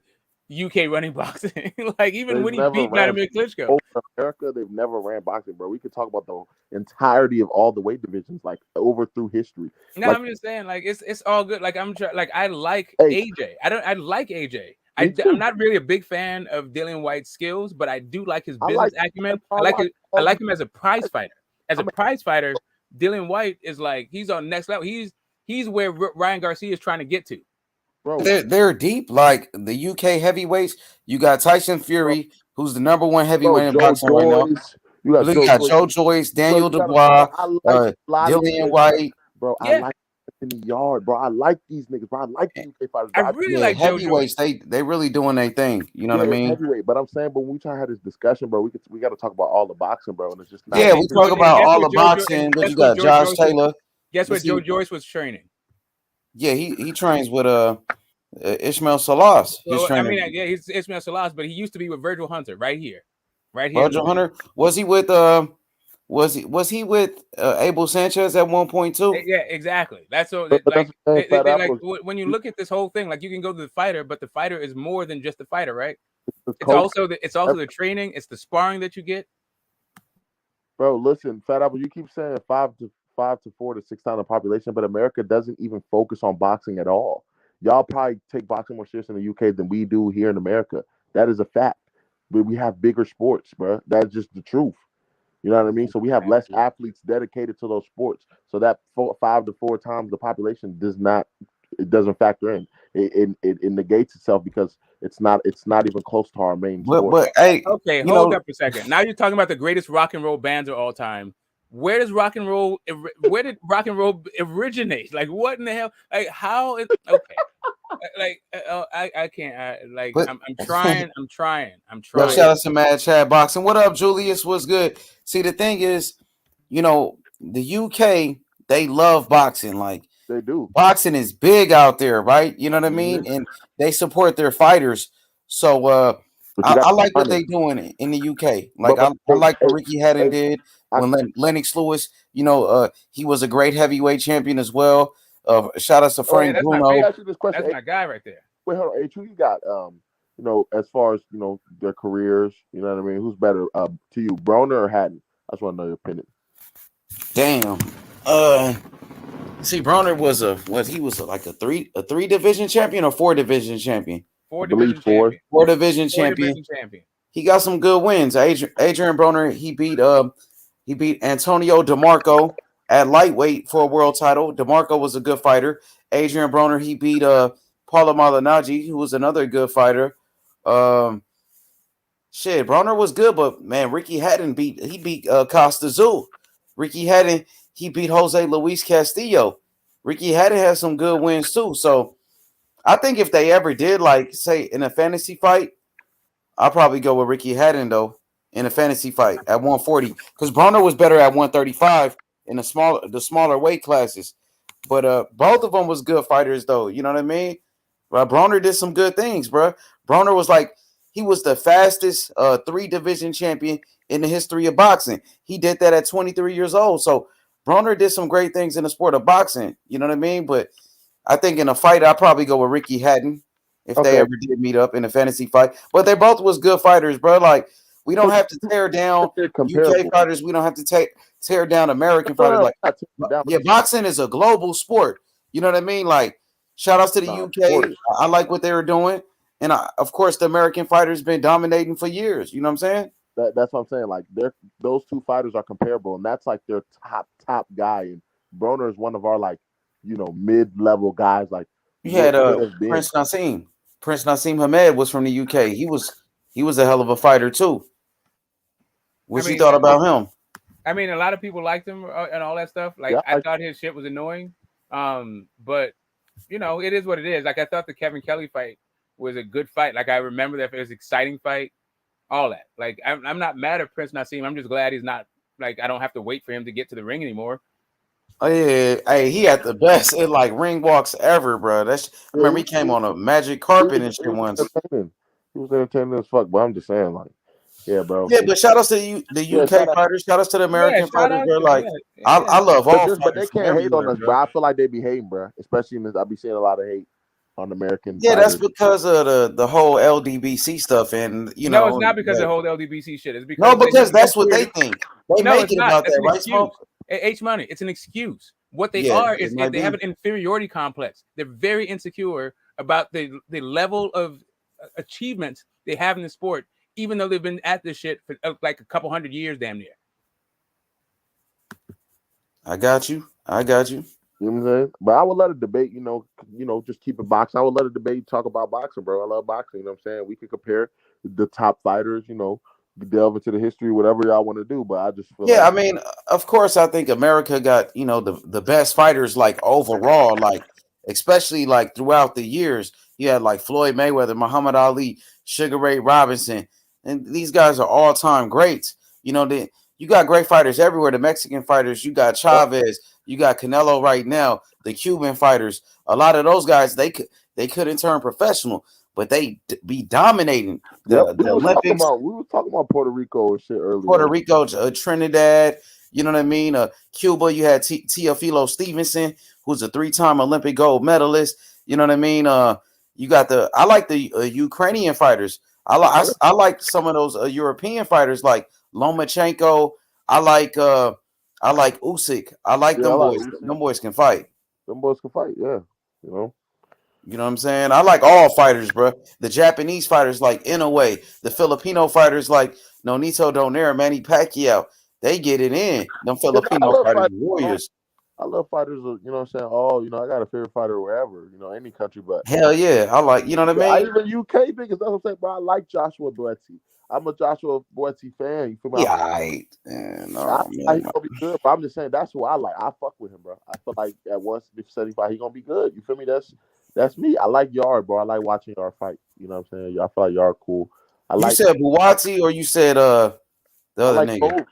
UK running boxing. Even when he beat Vladimir Klitschko. Over America, they've never ran boxing, bro. We could talk about the entirety of all the weight divisions, over through history. No, I'm just saying, it's all good. I like AJ. I like AJ. I'm not really a big fan of Dillian White's skills, but I do like his business acumen. I like him as a prize fighter. As a prize fighter, Dillian White is he's on next level. He's where Ryan Garcia is trying to get to. Bro, they're deep. The UK heavyweights, you got Tyson Fury, who's the number one heavyweight in boxing right now. You got Joe Joyce, Daniel Dubois, Dillian White. Bro, I like Anthony Yard, bro. I like these niggas, bro. I like the UK fighters. I really like heavyweights. They really doing their thing. You know what I mean? Heavyweight, but I'm saying, but when we try to have this discussion, bro, we got to talk about all the boxing, bro, and it's just not. Yeah, we talk about all the boxing. But you got Josh Taylor. Guess what? Joe Joyce was training. Yeah, he trains with Ishmael Salas. He's Ishmael Salas, but he used to be with Virgil Hunter right here. Virgil Hunter, was he with was he with Abel Sanchez at one point too? Yeah, exactly. That's so when you look at this whole thing, you can go to the fighter, but the fighter is more than just the fighter, right? It's also the training, it's the sparring that you get. Bro, listen, Fat Apple, you keep saying 5 to 4 to 6 times the population, but America doesn't even focus on boxing at all. Y'all probably take boxing more serious in the UK than we do here in America. That is a fact. But we have bigger sports, bro. That's just the truth. You know what I mean? So we have less athletes dedicated to those sports. So that 5 to 4 times the population doesn't factor in. It negates itself because it's not even close to our main sport. But hey, okay, hold up a second. Now you're talking about the greatest rock and roll bands of all time. Where did rock and roll originate? What in the hell? How is okay? I can't. I'm trying. Yo, shout out to Mad Chad Boxing. What up, Julius? What's good? See, the thing is, the UK, they love boxing. They do. Boxing is big out there, right? You know what I mean? And they support their fighters. So But you got I like what Hunter. they doing in the UK. Like But I like what hey, Ricky Hatton hey, did I, when Lennox Lewis. He was a great heavyweight champion as well. Shout out to oh, Frank That's my let me Bruno. ask you this question. That's Hey, my guy right there. wait, hold on. Hey, who you got? As far as their careers, you know what I mean. Who's better to you, Broner or Hatton? I just want to know your opinion. Damn. See, Broner was like a three division champion or 4 division champion. Four I believe division 4. champion. 4 division Four champion. division champion. He got some good wins. Adrian Broner, he beat Antonio DeMarco at lightweight for a world title. DeMarco was a good fighter. Adrian Broner, he beat Paulo Malignaggi, who was another good fighter. Broner was good, but man, Ricky Hatton beat Costa Azul. Ricky Hatton, he beat Jose Luis Castillo. Ricky Hatton has some good wins too. So I think if they ever did, like, say, in a fantasy fight, I'll probably go with Ricky Hatton though in a fantasy fight at 140 because Broner was better at 135 in the smaller weight classes. But both of them was good fighters though. You know what I mean? Broner did some good things, bro. Broner was he was the fastest 3 division champion in the history of boxing. He did that at 23 years old. So Broner did some great things in the sport of boxing. You know what I mean? But I think in a fight, I'd probably go with Ricky Hatton if they Okay. ever did meet up in a fantasy fight. But they both was good fighters, bro. Like, we don't have to tear down UK fighters. We don't have to tear down American fighters. Like, yeah, boxing is a global sport. You know what I mean? Like, shout outs to the UK. I like what they were doing. And of course, the American fighters been dominating for years. You know what I'm saying? That's what I'm saying. Like, those two fighters are comparable, and that's like their top guy. And Broner is one of our mid-level guys. Like, You had Prince Nassim. Prince Nassim Hamed was from the UK. He was a hell of a fighter too. What you thought about him? I mean, a lot of people liked him and all that stuff. Like, I thought his shit was annoying. But it is what it is. Like, I thought the Kevin Kelly fight was a good fight. Like, I remember that it was an exciting fight. All that. Like, I'm not mad at Prince Nassim. I'm just glad he's not, like, I don't have to wait for him to get to the ring anymore. Oh yeah, hey, he had the best ring walks ever, bro. I remember he came on a magic carpet and shit once. He was entertaining as fuck, but I'm just saying, like, yeah, bro. Yeah, but shout outs to the UK fighters, shout outs to the American fighters, bro. Like, I love all fighters. But they can't hate on us, bro. I feel like they be hating, bro. Especially I be seeing a lot of hate on American. Yeah, that's because of the whole LDBC stuff, and No, it's not because of the whole LDBC shit. It's because that's what they think. They make it about that, right, Smoke? H Money, it's an excuse. What they are is they have an inferiority complex. They're very insecure about the level of achievements they have in the sport, even though they've been at this shit for like a couple hundred years, damn near. I got you. You know what I'm saying? But I would let a debate, just keep it boxing. I would let a debate talk about boxing, bro. I love boxing. You know what I'm saying? We could compare the top fighters, delve into the history, whatever y'all want to do. But I just feel I mean, of course, I think America got, the best fighters, like, overall, like, especially, like, throughout the years. You had, like, Floyd Mayweather, Muhammad Ali, Sugar Ray Robinson, and these guys are all-time greats. You got great fighters everywhere. The Mexican fighters, you got Chavez, you got Canelo right now, the Cuban fighters. A lot of those guys, they couldn't turn professional, but they be dominating the Olympics. We were talking about Puerto Rico and shit earlier. Puerto Rico, Trinidad, you know what I mean? Cuba, you had Teofilo Stevenson, who's a 3-time Olympic gold medalist. You know what I mean? You got I like the Ukrainian fighters. I like some of those European fighters like Lomachenko. I like Usyk. I like them boys. Them boys can fight. Them boys can fight, yeah. You know what I'm saying? I like all fighters, bro. The Japanese fighters like Inoue. The Filipino fighters like Nonito Donaire, Manny Pacquiao. They get it in. Them Filipino fighters, warriors. I love fighters, you know what I'm saying? Oh, I got a favorite fighter wherever, any country, but hell yeah. I like, you know what I mean? I even UK because that's what I'm saying, but I like Joshua Buatsi. I'm a Joshua Buatsi fan. You feel me? Yeah, I he's gonna be good, but I'm just saying that's who I like. I fuck with him, bro. I feel like at 175 he gonna be good. You feel me? That's me. I like Yard, bro. I like watching Yard fight. You know what I'm saying? I feel like Yard cool. You said Buatsi or you said the other nigga? Both.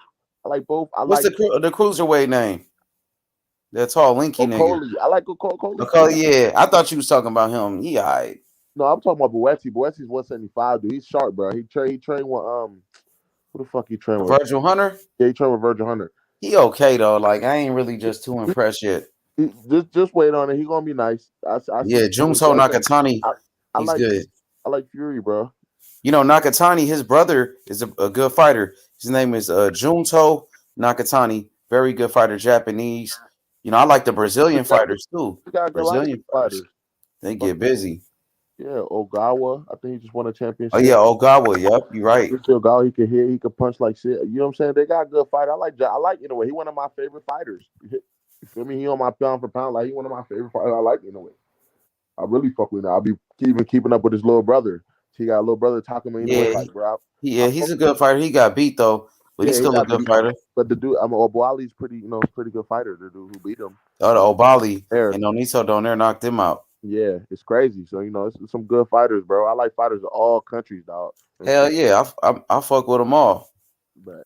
I like both. What's the cruiserweight name? That tall, linky nigga. I like Okoli. Yeah, I thought you was talking about him. He alright. No, I'm talking about Boetti. Boetti's 175, dude. He's sharp, bro. He trained with who the fuck he trained with? Virgil Hunter? Yeah, he trained with Virgil Hunter. He okay though. Like I ain't really just too impressed yet. Just wait on it. He gonna be nice. I Yeah, Junso Nakatani, I he's good. I like Fury, bro. You know, Nakatani, his brother is a good fighter. His name is Junto Nakatani. Very good fighter, Japanese. You know, I like the Brazilian fighters too. We got a lot of Brazilian fighters. They get busy. Yeah, Ogawa. I think he just won a championship. Oh yeah, Ogawa. Yep, you're right. Ogawa, he can hit, he can punch like shit. You know what I'm saying? They got a good fight. I like Inoue. He one of my favorite fighters. You feel me? He on my pound for pound. Like he one of my favorite fighters. I like Inoue. I really fuck with him. I'll be keeping up with his little brother. He got a little brother talking to me. Yeah, Like, bro. He's a good fighter. He got beat though, but he's still a good fighter. But the dude, Obuali's pretty good fighter. The dude who beat him. Oh, the Obali and Onito Donaire knocked him out. Yeah, it's crazy. So it's some good fighters, bro. I like fighters of all countries, dog. Hell yeah, I fuck with them all. But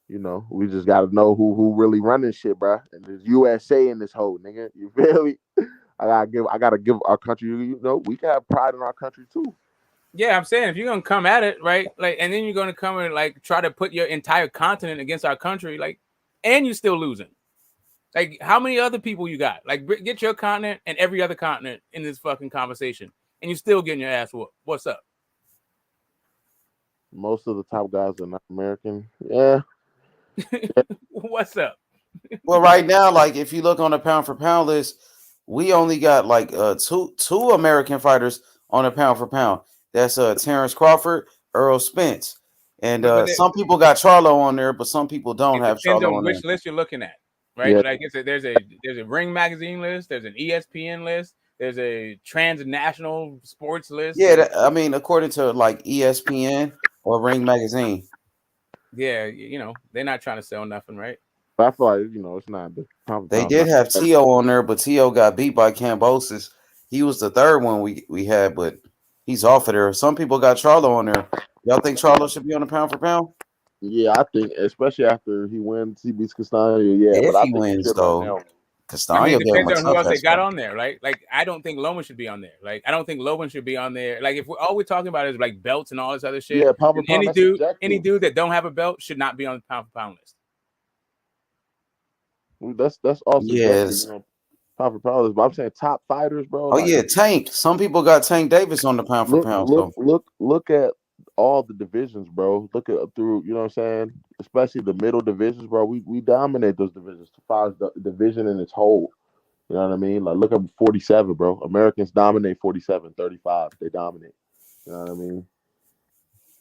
we just gotta know who really running shit, bro. And there's USA in this whole nigga. You feel me? I gotta give our country. We can have pride in our country too. Yeah, I'm saying if you're gonna come at it, right, like, and then you're gonna come and like try to put your entire continent against our country, like, and you're still losing. Like, how many other people you got? Like, get your continent and every other continent in this fucking conversation, and you're still getting your ass whooped. What's up? Most of the top guys are not American. Yeah. What's up? Well, right now, like, if you look on the pound for pound list, we only got like two American fighters on a pound for pound. That's Terrence Crawford, Earl Spence, and some people got Charlo on there, but some people don't have Depends Charlo on on which there. list you're looking at, right? Yeah. Like there's a Ring magazine list, there's an ESPN list, there's a transnational sports list. Yeah, I mean, according to like ESPN or Ring magazine. Yeah, they're not trying to sell nothing, right? But I feel like it's not the. They did have T.O. on there, but T.O. got beat by Kambosos. He was the third one we had, but he's off of there. Some people got Charlo on there. Y'all think Charlo should be on the pound for pound? Yeah, I think, especially after he wins, he beats Castagna. Yeah, if but I he think wins, right though, now. Castagna it depends on who else they got on there, right? Like, I don't think Loman should be on there. Like, I don't think Loman should be on there. Like, if all we're talking about is like belts and all this other shit, yeah, pound for pound, any dude that don't have a belt should not be on the pound for pound list. That's also yes. Pound for pound list, but I'm saying top fighters, bro. Oh yeah, Tank. Some people got Tank Davis on the pound for pound. Look at all the divisions, bro. Look at through, you know what I'm saying? Especially the middle divisions, bro. We dominate those divisions. The five division in its whole. You know what I mean? Like, look at 47, bro. Americans dominate 47, 35. They dominate. You know what I mean?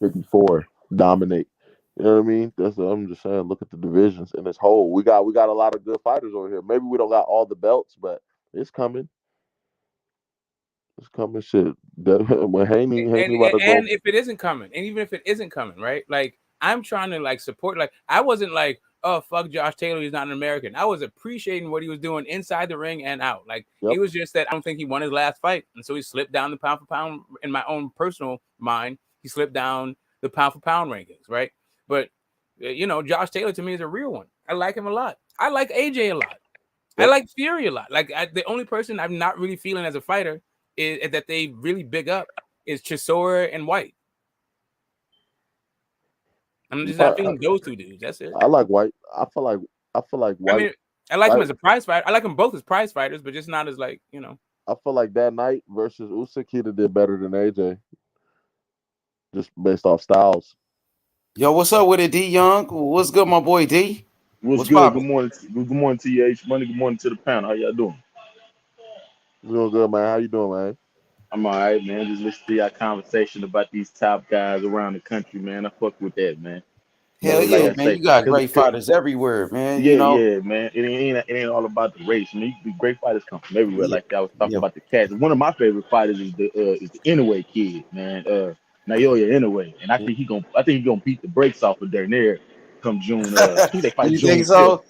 54 dominate. You know what I mean? That's what I'm just saying. Look at the divisions in its whole. We got a lot of good fighters over here. Maybe we don't got all the belts, but it's coming. It's coming, shit. When Haney and if it isn't coming, and even if it isn't coming, right? Like, I'm trying to like support. Like, I wasn't like, oh fuck Josh Taylor, he's not an American. I was appreciating what he was doing inside the ring and out. Like, it was just that I don't think he won his last fight, and so he slipped down the pound for pound. In my own personal mind, he slipped down the pound for pound rankings, right? But Josh Taylor to me is a real one. I like him a lot. I like AJ a lot. I like Fury a lot. Like, the only person I'm not really feeling as a fighter is that they really big up is Chisora and White. I'm just not feeling those two dudes. That's it. I like White. I feel like White. I mean, I like him as a prize fighter. I like them both as prize fighters, but just not as like, I feel like that night versus Usyk, he did better than AJ. Just based off styles. Yo, what's up with it, D Young? What's good, my boy D? What's good? Good morning. Good morning to you, H Money. Good morning to the panel. How y'all doing? Doing good, man. How you doing, man? I'm all right, man. Just listening to your conversation about these top guys around the country, man. I fuck with that, man. Hell yeah, man. You got great fighters everywhere, man. Yeah, man. It ain't all about the race. I mean, great fighters come from everywhere. Like I was talking about the cats. One of my favorite fighters is the Inoue kid, man. Naoya Inoue, and I think he gonna beat the brakes off of Dernier come June. I think they fight you June think so? 5th.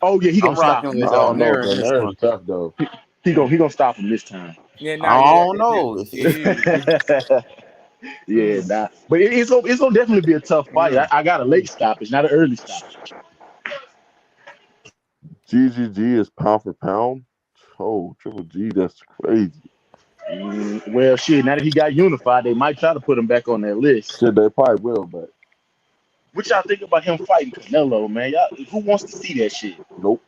Oh yeah, he gonna stop him. I don't know. Dernier is tough though. He gonna stop him this time. I don't know. Yeah, nah. But it's gonna definitely be a tough fight. I got a late stoppage, not an early stoppage. GGG is pound for pound. Oh, Triple G, that's crazy. Well, shit. Now that he got unified, they might try to put him back on that list. Shit, they probably will, but What y'all think about him fighting Canelo, man? Y'all, who wants to see that shit? nope.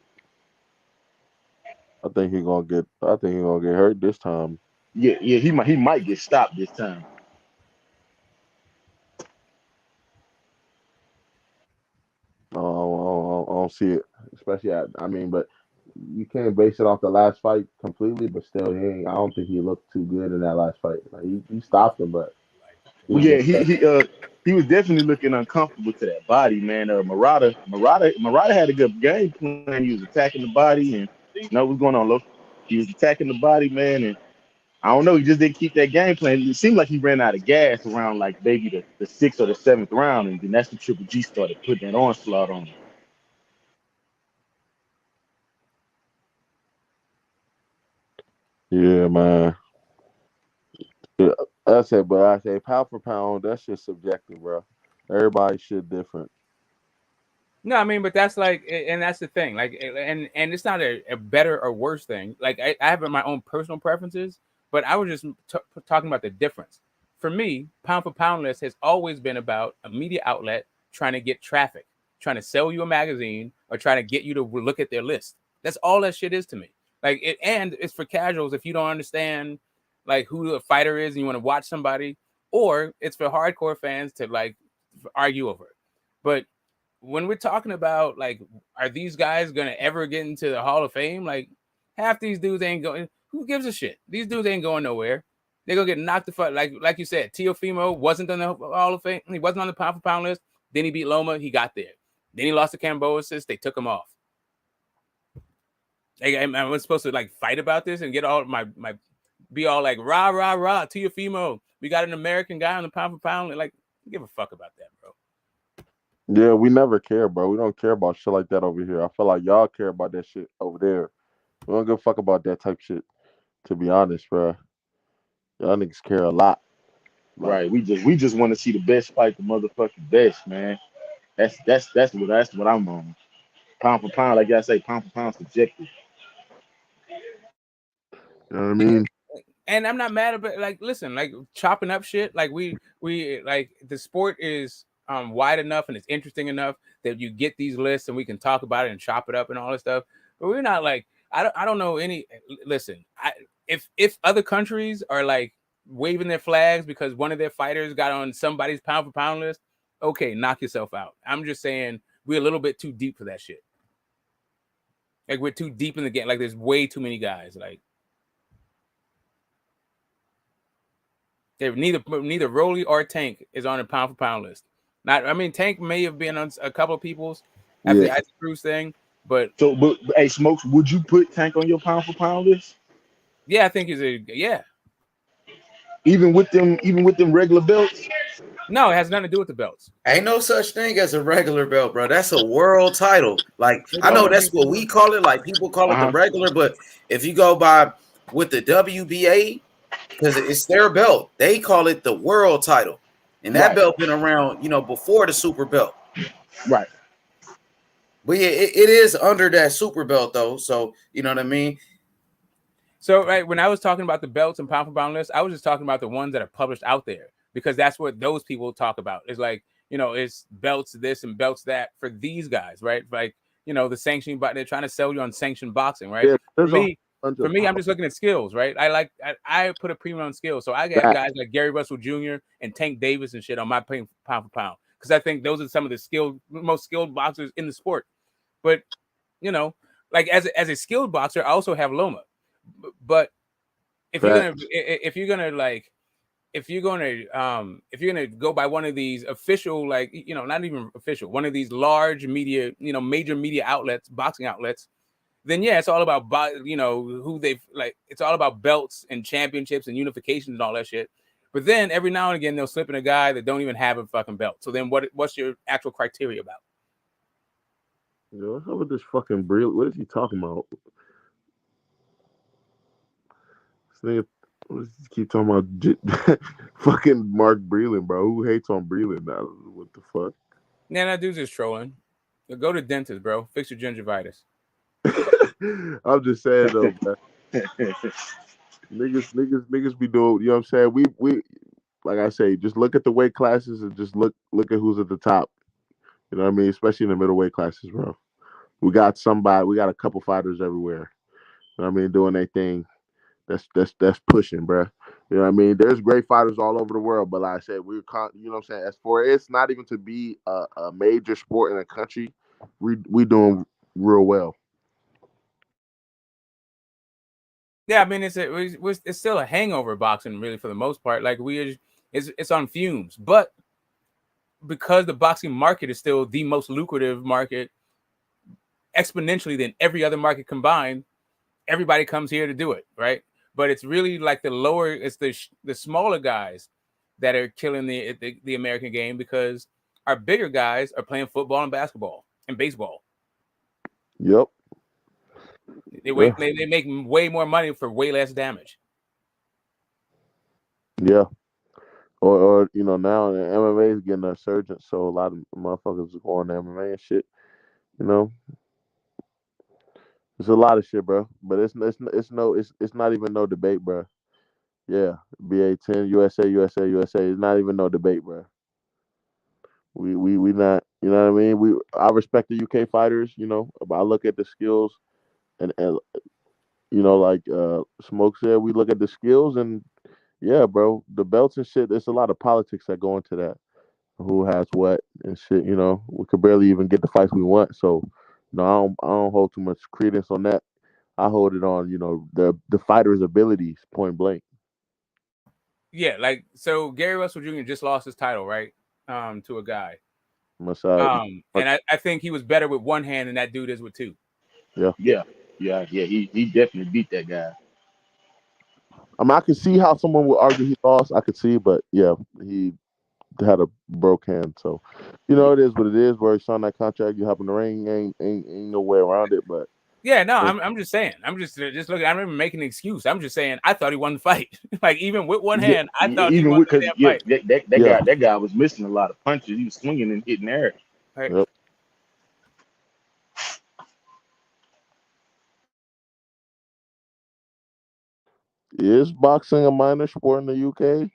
I think he gonna get hurt this time. Yeah, he might get stopped this time. I don't see it, especially I mean, but you can't base it off the last fight completely. But still, I don't think he looked too good in that last fight. Like, he stopped him, but Well, yeah, he was definitely looking uncomfortable to that body, man. Murata had a good game plan. He was attacking the body, and you know what's going on, Lo. He was attacking the body, man, and I don't know. He just didn't keep that game plan. It seemed like he ran out of gas around like maybe the 6th or the 7th round, and then that's when Triple G started putting that onslaught on him. yeah, man. Yeah, that's it. But I say pound for pound, that's just subjective, bro. Everybody shit different. No, I mean, but that's like, and that's the thing. Like, and it's not a better or worse thing. Like, I have my own personal preferences, but I was just talking about the difference. For me, pound for pound list has always been about a media outlet trying to get traffic, trying to sell you a magazine, or trying to get you to look at their list. That's all that shit is to me. Like, and it's for casuals if you don't understand like who the fighter is and you want to watch somebody, or it's for hardcore fans to like argue over it. But when we're talking about like, are these guys gonna ever get into the Hall of Fame? Like, half these dudes ain't going. Who gives a shit? These dudes ain't going nowhere. They're gonna get knocked the fuck. Like you said, Teofimo wasn't on the Hall of Fame. He wasn't on the pound for pound list. Then he beat Loma. He got there. Then he lost to Kambosos. They took him off. I was supposed to like fight about this and get all my be all like rah rah rah Teofimo. We got an American guy on the pound for pound. Like, give a fuck about that, bro. Yeah, we never care, bro. We don't care about shit like that over here. I feel like y'all care about that shit over there. We don't give a fuck about that type shit. To be honest, bro, y'all niggas care a lot. Right. We just want to see the best fight the motherfucking best, man. That's what I'm on. Pound for pound, like I say, pound for pound subjective. You know what I mean? And I'm not mad about like, listen, like chopping up shit. Like we like the sport is wide enough and it's interesting enough that you get these lists and we can talk about it and chop it up and all this stuff. But we're not like, I don't know any. Listen, if other countries are like waving their flags because one of their fighters got on somebody's pound for pound list, okay, knock yourself out. I'm just saying we're a little bit too deep for that shit. Like, we're too deep in the game. Like, there's way too many guys. Like, neither Rolly or Tank is on a pound for pound list. Tank may have been on a couple of people's after the Ice Cruise thing, but hey, Smokes, would you put Tank on your pound for pound list? Yeah, I think yeah. Even with them regular belts? No, it has nothing to do with the belts. Ain't no such thing as a regular belt, bro. That's a world title. Like, I know that's what we call it. Like, people call it the regular, but if you go by with the WBA, because it's their belt, they call it the world title, and that belt been around, before the super belt. Right. But yeah, it is under that super belt though. So you know what I mean. So when I was talking about the belts and pound for pound list, I was just talking about the ones that are published out there because that's what those people talk about. It's like, it's belts this and belts that for these guys, right? Like, the sanctioning, but they're trying to sell you on sanctioned boxing, right? Yeah, for me, I'm just looking at skills, right? I put a premium on skills. So I got guys like Gary Russell Jr. and Tank Davis and shit on my pound for pound because I think those are some of the most skilled boxers in the sport. But, like as a skilled boxer, I also have Loma. But if you're gonna go by one of these official, like, not even official, one of these large media, major media outlets, boxing outlets, then yeah, it's all about who they've like. It's all about belts and championships and unifications and all that shit. But then every now and again they'll slip in a guy that don't even have a fucking belt. So then what's your actual criteria about? What's up with this fucking Breland? What is he talking about? This nigga keep talking about fucking Mark Breland, bro. Who hates on Breland now? What the fuck? Yeah, that dude's just trolling. Go to dentist, bro. Fix your gingivitis. I'm just saying though, man. Niggas be doing. You know what I'm saying? We like I say, just look at the weight classes and just look at who's at the top. You know what I mean? Especially in the middleweight classes, bro. We got a couple fighters everywhere. You know what I mean? Doing their thing. That's pushing, bro. You know what I mean? There's great fighters all over the world, but like I said, you know what I'm saying? As for it's not even to be a major sport in a country, we doing real well. Yeah, I mean it's still a hangover boxing really for the most part. Like it's on fumes, but because the boxing market is still the most lucrative market exponentially than every other market combined, everybody comes here to do it, right? But it's really like it's the smaller guys that are killing the American game because our bigger guys are playing football and basketball and baseball. Yep. They make way more money for way less damage. Yeah. Or you know, now the MMA is getting a resurgence, so a lot of motherfuckers are going to MMA and shit. You know, it's a lot of shit, bro. But it's not even no debate, bro. Yeah, BA10 USA. It's not even no debate, bro. We not. You know what I mean? I respect the UK fighters. You know, but I look at the skills and you know, like Smoke said, we look at the skills and yeah, bro, the belts and shit. There's a lot of politics that go into that. Who has what and shit. You know, we could barely even get the fights we want. So, no, I don't hold too much credence on that. I hold it on, you know, the fighter's abilities, point blank. Yeah, like so Gary Russell Jr. just lost his title, right? To a guy. Masai. And I think he was better with one hand than that dude is with two. Yeah. He definitely beat that guy. I mean, I can see how someone would argue he lost. I could see, but yeah, he had a broke hand. So, you know, it is what it is. Where he signed that contract, you hop in the ring, ain't no way around it. But yeah, no, I'm just saying. I'm just looking. I don't even making an excuse. I'm just saying. I thought he won the fight. Like even with one hand, I thought he won the damn fight. That guy was missing a lot of punches. He was swinging and hitting air. Right. Yep. Is boxing a minor sport in the UK?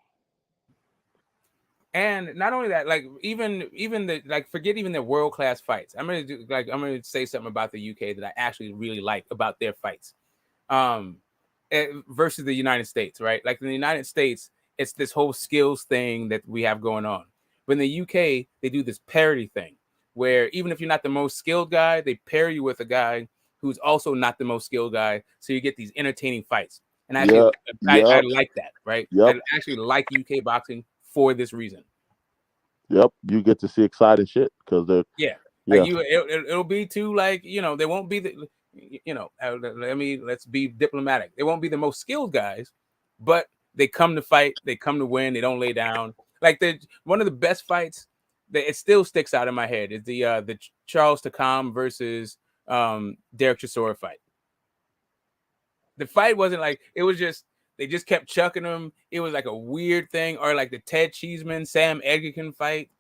And not only that, like even the like forget even the world class fights. I'm gonna say something about the UK that I actually really like about their fights, versus the United States, right? Like in the United States, it's this whole skills thing that we have going on. But in the UK, they do this parity thing where even if you're not the most skilled guy, they pair you with a guy who's also not the most skilled guy, so you get these entertaining fights. And actually, I like that, right? Yep. I actually like UK boxing for this reason. Yep, you get to see exciting shit because they're like it'll be too like they won't be the let's be diplomatic. They won't be the most skilled guys, but they come to fight, they come to win, they don't lay down. Like one of the best fights that it still sticks out in my head is the Charles Takam versus Derek Chisora fight. The fight wasn't like it was just they just kept chucking him. It was like a weird thing, or like the Ted Cheeseman Sam Edgerton fight,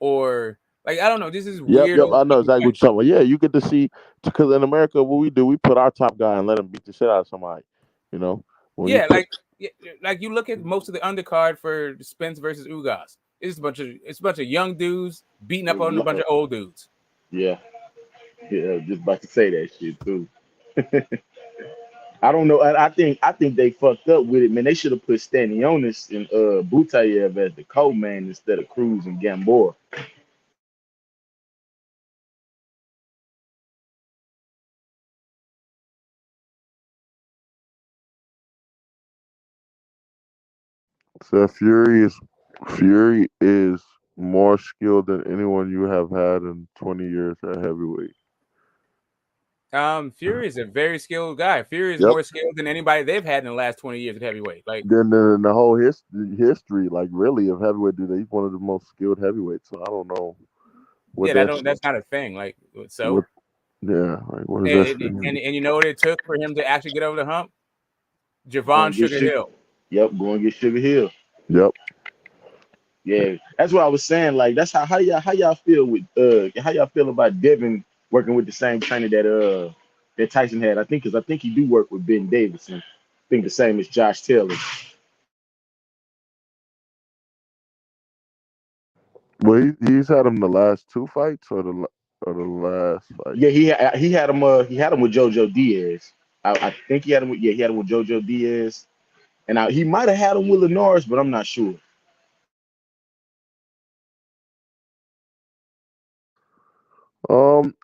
or like I don't know. This is weird. Yep. I know exactly what you're talking about. Yeah, you get to see because in America, what we do, we put our top guy and let him beat the shit out of somebody. You know. Like you look at most of the undercard for Spence versus Ugas. It's a bunch of young dudes beating up on a bunch of old dudes. Yeah, just about to say that shit too. I don't know. I think they fucked up with it, man. They should have put Stanionis and Butayev as the co-man instead of Cruz and Gamboa. So Fury is more skilled than anyone you have had in 20 years at heavyweight. Fury is a very skilled guy. Fury is more skilled than anybody they've had in the last 20 years at heavyweight. Like then the whole history, like really of heavyweight, dude, he's one of the most skilled heavyweights. So I don't know. That's not a thing. Like so. Like what is that? And you know what it took for him to actually get over the hump? Javon Sugar Hill. Yep, go and get Sugar Hill. Yep. Yeah, that's what I was saying. Like that's how y'all feel with how y'all feel about Devin working with the same trainer that Tyson had. I think he do work with Ben Davidson. think the same as Josh Taylor. Well, he's had him the last 2 fights or the last fight. Yeah, he had him with JoJo Diaz. I think he had him with JoJo Diaz, and he might have had him with Linares, but I'm not sure. Um,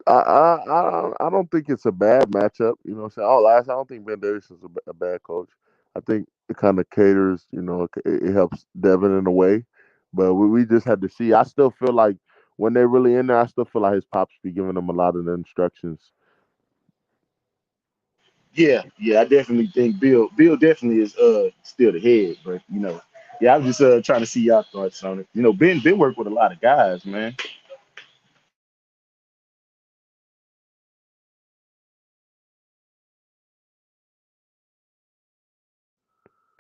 I don't think it's a bad matchup. You know what I'm saying? I don't think Ben Davis is a bad coach. I think it kind of caters. It helps Devin in a way, but we just had to see. I still feel like when they're really in there, I still feel like his pops be giving them a lot of the instructions. Yeah, I definitely think Bill definitely is still the head, but yeah, I was just trying to see y'all thoughts on it. Ben worked with a lot of guys, man.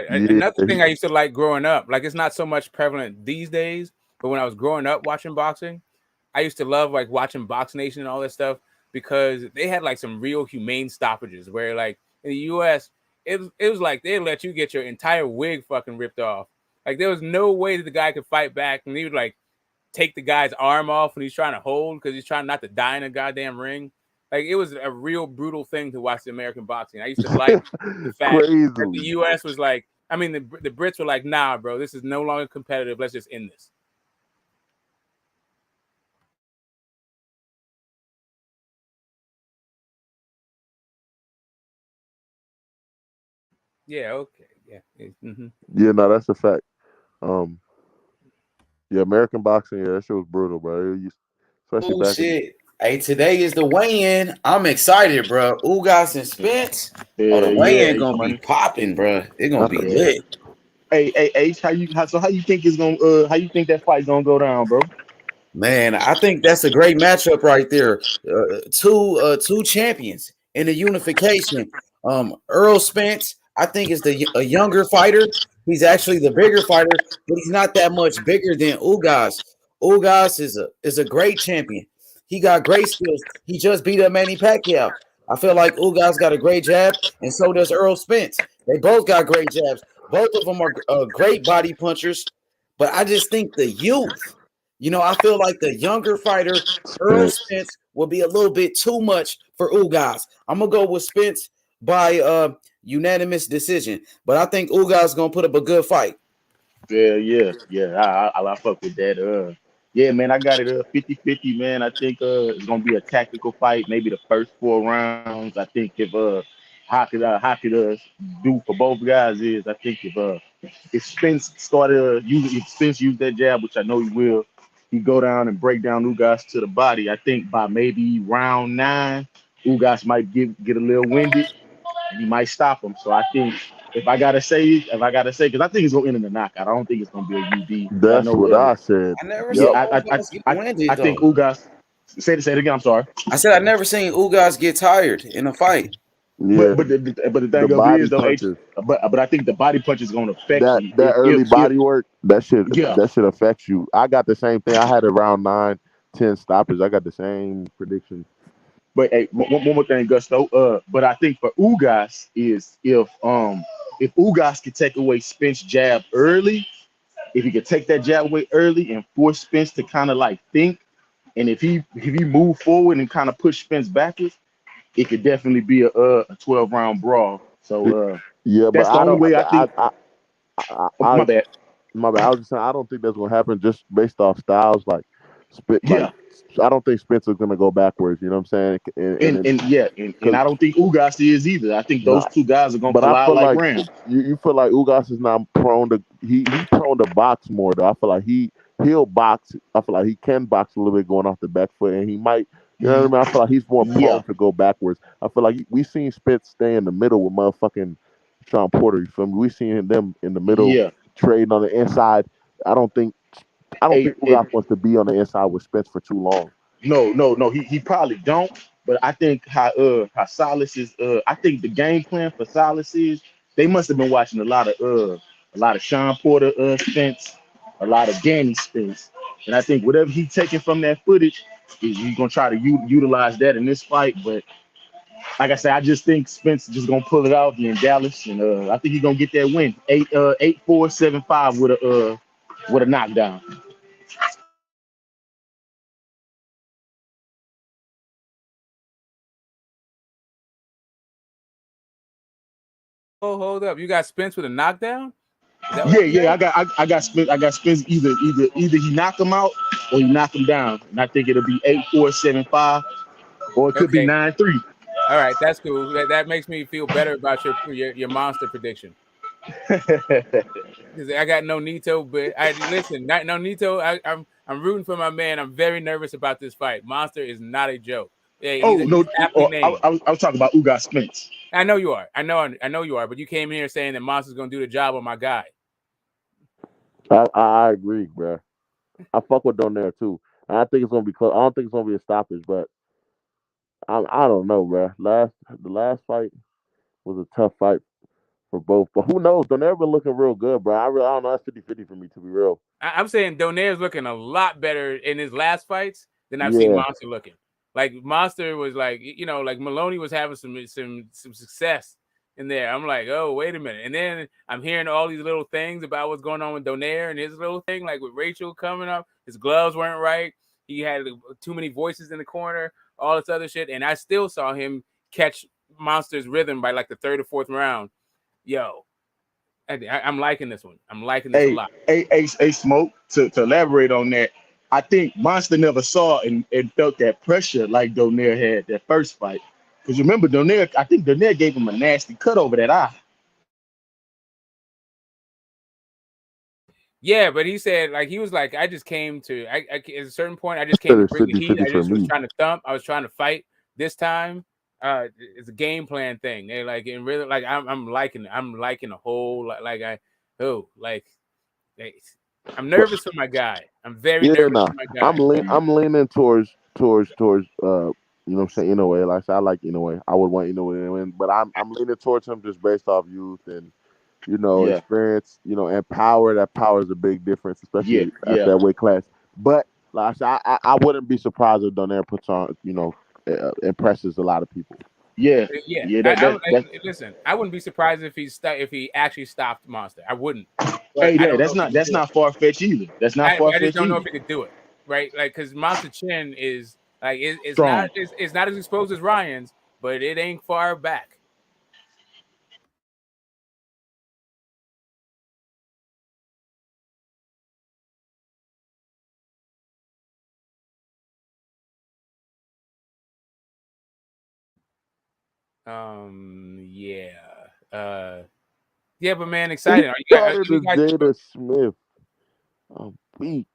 Another thing I used to like growing up, like it's not so much prevalent these days, but when I was growing up watching boxing, I used to love like watching Box Nation and all that stuff because they had like some real humane stoppages where like in the US, it was like they let you get your entire wig fucking ripped off. Like there was no way that the guy could fight back, and he would like take the guy's arm off when he's trying to hold because he's trying not to die in a goddamn ring. Like it was a real brutal thing to watch the American boxing. I used to like the fact that the US was like, I mean, the Brits were like, nah, bro, this is no longer competitive. Let's just end this. Yeah, okay. Yeah. Mm-hmm. Yeah, no, that's a fact. Yeah, American boxing, yeah, that shit was brutal, bro. Especially Oh back in. shit! Hey, today is the weigh-in. I'm excited, bro. Ugas and Spence. Oh, the weigh-in gonna be popping, bro. It's gonna be lit. Hey, H, how you think it's gonna how you think that fight's gonna go down, bro? Man, I think that's a great matchup right there. Two champions in the unification. Earl Spence, I think, is a younger fighter. He's actually the bigger fighter, but he's not that much bigger than Ugas. Ugas is a great champion. He got great skills. He just beat up Manny Pacquiao. I feel like Ugas got a great jab, and so does Earl Spence. They both got great jabs. Both of them are great body punchers, but I just think the youth. I feel like the younger fighter, Earl Spence, will be a little bit too much for Ugas. I'm going to go with Spence by unanimous decision, but I think Ugas is going to put up a good fight. Yeah. I fuck with that. Yeah, man, I got it 50-50, man. I think it's gonna be a tactical fight, maybe the first 4 rounds. I think if how could do for both guys is I think if Spence started if Spence used that jab, which I know he will, he go down and break down Ugas to the body. I think by maybe round 9, Ugas might get a little winded and he might stop him. So I think if I gotta say, because I think it's gonna end in a knockout. I don't think it's gonna be a UD. I That's know. what I said. I never Yeah, saw Ugas get winded, I think though. Ugas. Say it again. I'm sorry. I said I never seen Ugas get tired in a fight. Yeah, but the thing of it is though, H, but I think the body punch is gonna affect you. That early body work, that shit affects you. I got the same thing. I had around 9-10 stoppers. I got the same prediction. But hey, one more thing, Gusto. But I think for Ugas is if Ugas could take away Spence jab early, if he could take that jab away early and force Spence to kind of like think, and if he move forward and kind of push Spence backwards, it could definitely be a 12-round brawl. So yeah, that's but the only way I think. My bad. My bad. I was just saying I don't think that's gonna happen just based off styles. Like, I don't think Spencer's gonna go backwards. You know what I'm saying? And I don't think Ugas is either. I think those two guys are gonna but collide I feel like like rams. you feel like Ugas is not prone to he's prone to box more though. I feel like he'll box. I feel like he can box a little bit going off the back foot, and he might. You know what I mean? I feel like he's more prone to go backwards. I feel like we seen Spence stay in the middle with motherfucking Sean Porter. You feel me? We seen them in the middle trading on the inside. I don't think Ugas wants to be on the inside with Spence for too long. No. He probably don't. But I think how Silas is. I think the game plan for Silas is they must have been watching a lot of Sean Porter Spence, a lot of Danny Spence, and I think whatever he's taking from that footage is he's gonna try to utilize that in this fight. But like I said, I just think Spence just gonna pull it out in Dallas, and I think he's gonna get that win 8-4, 7-5 with a knockdown. Oh, hold up! You got Spence with a knockdown? Is that what Yeah, you yeah, said? I got Spence. I got Spence either he knock him out or he knock him down, and I think it'll be 8-4, 7-5, or it could be Okay. 9-3. All right, that's cool. That makes me feel better about your monster prediction. Because I got Nonito, but I listen, not Nonito. I'm rooting for my man. I'm very nervous about this fight. Monster is not a joke. Yeah, Oh he's no, aptly named. I was talking about Ugas Spence. I know you are. I know you are. But you came here saying that Monster's gonna do the job on my guy. I agree, bro. I fuck with Donaire too. And I think it's gonna be close. I don't think it's gonna be a stoppage, but I don't know, bro. The last fight was a tough fight for both. But who knows? Donaire been looking real good, bro. I don't know. That's 50-50 for me, to be real. I'm saying Donaire's looking a lot better in his last fights than I've seen Yeah. Monster looking. Like Monster was like, like Maloney was having some success in there. I'm like, oh, wait a minute. And then I'm hearing all these little things about what's going on with Donaire and his little thing, like with Rachel coming up, his gloves weren't right. He had too many voices in the corner, all this other shit. And I still saw him catch Monster's rhythm by like the third or fourth round. Yo, I'm liking this one. I'm liking this a lot. Hey, Smoke, to elaborate on that, I think Monster never saw and felt that pressure like Donaire had that first fight. Because remember, I think Donaire gave him a nasty cut over that eye. Yeah, but he said, like, he was like, I just came to, at a certain point, I just came to bring the heat. I just was trying to thump. I was trying to fight. This time, it's a game plan thing. They like, and really, like, I'm liking it. I'm liking the whole, I'm nervous for my guy. I'm very nervous for my guy. I'm leaning towards you know what I'm saying, Inoue. Like I said, I like Inoue. I would want Inoue to win, but I'm leaning towards him just based off youth and experience, and power. That power is a big difference, especially at that weight class. But like I said, I wouldn't be surprised if Donaire puts on, impresses a lot of people. Yeah. Listen, I wouldn't be surprised if he actually stopped Monster. I wouldn't. Hey, that's not far fetched either. That's not far fetched. I just don't know if he could do it, right? Like, because Monster Chin is like it's strong. It's not as exposed as Ryan's, but it ain't far back. Yeah, but man, exciting. Jada Smith. I'm weak.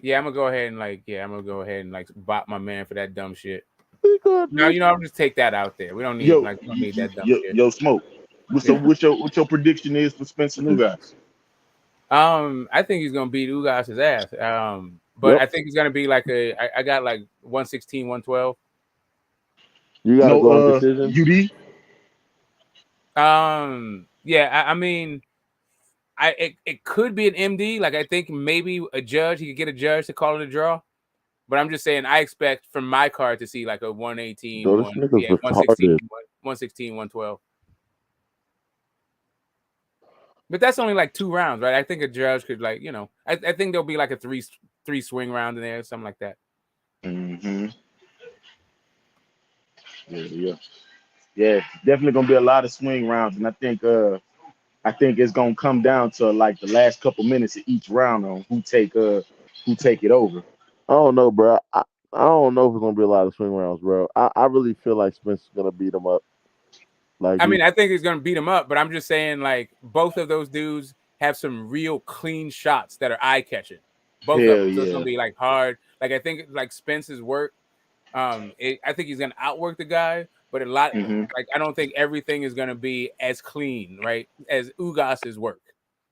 Yeah, I'm gonna go ahead and bop my man for that dumb shit. No, I'm just take that out there. We don't need we don't need that dumb shit. Yo, Smoke. What's your prediction is for Spencer Ugas? I think he's gonna beat Ugas' ass. But I think he's gonna be like I got like 116, 112. You gotta go on decision. UD? Yeah, I mean, it could be an MD. Like, I think maybe a judge, he could get a judge to call it a draw. But I'm just saying, I expect from my card to see like a 118, 116, 112. But that's only like 2 rounds, right? I think a judge could I think there'll be like a three swing round in there, something like that. Mm-hmm. Yeah, definitely gonna be a lot of swing rounds, and I think it's gonna come down to like the last couple minutes of each round on who take it over. I don't know, bro. I don't know if it's gonna be a lot of swing rounds, bro. I really feel like Spencer's gonna beat him up. I mean, I think he's gonna beat him up, but I'm just saying, like, both of those dudes have some real clean shots that are eye catching. Both of them, so it's gonna be like hard. Like, I think like Spence's work. I think he's gonna outwork the guy, but like I don't think everything is gonna be as clean, right, as Ugas's work.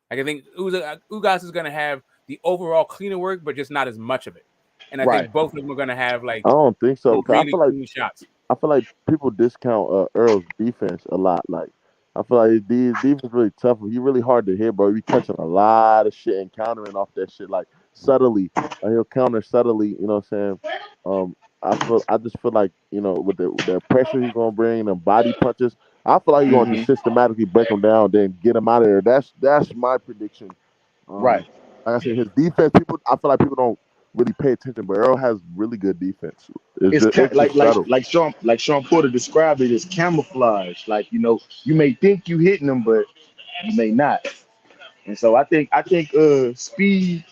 Like, I think Ugas is gonna have the overall cleaner work, but just not as much of it. And I think both of them are gonna have like I don't think so. really I feel like clean shots. I feel like people discount Earl's defense a lot. Like, I feel like his defense really tough. He really hard to hit, bro. He be catching a lot of shit and countering off that shit like subtly. He'll counter subtly. You know what I'm saying? I just feel like with the pressure he's gonna bring and body punches, I feel like he's gonna just systematically break him down, then get him out of there. That's my prediction. Right. Like I said, his defense, I feel like people don't really pay attention, but Earl has really good defense. It's It's like just subtle. Sean Porter described it as camouflage. Like you may think you hitting them, but you may not. And so speed,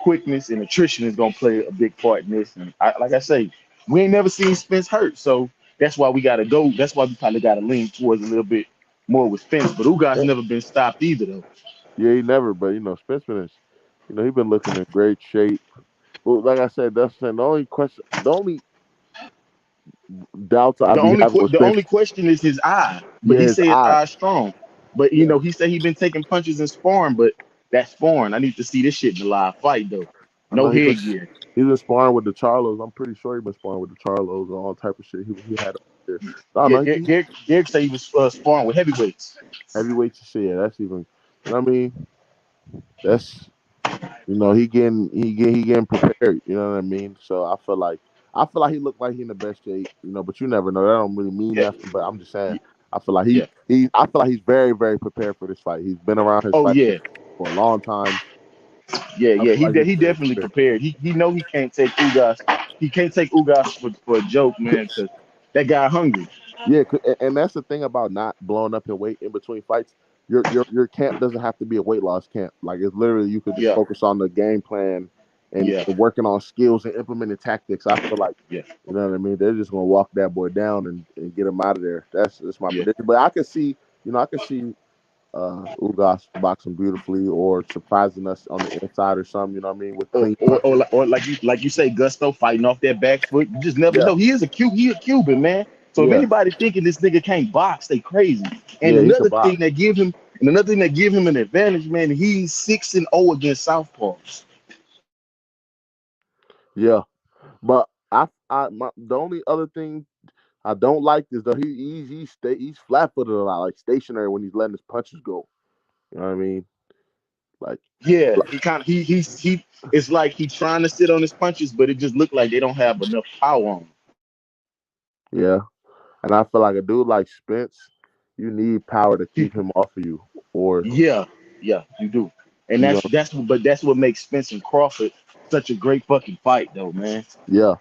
quickness, and attrition is gonna play a big part in this. And like I say, we ain't never seen Spence hurt, so that's why we gotta go. That's why we probably gotta lean towards a little bit more with Spence. But Ugas Yeah, never been stopped either, though. yeah, he never, but Spencer is, he been looking in great shape. Well, like I said, the only question, the only doubts I be having with The Spence, only question is his eye, but yeah, he his said his eye, eye strong. But yeah. he said he been taking punches and sparring, but that's sparring. I need to see this shit in a live fight though. I No know headgear. he's been sparring with the Charlos. I'm pretty sure he's been sparring with the Charlos and all type of shit. He had up there. I don't Yeah, know. Derek said he was sparring with heavyweights. Heavyweight shit. Yeah, that's even. I mean, that's he getting prepared. You know what I mean? So I feel like he looked like he in the best shape. But you never know. That don't really mean Yeah, nothing. But I'm just saying. I feel like yeah. I feel like he's very very prepared for this fight. He's been around his Oh fight yeah, for a long time. yeah, I yeah. feel like he's He very definitely prepared. prepared. He know he can't take Ugas. He can't take Ugas for a joke, man, because that guy hungry. Yeah, and that's the thing about not blowing up in weight in between fights. Your camp doesn't have to be a weight loss camp. Like it's literally you could just Yeah, focus on the game plan yeah, and working on skills and implementing tactics. I feel like yeah, you know what I mean. They're just gonna walk that boy down and get him out of there. That's my yeah. prediction. But I could see Ugas boxing beautifully or surprising us on the inside or something. You know what I mean with clean punches. Or like you say, Gusto fighting off that back foot. You just never Yeah, know. He a Cuban, man. So if yeah, anybody thinking this nigga can't box, they crazy. And yeah. He could box. another thing that give him an advantage, man, he's 6-0 against southpaws. Yeah, but the only other thing I don't like this though. He's flat footed a lot, like stationary when he's letting his punches go. You know what I mean? Like, Yeah, he kind of he. It's like he trying to sit on his punches, but it just looked like they don't have enough power on him. yeah. And I feel like a dude like Spence, you need power to keep him off of you, or Yeah, yeah, you do. And you know, that's what makes Spence and Crawford such a great fucking fight, though, man. yeah,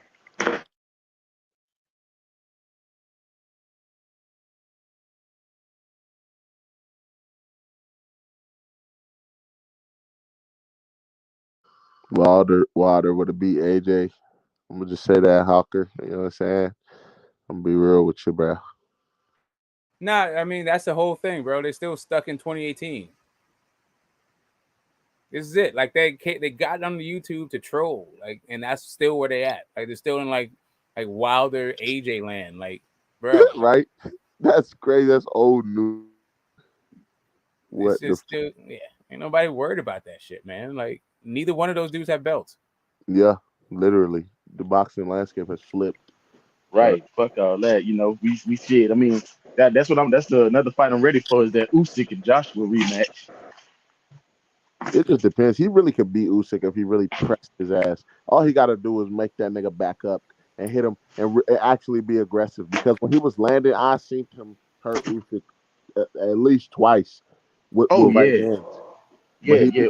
Wilder would have beat AJ. I'm gonna just say that, Hawker. You know what I'm saying? I'm gonna be real with you, bro. Nah, I mean that's the whole thing, bro. They're still stuck in 2018. This is it. Like they got on the YouTube to troll, like, and that's still where they at. Like they're still in like Wilder AJ land, like, bro. Right? That's crazy. That's old news. It's What the? just still, yeah. Ain't nobody worried about that shit, man. Like neither one of those dudes have belts. Yeah, literally, the boxing landscape has flipped. Right? Fuck all that. We shit. I mean, that's another fight I'm ready for is that Usyk and Joshua rematch. It just depends. He really could beat Usyk if he really pressed his ass. All he got to do is make that nigga back up and hit him and actually be aggressive. Because when he was landing, I seen him hurt Usyk at least twice Oh with right yeah, hands. But yeah, yeah.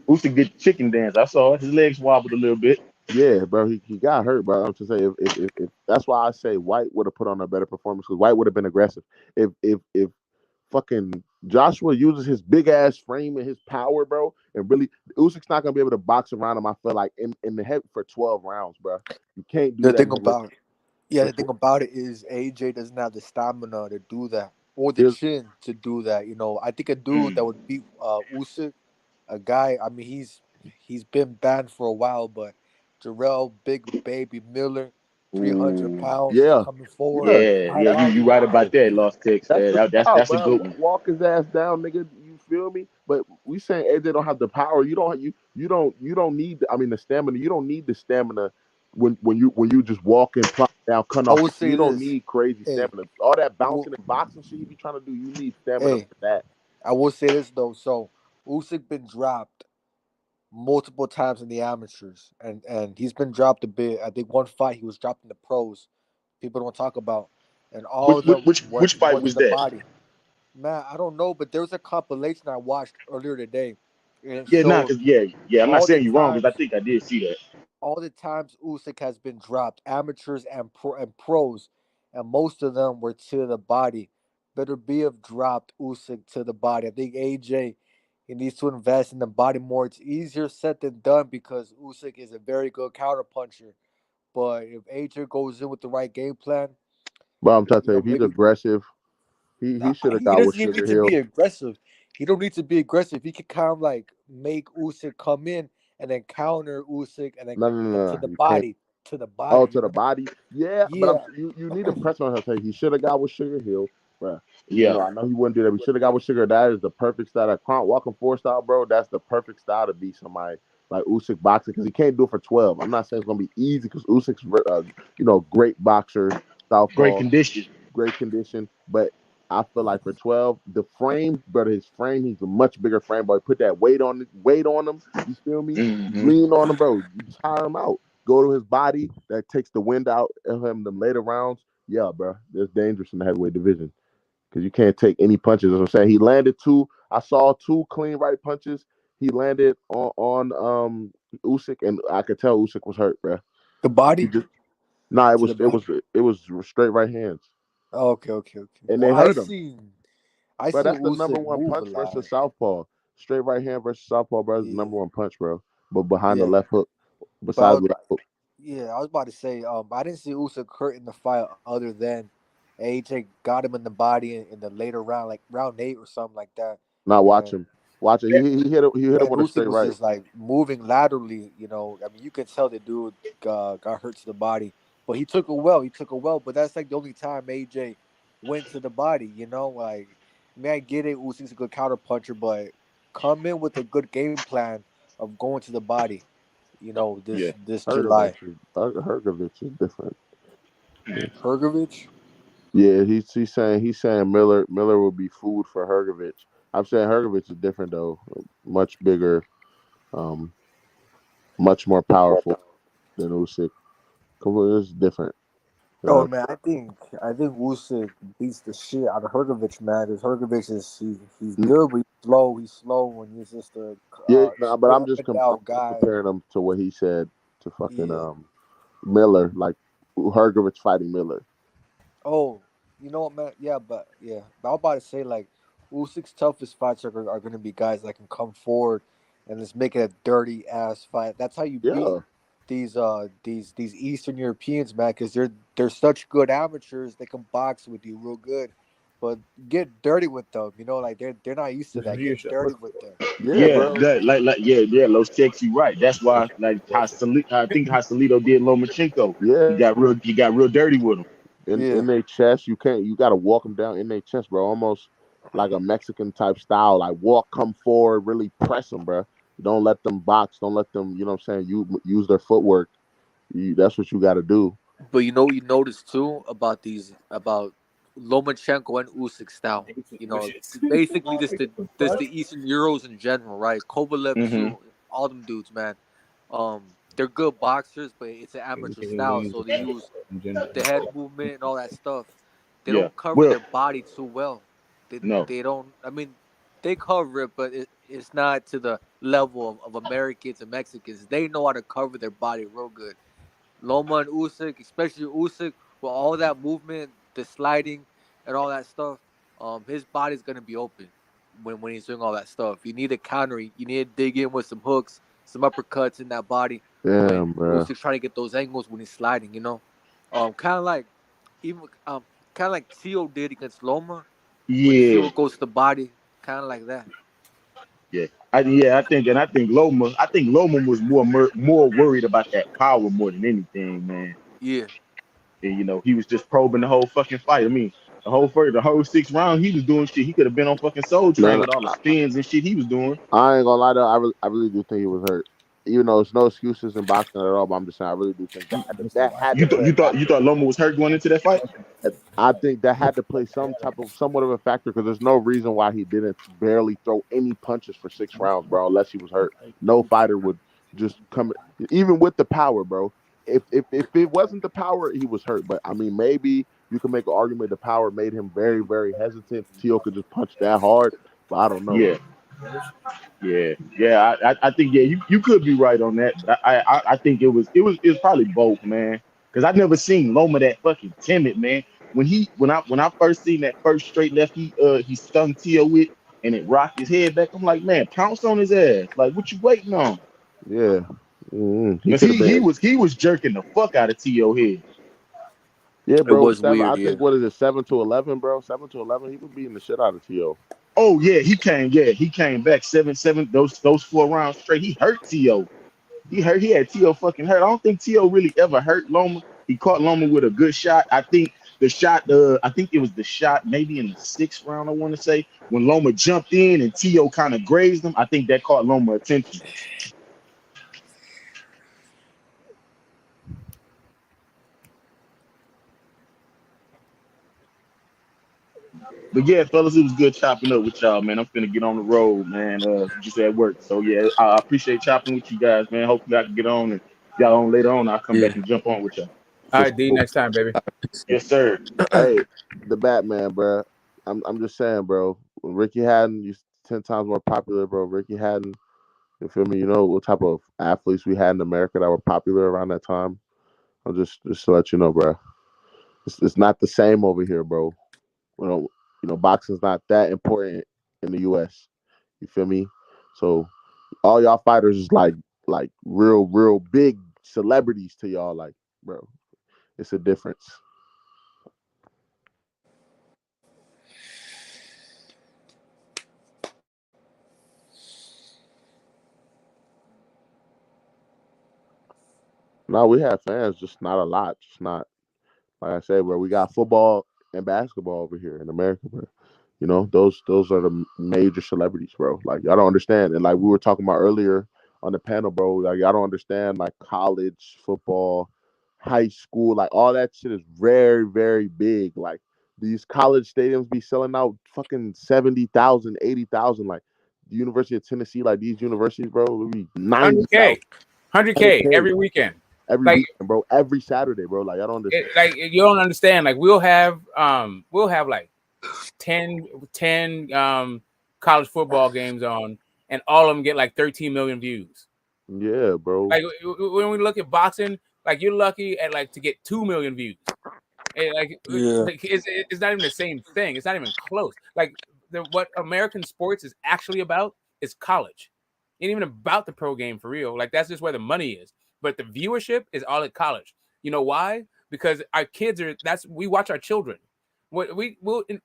Usyk did the chicken dance. I saw it. His legs wobbled a little bit. yeah, bro, he got hurt, bro. I'm just saying if that's why I say White would have put on a better performance because White would have been aggressive. If fucking Joshua uses his big ass frame and his power, bro, and really Usyk's not gonna be able to box around him. I feel like in the head for 12 rounds, bro. You can't do The that. thing about the thing about it is AJ doesn't have the stamina to do that or the Here's- chin to do that. I think a dude that would beat Usyk, a guy. I mean, he's been banned for a while, but Jarrell Big Baby Miller, 300 Ooh, pounds, yeah, coming forward, yeah. yeah, high yeah. That's You volume. right about that, Lost Text. that's the style, That's a bro. good one. Walk his ass down, nigga. You feel me? But we saying AJ don't have the power. You don't need. I mean, the stamina. You don't need the stamina when you just walk and plop down, cutting I off. would You say don't this. need crazy Hey, stamina. All that wo- bouncing and boxing shit he be trying to do. You need stamina hey, for that. I will say this though. So Usyk been dropped multiple times in the amateurs, and he's been dropped a bit. I think one fight he was dropped in the pros. People don't talk about, and all of them Which fight went to was the that? body. Man, I don't know, but there was a compilation I watched earlier today, and it Yeah, nah, showed cause yeah, I'm not all the saying you're wrong, because I times think I did see that. Usyk has been dropped, amateurs and pros, and most of them were to the body. Better be have dropped Usyk to the body. I think AJ he needs to invest in the body more. It's easier said than done because Usyk is a very good counter puncher. But if AJ goes in with the right game plan, But I'm trying to you tell you, know if he's maybe aggressive, he should have he got with doesn't even need Sugar to be Hill. aggressive. He don't need to be aggressive. He can kind of like make Usyk come in and then counter Usyk and then No, no, but no, to no. the You can't. body, to the Oh, body. to You the know? body. Yeah, but Yeah. you need to press on her. Say he should have got with Sugar Hill, bro. You Yeah. know, I know he wouldn't do that. We should have got with Sugar. That is the perfect style. That Kronk walking four style, bro. That's the perfect style to beat somebody like Usyk boxing because he can't do it for 12. I'm not saying it's gonna be easy because Usyk's, great boxer, Great southpaw, condition. great condition, but. I feel like for 12, the frame, but his frame, he's a much bigger frame, boy. Put that weight on him. You feel me? Mm-hmm. Lean on him, bro. You tire him out. Go to his body. That takes the wind out of him. Them later rounds, yeah, bro. That's dangerous in the heavyweight division because you can't take any punches. As I'm saying, he landed two. I saw two clean right punches. He landed on Usyk, and I could tell Usyk was hurt, bro. The He body just nah. to the body. It was straight right hands, Oh, okay. and Well, they hurt him. I Bro, seen that's the number Usyk one move a punch lot. versus southpaw. Straight right hand versus southpaw, bro. Is the Yeah, number one punch, bro. But behind the yeah. left hook, But I besides was, the left hook, yeah, I was about to say, I didn't see Usyk hurt in the fight other than AJ got him in the body in the later round, like round 8 or something like that. now watch And him. Watch it. He hit him and with a Usyk straight was right. just like moving laterally, you know. I mean, you could tell the dude got hurt to the body, but he took it well. He took it well, but that's like the only time AJ went to the body, you know. Like, I mean, I get it. Usyk's a good counter puncher, but come in with a good game plan of going to the body, you know, Yeah. this Hergovich July. Hergovich is different. Hergovich. Yeah, he's saying Miller will be food for Hergovich. I'm saying Hergovich is different though, much bigger, um, much more powerful than Usyk. It's different. Oh Uh, man, I think Usyk beats the shit out of Hergovich, man. Because Hergovich he's good, but he's slow. He's slow when he's just a yeah, nah, but straight up and I'm down just guy. comparing him to what he said to fucking Yeah. Miller, like Hergovich fighting Miller. Oh, you know what, man? But I was about to say like Usyk's toughest fights are going to be guys that can come forward and just make it a dirty ass fight. That's how you beat Yeah, these Eastern Europeans, man, because they're such good amateurs. They can box with you real good, but get dirty with them. You know, like they're not used to that. Get dirty with them. yeah, Yeah, bro. yeah, Los checks you right. That's why, like, I think how Salido did Lomachenko. Yeah, He got real dirty with him. Yeah. in their chest. You got to walk them down in their chest, bro. Almost like a Mexican type style. Like walk, come forward, really press them, bro. Don't let them box. Don't let them. You know what I'm saying? You use their footwork. That's what you got to do. But you know what you notice too about Lomachenko and Usyk style. You know, basically this the Eastern Euros in general, right? Kovalev Mm-hmm. too, all them dudes, man. They're good boxers, but it's an amateur style, so they use the head movement and all that stuff. They Yeah. don't cover Well, their body too well. They no. they don't. I mean, they cover it, but it's not to the level of Americans and Mexicans. They know how to cover their body real good. Loma and Usyk, especially Usyk, with all that movement, the sliding, and all that stuff, his body's gonna be open when he's doing all that stuff. You need a counter. You need to dig in with some hooks, some uppercuts in that body Damn, when bro. Usyk's trying to get those angles when he's sliding. You know, kind of like even kind of like Tio did against Loma when Yeah. Tio goes to the body, kind of like that. Yeah. I think Loma was more worried about that power more than anything, man. Yeah. And he was just probing the whole fucking fight. I mean, the whole 6 round, he was doing shit. He could have been on fucking Soul Train No, with all the spins and shit he was doing. I ain't gonna lie though. I really do think he was hurt. Even though it's no excuses in boxing at all, but I'm just saying I really do think that had You to thought play a you thought you factor. thought Loma was hurt going into that fight? I think that had to play somewhat of a factor because there's no reason why he didn't barely throw any punches for 6 rounds, bro, unless he was hurt. No fighter would just come, even with the power, bro. If it wasn't the power, he was hurt. But I mean, maybe you can make an argument the power made him very, very hesitant. Tio could just punch that hard, but I don't know. Yeah. Yeah. I think you could be right on that. But I think it was probably both, man. Because I never seen Loma that fucking timid, man. When I first seen that first straight left he stung Tio with and it rocked his head back, I'm like, man, pounce on his ass. Like, what you waiting on? Yeah, he Because could have been. he was jerking the fuck out of Tio head. Yeah, It bro. was Seven. weird, I yeah. think what is it? 7-11, bro. 7-11. He was beating the shit out of Tio. Oh yeah, he came back 7-7. Those 4 rounds straight. He hurt Tio. He had Tio fucking hurt. I don't think Tio really ever hurt Loma. He caught Loma with a good shot. I think I think it was the shot maybe in the 6th round, I want to say, when Loma jumped in and Tio kind of grazed him. I think that caught Loma attention. But yeah, fellas, it was good chopping up with y'all, man. I'm finna get on the road, man. Just at work. So yeah, I appreciate chopping with you guys, man. Hopefully I can get on and y'all on later on. I'll come Yeah. back and jump on with y'all. All right, D. Next time, baby. Yes, sir. Hey, the Batman, bro. I'm just saying, bro. When Ricky Hatton, you 10 times more popular, bro. Ricky Hatton, you feel me? You know what type of athletes we had in America that were popular around that time. I'll just to let you know, bro. It's not the same over here, bro. Boxing's not that important in the U.S. You feel me? So all y'all fighters is like real big celebrities to y'all. Like, bro, it's a difference. No, we have fans, just not a lot. Just not like I said, bro. We got football and basketball over here in America, bro. Those are the major celebrities, bro. Like y'all don't understand. And like we were talking about earlier on the panel, bro, like y'all don't understand like college football, high school, like all that shit is very, very big. Like these college stadiums be selling out fucking 70,000, 80,000. Like the University of Tennessee, like these universities, bro, would be 90,000. 100K every weekend. Every Like weekend, bro. Every Saturday, bro. Like I don't understand. like you don't understand. Like we'll have like 10 college football games on, and all of them get like 13 million views. Yeah, bro. Like when we look at boxing, like you're lucky at like to get 2 million views. And it's not even the same thing. It's not even close. Like what American sports is actually about is college. It ain't even about the pro game for real. Like that's just where the money is. But the viewership is all at college. You know why? Because our kids we watch our children. We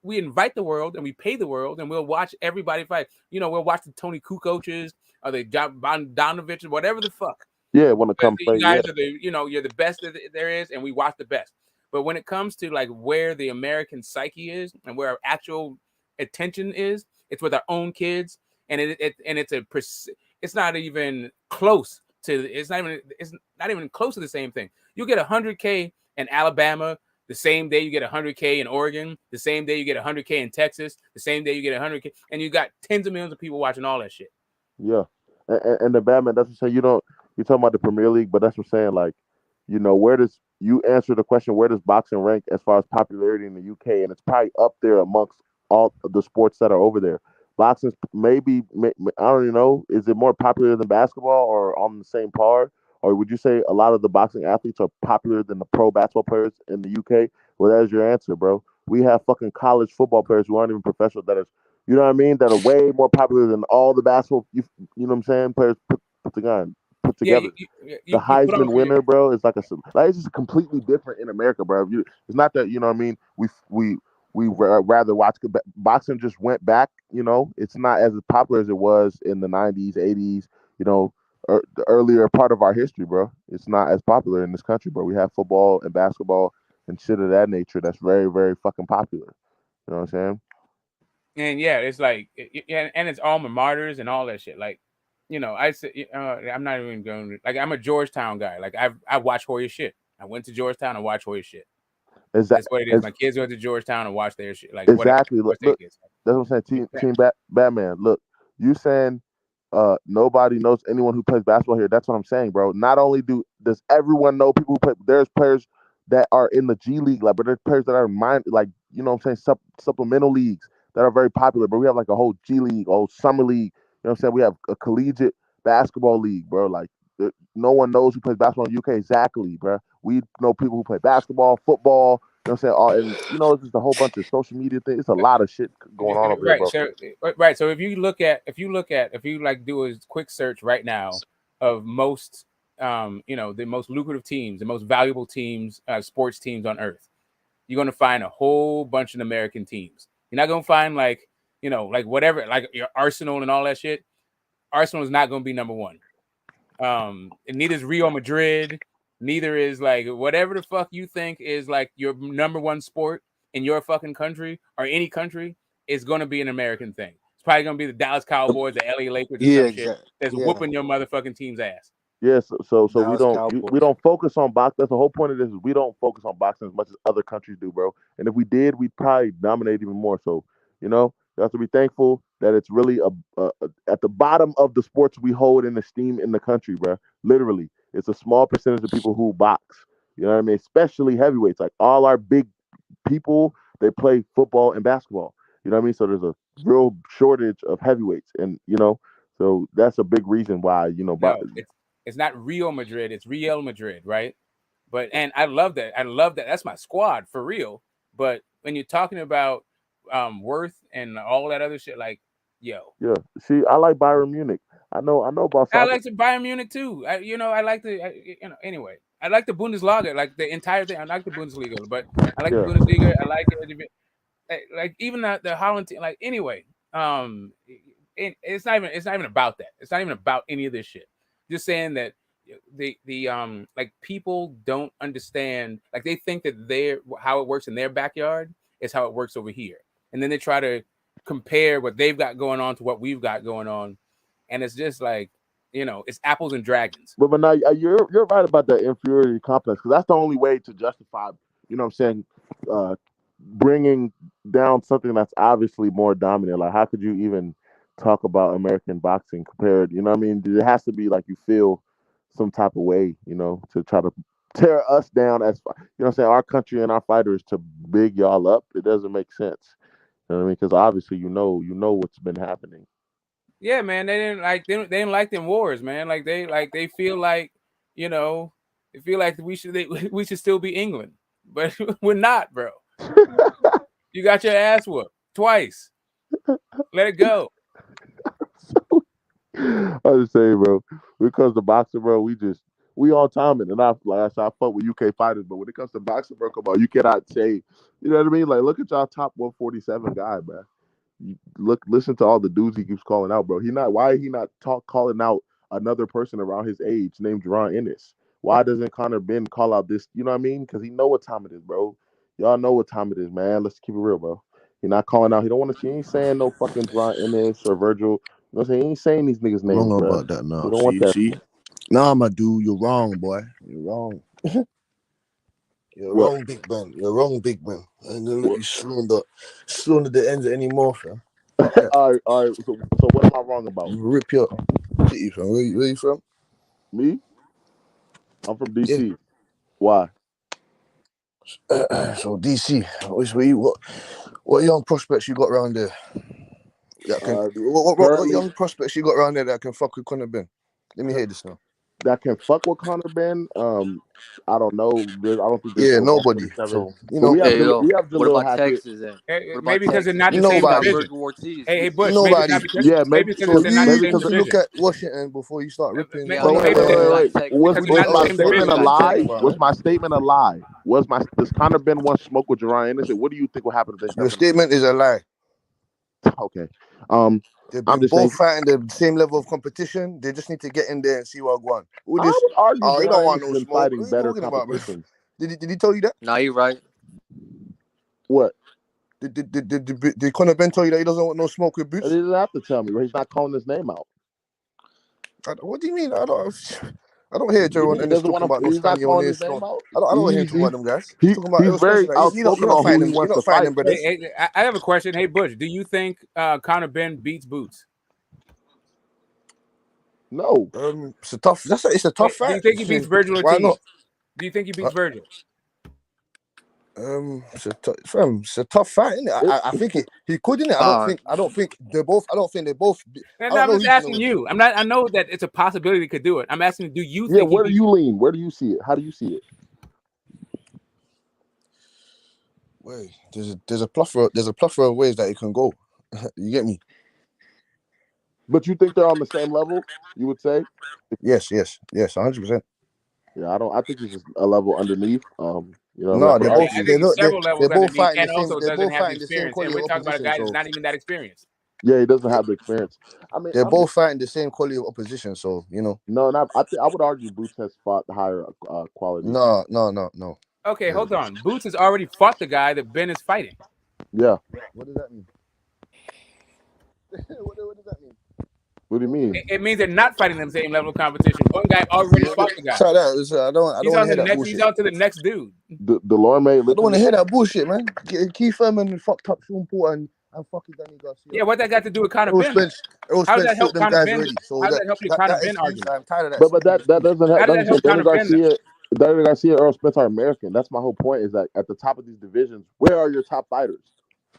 invite the world and we pay the world and we'll watch everybody fight. We'll watch the Tony Kukocs or the John Bogdanovich, whatever the fuck. Yeah, want to come play. You guys Yeah. are you're the best that there is, and we watch the best. But when it comes to like where the American psyche is and where our actual attention is, it's with our own kids, and it's not even close to it's not even close to the same thing. You get 100K in Alabama the same day you get 100K in Oregon, the same day you get 100K in Texas, the same day you get 100K, and you got tens of millions of people watching all that shit. Yeah, and the Batman. That's what I'm saying. You're talking about the Premier League, but that's what I'm saying. Like, where does you answer the question? Where does boxing rank as far as popularity in the UK? And it's probably up there amongst all the sports that are over there. Boxing's maybe I don't even know. Is it more popular than basketball, or on the same par? Or would you say a lot of the boxing athletes are popular than the pro basketball players in the UK? Well, that's your answer, bro. We have fucking college football players who aren't even professional that are, you know what I mean, that are way more popular than all the basketball. You know what I'm saying? Players put together. Yeah, The Heisman winner, bro, is like it's just completely different in America, bro. It's not that, you know what I mean. We rather watch boxing. Just went back. It's not as popular as it was in the 90s, 80s. The earlier part of our history, bro. It's not as popular in this country, bro. We have football and basketball and shit of that nature that's very, very fucking popular. You know what I'm saying? And yeah, it's like, and it's alma maters and all that shit. Like, you know, I'm not even going to, like, I'm a Georgetown guy. Like, I watch Hoya shit. I went to Georgetown and watch Hoya shit. That's what it is. My kids go to Georgetown and watch their shit. Like, exactly. whatever. Look, that's what I'm saying. Team Batman. Look, you saying nobody knows anyone who plays basketball here. That's what I'm saying, bro. Not only does everyone know people who play, there's players that are in the G League, like, but there's players that are like, you know what I'm saying, supplemental leagues that are very popular. But we have like a whole G League, whole summer league. You know what I'm saying? We have a collegiate basketball league, bro. Like, no one knows who plays basketball in the UK. Exactly, bro. We know people who play basketball, football. You know what I'm saying? And you know, it's just a whole bunch of social media things. It's a lot of shit going on over Right. here, bro. So if you like do a quick search right now of most, the most lucrative teams, the most valuable teams, sports teams on earth, you're gonna find a whole bunch of American teams. You're not gonna find like whatever, like your Arsenal and all that shit. Arsenal is not gonna be number one. And neither is Real Madrid. Neither is like whatever the fuck you think is like your number one sport in your fucking country or any country is going to be an American thing. It's probably going to be the Dallas Cowboys, the LA Lakers, or some shit that's whooping your motherfucking team's ass. Yes, so we don't focus on boxing. That's the whole point of this. Is we don't focus on boxing as much as other countries do, bro. And if we did, we'd probably dominate even more. So, you know, you have to be thankful that it's really at the bottom of the sports we hold in esteem in the country, bro. Literally, it's a small percentage of people who box. You know what I mean? Especially heavyweights. Like all our big people, they play football and basketball. You know what I mean? So there's a real shortage of heavyweights, and you know, so that's a big reason why No, it's not Real Madrid, it's Real Madrid, right? And I love that. That's my squad for real. But when you're talking about worth and all that other shit, like, yo. Yeah. See, I like Bayern Munich. I know about soccer. I like the Bayern Munich too. Anyway. I like the Bundesliga, like the entire thing. I like the Bundesliga, but I like the Bundesliga. I like it. Like even the Holland team. Like anyway, it's not even about that. It's not even about any of this shit. Just saying that the like people don't understand. Like they think that how it works in their backyard is how it works over here, and then they try to compare what they've got going on to what we've got going on, and it's just like, it's apples and dragons. But now you're right about the inferiority complex, because that's the only way to justify, you know what I'm saying, bringing down something that's obviously more dominant. Like, how could you even talk about American boxing compared? You know what I mean? It has to be like you feel some type of way, to try to tear us down as, you know what I'm saying, our country and our fighters to big y'all up. It doesn't make sense. You know what I mean? Because obviously, you know what's been happening. Yeah, man, they didn't like them wars, man. Like they feel like, they feel like we should still be England, but we're not, bro. You got your ass whooped twice. Let it go. I just say, bro, when it comes to boxing, bro, we all time it, and I fuck with UK fighters, but when it comes to boxing, bro, come on, you cannot say, you know what I mean? Like, look at y'all top 147 guy, man. Listen to all the dudes he keeps calling out, bro. Why he not calling out another person around his age named Jerron Ennis? Why doesn't Conor Ben call out this? You know what I mean? Because he know what time it is, bro. Y'all know what time it is, man. Let's keep it real, bro. He not calling out. He don't want to. He ain't saying no fucking Jerron Ennis or Virgil. You know what I'm saying? He ain't saying these niggas' names, Wrong bro. about that now. He don't want that. See? Nah, my dude, you're wrong, boy. You're wrong. You're wrong, Big Ben. You're wrong, Big Ben. And then look, you slander the ends anymore, fam. all right. So what am I wrong about? You rip your city, fam. Where you from? Me? I'm from DC. Yeah. Why? So DC. What young prospects you got around there? What young prospects you got around there that can fuck with Conor Ben? Let me hear this now. That can fuck with Conor Ben? I don't know. I don't think there's nobody. So we have what Jalil about Hackett. Texas then? Maybe because they're not the same division. Hey, Bush, nobody. Maybe because they're not the same division. Look at Washington before you start ripping. Wait. Was my statement a lie? Was my statement a lie? Does Conor Ben want smoke with Jerron Anderson? What do you think will happen if they? Your statement is a lie. Okay. They've been both fighting the same level of competition. They just need to get in there and see what going on. I would argue you don't want no smoke. fighting What are you better talking about, bro? competition. Did he tell you that? Nah, you're right. What? Did Conor Ben tell you that he doesn't want no smoke with Boots? He doesn't have to tell me, bro. He's not calling his name out. What do you mean? I don't hear Joe He and this doesn't talking want about to. no He's not Stanley on calling his this. name No, out. I don't hear him talking about them guys. He's talking about He's Errol very Spencer. Like, you're outspoken not on fighting who them. he You're wants to not fighting fight. them, brothers. Hey, I have a question. Hey, Bush, do you think Conor Ben beats Boots? No. It's a tough. It's a tough Do fight. you think he beats Virgil Why Ortiz? not? Do you think he beats Virgil? It's a tough fight, isn't it? I think he could, innit? I don't think they're both. I don't think they both. I And don't I'm know just who's gonna asking win. you. I know that it's a possibility he could do it. I'm asking, do you Yeah, think? where do you lean? Where do you see it? How do you see it? Wait, there's a plethora of ways that it can go. You get me? But you think they're on the same level? You would say? Yes, 100%. Yeah, I don't. I think he's just a level underneath. No, they're both. I think he's several They're levels both underneath, fighting the and same. also They're doesn't both have the fighting the same experience. And quality we're of talking about a opposition. guy that's So not even that experienced. Yeah, he doesn't have the experience. I mean, they're both fighting the same quality of opposition. So No, not. I would argue Boots has fought the higher quality. No. Okay, hold on. Boots has already fought the guy that Ben is fighting. Yeah. What does that mean? What does that mean? What do you mean? It means they're not fighting the same level of competition. One guy already fought the guy. So I don't He's want on to hear the that next. bullshit. He's on to the next dude. Delorme. I don't want to hear that bullshit, man. Keith Thurman fucked up Sean Porter and fucking Danny Garcia. Yeah, what that got to do with Conor Errol Ben? Spence How does that help them Conor guys Ben? already. So How does that help your Conor that Ben excuse, argument? I'm tired of that. But that doesn't help. How does that help Danny Conor Ben? Garcia, Earl Spence are American. That's my whole point. Is that at the top of these divisions, where are your top fighters?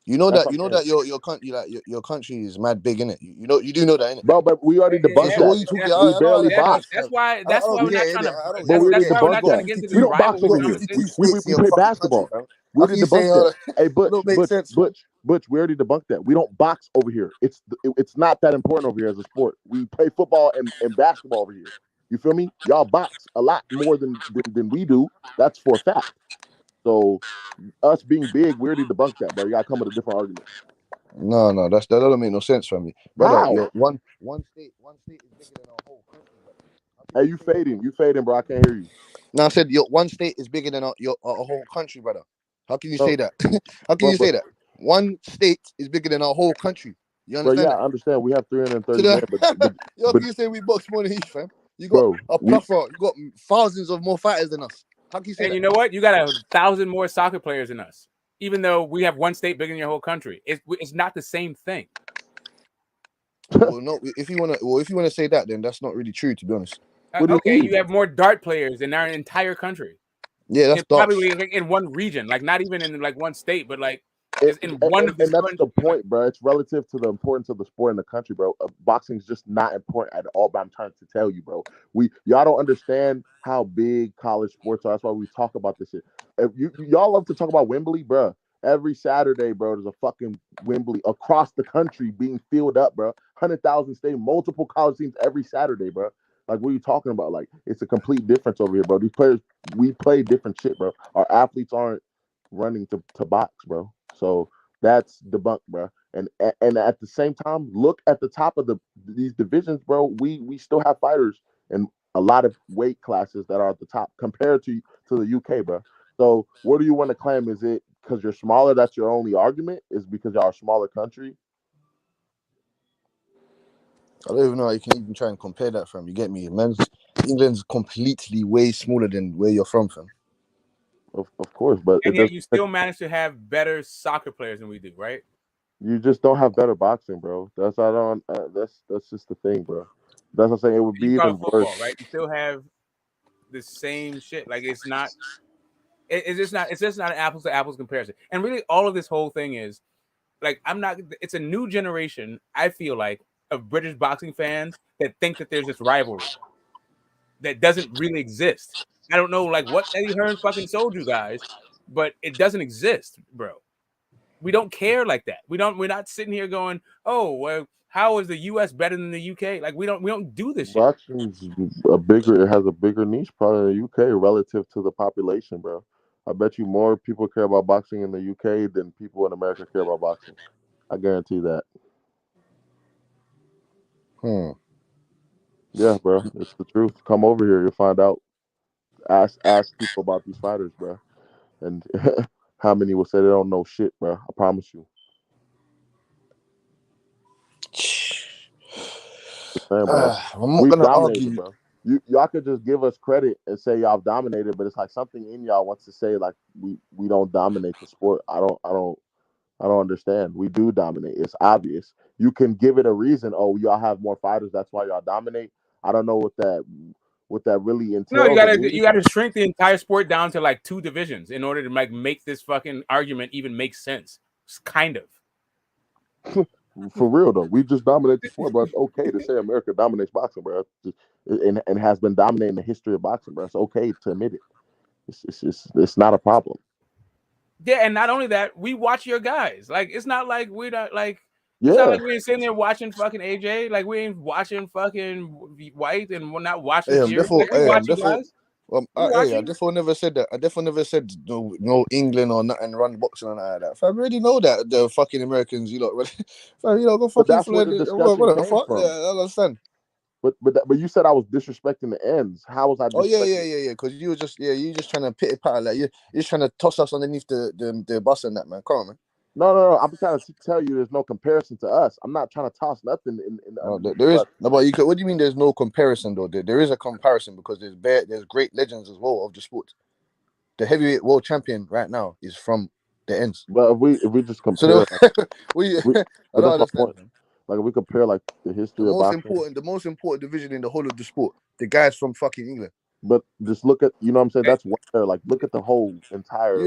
You know that your country, like your country is mad big, innit? You do know that, innit? Bro, but we already debunked that. What you talking? We barely box. That's why we're not trying to. But we already That's why we're not debunked trying to that. get into We this don't box rivalry over here. conversation. We play basketball. We already debunked that. Hey, Butch, we already debunked that. We don't box over here. It's not that important over here as a sport. We play football and basketball over here. You feel me? Y'all box a lot more than we do. That's for a fact. So us being big, we already debunked that, bro. You gotta come with a different argument. No, that doesn't make no sense for me, brother. How? One state is bigger than our whole country. Hey, you fading, bro. I can't hear you. No, I said one state is bigger than our whole country, brother. How can you say that? How can you say that? One state is bigger than our whole country. You understand? Bro, yeah, I understand. We have 330 men, but you say we box more than each, fam? You got bro, a plethora. You got thousands of more fighters than us. How can you say And that? you know what? You got 1,000 more soccer players than us. Even though we have one state bigger than your whole country, it's not the same thing. Well, no. If you wanna say that, then that's not really true, to be honest. Okay, you have more dart players in our entire country. Yeah, that's probably in one region, like not even in like one state, but like just in one of these. And that's the point, bro. It's relative to the importance of the sport in the country, bro. Boxing is just not important at all. But I'm trying to tell you, bro. Y'all don't understand how big college sports are. That's why we talk about this shit. If y'all love to talk about Wembley, bro. Every Saturday, bro, there's a fucking Wembley across the country being filled up, bro. 100,000 stadium, multiple college teams every Saturday, bro. Like, what are you talking about? Like, it's a complete difference over here, bro. These players, we play different shit, bro. Our athletes aren't running to box, bro. So that's debunked, bro. And at the same time, look at the top of these divisions, bro. We still have fighters in a lot of weight classes that are at the top compared to the UK, bro. So what do you want to claim? Is it because you're smaller? That's your only argument? Is because y'all are a smaller country? I don't even know how you can even try and compare that, fam. You get me? England's completely way smaller than where you're from, fam. Of course, but and yet you still manage to have better soccer players than we do, right? You just don't have better boxing, bro. That's just the thing, bro. That's what I'm saying. It would be even football, worse, right? You still have the same shit. Like it's not. It's just not. It's just not an apples to apples comparison. And really, all of this whole thing is like I'm not. It's a new generation. I feel like of British boxing fans that think that there's this rivalry that doesn't really exist. I don't know, like what Eddie Hearn fucking sold you guys, but it doesn't exist, bro. We don't care like that. We're not sitting here going, oh, well, how is the US better than the UK? Like we don't do this shit. Boxing's it has a bigger niche probably in the UK relative to the population, bro. I bet you more people care about boxing in the UK than people in America care about boxing. I guarantee that. Yeah, bro. It's the truth. Come over here, you'll find out. Ask people about these fighters, bro. And how many will say they don't know shit, bro? I promise you. saying, bro. I'm not We've gonna dominated, argue. bro. Y'all could just give us credit and say y'all dominated, but it's like something in y'all wants to say like we don't dominate the sport. I don't understand. We do dominate. It's obvious. You can give it a reason. Oh, y'all have more fighters. That's why y'all dominate. I don't know what that really No, entails. you gotta shrink the entire sport down to like 2 divisions in order to make this fucking argument even make sense. It's kind of. For real though, we just dominate the sport, bro. It's okay to say America dominates boxing, bro. And has been dominating the history of boxing, bro. It's okay to admit it. It's not a problem. Yeah, and not only that, we watch your guys. Like, it's not like we're not like. Yeah. It's not like we ain't sitting there watching fucking AJ. Like, we ain't watching fucking White, and we're not watching Fury. Like, we watch you guys. I definitely never said that. I definitely never said no England or nothing run boxing and all of that. I already know that the fucking Americans, you know, go fucking that's where the discussion what the came fuck? from. Yeah, I understand. But you said I was disrespecting the ends. How was I? Oh yeah. Because you were just trying to pity pat like you're just trying to toss us underneath the bus and that, man. Come on, man. No. I'm trying to tell you, there's no comparison to us. I'm not trying to toss nothing in. There is no, but you could. What do you mean? There's no comparison though. There is a comparison because there's great legends as well of the sport. The heavyweight world champion right now is from the ends. But if we just compare, so I I don't understand. Like if we compare like the history of boxing, the most important division in the whole of the sport, the guys from fucking England. But just look at, you know what I'm saying? That's one there. Like look at the whole entire.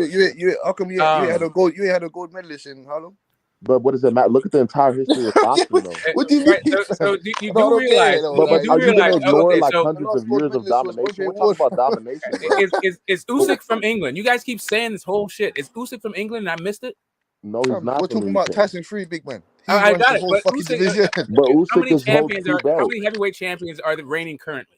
How come you ain't had a gold? You ain't had a gold medalist in how long? But what does it matter? Look at the entire history of boxing, though. What do you mean? Right, so you do realize? But are you going to ignore like so hundreds of years of domination? We're talking about domination, bro. Is Usyk from England? You guys keep saying this whole shit. Is Usyk from England and I missed it? No, he's not. We're talking about Tyson Fury, big man. I got it. But Usyk, how many champions how many heavyweight champions are the reigning currently?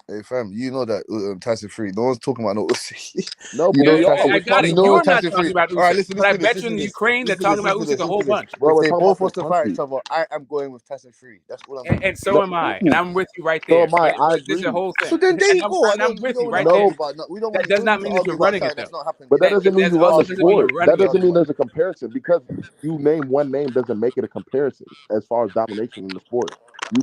Hey fam, you know that Tyson Fury. No one's talking about no Usyk. No, you know I got it. You're not talking about Usyk. All right, listen, but I bet you in Ukraine they're talking about Usyk a whole bunch. If they both want to fight each other, I am going with Tyson Fury. That's what I'm saying. And so am I, and I'm with you right there. So am I. I agree. This is the whole thing. So then there you go. I'm with you right there. That does not mean that you're running it though. But that doesn't mean you run the sport. That doesn't mean there's a comparison, because you name one name doesn't make it a comparison as far as domination in the sport.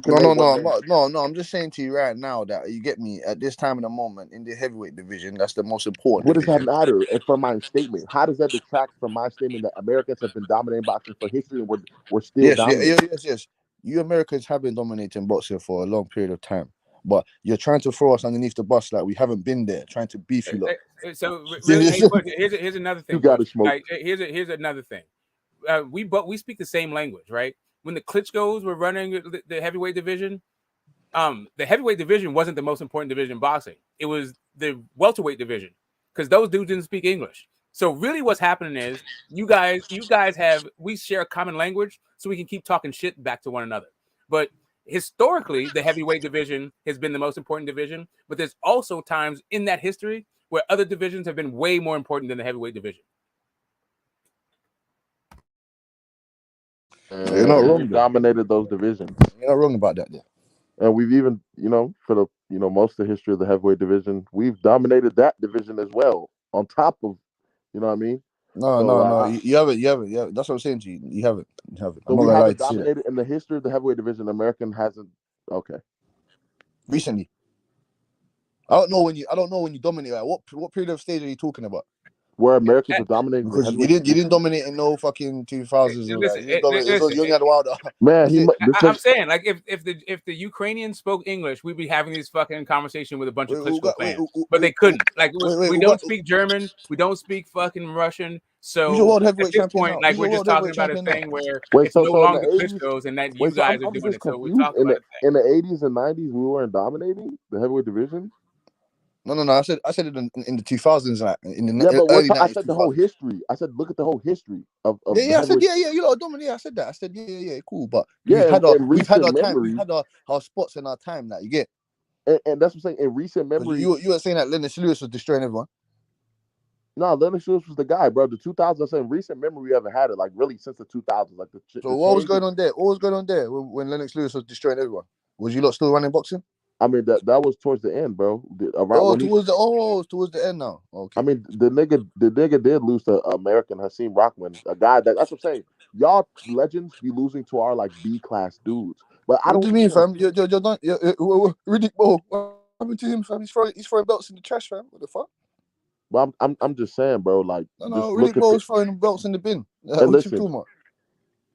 No. I'm just saying to you right now that you get me at this time in the moment in the heavyweight division. That's the most important. What does that matter? And from my statement, how does that detract from my statement that Americans have been dominating boxing for history and we're still dominating? Yes. You Americans have been dominating boxing for a long period of time, but you're trying to throw us underneath the bus like we haven't been there, trying to beef you up. So really, here's another thing. You got to smoke. Like, here's another thing. We speak the same language, right? When the Klitschko's were running the heavyweight division, the heavyweight division wasn't the most important division in boxing. It was the welterweight division, because those dudes didn't speak English. So really what's happening is we share a common language, so we can keep talking shit back to one another. But historically, the heavyweight division has been the most important division, but there's also times in that history where other divisions have been way more important than the heavyweight division. You're not wrong. We've dominated those divisions. You're not wrong about that, yeah. And we've even, for the, most of the history of the heavyweight division, we've dominated that division as well. On top of, you know what I mean? No. You haven't. That's what I'm saying to you. You haven't. So we haven't dominated in the history of the heavyweight division. American hasn't. Okay. Recently. I don't know when you dominate. Like, what period of stage are you talking about? Where Americans are dominating, because you didn't dominate in no fucking 2000s. You only had a wild. Man, I'm saying, like, if the Ukrainians spoke English, we'd be having these fucking conversation with a bunch of Klitschko fans, but they couldn't. Like, we don't speak German, we don't speak fucking Russian. So at this point, like, we're just talking about a thing where it's no longer Klitschko's, and that you guys are doing it. So we're talking about it. In the 80s and 90s, we weren't dominating the heavyweight division. No. I said it in the 2000s, like in the early 90s. I said the whole history. I said look at the whole history of I said you know dominate. I said that. I said yeah, cool. But we've had our time. We've had our spots in our time that you get. And that's what I'm saying. In recent memory, you were saying that Lennox Lewis was destroying everyone. No, Lennox Lewis was the guy, bro. The 2000s, I'm saying recent memory, we haven't had it like really since the 2000s. Like so what was going on there? What was going on there when Lennox Lewis was destroying everyone? Was you lot still running boxing? I mean that was towards the end, bro. Towards the end now. Okay. I mean the nigga did lose to American Hakeem Rockman, a guy that's what I'm saying. Y'all legends be losing to our like B class dudes. But I What don't. do you mean, fam? You're not. Riddick Bowe. What happened to him, fam? He's throwing belts in the trash, fam. What the fuck? But I'm just saying, bro. Like, No, just Riddick look at Bowe the. is throwing belts in the bin. And What you talking about?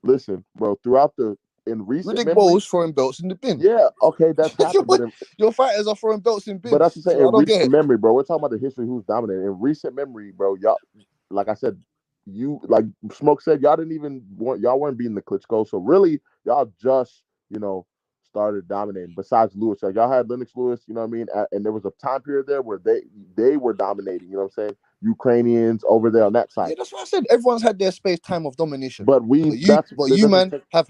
listen, bro. Throughout in recent Riddick memory, Bowe is throwing belts in the bin. yeah, okay, that's happened. But Your fighters are throwing belts in But that's to bins. say, So I in don't get recent it. memory, bro, we're talking about the history who's dominating. In recent memory, bro, y'all, like I said, you like Smoke said, y'all weren't beating the Klitschko. So really, y'all just started dominating. Besides Lewis, like y'all had Lennox Lewis, you know what I mean, and there was a time period there where they were dominating. You know what I'm saying? Ukrainians over there on that side. Yeah, that's what I said. Everyone's had their space time of domination. But you might have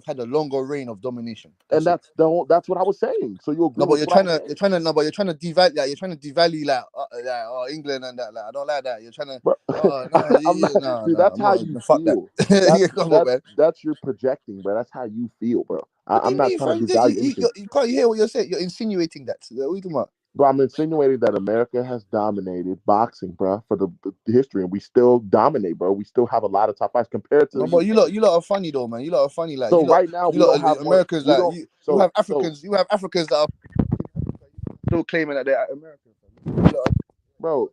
had a longer reign of domination. That's what I was saying. So you agree? No, but you're trying to devalue. Like, you're trying to devalue England and that. Like, I don't like that. You're trying to. That's how you feel. That's your projecting, bro. That's how you feel, bro. I'm not trying to devalue anything. You can't hear what you're saying. You're insinuating that. What are you talking about? Bro, I'm insinuating that America has dominated boxing, bro, for the history, and we still dominate, bro. We still have a lot of top fights compared to. No, but you lot are funny though, man. You lot are funny. Like, so right now, we don't have Americans. You have Africans. You have Africans that are still claiming that they're Americans. Bro,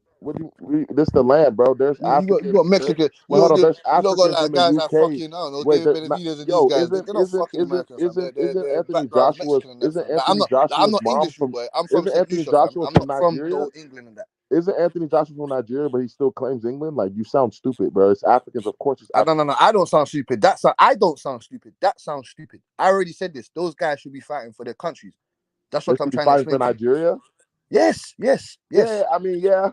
this the land, bro. There's Africans. You got Mexico. There's You lot got Africans like in the guys UK. like fucking, I don't know, David Benavidez and these guys. They're not fucking Americans. Isn't Their Anthony background's Joshua's Mexican and that. isn't Like, Anthony Joshua's I'm not mom English, from? boy. I'm from Isn't St. Anthony Lucia. Joshua I'm from not from Nigeria? England and that. Isn't Anthony Joshua from Nigeria, but he still claims England? Like, you sound stupid, bro. It's Africans, of course. It's Africans. No. I don't sound stupid. I don't sound stupid. That sounds stupid. I already said this. Those guys should be fighting for their countries. That's what I'm trying to explain. For Nigeria? Yes. Yeah, I mean, I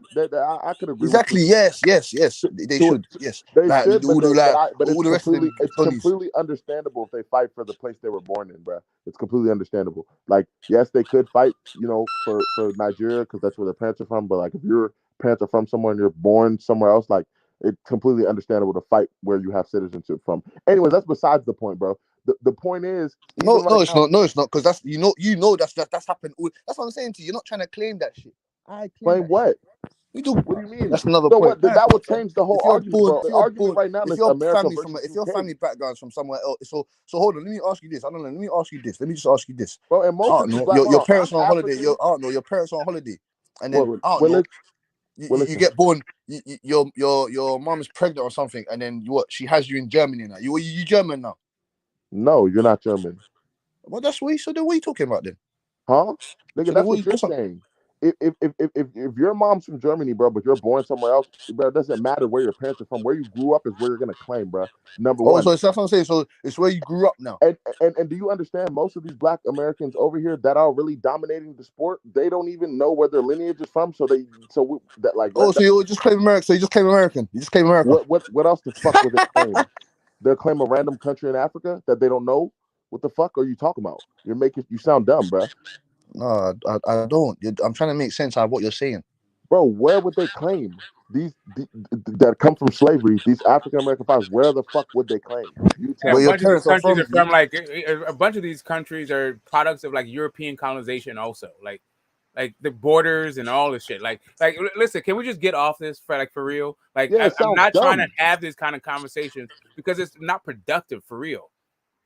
could agree. Exactly. With you. Yes. They should. Yes. They should, but all the rest of them it's completely understandable if they fight for the place they were born in, bro. It's completely understandable. Like, yes, they could fight, for Nigeria because that's where their parents are from. But like, if your parents are from somewhere and you're born somewhere else, like, it's completely understandable to fight where you have citizenship from. Anyways, that's besides the point, bro. The point is, it's not, because that's that's happened. That's what I'm saying to you. You're not trying to claim that shit. I claim what? You do. What do you mean? That's another point. That would change the whole argument, bro. The argument right now is America if your family background's from somewhere else, so hold on. Let me ask you this. Let me ask you this. Let me just ask you this. Bro, and most of your parents are on holiday. Your parents are on holiday, and then you get born. Your mom is pregnant or something, and then she has you in Germany now. You German now? No, you're not German. Well, that's what. So then, what are you talking about then? Huh? Nigga, that's what you're saying. If your mom's from Germany, bro, but you're born somewhere else, bro, it doesn't matter where your parents are from. Where you grew up is where you're gonna claim, bro. Number one. So that's what I'm saying. So it's where you grew up now. And do you understand? Most of these Black Americans over here that are really dominating the sport, they don't even know where their lineage is from. So you just claim American. So you just claim American. You just claim America. What else the fuck would they claim? They'll claim a random country in Africa that they don't know. What the fuck are you talking about? You sound dumb, bro. No, I don't. I'm trying to make sense out of what you're saying, bro. Where would they claim these that come from slavery? These African American fighters. Where the fuck would they claim? A bunch of these countries are from like a bunch of these countries are products of like European colonization, also like the borders and all this shit. Like listen, can we just get off this for real? Like, I'm not trying to have this kind of conversation because it's not productive for real.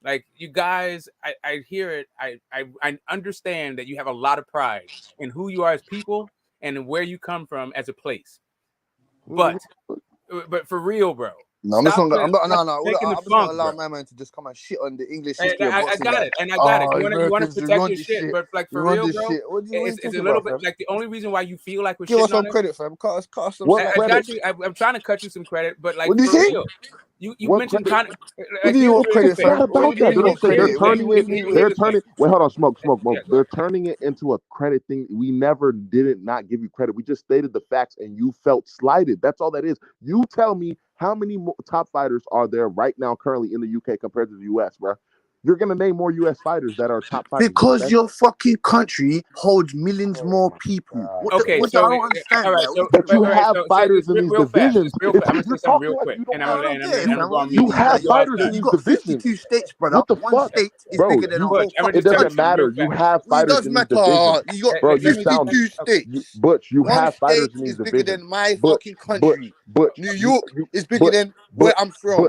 Like, you guys, I hear it. I understand that you have a lot of pride in who you are as people and where you come from as a place. But for real, bro. No, I'm just not gonna allow my man to just come and shit on the English history. I got it. You want to protect your shit, but like for real, bro, it's a little bit like the only reason why you feel like we're give shitting us some on credit, fam. Cut us some. I got you. I'm trying to cut you some credit, but like what do you for say? real. You mentioned kind of. What do you want credit for? They're turning it. Wait, hold on, smoke. They're turning it into a credit thing. We never did not give you credit. We just stated the facts, and you felt slighted. That's all that is. You tell me how many top fighters are there right now, currently in the UK compared to the US, bro? You're gonna name more US fighters that are top fighters because your fucking country holds millions more people. Okay, I don't understand. All right, but you have fighters in these divisions. I'm gonna say something real quick, and I'm gonna go on mute. You have fighters in these divisions. 52 states, brother. What the One fuck? state is bigger than a whole fucking it doesn't matter. You have fighters in these divisions. Bro, you sound. Butch, you have fighters in these divisions. Bigger than my fucking country. Butch, New York is bigger than where I'm from.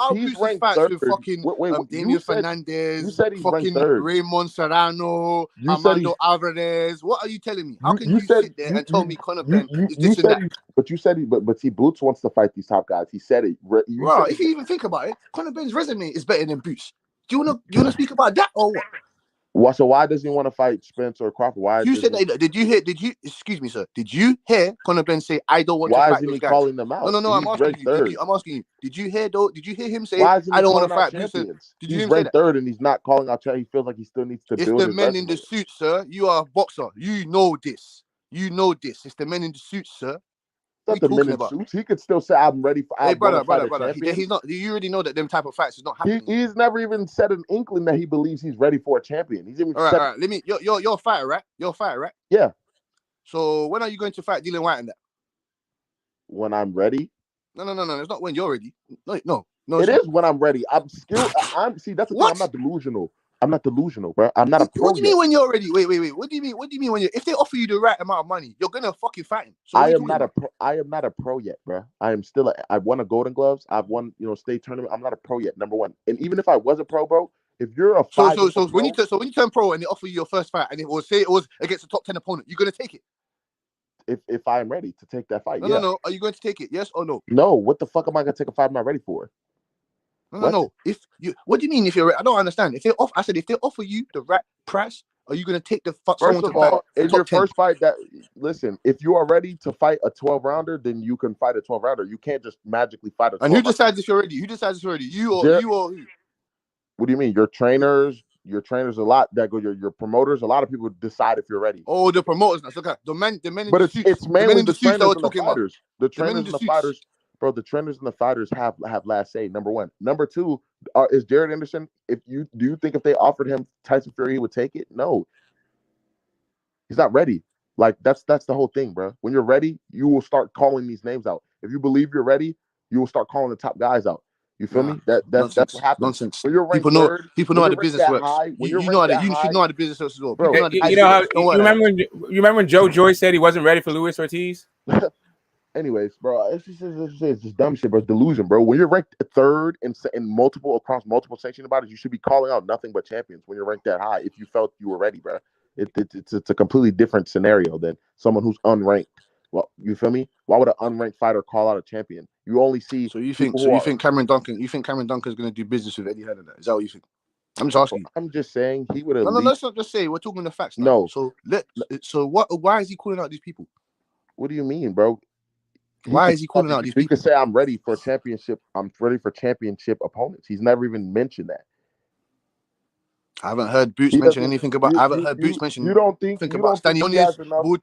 our he's Bruce's ranked fights with third, fucking you Damian said Fernandez, he's ranked fucking third. Raymond Serrano, You said Armando Alvarez. What are you telling me? How can you you said sit there and tell me Conor Ben is you this and said that? but you said but see, Boots wants to fight these top guys. He said it. You Bro, said if you even think about it, Conor Ben's resume is better than Bruce. Do you wanna speak about that or what? So why does he want to fight Spence or Crawford? Why? You said that. Did you hear? Excuse me, sir. Did you hear Conor Ben say, "I don't want to Why fight isn't those he guys"? calling them out? No. I'm He's asking ranked you. third. I'm asking you. Did you hear though? Did you hear him say, Why isn't "I he don't want to calling out fight Bruce"? champions? Did you He's hear him say ranked that? third, and he's not calling out. He feels like he still needs to It's build the his men in resume. the suits, sir. You are a boxer. You know this. You know this. It's the men in the suits, sir. Not the men in suits. He could still say, "I'm ready for." Hey, brother. Champion. He's not. You already know that them type of fights is not happening. He's never even said an inkling that he believes he's ready for a champion. He's even all right. Let me. You're a fighter, right? You're a fighter, right? Yeah. So when are you going to fight Dylan White and that? When I'm ready. No. It's not when you're ready. No. It is when I'm ready. I'm skilled. See. That's the thing. I'm not delusional. I'm not delusional, bro. I'm not a pro. What do you mean when you're ready? Wait. What do you mean? What do you mean when you? If they offer you the right amount of money, you're gonna fucking fight him. So I am not a pro. I am not a pro yet, bro. I am still. I've won a Golden Gloves. I've won, state tournament. I'm not a pro yet. Number one. And even if I was a pro, bro, if you're a so when you turn pro and they offer you your first fight and it was against a top 10 opponent, you're gonna take it. If I am ready to take that fight, no. Are you going to take it? Yes or no? No. What the fuck am I gonna take a fight I'm not ready for? No. What do you mean if you're? I don't understand. If they offer you the right price, are you going to take the fuck? First of all, in your first fight, listen, if you are ready to fight a 12-rounder, then you can fight a 12-rounder. You can't just magically fight a 12-rounder. And who decides if you're ready? Who decides if you're ready? You or who? What do you mean? Your trainers a lot that go. Your promoters, a lot of people decide if you're ready. Oh, the promoters. That's okay. The men in but the suits. It's mainly the trainers that we're and the talking fighters. about. The trainers and the fighters. Bro, the trainers and the fighters have last say. Number one. Number two, is Jared Anderson. Do you think if they offered him Tyson Fury, he would take it? No, he's not ready. Like that's the whole thing, bro. When you're ready, you will start calling these names out. If you believe you're ready, you will start calling the top guys out. You feel me? That's what happens. Nonsense. When you're people know how the business works. You should know how the business works as well. Bro, you remember when Joe Joyce said he wasn't ready for Luis Ortiz? Anyways, bro, it's just dumb shit, bro. It's delusion, bro. When you're ranked third in across multiple sanctioned bodies, you should be calling out nothing but champions when you're ranked that high. If you felt you were ready, bro, it's a completely different scenario than someone who's unranked. Well, you feel me? Why would an unranked fighter call out a champion? You only see. So you think Cameron Duncan? You think Cameron Duncan is going to do business with Eddie Hearn? Is that what you think? I'm just asking you. I'm just saying he would have. No, let's not just say. We're talking the facts now. No. Why is he calling out these people? What do you mean, bro? Why is he calling out these people? He could say, "I'm ready for a championship. I'm ready for championship opponents." He's never even mentioned that. I haven't heard Boots mention anything about. I haven't heard Boots mention. You don't think about Stanionis,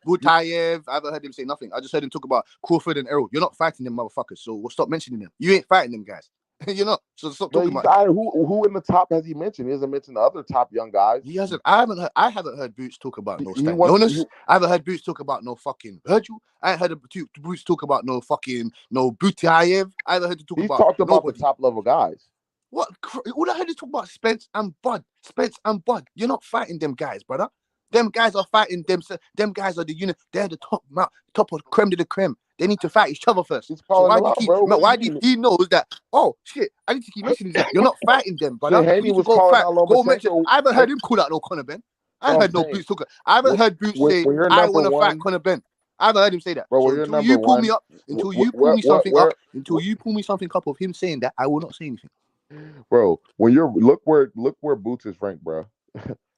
Butayev? I haven't heard him say nothing. I just heard him talk about Crawford and Errol. You're not fighting them motherfuckers, so we'll stop mentioning them. You ain't fighting them guys. You're not. So stop talking about. Who in the top has he mentioned? He hasn't mentioned the other top young guys. He hasn't. I haven't heard Boots talk about no Stanionis. I haven't heard Boots talk about no fucking Virgil. I ain't heard Boots talk about no Butayev. I haven't heard him talk about. He talked about the top level guys. What? All I heard is talk about Spence and Bud. You're not fighting them guys, brother. Them guys are fighting them. Them guys are the unit. They're the top of creme de la creme. They need to fight each other first. So why do he knows that? Oh shit! I need to keep mentioning that. You're not fighting them, brother. Haney was go calling fight. out Go mention. I haven't heard him call out no Conor Ben. I haven't heard no Boots talk. I haven't heard Boots say I want to fight Conor Ben. I haven't heard him say that. Bro, so until you pull me up, until you pull me something up of him saying that, I will not say anything. Bro, when you're look where Boots is ranked, bro.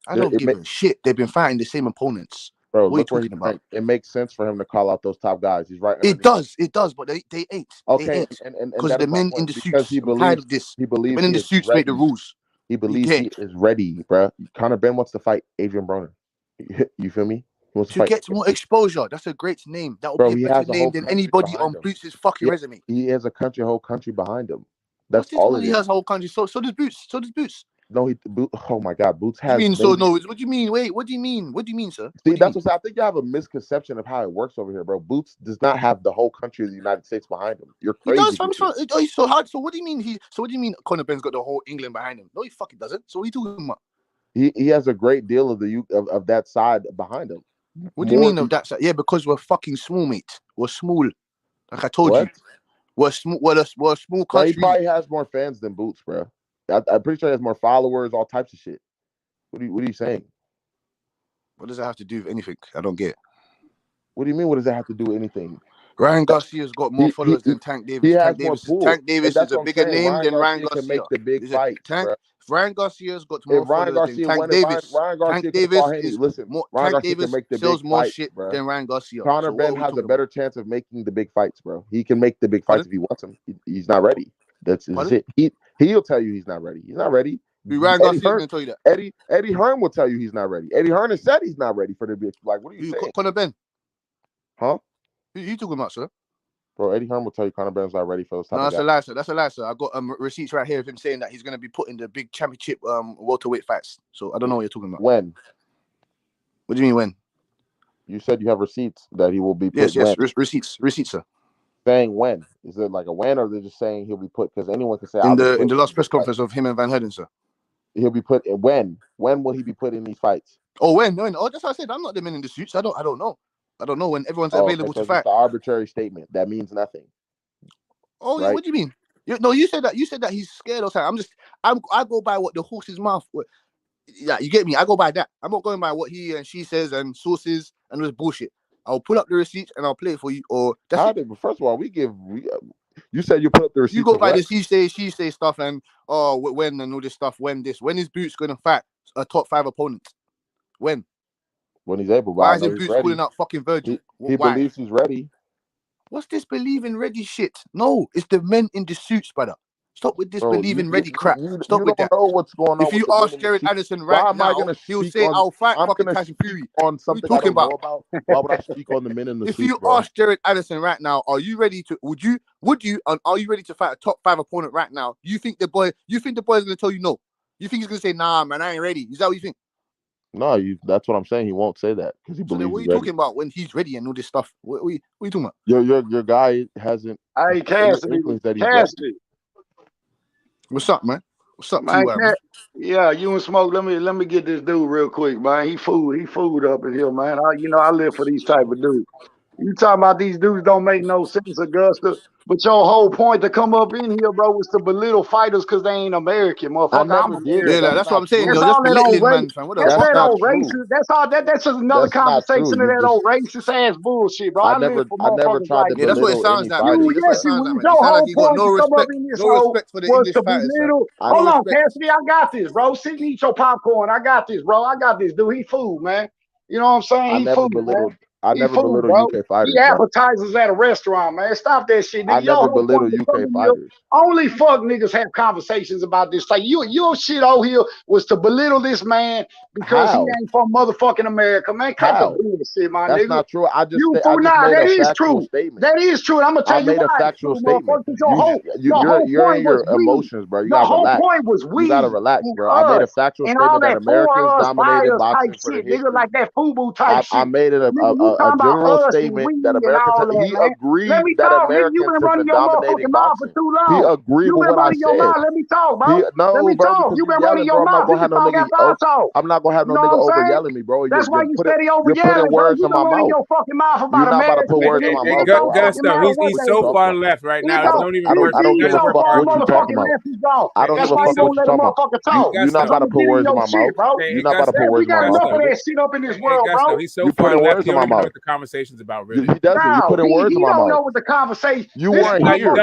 I don't give a shit. They've been fighting the same opponents. Bro, what are you talking about? It makes sense for him to call out those top guys. He's right. It does, but they ain't. Okay, because the men in the suits. He believes, tired of this. He believes the men in the suits make the rules. He believes he is ready, bro. Conor Ben wants to fight Adrian Broner. You feel me? To get more exposure. That's a great name. That will be a better name than anybody on Boots' fucking resume. He has a whole country behind him. That's all he has. Whole country. So does Boots. No, oh my God, Boots has. What do you mean? Wait, what do you mean? What do you mean, sir? See, that's what I think. You have a misconception of how it works over here, bro. Boots does not have the whole country of the United States behind him. You're crazy. He does. So hard. So what do you mean? What do you mean? Conor Ben's got the whole England behind him? No, he fucking doesn't. So what are you talking about? He has a great deal of that side behind him. What do you mean of that side? Yeah, because we're fucking small, mate. We're small. Like I told you, we're small. We're a small country. He probably has more fans than Boots, bro. I'm pretty sure he has more followers, all types of shit. What are you saying? What does that have to do with anything? I don't get it. What do you mean? What does that have to do with anything? Ryan Garcia's got more followers than Tank Davis. Tank Davis is a bigger name than Ryan Garcia. Can make the big fight. Ryan Garcia's got If more Ryan followers than Garcia Tank won, if Davis. Ryan Garcia Tank could have fought Davis Haney, is listen, more. Ryan Tank Garcia can Davis make the sells big more fights, shit bro. than Ryan Garcia. Conor So what Ben are we has a talking better about? chance of making the big fights, bro. He can make the big fights Pardon? if he wants them. He's not ready. That's Pardon? it. He'll tell you he's not ready. He's not ready. Ryan Garcia's gonna tell you that. Eddie Hearn will tell you he's not ready. Eddie Hearn has said he's not ready for the big. Like, what are you saying? Conor Ben. Huh? Who you talking about, sir? Bro, Eddie Hearn will tell you Conor Ben's not ready for those type No, of that's guys. a lie, sir. That's a lie, sir. I got receipts right here of him saying that he's gonna be put in the big championship welterweight fights. So I don't know what you're talking about. When? What do you mean when? You said you have receipts that he will be put. Yes, when? receipts, sir. Saying when? Is it like a when, or they're just saying he'll be put? Because anyone can say in the last press conference of him and Van Herden, sir. He'll be put when? When will he be put in these fights? Oh, when? Oh, that's what I said. I'm not the man in the suits. I don't know. I don't know when everyone's available to fight. It's an arbitrary statement that means nothing. Oh, right? What do you mean? You said that he's scared or something. I go by what the horse's mouth. Yeah, you get me. I go by that. I'm not going by what he and she says and sources and this bullshit. I'll pull up the receipts and I'll play it for you. Or first of all, you said you put up the receipts. You go by this he say, she say stuff and when and all this stuff. When is Boots gonna fight a top 5 opponent? When he's able. Why isn't Boots calling out fucking Virgil? He believes he's ready. What's this believing ready shit? No, it's the men in the suits, brother. Stop with this believing ready crap. Stop with that. You don't know what's going on. If you ask Jared Anderson right now, he'll say, "I'll fight fucking Tyson Fury." On something I don't know about. Why would I speak on the men in the suits? If you ask Jared Anderson right now, are you ready to? Would you? And are you ready to fight a top 5 opponent right now? You think the boy is going to tell you no? You think he's going to say, "Nah, man, I ain't ready"? Is that what you think? No, that's what I'm saying. He won't say that because he believes. Then what are you talking about when he's ready and all this stuff? What are you talking about? Your guy hasn't. Hey, Cassidy. What's up, man? What's up, man? man? Yeah, you and Smoke. Let me get this dude real quick, man. He food up in here, man. I live for these type of dudes. You talking about these dudes don't make no sense, Augusta. But your whole point to come up in here, bro, was to belittle fighters because they ain't American, motherfucker. I'm American. Yeah, that's what I'm saying. That's all that old racist. That's that old racist. That's all. That's just another conversation of that old racist ass bullshit, bro. I live for motherfuckers like that. That's what it sounds like. You, yes, you. Your whole point to come up in this respect for the was English to fighters. belittle. Hold on, Cassidy. I got this, bro. Sit and eat your popcorn. I got this, bro. I got this, dude. He food, man. You know what I'm saying? He food, man. I never belittle UK fighters. He appetizers at a restaurant, man. Stop that shit, nigga. I never belittle UK fighters. Only fuck niggas have conversations about this. Like your shit out here was to belittle this man because he ain't from motherfucking America, man. Cut the bullshit, my nigga. That's not true. I just made that a is factual true. statement. That is true. And I'm gonna tell you why. I made a factual statement. You're in your emotions, bro. You gotta relax. Point was we. You gotta relax, bro. I made a factual statement that Americans dominated boxing for the history. Nigga, like that FUBU type shit. I made it a general statement that Americans. He agreed that Americans have been dominating boxing. He agreed with what I said. Let me talk, bro. No, bro. You've been running your mouth. I'm not gonna have no nigga over yelling me, bro. That's why you steady over yelling, bro. You've been running your fucking mouth about America. He's so far left right now. It's don't even worth. I don't give a fuck what you talking about. I don't give a fuck what you talking about. You're not about to put words in my mouth. You're not about to put words in my mouth. We got enough of that shit up in this world, bro. He's so far left. He don't even know what the conversation's about, really. He doesn't. You putting words in my mouth. He don't know what the conversation. You weren't here.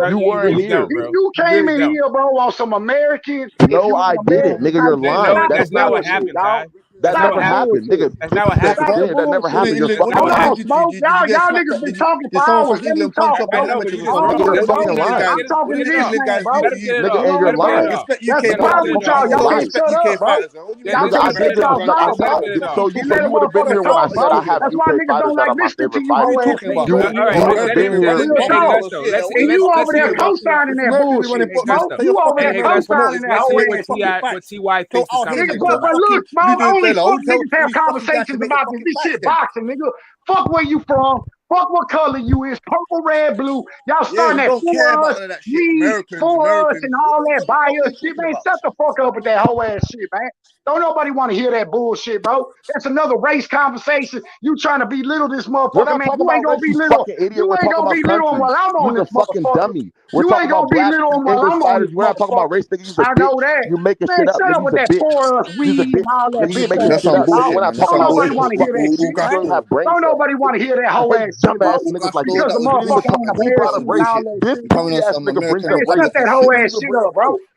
You weren't here. You came in here, bro, on some American. No, I didn't, nigga. You're lying. That's not what happened, Ty. That never happened, nigga. That's not what happened. That never happened. You're fucking Hold lying. on, Smoke. Y'all niggas been talking for hours. Let me talk, bro. You're fucking lying. I'm talking to this man, bro. Nigga, and you're lying. That's the problem with y'all. Y'all can't shut up, bro. Y'all can't shut y'all mouth, bro. So you would have been here when I said I have UK fighters that are my favorite fighters. You would have been here. And you over there co-signing that bullshit, Smoke. You over there co-signing that whole ass. What T.Y. thinks is conversation. But look, Smoke, only fuck niggas have conversations about this shit boxing, nigga. Fuck where you from. Fuck what color you is. Purple, red, blue. Y'all starting that for us, me, for us, and all that bias shit, man. Shut the fuck up with that whole ass shit, man. Don't nobody want to hear that bullshit, bro. That's another race conversation. You trying to belittle this motherfucker, man. You ain't gonna belittle. You ain't gonna belittle him while I'm on this motherfucker. Dummy. You ain't gonna belittle him while I'm on this We're not talking about race, nigga. I know that. You're making man, shit up. Shut up with that for us, weed, and all that bitch. That's some bullshit. We're not talking about nobody want to hear that shit, man. Don't nobody want to hear that whole ass shit, bro. Because the motherfucker ain't American and all that shit. This ass nigga brings up shut that whole ass shit up, bro.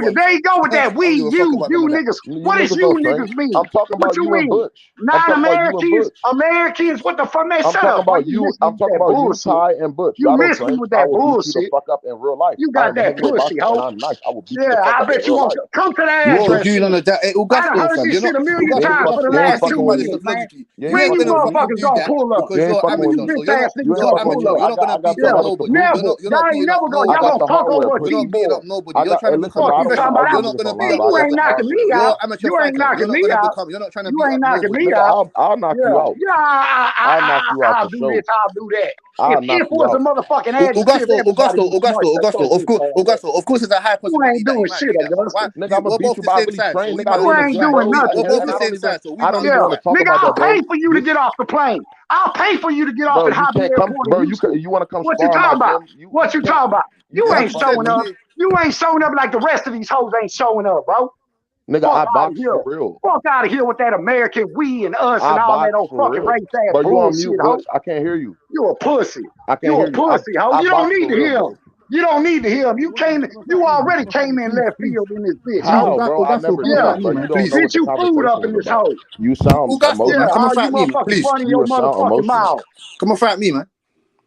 niggas. There you go with that. We, you niggas. What is you niggas mean? I'm talking What about you you and mean? Butch. I'm talking about you and Non-Americans, Butch. Americans. What the fuck, man? I'm Shut talking up. Why about you you. missing I'm with talking that about you, bullshit? Ty, and Butch. You Y'all don't missing train. with I that will beat you the bullshit. fuck up in real life. You I got am a that heavyweight pussy, boxer and hoe. I'm nice. I will beat you Yeah, the fuck I up in bet you real won't life. come to the You won't address. do none of that. Hey, I done Augusto, heard fam. this shit a You million ain't times for the fucking last 2 Talking about this years, stuff man. logically. you You ain't When ain't you fucking gonna with me. fucking motherfuckers do gonna that pull up? You because ain't you're fucking When with you me. amateur. So bitch ass You niggas ain't gonna fucking with pull me. up? you're not gonna I got beat up Yeah, somebody to nobody. prove never. it. You're not Y'all ain't beating up never go. I Y'all nobody. got gonna the talk hardware. over a You're not beating up keyboard. nobody. You're trying Hey, to listen, become bro, Fuck I you don't talking know amateur. how about? You're niggas not is gonna gonna lie beat up about You it. ain't That's the nobody. knocking hardware. me You're out. an amateur You ain't fighter. You're knocking not me gonna out. become. You're not trying to You beat ain't up knocking nobody. me Nigga, out. I'll knock Yeah, you out. yeah. I'll knock you out I'll for do this. sure. I'll do that. I'll knock If you was a out. motherfucking adjective, everybody be smart. Shut your bitch ass up. Of course, there's a high You possibility ain't that he doing might shit, do that. But why? Augusta. Nigga, I'm gonna We're beat both you, the but I same really size, so trained. we Nigga, I might You as did well the ain't try. gym, doing bro. nothing, We're both And the I nigga. don't same even. size, so we I might don't as even well Yeah, want to try. talk nigga, about I'll that, pay bro. for you to get off the plane. I'll pay for you to get off Bro, at you can't Javier come, Airport in bro. Houston. You want to come What you spar in my talking about? gym? You What you can't. talking about? You You can't ain't You fuck with said showing me, up. You ain't showing up like the rest of these hoes ain't showing up, bro. nigga. Fuck I out of box here. for real. Fuck out of here with that American we and us I and all that box old for fucking real. race ass Bro, you on bullshit, mute, ho. Butch? I can't hear you. You a pussy. I can't You hear a you. pussy, ho. I You don't box need for to real, hear him. bro. You don't need to hear him. You already came in left field in this bitch, No, ho. How, bro? I Augusto, never come and Yeah. fight did, me, bro. You man, don't know please. what Bitch, the you food up conversation in is this about. hole. You sound Augusto, Yeah, man, come emotional. and all you fight me, man, motherfucking please. funny in You your sound motherfucking emotional. mouth. Come and fight me, man.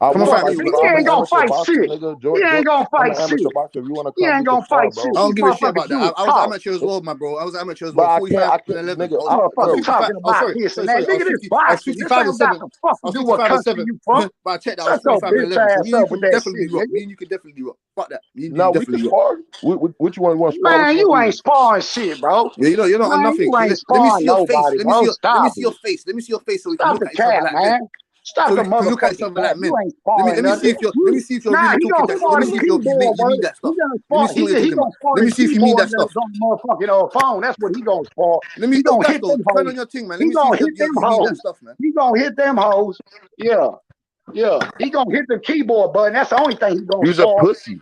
I Come and will Fuck, fight fight me, see, you, he but Augusto. I'm ain't an gonna amateur fight boxer, shit. nigga. He ain't Butch, gonna I'm fight an shit. amateur boxer. If you want to He come, ain't we can gonna spar, fight shit. bro. I don't These give a shit motherfuckers about that. do is I was talk. amateur as well, my bro. I was amateur as But well. I can't. 45 I and can't, 11. nigga. I was Motherfucker 55. talking Oh, about sorry. this and Sorry, that. sorry. Nigga, this I was boxing. This 55 and ain't got 7. to fucking I was do what 55 and country 7. you from. But I checked that. I was Shut your 45 and bitch 11. So ass me and you up with can that definitely shit, rock. nigga. Me and you can definitely rock. Fuck that. Me and you No, can we can definitely rock. spar. Which one you want to spar? Which Man, one you do you ain't want? sparring shit, bro. Yeah, you're not on Man, nothing. you ain't Let me sparring see your face. nobody, Let me see bro. your let me Stop see your it. face. Let me see your face so we can Stop look the at each other cap, like men. man. Stop So the we can look at each motherfucking other cap. like You men. ain't sparring nothing. Let me see if you're Nah, really he talking gonna that. Let spar me the see if keyboard, you boy. mean that He stuff. gonna Let me spar. see what you're He talking about. gonna spar Let the me see if you mean keyboard that stuff. on the motherfucking phone. That's what he gonna spar. Let me He gonna hit Augusto, them turn hoes. on your thing, man. Let He me see gonna if hit them you mean that hoes. stuff, man. He gonna hit them hoes. Yeah, yeah. He gonna hit the keyboard button. That's the only thing he gonna You's a spar. pussy.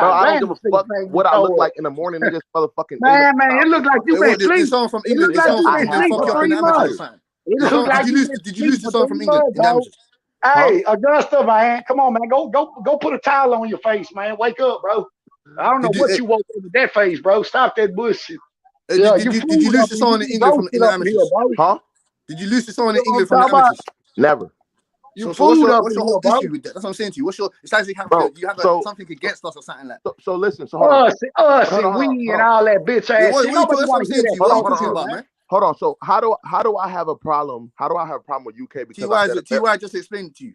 God I don't damn, give a fuck what I look like in the morning. Niggas motherfucking man, it look like you been What the sleep. song from It England? look The like song you from been England sleep fuck for you up 3 in amateurs or months. something. It The look song, like you been did you sleep lose the for song 3 from England months, in dog. amateurs? Hey, Augusta, man, come on, man, go put a towel on your face, man. Wake up, bro. I don't know what you woke up with that face, bro. Stop that bullshit. Yeah, you Did you fooled lose up the and song you in England from roasted in the up in here, amateurs? bro. Huh? Did you lose the song in You know what I'm England from the talking about? amateurs? Never. You So fooled up what's in your here, whole bro. issue with that? That's what I'm saying to you. it sounds like Bro, you have so something against us or something like that. so listen. So hold on. Us Hold and on. we and all that bitch Yeah, ass shit. what you Nobody that's what I'm want to hear saying to that you. What are you bullshit, talking about, man. man? Hold on. So how do I have a problem? How do I have a problem with UK? Because I said TY just explained it to you.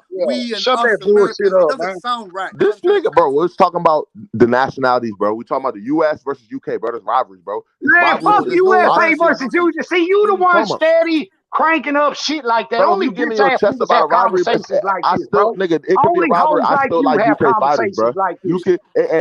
about we and shut us that bullshit Americans. It up, doesn't man. sound right. This nigga, bro, we're talking about the nationalities, bro. We're talking about the U.S. versus U.K., bro. There's rivalries, bro. It's Man, rivalries. fuck USA versus you. See, you the one steady cranking up shit like that. Bro, Only if you give me bitch your ass chest niggas about a have rivalry, but conversations like I this, still, bro. nigga, it could be a Only rivalry. hoes I like still you like have UK fighters, conversations bro. like You this. can,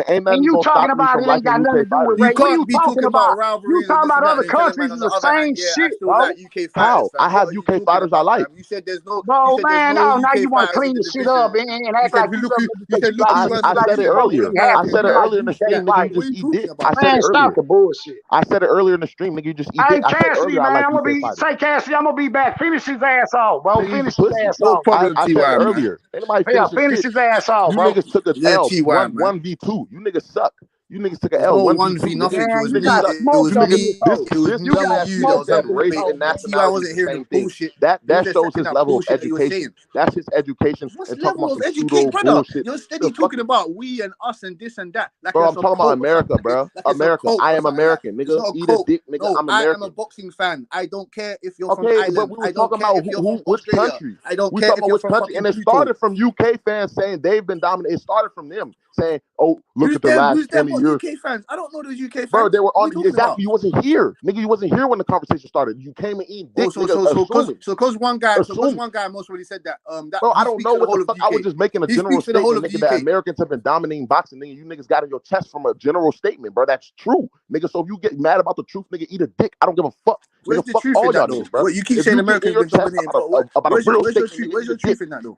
ain't And nothing you gonna talking stop me about from it ain't got liking nothing UK to do with fighters. You race. What you can't be talking talking about about? You rivalries and talking this and about that, other and telling man countries on is the the other hand, same yeah, I shit, still bro. like UK fighters, How? fam. I What have are you UK talking fighters I about, like. fam? You said there's no. You Bro, said there's man, no now UK you want to fighters in clean the the shit up division. and You act said like we you look. love You because said you look like who I, runs bitches I the like said it you division. love What earlier. big ass I American said it bitches like earlier fighters? in the UK stream, Yeah. nigga. You fighters. What just are you eat dick. talking I about, said fam? it Man, stop earlier. the bullshit. I said it earlier in the stream, nigga. You just eat Hey, dick. I said Cassidy, earlier I man, like I'm gonna UK be fighters. say Cassidy, I'm gonna be back. Finish his ass off, bro. Nigga, he's a Finish his pussy. ass No off, bro. problem, I said it TY, man. earlier. Ain't nobody Yeah, finishing finish shit. his ass off, You bro. niggas took a Yeah, L TY, man. 1v2. You niggas suck. You niggas took an There's L no 1v2, 1v nigga. nothing. It Man, was You you niggas me. got suck. It smoked was You up in niggas, this me. this hole. It was this You got me. dumbass You that nigga was smoked up said having in this race debate. and hole, man. TY nationality is wasn't the hearing the same thing. bullshit. He was That just shows saying his that level of bullshit that he was education. saying. That's his education What's and talking level about of some educate, pseudo brother? bullshit. You're The steady fuck, talking about we and us and this and that, like bro, it's I'm a talking about cult or something. America, bro. Like it's a America. cult I or am something. Like American, it's nigga. not a Eat a cult. dick, nigga. No, I'm I am a American. boxing fan. I don't care if you're from Okay, but Ireland. we I was don't talking care about if you're from which Australia. country? I don't We care talking if about you're which from country, fucking and it Pluto. started from UK fans saying they've been dominating. It started from them saying, "Oh, look Who's at the them? last Who's them? 20 What years." UK fans? I don't know those UK Bro, they fans. were What are on you talking about? exactly. You wasn't here, nigga. You wasn't here when the conversation started. You came and eating Oh, dick, nigga. Assuming, cause one guy assuming. most really said that that Bro, I he don't speaks know for the what the whole of fuck. the I was UK. just making a He general speaks for the whole statement, of the nigga, that UK. Americans have been dominating boxing, nigga. You niggas got in your chest from a general statement, bro. That's true, nigga. So if you get mad about the truth, nigga, eat a dick. I don't give a fuck, Where's nigga. the Fuck truth in all that y'all though? niggas, bro. What you keep If saying you get in Americans your been chest dominating, about but what? a Where's real your statement, truth? nigga, Where's eat a your dick. truth in that though?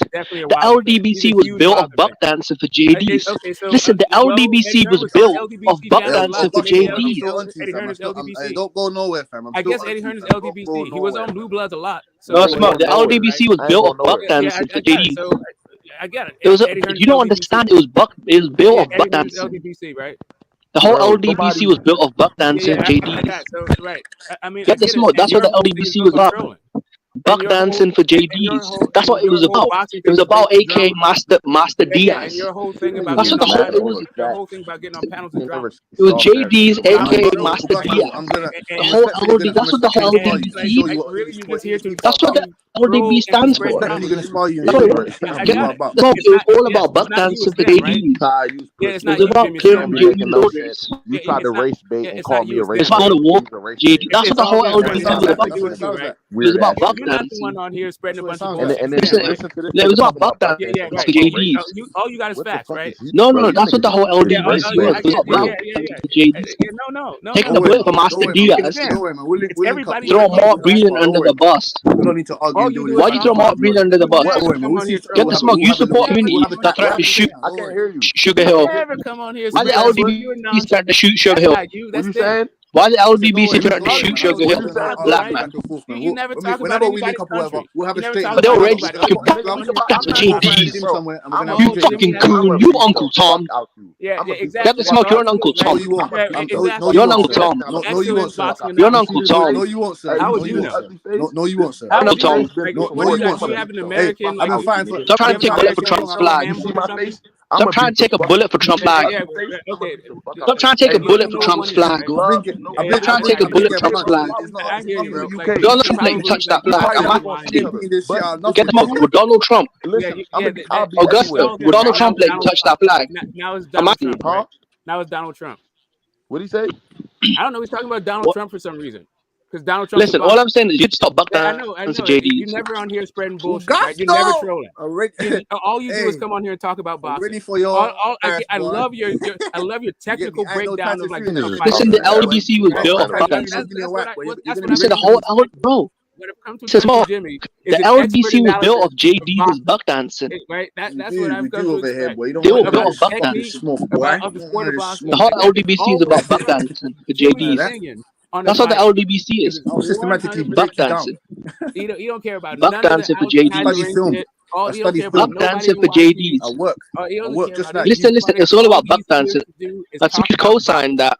definitely a The Wilder fan. He's a LDBC was huge built of Wilder buck fan. dancing for JDs. Okay, so Listen, the well, Eddie LDBC Hearn was was on built the of LDBC buck channel a dancing lot, for so maybe I'm JDs. still on to you, Eddie fam. Hearn I'm is still. LDBC. Don't go nowhere, fam. I'm I still guess on Eddie to you, Hearn is fam. Don't go LDBC. He was nowhere, on fam. Blue Bloods a lot, No, so I ain't smart. going The nowhere. LDBC right? was I ain't built going of buck nowhere. dancing for I got it. JDs. So I got it. It was. Eddie Hearn is You don't LDBC. understand. It was buck. It was built Yeah, of Eddie buck Hearn is dancing. LDBC, right? The whole Bro, LDBC was built of buck dancing Yeah, I got JDs. it. So right. I mean, I Get the get it. smoke. And That's what your the whole thing is LDBC built was on about. trolling. And Buck your whole dancing for and your JDs. whole That's what it your was whole about. boxing It thing was is about based on AK drama. Master And Diaz. your whole thing about That's getting what the on whole. panels, It was. your whole thing about getting on panels is drama. It was JD's Drama AK and trolling. Master Regardless, Diaz. I'm gonna The whole respectfully LD. That's what the whole spar you And and LDBC. show you what really, you just what here you to speak That's what the fucking troll LDB and stands spread for. respectfully drama. gonna spar you and Bro, show you what it's I get got all it. about. no. It's It was not. all Yes, about it's buck not you. dancing It's for them, right? JDs. Ty, you Yeah, pussy. it's It was not you, about Jimmy. It's You clearing them, don't be right? JD making no sense. loaders. You Yeah, tried to it's not. race bait Yeah, and it's call not me you. a It's race It's them. called bait. a walk. You's a racist. JD. That's what It's the all whole good, That's what Freddie. it LDB That's sounds was like. about. nothing to That's do what with it you, sounds right? like. It was Weird about ass buck You're nigga. not the one dancing. on here spreading That's a what it bunch of sounds And like. bullshit. and Forget then it, Listen, right? listen to this it nigga was about talking buck about buck Yeah, dancing yeah, dancing, for right. talking about race. JDs. All you got is What the facts, fuck right? is you, No, bro? no, You that's what the niggas whole pretty Yeah, LDBC racist. was. I It was get it. about Yeah, buck yeah, yeah, dancing for yeah. JDs. No. Taking Don't the worry, bullet man. for Don't Master worry, man. Because Diaz. again, Don't worry, man. it's everybody We'll Throw link here up Mark with that trolling. Breland tomorrow. Don't under worry. the bus. We don't need to argue All and you do do this is Why'd you right talk throw now, Mark about. fam. Breland under the You bus? Don't never worry, man. come on here Get the trolling. smoke. We'll You have a You support chat. never him. We'll come have on a here That chat. We'll threatened have to a trolling. chat. shoot I Don't can't worry. hear you. Sugar You Hill. never come on here Why the We'll have spreading. a LDBC You chat. threatened to shoot Sugar That's Hill? not you. What That's you them. saying? Why the I said, don't LDBC worry, man. threatened to Don't worry, shoot man. I Sugar was What Hill? you never saying? Possible, Black arguing right? back man. and forth, man. You never talk about Whenever we link anybody's up or whatever, country. we'll have You a never straight talk But up about they'll chat. race anybody. We'll All come you on do the is back come club. on here to I'm We'll not. go find a JDs. gym Bro, somewhere and we're I'm gonna a have a You big good time. fucking fucking have I'm coon. a You beat the Uncle fuck Tom. out you. Yeah, I'm yeah, a beat the Get the exactly. fuck That's smoke. all. You're out an That's you. Uncle it, No, right? Tom. you won't. Yeah, No, exactly. you You're an won't, Uncle sir. Tom. No, you won't, Excellent sir. boxing You're an You announcer. see Uncle this way? Tom. No, you won't, sir. Hey, How you No, would you you see this won't, know? sir. ugly face? No, you This won't, sir. How You're an would Uncle you ugly know? Tom. face been Like, missing No, what do you you more than got? won't, Do you sir. have an money. Hey, American I've like been fighting do for. you Stop trying I've to been take have fighting. the American Leprechaun's Hall of flag. Fame You see book or my something? face? Stop trying to take a bullet for Trump's flag. Okay. Stop trying to take a bullet for Trump's flag. I'm Trying to take a bullet for Trump's flag. I hear you, bro. Donald Trump let you touch that flag. I'm asking. Get them up with Donald Trump. Augusta, would Donald Trump let you touch that flag? Now it's I'm Donald asking. Trump, right? Now it's Donald Trump. What'd he say? I don't know. He's talking about Donald Trump for some reason. Because Donald Trump. Listen, all I'm saying is you stop buck I know. You're never on here spreading bullshit. Right? You're never trolling. All you do is come on here and talk about boxing. Ready for your I love your technical breakdown of like. Listen, the LBC was built of buck dancing. Listen, the whole bro. Jimmy, the LBC was built of JD's buck dancing. Right? That's what I've come to expect. They were built of buck dancing. The whole LDBC is about buck dancing for JD's. That's what the LDBC is. Systematically buck dancing. You don't care about buck dancing for JD's. Buck dancing for JD's. I work just like. Listen. It's all about buck dancing. That's you co-sign that.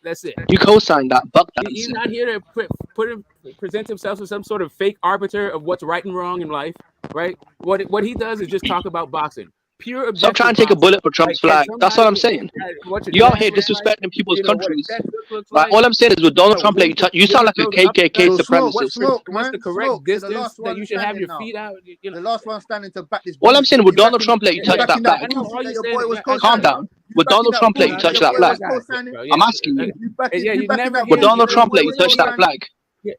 That's it. You co-signed that buck dancing. He's not here to present himself as some sort of fake arbiter of what's right and wrong in life, right? What he does is just talk about boxing. Pure Stop trying to take a bullet for Trump's flag. That's what I'm saying. You out here disrespecting people's countries. Right? All I'm saying is with Donald Trump, you sound like a KKK supremacist. What's the correct distance that you should have your feet out? The last one standing to back this. All I'm saying with Donald Trump, let you touch that flag. Calm down. Would Donald Trump let you touch that flag? I'm asking you. Would Donald Trump let you touch that flag?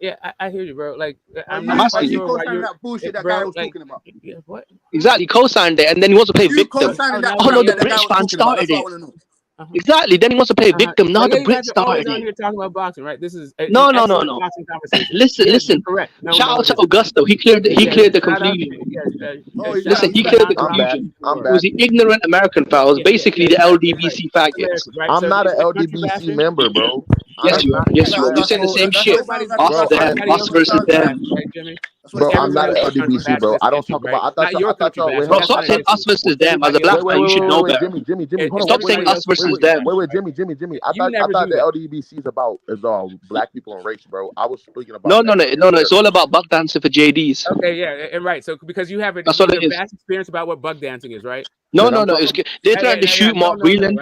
Yeah, I hear you, bro. Like, I'm asking you. That bullshit that guy was talking about. What? Exactly, co-signed it, and then he wants to play victim. Oh no, the British fan started it. Exactly. Then he wants to play victim. No, the Brits started it. You're talking about boxing, right? This is no. Boxing conversation. Listen. Correct. Shout out to Augusto. He cleared the confusion. Listen, he cleared the confusion. It was the ignorant American fouls, basically the LDBC faggots. I'm not an LDBC member, bro. Yes, you are. You're saying the same shit. Us versus them. Bro, I'm not an LDBC, bro. I don't talk about. I thought y'all. Bro, stop saying us versus them. As a black man, you should know better. Jimmy. Stop saying us versus them. Wait, Jimmy. I thought the LDBC is all black people and race, bro. I was speaking about. No. It's all about buck dancing for JDs. Okay, yeah, and right. So because you have a vast experience about what buck dancing is, right? No. They're trying to shoot Mark Whelan.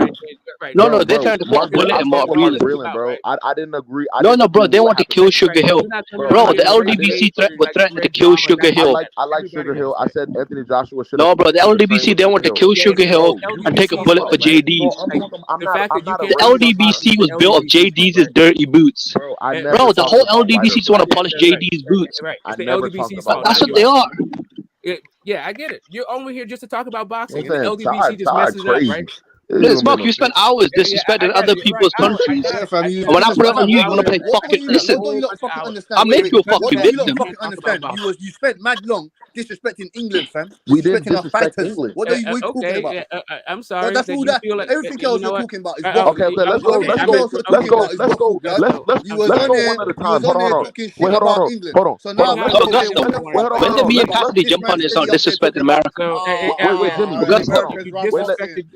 No, they're trying to put a bullet in Mark Whelan, bro. I didn't agree. No, bro. They want to kill Sugar Hill, bro. The LDBC were threatening to kill Sugar Hill. I like Sugar Hill. I said Anthony Joshua should. No, bro. The LDBC they want to kill Sugar Hill and take a bullet for JD's. The LDBC was built of JD's dirty boots, bro. The whole LDBC just want to polish JD's boots. That's what they are. Yeah, I get it. You're only here just to talk about boxing, and the LDBC just messes it up, right? Smoke, you spend hours disrespecting other people's countries. And when I put it on you, you're gonna play fucking. Listen, I'll make you a fucking victim. You spent mad long disrespecting England, fam. We didn't disrespect England. What are you talking about? I'm sorry. That's all that. Everything else you're talking about is wrong. Okay, let's go. Let's go one at a time. Hold on. So now, when did me and Cassidy jump on this on disrespecting America?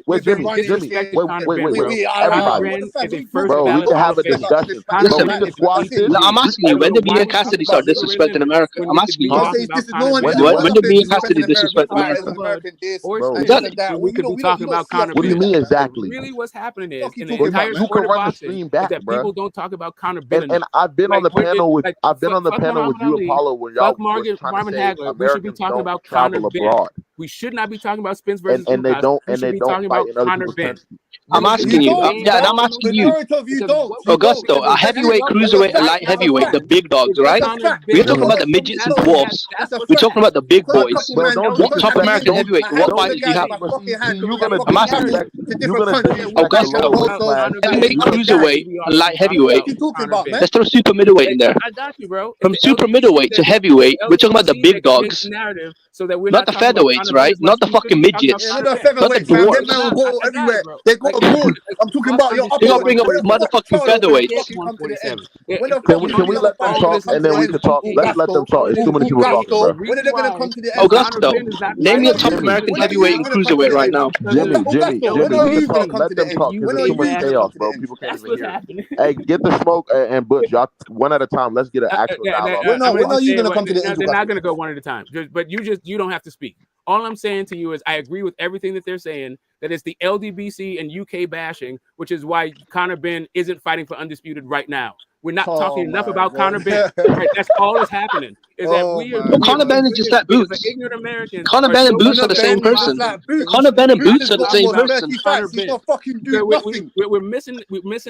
Wait, Jimmy. Wait. Everybody. Bro, we can have a discussion. Listen, I'm asking you, when did me and Cassidy start disrespecting America? I'm asking you. When did me and Cassidy disrespect America? We could be talking about Conor. What do you mean exactly? Really, what's happening is in the entire sport of boxing is that people don't talk about Conor. And I've been on the panel with you, Apollo, when y'all was trying to say Americans don't travel abroad. We should not be talking about Spence versus and they don't fight in other people's countries. I'm asking you. Yeah, I'm asking you. Augusto, a heavyweight, cruiserweight, and light heavyweight, the big dogs, right? We're talking about the midgets and dwarfs. We're talking about the big boys. What top American heavyweight? What fighters do you have? I'm asking you. Augusto, heavyweight, cruiserweight, and light heavyweight. Let's throw super middleweight in there. I got you, bro. From super middleweight to heavyweight, we're talking about the big dogs. Not the featherweights, right? Not the fucking midgets. Not the dwarfs. They go abroad. I'm talking about your upper. Bring up motherfucking featherweights. Can we let them talk and then we can talk? Let's let them talk. It's too many people talking, bro. When are they gonna come to the end? Augusto, name your top American heavyweight and cruiserweight right now. Jimmy, let them talk because there's too much chaos, bro. People can't even hear. Hey, get the smoke and Butch. Y'all one at a time. Let's get an actual dialogue. When are you gonna come to the end? They're not gonna go one at a time. But you don't have to speak. All I'm saying to you is I agree with everything that they're saying. that it's the LDBC and UK bashing, which is why Conor Benn isn't fighting for Undisputed right now. We're not talking enough about Conor Benn. Right? That's all that's happening. Is that we are Conor Benn is just like Boots. ignorant Americans. Conor Benn and Boots are the same person. Conor Benn and Boots are the same person. He's not fucking doing nothing. We're missing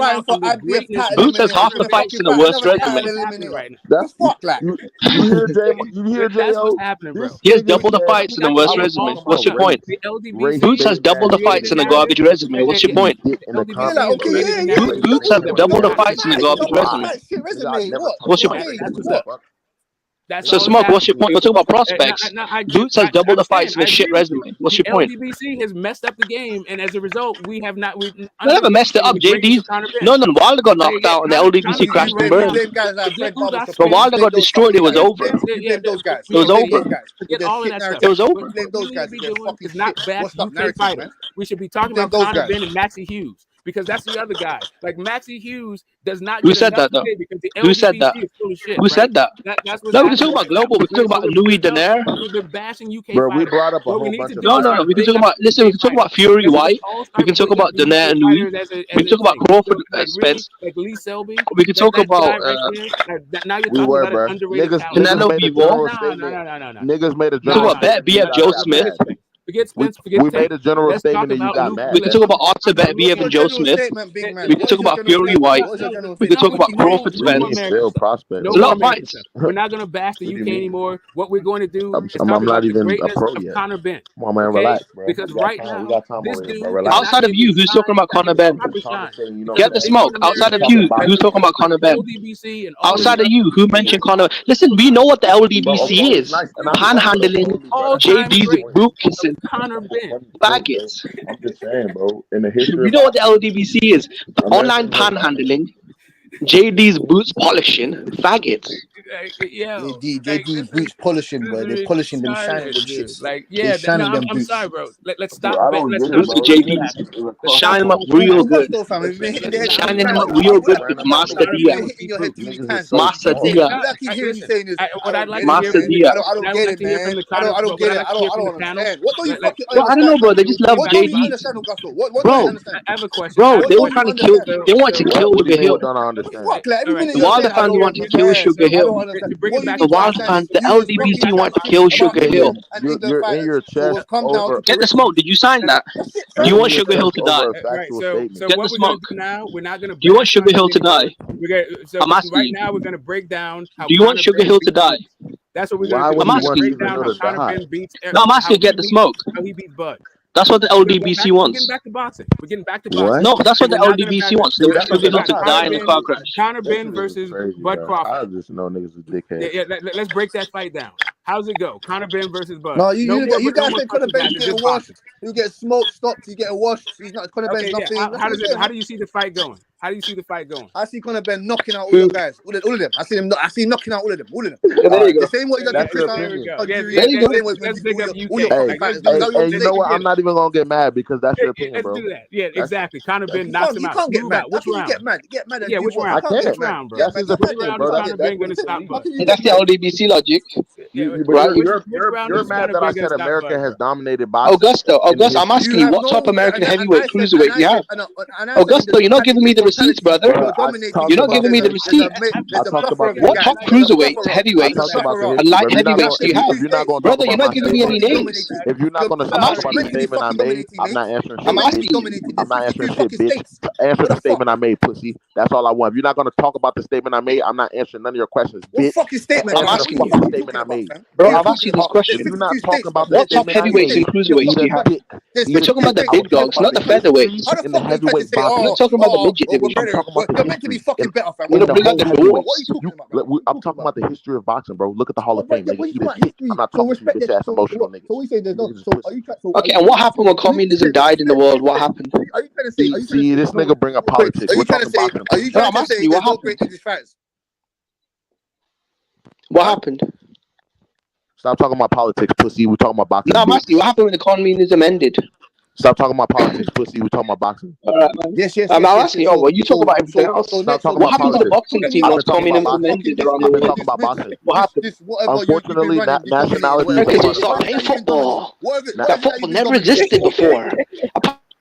out on the greatness. Boots has half the fights in the worst resume. Right now. That's fuck like. You hear J? You hear J? That's what's happening, bro. He has double the fights in the worst resume. What's your point? Boots has double the fights in the garbage resume. What's your point? Boots has double the fights in the garbage resume. What's your point? So, Smoke, what's your point? We're talking about prospects. Boots has double the fights in a shit resume. What's your point? LDBC has messed up the game, and as a result, we have not. They never messed it up, JD. No, Wilder got knocked out, and the LDBC crashed and burned. But Wilder got destroyed. It was over. It was over. Forget all of that stuff. It was over. What we need to be doing is not bash UK fighters. We should be talking about Conor Benn and Maxie Hughes. Because that's the other guy. Like Maxie Hughes does not. Who said that though? Who said that? Who said that? No, we can talk about global. We can talk about Louis Donaire. They're bashing UK. Bro, we brought up a whole bunch of. No. We can talk about. Listen, we can talk about Fury White. We can talk about Donaire and Louis. We can talk about Crawford Spence. Like Lee Selby. We can talk about. Now you're talking about an underrated Canelo Bivol. No. Niggas made a talk about BF Joe Smith. Forget Spence. We made a general statement and you got mad. We can talk about Arthur BF and Joe Smith. We can talk about Fury White. We can talk about Crawford Spence. Still prospect. It's a lot of fights. We're not going to bash the UK anymore. What we're going to do is talk I'm about not the even a greatness pro of yet. Conor Benn. Come on, man, relax, bro. Because right now, this dude, outside of you, who's talking about Conor Benn? Get the smoke. Outside of you, who's talking about Conor Benn? Outside of you, who mentioned Conor? Listen, we know what the LDBC is. Panhandling, JD's boot kissing. Conor Benn. Faggots. I'm just saying, bro. In the history, you know what the LDBC is? Online panhandling, JD's boots polishing, faggots. JD's boots polishing, bro. They're polishing them, shining them shits. Like, yeah, I'm sorry, bro. Let's stop. Let's JD's. Shine them up real good. Shining them up real good with Master Dia. Master Dia. What I'd like Master to Dia. I don't get it, man. I don't get it. I don't understand. What do you fucking I don't know, bro. They just love JD. Bro, I have a question. Bro, they were trying to kill. They want to kill Sugar Hill. Don't understand. The Wilder fans want to kill Sugar Hill. The Wilder fans, the LDBC want to kill Sugar Hill. You're in your chest. Get the smoke. Did you sign that? Do you want Sugar Hill to die? So Get what the we're going smoke. to do now, we're not going to. Do you want Sugar Hill to die? I'm asking right you. now, we're going to break down. How Do you want Sugar Hill to die? That's what we're going to do. I'm asking you. Break down how Conor Benn beats. No, I'm asking you. Get the smoke. How he beat Bud. That's what the LDBC We're wants. getting back to boxing. We're getting back to boxing. No, that's what the LDBC wants. They want Sugar Hill to die in a car crash. Conor Benn versus Bud Crawford. I just know niggas is dickheads. Yeah, let's break that fight down. How's it go? Conor Benn versus Bud. No, you guys say Conor Benn get washed. You get smoked, stopped. You get washed. He's not Conor Benn. Nothing. How do you see the fight going? How do you see the fight going? I see Conor Benn knocking out all the guys, all of them. I see him knocking out all of them. There you go. The same way he does That's Chris your Iron. opinion. Hey, you know what? I'm not even gonna get mad because that's your opinion, bro. Let's do that. Yeah, exactly. Conor Benn knocks him out. You can't get mad. Which round? Get mad. Yeah, which round? I can't. Which round, bro? That's his opinion, bro. Conor Benn going to stop Bud? That's the LDBC logic. You're mad that I said America has dominated boxing. Augusto, I'm asking you, what top American heavyweight cruiserweight you have? Augusto, you're not giving me the receipts, brother. You're not giving me the receipts. What top cruiserweight, heavyweight, and light heavyweights do you have? Brother, you're not giving me any names. If you're not gonna talk about the statement I made, I'm not answering shit. I'm asking you. I'm not answering shit, bitch. Answer the statement I made, pussy. That's all I want. If you're not gonna talk about the statement I made, I'm not answering none of your questions, bitch. What fucking statement? I'm asking you. The statement I made. Bro, I've asked you this question. If you're not talking about What top heavyweights and cruiserweights do you have? We're talking about the big dogs, not the featherweights. In the heavyweight boxing, We're not talking about the midget division. I'm talking about They're meant to be fucking better, fam. We don't bring up the What are you talking about? I'm talking about the history of boxing, bro. Look at the Hall of Fame. What are you Nigga. talking about history? I'm not So talking to respect you bitch ass emotional niggas. So we say there's no. So are you trying? Okay, and what happened when communism died in the world? What happened? Are you trying to say? See, this nigga bring up politics. Are you We're trying to talking say? boxing. Are you trying to say you, there's what no great English fighters? What happened? Stop talking about politics, pussy. We're talking about boxing. No, I'm asking you, what happened when the communism ended? Stop talking about politics, pussy. We're talking about boxing. Yes. I'm asking you, well, you talk about everything else. Stop talking What about happened to the politics. boxing team once communism ended around the I've been world? talking about boxing. What happened? Unfortunately, nationality. Because you start playing football. That football never existed before.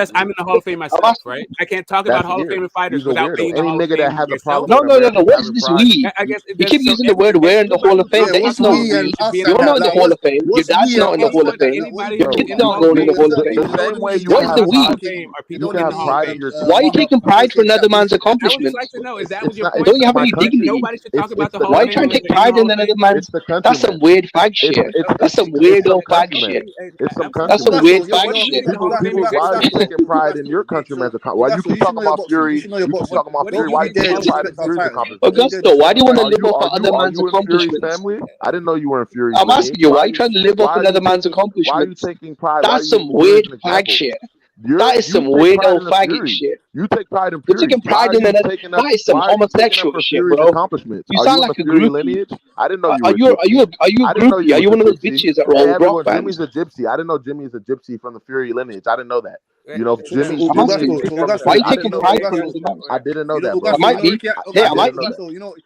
unless I'm in the Hall of Fame myself, right? I can't talk about That's Hall of weird. Fame fighters He's a without weirdo. being in the Any Hall of nigga Fame that has a yourself. problem with Americans What is having this pride. we? I guess You keep using the word "we're" in the Hall of Fame. There is no we. You're not in the Hall of Fame. Your dad's not in the Hall of Fame. Your kids aren't going in the Hall of Fame. The same way you What can is the have we? pride, you can have pride in your Why are you team. taking pride for another man's I would just like accomplishments? to know, is that was It's your not. point? Don't you have My any country. dignity? Nobody should talk about the the Hall Why are of you Fame trying to unless take they're in the pride Hall in of another Fame. man's? It's the That's some countrymen. weird fag shit. That's some weirdo fag shit. It's some That's some countrymen. weird fag What shit. made the Hall of Fame People, exist? why are you taking pride in your countrymen's account? Why you keep talking about Fury? You keep talking about What Fury. did you Why make you the Hall taking of pride Fame? in Fury's accomplishments? Augusto, why do you want to live off of other Are man's you in Fury's accomplishments? family? I didn't know you were in Fury's I'm lineage. asking you, why are you trying to live off another man's Why are accomplishments? you taking pride? Why are That's you some using Fury as weird an fag example? shit. You That is some take pride weirdo in the faggot Fury. shit. You take pride in You're Fury. taking Why pride are in you another. taking up? That is some Why are you taking up homosexual for shit, Fury's bro. accomplishments? You Are sound you in the like a Fury groupie. lineage? I didn't know you Are were a you gypsy. a I didn't know groupie? Are you you was one a of those gypsy. bitches that Hey, roll rock everyone, bands? Jimmy's a gypsy. I didn't know Jimmy's a gypsy from the Fury lineage. I didn't know that. You know, Jimmy I'm asking is you, from the why are Fury. you I didn't taking know pride that. for another man? I didn't know that, bro. I might be. Hey, I might be.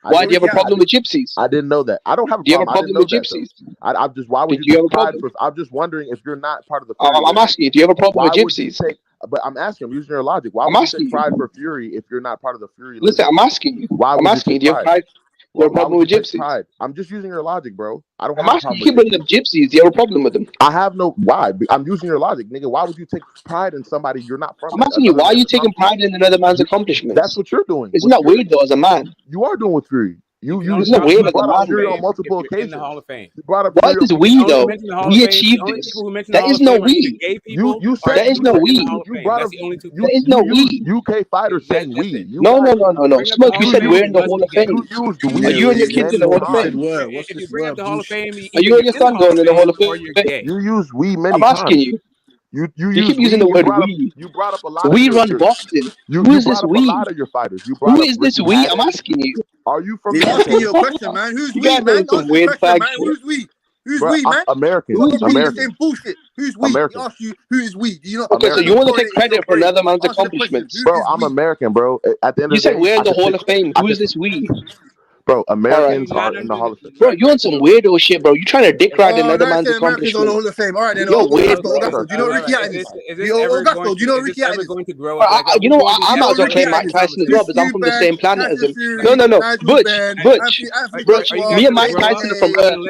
Why do you have a problem with gypsies? I didn't know that. I don't have a Do you have a problem. I didn't problem know with that gypsies? though. I'm just. Why would Do you you have take a pride problem? for? I'm just wondering if you're not part of the Fury I'm lineage. asking you, do you have a problem Why with would you gypsies? take? But I'm asking, I'm using your logic. Why would you take Pride for Fury if you're not part of the Fury? Listen, I'm asking you. Why would I'm asking you. Do you have Pride? Do you have a problem with gypsies? Pride? I'm just using your logic, bro. I don't I'm have a asking problem you. Keep bringing up gypsies. Do you have a problem with them? I have no why. I'm using your logic, nigga. Why would you take pride in somebody you're not from? I'm asking you. Why are you taking pride in another man's accomplishments? That's what you're doing. Isn't that weird though, as a man? You are doing with Fury. You Isn't that weird as a brought up man? Fury on multiple if you're in occasions. the Hall of Fame. You brought up What is we though? We achieved The only this. people who mention the There Hall is of no Fame are we. gay people. You said there is no we. You brought up That's the only two There is no we. UK fighters saying we. No. Smoke, you said we're in the Hall of Fame. You used Are you and your kids in the Hall of Fame? If you bring up the Hall of Fame, Are you and your son going in the Hall of Fame? or you're gay. You used we many I'm times. asking you. You keep using the word we. You brought up a lot. We of run your, boxing. You Who is brought this up we? a lot of your fighters. You brought Who up is this Ricky we? Hatton. I'm asking you. Are you from? They're the asking UK? you a question, man. Who's You we, guys man? are some Ask weird the question, fag man. shit. Who's we? Who's Bro, we, man? Americans. You got to read the Americans. same bullshit. Who's we? American. He asked you, who is we? Do you know? Okay, so you want to take credit for another man's accomplishments. Bro, I'm American, bro. At the end You of the said day, we're in I the can Hall take- of Fame. I Who can- is this we? Bro, Americans are in the Hall of Fame. Bro, you on some weirdo shit, bro. You trying to dick ride another man's Americans on the accomplishments. Hall of Fame. All right, then. You're weird, bro. Augusto, do you know who Ricky Hatton is? Is this ever Augusto, do you know who Ricky Hatton is? going to grow Bro, up? you know what? I might as well claim Mike Tyson as well, because I'm from the same planet as him. No. Butch. Me and Mike Tyson are from Earth. I'm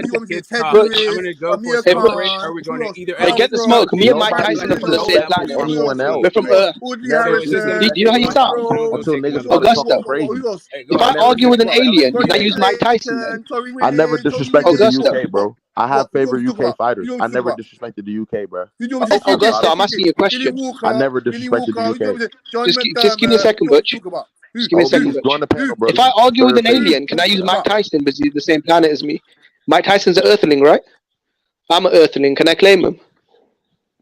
gonna go for a smoke break. Are we going to either? Hey, get the smoke. Me and Mike Tyson are from the same planet. Anyone else? We're from Earth. Do you know how you sound? Until niggas start talking crazy. If I argue with an alien, can I use Mike Tyson then? I never disrespected the Augusto. UK, bro. I have favorite UK fighters. I never disrespected the UK, bro. Augusto, I'm asking you a question. I never disrespected the UK. Just give me a second, Butch. Just give me a second, Butch. Join the panel, bro. If I argue with an alien, can I use Mike Tyson because he's the same planet as me? Mike Tyson's an Earthling, right? I'm an Earthling. Can I claim him?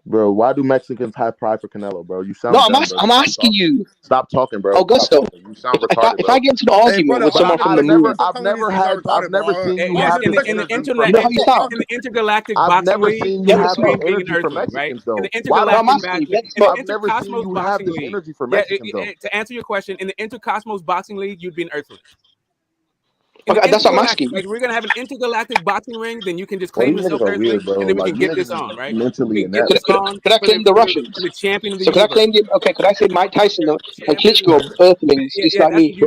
Bro, why do Mexicans have pride for Canelo, bro? You sound No, dumb, I'm asking you. Stop talking, bro. Augusto, you sound retarded, if I get into an argument with someone from the moon, I've never seen you have in the intergalactic I've boxing never league, seen you have being this energy an for Earthling, right? Mexicans, though. In the I'm intergalactic asking you. I've never seen you have this energy for Mexicans, though. To answer your question, in the Intercosmos Boxing League, you'd be an Earthling. Okay, that's what I'm asking. Like, we're gonna have an intergalactic boxing ring, then you can just claim these yourself niggas are Earthling, weird, bro. and then we Like, can you get this niggas on, right? mentally We can get inept. this on. Could I claim the Russians? For the champion of the So could I universe. claim the? Okay, could I say Mike Tyson and Klitschko Earthlings, just like me?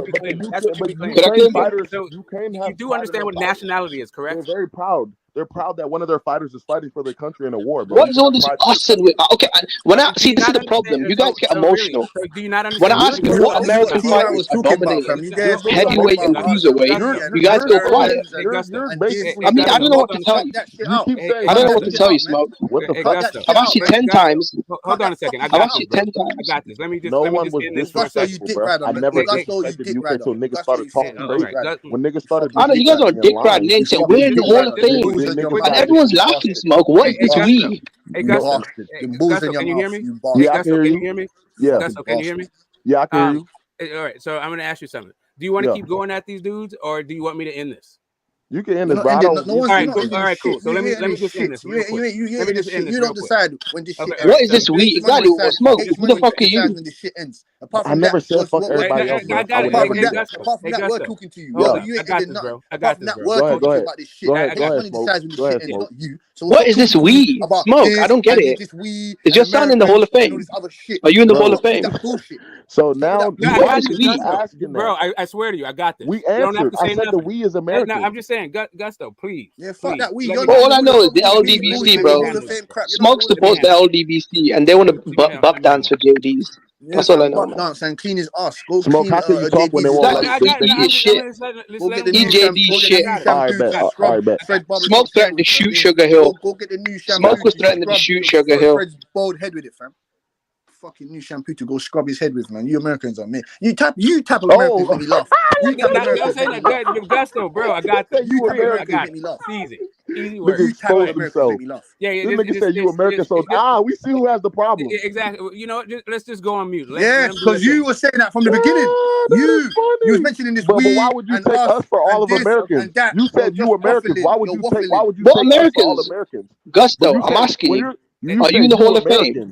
That's what you'd be claiming. Could I claim fighters, So Ukraine you do understand what nationality is, correct? They're very proud. They're proud that one of their fighters is fighting for their country in a war, bro. What is all this fussing with? Okay, when I see, this is the problem. You guys get emotional. Do you not When I understand? ask you what American fighters are dominating, heavyweight and cruiserweight, you guys go quiet. I mean, I don't know what to tell you. I don't know what to tell you, Smoke. What the fuck? I've asked you 10 times. Hold on a second. I've asked you 10 times. I got this. Let me just. No let me one just was get in this for a second. disrespectful, bro. I never disrespected the UK until niggas started talking crazy. When niggas started, I know you guys are dick riding and saying we're in the Hall of Fame, and everyone's laughing. Smoke. What is this we? Hey, Gusto, can you hear me? Yeah, I Gusto, can hear can you you. hear me? Yeah. Gusto, can you hear me? Yeah, I can hear you. All right, so I'm gonna ask you something. Do you want to keep going at these dudes, or do you want me to end this? You can end this, bro. All right, cool. So let me just end this real quick. Let me just end this You real don't quick. decide when this shit What is this we? Exactly. Smoke. Who the fuck are you? when this shit ends. Apart I from never that, said fuck everybody else, bro. I would never do that. Apart from that, we're talking to you. Yeah. You I ain't got ending this, nothing. bro. I Apart got from this, that, bro. we're Go ahead, talking go about this shit. Go ahead, That's go when ahead, he Smoke. decides when this Go shit ahead, ends, Smoke. not you. So What is this we? Smoke. I don't get it. Is your son in the Hall of Fame? Are you in the Hall of Fame? So now What is we? asking Bro, that. I swear to you, I got this. We You don't have answered. to say I said the nothing. we is No, American. I'm just saying, Gusto, please. Yeah, fuck please. that. We. Let me- Bro, all I know is the LDBC, bro. Smoke supports the LDBC, and they want to buck dance for JDs. That's all I know, man. Dance and clean his ass. Go Smoke, clean how can you talk when they won't let Exactly. you He eat shit. Go get the new EJD shampoo. shit. Alright, bet. Alright, bet. Smoke threatened to shoot Sugar Hill. Go get the new shampoo. Smoke was threatening to shoot Sugar Hill. Fred's bald head with it, fam. Fucking new shampoo to go scrub his head with, man. You Americans are me. You type of Americans make me laugh. You type of Americans make me laugh. Gusto, bro, I got this. You type of I Americans got make me laugh. Easy. Easy work. You type of Americans make me laugh. Yeah, This nigga said you American, so we see who has the problem. Exactly. You know what? Let's just go on mute. Yeah, because you were saying that from the beginning. You was mentioning this. But why would you take us for all of Americans? You said you Americans. Why would you take us for all Americans? Gusto, I'm asking you. Are you in the Hall of Fame?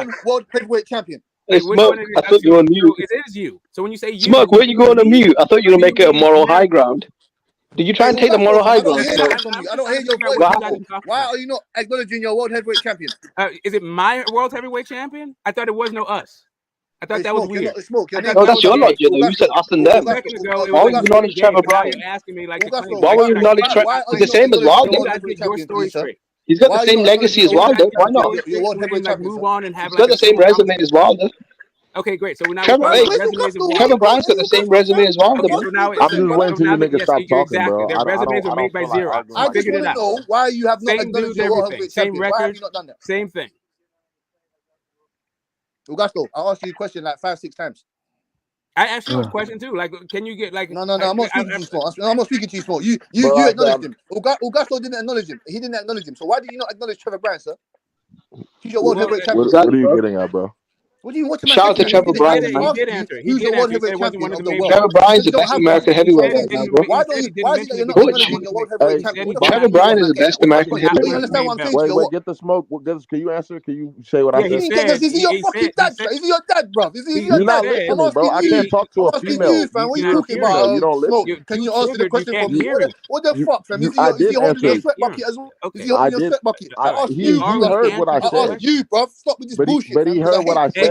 world heavyweight champion? Hey, Smoke, I thought you were on mute. It is you. So when you say you, Smoke, where you going on mute? I thought you were gonna make it a moral high ground. Did you try and take the moral high ground, Smoke? I don't hear your voice anymore. Why are you not acknowledging your world heavyweight champion? Is it my world heavyweight champion? I thought it was no us. I thought that was weird. No, that's your logic, though. You said us and them. Why would you acknowledge Trevor Bryan? Why would you acknowledge Trevor? He's the same as Wilder. He's got the same legacy as Wilder. Why not? Move on and have. He's got the same resume as Wilder. Okay, great. So now Trevor Bryan's got the same resume as Wilder. I'm just waiting till you niggas stop talking, bro. Their resumes are made by zero. I just want to know why you have not acknowledged your world heavyweight champion. Why have you not done that? Same thing. Augusto, I asked you a question like 5-6 times. I asked you a question too. Like, can you get like? No. I'm not speaking to you, Sport. I'm not speaking to you, Sport. You acknowledged him. Augusto didn't acknowledge him. He didn't acknowledge him. So why did you not acknowledge Trevor Bryan, sir? He's your world heavyweight champion. What are you getting at, bro? What do you want to shout out to Trevor Bryan? He did answer. Who's your world heavyweight champion of the world? Trevor Bryan's the best American heavyweight right now, bro. Why is it that you're not acknowledging your world heavyweight champion? Trevor Bryan is the best American heavyweight. You understand what I'm saying? Wait, get the smoke. Can you answer? Can you say what I said? Is he your fucking dad? Is he your dad, bro? Is he your dad? You're not listening, bro. I can't talk to a female. What are you talking about? You don't listen. Can you answer the question for me? What the fuck, fam? Is he holding your sweat bucket as well? Is he holding your sweat bucket? I asked you. He heard what I said. I asked you, bro. Stop with this bullshit. But he heard what I said.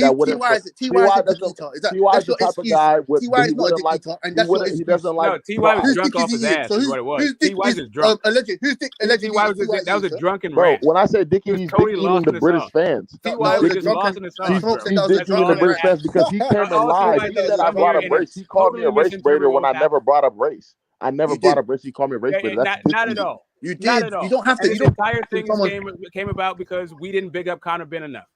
guy that wouldn't. Ty is a dick eater. That's your the type of excuse. guy Ty is not a dick eater, and that's your excuse. He doesn't like. No, Ty was Whose drunk dick off is his he eating? ass. So Is what it was. whose dick Ty is just drunk. alleged? Whose dick allegedly? That was a drunken Bro, rant. when I say dick He was eating, he's totally dick eating lost the in the British sauce. fans. Ty No, was it's a just drunken. lost in the sauce, bro. Smoke said that was He's a dick eating the drunken British rant. fans because he came and All lied. Ty He does said is I come brought here up and race. He called me totally a race misinterpret baiter what when was I never happening. brought up race. I never You brought did. up race. He called me a race baiter. That's dick Not at eating. all. You Not did. at all. You don't have to. And You this don't. entire thing Someone. came about because we didn't big up Conor Ben enough.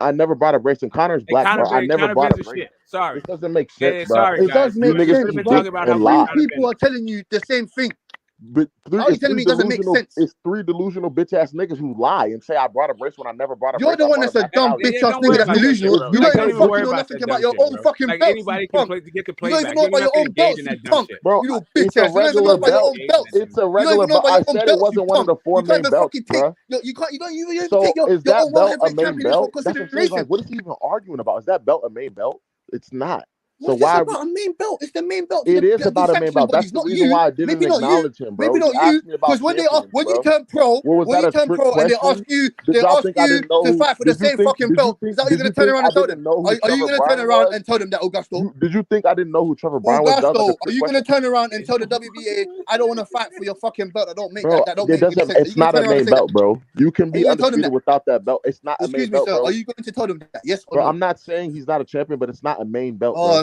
I never brought up race, and Connor's And black, bro. I never Conor brought Ben's up a race. shit. Sorry. This doesn't make sense, bro. Sorry, It guys. does make You niggas sense, eat but dick about and how three lie. Conor Ben people are telling you the same thing. But How are you telling me it doesn't make sense? It's three delusional bitch ass niggas who lie and say I brought up race when I never brought up You're race. the I one brought that's up a dumb nationality. bitch ass Don't worry nigga that's about that shit, delusional. bro. You Like, don't don't even even fucking worry know about nothing that about dumb your shit, own bro. fucking Like belts, you anybody punk. get the You don't playback. even know You about don't your have to own engage belts, in you that dumb punk. shit. Bro, You little it's bitch a ass. You don't even know regular about your belt. own belts. It's a You don't regular even know belt. about I your own said it belts, you wasn't one of punk. the four You can't main even belts, fucking take. bro. You can't. You don't even So take your is own that world belt a heavyweight main champion for belt? That's what I'm saying. consideration. Like, what is he even arguing about? Is that belt a main belt? It's not. So What's this why? about a main belt? It's the main belt to It is the about a main sanctioning belt. That's bodies, the not reason you. why I didn't Maybe not you. acknowledge him, Maybe bro. You not you. asked me about Because when champions, you bro. turn pro, Well, was when that you a turn trick pro, and question? Did they y'all ask think I you didn't know to who? fight for the same fucking belt, is that what Did you're you gonna turn think around I and tell them? didn't know who Are you Trevor gonna turn Bryan around was? and tell them that Augusto? Did you think I didn't know who Trevor Bryan was? That was like Augusto, a are trick you gonna question, turn around and tell the WBA, I don't want to fight for your fucking belt? bro. That don't It make any doesn't. sense. Are you It's gonna not turn a around and main say that? belt, bro. You can Are you be gonna tell them undisputed that? without that belt. It's not a Excuse main me, belt, sir. bro. Are you going to tell them that? Yes or Bro, no? I'm not saying he's not a champion, but it's not a main belt, Oh, bro.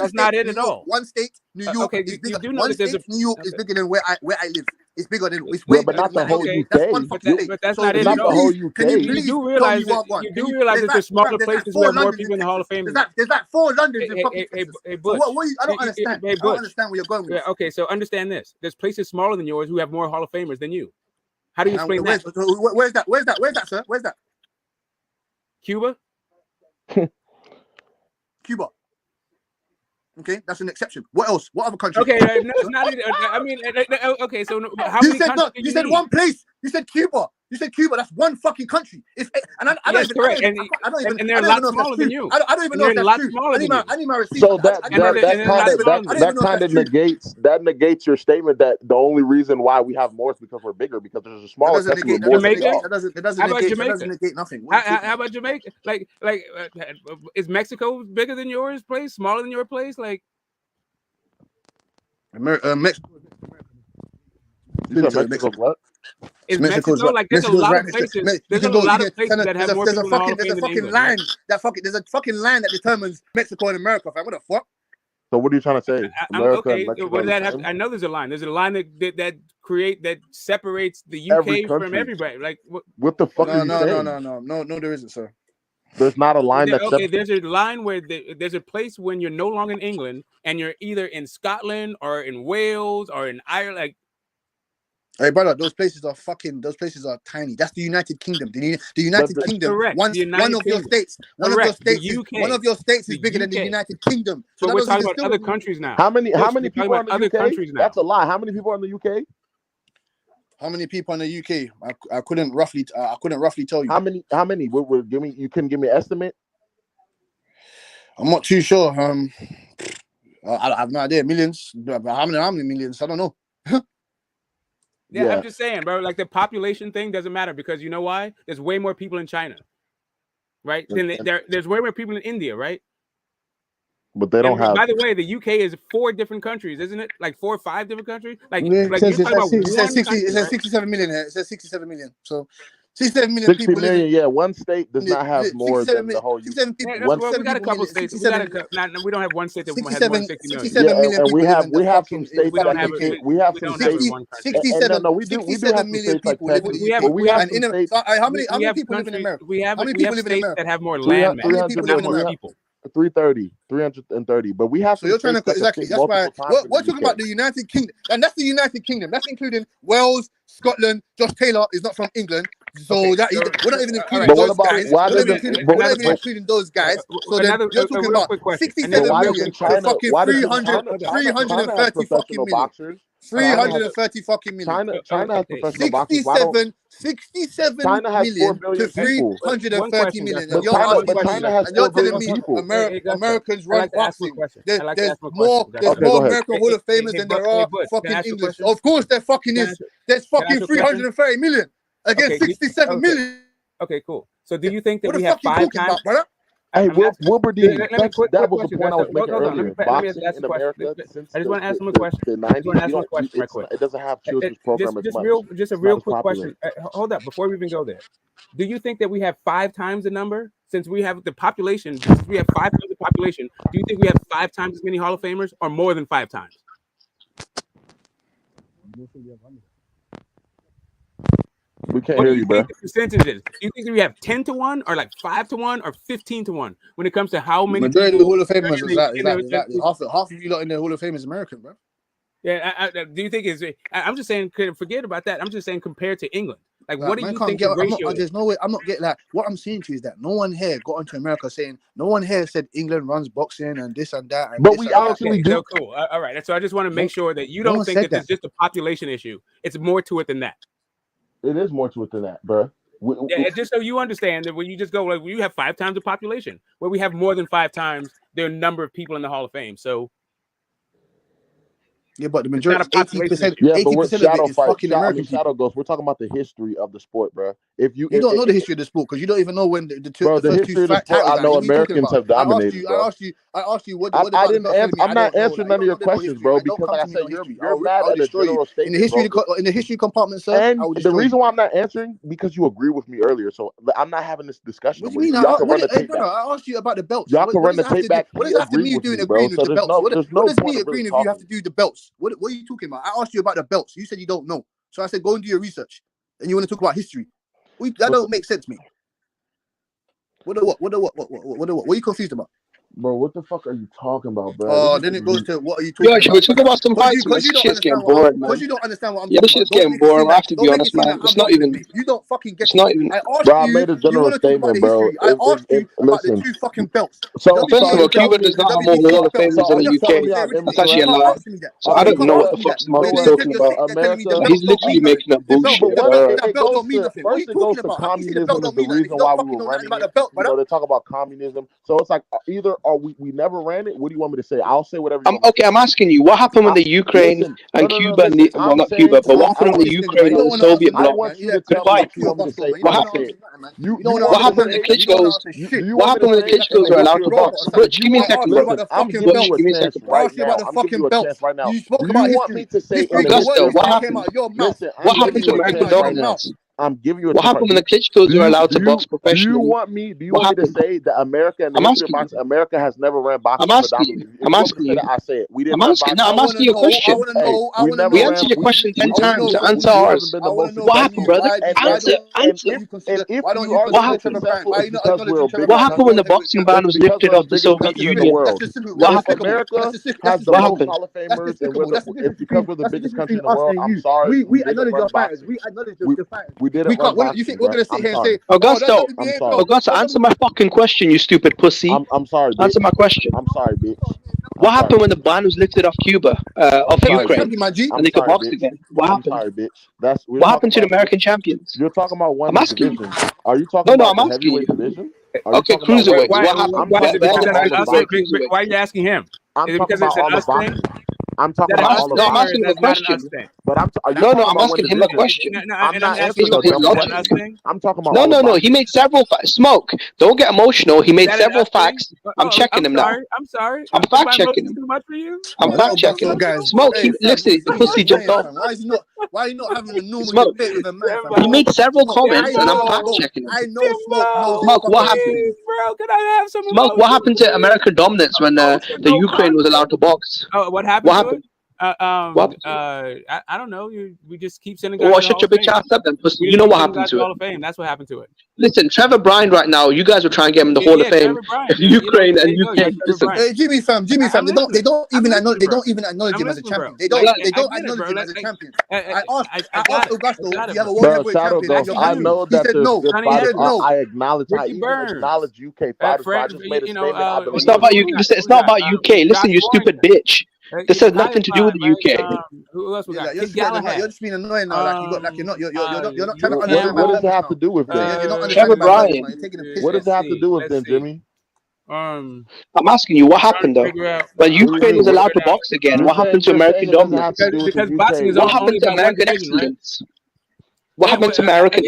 That's not it at all. One state, New York, okay, is bigger. you do know One that there's state, a New York is bigger than where I live. It's bigger than. It's Yeah, way but bigger not than the whole United States. UK. That's one fucking state. But that's So not it can at you the all. whole please, UK. can you You please do tell realize me that what one? you Can do you? realize that there's smaller There's like places 4 where more Londons people in in the Hall of Texas. Fame. There's like 4 Londons in fucking Hey, Texas. So Butch. what you? I don't understand. Hey, I don't Butch. understand where you're going with Yeah, this. okay, so understand this. There's places smaller than yours who have more Hall of Famers than you. How do you explain that? Where's that? Where's that, sir? Where's that? Cuba? Cuba. Okay, that's an exception. What else? What other country? Okay, no, it's not. I mean, okay. So how You many said countries no. do You said need? one place. You said Cuba. You said Cuba. That's one fucking country. Yes, correct. And they're a lot smaller than you. I don't even And know they're if a that's lot true. smaller than you. I need my receipts. So that and they're that kind of negates your statement that the only reason why we have more is because we're bigger, because there's a smaller country with more people. That doesn't negate nothing. How about Jamaica? Like, is Mexico bigger than yours place? Smaller than your place? Like, Mexico. You said Mexico what? Is Mexico's Mexico like? There's a Mexico's lot right of next to places. you There's a can go. lot of places that have more There's a people in the Hall fucking of Fame than fucking England, line right? there's a fucking line that determines Mexico and America. Fam. What the fuck? So what are you trying to say? America and Okay, Mexico what are does the that have? same? I know there's a line. There's a line that separates the Every UK from country. everybody. Like What the fuck are you saying? No, there isn't, sir. There's not a line that Okay, separates. there's a line where there's a place when you're no longer in England and you're either in Scotland or in Wales or in Ireland. Like, hey, brother, those places are tiny. That's the United Kingdom. The United Kingdom. correct. One of your states. One of your states is bigger than the United Kingdom. So but we're talking about other countries now. How many people are in the other UK? countries now. That's a lie. How many people are in the UK? How many people in the UK? I couldn't roughly tell you. How many? Give me. You couldn't give me an estimate. I'm not too sure. I have no idea. Millions. How many millions? I don't know. Yeah, I'm just saying, bro. Like the population thing doesn't matter because you know why? There's way more people in China, right? There's way more people in India, right? But they don't have. By the way, the UK is 4 different countries, isn't it? Like 4 or 5 different countries. Like it you're says, talking about it says one 60. country, It says right? 67 million here. It says 67 million. So 67 million 60 people. million, yeah. One state does not have more than the whole UK. 67 people. Yeah, well, we got a couple states. We don't have one state that has more than 60 million. 67 million and we people have some states we don't have we have some states. 67 no, we do have some states like Texas. We have some states. How many people live in America? How many people live in America that have more land mass? How many people live in America? 330. But we have. So you're trying to exactly. That's why we're talking about the United Kingdom, and that's the United Kingdom. That's including Wales, Scotland. Josh Taylor is not from England, so we're not even including those guys. We're not even including those guys. So then you're talking about 67 million for fucking 330 fucking million. 330 fucking million. China has professional boxers. 67 China has 4 million to billion 330 million. But China has 4 billion people. Americans run boxing. There's more American Hall of Famers than there are fucking English. Of course there fucking is. There's fucking 330 million against 67 million. Okay, cool. So do you think that we have 5 times? Hey, Wilbur D. That was the point I was making earlier. Boxing in America, I just want to ask him a question. The 90s, right quick. It doesn't have children's programs as much. Just a real quick question. Hold up, before we even go there. Do you think that we have 5 times the number? Since we have the population, since we have 5 times the population, do you think we have 5 times as many Hall of Famers or more than 5 times? We can't hear you, bro. The percentages. Do you think that we have 10 to 1 or like 5 to 1 or 15 to 1 when it comes to how many majority of the Hall of Famers is half of you lot in the Hall of Fame is American, bro. Yeah, do you think I'm just saying, forget about that. I'm just saying compared to England. Like, what do you think the ratio is? There's no way. I'm not getting that. What I'm saying to you is that no one here got onto America saying, no one here said England runs boxing and this and that. And but we actually do. So cool. All right. So I just want to make sure that you don't think that it's just a population issue. It's more to it than that. It is more to it than that, bro. Just so you understand that when you just go like you have 5 times the population, where we have more than 5 times their number of people in the Hall of Fame. So yeah, but the majority, 80%, yeah, 80% of it is fucking American people. Shadow Ghost. We're talking about the history of the sport, bro. If you don't know the history of the sport because you don't even know when the first two sport, I know Americans have dominated. I asked you what. I didn't answer. I'm not answering none of your questions, bro, because like I said, you're mad at a general statement. In the history compartment, sir. And the reason why I'm not answering because you agree with me earlier, so I'm not having this discussion. What do you mean? I asked you about the belts. Y'all can run the tape back. What does that have to me doing agreeing with the belts? What does me agreeing if you have to do the belts? What are you talking about? I asked you about the belts. You said you don't know. So I said, go and do your research. And you want to talk about history. That don't make sense to me. What are you confused about? Bro, what the fuck are you talking about, bro? Oh, then it goes to what are you talking about? We're talking about some fights, man. This shit's getting boring, man. Because you don't understand what I'm talking about. Yeah, this shit's getting boring. I have to be honest, man. It's not even. You don't fucking get it. It's not even. I made a general statement, bro. I asked you about the 2 fucking belts. So first of all, Cuba does not have more Hall of Famers than the UK. That's actually a lie. So I don't know what the fuck Smart's talking about. He's literally making up bullshit. That belt don't mean nothing. What are you talking about? Communism is the reason why we were running it. They talk about communism. So it's like either we never ran it. What do you want me to say? I'll say whatever. Okay, I'm asking you, what happened when the Ukraine and Cuba, well, not Cuba, but what happened when the Ukraine and the Soviet bloc fight? What happened? What happened when the Klitschko's? What happened when the Klitschko's are allowed to box? Butch, give me a second, bro. I'm giving you a chance right now. I'm giving you a chance right now. You spoke Do about you want history. me to say Augusto, what happened? Listen, What happened to American dominance? I'm giving you a What happened when the Klitschko's are allowed to box professionally? Do you want me to say that America and the history of boxing, America has never ran boxing predominantly? I'm asking you. I say it. We didn't I'm asking. No, I'm asking you a question. We answered your question 10 times. Answer ours. What happened, brother? Answer. What happened? What happened when the boxing ban was lifted off the Soviet Union? What happened? America has the most Hall of Famers, and it's because we're the biggest country in the world. I'm sorry. We acknowledge your fighters. We acknowledge the fighters. We didn't run boxing. You think we're gonna sit here and say, Augusto, answer my fucking question, you stupid pussy. I'm sorry, bitch. Answer my question. I'm sorry, bitch. What happened when the ban was lifted off Cuba, off Ukraine, and they could box again? What happened? I'm sorry, bitch. What happened to the American champions? You're talking about one division. Are you talking about the I'm asking heavyweight division? Okay, cruiserweight. What happened? Why are you asking him? I'm Is it talking because it's about an all us the thing? boxing. I'm talking about all the No, I'm asking him a question. But I'm asking him a question. I'm not answering logic. I'm talking about No. He made several smoke. Don't get emotional. He made several facts. I'm checking him now. I'm sorry. I'm fact checking him. Too much for you? I'm fact checking him. Smoke. Listen, the pussy jumped off. Why are you not having a normal Smoke. debate with a man? He made several comments, and I'm fact checking him. I know Smoke knows. Smoke, what happened? Bro, can I have some? Smoke, what happened to American dominance when the Ukraine was allowed to box? Oh, what happened? What happened? I don't know. We just keep sending guys. Well, shut your bitch ass up then, pussy. You know what happened to Hall it. of Fame. That's what happened to it. Listen, Trevor Bryan right now, you guys are trying to get him in the Hall of Fame. Ukraine and UK. Listen, Jimmy fam, They don't even acknowledge him as a champion. They don't acknowledge him as a champion. I asked Augusto, do you have a world heavyweight champion? I know that there's good fighters. no. I acknowledge UK fighters. I just made a statement. It's not about you. It's not about UK. Listen, you stupid bitch. This has nothing to do with the UK. Who else we got? You're just being annoying now. You're not trying to What understand. does it have to do with them? Trevor Bryan. What does it have to do with them, Jimmy? I'm asking you, what happened though? When Ukraine was allowed to box again, what happened to American dominance? Because boxing is what happened to American excellence? What happened to American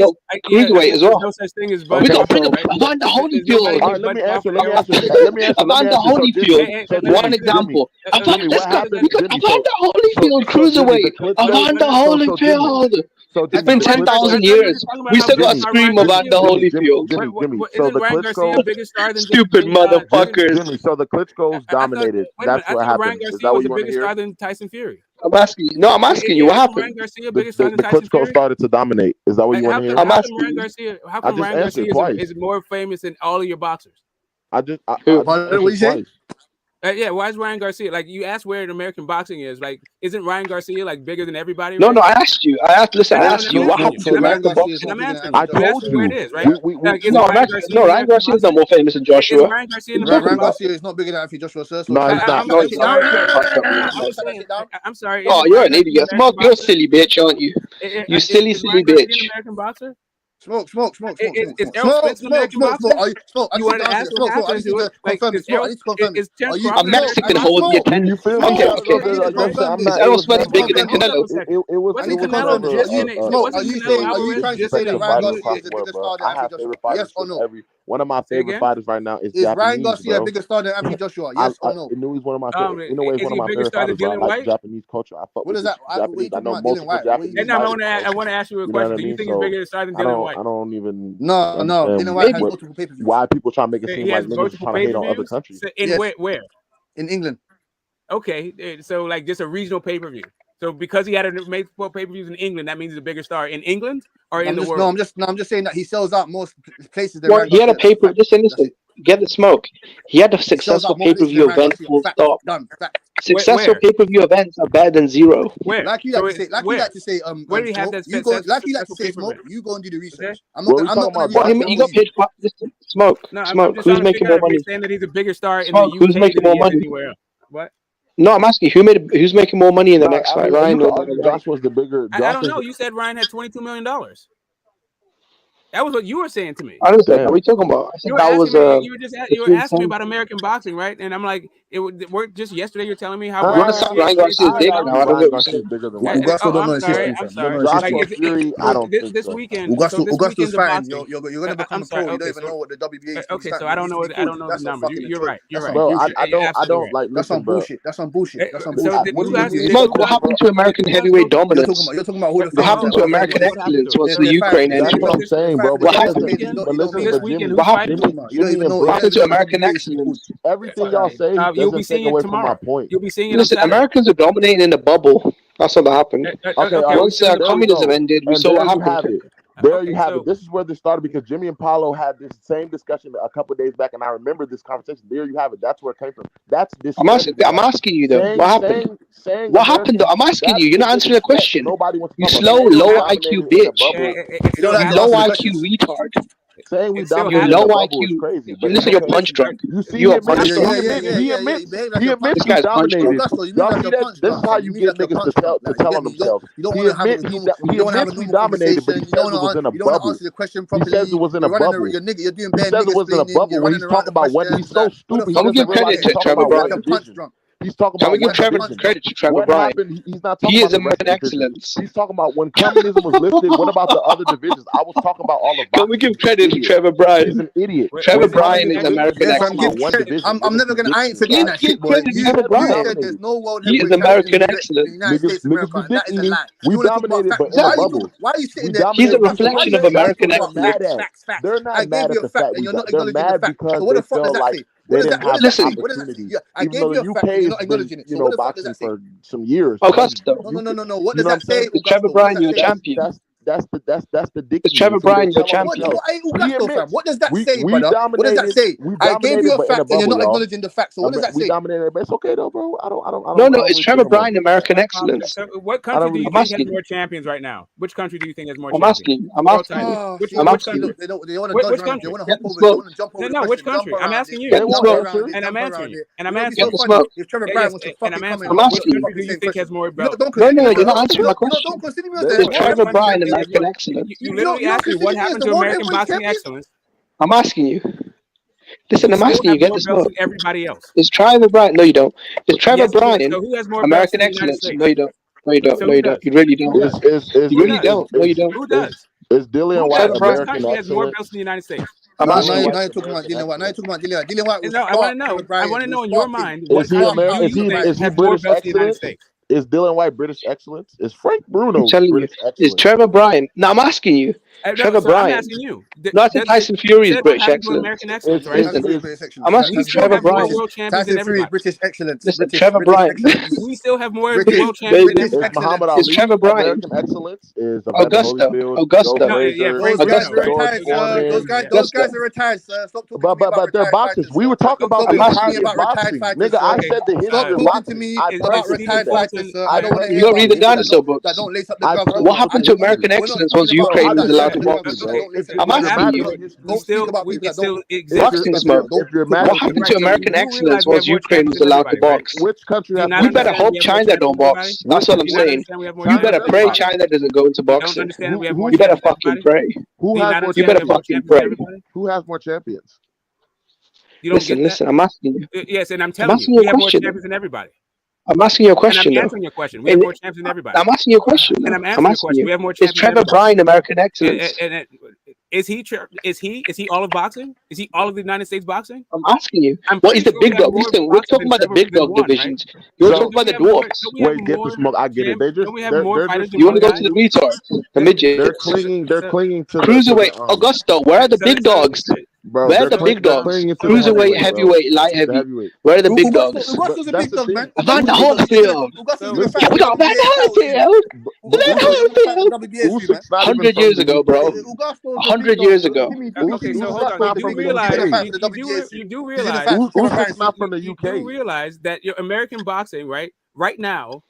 cruiserweight as well? No such thing as we got Evander Holyfield. All right, let me answer. Evander Holyfield. One example. Evander Holyfield cruiserweight. Evander Holyfield. It's been 10,000 years. We still got to scream about the Holyfield. Jimmy. So the Klitschko's stupid motherfuckers. Jimmy. So the Klitschko's dominated. That's what happened. Is that what you want to hear? Than Tyson Fury. I'm asking you. No, I'm asking you. What happened? The Klitschko started to dominate. Is that what you want to hear? I'm asking you. How come Ryan Garcia is more famous than all of your boxers? What you say? Why is Ryan Garcia like? You asked where American boxing is. Like, isn't Ryan Garcia like bigger than everybody? No, I asked you. I asked you what happened to American boxing. I told you where it is, right? Ryan Garcia is not more famous than Joshua. Ryan Garcia is not bigger than Anthony Joshua. Sir. No, he's not. I'm sorry. Oh, you're an idiot. Smoke, you're a silly bitch, aren't you? You silly bitch. American boxer. Smoke. Is Errol Spence an American boxer? You wanted to ask what happened to it? Like, a Mexican holds the attendance. Okay. Is Errol Spence bigger than Canelo? Are you trying to say that Ryan Garcia is a bigger star than Anthony Joshua? Yes or no? One of my favorite fighters right now is Japanese. Ryan Garcia a bigger star than Anthony Joshua? Yes or no? He's one of my favorite. You know, he's one of my favorite fighters. I like Japanese culture. I fuck with Japanese. I know most of the Japanese. I want to ask you a question. Do you think he's bigger star than Dylan White? I don't even. No. Dylan White has multiple pay-per-views. Why people try to make it seem like niggas trying to hate on other countries? Where? In England. Okay, so like just a regional pay-per-view. So because he had to make 4 pay-per-views in England, that means he's a bigger star in England or in the world? No, I'm just saying that he sells out most places. Well, he had a pay-per-view. Listen. Get the smoke. He had a successful pay-per-view event. Full stop. Successful pay-per-view events are better than zero. Where? Like you like to say, where do you have that? You go, like you like to say, Smoke. You go and do the research. I'm not he got paid. Smoke. Who's making more money? Saying that he's a bigger star in the UK. Who's making more money? What? No, I'm asking who's making more money in the next fight, Ryan? Josh was the bigger. I don't know. You said Ryan had $22 million. That was what you were saying to me. I understand. What are we talking about? I said that was you were asking me about American boxing, right? And I'm like, it worked just yesterday. You're telling me how You understand Ryan Garcia's big now? I don't get what you're saying. I'm sorry. I'm sorry. Joshua Fury, I don't think this so. weekend. Augusto's fighting. Boxing. You're gonna become a pro. You don't even know what the WBA. Okay, so I don't know. I don't know the number. You're right. You're right. Bro, I don't like. That's some bullshit. That's some bullshit. That's some bullshit. Smoke, what happened to American heavyweight dominance? You're talking about who the What happened to American excellence once the Ukraine That's entry? what I'm saying, bro. What happened? What happened to American excellence? Everything y'all say doesn't take away from my point. You'll be seeing. Listen, Americans are dominating in the bubble. That's what happened. Once communism ended, we saw what happened. There you have it. This is where this started because Jimmy and Paulo had this same discussion a couple of days back, and I remember this conversation. There you have it. That's where it came from. That's this. I'm asking you though. What happened? What happened though? I'm asking you. You're not answering the question. Nobody wants to you slow, low IQ bitch. You low IQ retard. Saying we dominate low IQ. Crazy. You listen, you're punch drunk. You are punch drunk. He admits he dominated. Y'all see that? This is how you get niggas to tell on themselves. You don't want to have a normal dominated, but he says it was in a you don't want to bubble. answer the question He properly. says it was in a bubble. You're doing He bad says it was in a bubble when he's talking about what he's so stupid. He doesn't realize he's talking about one division. He's talking about give credit to Trevor what Bryan. happened. He's not talking He about is American the excellence. He's talking about when communism was lifted. What about the other divisions? I was talking about all of. Can we give credit to Trevor Bryan? He's an idiot. Trevor Bryan is American excellence. I'm never gonna. I ain't forgetting that shit, boy. You said there's no world. He is American excellence. United States of America. That is a lie. We dominated, but in a bubble. Why are you sitting there? He's a reflection of American excellence. They're not mad at the fact. They're mad because what the they fuck does feel that like say? they didn't have the What does that opportunity. say? I Even gave though you the a fact. UK You're has not been, acknowledging it. you So know, what the fuck does boxing that say? for some years. Augusto. No. What does that say? Is Trevor Bryan your champion? That's the dick. Is Trevor Bryan your champion? What does that say, brother? What does that say? I gave you a fact and you're not acknowledging the fact. So what does that say? We dominated, but it's okay though, bro. I don't. No. It's Trevor Bryan, American excellence. So what country do you think has more champions right now? Which country do you think has more I'm champions? asking you. Which They country? want to Which dodge country? They want to hop over. They want to jump over. No, which country? I'm asking you. And I'm answering you. And I'm answering you. If Trevor Bryan was to fucking come in, which country do you think has more belts? No, you're not answering my question. Don't consider me Is Trevor Bryan American excellence? You literally asked me what happened to American boxing excellence. I'm asking you. Listen, I'm asking you. Get this more. Everybody else. Is Trevor Bryan? No, you don't. Is Trevor Bryan so who has more American belts in the excellence? United No, you don't. No, you don't. So No, you don't. You really don't. You really don't. No, you don't. Who does? Is Dillian White Which American country has more excellence? belts in the United States? Now you're talking about Dillian White. Now you're talking about Dillian White. Dillian White was No, I want to know. I want to know in your mind. Is he American? Is he British excellence? Is Dillian White British excellence? Is Frank Bruno British excellence? Is Trevor Bryan? No, I'm asking you. Trevor Bryan. I'm asking you. No, I think Tyson Fury is British excellence. American excellence, right? I'm asking you, Trevor Bryan. Tyson Fury is British excellence. Listen, Trevor Bryan. We still have more world champions. Is Muhammad Ali Is Trevor Bryan? American excellence? Is Augusto. Those guys are retired, sir. Stop talking to me about they're boxers. We were talking about the history of boxing. Nigga, I said the history of boxing. to me about retired fighters, sir. I don't want to You don't read the dinosaur books. That don't lace up the gloves. What happened to American excellence once Ukraine was allowed to box? I'm asking you. Boxing smoke. What happened to American excellence once Ukraine was allowed to box? Which country? We better hope China don't box. That's all I'm saying. You better pray China doesn't go into boxing. You better fucking pray. You better fucking pray. Who has more champions? Listen, I'm asking you. Yes, and I'm telling you, we have more champions than everybody. I'm asking you a question. I'm answering your question. We have more champions than everybody. I'm asking you a question. And I'm answering your question. We have more champions. Is Trevor Bryan American excellence? Is he all of boxing? Is he all of the United States boxing? I'm asking you. What is the big dog? Listen, we're talking about the big dog divisions. You're talking about the dwarfs. Wait, get the smoke. I get it. They just. You want to go to the retards, the midgets? They're clinging to cruiserweight. Augusto, where are the big dogs? Bro, where are the big dogs? Cruiserweight, heavyweight, light heavy. Where are the big dogs? Augusto's a big dog, man. Van Holyfield. We got Van Holyfield. 100 years ago, bro. 100 years ago. Okay, so hold on. You do realize that your American boxing, right now.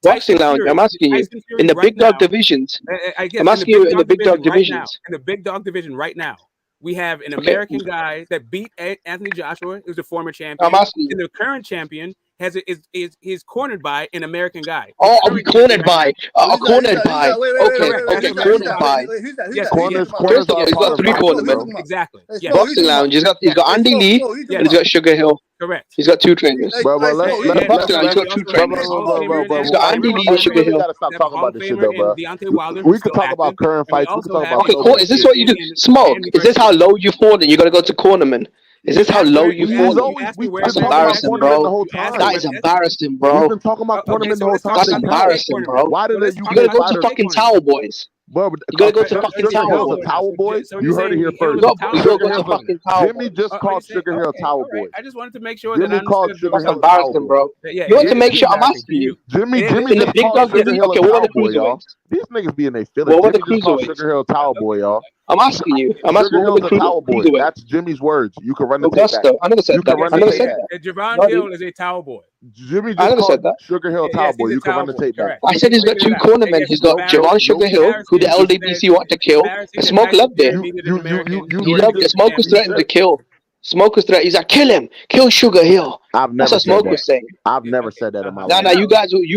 Boxing lounge. I'm asking you in the big dog divisions. I'm asking you in the big dog divisions. In the big dog division right now. We have an American guy that beat Anthony Joshua, who's a former champion. I'm asking you. And the current champion is cornered by an American guy. Oh, are we cornered by? Cornered by. Okay, cornered by. Yes, Corners First of all, are he's part got of 3 boxing, corners. bro. Exactly. Boxing Lounge. He's got Andy Lee and he's got Sugar Hill. Correct. He's got 2 trainers. Bro, Boxing Lounge. He's got 2 trainers. He's got Andy Lee and Sugar We Hill. gotta stop talking about this shit though, bro. Deontay Wilder, We could talk about current fights. We could talk about Okay, cool. Is this what you do? Smoke. Is this how low you fall? And you gotta go to cornerman. Is this how low you fall? That's embarrassing, bro. That is embarrassing, bro. We've been talking about tournament the whole time. That's embarrassing, bro. Why did You gotta go to fucking Towel Boys. Bro, you gotta go to fucking Sugar Hill's Towel a Towel Boy. You heard it here first. You gotta go to fucking Towel Jimmy just called Sugar Hill Towel Boy. I just wanted to make sure Jimmy that I called understood. Sugar That's Hill embarrassing, bro. You want to make sure I'm asking you. Jimmy in the just big called dog Sugar division. Hill Okay, a what Towel are the Boy, y'all. cruiserweights? These niggas be in their feelings. What were the Jimmy just called cruiserweights? Sugar Hill Towel Boy, y'all. I'm asking you. I'm asking Sugar what Hill's were a the Towel Boy. cruiserweights? That's Jimmy's words. You can run the tape back. Augusto. I never said You can that. run I the never tape said back. that. Javon Hill is a towel boy. Jimmy I just never called said that. Sugar Hill Towel Boy. You can run the tape back. I said he's got 2 cornermen. He's got Javon Sugar Hill, who the LDBC want to kill. And Smoke loved it. He loved it. Smoke was threatened to kill. Smoke was threatened. He's like, kill him. Kill Sugar Hill. I've That's never what said Smoke that. was saying. I've never said that in my Nah, life. you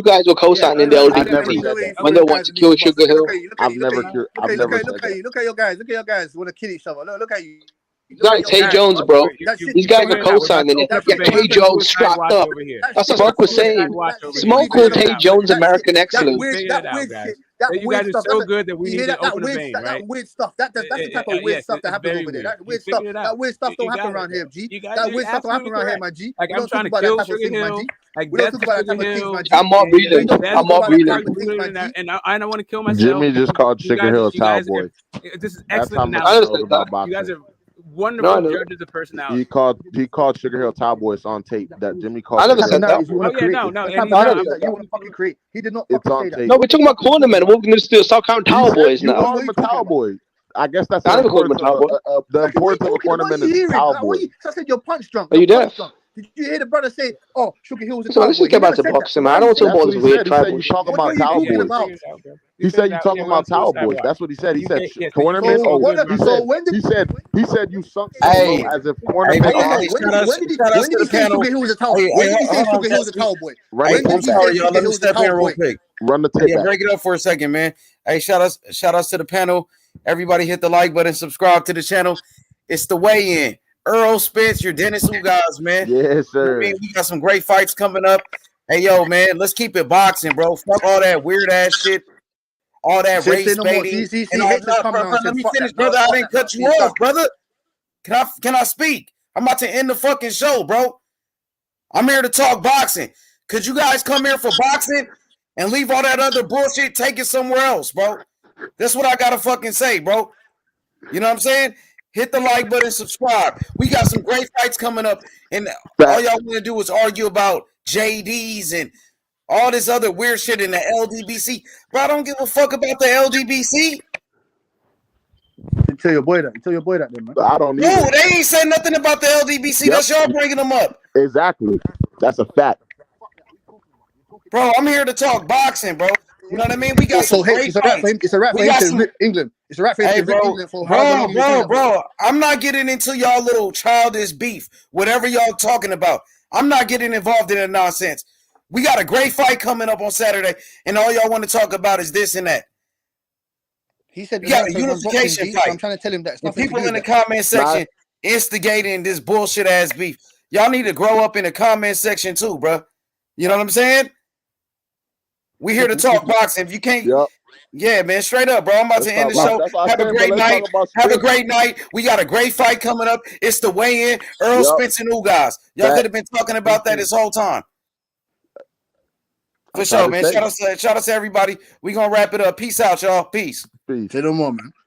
guys were co-signing the I've never LDBC said that. when they want to kill Sugar Hill. I've never said Look that. at you. Look at your guys. Look at your guys. Want to kill each other. Look at you. Like Tay Jones, bro. These guys are co-signing it. Yeah, Tay Jones strapped up. That's what Smoke was saying. Smoke called Tay Jones American excellence. You guys are so good that we need to open a vein, right? That weird stuff. That's the type of weird stuff that happens over there. That weird stuff. That weird stuff don't happen around here, G. That weird stuff don't happen around here, my G. Like, We I'm don't trying talk to about that kill type of Sugar thing, my Hill. G. Like, We don't that's talk about that Sugar type of things, Hill. my G. I'm more reading. I'm more reading. And I want to kill myself. Jimmy just called You Sugar guys- Hill a you Towel guys Boy. This is That's how excellent much analysis. he knows about You guys boxing. are wonderful No. judges of personality. He called Sugar Hill Towel Boy. It's on tape. That Jimmy called. I never Sugar said Hill that. Towel Boy. You want to fucking create. He did not It's fucking on say that. tape. No, we're talking about cornermen. We're going to still start counting Towel Boys You now. call him a Towel Boy. I guess that's I the never called him a importance Towel Boy. the importance of a cornerman is Towel Boy. I said you're punch drunk. Are you deaf? Did you hear the brother say, "Oh, Sugar Hill was a So Towel let's Boy"? just get back to boxing, man. I don't want to talk about this weird He said tribal you shit. talking What about are you Towel talking Boys. about? He said you talking about Towel Boys. That's what he said. He said cornerman. He said you sunk so Hey. low as if Hey, cornerman. When did he say Sugar Hill was a Towel Boy? When did he say Sugar Hill was a Towel Boy? Right. I'm sorry, y'all. Let me step in real quick. Run the tape Yeah, back. break it up for a second, man. Hey, shout outs to the panel. Everybody hit the like button, subscribe to the channel. It's the weigh-in. Earl Spence, your Dennis Ugas, man. Yes, sir. I mean, we got some great fights coming up. Hey, yo, man, let's keep it boxing, bro. Fuck all that weird ass shit, all that race baiting. And all that, bro. Let me finish, brother. I didn't cut you off, brother. Can I speak? I'm about to end the fucking show, bro. I'm here to talk boxing. Could you guys come here for boxing and leave all that other bullshit, take it somewhere else, bro? That's what I gotta fucking say, bro. You know what I'm saying? Hit the like button, subscribe. We got some great fights coming up, and all y'all want to do is argue about JDs and all this other weird shit in the LDBC. Bro, I don't give a fuck about the LDBC. Tell your boy that, then, man. I don't No, either. they ain't said nothing about the LDBC. Yep. That's y'all bringing them up. Exactly. That's a fact. Bro, I'm here to talk boxing, bro. You know what I mean? We got some great it's a rap for him. It's a rap for him to rip England. It's a rap for him Hey, to rip bro, England for however long he's doing that. bro, I'm not getting into y'all little childish beef, whatever y'all talking about. I'm not getting involved in that nonsense. We got a great fight coming up on Saturday, and all y'all want to talk about is this and that. He said We got a unification so fight. I'm trying to tell him that it's The nothing to people do in the with that. comment section instigating this bullshit ass beef. Y'all need to grow up in the comment section too, bro. You know what I'm saying? We here to talk boxing. If you can't, yeah, man, straight up, bro. I'm about to end the show. Have a great night. Have a great night. We got a great fight coming up. It's the weigh-in. Earl Spence and Ugas. Y'all could have been talking about that this whole time. For sure, man. Shout out to everybody. We gonna wrap it up. Peace out, y'all. Peace. Say no more, man.